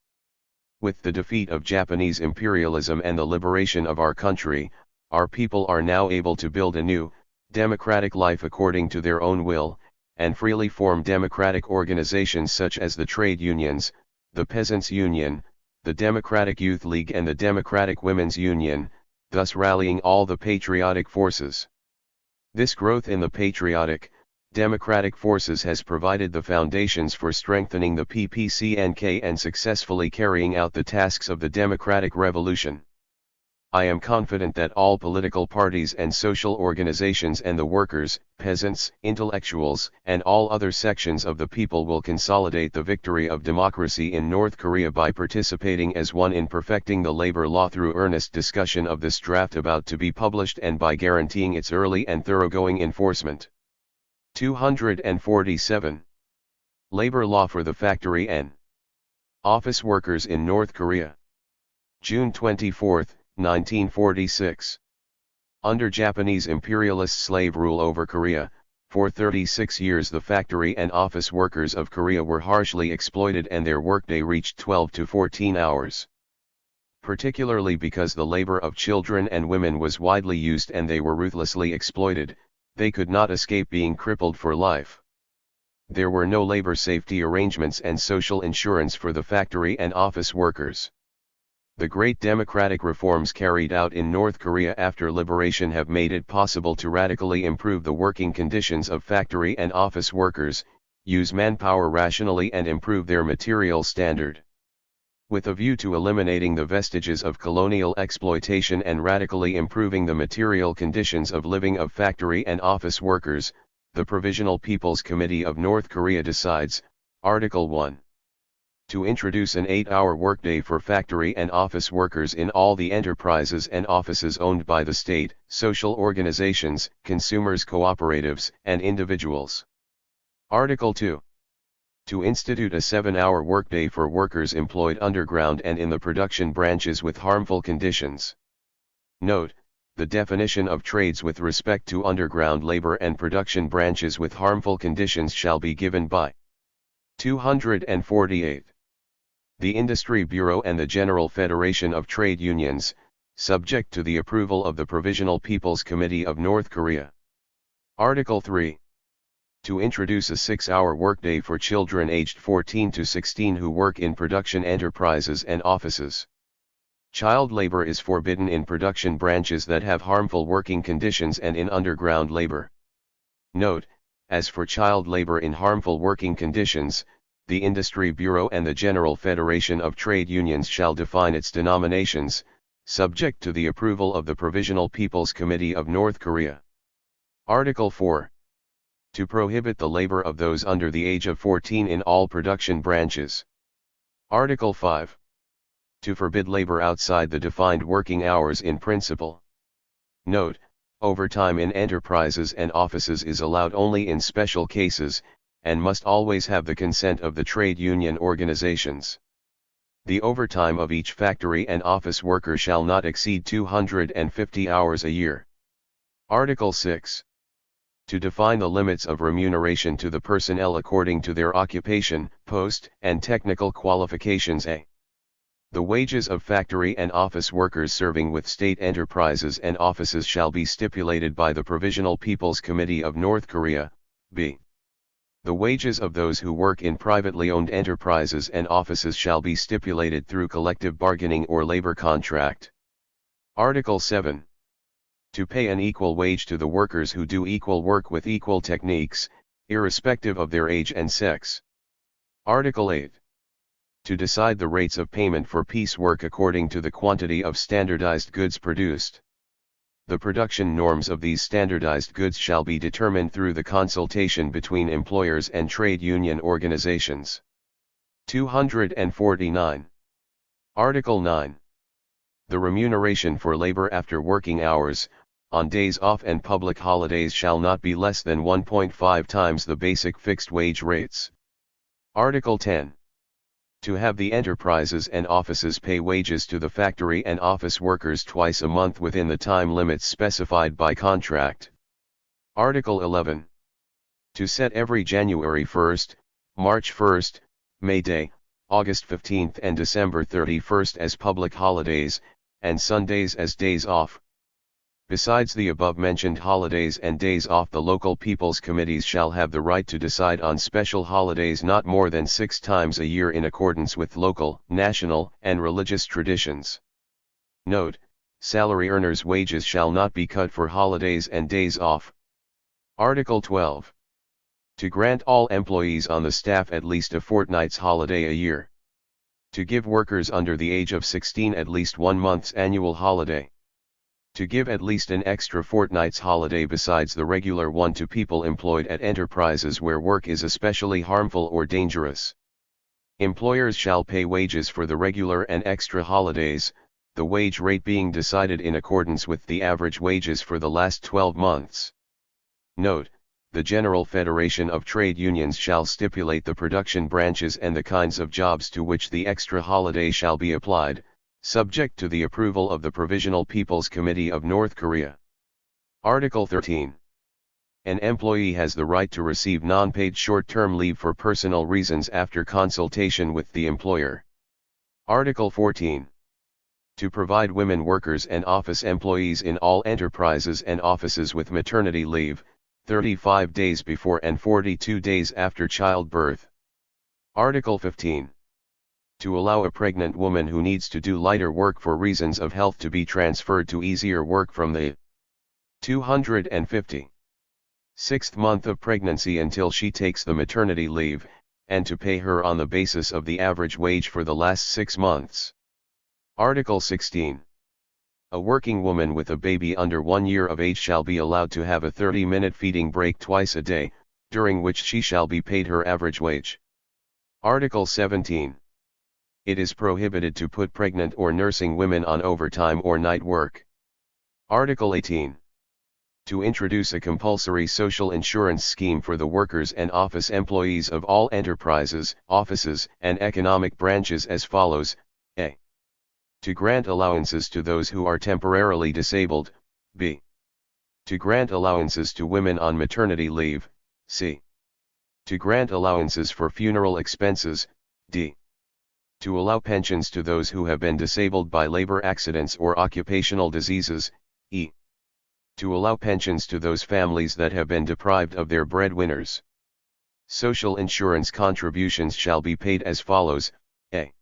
With the defeat of Japanese imperialism and the liberation of our country, our people are now able to build a new, democratic life according to their own will, and freely form democratic organizations such as the trade unions, the Peasants' Union, the Democratic Youth League and the Democratic Women's Union, thus rallying all the patriotic forces. This growth in the patriotic, democratic forces has provided the foundations for strengthening the PPCNK and successfully carrying out the tasks of the democratic revolution. I am confident that all political parties and social organizations and the workers, peasants, intellectuals, and all other sections of the people will consolidate the victory of democracy in North Korea by participating as one in perfecting the labor law through earnest discussion of this draft about to be published and by guaranteeing its early and thoroughgoing enforcement. 247. Labor law for the factory and office workers in North Korea. June 24, 1946. Under Japanese imperialist slave rule over Korea, for 36 years the factory and office workers of Korea were harshly exploited and their workday reached 12 to 14 hours. Particularly because the labor of children and women was widely used and they were ruthlessly exploited, they could not escape being crippled for life. There were no labor safety arrangements and social insurance for the factory and office workers. The great democratic reforms carried out in North Korea after liberation have made it possible to radically improve the working conditions of factory and office workers, use manpower rationally and improve their material standard. With a view to eliminating the vestiges of colonial exploitation and radically improving the material conditions of living of factory and office workers, the Provisional People's Committee of North Korea decides, Article 1. To introduce an 8-hour workday for factory and office workers in all the enterprises and offices owned by the state, social organizations, consumers' cooperatives, and individuals. Article 2. To institute a 7-hour workday for workers employed underground and in the production branches with harmful conditions. Note, the definition of trades with respect to underground labor and production branches with harmful conditions shall be given by 248. The Industry Bureau and the General Federation of Trade Unions, subject to the approval of the Provisional People's Committee of North Korea. Article 3. To introduce a 6-hour workday for children aged 14 to 16 who work in production enterprises and offices. Child labor is forbidden in production branches that have harmful working conditions and in underground labor. Note, as for child labor in harmful working conditions, the Industry Bureau and the General Federation of Trade Unions shall define its denominations, subject to the approval of the Provisional People's Committee of North Korea. Article 4. To prohibit the labor of those under the age of 14 in all production branches. Article 5. To forbid labor outside the defined working hours in principle. Note, overtime in enterprises and offices is allowed only in special cases, and must always have the consent of the trade union organizations. The overtime of each factory and office worker shall not exceed 250 hours a year. Article 6. To define the limits of remuneration to the personnel according to their occupation, post, and technical qualifications. The wages of factory and office workers serving with state enterprises and offices shall be stipulated by the Provisional People's Committee of North Korea. B. The wages of those who work in privately owned enterprises and offices shall be stipulated through collective bargaining or labor contract. Article 7. To pay an equal wage to the workers who do equal work with equal techniques, irrespective of their age and sex. Article 8. To decide the rates of payment for piecework according to the quantity of standardized goods produced. The production norms of these standardized goods shall be determined through the consultation between employers and trade union organizations. 249. Article 9. The remuneration for labor after working hours, on days off and public holidays shall not be less than 1.5 times the basic fixed wage rates. Article 10. To have the enterprises and offices pay wages to the factory and office workers twice a month within the time limits specified by contract. Article 11. To set every January 1st, March 1st, May Day, August 15th and December 31st as public holidays, and Sundays as days off. Besides the above-mentioned holidays and days off, the local people's committees shall have the right to decide on special holidays not more than 6 times a year in accordance with local, national, and religious traditions. Note: salary earners' wages shall not be cut for holidays and days off. Article 12. To grant all employees on the staff at least a fortnight's holiday a year. To give workers under the age of 16 at least 1 month's annual holiday. To give at least an extra fortnight's holiday besides the regular one to people employed at enterprises where work is especially harmful or dangerous. Employers shall pay wages for the regular and extra holidays, the wage rate being decided in accordance with the average wages for the last 12 months. Note: the General Federation of Trade Unions shall stipulate the production branches and the kinds of jobs to which the extra holiday shall be applied, subject to the approval of the Provisional People's Committee of North Korea. Article 13. An employee has the right to receive non-paid short-term leave for personal reasons after consultation with the employer. Article 14. To provide women workers and office employees in all enterprises and offices with maternity leave, 35 days before and 42 days after childbirth. Article 15. To allow a pregnant woman who needs to do lighter work for reasons of health to be transferred to easier work from the 256th month of pregnancy until she takes the maternity leave, and to pay her on the basis of the average wage for the last 6 months. Article 16. A working woman with a baby under 1 year of age shall be allowed to have a 30-minute feeding break twice a day, during which she shall be paid her average wage. Article 17. It is prohibited to put pregnant or nursing women on overtime or night work. Article 18. To introduce a compulsory social insurance scheme for the workers and office employees of all enterprises, offices, and economic branches as follows: A. To grant allowances to those who are temporarily disabled. B. To grant allowances to women on maternity leave. C. To grant allowances for funeral expenses. D. To allow pensions to those who have been disabled by labor accidents or occupational diseases. E. To allow pensions to those families that have been deprived of their breadwinners. Social insurance contributions shall be paid as follows: A.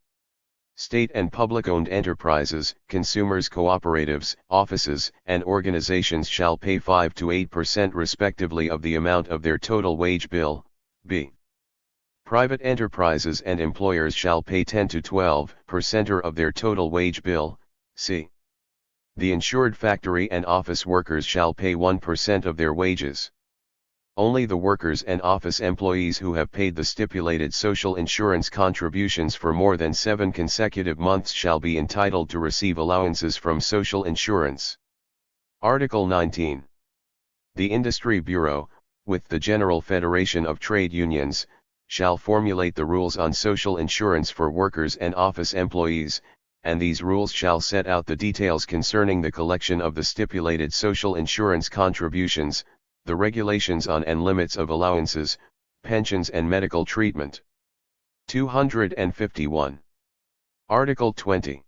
State and public-owned enterprises, consumers' cooperatives, offices, and organizations shall pay 5 to 8% respectively of the amount of their total wage bill. B. Private enterprises and employers shall pay 10 to 12% of their total wage bill. C. The insured factory and office workers shall pay 1% of their wages. Only the workers and office employees who have paid the stipulated social insurance contributions for more than 7 consecutive months shall be entitled to receive allowances from social insurance. Article 19. The Industry Bureau, with the General Federation of Trade Unions, shall formulate the rules on social insurance for workers and office employees, and these rules shall set out the details concerning the collection of the stipulated social insurance contributions, the regulations on and limits of allowances, pensions and medical treatment. 251. Article 20.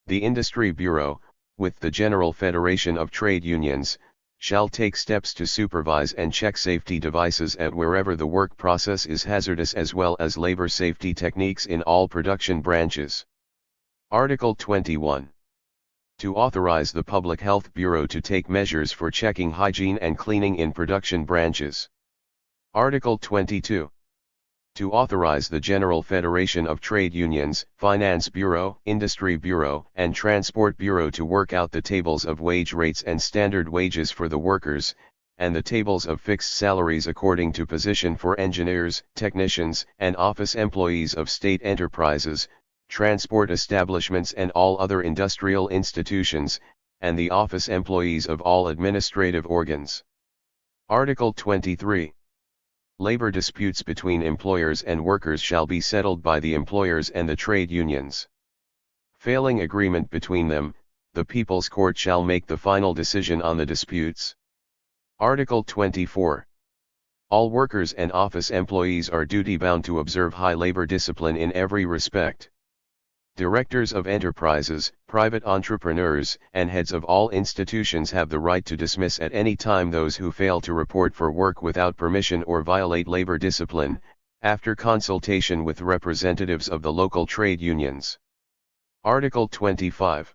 The Industry Bureau, with the General Federation of Trade Unions, shall take steps to supervise and check safety devices at wherever the work process is hazardous as well as labor safety techniques in all production branches. Article 21. To authorize the Public Health Bureau to take measures for checking hygiene and cleaning in production branches. Article 22. To authorize the General Federation of Trade Unions, Finance Bureau, Industry Bureau, and Transport Bureau to work out the tables of wage rates and standard wages for the workers, and the tables of fixed salaries according to position for engineers, technicians, and office employees of state enterprises, transport establishments and all other industrial institutions, and the office employees of all administrative organs. Article 23. Labor disputes between employers and workers shall be settled by the employers and the trade unions. Failing agreement between them, the People's Court shall make the final decision on the disputes. Article 24. All workers and office employees are duty-bound to observe high labor discipline in every respect. Directors of enterprises, private entrepreneurs, and heads of all institutions have the right to dismiss at any time those who fail to report for work without permission or violate labor discipline, after consultation with representatives of the local trade unions. Article 25.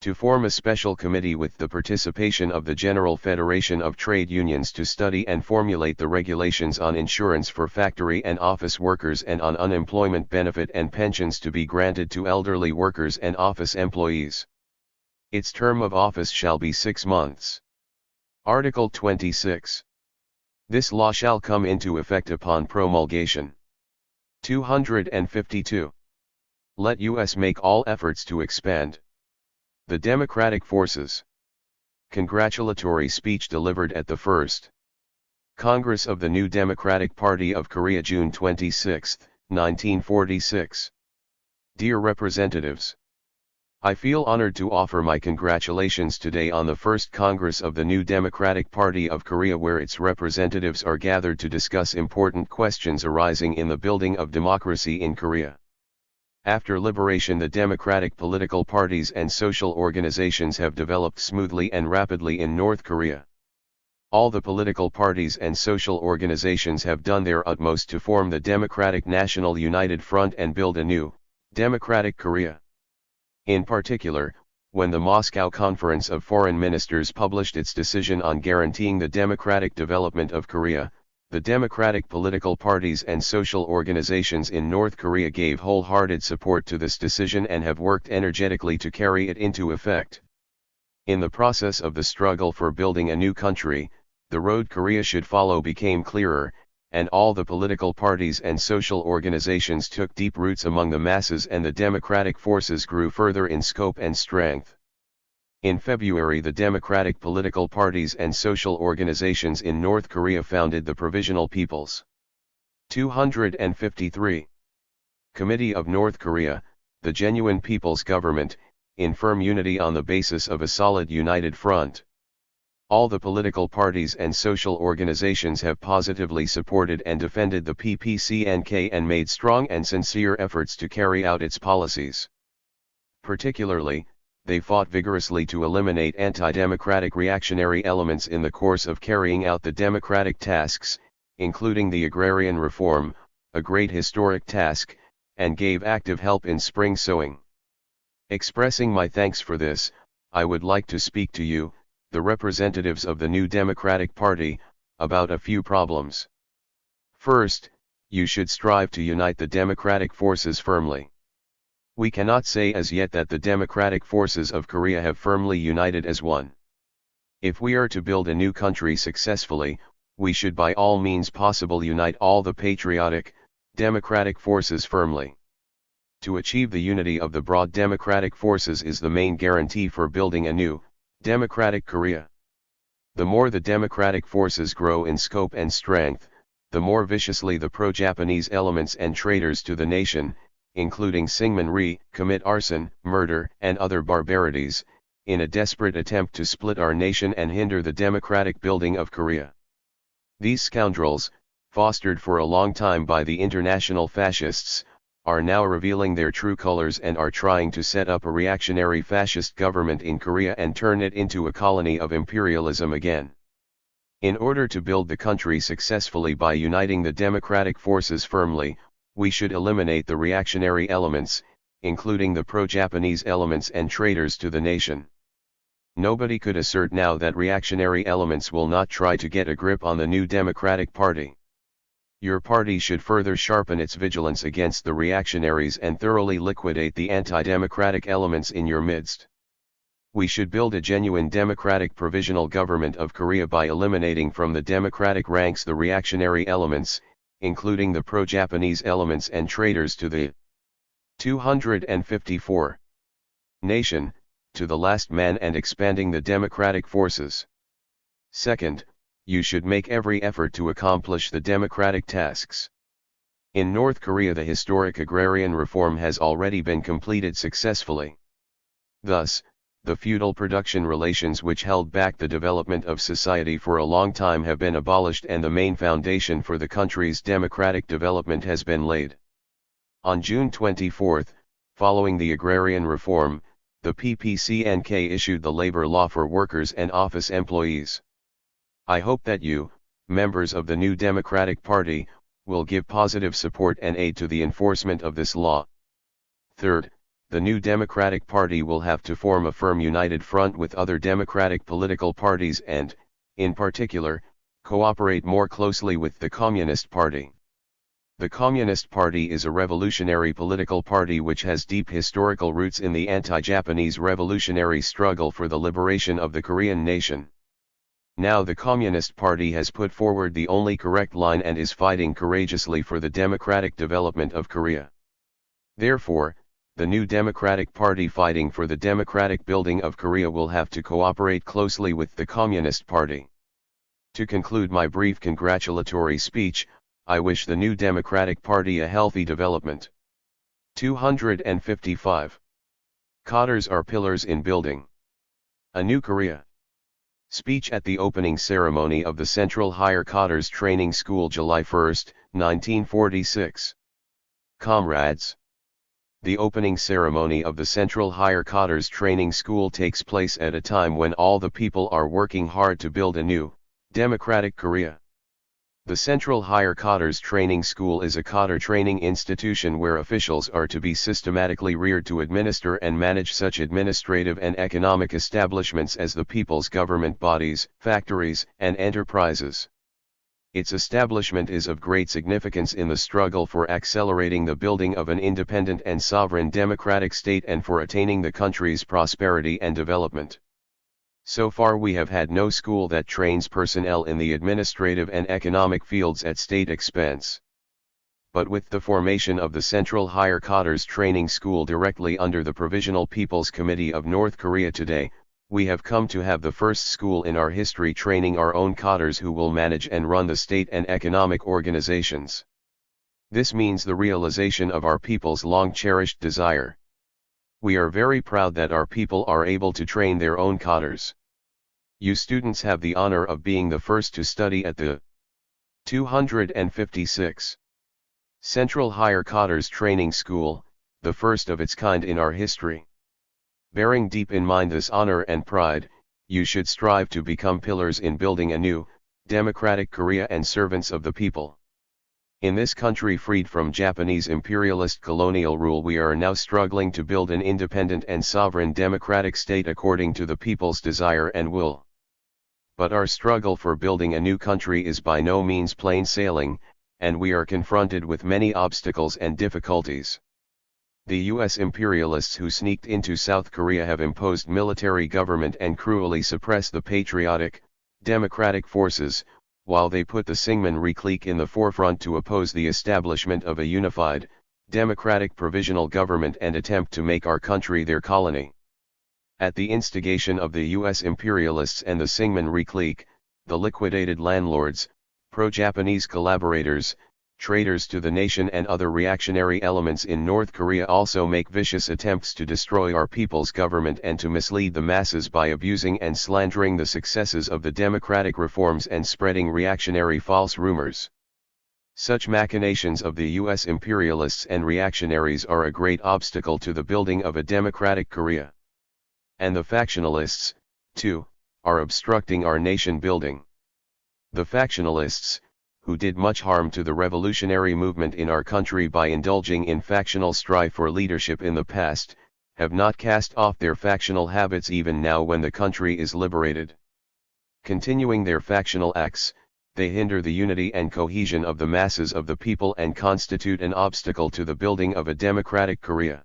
To form a special committee with the participation of the General Federation of Trade Unions to study and formulate the regulations on insurance for factory and office workers and on unemployment benefit and pensions to be granted to elderly workers and office employees. Its term of office shall be 6 months. Article 26. This law shall come into effect upon promulgation. 252. Let U.S. make all efforts to expand the democratic forces. Congratulatory speech delivered at the First Congress of the New Democratic Party of Korea, June 26, 1946. Dear Representatives, I feel honored to offer my congratulations today on the First Congress of the New Democratic Party of Korea, where its representatives are gathered to discuss important questions arising in the building of democracy in Korea. After liberation, the democratic political parties and social organizations have developed smoothly and rapidly in North Korea. All the political parties and social organizations have done their utmost to form the Democratic National United Front and build a new, democratic Korea. In particular, when the Moscow Conference of Foreign Ministers published its decision on guaranteeing the democratic development of Korea, the democratic political parties and social organizations in North Korea gave wholehearted support to this decision and have worked energetically to carry it into effect. In the process of the struggle for building a new country, the road Korea should follow became clearer, and all the political parties and social organizations took deep roots among the masses, and the democratic forces grew further in scope and strength. In February, the democratic political parties and social organizations in North Korea founded the Provisional People's 253 Committee of North Korea, the genuine people's government, in firm unity on the basis of a solid united front. All the political parties and social organizations have positively supported and defended the PPCNK and made strong and sincere efforts to carry out its policies. Particularly, they fought vigorously to eliminate anti-democratic reactionary elements in the course of carrying out the democratic tasks, including the agrarian reform, a great historic task, and gave active help in spring sowing. Expressing my thanks for this, I would like to speak to you, the representatives of the New Democratic Party, about a few problems. First, you should strive to unite the democratic forces firmly. We cannot say as yet that the democratic forces of Korea have firmly united as one. If we are to build a new country successfully, we should by all means possible unite all the patriotic, democratic forces firmly. To achieve the unity of the broad democratic forces is the main guarantee for building a new, democratic Korea. The more the democratic forces grow in scope and strength, the more viciously the pro-Japanese elements and traitors to the nation, including Syngman Rhee, commit arson, murder, and other barbarities, in a desperate attempt to split our nation and hinder the democratic building of Korea. These scoundrels, fostered for a long time by the international fascists, are now revealing their true colors and are trying to set up a reactionary fascist government in Korea and turn it into a colony of imperialism again. In order to build the country successfully by uniting the democratic forces firmly, we should eliminate the reactionary elements, including the pro-Japanese elements and traitors to the nation. Nobody could assert now that reactionary elements will not try to get a grip on the new Democratic Party. Your party should further sharpen its vigilance against the reactionaries and thoroughly liquidate the anti-democratic elements in your midst. We should build a genuine democratic provisional government of Korea by eliminating from the democratic ranks the reactionary elements, including the pro-Japanese elements and traitors to the 254 nation, to the last man, and expanding the democratic forces. Second, you should make every effort to accomplish the democratic tasks. In North Korea, the historic agrarian reform has already been completed successfully. Thus, the feudal production relations which held back the development of society for a long time have been abolished, and the main foundation for the country's democratic development has been laid. On June 24, following the agrarian reform, the PPCNK issued the labor law for workers and office employees. I hope that you, members of the new Democratic Party, will give positive support and aid to the enforcement of this law. Third, the new Democratic Party will have to form a firm united front with other democratic political parties and, in particular, cooperate more closely with the Communist Party. The Communist Party is a revolutionary political party which has deep historical roots in the anti-Japanese revolutionary struggle for the liberation of the Korean nation. Now the Communist Party has put forward the only correct line and is fighting courageously for the democratic development of Korea. Therefore, the new Democratic Party fighting for the democratic building of Korea will have to cooperate closely with the Communist Party. To conclude my brief congratulatory speech, I wish the new Democratic Party a healthy development. 255. Cadres are pillars in building a new Korea. Speech at the opening ceremony of the Central Higher Cadres Training School, July 1, 1946. Comrades. The opening ceremony of the Central Higher Cadres Training School takes place at a time when all the people are working hard to build a new, democratic Korea. The Central Higher Cadres Training School is a cadre training institution where officials are to be systematically reared to administer and manage such administrative and economic establishments as the people's government bodies, factories, and enterprises. Its establishment is of great significance in the struggle for accelerating the building of an independent and sovereign democratic state and for attaining the country's prosperity and development. So far we have had no school that trains personnel in the administrative and economic fields at state expense. But with the formation of the Central Higher Cadres Training School directly under the Provisional People's Committee of North Korea today, we have come to have the first school in our history training our own cadres who will manage and run the state and economic organizations. This means the realization of our people's long-cherished desire. We are very proud that our people are able to train their own cadres. You students have the honor of being the first to study at the 256 Central Higher Cadres Training School, the first of its kind in our history. Bearing deep in mind this honor and pride, you should strive to become pillars in building a new, democratic Korea and servants of the people. In this country freed from Japanese imperialist colonial rule, we are now struggling to build an independent and sovereign democratic state according to the people's desire and will. But our struggle for building a new country is by no means plain sailing, and we are confronted with many obstacles and difficulties. The US imperialists who sneaked into South Korea have imposed military government and cruelly suppressed the patriotic, democratic forces, while they put the Syngman-rhee clique in the forefront to oppose the establishment of a unified, democratic provisional government and attempt to make our country their colony. At the instigation of the US imperialists and the Syngman-rhee clique, the liquidated landlords, pro-Japanese collaborators, traitors to the nation and other reactionary elements in North Korea also make vicious attempts to destroy our people's government and to mislead the masses by abusing and slandering the successes of the democratic reforms and spreading reactionary false rumors. Such machinations of the US imperialists and reactionaries are a great obstacle to the building of a democratic Korea. And the factionalists, too, are obstructing our nation building. The factionalists, who did much harm to the revolutionary movement in our country by indulging in factional strife for leadership in the past, have not cast off their factional habits even now when the country is liberated. Continuing their factional acts, they hinder the unity and cohesion of the masses of the people and constitute an obstacle to the building of a democratic Korea.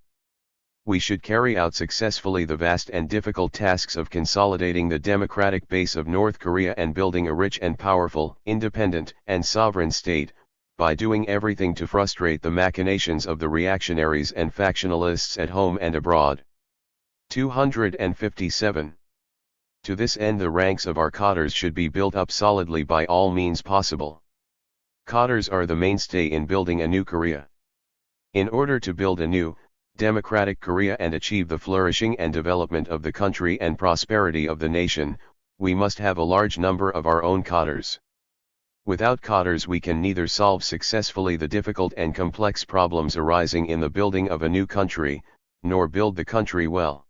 We should carry out successfully the vast and difficult tasks of consolidating the democratic base of North Korea and building a rich and powerful, independent, and sovereign state, by doing everything to frustrate the machinations of the reactionaries and factionalists at home and abroad. 257. To this end the ranks of our cadres should be built up solidly by all means possible. Cadres are the mainstay in building a new Korea. In order to build a new, democratic Korea and achieve the flourishing and development of the country and prosperity of the nation, we must have a large number of our own cadres. Without cadres we can neither solve successfully the difficult and complex problems arising in the building of a new country, nor build the country well.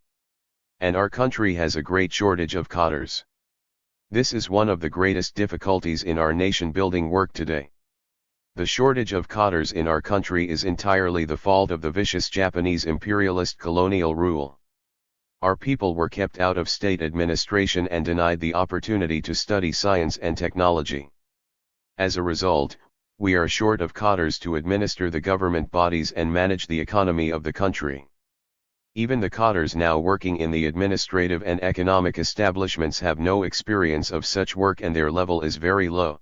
And our country has a great shortage of cadres. This is one of the greatest difficulties in our nation building work today. The shortage of cadres in our country is entirely the fault of the vicious Japanese imperialist colonial rule. Our people were kept out of state administration and denied the opportunity to study science and technology. As a result, we are short of cadres to administer the government bodies and manage the economy of the country. Even the cadres now working in the administrative and economic establishments have no experience of such work and their level is very low.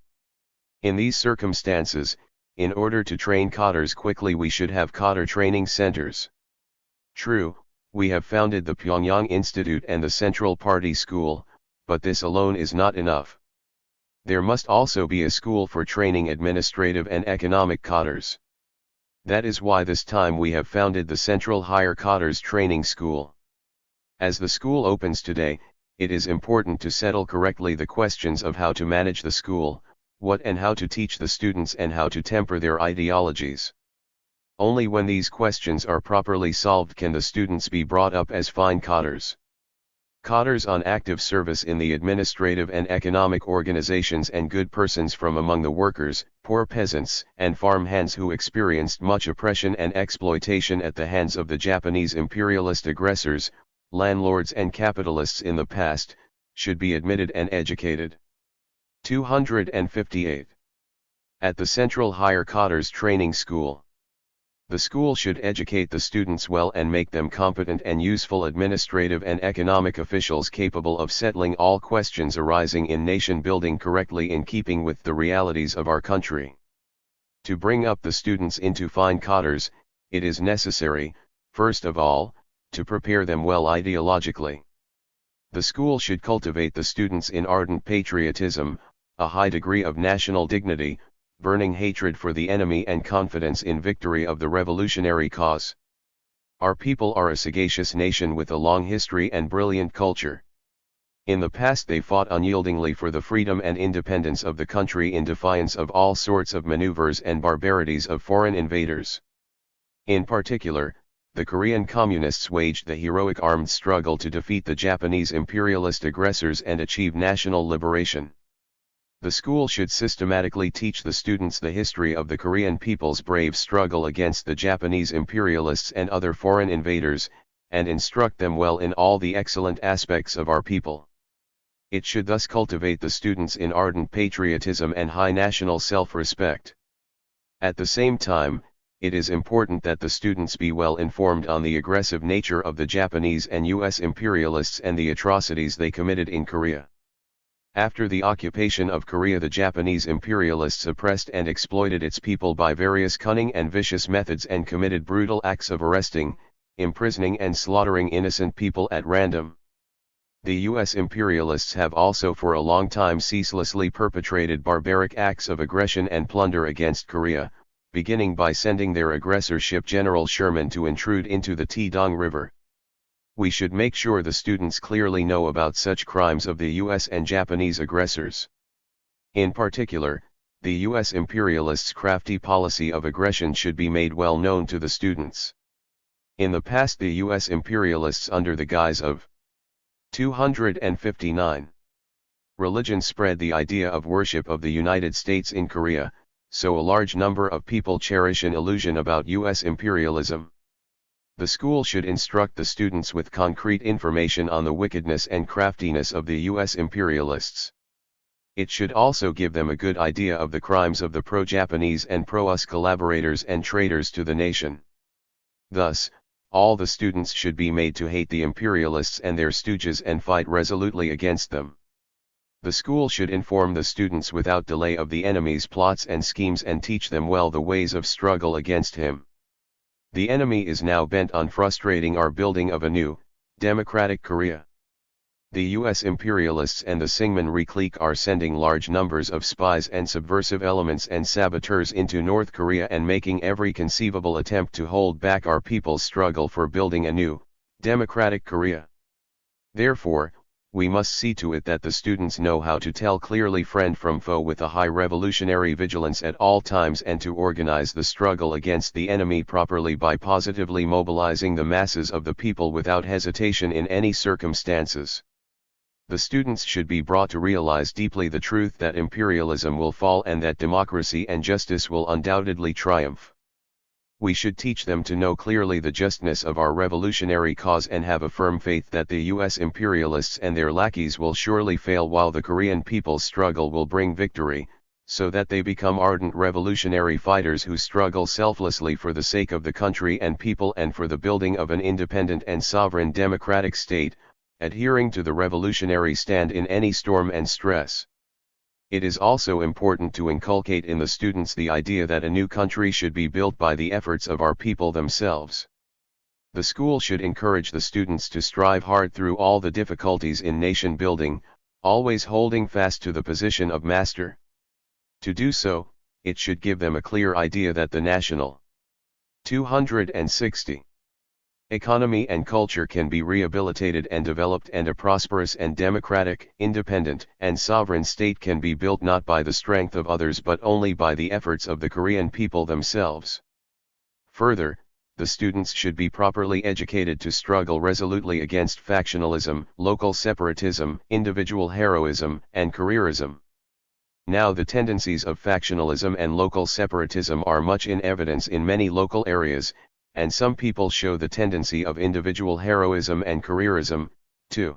In these circumstances, in order to train cadres quickly we should have cadre training centers. True, we have founded the Pyongyang Institute and the Central Party School, but this alone is not enough. There must also be a school for training administrative and economic cadres. That is why this time we have founded the Central Higher Cadres Training School. As the school opens today, it is important to settle correctly the questions of how to manage the school, what and how to teach the students and how to temper their ideologies. Only when these questions are properly solved can the students be brought up as fine cadres. Cadres on active service in the administrative and economic organizations and good persons from among the workers, poor peasants, and farm hands who experienced much oppression and exploitation at the hands of the Japanese imperialist aggressors, landlords and capitalists in the past, should be admitted and educated. 258. At the Central Higher Cadres Training School. The school should educate the students well and make them competent and useful administrative and economic officials capable of settling all questions arising in nation building correctly in keeping with the realities of our country. To bring up the students into fine cadres, it is necessary, first of all, to prepare them well ideologically. The school should cultivate the students in ardent patriotism, a high degree of national dignity, burning hatred for the enemy and confidence in victory of the revolutionary cause. Our people are a sagacious nation with a long history and brilliant culture. In the past they fought unyieldingly for the freedom and independence of the country in defiance of all sorts of maneuvers and barbarities of foreign invaders. In particular, the Korean Communists waged the heroic armed struggle to defeat the Japanese imperialist aggressors and achieve national liberation. The school should systematically teach the students the history of the Korean people's brave struggle against the Japanese imperialists and other foreign invaders, and instruct them well in all the excellent aspects of our people. It should thus cultivate the students in ardent patriotism and high national self-respect. At the same time, it is important that the students be well informed on the aggressive nature of the Japanese and US imperialists and the atrocities they committed in Korea. After the occupation of Korea, the Japanese imperialists oppressed and exploited its people by various cunning and vicious methods and committed brutal acts of arresting, imprisoning and slaughtering innocent people at random. The US imperialists have also for a long time ceaselessly perpetrated barbaric acts of aggression and plunder against Korea, beginning by sending their aggressor ship General Sherman to intrude into the Taedong River. We should make sure the students clearly know about such crimes of the US and Japanese aggressors. In particular, The US imperialists' crafty policy of aggression should be made well known to the students. In the past, the US imperialists, under the guise of 259 religion, spread the idea of worship of the United States in Korea, so a large number of people cherish an illusion about US imperialism. The school should instruct the students with concrete information on the wickedness and craftiness of the US imperialists. It should also give them a good idea of the crimes of the pro-Japanese and pro-US collaborators and traitors to the nation. Thus, all the students should be made to hate the imperialists and their stooges and fight resolutely against them. The school should inform the students without delay of the enemy's plots and schemes and teach them well the ways of struggle against him. The enemy is now bent on frustrating our building of a new, democratic Korea. The US imperialists and the Syngman-rhee clique are sending large numbers of spies and subversive elements and saboteurs into North Korea and making every conceivable attempt to hold back our people's struggle for building a new, democratic Korea. Therefore, we must see to it that the students know how to tell clearly friend from foe with a high revolutionary vigilance at all times, and to organize the struggle against the enemy properly by positively mobilizing the masses of the people without hesitation in any circumstances. The students should be brought to realize deeply the truth that imperialism will fall and that democracy and justice will undoubtedly triumph. We should teach them to know clearly the justness of our revolutionary cause and have a firm faith that the US imperialists and their lackeys will surely fail while the Korean people's struggle will bring victory, so that they become ardent revolutionary fighters who struggle selflessly for the sake of the country and people and for the building of an independent and sovereign democratic state, adhering to the revolutionary stand in any storm and stress. It is also important to inculcate in the students the idea that a new country should be built by the efforts of our people themselves. The school should encourage the students to strive hard through all the difficulties in nation building, always holding fast to the position of master. To do so, it should give them a clear idea that the national 260 economy and culture can be rehabilitated and developed, and a prosperous and democratic, independent, and sovereign state can be built not by the strength of others but only by the efforts of the Korean people themselves. Further, the students should be properly educated to struggle resolutely against factionalism, local separatism, individual heroism, and careerism. Now the tendencies of factionalism and local separatism are much in evidence in many local areas, and some people show the tendency of individual heroism and careerism, too.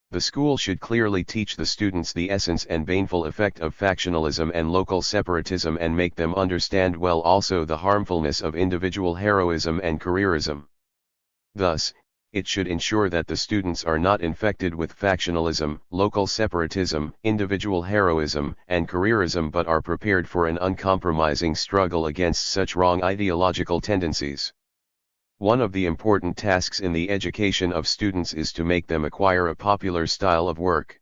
The school should clearly teach the students the essence and baneful effect of factionalism and local separatism and make them understand well also the harmfulness of individual heroism and careerism. Thus, it should ensure that the students are not infected with factionalism, local separatism, individual heroism, and careerism but are prepared for an uncompromising struggle against such wrong ideological tendencies. One of the important tasks in the education of students is to make them acquire a popular style of work.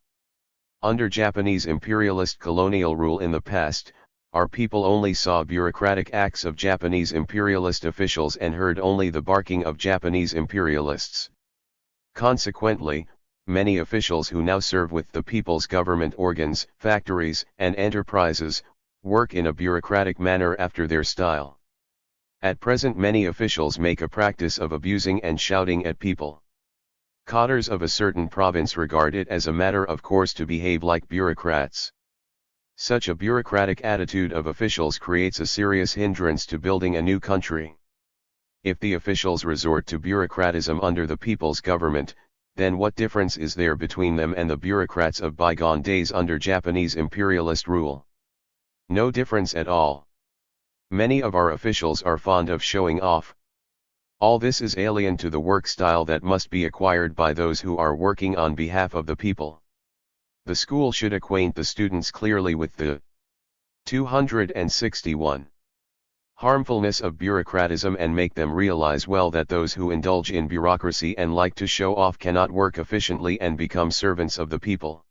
Under Japanese imperialist colonial rule in the past, our people only saw bureaucratic acts of Japanese imperialist officials and heard only the barking of Japanese imperialists. Consequently, many officials who now serve with the people's government organs, factories, and enterprises, work in a bureaucratic manner after their style. At present many officials make a practice of abusing and shouting at people. Cadres of a certain province regard it as a matter of course to behave like bureaucrats. Such a bureaucratic attitude of officials creates a serious hindrance to building a new country. If the officials resort to bureaucratism under the people's government, then what difference is there between them and the bureaucrats of bygone days under Japanese imperialist rule? No difference at all. Many of our officials are fond of showing off. All this is alien to the work style that must be acquired by those who are working on behalf of the people. The school should acquaint the students clearly with the 261 harmfulness of bureaucratism and make them realize well that those who indulge in bureaucracy and like to show off cannot work efficiently and become servants of the people.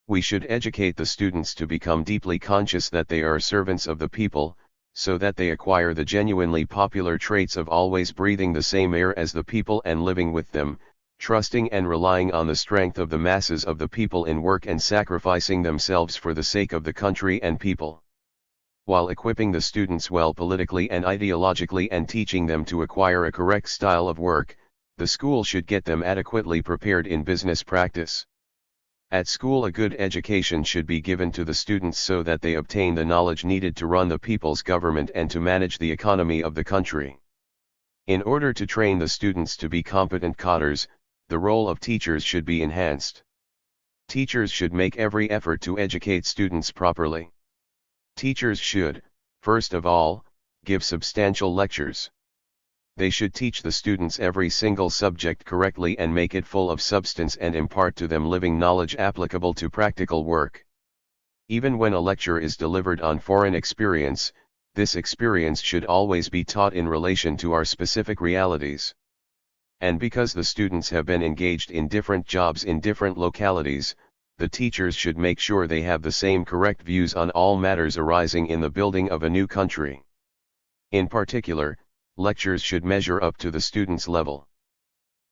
We should educate the students to become deeply conscious that they are servants of the people, so that they acquire the genuinely popular traits of always breathing the same air as the people and living with them, trusting and relying on the strength of the masses of the people in work and sacrificing themselves for the sake of the country and people. while equipping the students well politically and ideologically and teaching them to acquire a correct style of work, the school should get them adequately prepared in business practice. At school, a good education should be given to the students so that they obtain the knowledge needed to run the people's government and to manage the economy of the country. In order to train the students to be competent cadres, the role of teachers should be enhanced. Teachers should make every effort to educate students properly. Teachers should, first of all, give substantial lectures. They should teach the students every single subject correctly and make it full of substance and impart to them living knowledge applicable to practical work. Even when a lecture is delivered on foreign experience, this experience should always be taught in relation to our specific realities. And because the students have been engaged in different jobs in different localities, the teachers should make sure they have the same correct views on all matters arising in the building of a new country. In particular, lectures should measure up to the students' level.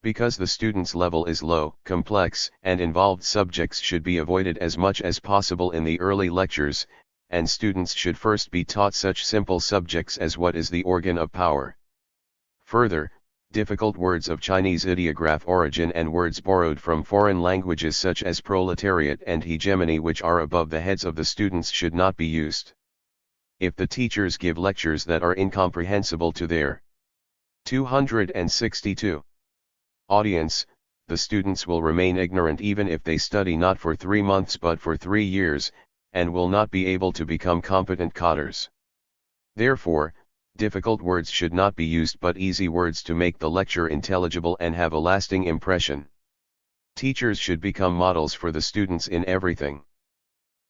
Because the students' level is low, complex and involved subjects should be avoided as much as possible in the early lectures, and students should first be taught such simple subjects as what is the organ of power. Further, difficult words of Chinese ideograph origin and words borrowed from foreign languages such as proletariat and hegemony which are above the heads of the students should not be used. If the teachers give lectures that are incomprehensible to their 262 audience, the students will remain ignorant even if they study not for 3 months but for 3 years, and will not be able to become competent cadres. Therefore, difficult words should not be used but easy words to make the lecture intelligible and have a lasting impression. Teachers should become models for the students in everything.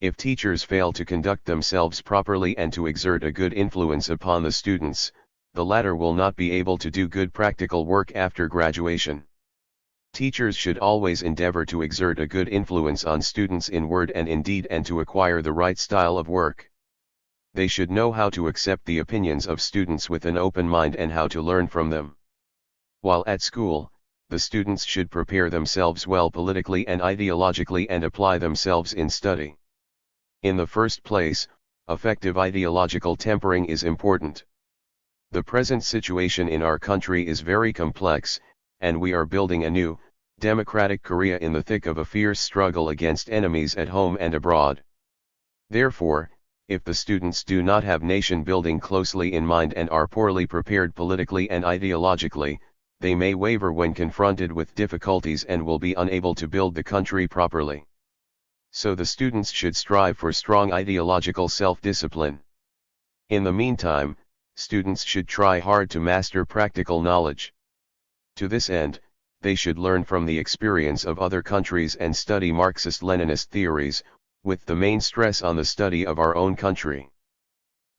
If teachers fail to conduct themselves properly and to exert a good influence upon the students, the latter will not be able to do good practical work after graduation. Teachers should always endeavor to exert a good influence on students in word and in deed and to acquire the right style of work. They should know how to accept the opinions of students with an open mind and how to learn from them. While at school, the students should prepare themselves well politically and ideologically and apply themselves in study. In the first place, effective ideological tempering is important. The present situation in our country is very complex, and we are building a new, democratic Korea in the thick of a fierce struggle against enemies at home and abroad. Therefore, if the students do not have nation building closely in mind and are poorly prepared politically and ideologically, they may waver when confronted with difficulties and will be unable to build the country properly. So the students should strive for strong ideological self-discipline. In the meantime, students should try hard to master practical knowledge. To this end, they should learn from the experience of other countries and study Marxist-Leninist theories, with the main stress on the study of our own country.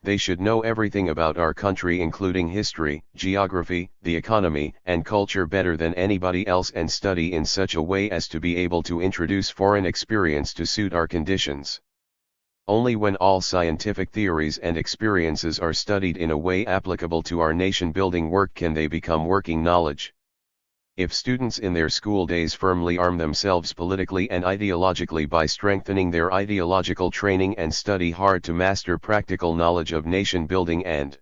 They should know everything about our country including history, geography, the economy, and culture better than anybody else and study in such a way as to be able to introduce foreign experience to suit our conditions. Only when all scientific theories and experiences are studied in a way applicable to our nation-building work can they become working knowledge. If students in their school days firmly arm themselves politically and ideologically by strengthening their ideological training and study hard to master practical knowledge of nation building and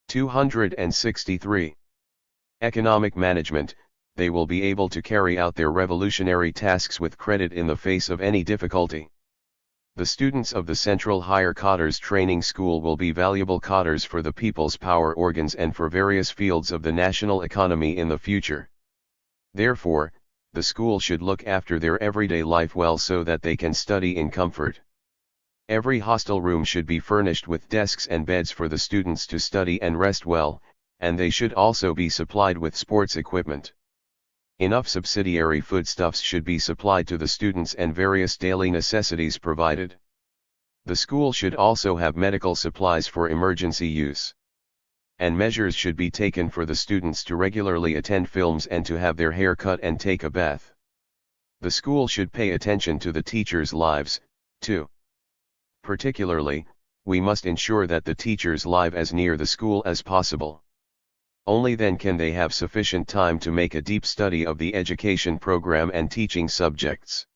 263 economic management, they will be able to carry out their revolutionary tasks with credit in the face of any difficulty. The students of the Central Higher Cadres Training School will be valuable cadres for the people's power organs and for various fields of the national economy in the future. Therefore, the school should look after their everyday life well so that they can study in comfort. Every hostel room should be furnished with desks and beds for the students to study and rest well, and they should also be supplied with sports equipment. Enough subsidiary foodstuffs should be supplied to the students and various daily necessities provided. The school should also have medical supplies for emergency use. And measures should be taken for the students to regularly attend films and to have their hair cut and take a bath. The school should pay attention to the teachers' lives, too. Particularly, we must ensure that the teachers live as near the school as possible. Only then can they have sufficient time to make a deep study of the education program and teaching subjects.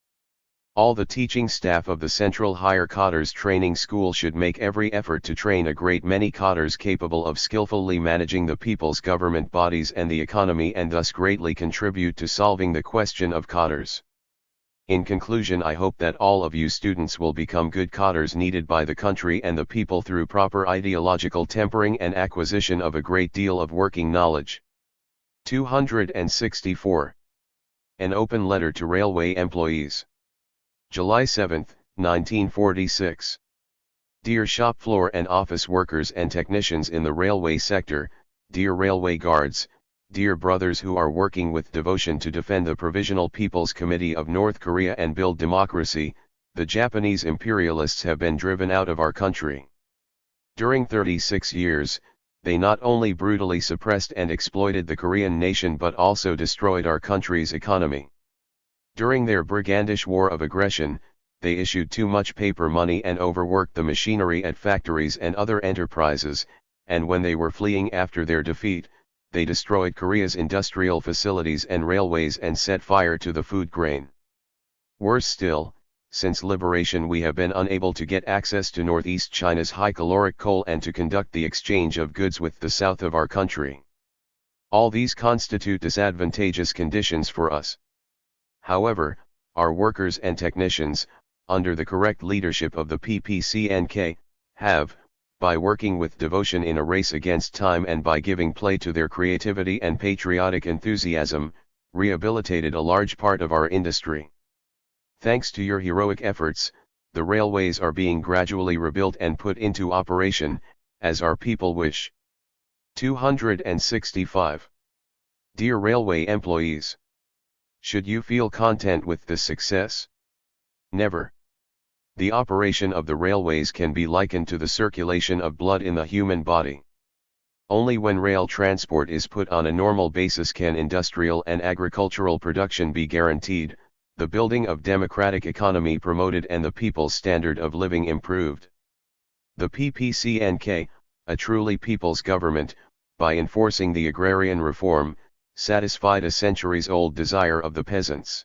All the teaching staff of the Central Higher Cotters Training School should make every effort to train a great many cotters capable of skillfully managing the people's government bodies and the economy, and thus greatly contribute to solving the question of cotters. In conclusion, I hope that all of you students will become good cotters needed by the country and the people through proper ideological tempering and acquisition of a great deal of working knowledge. 264. An open letter to railway employees. July 7, 1946. Dear shop floor and office workers and technicians in the railway sector, dear railway guards, dear brothers who are working with devotion to defend the Provisional People's Committee of North Korea and build democracy, the Japanese imperialists have been driven out of our country. During 36 years, they not only brutally suppressed and exploited the Korean nation but also destroyed our country's economy. During their brigandish war of aggression, they issued too much paper money and overworked the machinery at factories and other enterprises, and when they were fleeing after their defeat, they destroyed Korea's industrial facilities and railways and set fire to the food grain. Worse still, since liberation we have been unable to get access to Northeast China's high-caloric coal and to conduct the exchange of goods with the south of our country. All these constitute disadvantageous conditions for us. However, our workers and technicians, under the correct leadership of the PPCNK, have, by working with devotion in a race against time and by giving play to their creativity and patriotic enthusiasm, rehabilitated a large part of our industry. Thanks to your heroic efforts, the railways are being gradually rebuilt and put into operation, as our people wish. 265. Dear railway employees, should you feel content with this success? Never. The operation of the railways can be likened to the circulation of blood in the human body. Only when rail transport is put on a normal basis can industrial and agricultural production be guaranteed, the building of democratic economy promoted and the people's standard of living improved. The PPCNK, a truly people's government, by enforcing the agrarian reform, satisfied a centuries-old desire of the peasants.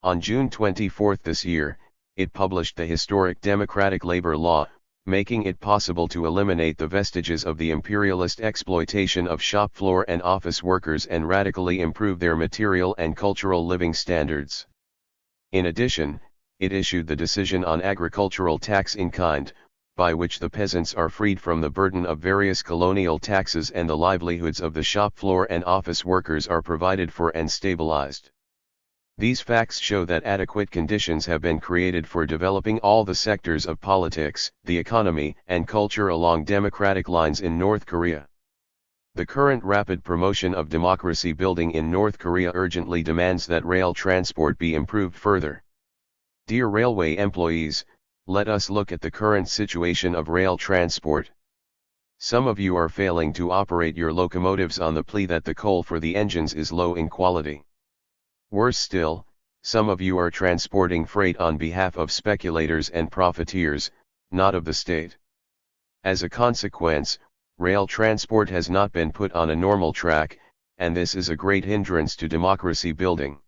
On June 24 this year, it published the historic Democratic Labor Law, making it possible to eliminate the vestiges of the imperialist exploitation of shop floor and office workers and radically improve their material and cultural living standards. In addition, it issued the decision on agricultural tax in kind, by which the peasants are freed from the burden of various colonial taxes and the livelihoods of the shop floor and office workers are provided for and stabilized. These facts show that adequate conditions have been created for developing all the sectors of politics, the economy, and culture along democratic lines in North Korea. The current rapid promotion of democracy building in North Korea urgently demands that rail transport be improved further. Dear railway employees, let us look at the current situation of rail transport. Some of you are failing to operate your locomotives on the plea that the coal for the engines is low in quality. Worse still, some of you are transporting freight on behalf of speculators and profiteers, not of the state. As a consequence, rail transport has not been put on a normal track, and this is a great hindrance to democracy building.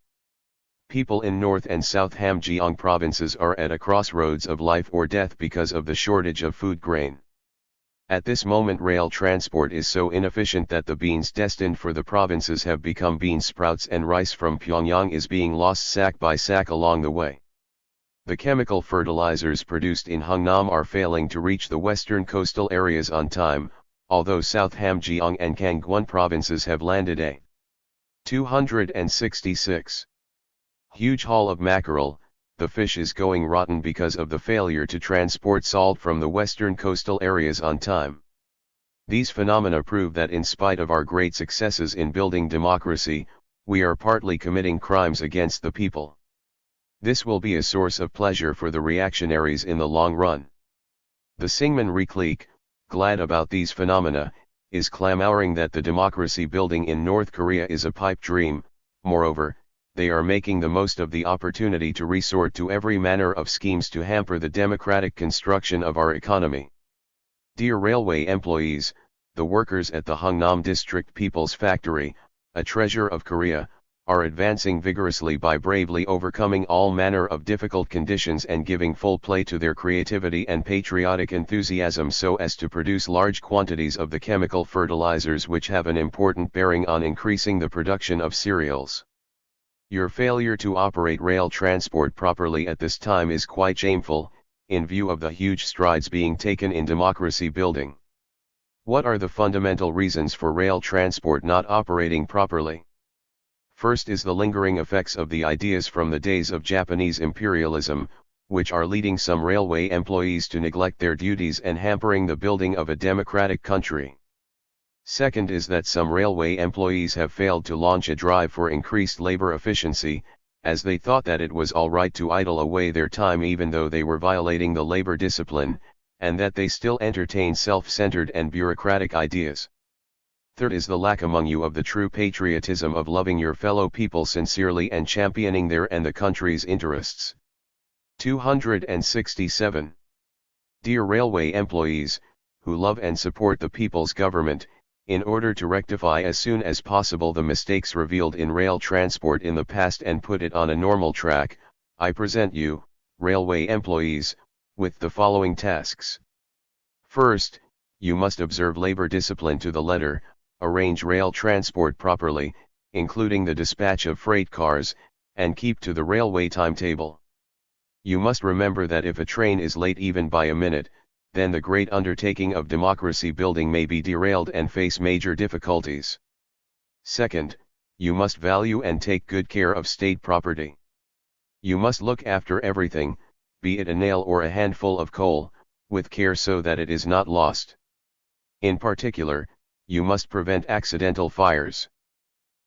People in North and South Hamgyong provinces are at a crossroads of life or death because of the shortage of food grain. At this moment rail transport is so inefficient that the beans destined for the provinces have become bean sprouts and rice from Pyongyang is being lost sack by sack along the way. The chemical fertilizers produced in Hungnam are failing to reach the western coastal areas on time, although South Hamgyong and Kangwon provinces have landed a 266 huge haul of mackerel. The fish is going rotten because of the failure to transport salt from the western coastal areas on time. These phenomena prove that in spite of our great successes in building democracy, we are partly committing crimes against the people. This will be a source of pleasure for the reactionaries in the long run. The Syngman Reclique, glad about these phenomena, is clamoring that the democracy building in North Korea is a pipe dream. Moreover, they are making the most of the opportunity to resort to every manner of schemes to hamper the democratic construction of our economy. Dear railway employees, the workers at the Hungnam District People's Factory, a treasure of Korea, are advancing vigorously by bravely overcoming all manner of difficult conditions and giving full play to their creativity and patriotic enthusiasm so as to produce large quantities of the chemical fertilizers which have an important bearing on increasing the production of cereals. Your failure to operate rail transport properly at this time is quite shameful, in view of the huge strides being taken in democracy building. What are the fundamental reasons for rail transport not operating properly? First is the lingering effects of the ideas from the days of Japanese imperialism, which are leading some railway employees to neglect their duties and hampering the building of a democratic country. Second is that some railway employees have failed to launch a drive for increased labor efficiency, as they thought that it was all right to idle away their time even though they were violating the labor discipline, and that they still entertain self-centered and bureaucratic ideas. Third is the lack among you of the true patriotism of loving your fellow people sincerely and championing their and the country's interests. 267. Dear railway employees, who love and support the people's government, in order to rectify as soon as possible the mistakes revealed in rail transport in the past and put it on a normal track, I present you, railway employees, with the following tasks. First, you must observe labor discipline to the letter, arrange rail transport properly, including the dispatch of freight cars, and keep to the railway timetable. You must remember that if a train is late even by a minute, then the great undertaking of democracy building may be derailed and face major difficulties. Second, you must value and take good care of state property. You must look after everything, be it a nail or a handful of coal, with care so that it is not lost. In particular, you must prevent accidental fires.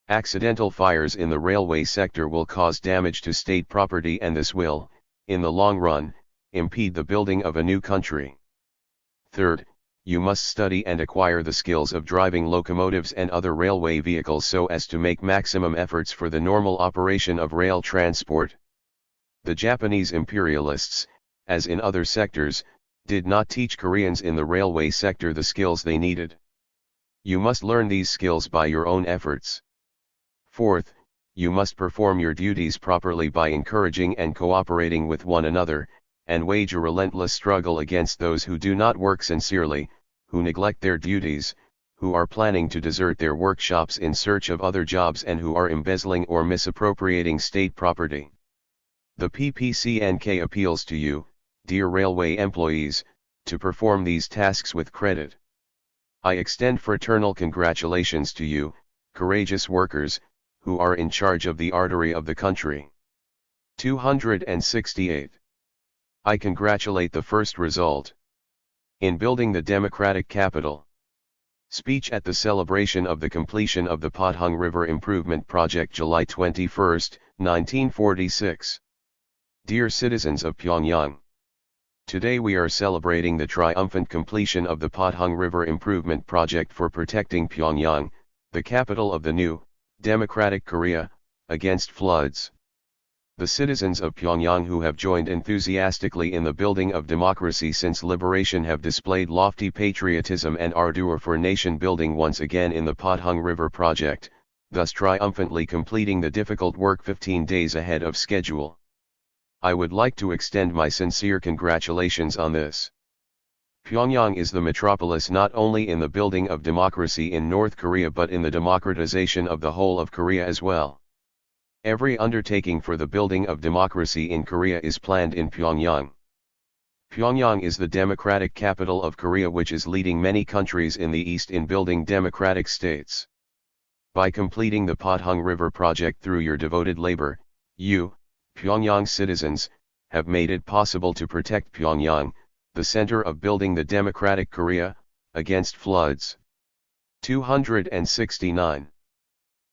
Accidental fires in the railway sector will cause damage to state property and this will, in the long run, impede the building of a new country. Third, you must study and acquire the skills of driving locomotives and other railway vehicles so as to make maximum efforts for the normal operation of rail transport. The Japanese imperialists, as in other sectors, did not teach Koreans in the railway sector the skills they needed. You must learn these skills by your own efforts. Fourth, you must perform your duties properly by encouraging and cooperating with one another, and wage a relentless struggle against those who do not work sincerely, who neglect their duties, who are planning to desert their workshops in search of other jobs and who are embezzling or misappropriating state property. The PPCNK appeals to you, dear railway employees, to perform these tasks with credit. I extend fraternal congratulations to you, courageous workers, who are in charge of the artery of the country. 268. I congratulate the first result. In building the democratic capital. Speech at the celebration of the completion of the Pothung River Improvement Project July 21, 1946. Dear citizens of Pyongyang. Today we are celebrating the triumphant completion of the Pothung River Improvement Project for protecting Pyongyang, the capital of the new, democratic Korea, against floods. The citizens of Pyongyang who have joined enthusiastically in the building of democracy since liberation have displayed lofty patriotism and ardor for nation building once again in the Pothung River Project, thus triumphantly completing the difficult work 15 days ahead of schedule. I would like to extend my sincere congratulations on this. Pyongyang is the metropolis not only in the building of democracy in North Korea but in the democratization of the whole of Korea as well. Every undertaking for the building of democracy in Korea is planned in Pyongyang. Pyongyang is the democratic capital of Korea which is leading many countries in the East in building democratic states. By completing the Pothung River Project through your devoted labor, you, Pyongyang citizens, have made it possible to protect Pyongyang, the center of building the democratic Korea, against floods. 269.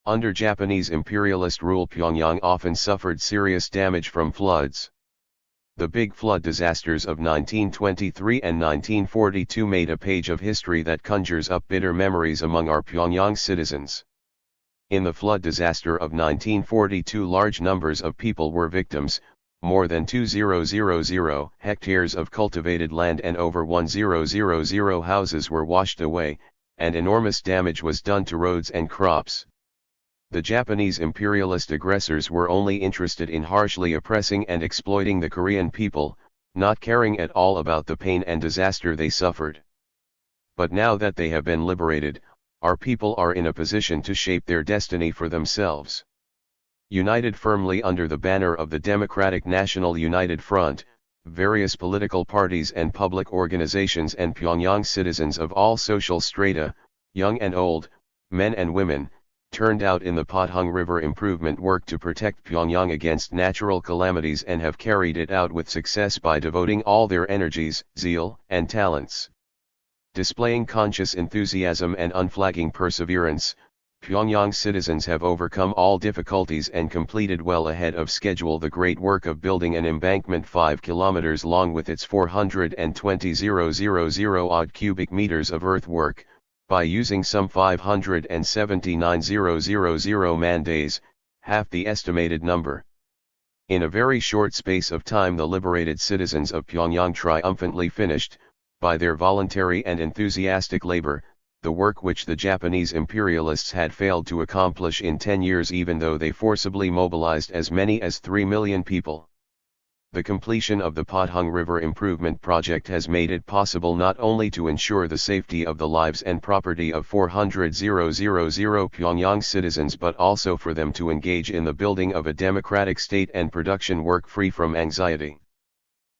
Under Japanese imperialist rule Pyongyang often suffered serious damage from floods. The big flood disasters of 1923 and 1942 made a page of history that conjures up bitter memories among our Pyongyang citizens. In the flood disaster of 1942 large numbers of people were victims, more than 2,000 hectares of cultivated land and over 1,000 houses were washed away, and enormous damage was done to roads and crops. The Japanese imperialist aggressors were only interested in harshly oppressing and exploiting the Korean people, not caring at all about the pain and disaster they suffered. But now that they have been liberated, our people are in a position to shape their destiny for themselves. United firmly under the banner of the Democratic National United Front, various political parties and public organizations and Pyongyang citizens of all social strata, young and old, men and women, turned out in the Pothung River improvement work to protect Pyongyang against natural calamities and have carried it out with success by devoting all their energies, zeal, and talents. Displaying conscious enthusiasm and unflagging perseverance, Pyongyang citizens have overcome all difficulties and completed well ahead of schedule the great work of building an embankment 5 kilometers long with its 420,000 odd cubic meters of earthwork, by using some 579,000 man-days, half the estimated number. In a very short space of time the liberated citizens of Pyongyang triumphantly finished, by their voluntary and enthusiastic labor, the work which the Japanese imperialists had failed to accomplish in 10 years even though they forcibly mobilized as many as 3 million people. The completion of the Pothung River Improvement Project has made it possible not only to ensure the safety of the lives and property of 400,000 Pyongyang citizens but also for them to engage in the building of a democratic state and production work free from anxiety.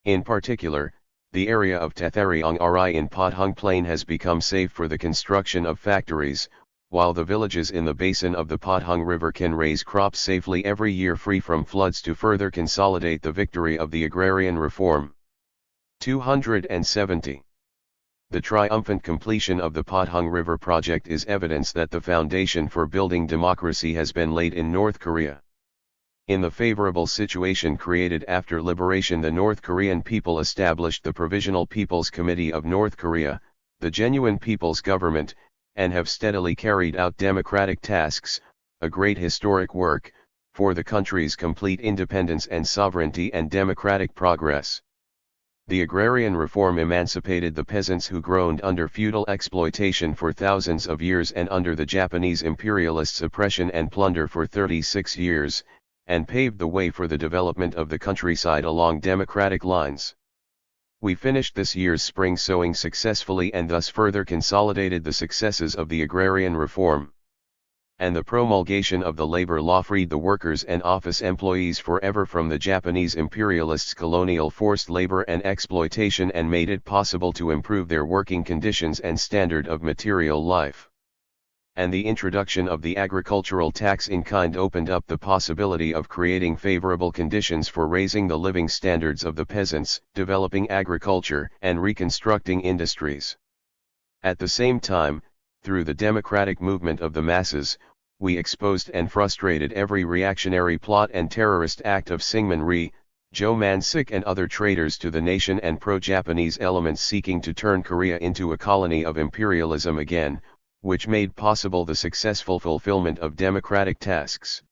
In particular, the area of Tathariang-Ri in Pothung Plain has become safe for the construction of factories, while the villages in the basin of the Pothung River can raise crops safely every year free from floods to further consolidate the victory of the agrarian reform. 270. The triumphant completion of the Pothung River project is evidence that the foundation for building democracy has been laid in North Korea. In the favorable situation created after liberation, the North Korean people established the Provisional People's Committee of North Korea, the genuine people's government, and have steadily carried out democratic tasks, a great historic work, for the country's complete independence and sovereignty and democratic progress. The agrarian reform emancipated the peasants who groaned under feudal exploitation for thousands of years and under the Japanese imperialists' oppression and plunder for 36 years, and paved the way for the development of the countryside along democratic lines. We finished this year's spring sowing successfully and thus further consolidated the successes of the agrarian reform. And the promulgation of the labor law freed the workers and office employees forever from the Japanese imperialists' colonial forced labor and exploitation and made it possible to improve their working conditions and standard of material life. And the introduction of the agricultural tax in kind opened up the possibility of creating favorable conditions for raising the living standards of the peasants, developing agriculture, and reconstructing industries. At the same time, through the democratic movement of the masses, we exposed and frustrated every reactionary plot and terrorist act of Syngman Rhee, Jo Man-sik and other traitors to the nation and pro-Japanese elements seeking to turn Korea into a colony of imperialism again, which made possible the successful fulfillment of democratic tasks.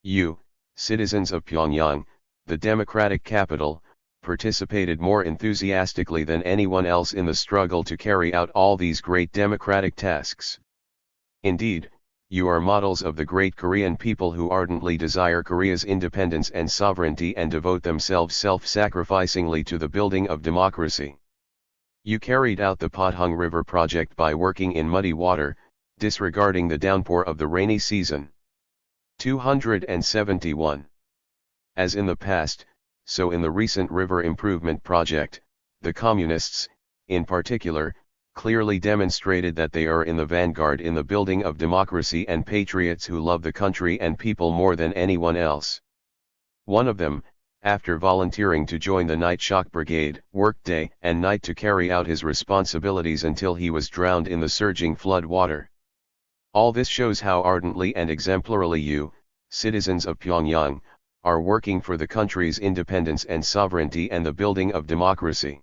You, citizens of Pyongyang, the democratic capital, participated more enthusiastically than anyone else in the struggle to carry out all these great democratic tasks. Indeed, you are models of the great Korean people who ardently desire Korea's independence and sovereignty and devote themselves self-sacrificingly to the building of democracy. You carried out the Pothung River project by working in muddy water, disregarding the downpour of the rainy season. 271. As in the past, so in the recent river improvement project, the Communists, in particular, clearly demonstrated that they are in the vanguard in the building of democracy and patriots who love the country and people more than anyone else. One of them, after volunteering to join the Night Shock Brigade, worked day and night to carry out his responsibilities until he was drowned in the surging flood water. All this shows how ardently and exemplarily you, citizens of Pyongyang, are working for the country's independence and sovereignty and the building of democracy.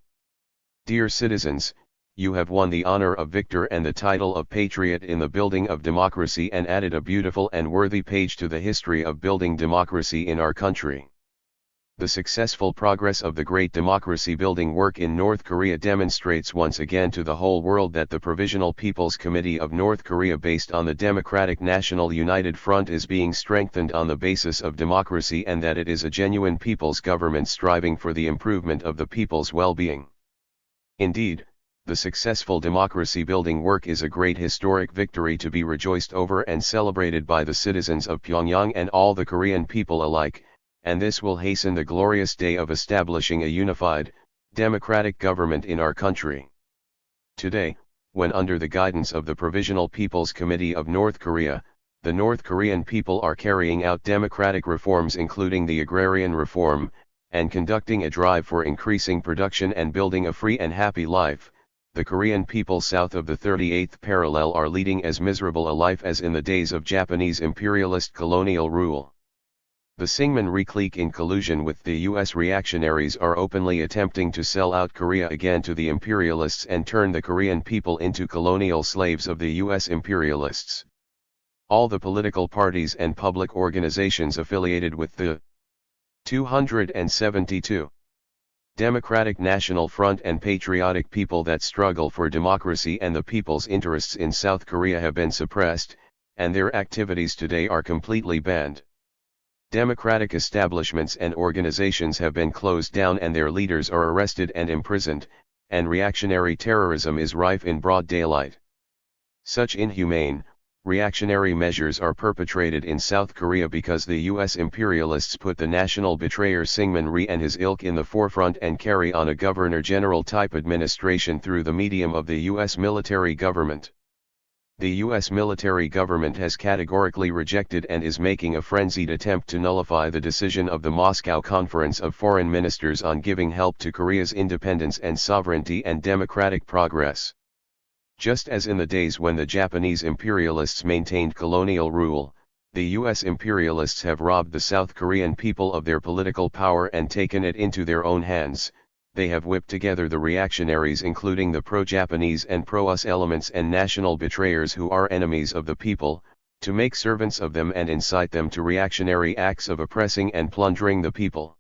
Dear citizens, you have won the honor of victor and the title of patriot in the building of democracy and added a beautiful and worthy page to the history of building democracy in our country. The successful progress of the great democracy-building work in North Korea demonstrates once again to the whole world that the Provisional People's Committee of North Korea, based on the Democratic National United Front, is being strengthened on the basis of democracy, and that it is a genuine people's government striving for the improvement of the people's well-being. Indeed, the successful democracy-building work is a great historic victory to be rejoiced over and celebrated by the citizens of Pyongyang and all the Korean people alike, and this will hasten the glorious day of establishing a unified, democratic government in our country. Today, when under the guidance of the Provisional People's Committee of North Korea, the North Korean people are carrying out democratic reforms including the agrarian reform, and conducting a drive for increasing production and building a free and happy life, the Korean people south of the 38th parallel are leading as miserable a life as in the days of Japanese imperialist colonial rule. The Syngman-rhee clique, in collusion with the U.S. reactionaries, are openly attempting to sell out Korea again to the imperialists and turn the Korean people into colonial slaves of the U.S. imperialists. All the political parties and public organizations affiliated with the 272 Democratic National Front and patriotic people that struggle for democracy and the people's interests in South Korea have been suppressed, and their activities today are completely banned. Democratic establishments and organizations have been closed down and their leaders are arrested and imprisoned, and reactionary terrorism is rife in broad daylight. Such inhumane, reactionary measures are perpetrated in South Korea because the U.S. imperialists put the national betrayer Syngman-rhee and his ilk in the forefront and carry on a governor-general type administration through the medium of the U.S. military government. The U.S. military government has categorically rejected and is making a frenzied attempt to nullify the decision of the Moscow Conference of Foreign Ministers on giving help to Korea's independence and sovereignty and democratic progress. Just as in the days when the Japanese imperialists maintained colonial rule, the U.S. imperialists have robbed the South Korean people of their political power and taken it into their own hands. They have whipped together the reactionaries, including the pro-Japanese and pro-US elements and national betrayers who are enemies of the people, to make servants of them and incite them to reactionary acts of oppressing and plundering the people.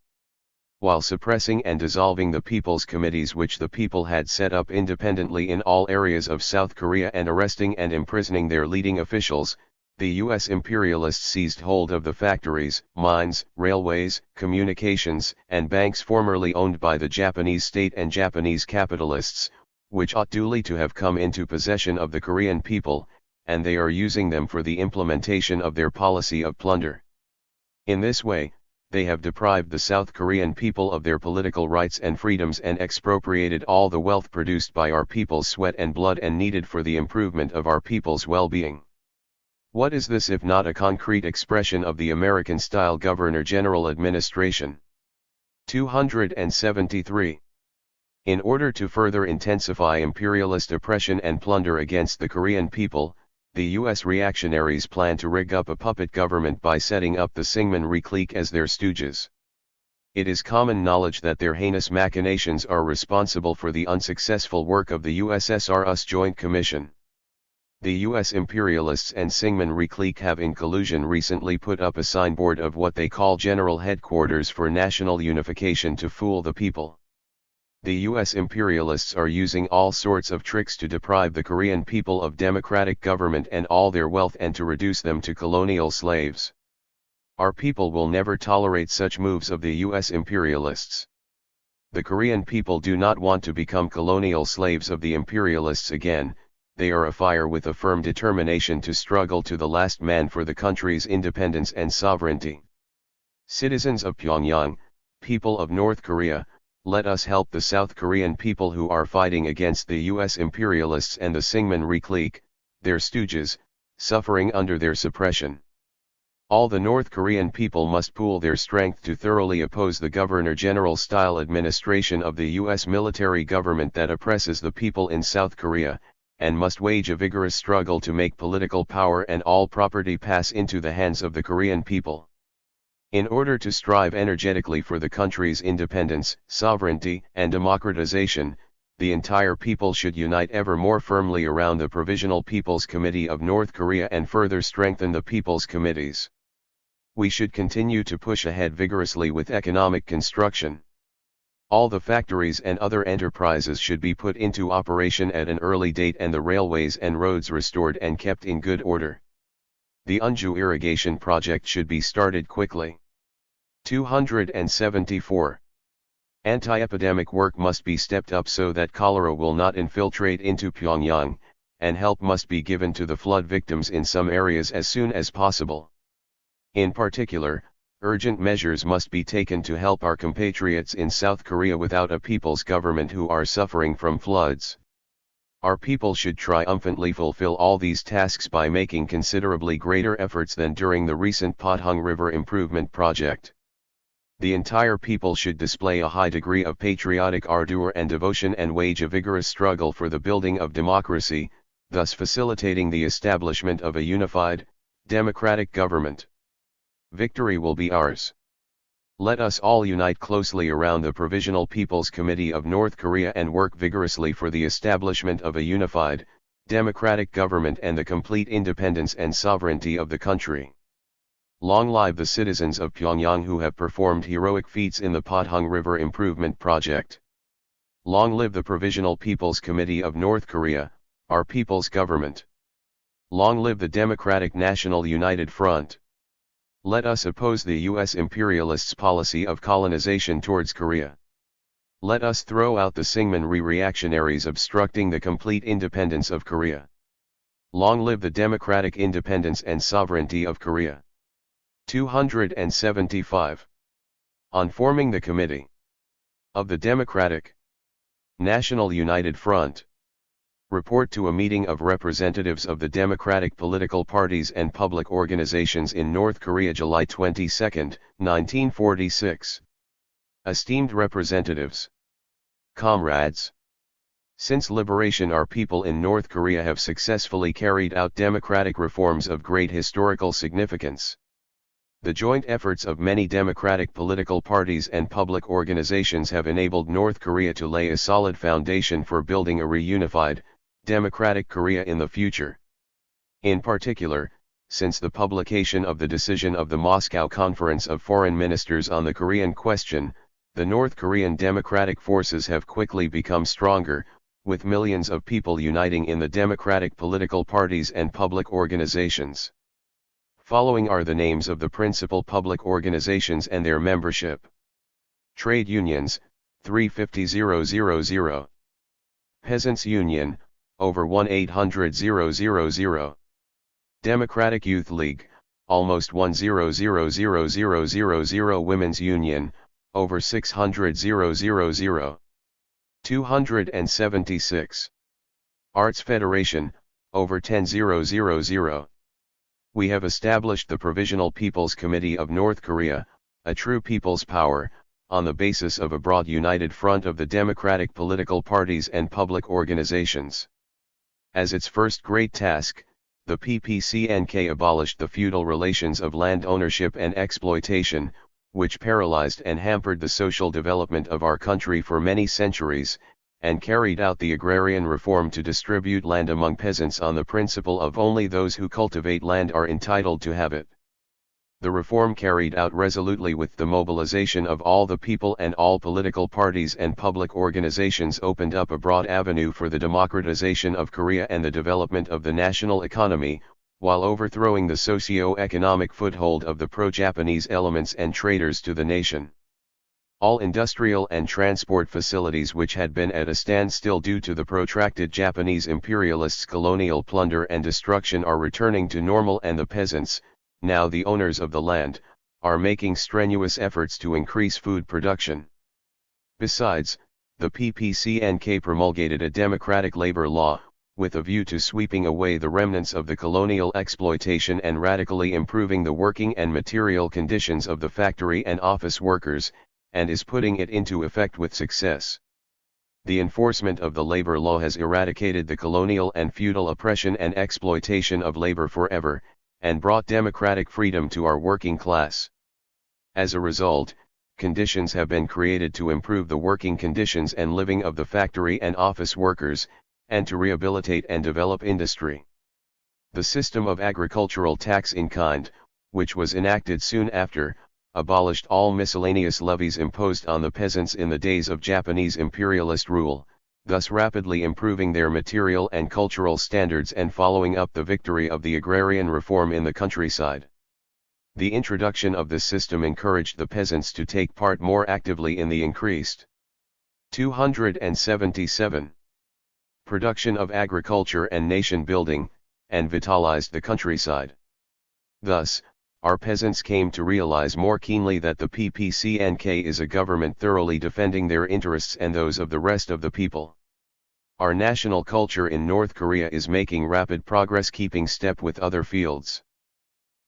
While suppressing and dissolving the people's committees which the people had set up independently in all areas of South Korea and arresting and imprisoning their leading officials, the U.S. imperialists seized hold of the factories, mines, railways, communications, and banks formerly owned by the Japanese state and Japanese capitalists, which ought duly to have come into possession of the Korean people, and they are using them for the implementation of their policy of plunder. In this way, they have deprived the South Korean people of their political rights and freedoms and expropriated all the wealth produced by our people's sweat and blood and needed for the improvement of our people's well-being. What is this if not a concrete expression of the American-style Governor-General administration? 273. In order to further intensify imperialist oppression and plunder against the Korean people, the U.S. reactionaries plan to rig up a puppet government by setting up the Syngman-rhee clique as their stooges. It is common knowledge that their heinous machinations are responsible for the unsuccessful work of the USSR-US Joint Commission. The U.S. imperialists and Syngman-rhee clique have in collusion recently put up a signboard of what they call General Headquarters for National Unification to fool the people. The U.S. imperialists are using all sorts of tricks to deprive the Korean people of democratic government and all their wealth and to reduce them to colonial slaves. Our people will never tolerate such moves of the U.S. imperialists. The Korean people do not want to become colonial slaves of the imperialists again. They are afire with a firm determination to struggle to the last man for the country's independence and sovereignty. Citizens of Pyongyang, people of North Korea, let us help the South Korean people who are fighting against the U.S. imperialists and the Syngman-rhee clique, their stooges, suffering under their suppression. All the North Korean people must pool their strength to thoroughly oppose the Governor-General-style administration of the U.S. military government that oppresses the people in South Korea, and must wage a vigorous struggle to make political power and all property pass into the hands of the Korean people. In order to strive energetically for the country's independence, sovereignty, and democratization, the entire people should unite ever more firmly around the Provisional People's Committee of North Korea and further strengthen the people's committees. We should continue to push ahead vigorously with economic construction. All the factories and other enterprises should be put into operation at an early date and the railways and roads restored and kept in good order. The Unju irrigation project should be started quickly. 274. Anti-epidemic work must be stepped up so that cholera will not infiltrate into Pyongyang, and help must be given to the flood victims in some areas as soon as possible. In particular, urgent measures must be taken to help our compatriots in South Korea without a people's government who are suffering from floods. Our people should triumphantly fulfill all these tasks by making considerably greater efforts than during the recent Pothung River Improvement Project. The entire people should display a high degree of patriotic ardor and devotion and wage a vigorous struggle for the building of democracy, thus facilitating the establishment of a unified, democratic government. Victory will be ours. Let us all unite closely around the Provisional People's Committee of North Korea and work vigorously for the establishment of a unified, democratic government and the complete independence and sovereignty of the country. Long live the citizens of Pyongyang who have performed heroic feats in the Pothung River Improvement Project. Long live the Provisional People's Committee of North Korea, our people's government. Long live the Democratic National United Front. Let us oppose the U.S. imperialists' policy of colonization towards Korea. Let us throw out the Syngman reactionaries obstructing the complete independence of Korea. Long live the democratic independence and sovereignty of Korea. 275. On forming the Committee of the Democratic National United Front. Report to a meeting of representatives of the democratic political parties and public organizations in North Korea July 22, 1946. Esteemed representatives, comrades, since liberation our people in North Korea have successfully carried out democratic reforms of great historical significance. The joint efforts of many democratic political parties and public organizations have enabled North Korea to lay a solid foundation for building a reunified, democratic Korea in the future. In particular, since the publication of the decision of the Moscow Conference of Foreign Ministers on the Korean question, the North Korean democratic forces have quickly become stronger, with millions of people uniting in the democratic political parties and public organizations. Following are the names of the principal public organizations and their membership. Trade Unions, 350,000. Peasants Union, over 1-800-000. Democratic Youth League, almost 100,000. Women's Union, over 600,000. 276. Arts Federation, over 10,000. We have established the Provisional People's Committee of North Korea, a true people's power, on the basis of a broad united front of the democratic political parties and public organizations. As its first great task, the PPCNK abolished the feudal relations of land ownership and exploitation, which paralyzed and hampered the social development of our country for many centuries, and carried out the agrarian reform to distribute land among peasants on the principle of only those who cultivate land are entitled to have it. The reform carried out resolutely with the mobilization of all the people and all political parties and public organizations opened up a broad avenue for the democratization of Korea and the development of the national economy, while overthrowing the socio-economic foothold of the pro-Japanese elements and traitors to the nation. All industrial and transport facilities which had been at a standstill due to the protracted Japanese imperialists' colonial plunder and destruction are returning to normal, and the peasants, now the owners of the land, are making strenuous efforts to increase food production. Besides, the PPCNK promulgated a democratic labor law, with a view to sweeping away the remnants of the colonial exploitation and radically improving the working and material conditions of the factory and office workers, and is putting it into effect with success. The enforcement of the labor law has eradicated the colonial and feudal oppression and exploitation of labor forever, and brought democratic freedom to our working class. As a result, conditions have been created to improve the working conditions and living of the factory and office workers, and to rehabilitate and develop industry. The system of agricultural tax in kind, which was enacted soon after, abolished all miscellaneous levies imposed on the peasants in the days of Japanese imperialist rule, thus rapidly improving their material and cultural standards and following up the victory of the agrarian reform in the countryside. The introduction of this system encouraged the peasants to take part more actively in the increased 277 production of agriculture and nation building, and vitalized the countryside. Thus, our peasants came to realize more keenly that the PPCNK is a government thoroughly defending their interests and those of the rest of the people. Our national culture in North Korea is making rapid progress, keeping step with other fields.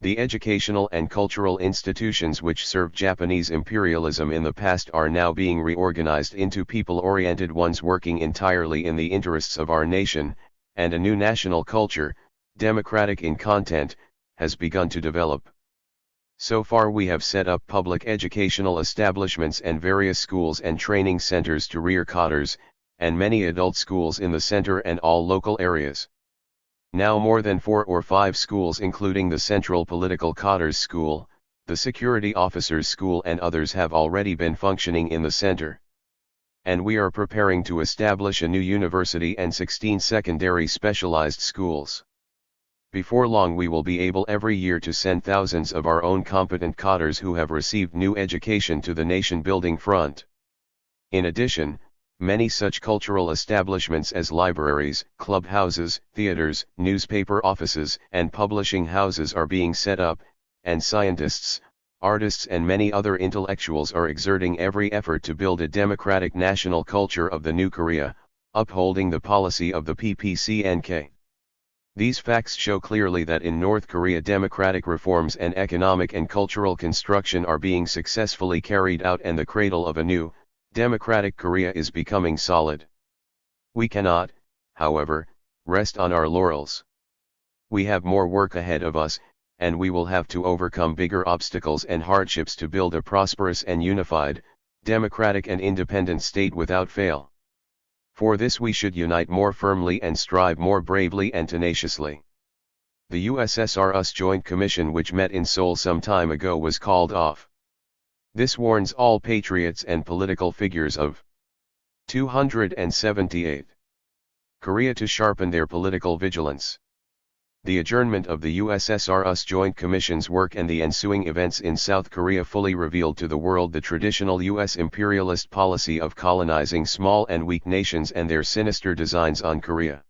The educational and cultural institutions which served Japanese imperialism in the past are now being reorganized into people-oriented ones working entirely in the interests of our nation, and a new national culture, democratic in content, has begun to develop. So far we have set up public educational establishments and various schools and training centers to rear cadres, and many adult schools in the center and all local areas. Now more than 4 or 5 schools including the Central Political Cadres School, the Security Officers School and others have already been functioning in the center. And we are preparing to establish a new university and 16 secondary specialized schools. Before long we will be able every year to send thousands of our own competent cadres who have received new education to the nation-building front. In addition, many such cultural establishments as libraries, clubhouses, theaters, newspaper offices, and publishing houses are being set up, and scientists, artists and many other intellectuals are exerting every effort to build a democratic national culture of the new Korea, upholding the policy of the PPCNK. These facts show clearly that in North Korea democratic reforms and economic and cultural construction are being successfully carried out and the cradle of a new, democratic Korea is becoming solid. We cannot, however, rest on our laurels. We have more work ahead of us, and we will have to overcome bigger obstacles and hardships to build a prosperous and unified, democratic and independent state without fail. For this we should unite more firmly and strive more bravely and tenaciously. The USSR-US Joint Commission which met in Seoul some time ago was called off. This warns all patriots and political figures of 278 Korea to sharpen their political vigilance. The adjournment of the USSR-US Joint Commission's work and the ensuing events in South Korea fully revealed to the world the traditional US imperialist policy of colonizing small and weak nations and their sinister designs on Korea.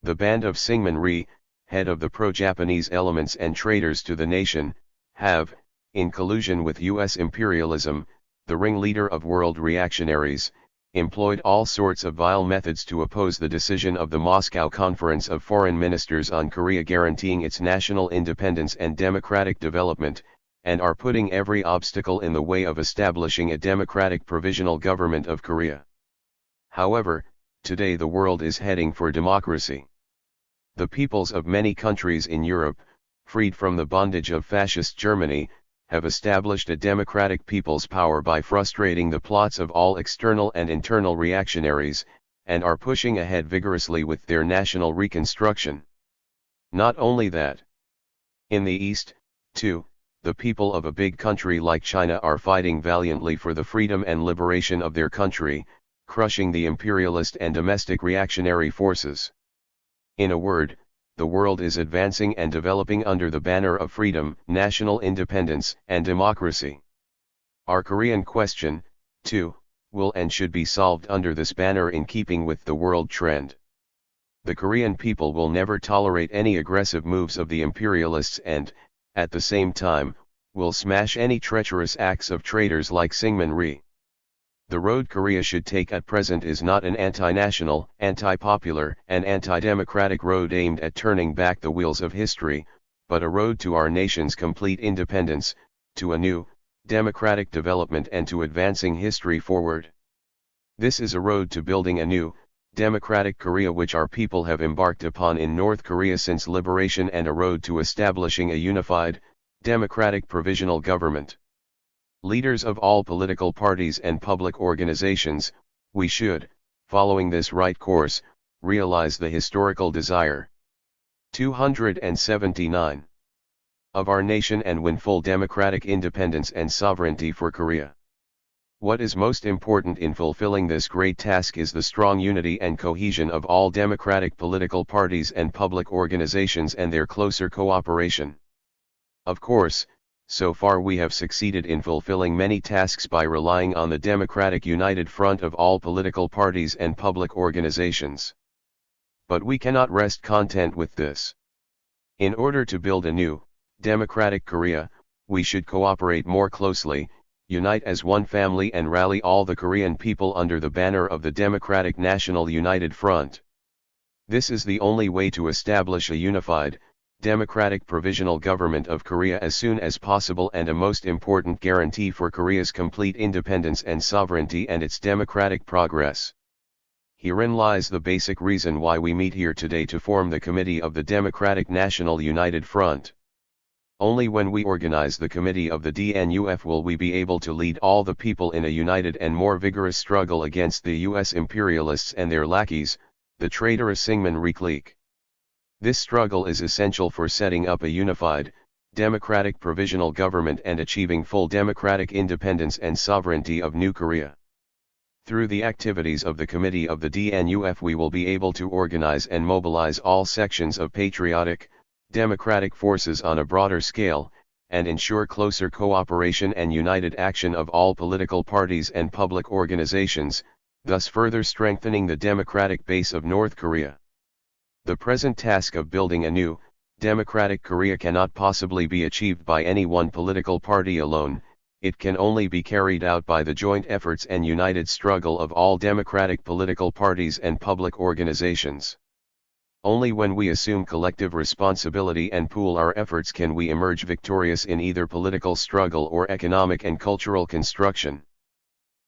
The band of Syngman Rhee, head of the pro-Japanese elements and traitors to the nation, have, in collusion with US imperialism, the ringleader of world reactionaries, employed all sorts of vile methods to oppose the decision of the Moscow Conference of Foreign Ministers on Korea guaranteeing its national independence and democratic development, and are putting every obstacle in the way of establishing a democratic provisional government of Korea. However, today the world is heading for democracy. The peoples of many countries in Europe, freed from the bondage of fascist Germany, have established a democratic people's power by frustrating the plots of all external and internal reactionaries, and are pushing ahead vigorously with their national reconstruction. Not only that. In the East, too, the people of a big country like China are fighting valiantly for the freedom and liberation of their country, crushing the imperialist and domestic reactionary forces. In a word, the world is advancing and developing under the banner of freedom, national independence, and democracy. Our Korean question, too, will and should be solved under this banner in keeping with the world trend. The Korean people will never tolerate any aggressive moves of the imperialists and, at the same time, will smash any treacherous acts of traitors like Syngman Rhee. The road Korea should take at present is not an anti-national, anti-popular, and anti-democratic road aimed at turning back the wheels of history, but a road to our nation's complete independence, to a new, democratic development and to advancing history forward. This is a road to building a new, democratic Korea which our people have embarked upon in North Korea since liberation and a road to establishing a unified, democratic provisional government. Leaders of all political parties and public organizations, we should, following this right course, realize the historical desire. 279. of our nation and win full democratic independence and sovereignty for Korea. What is most important in fulfilling this great task is the strong unity and cohesion of all democratic political parties and public organizations and their closer cooperation. Of course, so far we have succeeded in fulfilling many tasks by relying on the democratic united front of all political parties and public organizations. But we cannot rest content with this. In order to build a new, democratic Korea, we should cooperate more closely, unite as one family and rally all the Korean people under the banner of the Democratic National United Front. This is the only way to establish a unified, democratic provisional government of Korea as soon as possible and a most important guarantee for Korea's complete independence and sovereignty and its democratic progress. Herein lies the basic reason why we meet here today to form the Committee of the Democratic National United Front. Only when we organize the Committee of the DNUF will we be able to lead all the people in a united and more vigorous struggle against the US imperialists and their lackeys, the traitorous Syngman clique. This struggle is essential for setting up a unified, democratic provisional government and achieving full democratic independence and sovereignty of New Korea. Through the activities of the Committee of the DNUF we will be able to organize and mobilize all sections of patriotic, democratic forces on a broader scale, and ensure closer cooperation and united action of all political parties and public organizations, thus further strengthening the democratic base of North Korea. The present task of building a new, democratic Korea cannot possibly be achieved by any one political party alone, it can only be carried out by the joint efforts and united struggle of all democratic political parties and public organizations. Only when we assume collective responsibility and pool our efforts can we emerge victorious in either political struggle or economic and cultural construction.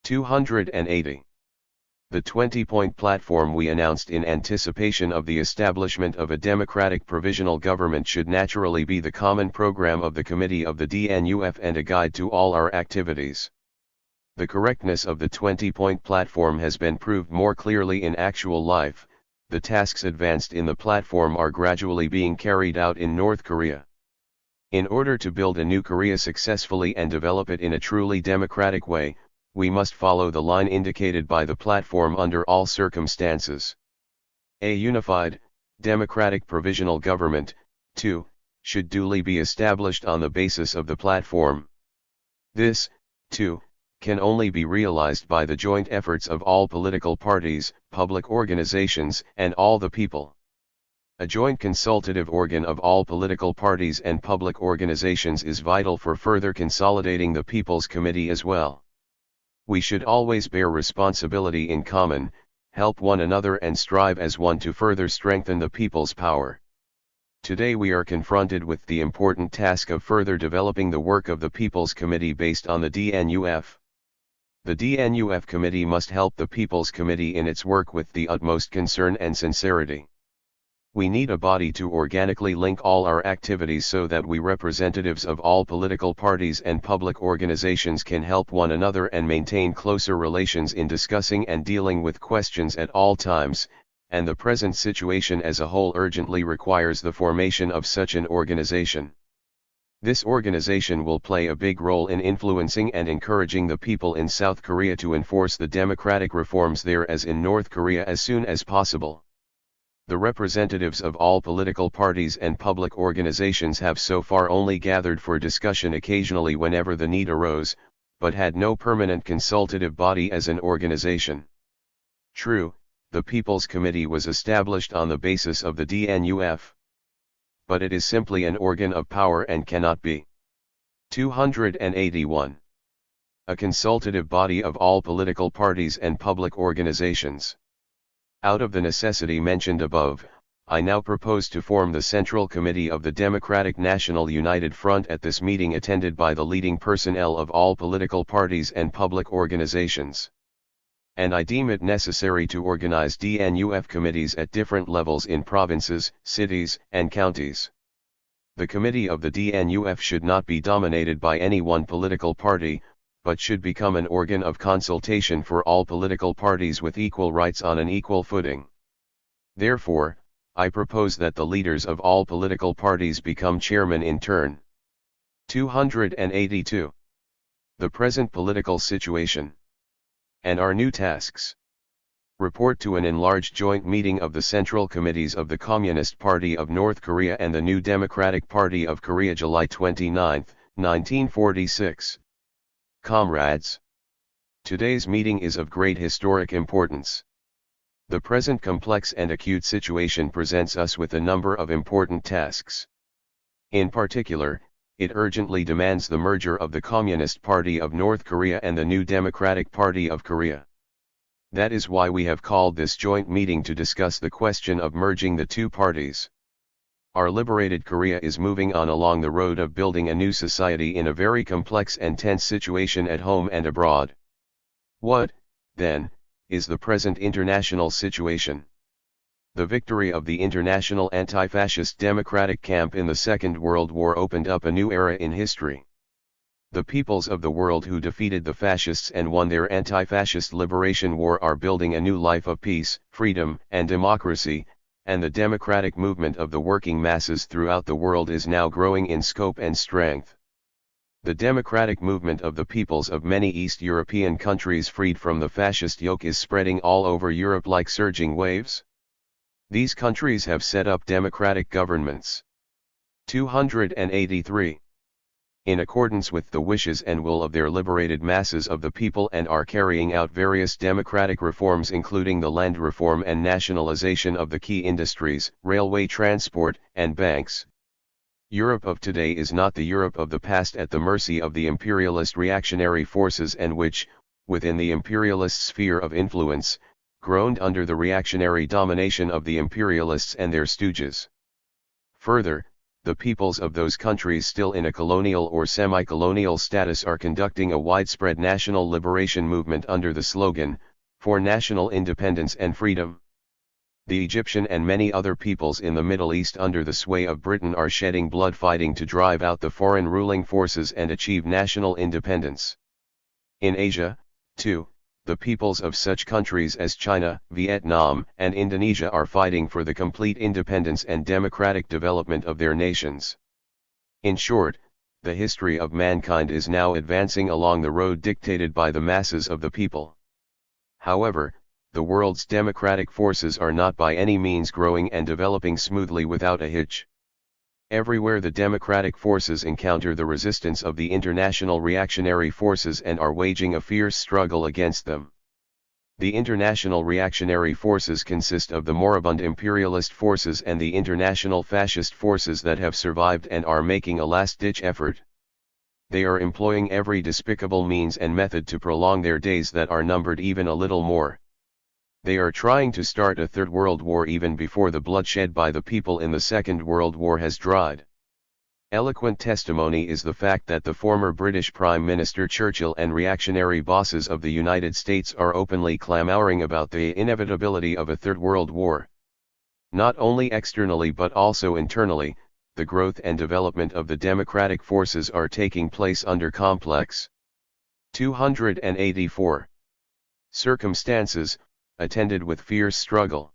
280. The 20-point platform we announced in anticipation of the establishment of a democratic provisional government should naturally be the common program of the Committee of the DNUF and a guide to all our activities. The correctness of the 20-point platform has been proved more clearly in actual life. The tasks advanced in the platform are gradually being carried out in North Korea. In order to build a new Korea successfully and develop it in a truly democratic way, we must follow the line indicated by the platform under all circumstances. A unified, democratic provisional government, 2, should duly be established on the basis of the platform. This, 2, can only be realized by the joint efforts of all political parties, public organizations, and all the people. A joint consultative organ of all political parties and public organizations is vital for further consolidating the People's Committee as well. We should always bear responsibility in common, help one another and strive as one to further strengthen the people's power. Today we are confronted with the important task of further developing the work of the People's Committee based on the DNUF. The DNUF Committee must help the People's Committee in its work with the utmost concern and sincerity. We need a body to organically link all our activities so that we representatives of all political parties and public organizations can help one another and maintain closer relations in discussing and dealing with questions at all times, and the present situation as a whole urgently requires the formation of such an organization. This organization will play a big role in influencing and encouraging the people in South Korea to enforce the democratic reforms there as in North Korea as soon as possible. The representatives of all political parties and public organizations have so far only gathered for discussion occasionally whenever the need arose, but had no permanent consultative body as an organization. True, the People's Committee was established on the basis of the DNUF. But it is simply an organ of power and cannot be. 281. A consultative body of all political parties and public organizations. Out of the necessity mentioned above, I now propose to form the Central Committee of the Democratic National United Front at this meeting attended by the leading personnel of all political parties and public organizations. And I deem it necessary to organize DNUF committees at different levels in provinces, cities, and counties. The committee of the DNUF should not be dominated by any one political party, but should become an organ of consultation for all political parties with equal rights on an equal footing. Therefore, I propose that the leaders of all political parties become chairmen in turn. 282. The present political situation. And our new tasks. Report to an enlarged joint meeting of the Central Committees of the Communist Party of North Korea and the New Democratic Party of Korea, July 29, 1946. Comrades. Today's meeting is of great historic importance. The present complex and acute situation presents us with a number of important tasks. In particular, it urgently demands the merger of the Communist Party of North Korea and the New Democratic Party of Korea. That is why we have called this joint meeting to discuss the question of merging the two parties. Our liberated Korea is moving on along the road of building a new society in a very complex and tense situation at home and abroad. What, then, is the present international situation? The victory of the international anti-fascist democratic camp in the Second World War opened up a new era in history. The peoples of the world who defeated the fascists and won their anti-fascist liberation war are building a new life of peace, freedom, and democracy, and the democratic movement of the working masses throughout the world is now growing in scope and strength. The democratic movement of the peoples of many East European countries freed from the fascist yoke is spreading all over Europe like surging waves. These countries have set up democratic governments. 283. In accordance with the wishes and will of their liberated masses of the people, and are carrying out various democratic reforms including the land reform and nationalization of the key industries, railway transport, and banks. Europe of today is not the Europe of the past at the mercy of the imperialist reactionary forces and which, within the imperialist sphere of influence, groaned under the reactionary domination of the imperialists and their stooges. Further, the peoples of those countries still in a colonial or semi-colonial status are conducting a widespread national liberation movement under the slogan, "For National Independence and Freedom." The Egyptian and many other peoples in the Middle East under the sway of Britain are shedding blood fighting to drive out the foreign ruling forces and achieve national independence. In Asia, too, the peoples of such countries as China, Vietnam, and Indonesia are fighting for the complete independence and democratic development of their nations. In short, the history of mankind is now advancing along the road dictated by the masses of the people. However, the world's democratic forces are not by any means growing and developing smoothly without a hitch. Everywhere the democratic forces encounter the resistance of the international reactionary forces and are waging a fierce struggle against them. The international reactionary forces consist of the moribund imperialist forces and the international fascist forces that have survived and are making a last-ditch effort. They are employing every despicable means and method to prolong their days that are numbered even a little more. They are trying to start a third world war even before the bloodshed by the people in the Second World War has dried. Eloquent testimony is the fact that the former British Prime Minister Churchill and reactionary bosses of the United States are openly clamoring about the inevitability of a third world war. Not only externally but also internally, the growth and development of the democratic forces are taking place under complex 284 circumstances, attended with fierce struggle.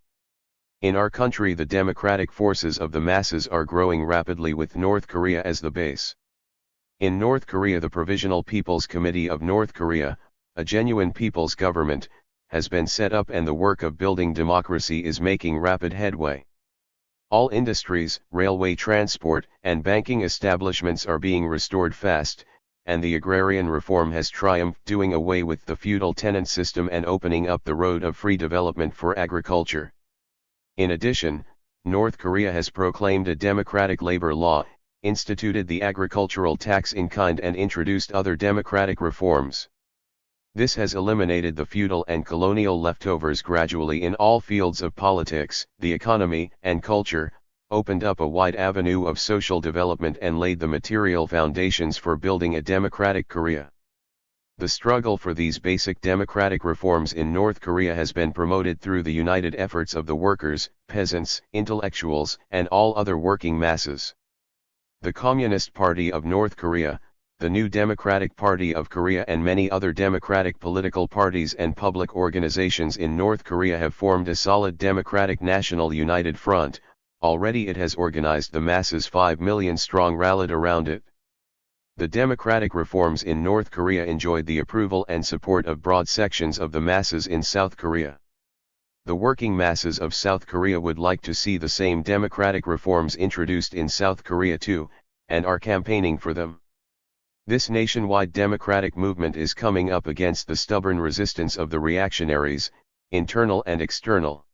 In our country the democratic forces of the masses are growing rapidly with North Korea as the base. In North Korea the Provisional People's Committee of North Korea, a genuine people's government, has been set up and the work of building democracy is making rapid headway. All industries, railway transport, and banking establishments are being restored fast, and the agrarian reform has triumphed, doing away with the feudal tenant system and opening up the road of free development for agriculture. In addition, North Korea has proclaimed a democratic labor law, instituted the agricultural tax in kind and introduced other democratic reforms. This has eliminated the feudal and colonial leftovers gradually in all fields of politics, the economy, and culture, opened up a wide avenue of social development and laid the material foundations for building a democratic Korea. The struggle for these basic democratic reforms in North Korea has been promoted through the united efforts of the workers, peasants, intellectuals, and all other working masses. The Communist Party of North Korea, the New Democratic Party of Korea and many other democratic political parties and public organizations in North Korea have formed a solid democratic national united front. Already it has organized the masses. 5 million strong rallied around it. The democratic reforms in North Korea enjoyed the approval and support of broad sections of the masses in South Korea. The working masses of South Korea would like to see the same democratic reforms introduced in South Korea too, and are campaigning for them. This nationwide democratic movement is coming up against the stubborn resistance of the reactionaries, internal and external.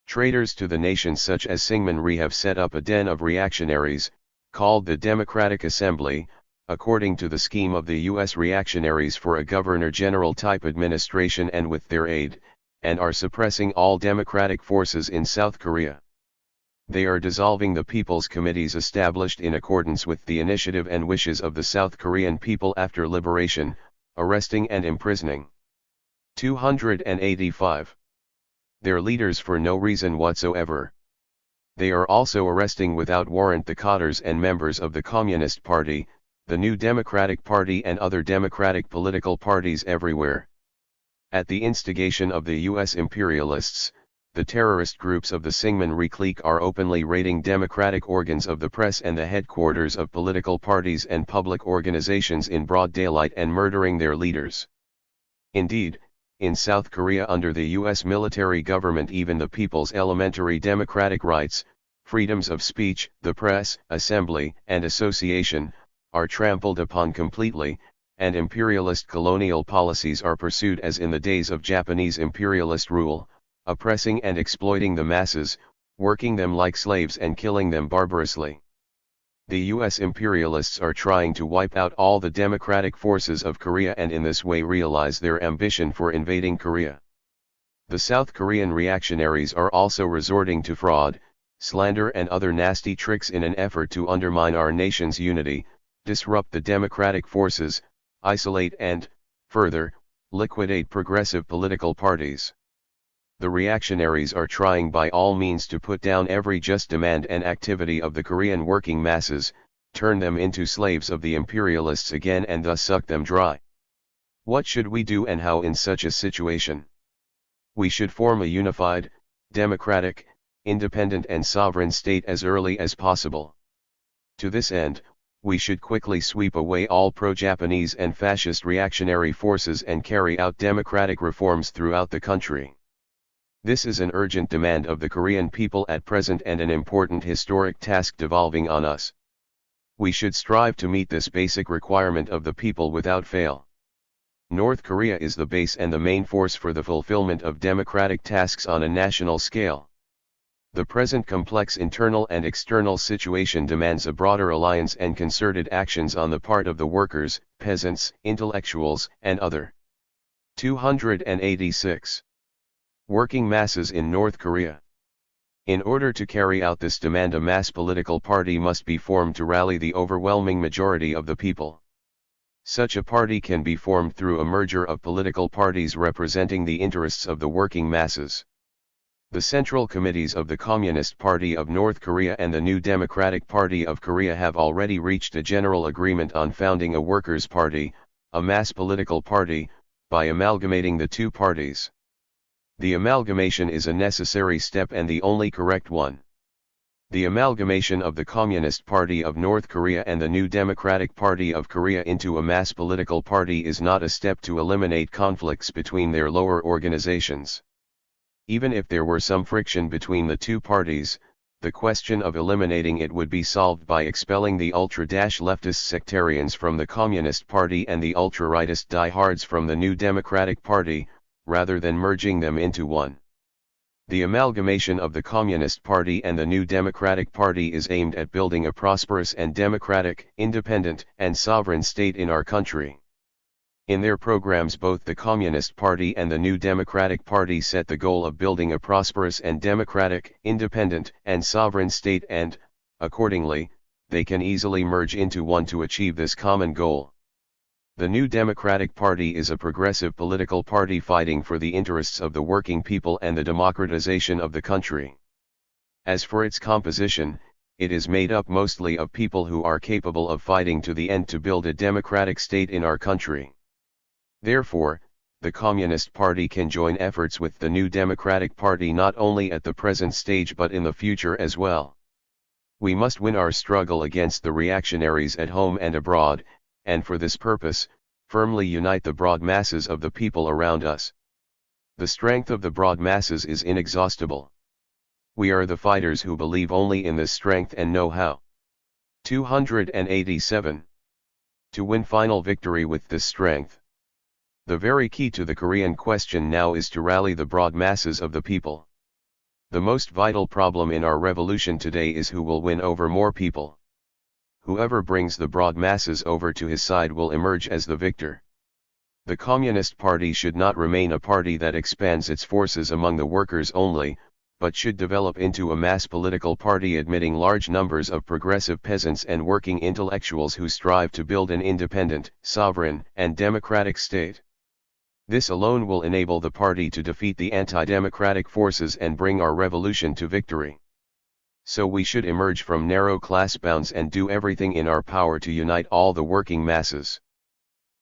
Traitors to the nation such as Syngman Rhee have set up a den of reactionaries, called the Democratic Assembly, according to the scheme of the U.S. reactionaries for a governor-general type administration and with their aid, and are suppressing all democratic forces in South Korea. They are dissolving the People's Committees established in accordance with the initiative and wishes of the South Korean people after liberation, arresting and imprisoning 285 their leaders for no reason whatsoever. They are also arresting without warrant the cadres and members of the Communist Party, the New Democratic Party and other democratic political parties everywhere. At the instigation of the U.S. imperialists, the terrorist groups of the Syngman Rhee clique are openly raiding democratic organs of the press and the headquarters of political parties and public organizations in broad daylight and murdering their leaders. Indeed, in South Korea under the U.S. military government even the people's elementary democratic rights, freedoms of speech, the press, assembly, and association, are trampled upon completely, and imperialist colonial policies are pursued as in the days of Japanese imperialist rule, oppressing and exploiting the masses, working them like slaves and killing them barbarously. The U.S. imperialists are trying to wipe out all the democratic forces of Korea and in this way realize their ambition for invading Korea. The South Korean reactionaries are also resorting to fraud, slander and other nasty tricks in an effort to undermine our nation's unity, disrupt the democratic forces, isolate and, further, liquidate progressive political parties. The reactionaries are trying by all means to put down every just demand and activity of the Korean working masses, turn them into slaves of the imperialists again and thus suck them dry. What should we do and how in such a situation? We should form a unified, democratic, independent and sovereign state as early as possible. To this end, we should quickly sweep away all pro-Japanese and fascist reactionary forces and carry out democratic reforms throughout the country. This is an urgent demand of the Korean people at present and an important historic task devolving on us. We should strive to meet this basic requirement of the people without fail. North Korea is the base and the main force for the fulfillment of democratic tasks on a national scale. The present complex internal and external situation demands a broader alliance and concerted actions on the part of the workers, peasants, intellectuals, and other. 286. Working masses in North Korea. In order to carry out this demand, a mass political party must be formed to rally the overwhelming majority of the people. Such a party can be formed through a merger of political parties representing the interests of the working masses. The central committees of the Communist Party of North Korea and the New Democratic Party of Korea have already reached a general agreement on founding a workers' party, a mass political party, by amalgamating the two parties. The amalgamation is a necessary step and the only correct one. The amalgamation of the Communist Party of North Korea and the New Democratic Party of Korea into a mass political party is not a step to eliminate conflicts between their lower organizations. Even if there were some friction between the two parties, the question of eliminating it would be solved by expelling the ultra-leftist sectarians from the Communist Party and the ultra-rightist diehards from the New Democratic Party, rather than merging them into one. The amalgamation of the Communist Party and the New Democratic Party is aimed at building a prosperous and democratic, independent, and sovereign state in our country. In their programs, both the Communist Party and the New Democratic Party set the goal of building a prosperous and democratic, independent, and sovereign state and, accordingly, they can easily merge into one to achieve this common goal. The New Democratic Party is a progressive political party fighting for the interests of the working people and the democratization of the country. As for its composition, it is made up mostly of people who are capable of fighting to the end to build a democratic state in our country. Therefore, the Communist Party can join efforts with the New Democratic Party not only at the present stage but in the future as well. We must win our struggle against the reactionaries at home and abroad, and for this purpose, firmly unite the broad masses of the people around us. The strength of the broad masses is inexhaustible. We are the fighters who believe only in this strength and know how. 287. To win final victory with this strength. The very key to the Korean question now is to rally the broad masses of the people. The most vital problem in our revolution today is who will win over more people. Whoever brings the broad masses over to his side will emerge as the victor. The Communist Party should not remain a party that expands its forces among the workers only, but should develop into a mass political party admitting large numbers of progressive peasants and working intellectuals who strive to build an independent, sovereign, and democratic state. This alone will enable the party to defeat the anti-democratic forces and bring our revolution to victory. So we should emerge from narrow class bounds and do everything in our power to unite all the working masses.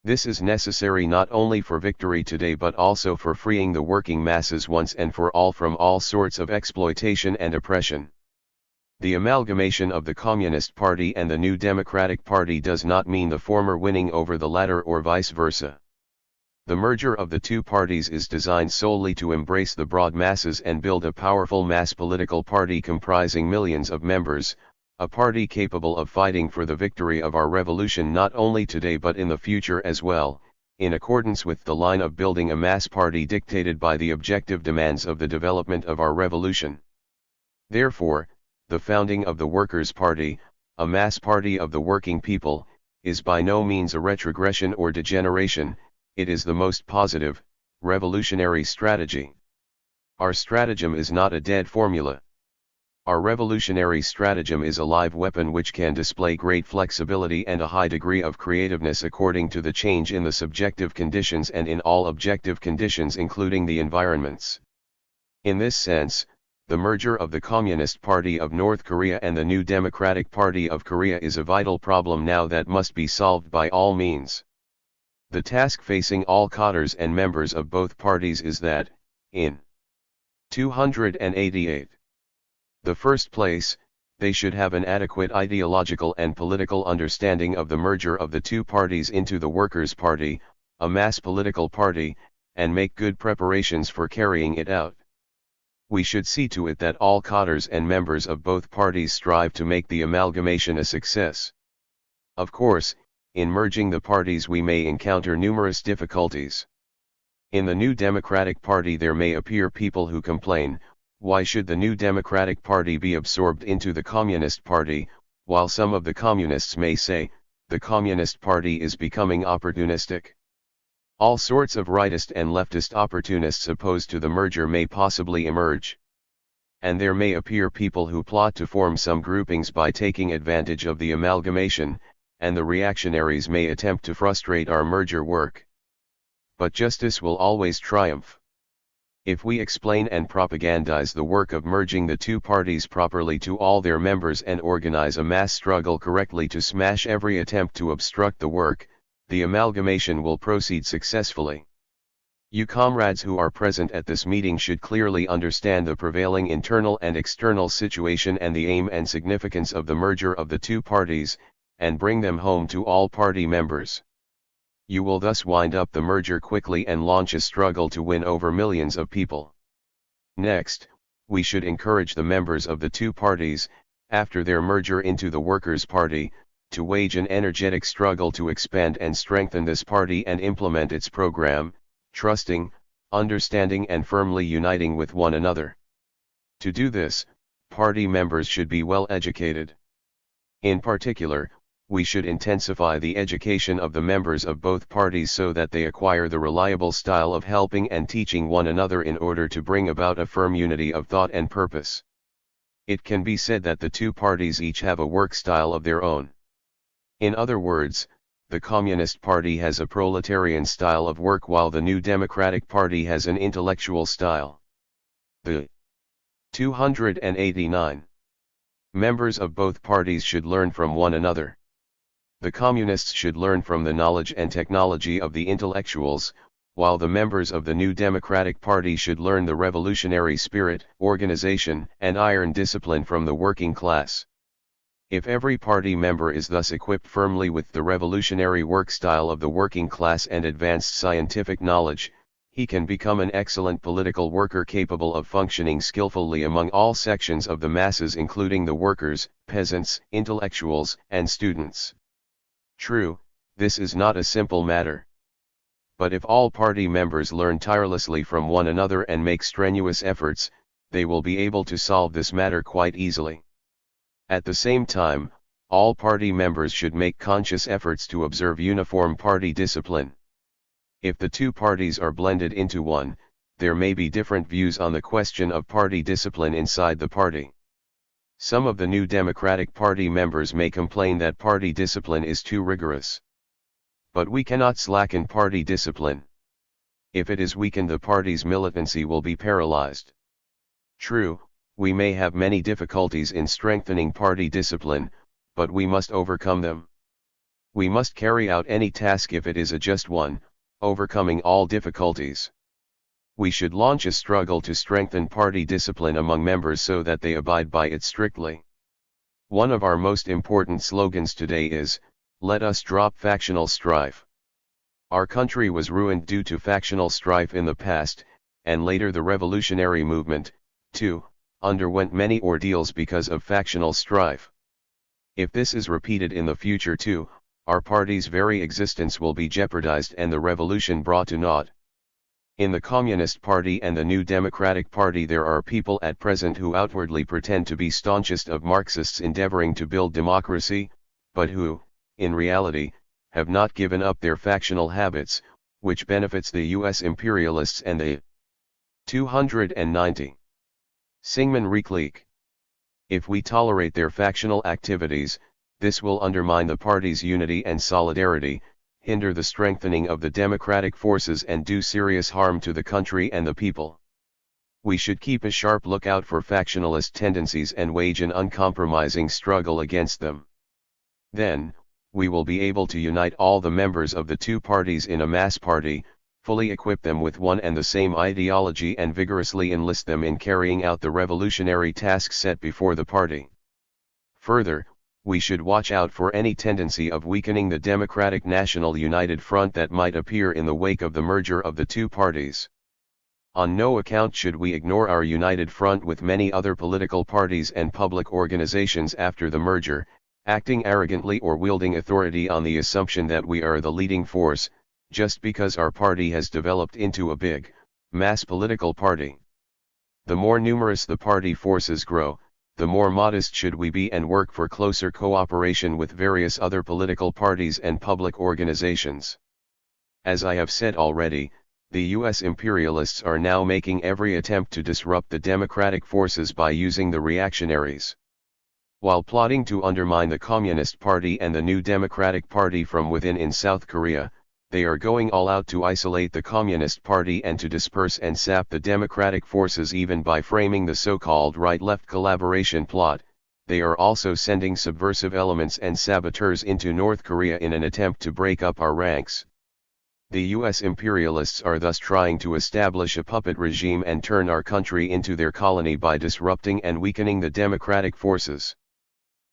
This is necessary not only for victory today but also for freeing the working masses once and for all from all sorts of exploitation and oppression. The amalgamation of the Communist Party and the New Democratic Party does not mean the former winning over the latter or vice versa. The merger of the two parties is designed solely to embrace the broad masses and build a powerful mass political party comprising millions of members, a party capable of fighting for the victory of our revolution not only today but in the future as well, in accordance with the line of building a mass party dictated by the objective demands of the development of our revolution. Therefore, the founding of the Workers' Party, a mass party of the working people, is by no means a retrogression or degeneration, it is the most positive, revolutionary strategy. Our stratagem is not a dead formula. Our revolutionary stratagem is a live weapon which can display great flexibility and a high degree of creativeness according to the change in the subjective conditions and in all objective conditions including the environments. In this sense, the merger of the Communist Party of North Korea and the New Democratic Party of Korea is a vital problem now that must be solved by all means. The task facing all cadres and members of both parties is that, in 288. The first place, they should have an adequate ideological and political understanding of the merger of the two parties into the Workers' Party, a mass political party, and make good preparations for carrying it out. We should see to it that all cadres and members of both parties strive to make the amalgamation a success. Of course, in merging the parties we may encounter numerous difficulties. In the New Democratic Party there may appear people who complain, why should the New Democratic Party be absorbed into the Communist Party, while some of the communists may say, the Communist Party is becoming opportunistic. All sorts of rightist and leftist opportunists opposed to the merger may possibly emerge. And there may appear people who plot to form some groupings by taking advantage of the amalgamation, and the reactionaries may attempt to frustrate our merger work. But justice will always triumph. If we explain and propagandize the work of merging the two parties properly to all their members and organize a mass struggle correctly to smash every attempt to obstruct the work, the amalgamation will proceed successfully. You comrades who are present at this meeting should clearly understand the prevailing internal and external situation and the aim and significance of the merger of the two parties, and bring them home to all party members. You will thus wind up the merger quickly and launch a struggle to win over millions of people. Next, we should encourage the members of the two parties, after their merger into the Workers' Party, to wage an energetic struggle to expand and strengthen this party and implement its program, trusting, understanding and firmly uniting with one another. To do this, party members should be well educated. In particular, we should intensify the education of the members of both parties so that they acquire the reliable style of helping and teaching one another in order to bring about a firm unity of thought and purpose. It can be said that the two parties each have a work style of their own. In other words, the Communist Party has a proletarian style of work while the New Democratic Party has an intellectual style. The 289. Members of both parties should learn from one another. The communists should learn from the knowledge and technology of the intellectuals, while the members of the New Democratic Party should learn the revolutionary spirit, organization, and iron discipline from the working class. If every party member is thus equipped firmly with the revolutionary work style of the working class and advanced scientific knowledge, he can become an excellent political worker capable of functioning skillfully among all sections of the masses, including the workers, peasants, intellectuals, and students. True, this is not a simple matter. But if all party members learn tirelessly from one another and make strenuous efforts, they will be able to solve this matter quite easily. At the same time, all party members should make conscious efforts to observe uniform party discipline. If the two parties are blended into one, there may be different views on the question of party discipline inside the party. Some of the new Democratic Party members may complain that party discipline is too rigorous. But we cannot slacken party discipline. If it is weakened, the party's militancy will be paralyzed. True, we may have many difficulties in strengthening party discipline, but we must overcome them. We must carry out any task if it is a just one, overcoming all difficulties. We should launch a struggle to strengthen party discipline among members so that they abide by it strictly. One of our most important slogans today is, "Let us drop factional strife." Our country was ruined due to factional strife in the past, and later the revolutionary movement, too, underwent many ordeals because of factional strife. If this is repeated in the future too, our party's very existence will be jeopardized and the revolution brought to naught. In the Communist Party and the New Democratic Party there are people at present who outwardly pretend to be staunchest of Marxists endeavoring to build democracy, but who, in reality, have not given up their factional habits, which benefits the U.S. imperialists and the 290. Singman Recleak. If we tolerate their factional activities, this will undermine the party's unity and solidarity, hinder the strengthening of the democratic forces and do serious harm to the country and the people. We should keep a sharp lookout for factionalist tendencies and wage an uncompromising struggle against them. Then, we will be able to unite all the members of the two parties in a mass party, fully equip them with one and the same ideology and vigorously enlist them in carrying out the revolutionary tasks set before the party. Further, we should watch out for any tendency of weakening the Democratic National United Front that might appear in the wake of the merger of the two parties. On no account should we ignore our united front with many other political parties and public organizations after the merger, acting arrogantly or wielding authority on the assumption that we are the leading force, just because our party has developed into a big, mass political party. The more numerous the party forces grow, the more modest should we be and work for closer cooperation with various other political parties and public organizations. As I have said already, the U.S. imperialists are now making every attempt to disrupt the democratic forces by using the reactionaries. While plotting to undermine the Communist Party and the New Democratic Party from within in South Korea, they are going all out to isolate the Communist Party and to disperse and sap the democratic forces. Even by framing the so-called right-left collaboration plot, they are also sending subversive elements and saboteurs into North Korea in an attempt to break up our ranks. The U.S. imperialists are thus trying to establish a puppet regime and turn our country into their colony by disrupting and weakening the democratic forces.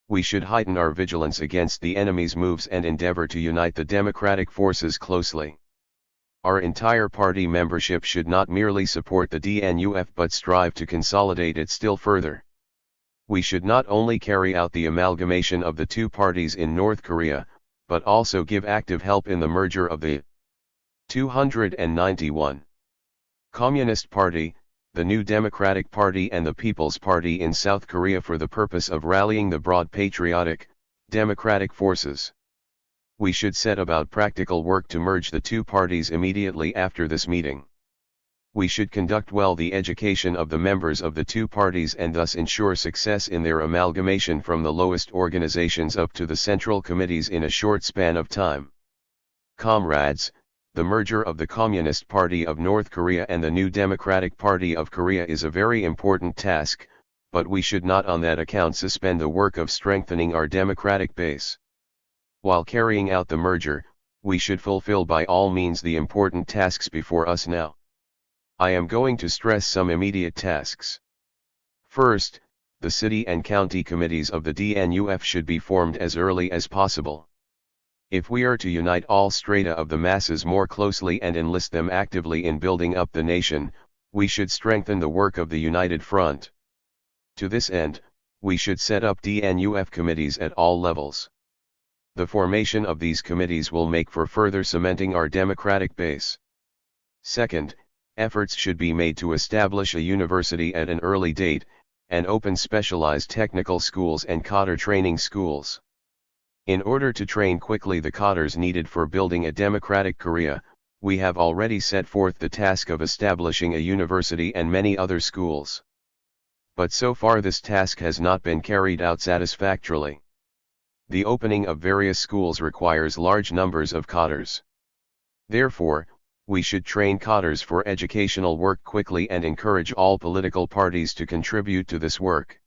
We should heighten our vigilance against the enemy's moves and endeavor to unite the democratic forces closely. Our entire party membership should not merely support the DNUF but strive to consolidate it still further. We should not only carry out the amalgamation of the two parties in North Korea, but also give active help in the merger of the 291. Communist Party, the New Democratic Party and the People's Party in South Korea for the purpose of rallying the broad patriotic, democratic forces. We should set about practical work to merge the two parties immediately after this meeting. We should conduct well the education of the members of the two parties and thus ensure success in their amalgamation from the lowest organizations up to the central committees in a short span of time. Comrades, the merger of the Communist Party of North Korea and the New Democratic Party of Korea is a very important task, but we should not on that account suspend the work of strengthening our democratic base. While carrying out the merger, we should fulfill by all means the important tasks before us now. I am going to stress some immediate tasks. First, the city and county committees of the DNUF should be formed as early as possible. If we are to unite all strata of the masses more closely and enlist them actively in building up the nation, we should strengthen the work of the United Front. To this end, we should set up DNUF committees at all levels. The formation of these committees will make for further cementing our democratic base. Second, efforts should be made to establish a university at an early date, and open specialized technical schools and cadre training schools. In order to train quickly the cadres needed for building a democratic Korea, we have already set forth the task of establishing a university and many other schools. But so far this task has not been carried out satisfactorily. The opening of various schools requires large numbers of cadres. Therefore, we should train cadres for educational work quickly and encourage all political parties to contribute to this work.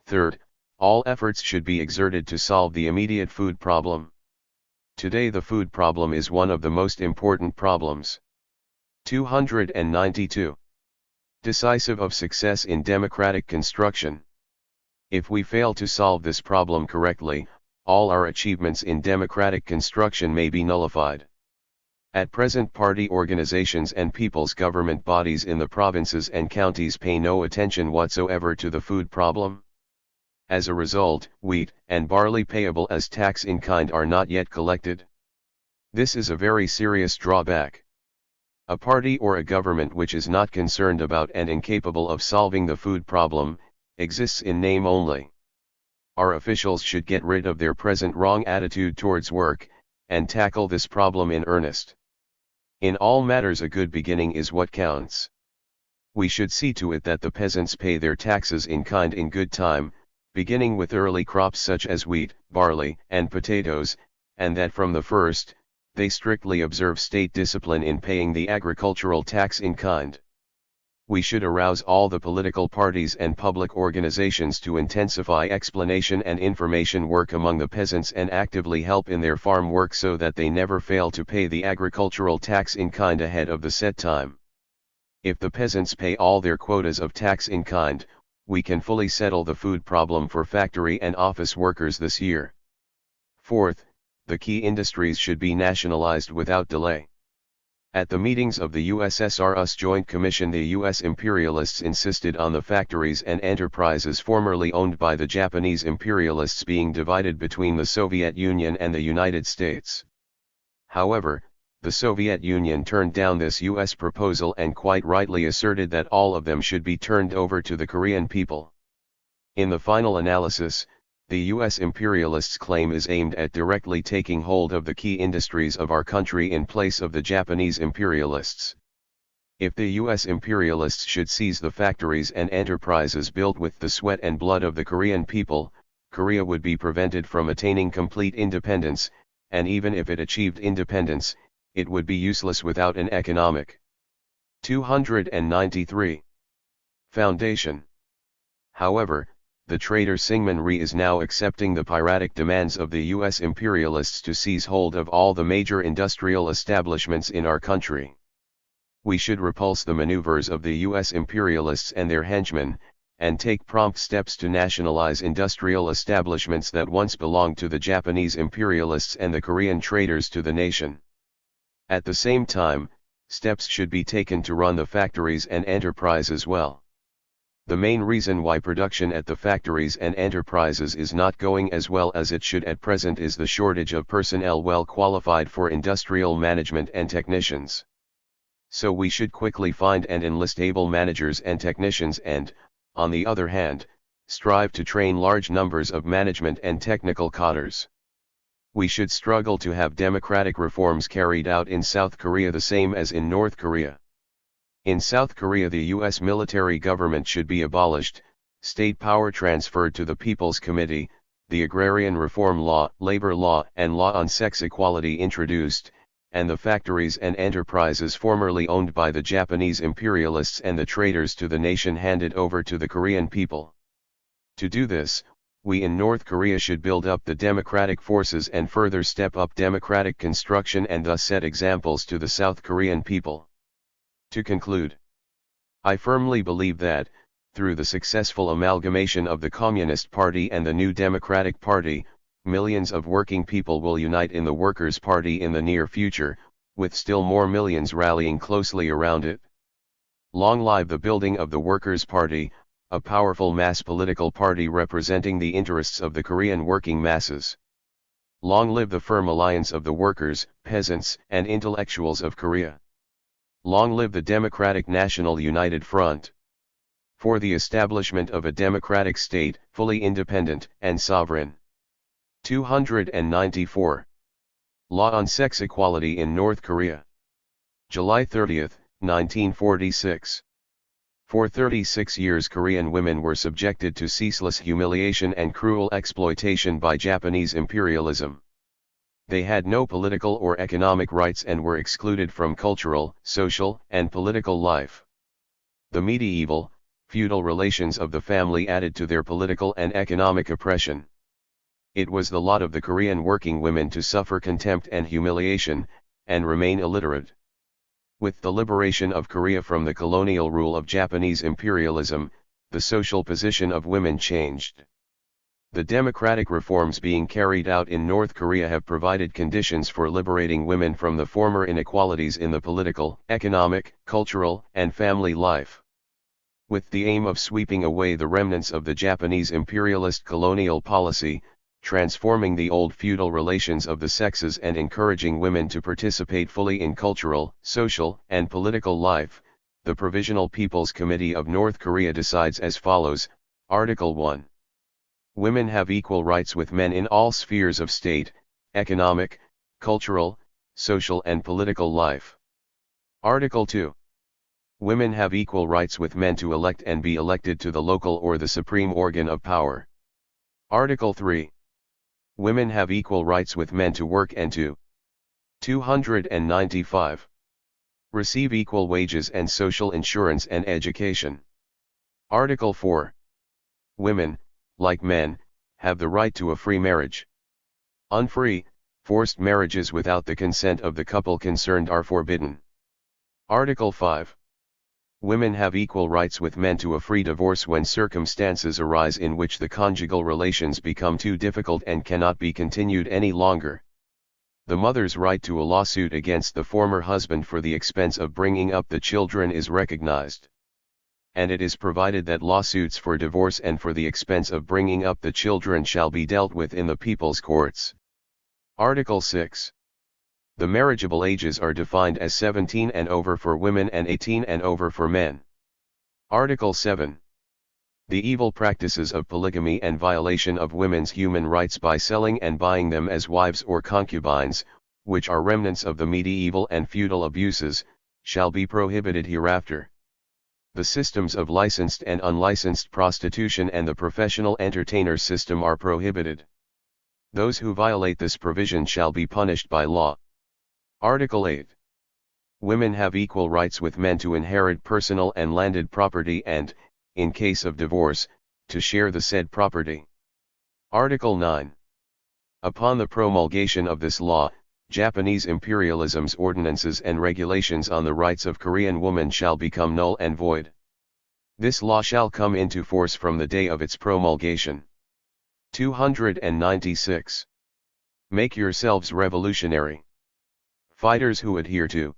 Third, all efforts should be exerted to solve the immediate food problem. Today the food problem is one of the most important problems. 292. Decisive of success in democratic construction. If we fail to solve this problem correctly, all our achievements in democratic construction may be nullified. At present, party organizations and people's government bodies in the provinces and counties pay no attention whatsoever to the food problem. As a result, wheat and barley payable as tax in kind are not yet collected. This is a very serious drawback. A party or a government which is not concerned about and incapable of solving the food problem, exists in name only. Our officials should get rid of their present wrong attitude towards work, and tackle this problem in earnest. In all matters a good beginning is what counts. We should see to it that the peasants pay their taxes in kind in good time, beginning with early crops such as wheat, barley, and potatoes, and that from the first, they strictly observe state discipline in paying the agricultural tax in kind. We should arouse all the political parties and public organizations to intensify explanation and information work among the peasants and actively help in their farm work so that they never fail to pay the agricultural tax in kind ahead of the set time. If the peasants pay all their quotas of tax in kind, we can fully settle the food problem for factory and office workers this year. Fourth, the key industries should be nationalized without delay. At the meetings of the USSR-US Joint Commission, the US imperialists insisted on the factories and enterprises formerly owned by the Japanese imperialists being divided between the Soviet Union and the United States. However, the Soviet Union turned down this US proposal and quite rightly asserted that all of them should be turned over to the Korean people. In the final analysis, the US imperialists' claim is aimed at directly taking hold of the key industries of our country in place of the Japanese imperialists. If the US imperialists should seize the factories and enterprises built with the sweat and blood of the Korean people, Korea would be prevented from attaining complete independence, and even if it achieved independence, it would be useless without an economic. 293. Foundation. However, the traitor Syngman Rhee is now accepting the piratic demands of the US imperialists to seize hold of all the major industrial establishments in our country. We should repulse the maneuvers of the US imperialists and their henchmen, and take prompt steps to nationalize industrial establishments that once belonged to the Japanese imperialists and the Korean traitors to the nation. At the same time, steps should be taken to run the factories and enterprises well. The main reason why production at the factories and enterprises is not going as well as it should at present is the shortage of personnel well qualified for industrial management and technicians. So we should quickly find and enlist able managers and technicians and, on the other hand, strive to train large numbers of management and technical cadres. We should struggle to have democratic reforms carried out in South Korea the same as in North Korea. In South Korea, the US military government should be abolished, state power transferred to the People's Committee, the agrarian reform law, labor law, and law on sex equality introduced, and the factories and enterprises formerly owned by the Japanese imperialists and the traitors to the nation handed over to the Korean people. To do this, we in North Korea should build up the democratic forces and further step up democratic construction and thus set examples to the South Korean people. To conclude, I firmly believe that, through the successful amalgamation of the Communist Party and the New Democratic Party, millions of working people will unite in the Workers' Party in the near future, with still more millions rallying closely around it. Long live the building of the Workers' Party, a powerful mass political party representing the interests of the Korean working masses. Long live the firm alliance of the workers, peasants, and intellectuals of Korea. Long live the Democratic National United Front. For the establishment of a democratic state, fully independent and sovereign. 294. Law on Sex Equality in North Korea. July 30, 1946. For 36 years Korean women were subjected to ceaseless humiliation and cruel exploitation by Japanese imperialism. They had no political or economic rights and were excluded from cultural, social, and political life. The medieval, feudal relations of the family added to their political and economic oppression. It was the lot of the Korean working women to suffer contempt and humiliation, and remain illiterate. With the liberation of Korea from the colonial rule of Japanese imperialism, the social position of women changed. The democratic reforms being carried out in North Korea have provided conditions for liberating women from the former inequalities in the political, economic, cultural, and family life. With the aim of sweeping away the remnants of the Japanese imperialist colonial policy, transforming the old feudal relations of the sexes and encouraging women to participate fully in cultural, social, and political life, the Provisional People's Committee of North Korea decides as follows, Article 1. Women have equal rights with men in all spheres of state, economic, cultural, social and political life. Article 2. Women have equal rights with men to elect and be elected to the local or the supreme organ of power. Article 3. Women have equal rights with men to work and to 295. Receive equal wages and social insurance and education. Article 4. Women, like men, have the right to a free marriage. Unfree, forced marriages without the consent of the couple concerned are forbidden. Article 5. Women have equal rights with men to a free divorce when circumstances arise in which the conjugal relations become too difficult and cannot be continued any longer. The mother's right to a lawsuit against the former husband for the expense of bringing up the children is recognized. And it is provided that lawsuits for divorce and for the expense of bringing up the children shall be dealt with in the people's courts. Article 6. The marriageable ages are defined as 17 and over for women and 18 and over for men. Article 7. The evil practices of polygamy and violation of women's human rights by selling and buying them as wives or concubines, which are remnants of the medieval and feudal abuses, shall be prohibited hereafter. The systems of licensed and unlicensed prostitution and the professional entertainer system are prohibited. Those who violate this provision shall be punished by law. Article 8. Women have equal rights with men to inherit personal and landed property and, in case of divorce, to share the said property. Article 9. Upon the promulgation of this law, Japanese imperialism's ordinances and regulations on the rights of Korean women shall become null and void. This law shall come into force from the day of its promulgation. 296. Make yourselves revolutionary. Fighters who adhere to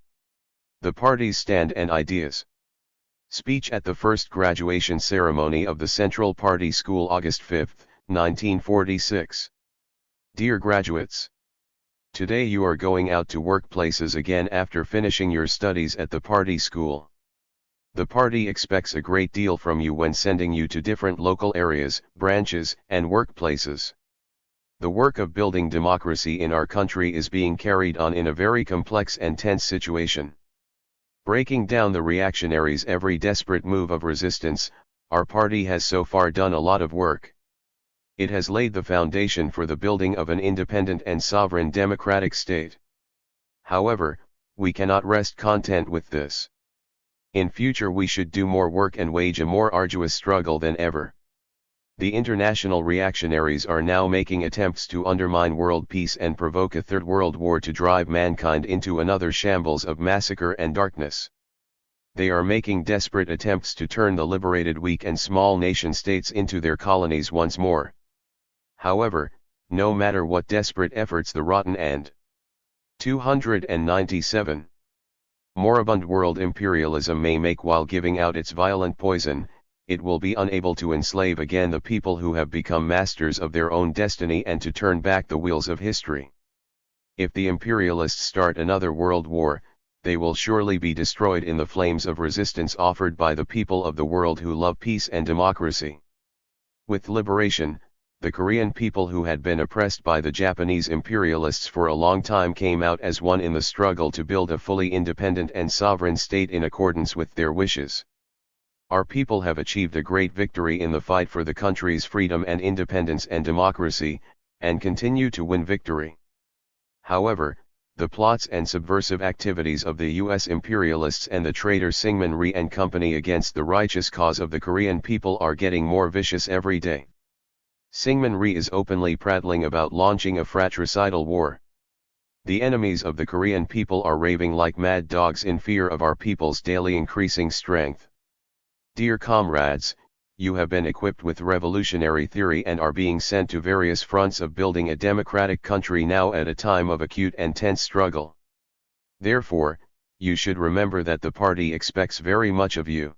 the party's stand and ideas. Speech at the first graduation ceremony of the Central Party School August 5, 1946. Dear graduates, today you are going out to workplaces again after finishing your studies at the party school. The party expects a great deal from you when sending you to different local areas, branches, and workplaces. The work of building democracy in our country is being carried on in a very complex and tense situation. Breaking down the reactionaries' every desperate move of resistance, our party has so far done a lot of work. It has laid the foundation for the building of an independent and sovereign democratic state. However, we cannot rest content with this. In future we should do more work and wage a more arduous struggle than ever. The international reactionaries are now making attempts to undermine world peace and provoke a third world war to drive mankind into another shambles of massacre and darkness. They are making desperate attempts to turn the liberated weak and small nation-states into their colonies once more. However, no matter what desperate efforts the rotten and 297 moribund world imperialism may make while giving out its violent poison, it will be unable to enslave again the people who have become masters of their own destiny and to turn back the wheels of history. If the imperialists start another world war, they will surely be destroyed in the flames of resistance offered by the people of the world who love peace and democracy. With liberation, the Korean people who had been oppressed by the Japanese imperialists for a long time came out as one in the struggle to build a fully independent and sovereign state in accordance with their wishes. Our people have achieved a great victory in the fight for the country's freedom and independence and democracy, and continue to win victory. However, the plots and subversive activities of the U.S. imperialists and the traitor Syngman Rhee and company against the righteous cause of the Korean people are getting more vicious every day. Syngman Rhee is openly prattling about launching a fratricidal war. The enemies of the Korean people are raving like mad dogs in fear of our people's daily increasing strength. Dear comrades, you have been equipped with revolutionary theory and are being sent to various fronts of building a democratic country now at a time of acute and tense struggle. Therefore, you should remember that the party expects very much of you.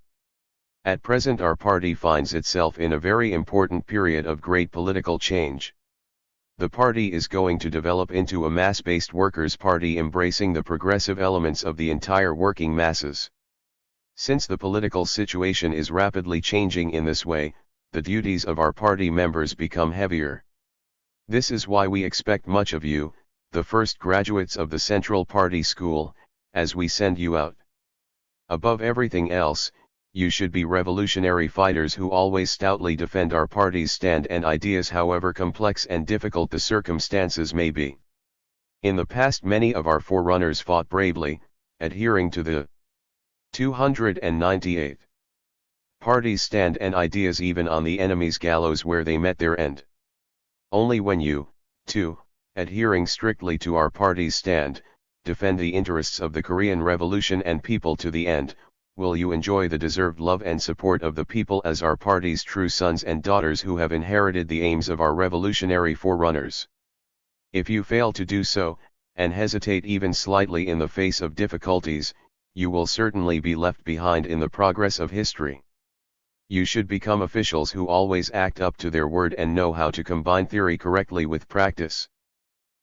At present our party finds itself in a very important period of great political change. The party is going to develop into a mass-based workers' party embracing the progressive elements of the entire working masses. Since the political situation is rapidly changing in this way, the duties of our party members become heavier. This is why we expect much of you, the first graduates of the Central Party School, as we send you out. Above everything else, you should be revolutionary fighters who always stoutly defend our party's stand and ideas however complex and difficult the circumstances may be. In the past many of our forerunners fought bravely, adhering to the 298 party's stand and ideas even on the enemy's gallows where they met their end. Only when you, too, adhering strictly to our party's stand, defend the interests of the Korean Revolution and people to the end, will you enjoy the deserved love and support of the people as our party's true sons and daughters who have inherited the aims of our revolutionary forerunners. If you fail to do so, and hesitate even slightly in the face of difficulties, you will certainly be left behind in the progress of history. You should become officials who always act up to their word and know how to combine theory correctly with practice.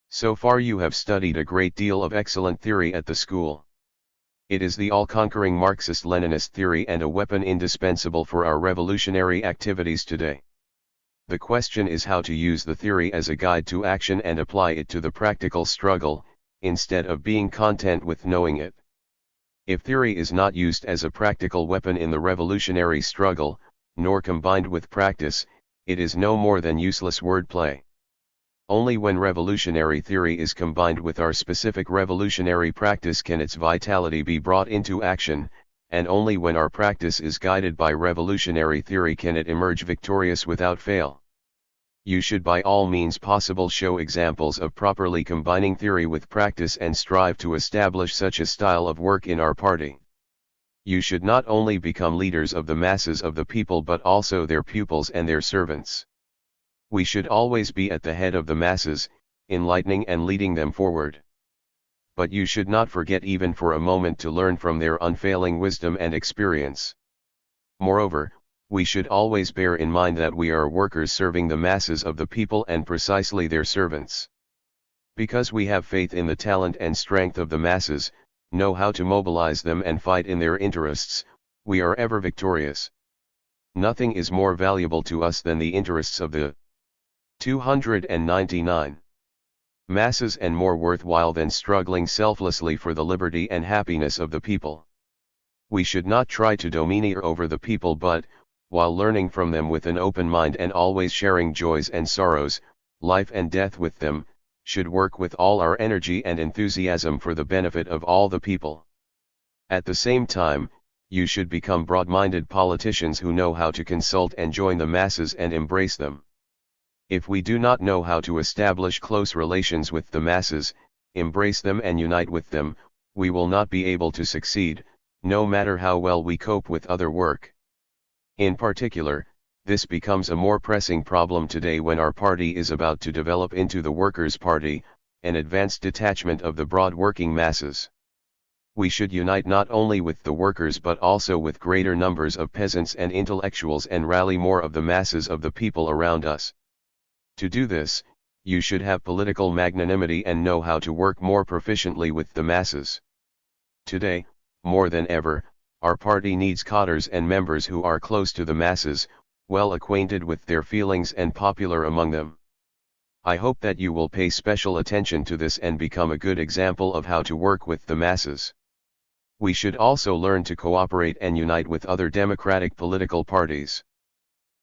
So far you have studied a great deal of excellent theory at the school. It is the all-conquering Marxist-Leninist theory and a weapon indispensable for our revolutionary activities today. The question is how to use the theory as a guide to action and apply it to the practical struggle, instead of being content with knowing it. If theory is not used as a practical weapon in the revolutionary struggle, nor combined with practice, it is no more than useless wordplay. Only when revolutionary theory is combined with our specific revolutionary practice can its vitality be brought into action, and only when our practice is guided by revolutionary theory can it emerge victorious without fail. You should by all means possible show examples of properly combining theory with practice and strive to establish such a style of work in our party. You should not only become leaders of the masses of the people but also their pupils and their servants. We should always be at the head of the masses, enlightening and leading them forward. But you should not forget even for a moment to learn from their unfailing wisdom and experience. Moreover, we should always bear in mind that we are workers serving the masses of the people and precisely their servants. Because we have faith in the talent and strength of the masses, know how to mobilize them and fight in their interests, we are ever victorious. Nothing is more valuable to us than the interests of the 299 masses and more worthwhile than struggling selflessly for the liberty and happiness of the people. We should not try to domineer over the people but, while learning from them with an open mind and always sharing joys and sorrows, life and death with them, should work with all our energy and enthusiasm for the benefit of all the people. At the same time, you should become broad-minded politicians who know how to consult and join the masses and embrace them. If we do not know how to establish close relations with the masses, embrace them and unite with them, we will not be able to succeed, no matter how well we cope with other work. In particular, this becomes a more pressing problem today when our party is about to develop into the Workers' Party, an advanced detachment of the broad working masses. We should unite not only with the workers but also with greater numbers of peasants and intellectuals and rally more of the masses of the people around us. To do this, you should have political magnanimity and know how to work more proficiently with the masses. Today, more than ever, our party needs cadres and members who are close to the masses, well acquainted with their feelings and popular among them. I hope that you will pay special attention to this and become a good example of how to work with the masses. We should also learn to cooperate and unite with other democratic political parties.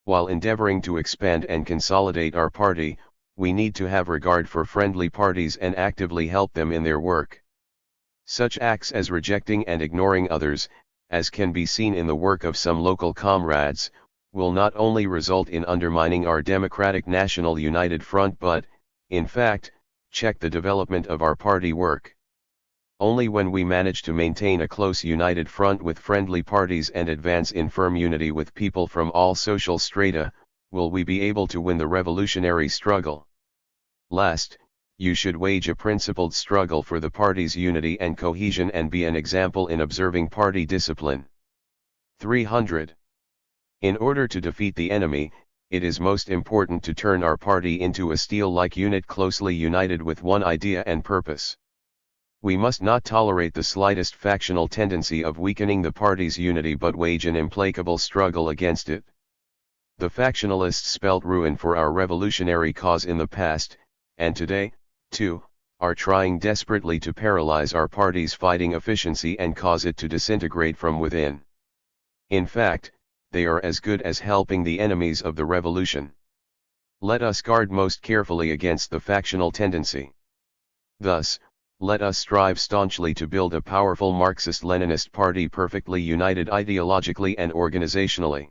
While endeavoring to expand and consolidate our party, we need to have regard for friendly parties and actively help them in their work. Such acts as rejecting and ignoring others, as can be seen in the work of some local comrades, will not only result in undermining our democratic national united front but, in fact, check the development of our party work. Only when we manage to maintain a close united front with friendly parties and advance in firm unity with people from all social strata, will we be able to win the revolutionary struggle. Last, you should wage a principled struggle for the party's unity and cohesion and be an example in observing party discipline. 300. In order to defeat the enemy, it is most important to turn our party into a steel-like unit closely united with one idea and purpose. We must not tolerate the slightest factional tendency of weakening the party's unity but wage an implacable struggle against it. The factionalists spelt ruin for our revolutionary cause in the past, and today, too, are trying desperately to paralyze our party's fighting efficiency and cause it to disintegrate from within. In fact, they are as good as helping the enemies of the revolution. Let us guard most carefully against the factional tendency. Thus, let us strive staunchly to build a powerful Marxist-Leninist party perfectly united ideologically and organizationally.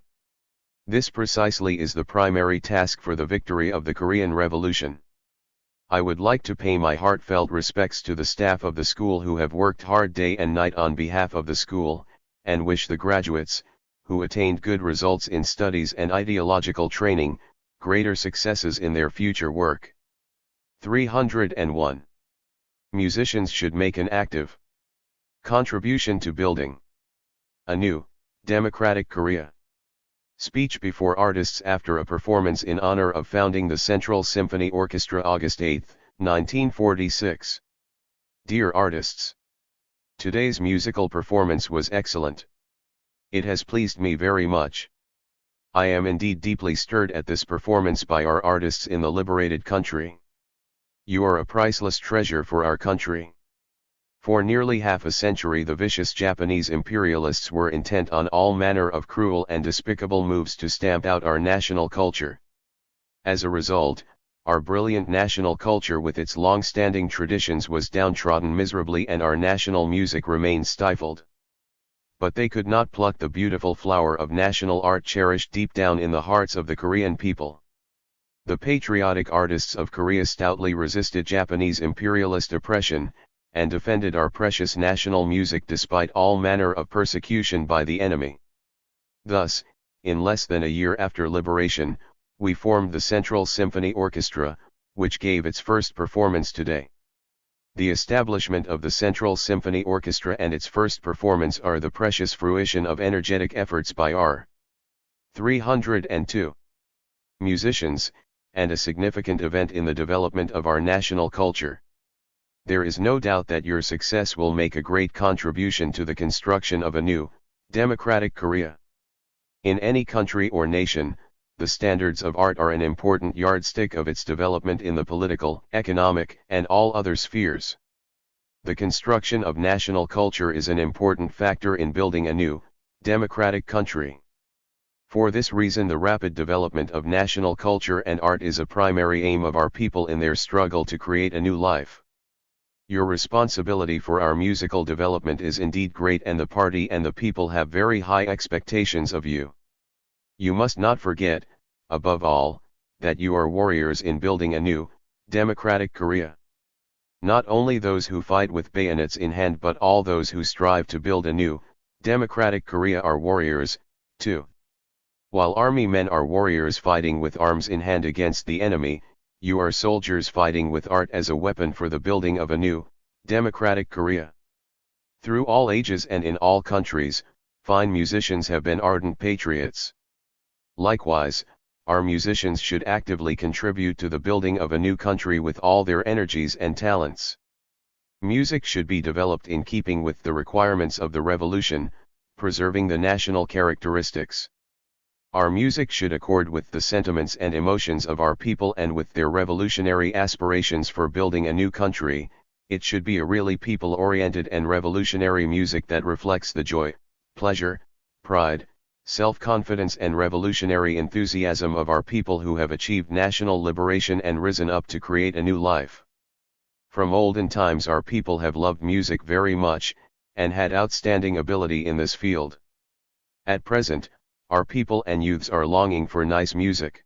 This precisely is the primary task for the victory of the Korean Revolution. I would like to pay my heartfelt respects to the staff of the school who have worked hard day and night on behalf of the school, and wish the graduates, who attained good results in studies and ideological training, greater successes in their future work. 301. Musicians should make an active contribution to building a new, democratic Korea. Speech before artists after a performance in honor of founding the Central Symphony Orchestra August 8, 1946. Dear artists, today's musical performance was excellent. It has pleased me very much. I am indeed deeply stirred at this performance by our artists in the liberated country. You are a priceless treasure for our country. For nearly half a century the vicious Japanese imperialists were intent on all manner of cruel and despicable moves to stamp out our national culture. As a result, our brilliant national culture with its long-standing traditions was downtrodden miserably and our national music remained stifled. But they could not pluck the beautiful flower of national art cherished deep down in the hearts of the Korean people. The patriotic artists of Korea stoutly resisted Japanese imperialist oppression, and defended our precious national music despite all manner of persecution by the enemy. Thus, in less than a year after liberation, we formed the Central Symphony Orchestra, which gave its first performance today. The establishment of the Central Symphony Orchestra and its first performance are the precious fruition of energetic efforts by our 302 musicians, and a significant event in the development of our national culture. There is no doubt that your success will make a great contribution to the construction of a new, democratic Korea. In any country or nation, the standards of art are an important yardstick of its development in the political, economic, and all other spheres. The construction of national culture is an important factor in building a new, democratic country. For this reason the rapid development of national culture and art is a primary aim of our people in their struggle to create a new life. Your responsibility for our musical development is indeed great and the party and the people have very high expectations of you. You must not forget, above all, that you are warriors in building a new, democratic Korea. Not only those who fight with bayonets in hand but all those who strive to build a new, Democratic Korea are warriors. 2. While army men are warriors fighting with arms in hand against the enemy, you are soldiers fighting with art as a weapon for the building of a new, democratic Korea. Through all ages and in all countries, fine musicians have been ardent patriots. Likewise, our musicians should actively contribute to the building of a new country with all their energies and talents. Music should be developed in keeping with the requirements of the revolution, preserving the national characteristics. Our music should accord with the sentiments and emotions of our people and with their revolutionary aspirations for building a new country. It should be a really people-oriented and revolutionary music that reflects the joy, pleasure, pride, self-confidence and revolutionary enthusiasm of our people who have achieved national liberation and risen up to create a new life. From olden times our people have loved music very much, and had outstanding ability in this field. At present, our people and youths are longing for nice music.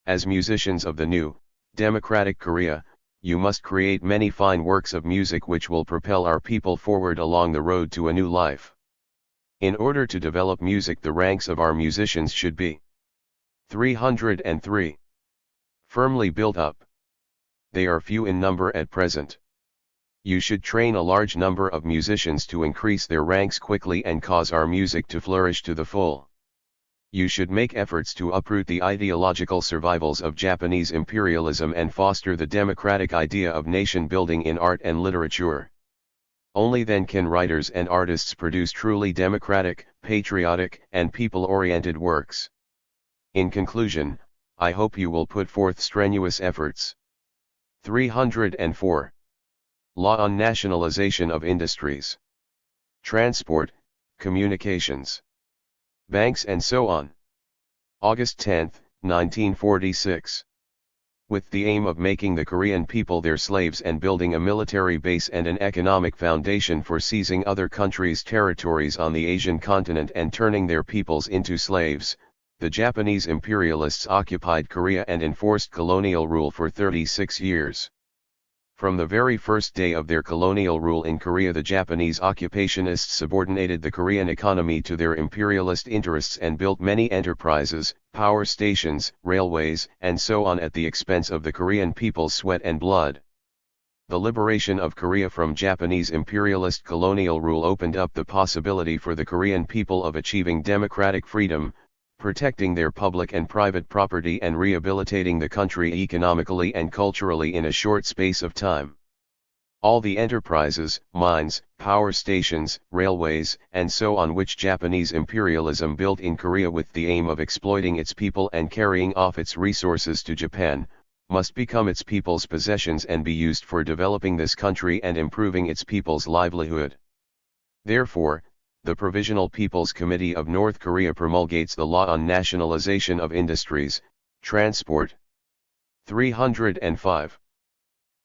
As musicians of the new, democratic Korea, you must create many fine works of music which will propel our people forward along the road to a new life. In order to develop music, the ranks of our musicians should be 303. Firmly built up. They are few in number at present. You should train a large number of musicians to increase their ranks quickly and cause our music to flourish to the full. You should make efforts to uproot the ideological survivals of Japanese imperialism and foster the democratic idea of nation building in art and literature. Only then can writers and artists produce truly democratic, patriotic, and people-oriented works. In conclusion, I hope you will put forth strenuous efforts. 304. Law on nationalization of industries, transport, communications, banks and so on. August 10, 1946. With the aim of making the Korean people their slaves and building a military base and an economic foundation for seizing other countries' territories on the Asian continent and turning their peoples into slaves, the Japanese imperialists occupied Korea and enforced colonial rule for 36 years. From the very first day of their colonial rule in Korea, the Japanese occupationists subordinated the Korean economy to their imperialist interests and built many enterprises, power stations, railways, and so on at the expense of the Korean people's sweat and blood. The liberation of Korea from Japanese imperialist colonial rule opened up the possibility for the Korean people of achieving democratic freedom, protecting their public and private property and rehabilitating the country economically and culturally in a short space of time. All the enterprises, mines, power stations, railways, and so on which Japanese imperialism built in Korea with the aim of exploiting its people and carrying off its resources to Japan, must become its people's possessions and be used for developing this country and improving its people's livelihood. Therefore, the Provisional People's Committee of North Korea promulgates the law on nationalization of industries, transport. 305.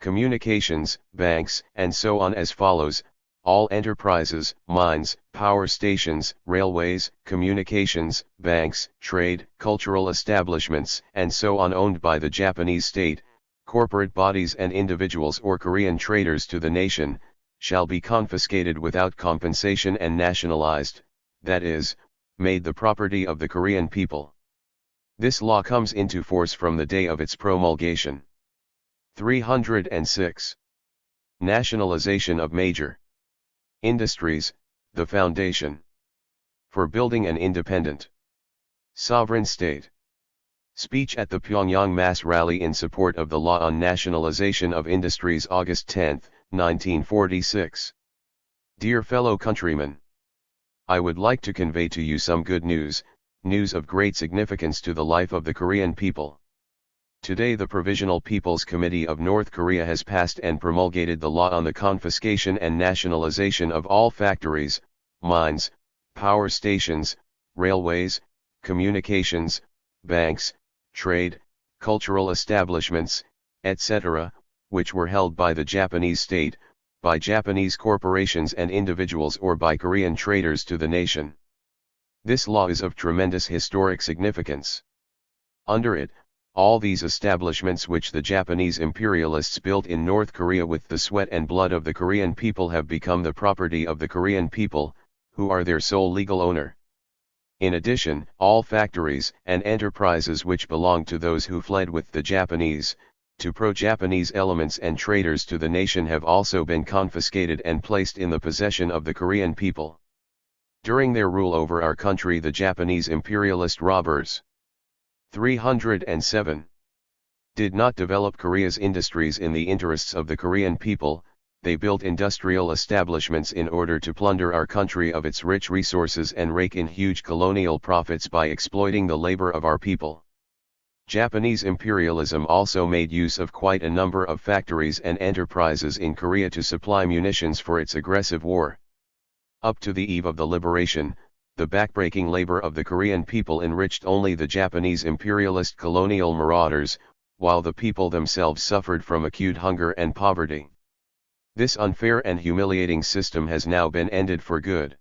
Communications, banks, and so on as follows: all enterprises, mines, power stations, railways, communications, banks, trade, cultural establishments, and so on owned by the Japanese state, corporate bodies and individuals or Korean traders to the nation, shall be confiscated without compensation and nationalized, that is, made the property of the Korean people. This law comes into force from the day of its promulgation. 306. Nationalization of major industries, the foundation for building an independent, sovereign state. Speech at the Pyongyang Mass Rally in support of the law on nationalization of industries, August 10, 1946. Dear fellow countrymen, I would like to convey to you some good news, news of great significance to the life of the Korean people. Today the Provisional People's Committee of North Korea has passed and promulgated the law on the confiscation and nationalization of all factories, mines, power stations, railways, communications, banks, trade, cultural establishments, etc., which were held by the Japanese state, by Japanese corporations and individuals or by Korean traders to the nation. This law is of tremendous historic significance. Under it, all these establishments which the Japanese imperialists built in North Korea with the sweat and blood of the Korean people have become the property of the Korean people, who are their sole legal owner. In addition, all factories and enterprises which belong to those who fled with the Japanese, to pro-Japanese elements and traitors to the nation have also been confiscated and placed in the possession of the Korean people. During their rule over our country, the Japanese imperialist robbers 307 did not develop Korea's industries in the interests of the Korean people. They built industrial establishments in order to plunder our country of its rich resources and rake in huge colonial profits by exploiting the labor of our people. Japanese imperialism also made use of quite a number of factories and enterprises in Korea to supply munitions for its aggressive war. Up to the eve of the liberation, the backbreaking labor of the Korean people enriched only the Japanese imperialist colonial marauders, while the people themselves suffered from acute hunger and poverty. This unfair and humiliating system has now been ended for good.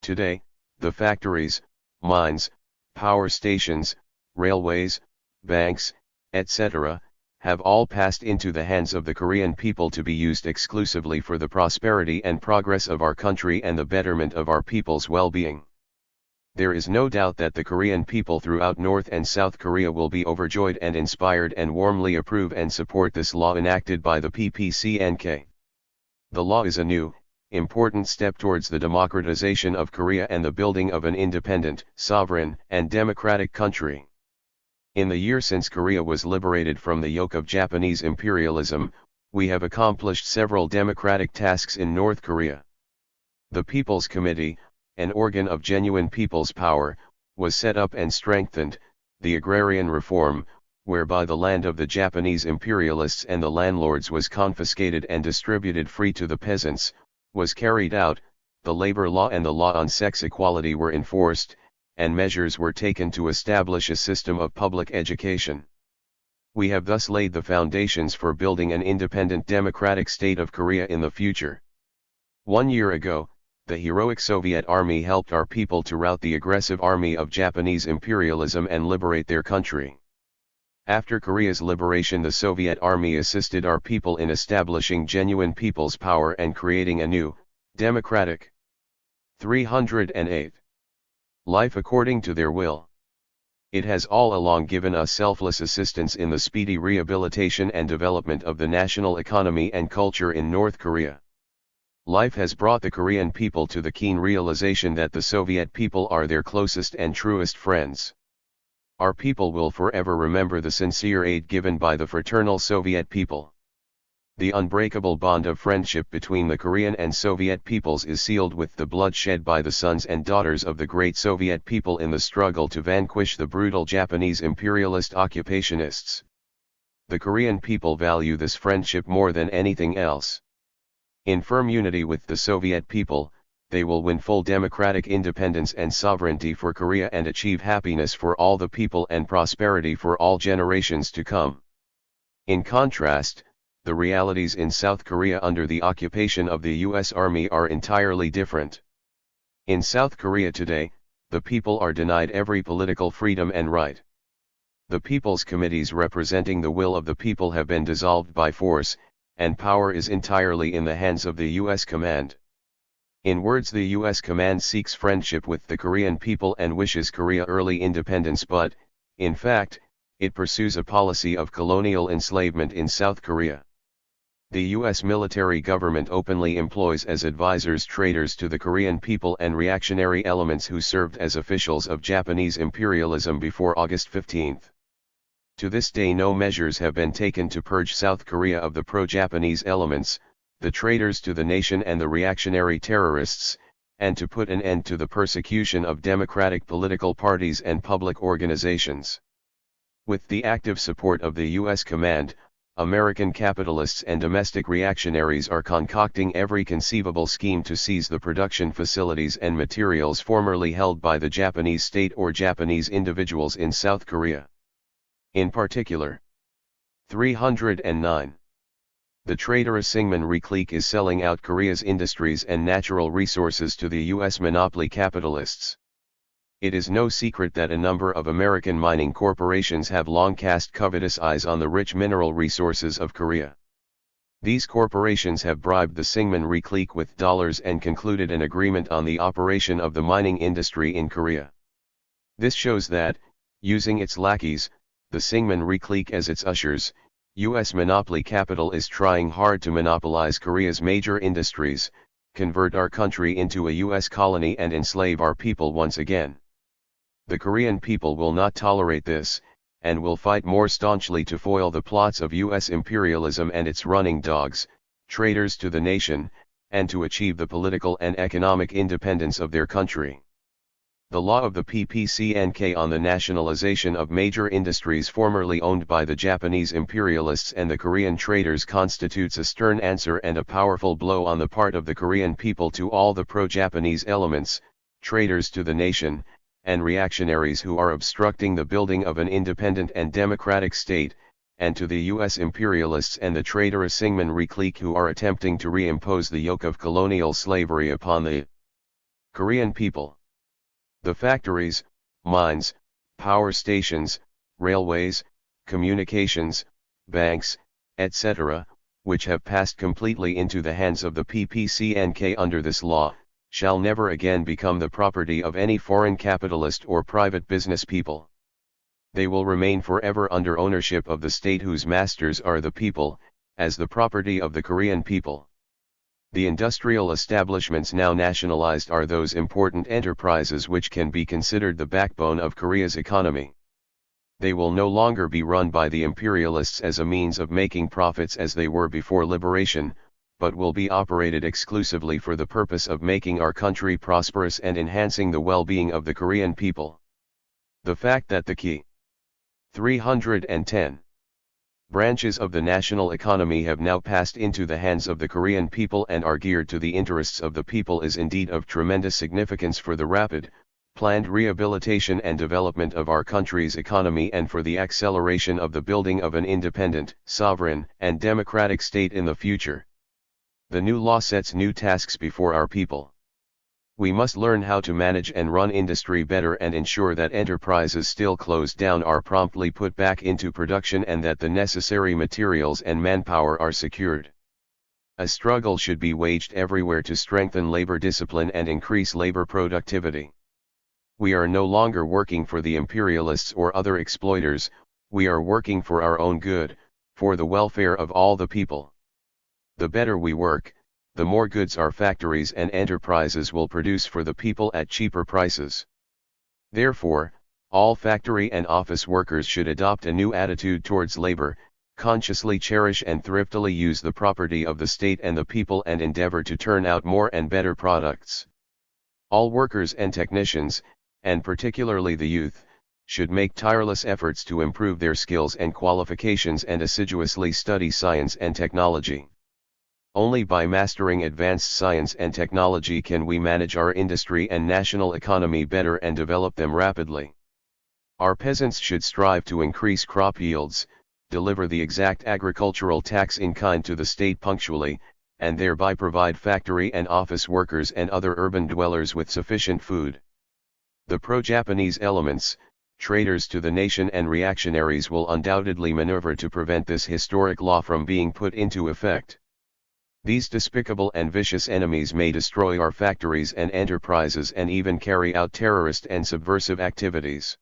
Today, the factories, mines, power stations, railways, banks, etc., have all passed into the hands of the Korean people to be used exclusively for the prosperity and progress of our country and the betterment of our people's well-being. There is no doubt that the Korean people throughout North and South Korea will be overjoyed and inspired and warmly approve and support this law enacted by the PPCNK. The law is a new, important step towards the democratization of Korea and the building of an independent, sovereign, and democratic country. In the year since Korea was liberated from the yoke of Japanese imperialism, we have accomplished several democratic tasks in North Korea. The People's Committee, an organ of genuine people's power, was set up and strengthened. The agrarian reform, whereby the land of the Japanese imperialists and the landlords was confiscated and distributed free to the peasants, was carried out. The labor law and the law on sex equality were enforced, and measures were taken to establish a system of public education. We have thus laid the foundations for building an independent democratic state of Korea in the future. 1 year ago, the heroic Soviet army helped our people to rout the aggressive army of Japanese imperialism and liberate their country. After Korea's liberation, the Soviet army assisted our people in establishing genuine people's power and creating a new, democratic 308 life according to their will. It has all along given us selfless assistance in the speedy rehabilitation and development of the national economy and culture in North Korea. Life has brought the Korean people to the keen realization that the Soviet people are their closest and truest friends. Our people will forever remember the sincere aid given by the fraternal Soviet people. The unbreakable bond of friendship between the Korean and Soviet peoples is sealed with the blood shed by the sons and daughters of the great Soviet people in the struggle to vanquish the brutal Japanese imperialist occupationists. The Korean people value this friendship more than anything else. In firm unity with the Soviet people, they will win full democratic independence and sovereignty for Korea and achieve happiness for all the people and prosperity for all generations to come. In contrast, the realities in South Korea under the occupation of the U.S. Army are entirely different. In South Korea today, the people are denied every political freedom and right. The People's Committees representing the will of the people have been dissolved by force, and power is entirely in the hands of the U.S. command. In words, the U.S. command seeks friendship with the Korean people and wishes Korea early independence, but, in fact, it pursues a policy of colonial enslavement in South Korea. The U.S. military government openly employs as advisors traitors to the Korean people and reactionary elements who served as officials of Japanese imperialism before August 15. To this day no measures have been taken to purge South Korea of the pro-Japanese elements, the traitors to the nation and the reactionary terrorists, and to put an end to the persecution of democratic political parties and public organizations. With the active support of the U.S. command, American capitalists and domestic reactionaries are concocting every conceivable scheme to seize the production facilities and materials formerly held by the Japanese state or Japanese individuals in South Korea. In particular, 309. The traitorous Syngman clique is selling out Korea's industries and natural resources to the U.S. monopoly capitalists. It is no secret that a number of American mining corporations have long cast covetous eyes on the rich mineral resources of Korea. These corporations have bribed the Syngman clique with dollars and concluded an agreement on the operation of the mining industry in Korea. This shows that, using its lackeys, the Syngman clique as its ushers, U.S. monopoly capital is trying hard to monopolize Korea's major industries, convert our country into a U.S. colony and enslave our people once again. The Korean people will not tolerate this, and will fight more staunchly to foil the plots of U.S. imperialism and its running dogs, traitors to the nation, and to achieve the political and economic independence of their country. The law of the PPCNK on the nationalization of major industries formerly owned by the Japanese imperialists and the Korean traitors constitutes a stern answer and a powerful blow on the part of the Korean people to all the pro-Japanese elements, traitors to the nation, and reactionaries who are obstructing the building of an independent and democratic state, and to the U.S. imperialists and the traitorous Syngman clique who are attempting to reimpose the yoke of colonial slavery upon the Korean people. The factories, mines, power stations, railways, communications, banks, etc., which have passed completely into the hands of the PPCNK under this law, shall never again become the property of any foreign capitalist or private business people. They will remain forever under ownership of the state whose masters are the people, as the property of the Korean people. The industrial establishments now nationalized are those important enterprises which can be considered the backbone of Korea's economy. They will no longer be run by the imperialists as a means of making profits as they were before liberation, but will be operated exclusively for the purpose of making our country prosperous and enhancing the well-being of the Korean people. The fact that the key 310 branches of the national economy have now passed into the hands of the Korean people and are geared to the interests of the people is indeed of tremendous significance for the rapid, planned rehabilitation and development of our country's economy and for the acceleration of the building of an independent, sovereign, and democratic state in the future. The new law sets new tasks before our people. We must learn how to manage and run industry better and ensure that enterprises still closed down are promptly put back into production and that the necessary materials and manpower are secured. A struggle should be waged everywhere to strengthen labor discipline and increase labor productivity. We are no longer working for the imperialists or other exploiters, we are working for our own good, for the welfare of all the people. The better we work, the more goods our factories and enterprises will produce for the people at cheaper prices. Therefore, all factory and office workers should adopt a new attitude towards labor, consciously cherish and thriftily use the property of the state and the people and endeavor to turn out more and better products. All workers and technicians, and particularly the youth, should make tireless efforts to improve their skills and qualifications and assiduously study science and technology. Only by mastering advanced science and technology can we manage our industry and national economy better and develop them rapidly. Our peasants should strive to increase crop yields, deliver the exact agricultural tax in kind to the state punctually, and thereby provide factory and office workers and other urban dwellers with sufficient food. The pro-Japanese elements, traitors to the nation and reactionaries will undoubtedly maneuver to prevent this historic law from being put into effect. These despicable and vicious enemies may destroy our factories and enterprises and even carry out terrorist and subversive activities.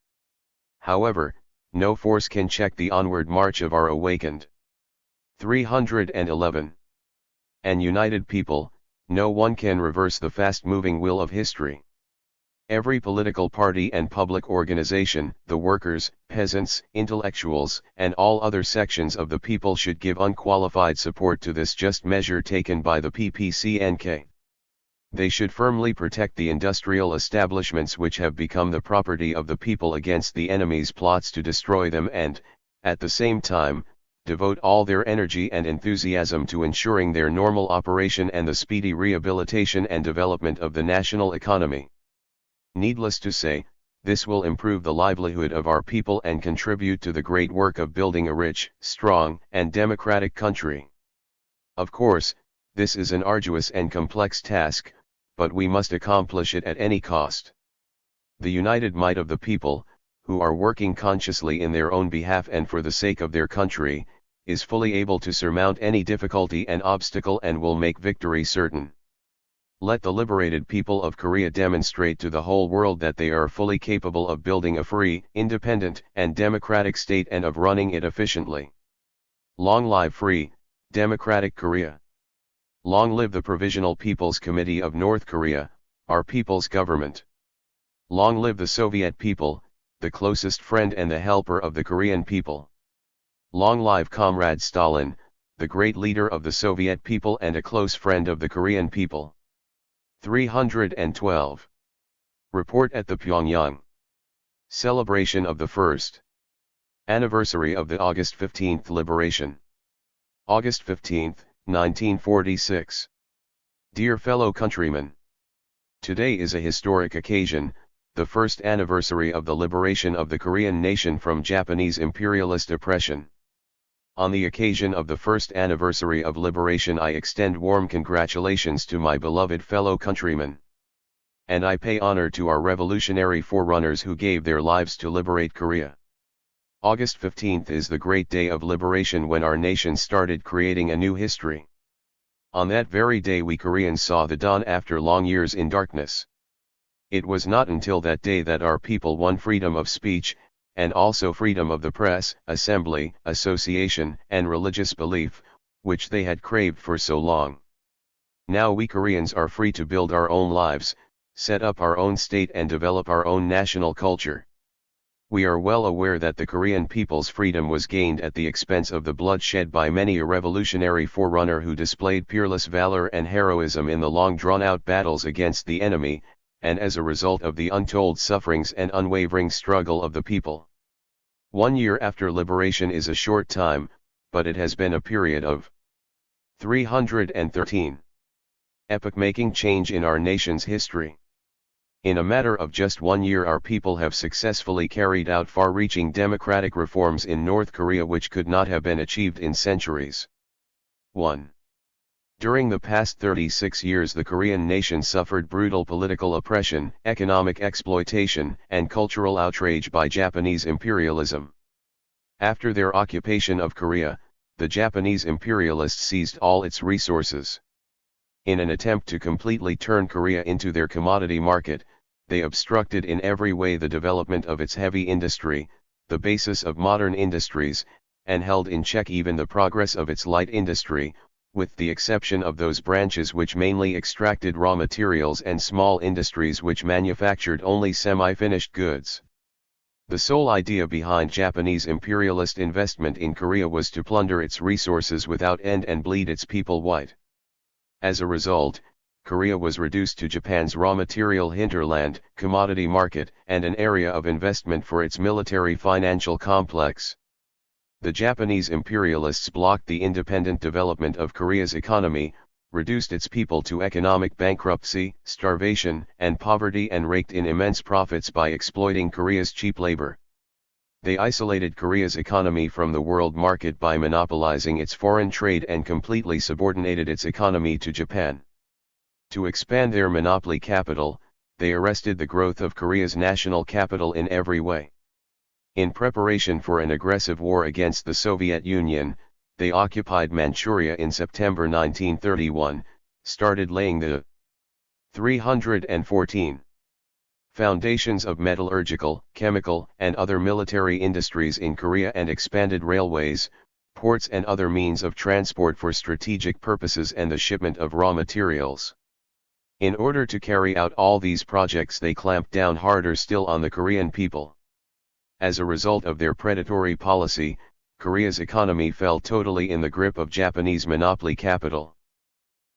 However, no force can check the onward march of our awakened 311 and united people. No one can reverse the fast-moving wheel of history. Every political party and public organization, the workers, peasants, intellectuals, and all other sections of the people should give unqualified support to this just measure taken by the PPCNK. They should firmly protect the industrial establishments which have become the property of the people against the enemy's plots to destroy them and, at the same time, devote all their energy and enthusiasm to ensuring their normal operation and the speedy rehabilitation and development of the national economy. Needless to say, this will improve the livelihood of our people and contribute to the great work of building a rich, strong, and democratic country. Of course, this is an arduous and complex task, but we must accomplish it at any cost. The united might of the people, who are working consciously in their own behalf and for the sake of their country, is fully able to surmount any difficulty and obstacle and will make victory certain. Let the liberated people of Korea demonstrate to the whole world that they are fully capable of building a free, independent, and democratic state and of running it efficiently. Long live free, democratic Korea. Long live the Provisional People's Committee of North Korea, our people's government. Long live the Soviet people, the closest friend and the helper of the Korean people. Long live Comrade Stalin, the great leader of the Soviet people and a close friend of the Korean people. 312. Report at the Pyongyang. Celebration of the first anniversary of the August 15th liberation. August 15th, 1946. Dear fellow countrymen, today is a historic occasion, the first anniversary of the liberation of the Korean nation from Japanese imperialist oppression. On the occasion of the first anniversary of liberation, I extend warm congratulations to my beloved fellow countrymen. And I pay honor to our revolutionary forerunners who gave their lives to liberate Korea. August 15th is the great day of liberation when our nation started creating a new history. On that very day we Koreans saw the dawn after long years in darkness. It was not until that day that our people won freedom of speech, and also freedom of the press, assembly, association, and religious belief, which they had craved for so long. Now we Koreans are free to build our own lives, set up our own state and develop our own national culture. We are well aware that the Korean people's freedom was gained at the expense of the blood shed by many a revolutionary forerunner who displayed peerless valor and heroism in the long drawn-out battles against the enemy, and as a result of the untold sufferings and unwavering struggle of the people. 1 year after liberation is a short time, but it has been a period of 313 epoch-making change in our nation's history. In a matter of just 1 year our people have successfully carried out far-reaching democratic reforms in North Korea which could not have been achieved in centuries. 1. During the past 36 years the Korean nation suffered brutal political oppression, economic exploitation, and cultural outrage by Japanese imperialism. After their occupation of Korea, the Japanese imperialists seized all its resources. In an attempt to completely turn Korea into their commodity market, they obstructed in every way the development of its heavy industry, the basis of modern industries, and held in check even the progress of its light industry, with the exception of those branches which mainly extracted raw materials and small industries which manufactured only semi-finished goods. The sole idea behind Japanese imperialist investment in Korea was to plunder its resources without end and bleed its people white. As a result, Korea was reduced to Japan's raw material hinterland, commodity market, and an area of investment for its military financial complex. The Japanese imperialists blocked the independent development of Korea's economy, reduced its people to economic bankruptcy, starvation, and poverty and raked in immense profits by exploiting Korea's cheap labor. They isolated Korea's economy from the world market by monopolizing its foreign trade and completely subordinated its economy to Japan. To expand their monopoly capital, they arrested the growth of Korea's national capital in every way. In preparation for an aggressive war against the Soviet Union, they occupied Manchuria in September 1931, started laying the 314 foundations of metallurgical, chemical, and other military industries in Korea and expanded railways, ports and other means of transport for strategic purposes and the shipment of raw materials. In order to carry out all these projects they clamped down harder still on the Korean people. As a result of their predatory policy, Korea's economy fell totally in the grip of Japanese monopoly capital.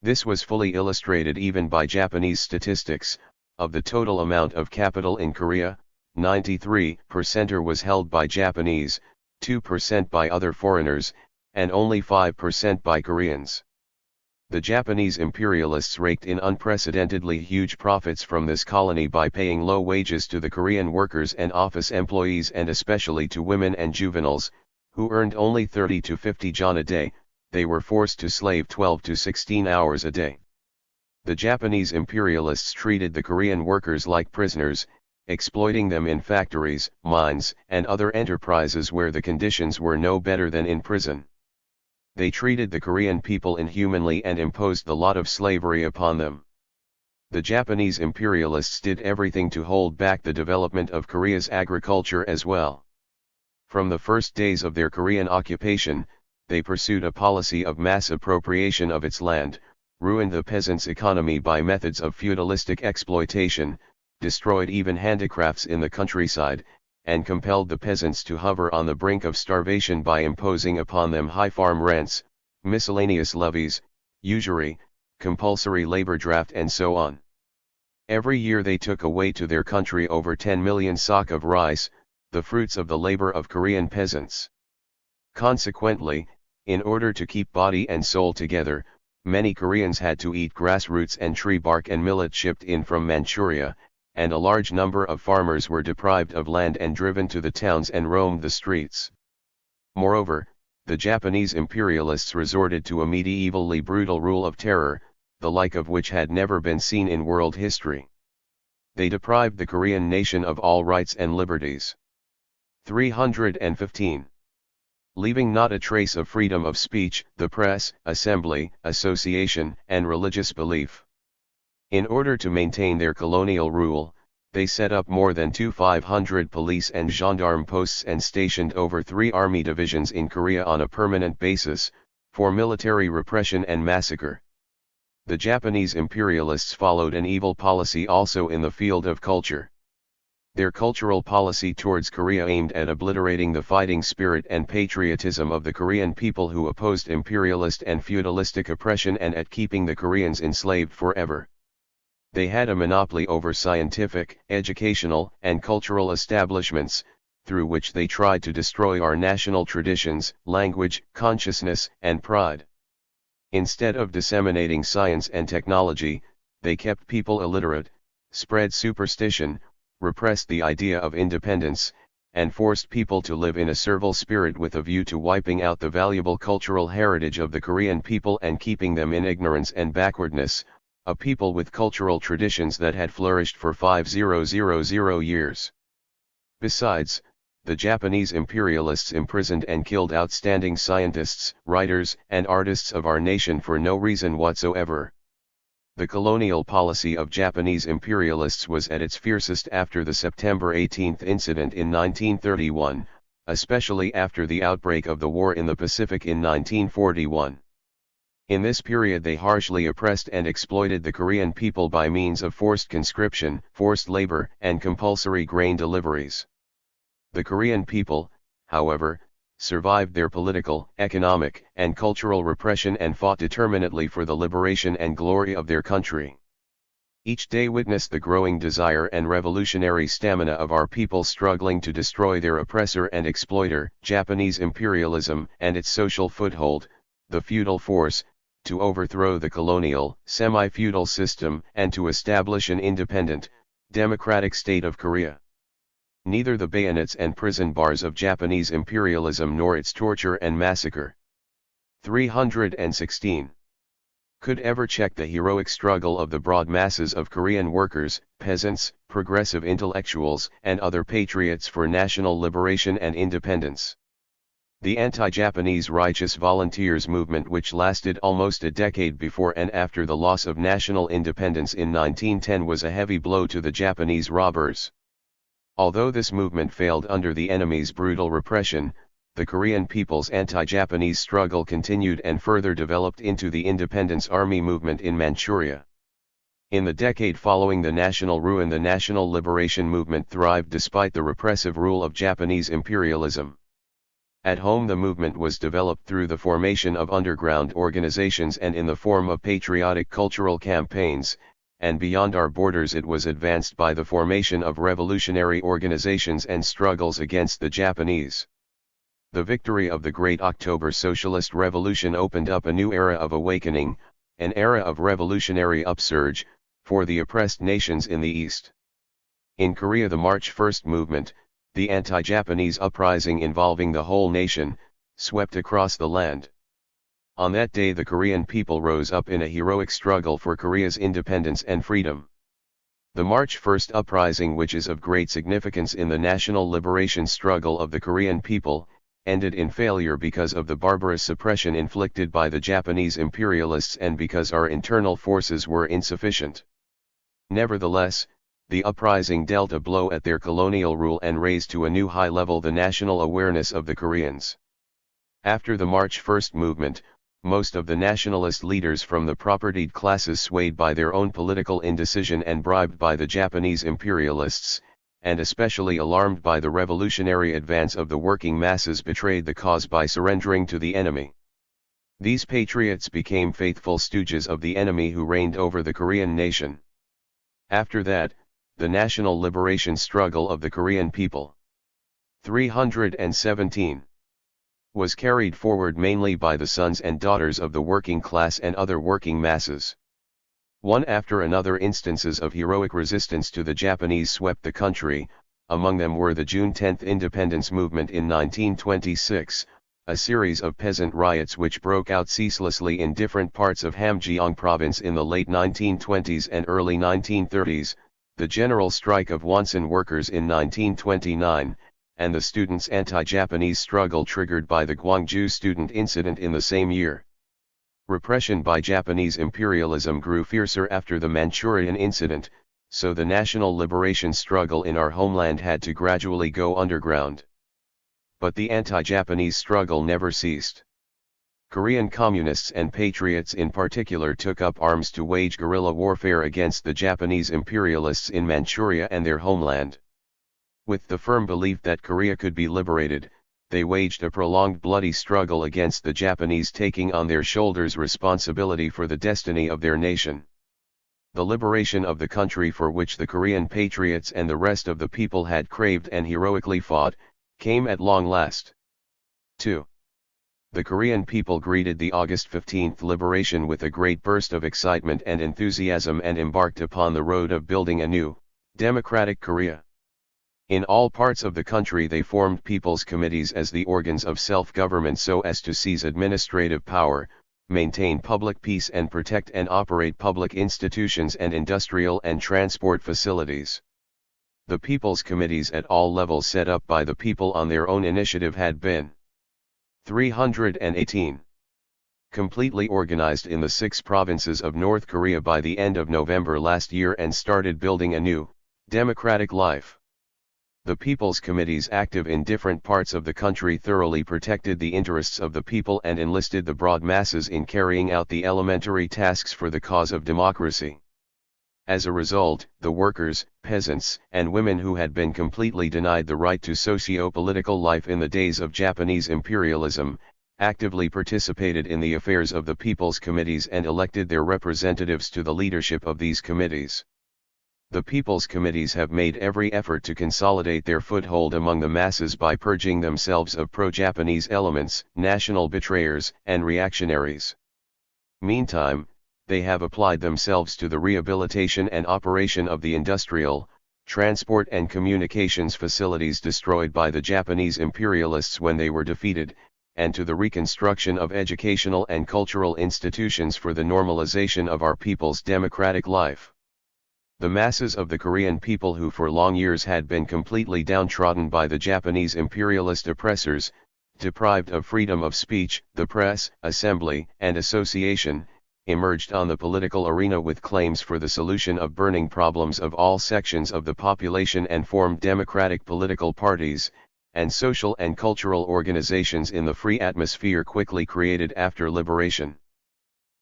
This was fully illustrated even by Japanese statistics. Of the total amount of capital in Korea, 93% was held by Japanese, 2% by other foreigners, and only 5% by Koreans. The Japanese imperialists raked in unprecedentedly huge profits from this colony by paying low wages to the Korean workers and office employees and especially to women and juveniles, who earned only 30 to 50 won a day. They were forced to slave 12 to 16 hours a day. The Japanese imperialists treated the Korean workers like prisoners, exploiting them in factories, mines, and other enterprises where the conditions were no better than in prison. They treated the Korean people inhumanly and imposed the lot of slavery upon them. The Japanese imperialists did everything to hold back the development of Korea's agriculture as well. From the first days of their Korean occupation, they pursued a policy of mass appropriation of its land, ruined the peasants' economy by methods of feudalistic exploitation, destroyed even handicrafts in the countryside, and compelled the peasants to hover on the brink of starvation by imposing upon them high farm rents, miscellaneous levies, usury, compulsory labor draft and so on. Every year they took away to their country over 10 million sak of rice, the fruits of the labor of Korean peasants. Consequently, in order to keep body and soul together, many Koreans had to eat grass roots and tree bark and millet shipped in from Manchuria, and a large number of farmers were deprived of land and driven to the towns and roamed the streets. Moreover, the Japanese imperialists resorted to a medievally brutal rule of terror, the like of which had never been seen in world history. They deprived the Korean nation of all rights and liberties. 315. Leaving not a trace of freedom of speech, the press, assembly, association, and religious belief. In order to maintain their colonial rule, they set up more than 2,500 police and gendarme posts and stationed over 3 army divisions in Korea on a permanent basis, for military repression and massacre. The Japanese imperialists followed an evil policy also in the field of culture. Their cultural policy towards Korea aimed at obliterating the fighting spirit and patriotism of the Korean people who opposed imperialist and feudalistic oppression and at keeping the Koreans enslaved forever. They had a monopoly over scientific, educational, and cultural establishments, through which they tried to destroy our national traditions, language, consciousness, and pride. Instead of disseminating science and technology, they kept people illiterate, spread superstition, repressed the idea of independence, and forced people to live in a servile spirit with a view to wiping out the valuable cultural heritage of the Korean people and keeping them in ignorance and backwardness, a people with cultural traditions that had flourished for 5,000 years. Besides, the Japanese imperialists imprisoned and killed outstanding scientists, writers, and artists of our nation for no reason whatsoever. The colonial policy of Japanese imperialists was at its fiercest after the September 18 incident in 1931, especially after the outbreak of the war in the Pacific in 1941. In this period they harshly oppressed and exploited the Korean people by means of forced conscription, forced labor, and compulsory grain deliveries. The Korean people, however, survived their political, economic, and cultural repression and fought determinedly for the liberation and glory of their country. Each day witnessed the growing desire and revolutionary stamina of our people struggling to destroy their oppressor and exploiter, Japanese imperialism, and its social foothold, the feudal force, to overthrow the colonial, semi-feudal system and to establish an independent, democratic state of Korea. Neither the bayonets and prison bars of Japanese imperialism nor its torture and massacre 316 could ever check the heroic struggle of the broad masses of Korean workers, peasants, progressive intellectuals, and other patriots for national liberation and independence. The anti-Japanese righteous volunteers movement, which lasted almost a decade before and after the loss of national independence in 1910, was a heavy blow to the Japanese robbers. Although this movement failed under the enemy's brutal repression, the Korean people's anti-Japanese struggle continued and further developed into the Independence Army movement in Manchuria. In the decade following the national ruin, the national liberation movement thrived despite the repressive rule of Japanese imperialism. At home, the movement was developed through the formation of underground organizations and in the form of patriotic cultural campaigns, and beyond our borders it was advanced by the formation of revolutionary organizations and struggles against the Japanese. The victory of the Great October Socialist Revolution opened up a new era of awakening, an era of revolutionary upsurge, for the oppressed nations in the East. In Korea, the March 1st movement, the anti-Japanese uprising involving the whole nation, swept across the land. On that day the Korean people rose up in a heroic struggle for Korea's independence and freedom. The March 1st uprising, which is of great significance in the national liberation struggle of the Korean people, ended in failure because of the barbarous suppression inflicted by the Japanese imperialists and because our internal forces were insufficient. Nevertheless, the uprising dealt a blow at their colonial rule and raised to a new high level the national awareness of the Koreans. After the March 1st movement, most of the nationalist leaders from the propertied classes, swayed by their own political indecision and bribed by the Japanese imperialists, and especially alarmed by the revolutionary advance of the working masses, betrayed the cause by surrendering to the enemy. These patriots became faithful stooges of the enemy who reigned over the Korean nation. After that, the national liberation struggle of the Korean people, 317, was carried forward mainly by the sons and daughters of the working class and other working masses. One after another instances of heroic resistance to the Japanese swept the country. Among them were the June 10 independence movement in 1926, a series of peasant riots which broke out ceaselessly in different parts of Hamgyong province in the late 1920s and early 1930s, the general strike of Wonsan workers in 1929, and the students' anti-Japanese struggle triggered by the Gwangju student incident in the same year. Repression by Japanese imperialism grew fiercer after the Manchurian incident, so the national liberation struggle in our homeland had to gradually go underground. But the anti-Japanese struggle never ceased. Korean communists and patriots in particular took up arms to wage guerrilla warfare against the Japanese imperialists in Manchuria and their homeland. With the firm belief that Korea could be liberated, they waged a prolonged bloody struggle against the Japanese, taking on their shoulders responsibility for the destiny of their nation. The liberation of the country, for which the Korean patriots and the rest of the people had craved and heroically fought, came at long last. 2. The Korean people greeted the August 15th liberation with a great burst of excitement and enthusiasm and embarked upon the road of building a new, democratic Korea. In all parts of the country they formed people's committees as the organs of self-government so as to seize administrative power, maintain public peace and protect and operate public institutions and industrial and transport facilities. The people's committees at all levels set up by the people on their own initiative had been 318. Completely organized in the 6 provinces of North Korea by the end of November last year and started building a new, democratic life. The people's committees active in different parts of the country thoroughly protected the interests of the people and enlisted the broad masses in carrying out the elementary tasks for the cause of democracy. As a result, the workers, peasants, and women who had been completely denied the right to socio-political life in the days of Japanese imperialism, actively participated in the affairs of the people's committees and elected their representatives to the leadership of these committees. The people's committees have made every effort to consolidate their foothold among the masses by purging themselves of pro-Japanese elements, national betrayers, and reactionaries. Meantime, they have applied themselves to the rehabilitation and operation of the industrial, transport and communications facilities destroyed by the Japanese imperialists when they were defeated, and to the reconstruction of educational and cultural institutions for the normalization of our people's democratic life. The masses of the Korean people who for long years had been completely downtrodden by the Japanese imperialist oppressors, deprived of freedom of speech, the press, assembly, and association, emerged on the political arena with claims for the solution of burning problems of all sections of the population and formed democratic political parties, and social and cultural organizations in the free atmosphere quickly created after liberation.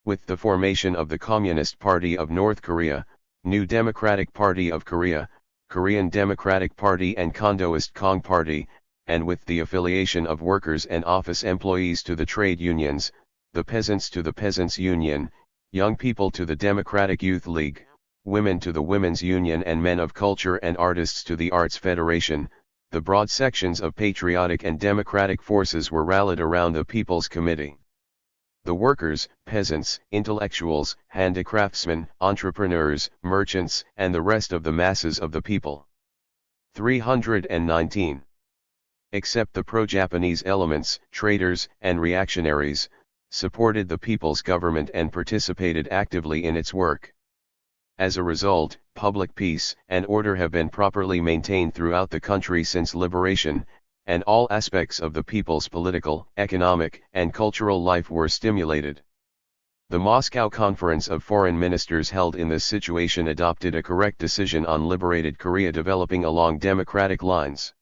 With the formation of the Communist Party of North Korea, New Democratic Party of Korea, Korean Democratic Party and Kondoist Kong Party, and with the affiliation of workers and office employees to the trade unions, the peasants to the Peasants' Union, young people to the Democratic Youth League, women to the Women's Union and men of culture and artists to the Arts Federation, the broad sections of patriotic and democratic forces were rallied around the People's Committee. The workers, peasants, intellectuals, handicraftsmen, entrepreneurs, merchants, and the rest of the masses of the people. 319. Except the pro-Japanese elements, traitors, and reactionaries, supported the people's government and participated actively in its work. As a result, public peace and order have been properly maintained throughout the country since liberation, and all aspects of the people's political, economic, and cultural life were stimulated. The Moscow Conference of Foreign Ministers held in this situation adopted a correct decision on liberated Korea developing along democratic lines.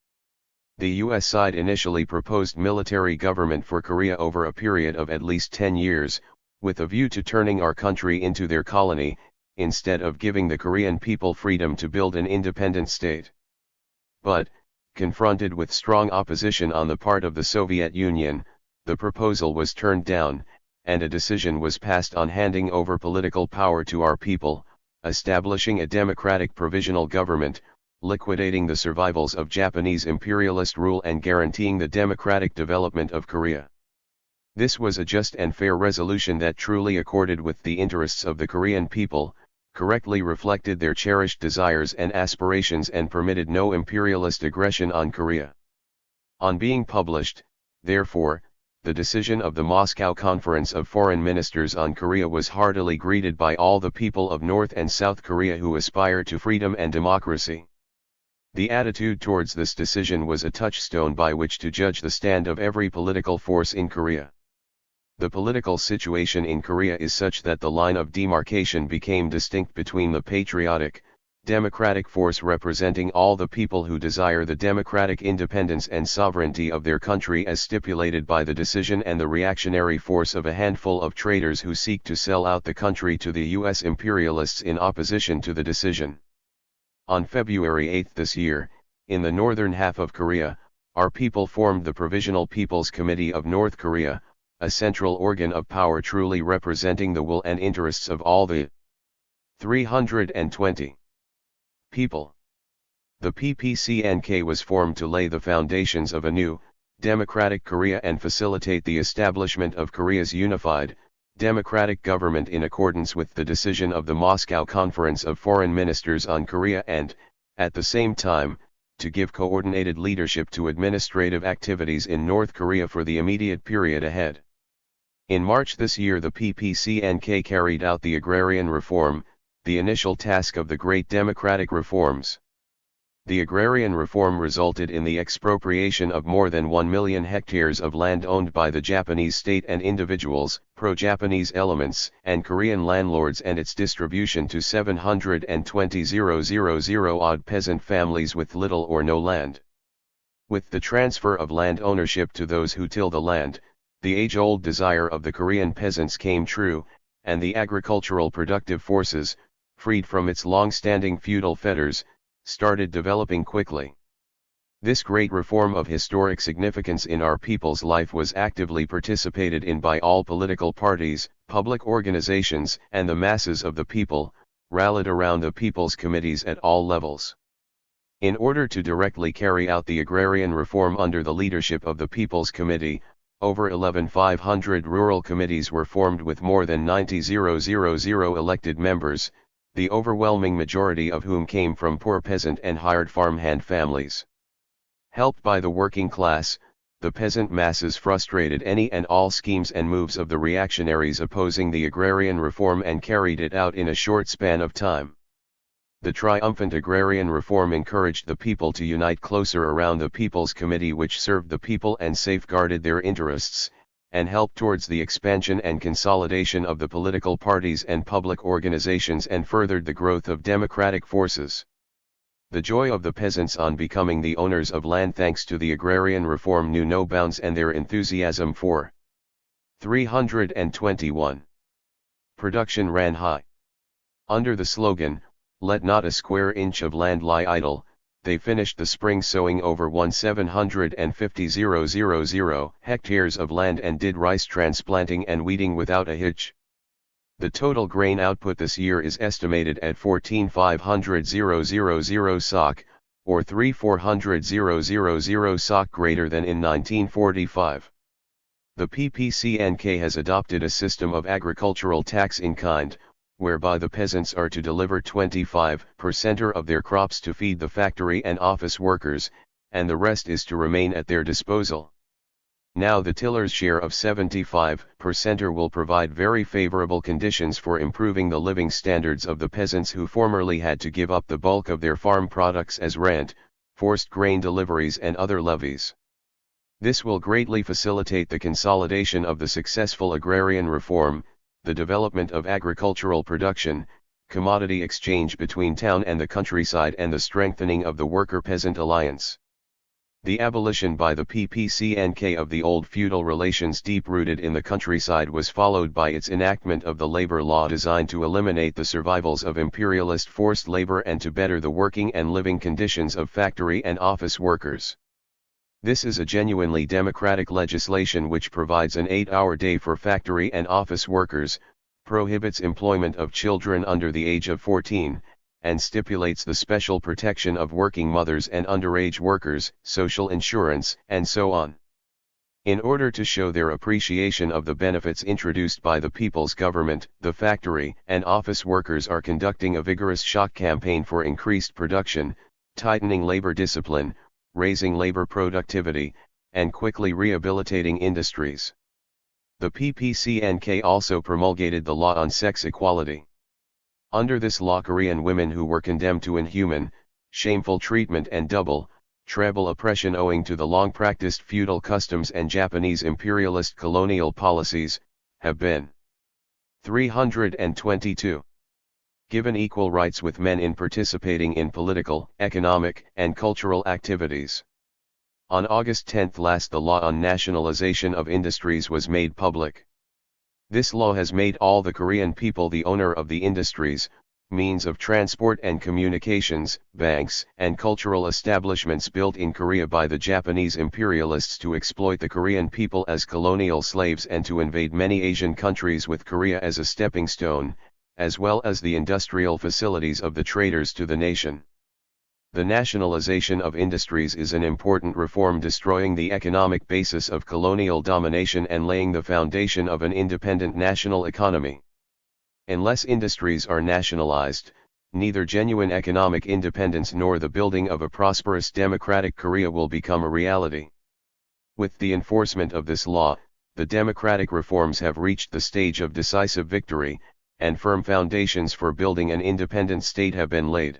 The U.S. side initially proposed military government for Korea over a period of at least 10 years, with a view to turning our country into their colony, instead of giving the Korean people freedom to build an independent state. But, confronted with strong opposition on the part of the Soviet Union, the proposal was turned down, and a decision was passed on handing over political power to our people, establishing a democratic provisional government, liquidating the survivals of Japanese imperialist rule and guaranteeing the democratic development of Korea. This was a just and fair resolution that truly accorded with the interests of the Korean people, correctly reflected their cherished desires and aspirations and permitted no imperialist aggression on Korea. On being published, therefore, the decision of the Moscow Conference of Foreign Ministers on Korea was heartily greeted by all the people of North and South Korea who aspire to freedom and democracy. The attitude towards this decision was a touchstone by which to judge the stand of every political force in Korea. The political situation in Korea is such that the line of demarcation became distinct between the patriotic, democratic force representing all the people who desire the democratic independence and sovereignty of their country as stipulated by the decision and the reactionary force of a handful of traitors who seek to sell out the country to the U.S. imperialists in opposition to the decision. On February 8 this year, in the northern half of Korea, our people formed the Provisional People's Committee of North Korea, a central organ of power truly representing the will and interests of all the 320 people. The PPCNK was formed to lay the foundations of a new, democratic Korea and facilitate the establishment of Korea's unified, democratic government in accordance with the decision of the Moscow Conference of Foreign Ministers on Korea and, at the same time, to give coordinated leadership to administrative activities in North Korea for the immediate period ahead. In March this year the PPCNK carried out the agrarian reform, the initial task of the great democratic reforms. The agrarian reform resulted in the expropriation of more than 1 million hectares of land owned by the Japanese state and individuals, pro-Japanese elements, and Korean landlords and its distribution to 720,000 odd peasant families with little or no land. With the transfer of land ownership to those who till the land, the age-old desire of the Korean peasants came true, and the agricultural productive forces, freed from its long-standing feudal fetters, started developing quickly. This great reform of historic significance in our people's life was actively participated in by all political parties, public organizations, and the masses of the people, rallied around the people's committees at all levels. In order to directly carry out the agrarian reform under the leadership of the People's Committee, over 11,500 rural committees were formed with more than 90,000 elected members, the overwhelming majority of whom came from poor peasant and hired farmhand families. Helped by the working class, the peasant masses frustrated any and all schemes and moves of the reactionaries opposing the agrarian reform and carried it out in a short span of time. The triumphant agrarian reform encouraged the people to unite closer around the People's Committee, which served the people and safeguarded their interests, and helped towards the expansion and consolidation of the political parties and public organizations and furthered the growth of democratic forces. The joy of the peasants on becoming the owners of land thanks to the agrarian reform knew no bounds, and their enthusiasm for 321 production ran high. Under the slogan, "Let not a square inch of land lie idle," they finished the spring sowing over 1,750,000 hectares of land and did rice transplanting and weeding without a hitch. The total grain output this year is estimated at 14,500,000 sock, or 3,400,000 sock greater than in 1945. The PPCNK has adopted a system of agricultural tax in kind, whereby the peasants are to deliver 25% of their crops to feed the factory and office workers, and the rest is to remain at their disposal. Now the tillers' share of 75% will provide very favorable conditions for improving the living standards of the peasants who formerly had to give up the bulk of their farm products as rent, forced grain deliveries and other levies. This will greatly facilitate the consolidation of the successful agrarian reform, the development of agricultural production, commodity exchange between town and the countryside, and the strengthening of the worker-peasant alliance. The abolition by the PPCNK of the old feudal relations deep-rooted in the countryside was followed by its enactment of the labor law designed to eliminate the survivals of imperialist forced labor and to better the working and living conditions of factory and office workers. This is a genuinely democratic legislation which provides an 8-hour day for factory and office workers, prohibits employment of children under the age of 14, and stipulates the special protection of working mothers and underage workers, social insurance, and so on. In order to show their appreciation of the benefits introduced by the people's government, the factory and office workers are conducting a vigorous shock campaign for increased production, tightening labor discipline, raising labor productivity, and quickly rehabilitating industries. The PPCNK also promulgated the law on sex equality. Under this law, Korean women who were condemned to inhuman, shameful treatment and treble oppression owing to the long-practiced feudal customs and Japanese imperialist colonial policies, have been 322. Given equal rights with men in participating in political, economic, and cultural activities. On August 10 last, the law on nationalization of industries was made public. This law has made all the Korean people the owner of the industries, means of transport and communications, banks, and cultural establishments built in Korea by the Japanese imperialists to exploit the Korean people as colonial slaves and to invade many Asian countries with Korea as a stepping stone, as well as the industrial facilities of the traders to the nation. The nationalization of industries is an important reform, destroying the economic basis of colonial domination and laying the foundation of an independent national economy. Unless industries are nationalized, neither genuine economic independence nor the building of a prosperous democratic Korea will become a reality. With the enforcement of this law, the democratic reforms have reached the stage of decisive victory, and firm foundations for building an independent state have been laid.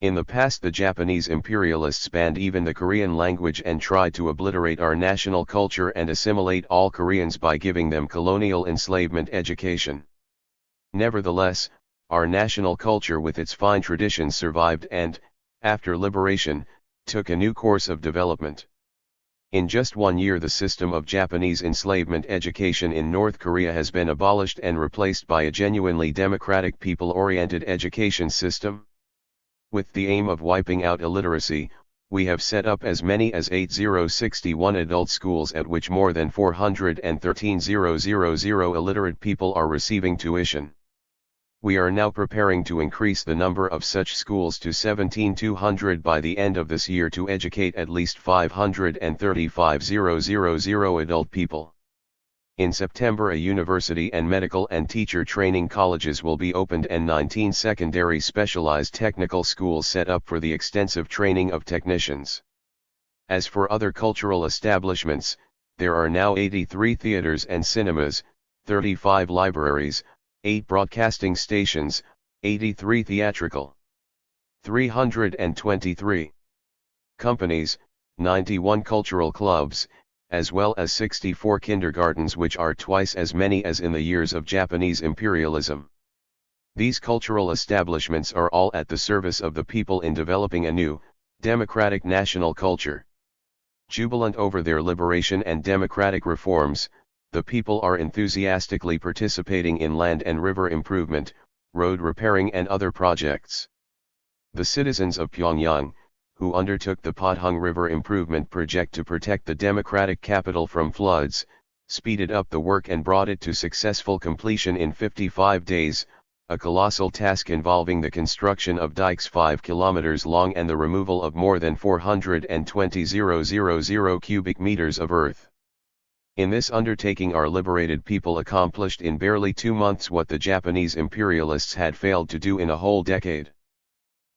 In the past, the Japanese imperialists banned even the Korean language and tried to obliterate our national culture and assimilate all Koreans by giving them colonial enslavement education. Nevertheless, our national culture with its fine traditions survived and, after liberation, took a new course of development. In just 1 year, the system of Japanese enslavement education in North Korea has been abolished and replaced by a genuinely democratic people-oriented education system. With the aim of wiping out illiteracy, we have set up as many as 8061 adult schools at which more than 413,000 illiterate people are receiving tuition. We are now preparing to increase the number of such schools to 17,200 by the end of this year to educate at least 535,000 adult people. In September, a university and medical and teacher training colleges will be opened and 19 secondary specialized technical schools set up for the extensive training of technicians. As for other cultural establishments, there are now 83 theaters and cinemas, 35 libraries, 8 broadcasting stations, 83 theatrical, 323 companies, 91 cultural clubs, as well as 64 kindergartens, which are twice as many as in the years of Japanese imperialism. These cultural establishments are all at the service of the people in developing a new, democratic national culture. Jubilant over their liberation and democratic reforms, the people are enthusiastically participating in land and river improvement, road repairing and other projects. The citizens of Pyongyang, who undertook the Podhung River Improvement Project to protect the democratic capital from floods, speeded up the work and brought it to successful completion in 55 days, a colossal task involving the construction of dikes 5 kilometers long and the removal of more than 420,000 cubic meters of earth. In this undertaking, our liberated people accomplished in barely 2 months what the Japanese imperialists had failed to do in a whole decade.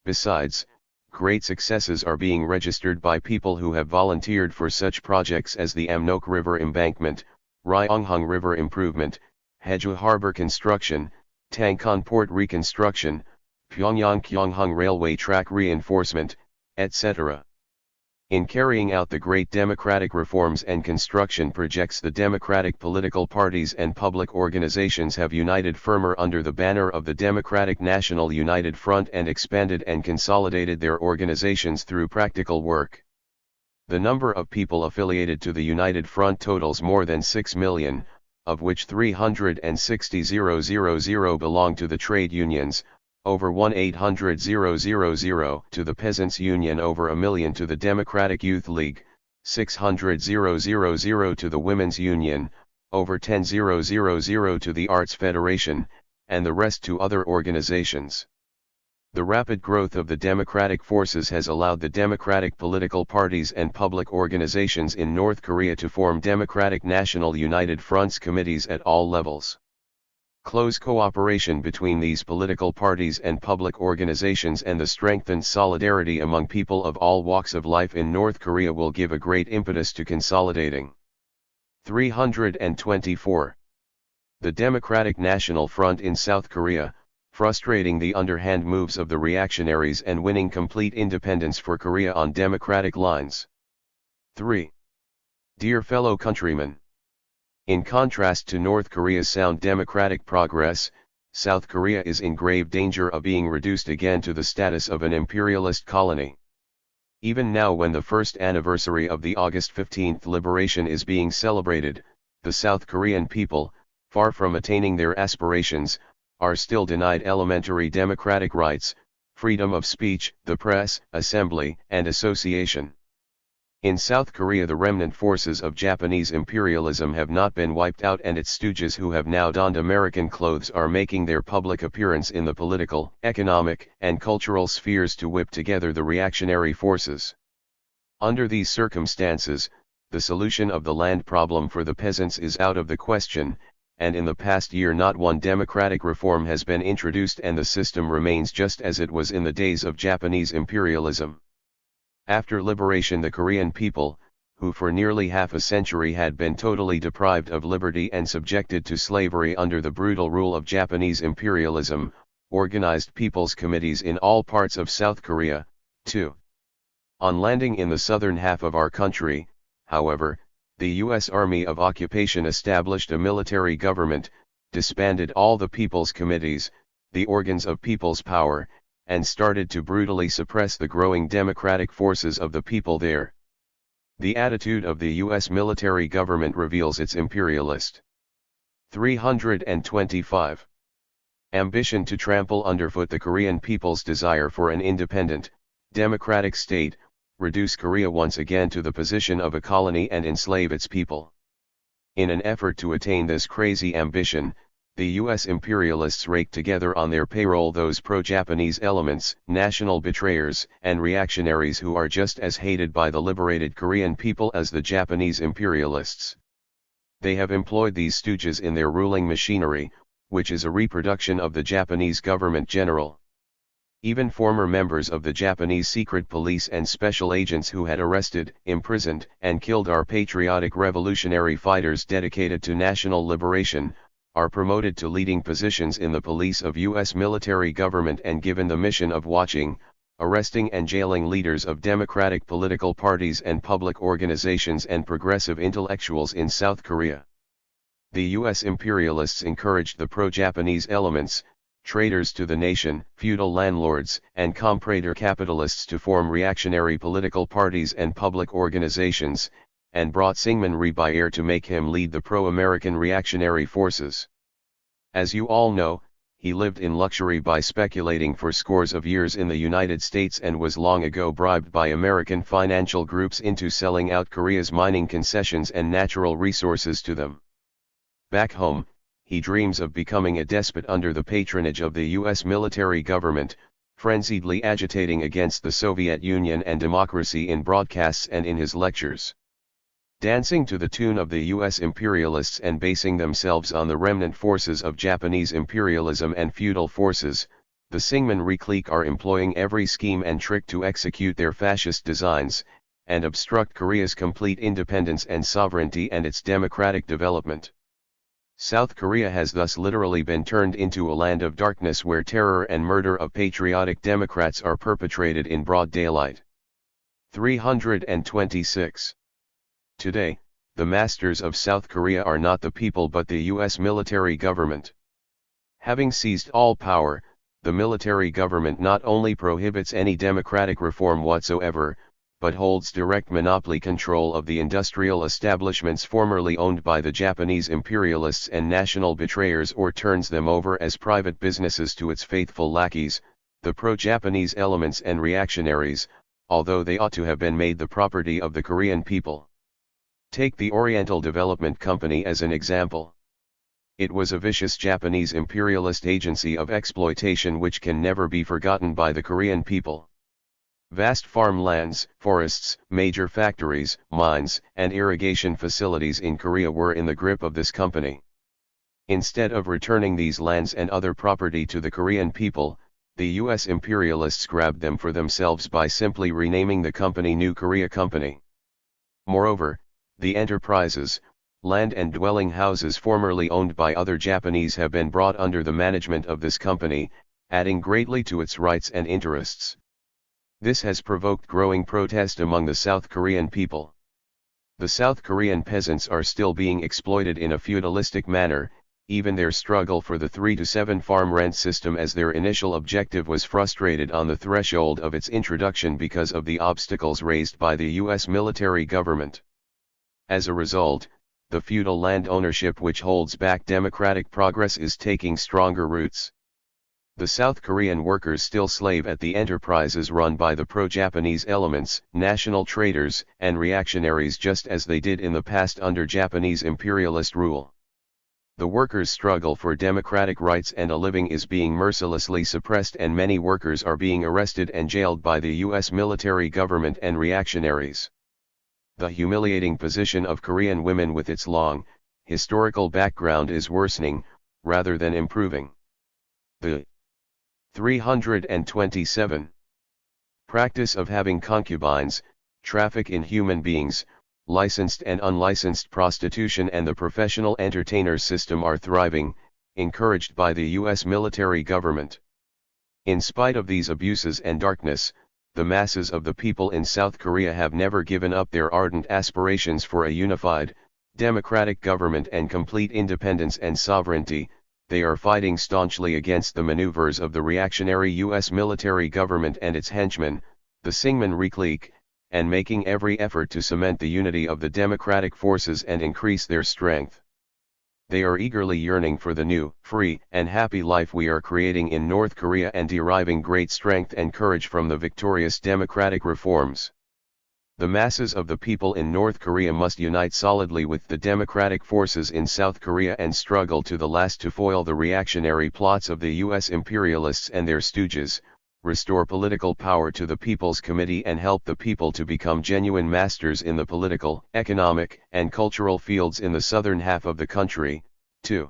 Besides, great successes are being registered by people who have volunteered for such projects as the Amnok River Embankment, Ryonghung River Improvement, Haeju Harbor Construction, Tangkon Port Reconstruction, Pyongyang-Kyonghung Railway Track Reinforcement, etc. In carrying out the great democratic reforms and construction projects, the democratic political parties and public organizations have united firmer under the banner of the Democratic National United Front and expanded and consolidated their organizations through practical work. The number of people affiliated to the United Front totals more than 6 million, of which 360,000 belong to the trade unions, over 1,800,000 to the Peasants' Union, over 1 million to the Democratic Youth League, 600,000 to the Women's Union, over 10,000 to the Arts Federation, and the rest to other organizations. The rapid growth of the democratic forces has allowed the democratic political parties and public organizations in North Korea to form Democratic National United Fronts committees at all levels. Close cooperation between these political parties and public organizations and the strengthened solidarity among people of all walks of life in North Korea will give a great impetus to consolidating. 324. The Democratic National Front in South Korea, frustrating the underhand moves of the reactionaries and winning complete independence for Korea on democratic lines. 3. Dear fellow countrymen, in contrast to North Korea's sound democratic progress, South Korea is in grave danger of being reduced again to the status of an imperialist colony. Even now, when the first anniversary of the August 15th liberation is being celebrated, the South Korean people, far from attaining their aspirations, are still denied elementary democratic rights, freedom of speech, the press, assembly, and association. In South Korea, the remnant forces of Japanese imperialism have not been wiped out, and its stooges who have now donned American clothes are making their public appearance in the political, economic, and cultural spheres to whip together the reactionary forces. Under these circumstances, the solution of the land problem for the peasants is out of the question, and in the past year not one democratic reform has been introduced, and the system remains just as it was in the days of Japanese imperialism. After liberation, the Korean people, who for nearly half a century had been totally deprived of liberty and subjected to slavery under the brutal rule of Japanese imperialism, organized people's committees in all parts of South Korea, too. On landing in the southern half of our country, however, the U.S. Army of Occupation established a military government, disbanded all the people's committees, the organs of people's power, and started to brutally suppress the growing democratic forces of the people there. The attitude of the U.S. military government reveals its imperialist. 325. Ambition to trample underfoot the Korean people's desire for an independent, democratic state, reduce Korea once again to the position of a colony and enslave its people. In an effort to attain this crazy ambition, the U.S. imperialists rake together on their payroll those pro-Japanese elements, national betrayers, and reactionaries who are just as hated by the liberated Korean people as the Japanese imperialists. They have employed these stooges in their ruling machinery, which is a reproduction of the Japanese government general. Even former members of the Japanese secret police and special agents who had arrested, imprisoned, and killed our patriotic revolutionary fighters dedicated to national liberation, are promoted to leading positions in the police of U.S. military government and given the mission of watching, arresting and jailing leaders of democratic political parties and public organizations and progressive intellectuals in South Korea. The U.S. imperialists encouraged the pro-Japanese elements, traitors to the nation, feudal landlords, and comprador capitalists to form reactionary political parties and public organizations, and brought Syngman Rhee by air to make him lead the pro-American reactionary forces. As you all know, he lived in luxury by speculating for scores of years in the United States and was long ago bribed by American financial groups into selling out Korea's mining concessions and natural resources to them. Back home, he dreams of becoming a despot under the patronage of the U.S. military government, frenziedly agitating against the Soviet Union and democracy in broadcasts and in his lectures. Dancing to the tune of the U.S. imperialists and basing themselves on the remnant forces of Japanese imperialism and feudal forces, the Syngman Rhee clique are employing every scheme and trick to execute their fascist designs, and obstruct Korea's complete independence and sovereignty and its democratic development. South Korea has thus literally been turned into a land of darkness where terror and murder of patriotic Democrats are perpetrated in broad daylight. 326. Today, the masters of South Korea are not the people but the U.S. military government. Having seized all power, the military government not only prohibits any democratic reform whatsoever, but holds direct monopoly control of the industrial establishments formerly owned by the Japanese imperialists and national betrayers, or turns them over as private businesses to its faithful lackeys, the pro-Japanese elements and reactionaries, although they ought to have been made the property of the Korean people. Take the Oriental Development Company as an example. It was a vicious Japanese imperialist agency of exploitation which can never be forgotten by the Korean people. Vast farmlands, forests, major factories, mines, and irrigation facilities in Korea were in the grip of this company. Instead of returning these lands and other property to the Korean people, the U.S. imperialists grabbed them for themselves by simply renaming the company New Korea Company. Moreover, the enterprises, land and dwelling houses formerly owned by other Japanese have been brought under the management of this company, adding greatly to its rights and interests. This has provoked growing protest among the South Korean people. The South Korean peasants are still being exploited in a feudalistic manner. Even their struggle for the 3-to-7 farm rent system as their initial objective was frustrated on the threshold of its introduction because of the obstacles raised by the U.S. military government. As a result, the feudal land ownership which holds back democratic progress is taking stronger roots. The South Korean workers still slave at the enterprises run by the pro-Japanese elements, national traitors, and reactionaries, just as they did in the past under Japanese imperialist rule. The workers' struggle for democratic rights and a living is being mercilessly suppressed, and many workers are being arrested and jailed by the U.S. military government and reactionaries. The humiliating position of Korean women with its long, historical background is worsening, rather than improving. The 327. Practice of having concubines, traffic in human beings, licensed and unlicensed prostitution and the professional entertainer system are thriving, encouraged by the U.S. military government. In spite of these abuses and darkness, the masses of the people in South Korea have never given up their ardent aspirations for a unified, democratic government and complete independence and sovereignty. They are fighting staunchly against the maneuvers of the reactionary U.S. military government and its henchmen, the Syngman clique, and making every effort to cement the unity of the democratic forces and increase their strength. They are eagerly yearning for the new, free, and happy life we are creating in North Korea and deriving great strength and courage from the victorious democratic reforms. The masses of the people in North Korea must unite solidly with the democratic forces in South Korea and struggle to the last to foil the reactionary plots of the U.S. imperialists and their stooges, restore political power to the People's Committee and help the people to become genuine masters in the political, economic, and cultural fields in the southern half of the country, too.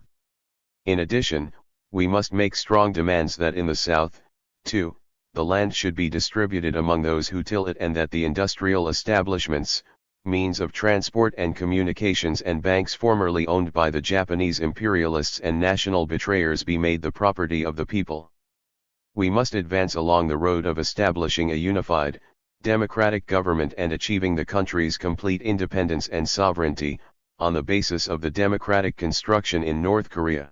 In addition, we must make strong demands that in the south, too, the land should be distributed among those who till it, and that the industrial establishments, means of transport and communications and banks formerly owned by the Japanese imperialists and national betrayers be made the property of the people. We must advance along the road of establishing a unified, democratic government and achieving the country's complete independence and sovereignty, on the basis of the democratic construction in North Korea.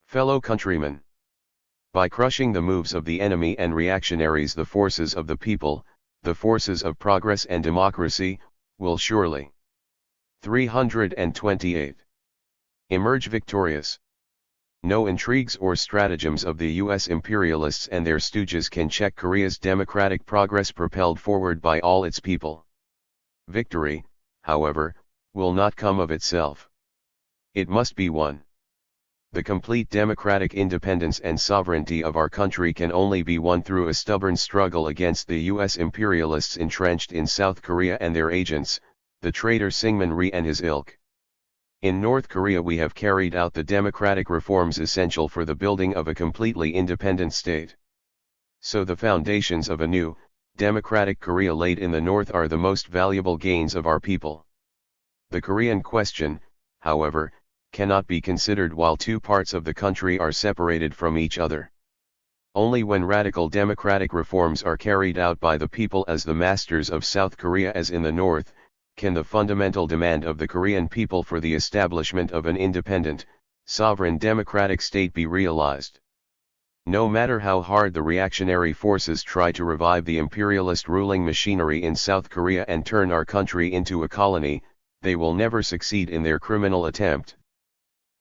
Fellow countrymen, by crushing the moves of the enemy and reactionaries, the forces of the people, the forces of progress and democracy, will surely 328. Emerge victorious. No intrigues or stratagems of the U.S. imperialists and their stooges can check Korea's democratic progress propelled forward by all its people. Victory, however, will not come of itself. It must be won. The complete democratic independence and sovereignty of our country can only be won through a stubborn struggle against the U.S. imperialists entrenched in South Korea and their agents, the traitor Syngman Rhee and his ilk. In North Korea we have carried out the democratic reforms essential for the building of a completely independent state. So the foundations of a new, democratic Korea laid in the North are the most valuable gains of our people. The Korean question, however, cannot be considered while two parts of the country are separated from each other. Only when radical democratic reforms are carried out by the people as the masters of South Korea as in the North, can the fundamental demand of the Korean people for the establishment of an independent, sovereign democratic state be realized. No matter how hard the reactionary forces try to revive the imperialist ruling machinery in South Korea and turn our country into a colony, they will never succeed in their criminal attempt.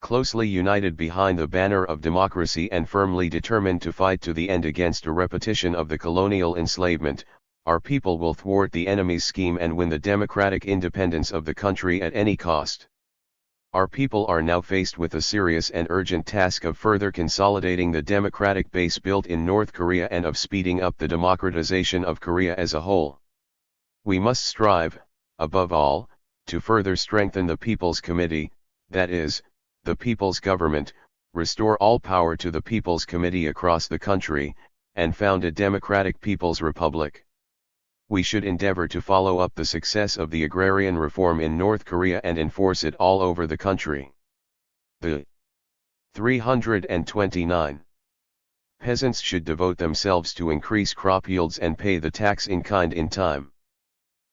Closely united behind the banner of democracy and firmly determined to fight to the end against a repetition of the colonial enslavement, our people will thwart the enemy's scheme and win the democratic independence of the country at any cost. Our people are now faced with a serious and urgent task of further consolidating the democratic base built in North Korea and of speeding up the democratization of Korea as a whole. We must strive, above all, to further strengthen the People's Committee, that is, the People's Government, restore all power to the People's Committee across the country, and found a democratic People's Republic. We should endeavor to follow up the success of the agrarian reform in North Korea and enforce it all over the country. The 329. Peasants should devote themselves to increase crop yields and pay the tax in kind in time.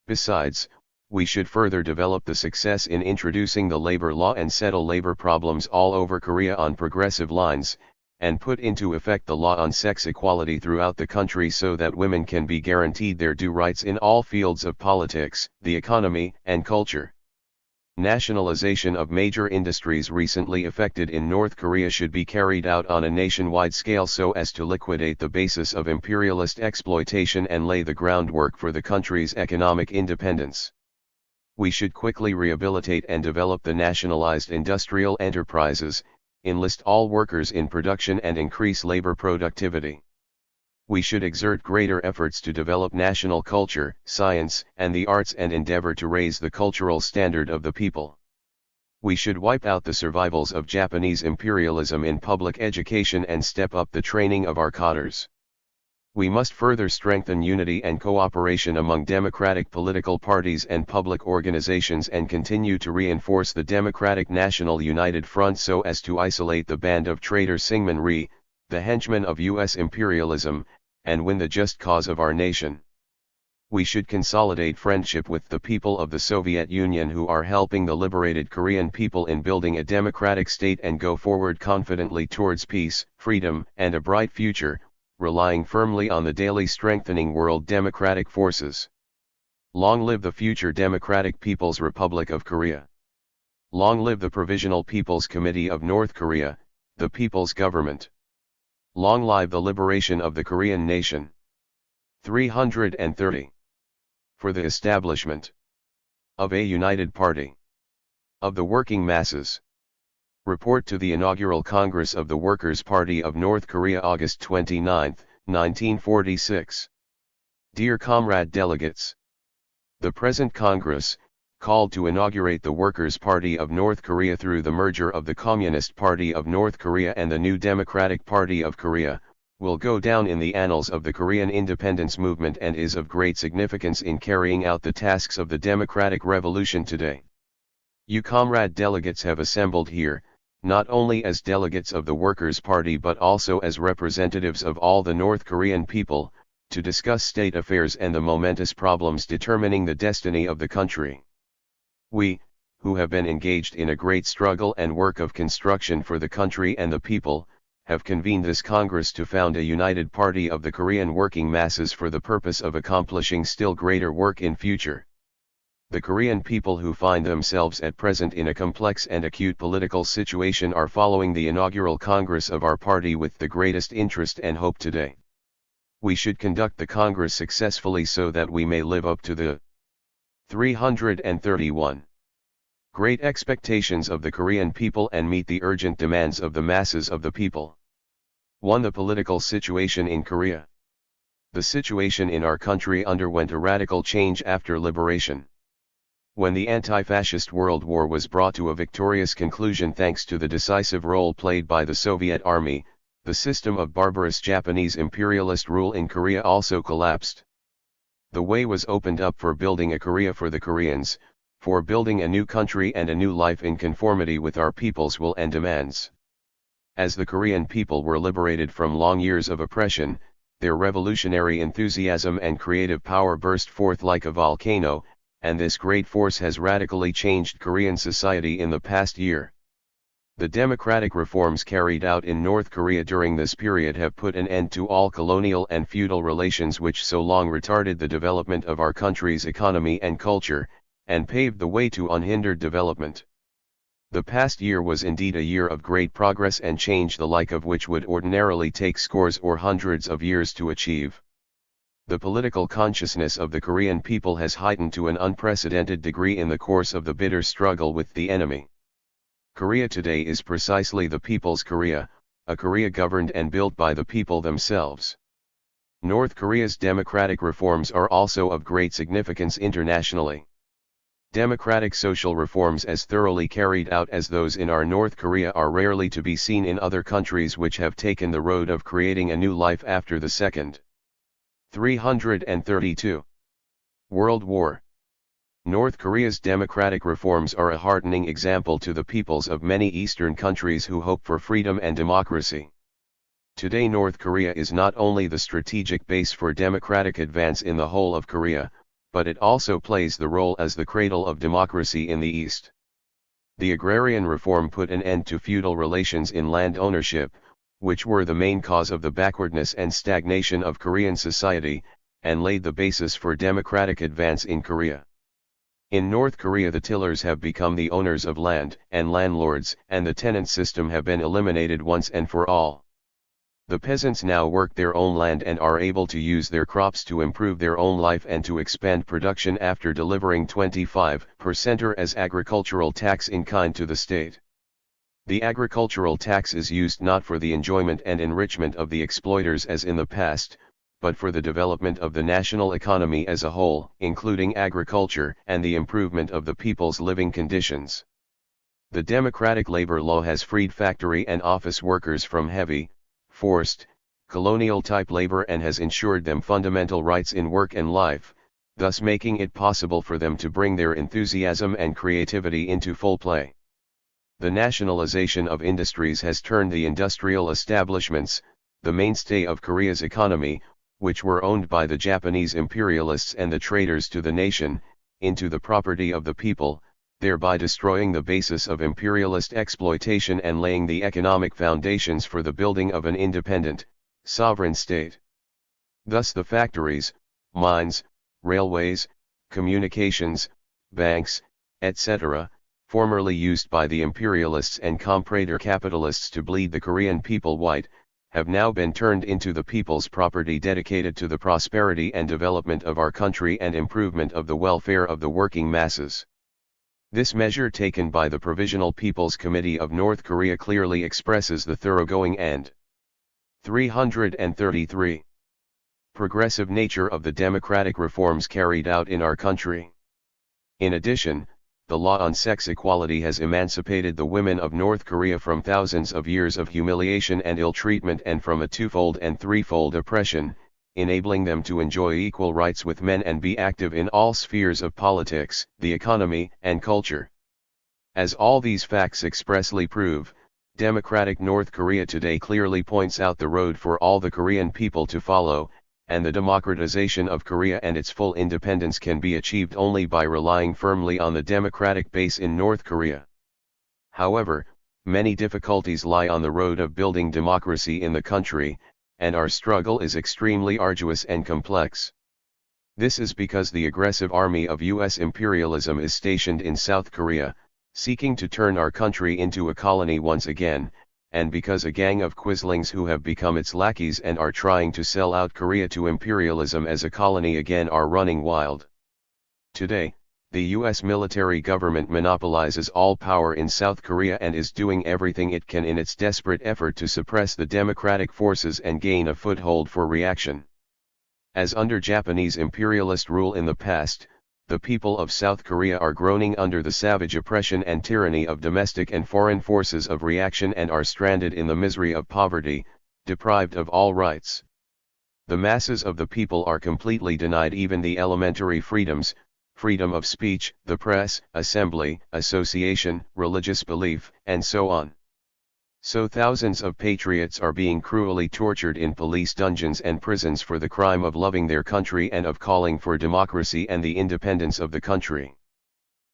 Besides, we should further develop the success in introducing the labor law and settle labor problems all over Korea on progressive lines, and put into effect the law on sex equality throughout the country so that women can be guaranteed their due rights in all fields of politics, the economy, and culture. Nationalization of major industries recently affected in North Korea should be carried out on a nationwide scale so as to liquidate the basis of imperialist exploitation and lay the groundwork for the country's economic independence. We should quickly rehabilitate and develop the nationalized industrial enterprises, enlist all workers in production and increase labor productivity. We should exert greater efforts to develop national culture, science, and the arts and endeavor to raise the cultural standard of the people. We should wipe out the survivals of Japanese imperialism in public education and step up the training of our cadres. We must further strengthen unity and cooperation among democratic political parties and public organizations and continue to reinforce the Democratic National United Front so as to isolate the band of traitor Syngman Rhee, the henchmen of U.S. imperialism, and win the just cause of our nation. We should consolidate friendship with the people of the Soviet Union who are helping the liberated Korean people in building a democratic state and go forward confidently towards peace, freedom, and a bright future, relying firmly on the daily strengthening world democratic forces. Long live the future Democratic People's Republic of Korea. Long live the Provisional People's Committee of North Korea, the People's Government. Long live the liberation of the Korean nation. 330. For the establishment of a united party of the working masses. Report to the inaugural Congress of the Workers' Party of North Korea, August 29, 1946. Dear comrade delegates, the present Congress, called to inaugurate the Workers' Party of North Korea through the merger of the Communist Party of North Korea and the new Democratic Party of Korea, will go down in the annals of the Korean independence movement and is of great significance in carrying out the tasks of the democratic revolution today. You comrade delegates have assembled here, not only as delegates of the Workers' Party but also as representatives of all the North Korean people, to discuss state affairs and the momentous problems determining the destiny of the country. We, who have been engaged in a great struggle and work of construction for the country and the people, have convened this Congress to found a united party of the Korean working masses for the purpose of accomplishing still greater work in future. The Korean people who find themselves at present in a complex and acute political situation are following the inaugural Congress of our party with the greatest interest and hope today. We should conduct the Congress successfully so that we may live up to the 331 great expectations of the Korean people and meet the urgent demands of the masses of the people. 1. The political situation in Korea. The situation in our country underwent a radical change after liberation. When the anti-fascist World War was brought to a victorious conclusion thanks to the decisive role played by the Soviet Army, the system of barbarous Japanese imperialist rule in Korea also collapsed. The way was opened up for building a Korea for the Koreans, for building a new country and a new life in conformity with our people's will and demands. As the Korean people were liberated from long years of oppression, their revolutionary enthusiasm and creative power burst forth like a volcano, and this great force has radically changed Korean society in the past year. The democratic reforms carried out in North Korea during this period have put an end to all colonial and feudal relations which so long retarded the development of our country's economy and culture, and paved the way to unhindered development. The past year was indeed a year of great progress and change, the like of which would ordinarily take scores or hundreds of years to achieve. The political consciousness of the Korean people has heightened to an unprecedented degree in the course of the bitter struggle with the enemy. Korea today is precisely the people's Korea, a Korea governed and built by the people themselves. North Korea's democratic reforms are also of great significance internationally. Democratic social reforms as thoroughly carried out as those in our North Korea are rarely to be seen in other countries which have taken the road of creating a new life after the Second 332 World War. North Korea's democratic reforms are a heartening example to the peoples of many Eastern countries who hope for freedom and democracy. Today North Korea is not only the strategic base for democratic advance in the whole of Korea, but it also plays the role as the cradle of democracy in the East. The agrarian reform put an end to feudal relations in land ownership, which were the main cause of the backwardness and stagnation of Korean society, and laid the basis for democratic advance in Korea. In North Korea the tillers have become the owners of land, and landlords and the tenant system have been eliminated once and for all. The peasants now work their own land and are able to use their crops to improve their own life and to expand production after delivering 25% as agricultural tax in kind to the state. The agricultural tax is used not for the enjoyment and enrichment of the exploiters as in the past, but for the development of the national economy as a whole, including agriculture and the improvement of the people's living conditions. The democratic labor law has freed factory and office workers from heavy, forced, colonial-type labor and has ensured them fundamental rights in work and life, thus making it possible for them to bring their enthusiasm and creativity into full play. The nationalization of industries has turned the industrial establishments, the mainstay of Korea's economy, which were owned by the Japanese imperialists and the traders to the nation, into the property of the people, thereby destroying the basis of imperialist exploitation and laying the economic foundations for the building of an independent, sovereign state. Thus the factories, mines, railways, communications, banks, etc., formerly used by the imperialists and comprador capitalists to bleed the Korean people white, have now been turned into the people's property dedicated to the prosperity and development of our country and improvement of the welfare of the working masses. This measure taken by the Provisional People's Committee of North Korea clearly expresses the thoroughgoing and 333 progressive nature of the democratic reforms carried out in our country. In addition, the law on sex equality has emancipated the women of North Korea from thousands of years of humiliation and ill-treatment and from a twofold and threefold oppression, enabling them to enjoy equal rights with men and be active in all spheres of politics, the economy, and culture. As all these facts expressly prove, democratic North Korea today clearly points out the road for all the Korean people to follow, and the democratization of Korea and its full independence can be achieved only by relying firmly on the democratic base in North Korea. However, many difficulties lie on the road of building democracy in the country, and our struggle is extremely arduous and complex. This is because the aggressive army of U.S. imperialism is stationed in South Korea, seeking to turn our country into a colony once again, and because a gang of quislings who have become its lackeys and are trying to sell out Korea to imperialism as a colony again are running wild. Today, the U.S. military government monopolizes all power in South Korea and is doing everything it can in its desperate effort to suppress the democratic forces and gain a foothold for reaction. As under Japanese imperialist rule in the past, the people of South Korea are groaning under the savage oppression and tyranny of domestic and foreign forces of reaction and are stranded in the misery of poverty, deprived of all rights. The masses of the people are completely denied even the elementary freedoms, freedom of speech, the press, assembly, association, religious belief, and so on. So thousands of patriots are being cruelly tortured in police dungeons and prisons for the crime of loving their country and of calling for democracy and the independence of the country.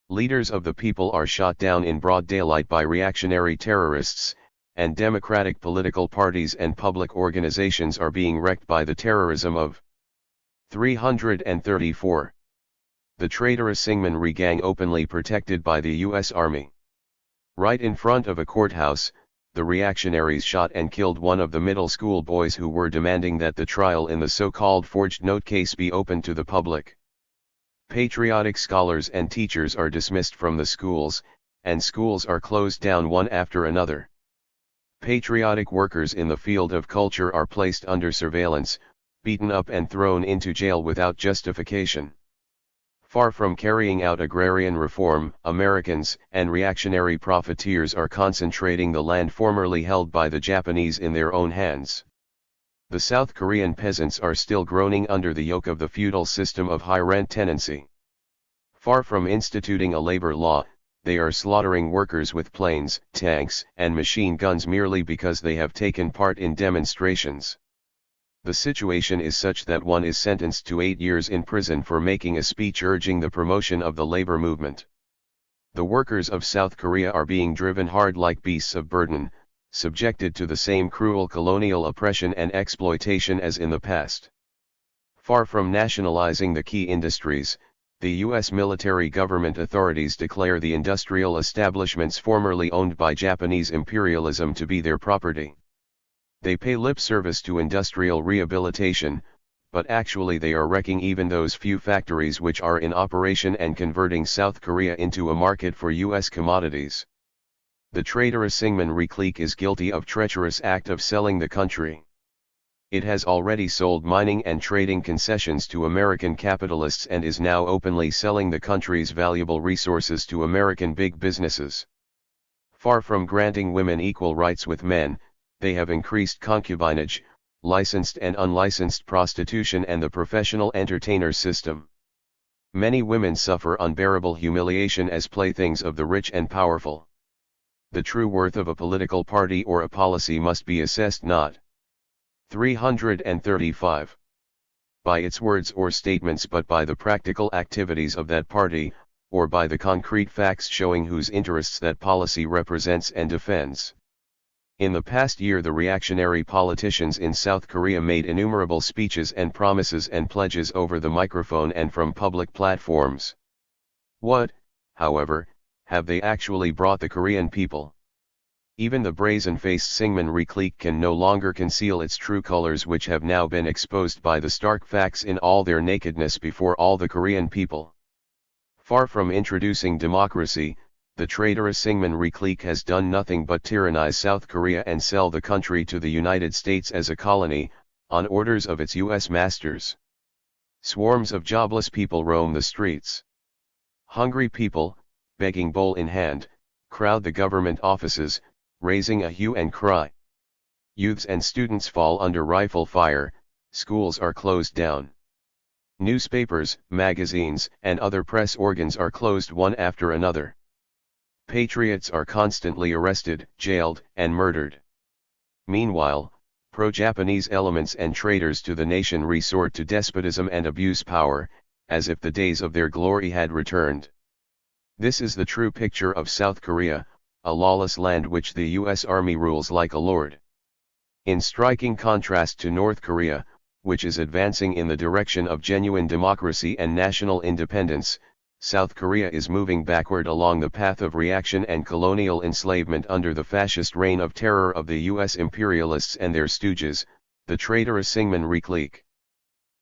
Leaders of the people are shot down in broad daylight by reactionary terrorists, and democratic political parties and public organizations are being wrecked by the terrorism of 334. The traitorous Syngman gang openly protected by the U.S. Army. Right in front of a courthouse, the reactionaries shot and killed one of the middle school boys who were demanding that the trial in the so-called forged note case be open to the public. Patriotic scholars and teachers are dismissed from the schools, and schools are closed down one after another. Patriotic workers in the field of culture are placed under surveillance, beaten up and thrown into jail without justification. Far from carrying out agrarian reform, Americans and reactionary profiteers are concentrating the land formerly held by the Japanese in their own hands. The South Korean peasants are still groaning under the yoke of the feudal system of high-rent tenancy. Far from instituting a labor law, they are slaughtering workers with planes, tanks, and machine guns merely because they have taken part in demonstrations. The situation is such that one is sentenced to 8 years in prison for making a speech urging the promotion of the labor movement. The workers of South Korea are being driven hard like beasts of burden, subjected to the same cruel colonial oppression and exploitation as in the past. Far from nationalizing the key industries, the U.S. military government authorities declare the industrial establishments formerly owned by Japanese imperialism to be their property. They pay lip service to industrial rehabilitation, but actually they are wrecking even those few factories which are in operation and converting South Korea into a market for U.S. commodities. The traitorous Syngman clique is guilty of treacherous act of selling the country. It has already sold mining and trading concessions to American capitalists and is now openly selling the country's valuable resources to American big businesses. Far from granting women equal rights with men, they have increased concubinage, licensed and unlicensed prostitution and the professional entertainer system. Many women suffer unbearable humiliation as playthings of the rich and powerful. The true worth of a political party or a policy must be assessed not 335 by its words or statements but by the practical activities of that party, or by the concrete facts showing whose interests that policy represents and defends. In the past year the reactionary politicians in South Korea made innumerable speeches and promises and pledges over the microphone and from public platforms. What, however, have they actually brought the Korean people? Even the brazen-faced Syngman clique can no longer conceal its true colors which have now been exposed by the stark facts in all their nakedness before all the Korean people. Far from introducing democracy, the traitorous Syngman clique has done nothing but tyrannize South Korea and sell the country to the United States as a colony, on orders of its U.S. masters. Swarms of jobless people roam the streets. Hungry people, begging bowl in hand, crowd the government offices, raising a hue and cry. Youths and students fall under rifle fire, schools are closed down. Newspapers, magazines, and other press organs are closed one after another. Patriots are constantly arrested, jailed, and murdered. Meanwhile, pro-Japanese elements and traitors to the nation resort to despotism and abuse power, as if the days of their glory had returned. This is the true picture of South Korea, a lawless land which the U.S. Army rules like a lord. In striking contrast to North Korea, which is advancing in the direction of genuine democracy and national independence, South Korea is moving backward along the path of reaction and colonial enslavement under the fascist reign of terror of the U.S. imperialists and their stooges, the traitorous Syngman clique.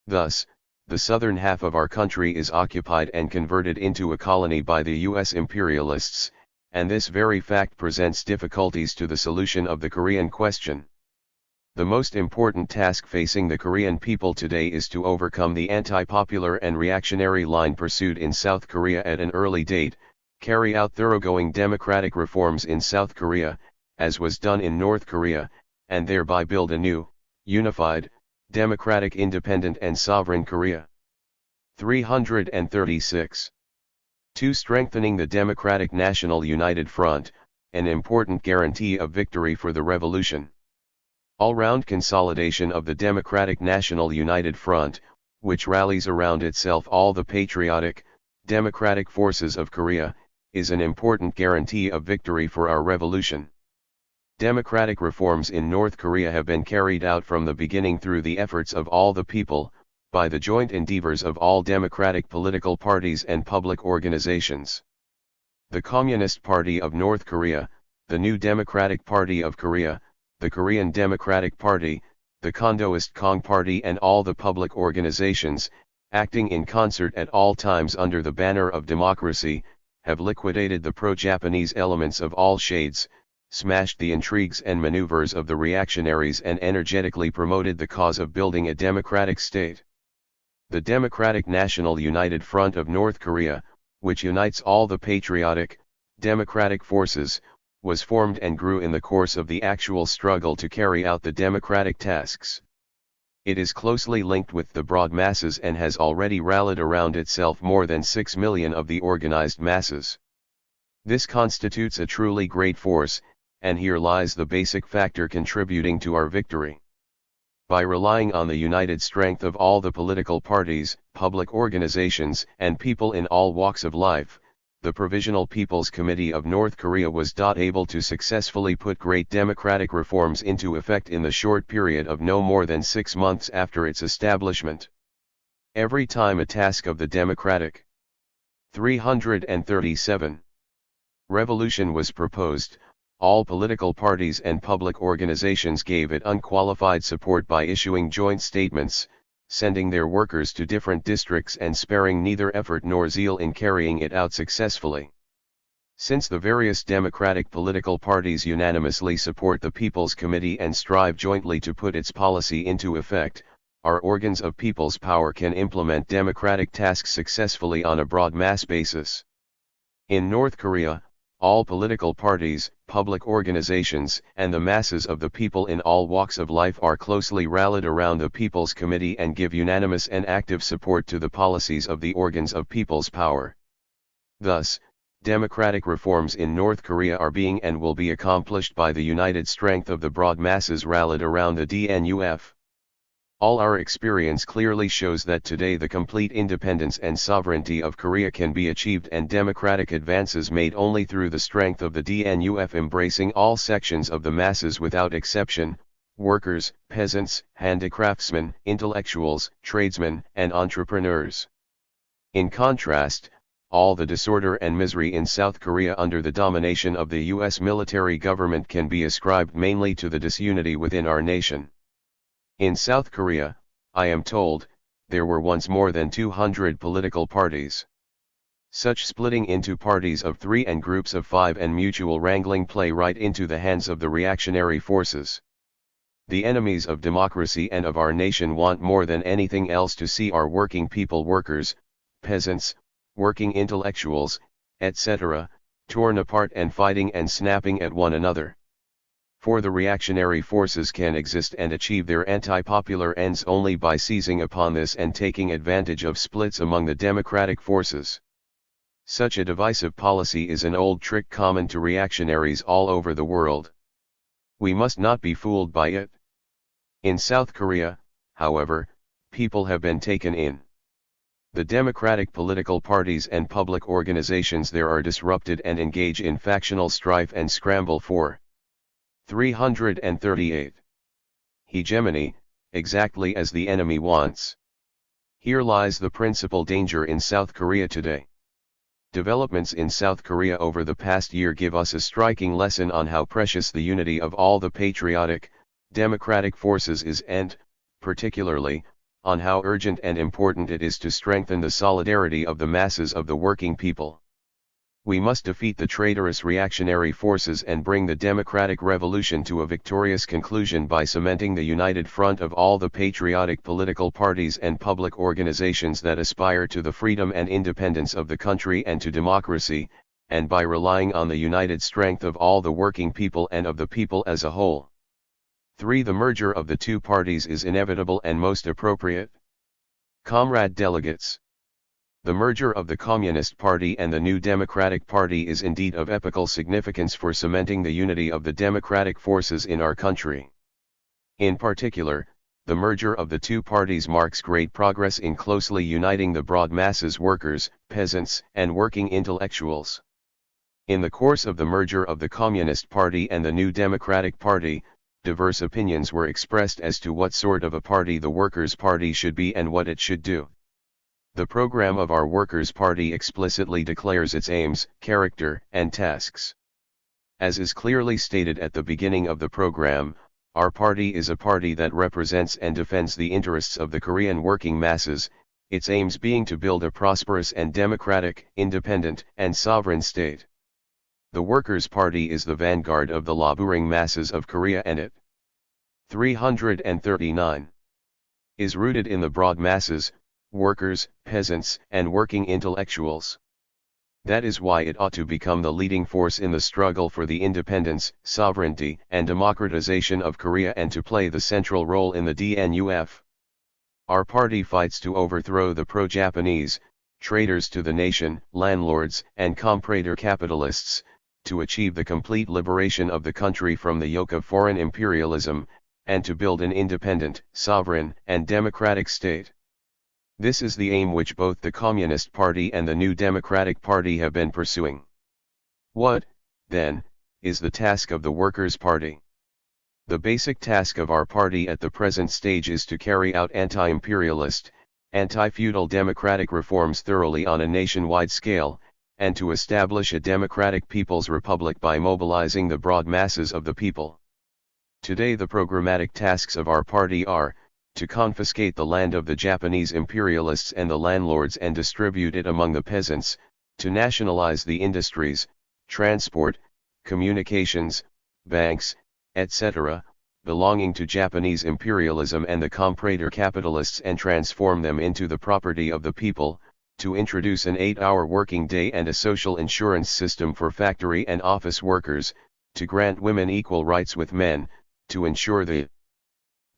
Thus, the southern half of our country is occupied and converted into a colony by the U.S. imperialists, and this very fact presents difficulties to the solution of the Korean question. The most important task facing the Korean people today is to overcome the anti-popular and reactionary line pursued in South Korea at an early date, carry out thoroughgoing democratic reforms in South Korea, as was done in North Korea, and thereby build a new, unified, democratic independent and sovereign Korea. 336. 2. Strengthening the Democratic National United Front, an important guarantee of victory for the revolution. All-round consolidation of the Democratic National United Front, which rallies around itself all the patriotic, democratic forces of Korea, is an important guarantee of victory for our revolution. Democratic reforms in North Korea have been carried out from the beginning through the efforts of all the people, by the joint endeavors of all democratic political parties and public organizations. The Communist Party of North Korea, the New Democratic Party of Korea, the Korean Democratic Party, the Kondoist Kong Party and all the public organizations, acting in concert at all times under the banner of democracy, have liquidated the pro-Japanese elements of all shades, smashed the intrigues and maneuvers of the reactionaries and energetically promoted the cause of building a democratic state. The Democratic National United Front of North Korea, which unites all the patriotic, democratic forces, was formed and grew in the course of the actual struggle to carry out the democratic tasks. It is closely linked with the broad masses and has already rallied around itself more than 6 million of the organized masses. This constitutes a truly great force, and here lies the basic factor contributing to our victory. By relying on the united strength of all the political parties, public organizations, and people in all walks of life, the Provisional People's Committee of North Korea was able to successfully put great democratic reforms into effect in the short period of no more than 6 months after its establishment. Every time a task of the democratic 337 revolution was proposed, all political parties and public organizations gave it unqualified support by issuing joint statements, sending their workers to different districts and sparing neither effort nor zeal in carrying it out successfully. Since the various democratic political parties unanimously support the People's Committee and strive jointly to put its policy into effect, our organs of people's power can implement democratic tasks successfully on a broad mass basis. In North Korea, all political parties, public organizations, and the masses of the people in all walks of life are closely rallied around the People's Committee and give unanimous and active support to the policies of the organs of people's power. Thus, democratic reforms in North Korea are being and will be accomplished by the united strength of the broad masses rallied around the DNUF. All our experience clearly shows that today the complete independence and sovereignty of Korea can be achieved and democratic advances made only through the strength of the DNUF embracing all sections of the masses without exception, workers, peasants, handicraftsmen, intellectuals, tradesmen, and entrepreneurs. In contrast, all the disorder and misery in South Korea under the domination of the U.S. military government can be ascribed mainly to the disunity within our nation. In South Korea, I am told, there were once more than 200 political parties. Such splitting into parties of 3 and groups of 5 and mutual wrangling play right into the hands of the reactionary forces. The enemies of democracy and of our nation want more than anything else to see our working people, workers, peasants, working intellectuals, etc., torn apart and fighting and snapping at one another. For the reactionary forces can exist and achieve their anti-popular ends only by seizing upon this and taking advantage of splits among the democratic forces. Such a divisive policy is an old trick common to reactionaries all over the world. We must not be fooled by it. In South Korea, however, people have been taken in. The democratic political parties and public organizations there are disrupted and engage in factional strife and scramble for 338 hegemony, exactly as the enemy wants. Here lies the principal danger in South Korea today. Developments in South Korea over the past year give us a striking lesson on how precious the unity of all the patriotic, democratic forces is and, particularly, on how urgent and important it is to strengthen the solidarity of the masses of the working people. We must defeat the traitorous reactionary forces and bring the democratic revolution to a victorious conclusion by cementing the united front of all the patriotic political parties and public organizations that aspire to the freedom and independence of the country and to democracy, and by relying on the united strength of all the working people and of the people as a whole. 3. The merger of the two parties is inevitable and most appropriate. Comrade delegates, The merger of the Communist Party and the New Democratic Party is indeed of epochal significance for cementing the unity of the democratic forces in our country. In particular, the merger of the two parties marks great progress in closely uniting the broad masses, workers, peasants, and working intellectuals. In the course of the merger of the Communist Party and the New Democratic Party, diverse opinions were expressed as to what sort of a party the Workers' Party should be and what it should do. The program of our Workers' Party explicitly declares its aims, character, and tasks. As is clearly stated at the beginning of the program, our party is a party that represents and defends the interests of the Korean working masses, its aims being to build a prosperous and democratic, independent, and sovereign state. The Workers' Party is the vanguard of the laboring masses of Korea, and it 339 is rooted in the broad masses, workers, peasants, and working intellectuals. That is why it ought to become the leading force in the struggle for the independence, sovereignty, and democratization of Korea, and to play the central role in the DNUF. Our party fights to overthrow the pro-Japanese, traitors to the nation, landlords, and comprador capitalists, to achieve the complete liberation of the country from the yoke of foreign imperialism, and to build an independent, sovereign, and democratic state. This is the aim which both the Communist Party and the New Democratic Party have been pursuing. What, then, is the task of the Workers' Party? The basic task of our party at the present stage is to carry out anti-imperialist, anti-feudal democratic reforms thoroughly on a nationwide scale, and to establish a democratic people's republic by mobilizing the broad masses of the people. Today the programmatic tasks of our party are, to confiscate the land of the Japanese imperialists and the landlords and distribute it among the peasants, to nationalize the industries, transport, communications, banks, etc., belonging to Japanese imperialism and the comprador capitalists, and transform them into the property of the people, to introduce an 8-hour working day and a social insurance system for factory and office workers, to grant women equal rights with men, to ensure the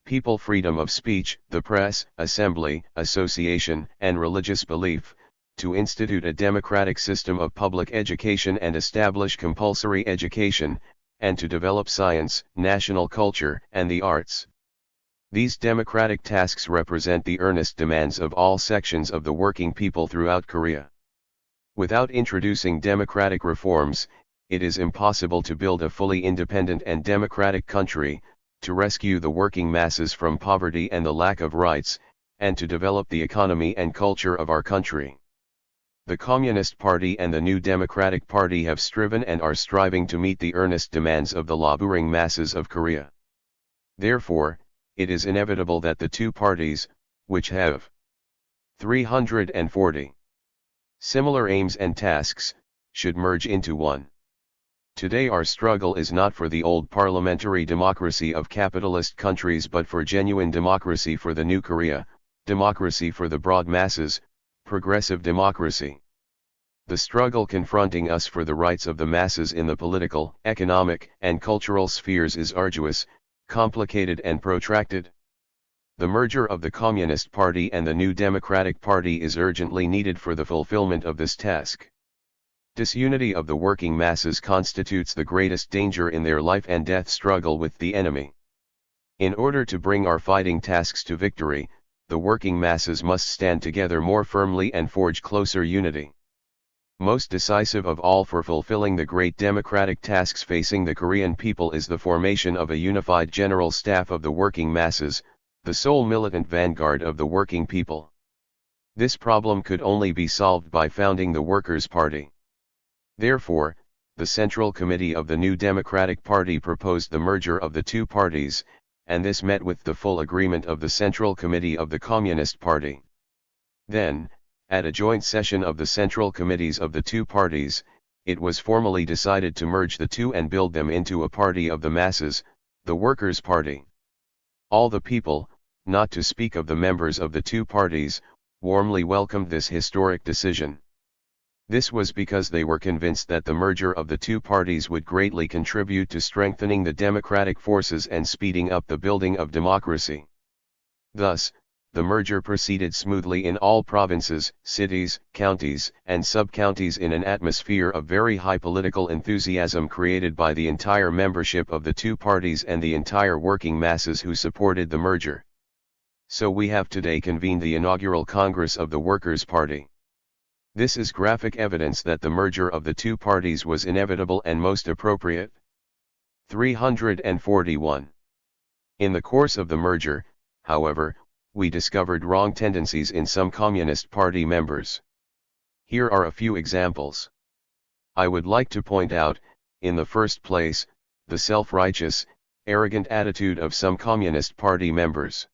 people freedom of speech, the press, assembly, association, and religious belief, to institute a democratic system of public education and establish compulsory education, and to develop science, national culture, and the arts. These democratic tasks represent the earnest demands of all sections of the working people throughout Korea. Without introducing democratic reforms, it is impossible to build a fully independent and democratic country, to rescue the working masses from poverty and the lack of rights, and to develop the economy and culture of our country. The Communist Party and the New Democratic Party have striven and are striving to meet the earnest demands of the laboring masses of Korea. Therefore, it is inevitable that the two parties, which have 340 similar aims and tasks, should merge into one. Today our struggle is not for the old parliamentary democracy of capitalist countries but for genuine democracy for the new Korea, democracy for the broad masses, progressive democracy. The struggle confronting us for the rights of the masses in the political, economic, and cultural spheres is arduous, complicated and protracted. The merger of the Communist Party and the New Democratic Party is urgently needed for the fulfillment of this task. Disunity of the working masses constitutes the greatest danger in their life and death struggle with the enemy. In order to bring our fighting tasks to victory, the working masses must stand together more firmly and forge closer unity. Most decisive of all for fulfilling the great democratic tasks facing the Korean people is the formation of a unified general staff of the working masses, the sole militant vanguard of the working people. This problem could only be solved by founding the Workers' Party. Therefore, the Central Committee of the New Democratic Party proposed the merger of the two parties, and this met with the full agreement of the Central Committee of the Communist Party. Then, at a joint session of the Central Committees of the two parties, it was formally decided to merge the two and build them into a party of the masses, the Workers' Party. All the people, not to speak of the members of the two parties, warmly welcomed this historic decision. This was because they were convinced that the merger of the two parties would greatly contribute to strengthening the democratic forces and speeding up the building of democracy. Thus, the merger proceeded smoothly in all provinces, cities, counties, and sub-counties in an atmosphere of very high political enthusiasm created by the entire membership of the two parties and the entire working masses who supported the merger. So we have today convened the inaugural Congress of the Workers' Party. This is graphic evidence that the merger of the two parties was inevitable and most appropriate. 341. In the course of the merger, however, we discovered wrong tendencies in some Communist Party members. Here are a few examples. I would like to point out, in the first place, the self-righteous, arrogant attitude of some Communist Party members.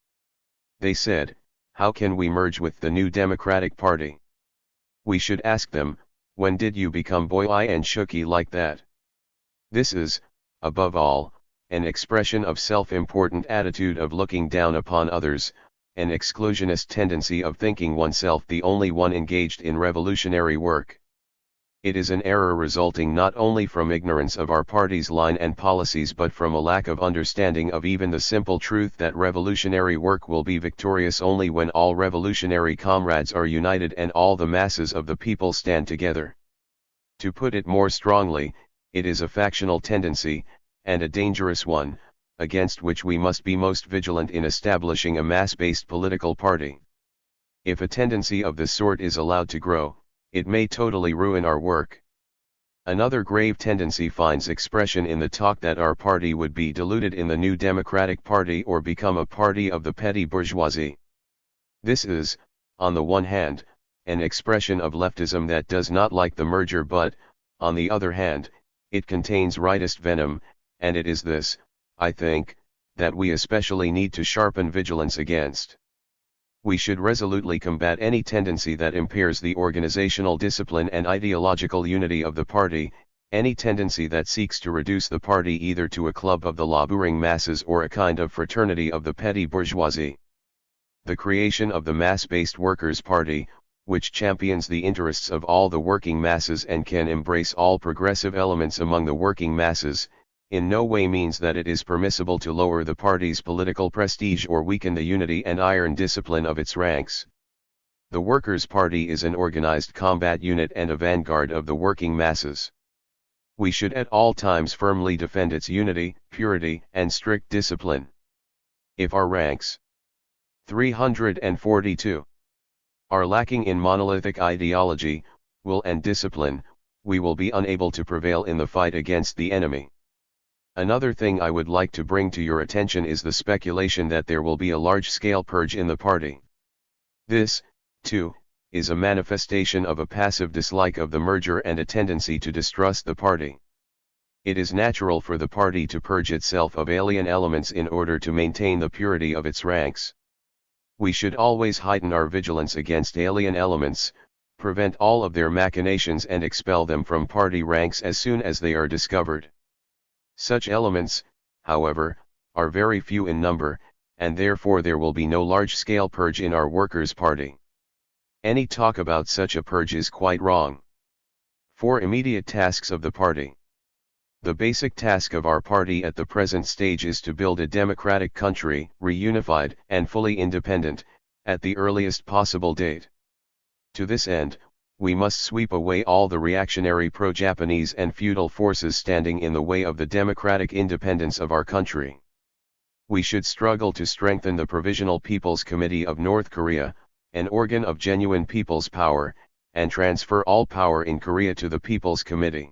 They said, "How can we merge with the new Democratic Party?" We should ask them, when did you become boy and shooky like that? This is, above all, an expression of self-important attitude of looking down upon others, an exclusionist tendency of thinking oneself the only one engaged in revolutionary work. It is an error resulting not only from ignorance of our party's line and policies but from a lack of understanding of even the simple truth that revolutionary work will be victorious only when all revolutionary comrades are united and all the masses of the people stand together. To put it more strongly, it is a factional tendency, and a dangerous one, against which we must be most vigilant in establishing a mass-based political party. If a tendency of this sort is allowed to grow, it may totally ruin our work. Another grave tendency finds expression in the talk that our party would be diluted in the new Democratic Party or become a party of the petty bourgeoisie. This is, on the one hand, an expression of leftism that does not like the merger but, on the other hand, it contains rightist venom, and it is this, I think, that we especially need to sharpen vigilance against. We should resolutely combat any tendency that impairs the organizational discipline and ideological unity of the party, any tendency that seeks to reduce the party either to a club of the laboring masses or a kind of fraternity of the petty bourgeoisie. The creation of the mass-based Workers' Party, which champions the interests of all the working masses and can embrace all progressive elements among the working masses, in no way means that it is permissible to lower the party's political prestige or weaken the unity and iron discipline of its ranks. The Workers' Party is an organized combat unit and a vanguard of the working masses. We should at all times firmly defend its unity, purity, and strict discipline. If our ranks 342 are lacking in monolithic ideology, will and discipline, we will be unable to prevail in the fight against the enemy. Another thing I would like to bring to your attention is the speculation that there will be a large-scale purge in the party. This, too, is a manifestation of a passive dislike of the merger and a tendency to distrust the party. It is natural for the party to purge itself of alien elements in order to maintain the purity of its ranks. We should always heighten our vigilance against alien elements, prevent all of their machinations and expel them from party ranks as soon as they are discovered. Such elements, however, are very few in number, and therefore there will be no large-scale purge in our Workers' Party. Any talk about such a purge is quite wrong. 4 immediate tasks of the party. The basic task of our party at the present stage is to build a democratic country, reunified and fully independent, at the earliest possible date. To this end, we must sweep away all the reactionary pro-Japanese and feudal forces standing in the way of the democratic independence of our country. We should struggle to strengthen the Provisional People's Committee of North Korea, an organ of genuine people's power, and transfer all power in Korea to the People's Committee.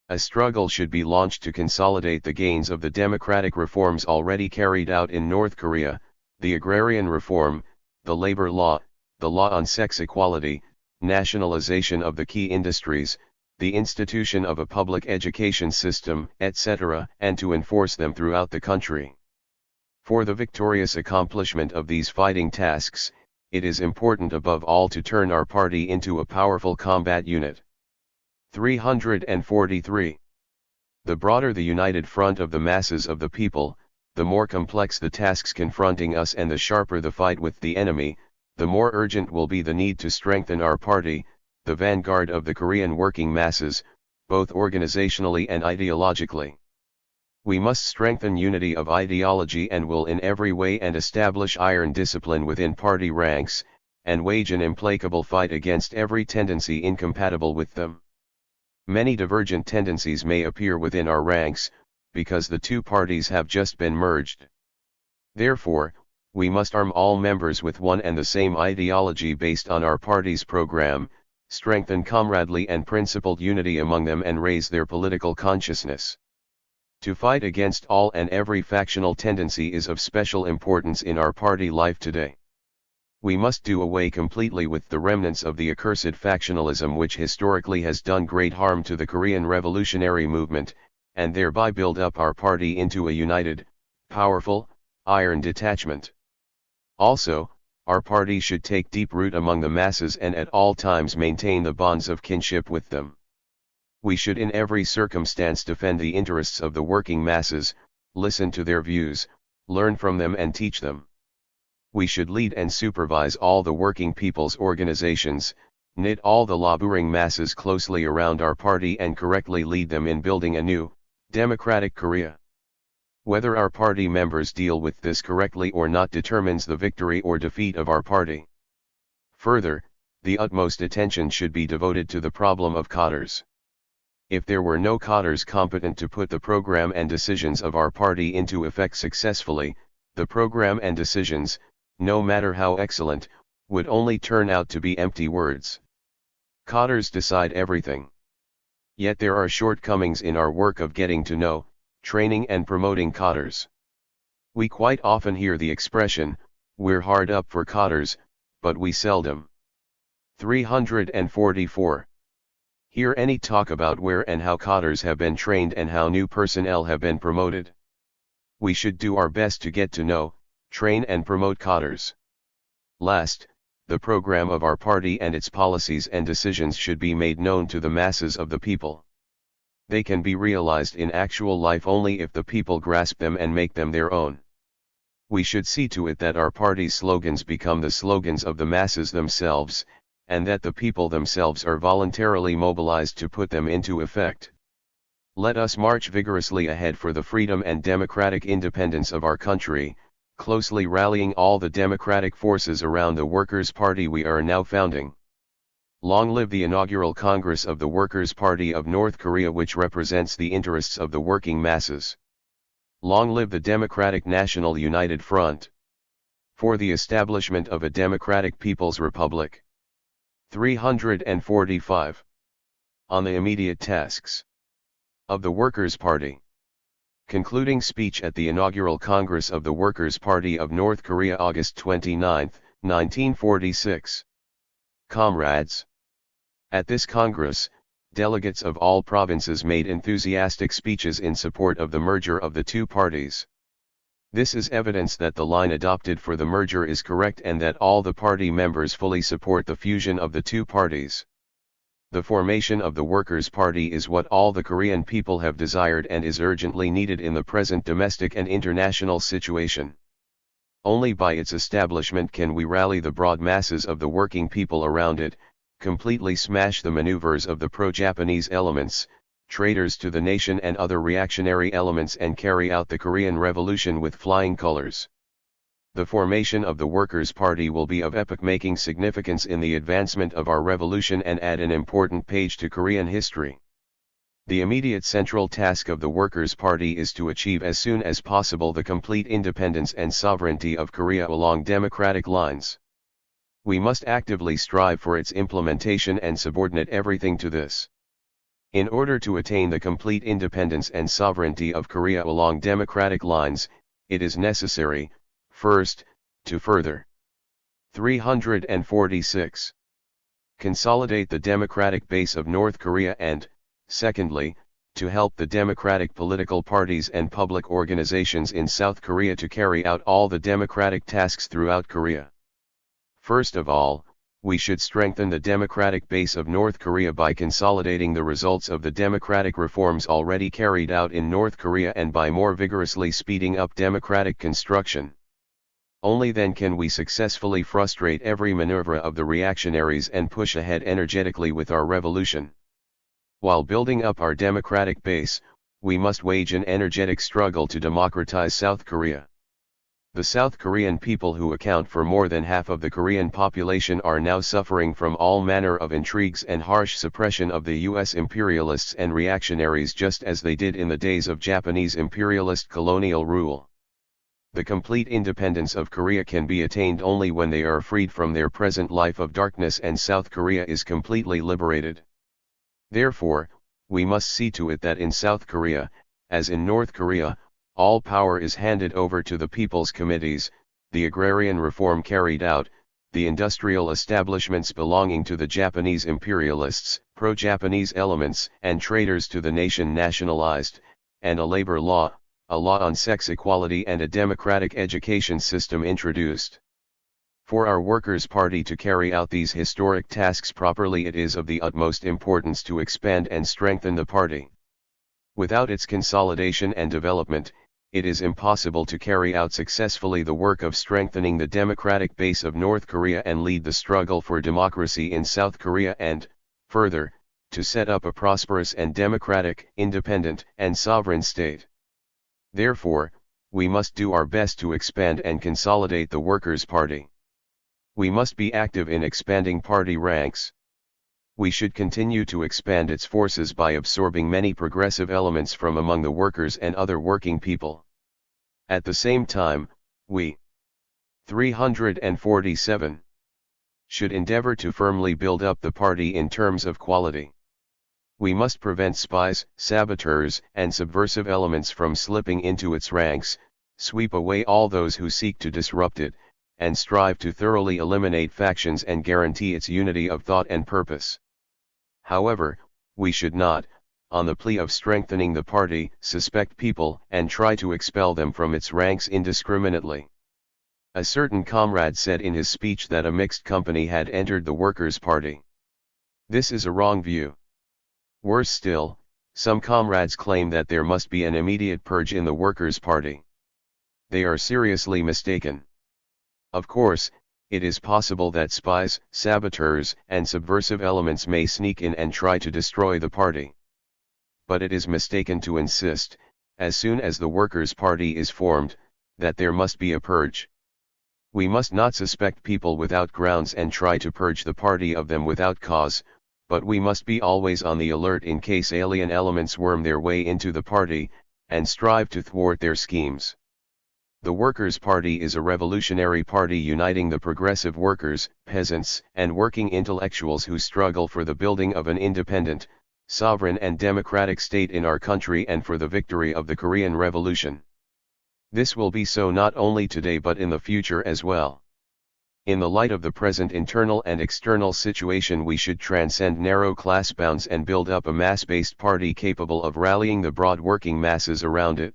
A struggle should be launched to consolidate the gains of the democratic reforms already carried out in North Korea, the agrarian reform, the labor law, the law on sex equality, nationalization of the key industries, the institution of a public education system, etc., and to enforce them throughout the country. For the victorious accomplishment of these fighting tasks, it is important above all to turn our party into a powerful combat unit. 343. The broader the united front of the masses of the people, the more complex the tasks confronting us and the sharper the fight with the enemy, the more urgent will be the need to strengthen our party, the vanguard of the Korean working masses, both organizationally and ideologically. We must strengthen unity of ideology and will in every way and establish iron discipline within party ranks, and wage an implacable fight against every tendency incompatible with them. Many divergent tendencies may appear within our ranks, because the two parties have just been merged. Therefore, we must arm all members with one and the same ideology based on our party's program, strengthen comradely and principled unity among them and raise their political consciousness. To fight against all and every factional tendency is of special importance in our party life today. We must do away completely with the remnants of the accursed factionalism which historically has done great harm to the Korean revolutionary movement, and thereby build up our party into a united, powerful, iron detachment. Also, our party should take deep root among the masses and at all times maintain the bonds of kinship with them. We should in every circumstance defend the interests of the working masses, listen to their views, learn from them and teach them. We should lead and supervise all the working people's organizations, knit all the laboring masses closely around our party and correctly lead them in building a new, democratic Korea. Whether our party members deal with this correctly or not determines the victory or defeat of our party. Further, the utmost attention should be devoted to the problem of cadres. If there were no cadres competent to put the program and decisions of our party into effect successfully, the program and decisions, no matter how excellent, would only turn out to be empty words. Cadres decide everything. Yet there are shortcomings in our work of getting to know, training and promoting cadres. We quite often hear the expression, "We're hard up for cadres," but we seldom. 344. Hear any talk about where and how cadres have been trained and how new personnel have been promoted. We should do our best to get to know, train and promote cadres. Last, the program of our party and its policies and decisions should be made known to the masses of the people. They can be realized in actual life only if the people grasp them and make them their own. We should see to it that our party's slogans become the slogans of the masses themselves, and that the people themselves are voluntarily mobilized to put them into effect. Let us march vigorously ahead for the freedom and democratic independence of our country, closely rallying all the democratic forces around the Workers' Party we are now founding. Long live the inaugural Congress of the Workers' Party of North Korea, which represents the interests of the working masses. Long live the Democratic National United Front. For the establishment of a democratic People's Republic. 345. On the immediate tasks of the Workers' Party. Concluding speech at the inaugural Congress of the Workers' Party of North Korea, August 29, 1946. Comrades. At this Congress, delegates of all provinces made enthusiastic speeches in support of the merger of the two parties. This is evidence that the line adopted for the merger is correct and that all the party members fully support the fusion of the two parties. The formation of the Workers' Party is what all the Korean people have desired and is urgently needed in the present domestic and international situation. Only by its establishment can we rally the broad masses of the working people around it, completely smash the maneuvers of the pro-Japanese elements, traitors to the nation and other reactionary elements, and carry out the Korean Revolution with flying colors. The formation of the Workers' Party will be of epoch-making significance in the advancement of our revolution and add an important page to Korean history. The immediate central task of the Workers' Party is to achieve as soon as possible the complete independence and sovereignty of Korea along democratic lines. We must actively strive for its implementation and subordinate everything to this. In order to attain the complete independence and sovereignty of Korea along democratic lines, it is necessary, first, to further 346. Consolidate the democratic base of North Korea and, secondly, to help the democratic political parties and public organizations in South Korea to carry out all the democratic tasks throughout Korea. First of all, we should strengthen the democratic base of North Korea by consolidating the results of the democratic reforms already carried out in North Korea and by more vigorously speeding up democratic construction. Only then can we successfully frustrate every maneuver of the reactionaries and push ahead energetically with our revolution. While building up our democratic base, we must wage an energetic struggle to democratize South Korea. The South Korean people, who account for more than half of the Korean population, are now suffering from all manner of intrigues and harsh suppression of the US imperialists and reactionaries, just as they did in the days of Japanese imperialist colonial rule. The complete independence of Korea can be attained only when they are freed from their present life of darkness and South Korea is completely liberated. Therefore, we must see to it that in South Korea, as in North Korea, all power is handed over to the People's Committees, the agrarian reform carried out, the industrial establishments belonging to the Japanese imperialists, pro-Japanese elements and traitors to the nation nationalized, and a labor law, a law on sex equality and a democratic education system introduced. For our Workers' Party to carry out these historic tasks properly, it is of the utmost importance to expand and strengthen the party. Without its consolidation and development, it is impossible to carry out successfully the work of strengthening the democratic base of North Korea and lead the struggle for democracy in South Korea and, further, to set up a prosperous and democratic, independent, and sovereign state. Therefore, we must do our best to expand and consolidate the Workers' Party. We must be active in expanding party ranks. We should continue to expand its forces by absorbing many progressive elements from among the workers and other working people. At the same time, we 347 should endeavor to firmly build up the party in terms of quality. We must prevent spies, saboteurs, and subversive elements from slipping into its ranks, sweep away all those who seek to disrupt it, and strive to thoroughly eliminate factions and guarantee its unity of thought and purpose. However, we should not, on the plea of strengthening the party, suspect people and try to expel them from its ranks indiscriminately. A certain comrade said in his speech that a mixed company had entered the Workers' Party. This is a wrong view. Worse still, some comrades claim that there must be an immediate purge in the Workers' Party. They are seriously mistaken. Of course, it is possible that spies, saboteurs, and subversive elements may sneak in and try to destroy the party. But it is mistaken to insist, as soon as the Workers' Party is formed, that there must be a purge. We must not suspect people without grounds and try to purge the party of them without cause, but we must be always on the alert in case alien elements worm their way into the party, and strive to thwart their schemes. The Workers' Party is a revolutionary party uniting the progressive workers, peasants, and working intellectuals who struggle for the building of an independent, sovereign and democratic state in our country and for the victory of the Korean Revolution. This will be so not only today but in the future as well. In the light of the present internal and external situation, we should transcend narrow class bounds and build up a mass-based party capable of rallying the broad working masses around it.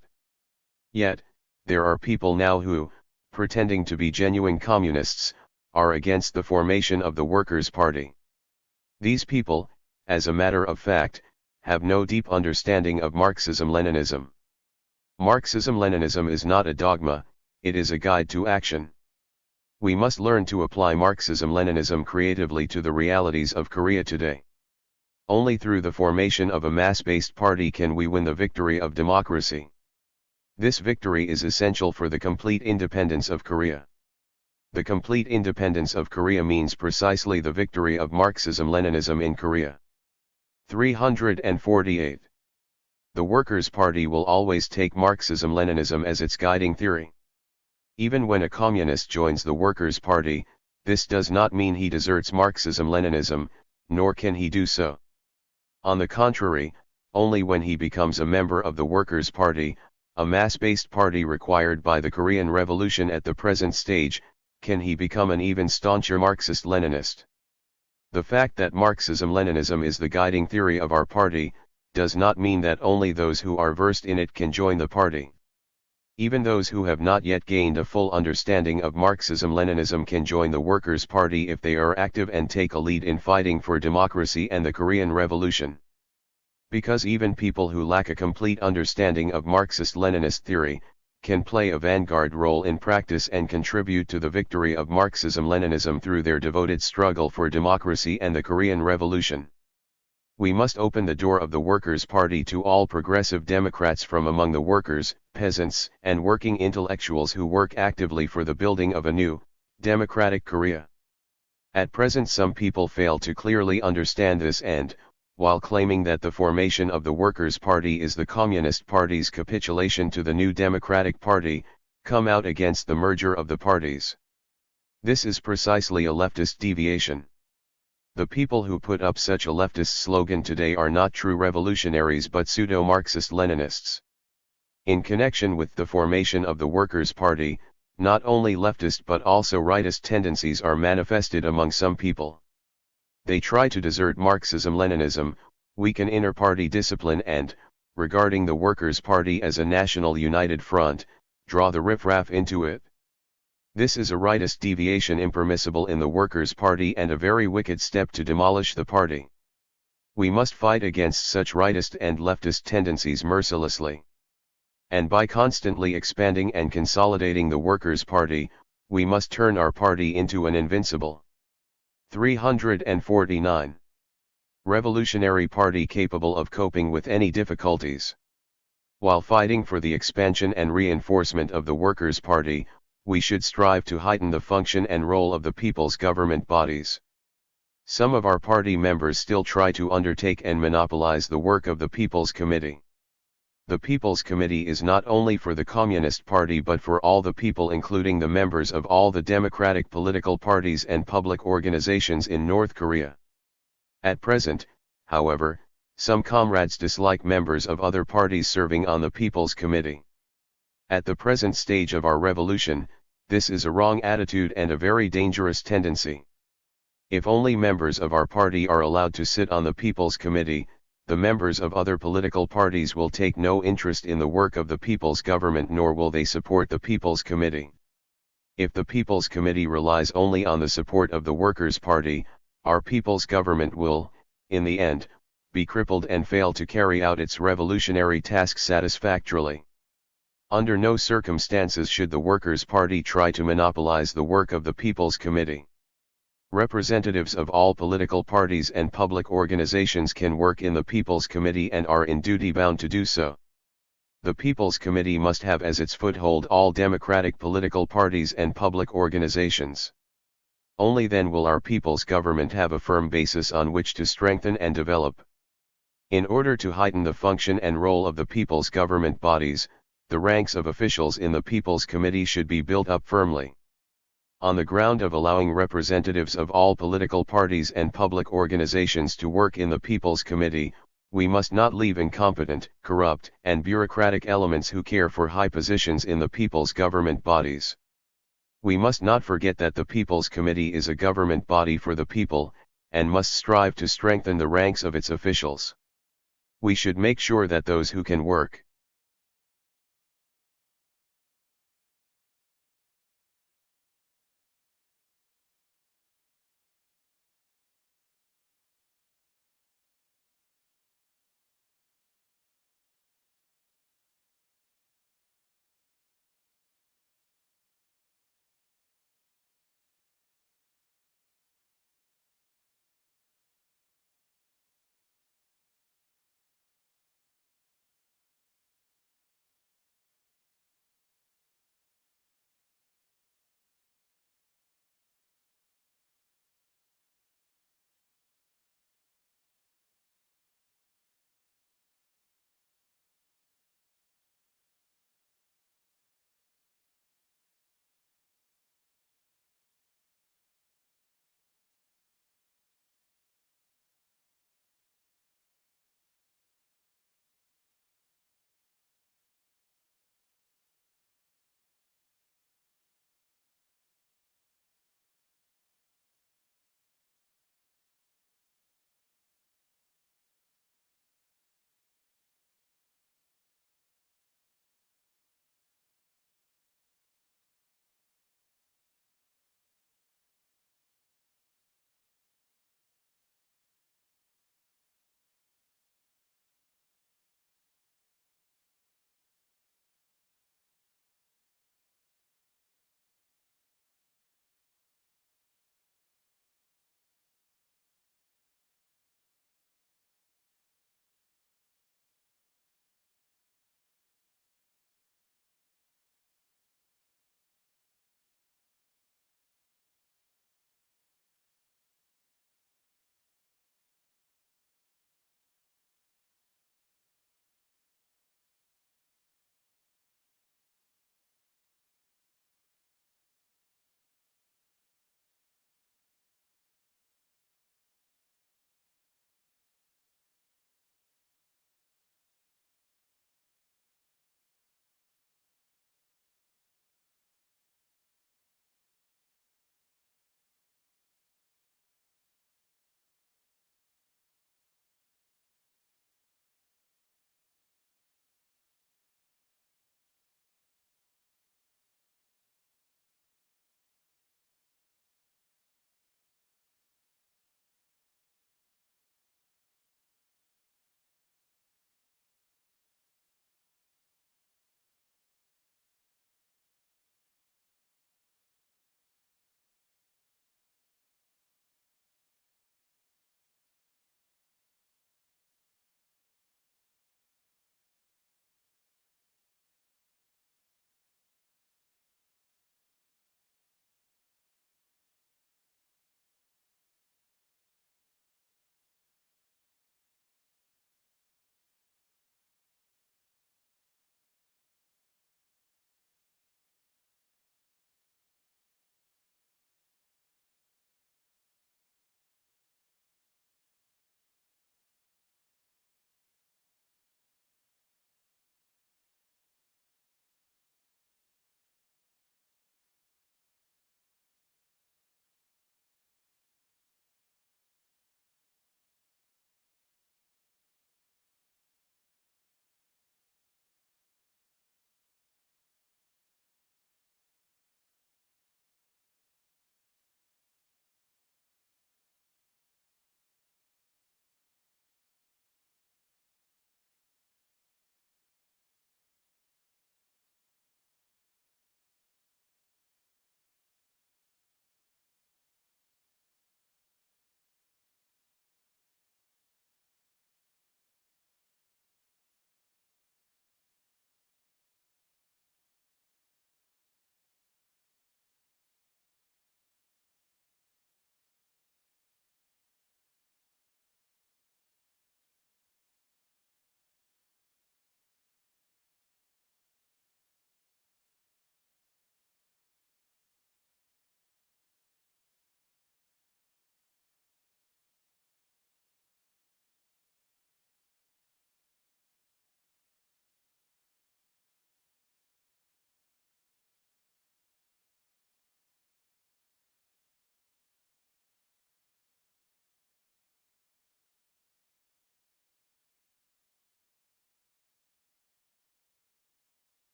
Yet, there are people now who, pretending to be genuine communists, are against the formation of the Workers' Party. These people, as a matter of fact, have no deep understanding of Marxism-Leninism. Marxism-Leninism is not a dogma, it is a guide to action. We must learn to apply Marxism-Leninism creatively to the realities of Korea today. Only through the formation of a mass-based party can we win the victory of democracy. This victory is essential for the complete independence of Korea. The complete independence of Korea means precisely the victory of Marxism-Leninism in Korea. 348. The Workers' Party will always take Marxism-Leninism as its guiding theory. Even when a communist joins the Workers' Party, this does not mean he deserts Marxism-Leninism, nor can he do so. On the contrary, only when he becomes a member of the Workers' Party, a mass-based party required by the Korean Revolution at the present stage, can he become an even stauncher Marxist-Leninist. The fact that Marxism-Leninism is the guiding theory of our party, does not mean that only those who are versed in it can join the party. Even those who have not yet gained a full understanding of Marxism-Leninism can join the Workers' Party if they are active and take a lead in fighting for democracy and the Korean Revolution. Because even people who lack a complete understanding of Marxist-Leninist theory, can play a vanguard role in practice and contribute to the victory of Marxism-Leninism through their devoted struggle for democracy and the Korean Revolution. We must open the door of the Workers' Party to all progressive Democrats from among the workers, peasants, and working intellectuals who work actively for the building of a new, democratic Korea. At present some people fail to clearly understand this and, while claiming that the formation of the Workers' Party is the Communist Party's capitulation to the new Democratic Party, come out against the merger of the parties. This is precisely a leftist deviation. The people who put up such a leftist slogan today are not true revolutionaries but pseudo-Marxist-Leninists. In connection with the formation of the Workers' Party, not only leftist but also rightist tendencies are manifested among some people. They try to desert Marxism-Leninism, weaken inter-party discipline and, regarding the Workers' Party as a national united front, draw the riffraff into it. This is a rightist deviation impermissible in the Workers' Party and a very wicked step to demolish the party. We must fight against such rightist and leftist tendencies mercilessly. And by constantly expanding and consolidating the Workers' Party, we must turn our party into an invincible 349 revolutionary party capable of coping with any difficulties. While fighting for the expansion and reinforcement of the Workers' Party, we should strive to heighten the function and role of the people's government bodies. Some of our party members still try to undertake and monopolize the work of the People's Committee. The People's Committee is not only for the Communist Party but for all the people, including the members of all the democratic political parties and public organizations in North Korea. At present, however, some comrades dislike members of other parties serving on the People's Committee. At the present stage of our revolution, this is a wrong attitude and a very dangerous tendency. If only members of our party are allowed to sit on the People's Committee, the members of other political parties will take no interest in the work of the people's government nor will they support the People's Committee. If the People's Committee relies only on the support of the Workers' Party, our people's government will, in the end, be crippled and fail to carry out its revolutionary task satisfactorily. Under no circumstances should the Workers' Party try to monopolize the work of the People's Committee. Representatives of all political parties and public organizations can work in the People's Committee and are in duty bound to do so. The People's Committee must have as its foothold all democratic political parties and public organizations. Only then will our people's government have a firm basis on which to strengthen and develop. In order to heighten the function and role of the people's government bodies, the ranks of officials in the People's Committee should be built up firmly. On the ground of allowing representatives of all political parties and public organizations to work in the People's Committee, we must not leave incompetent, corrupt, and bureaucratic elements who care for high positions in the people's government bodies. We must not forget that the People's Committee is a government body for the people, and must strive to strengthen the ranks of its officials. We should make sure that those who can work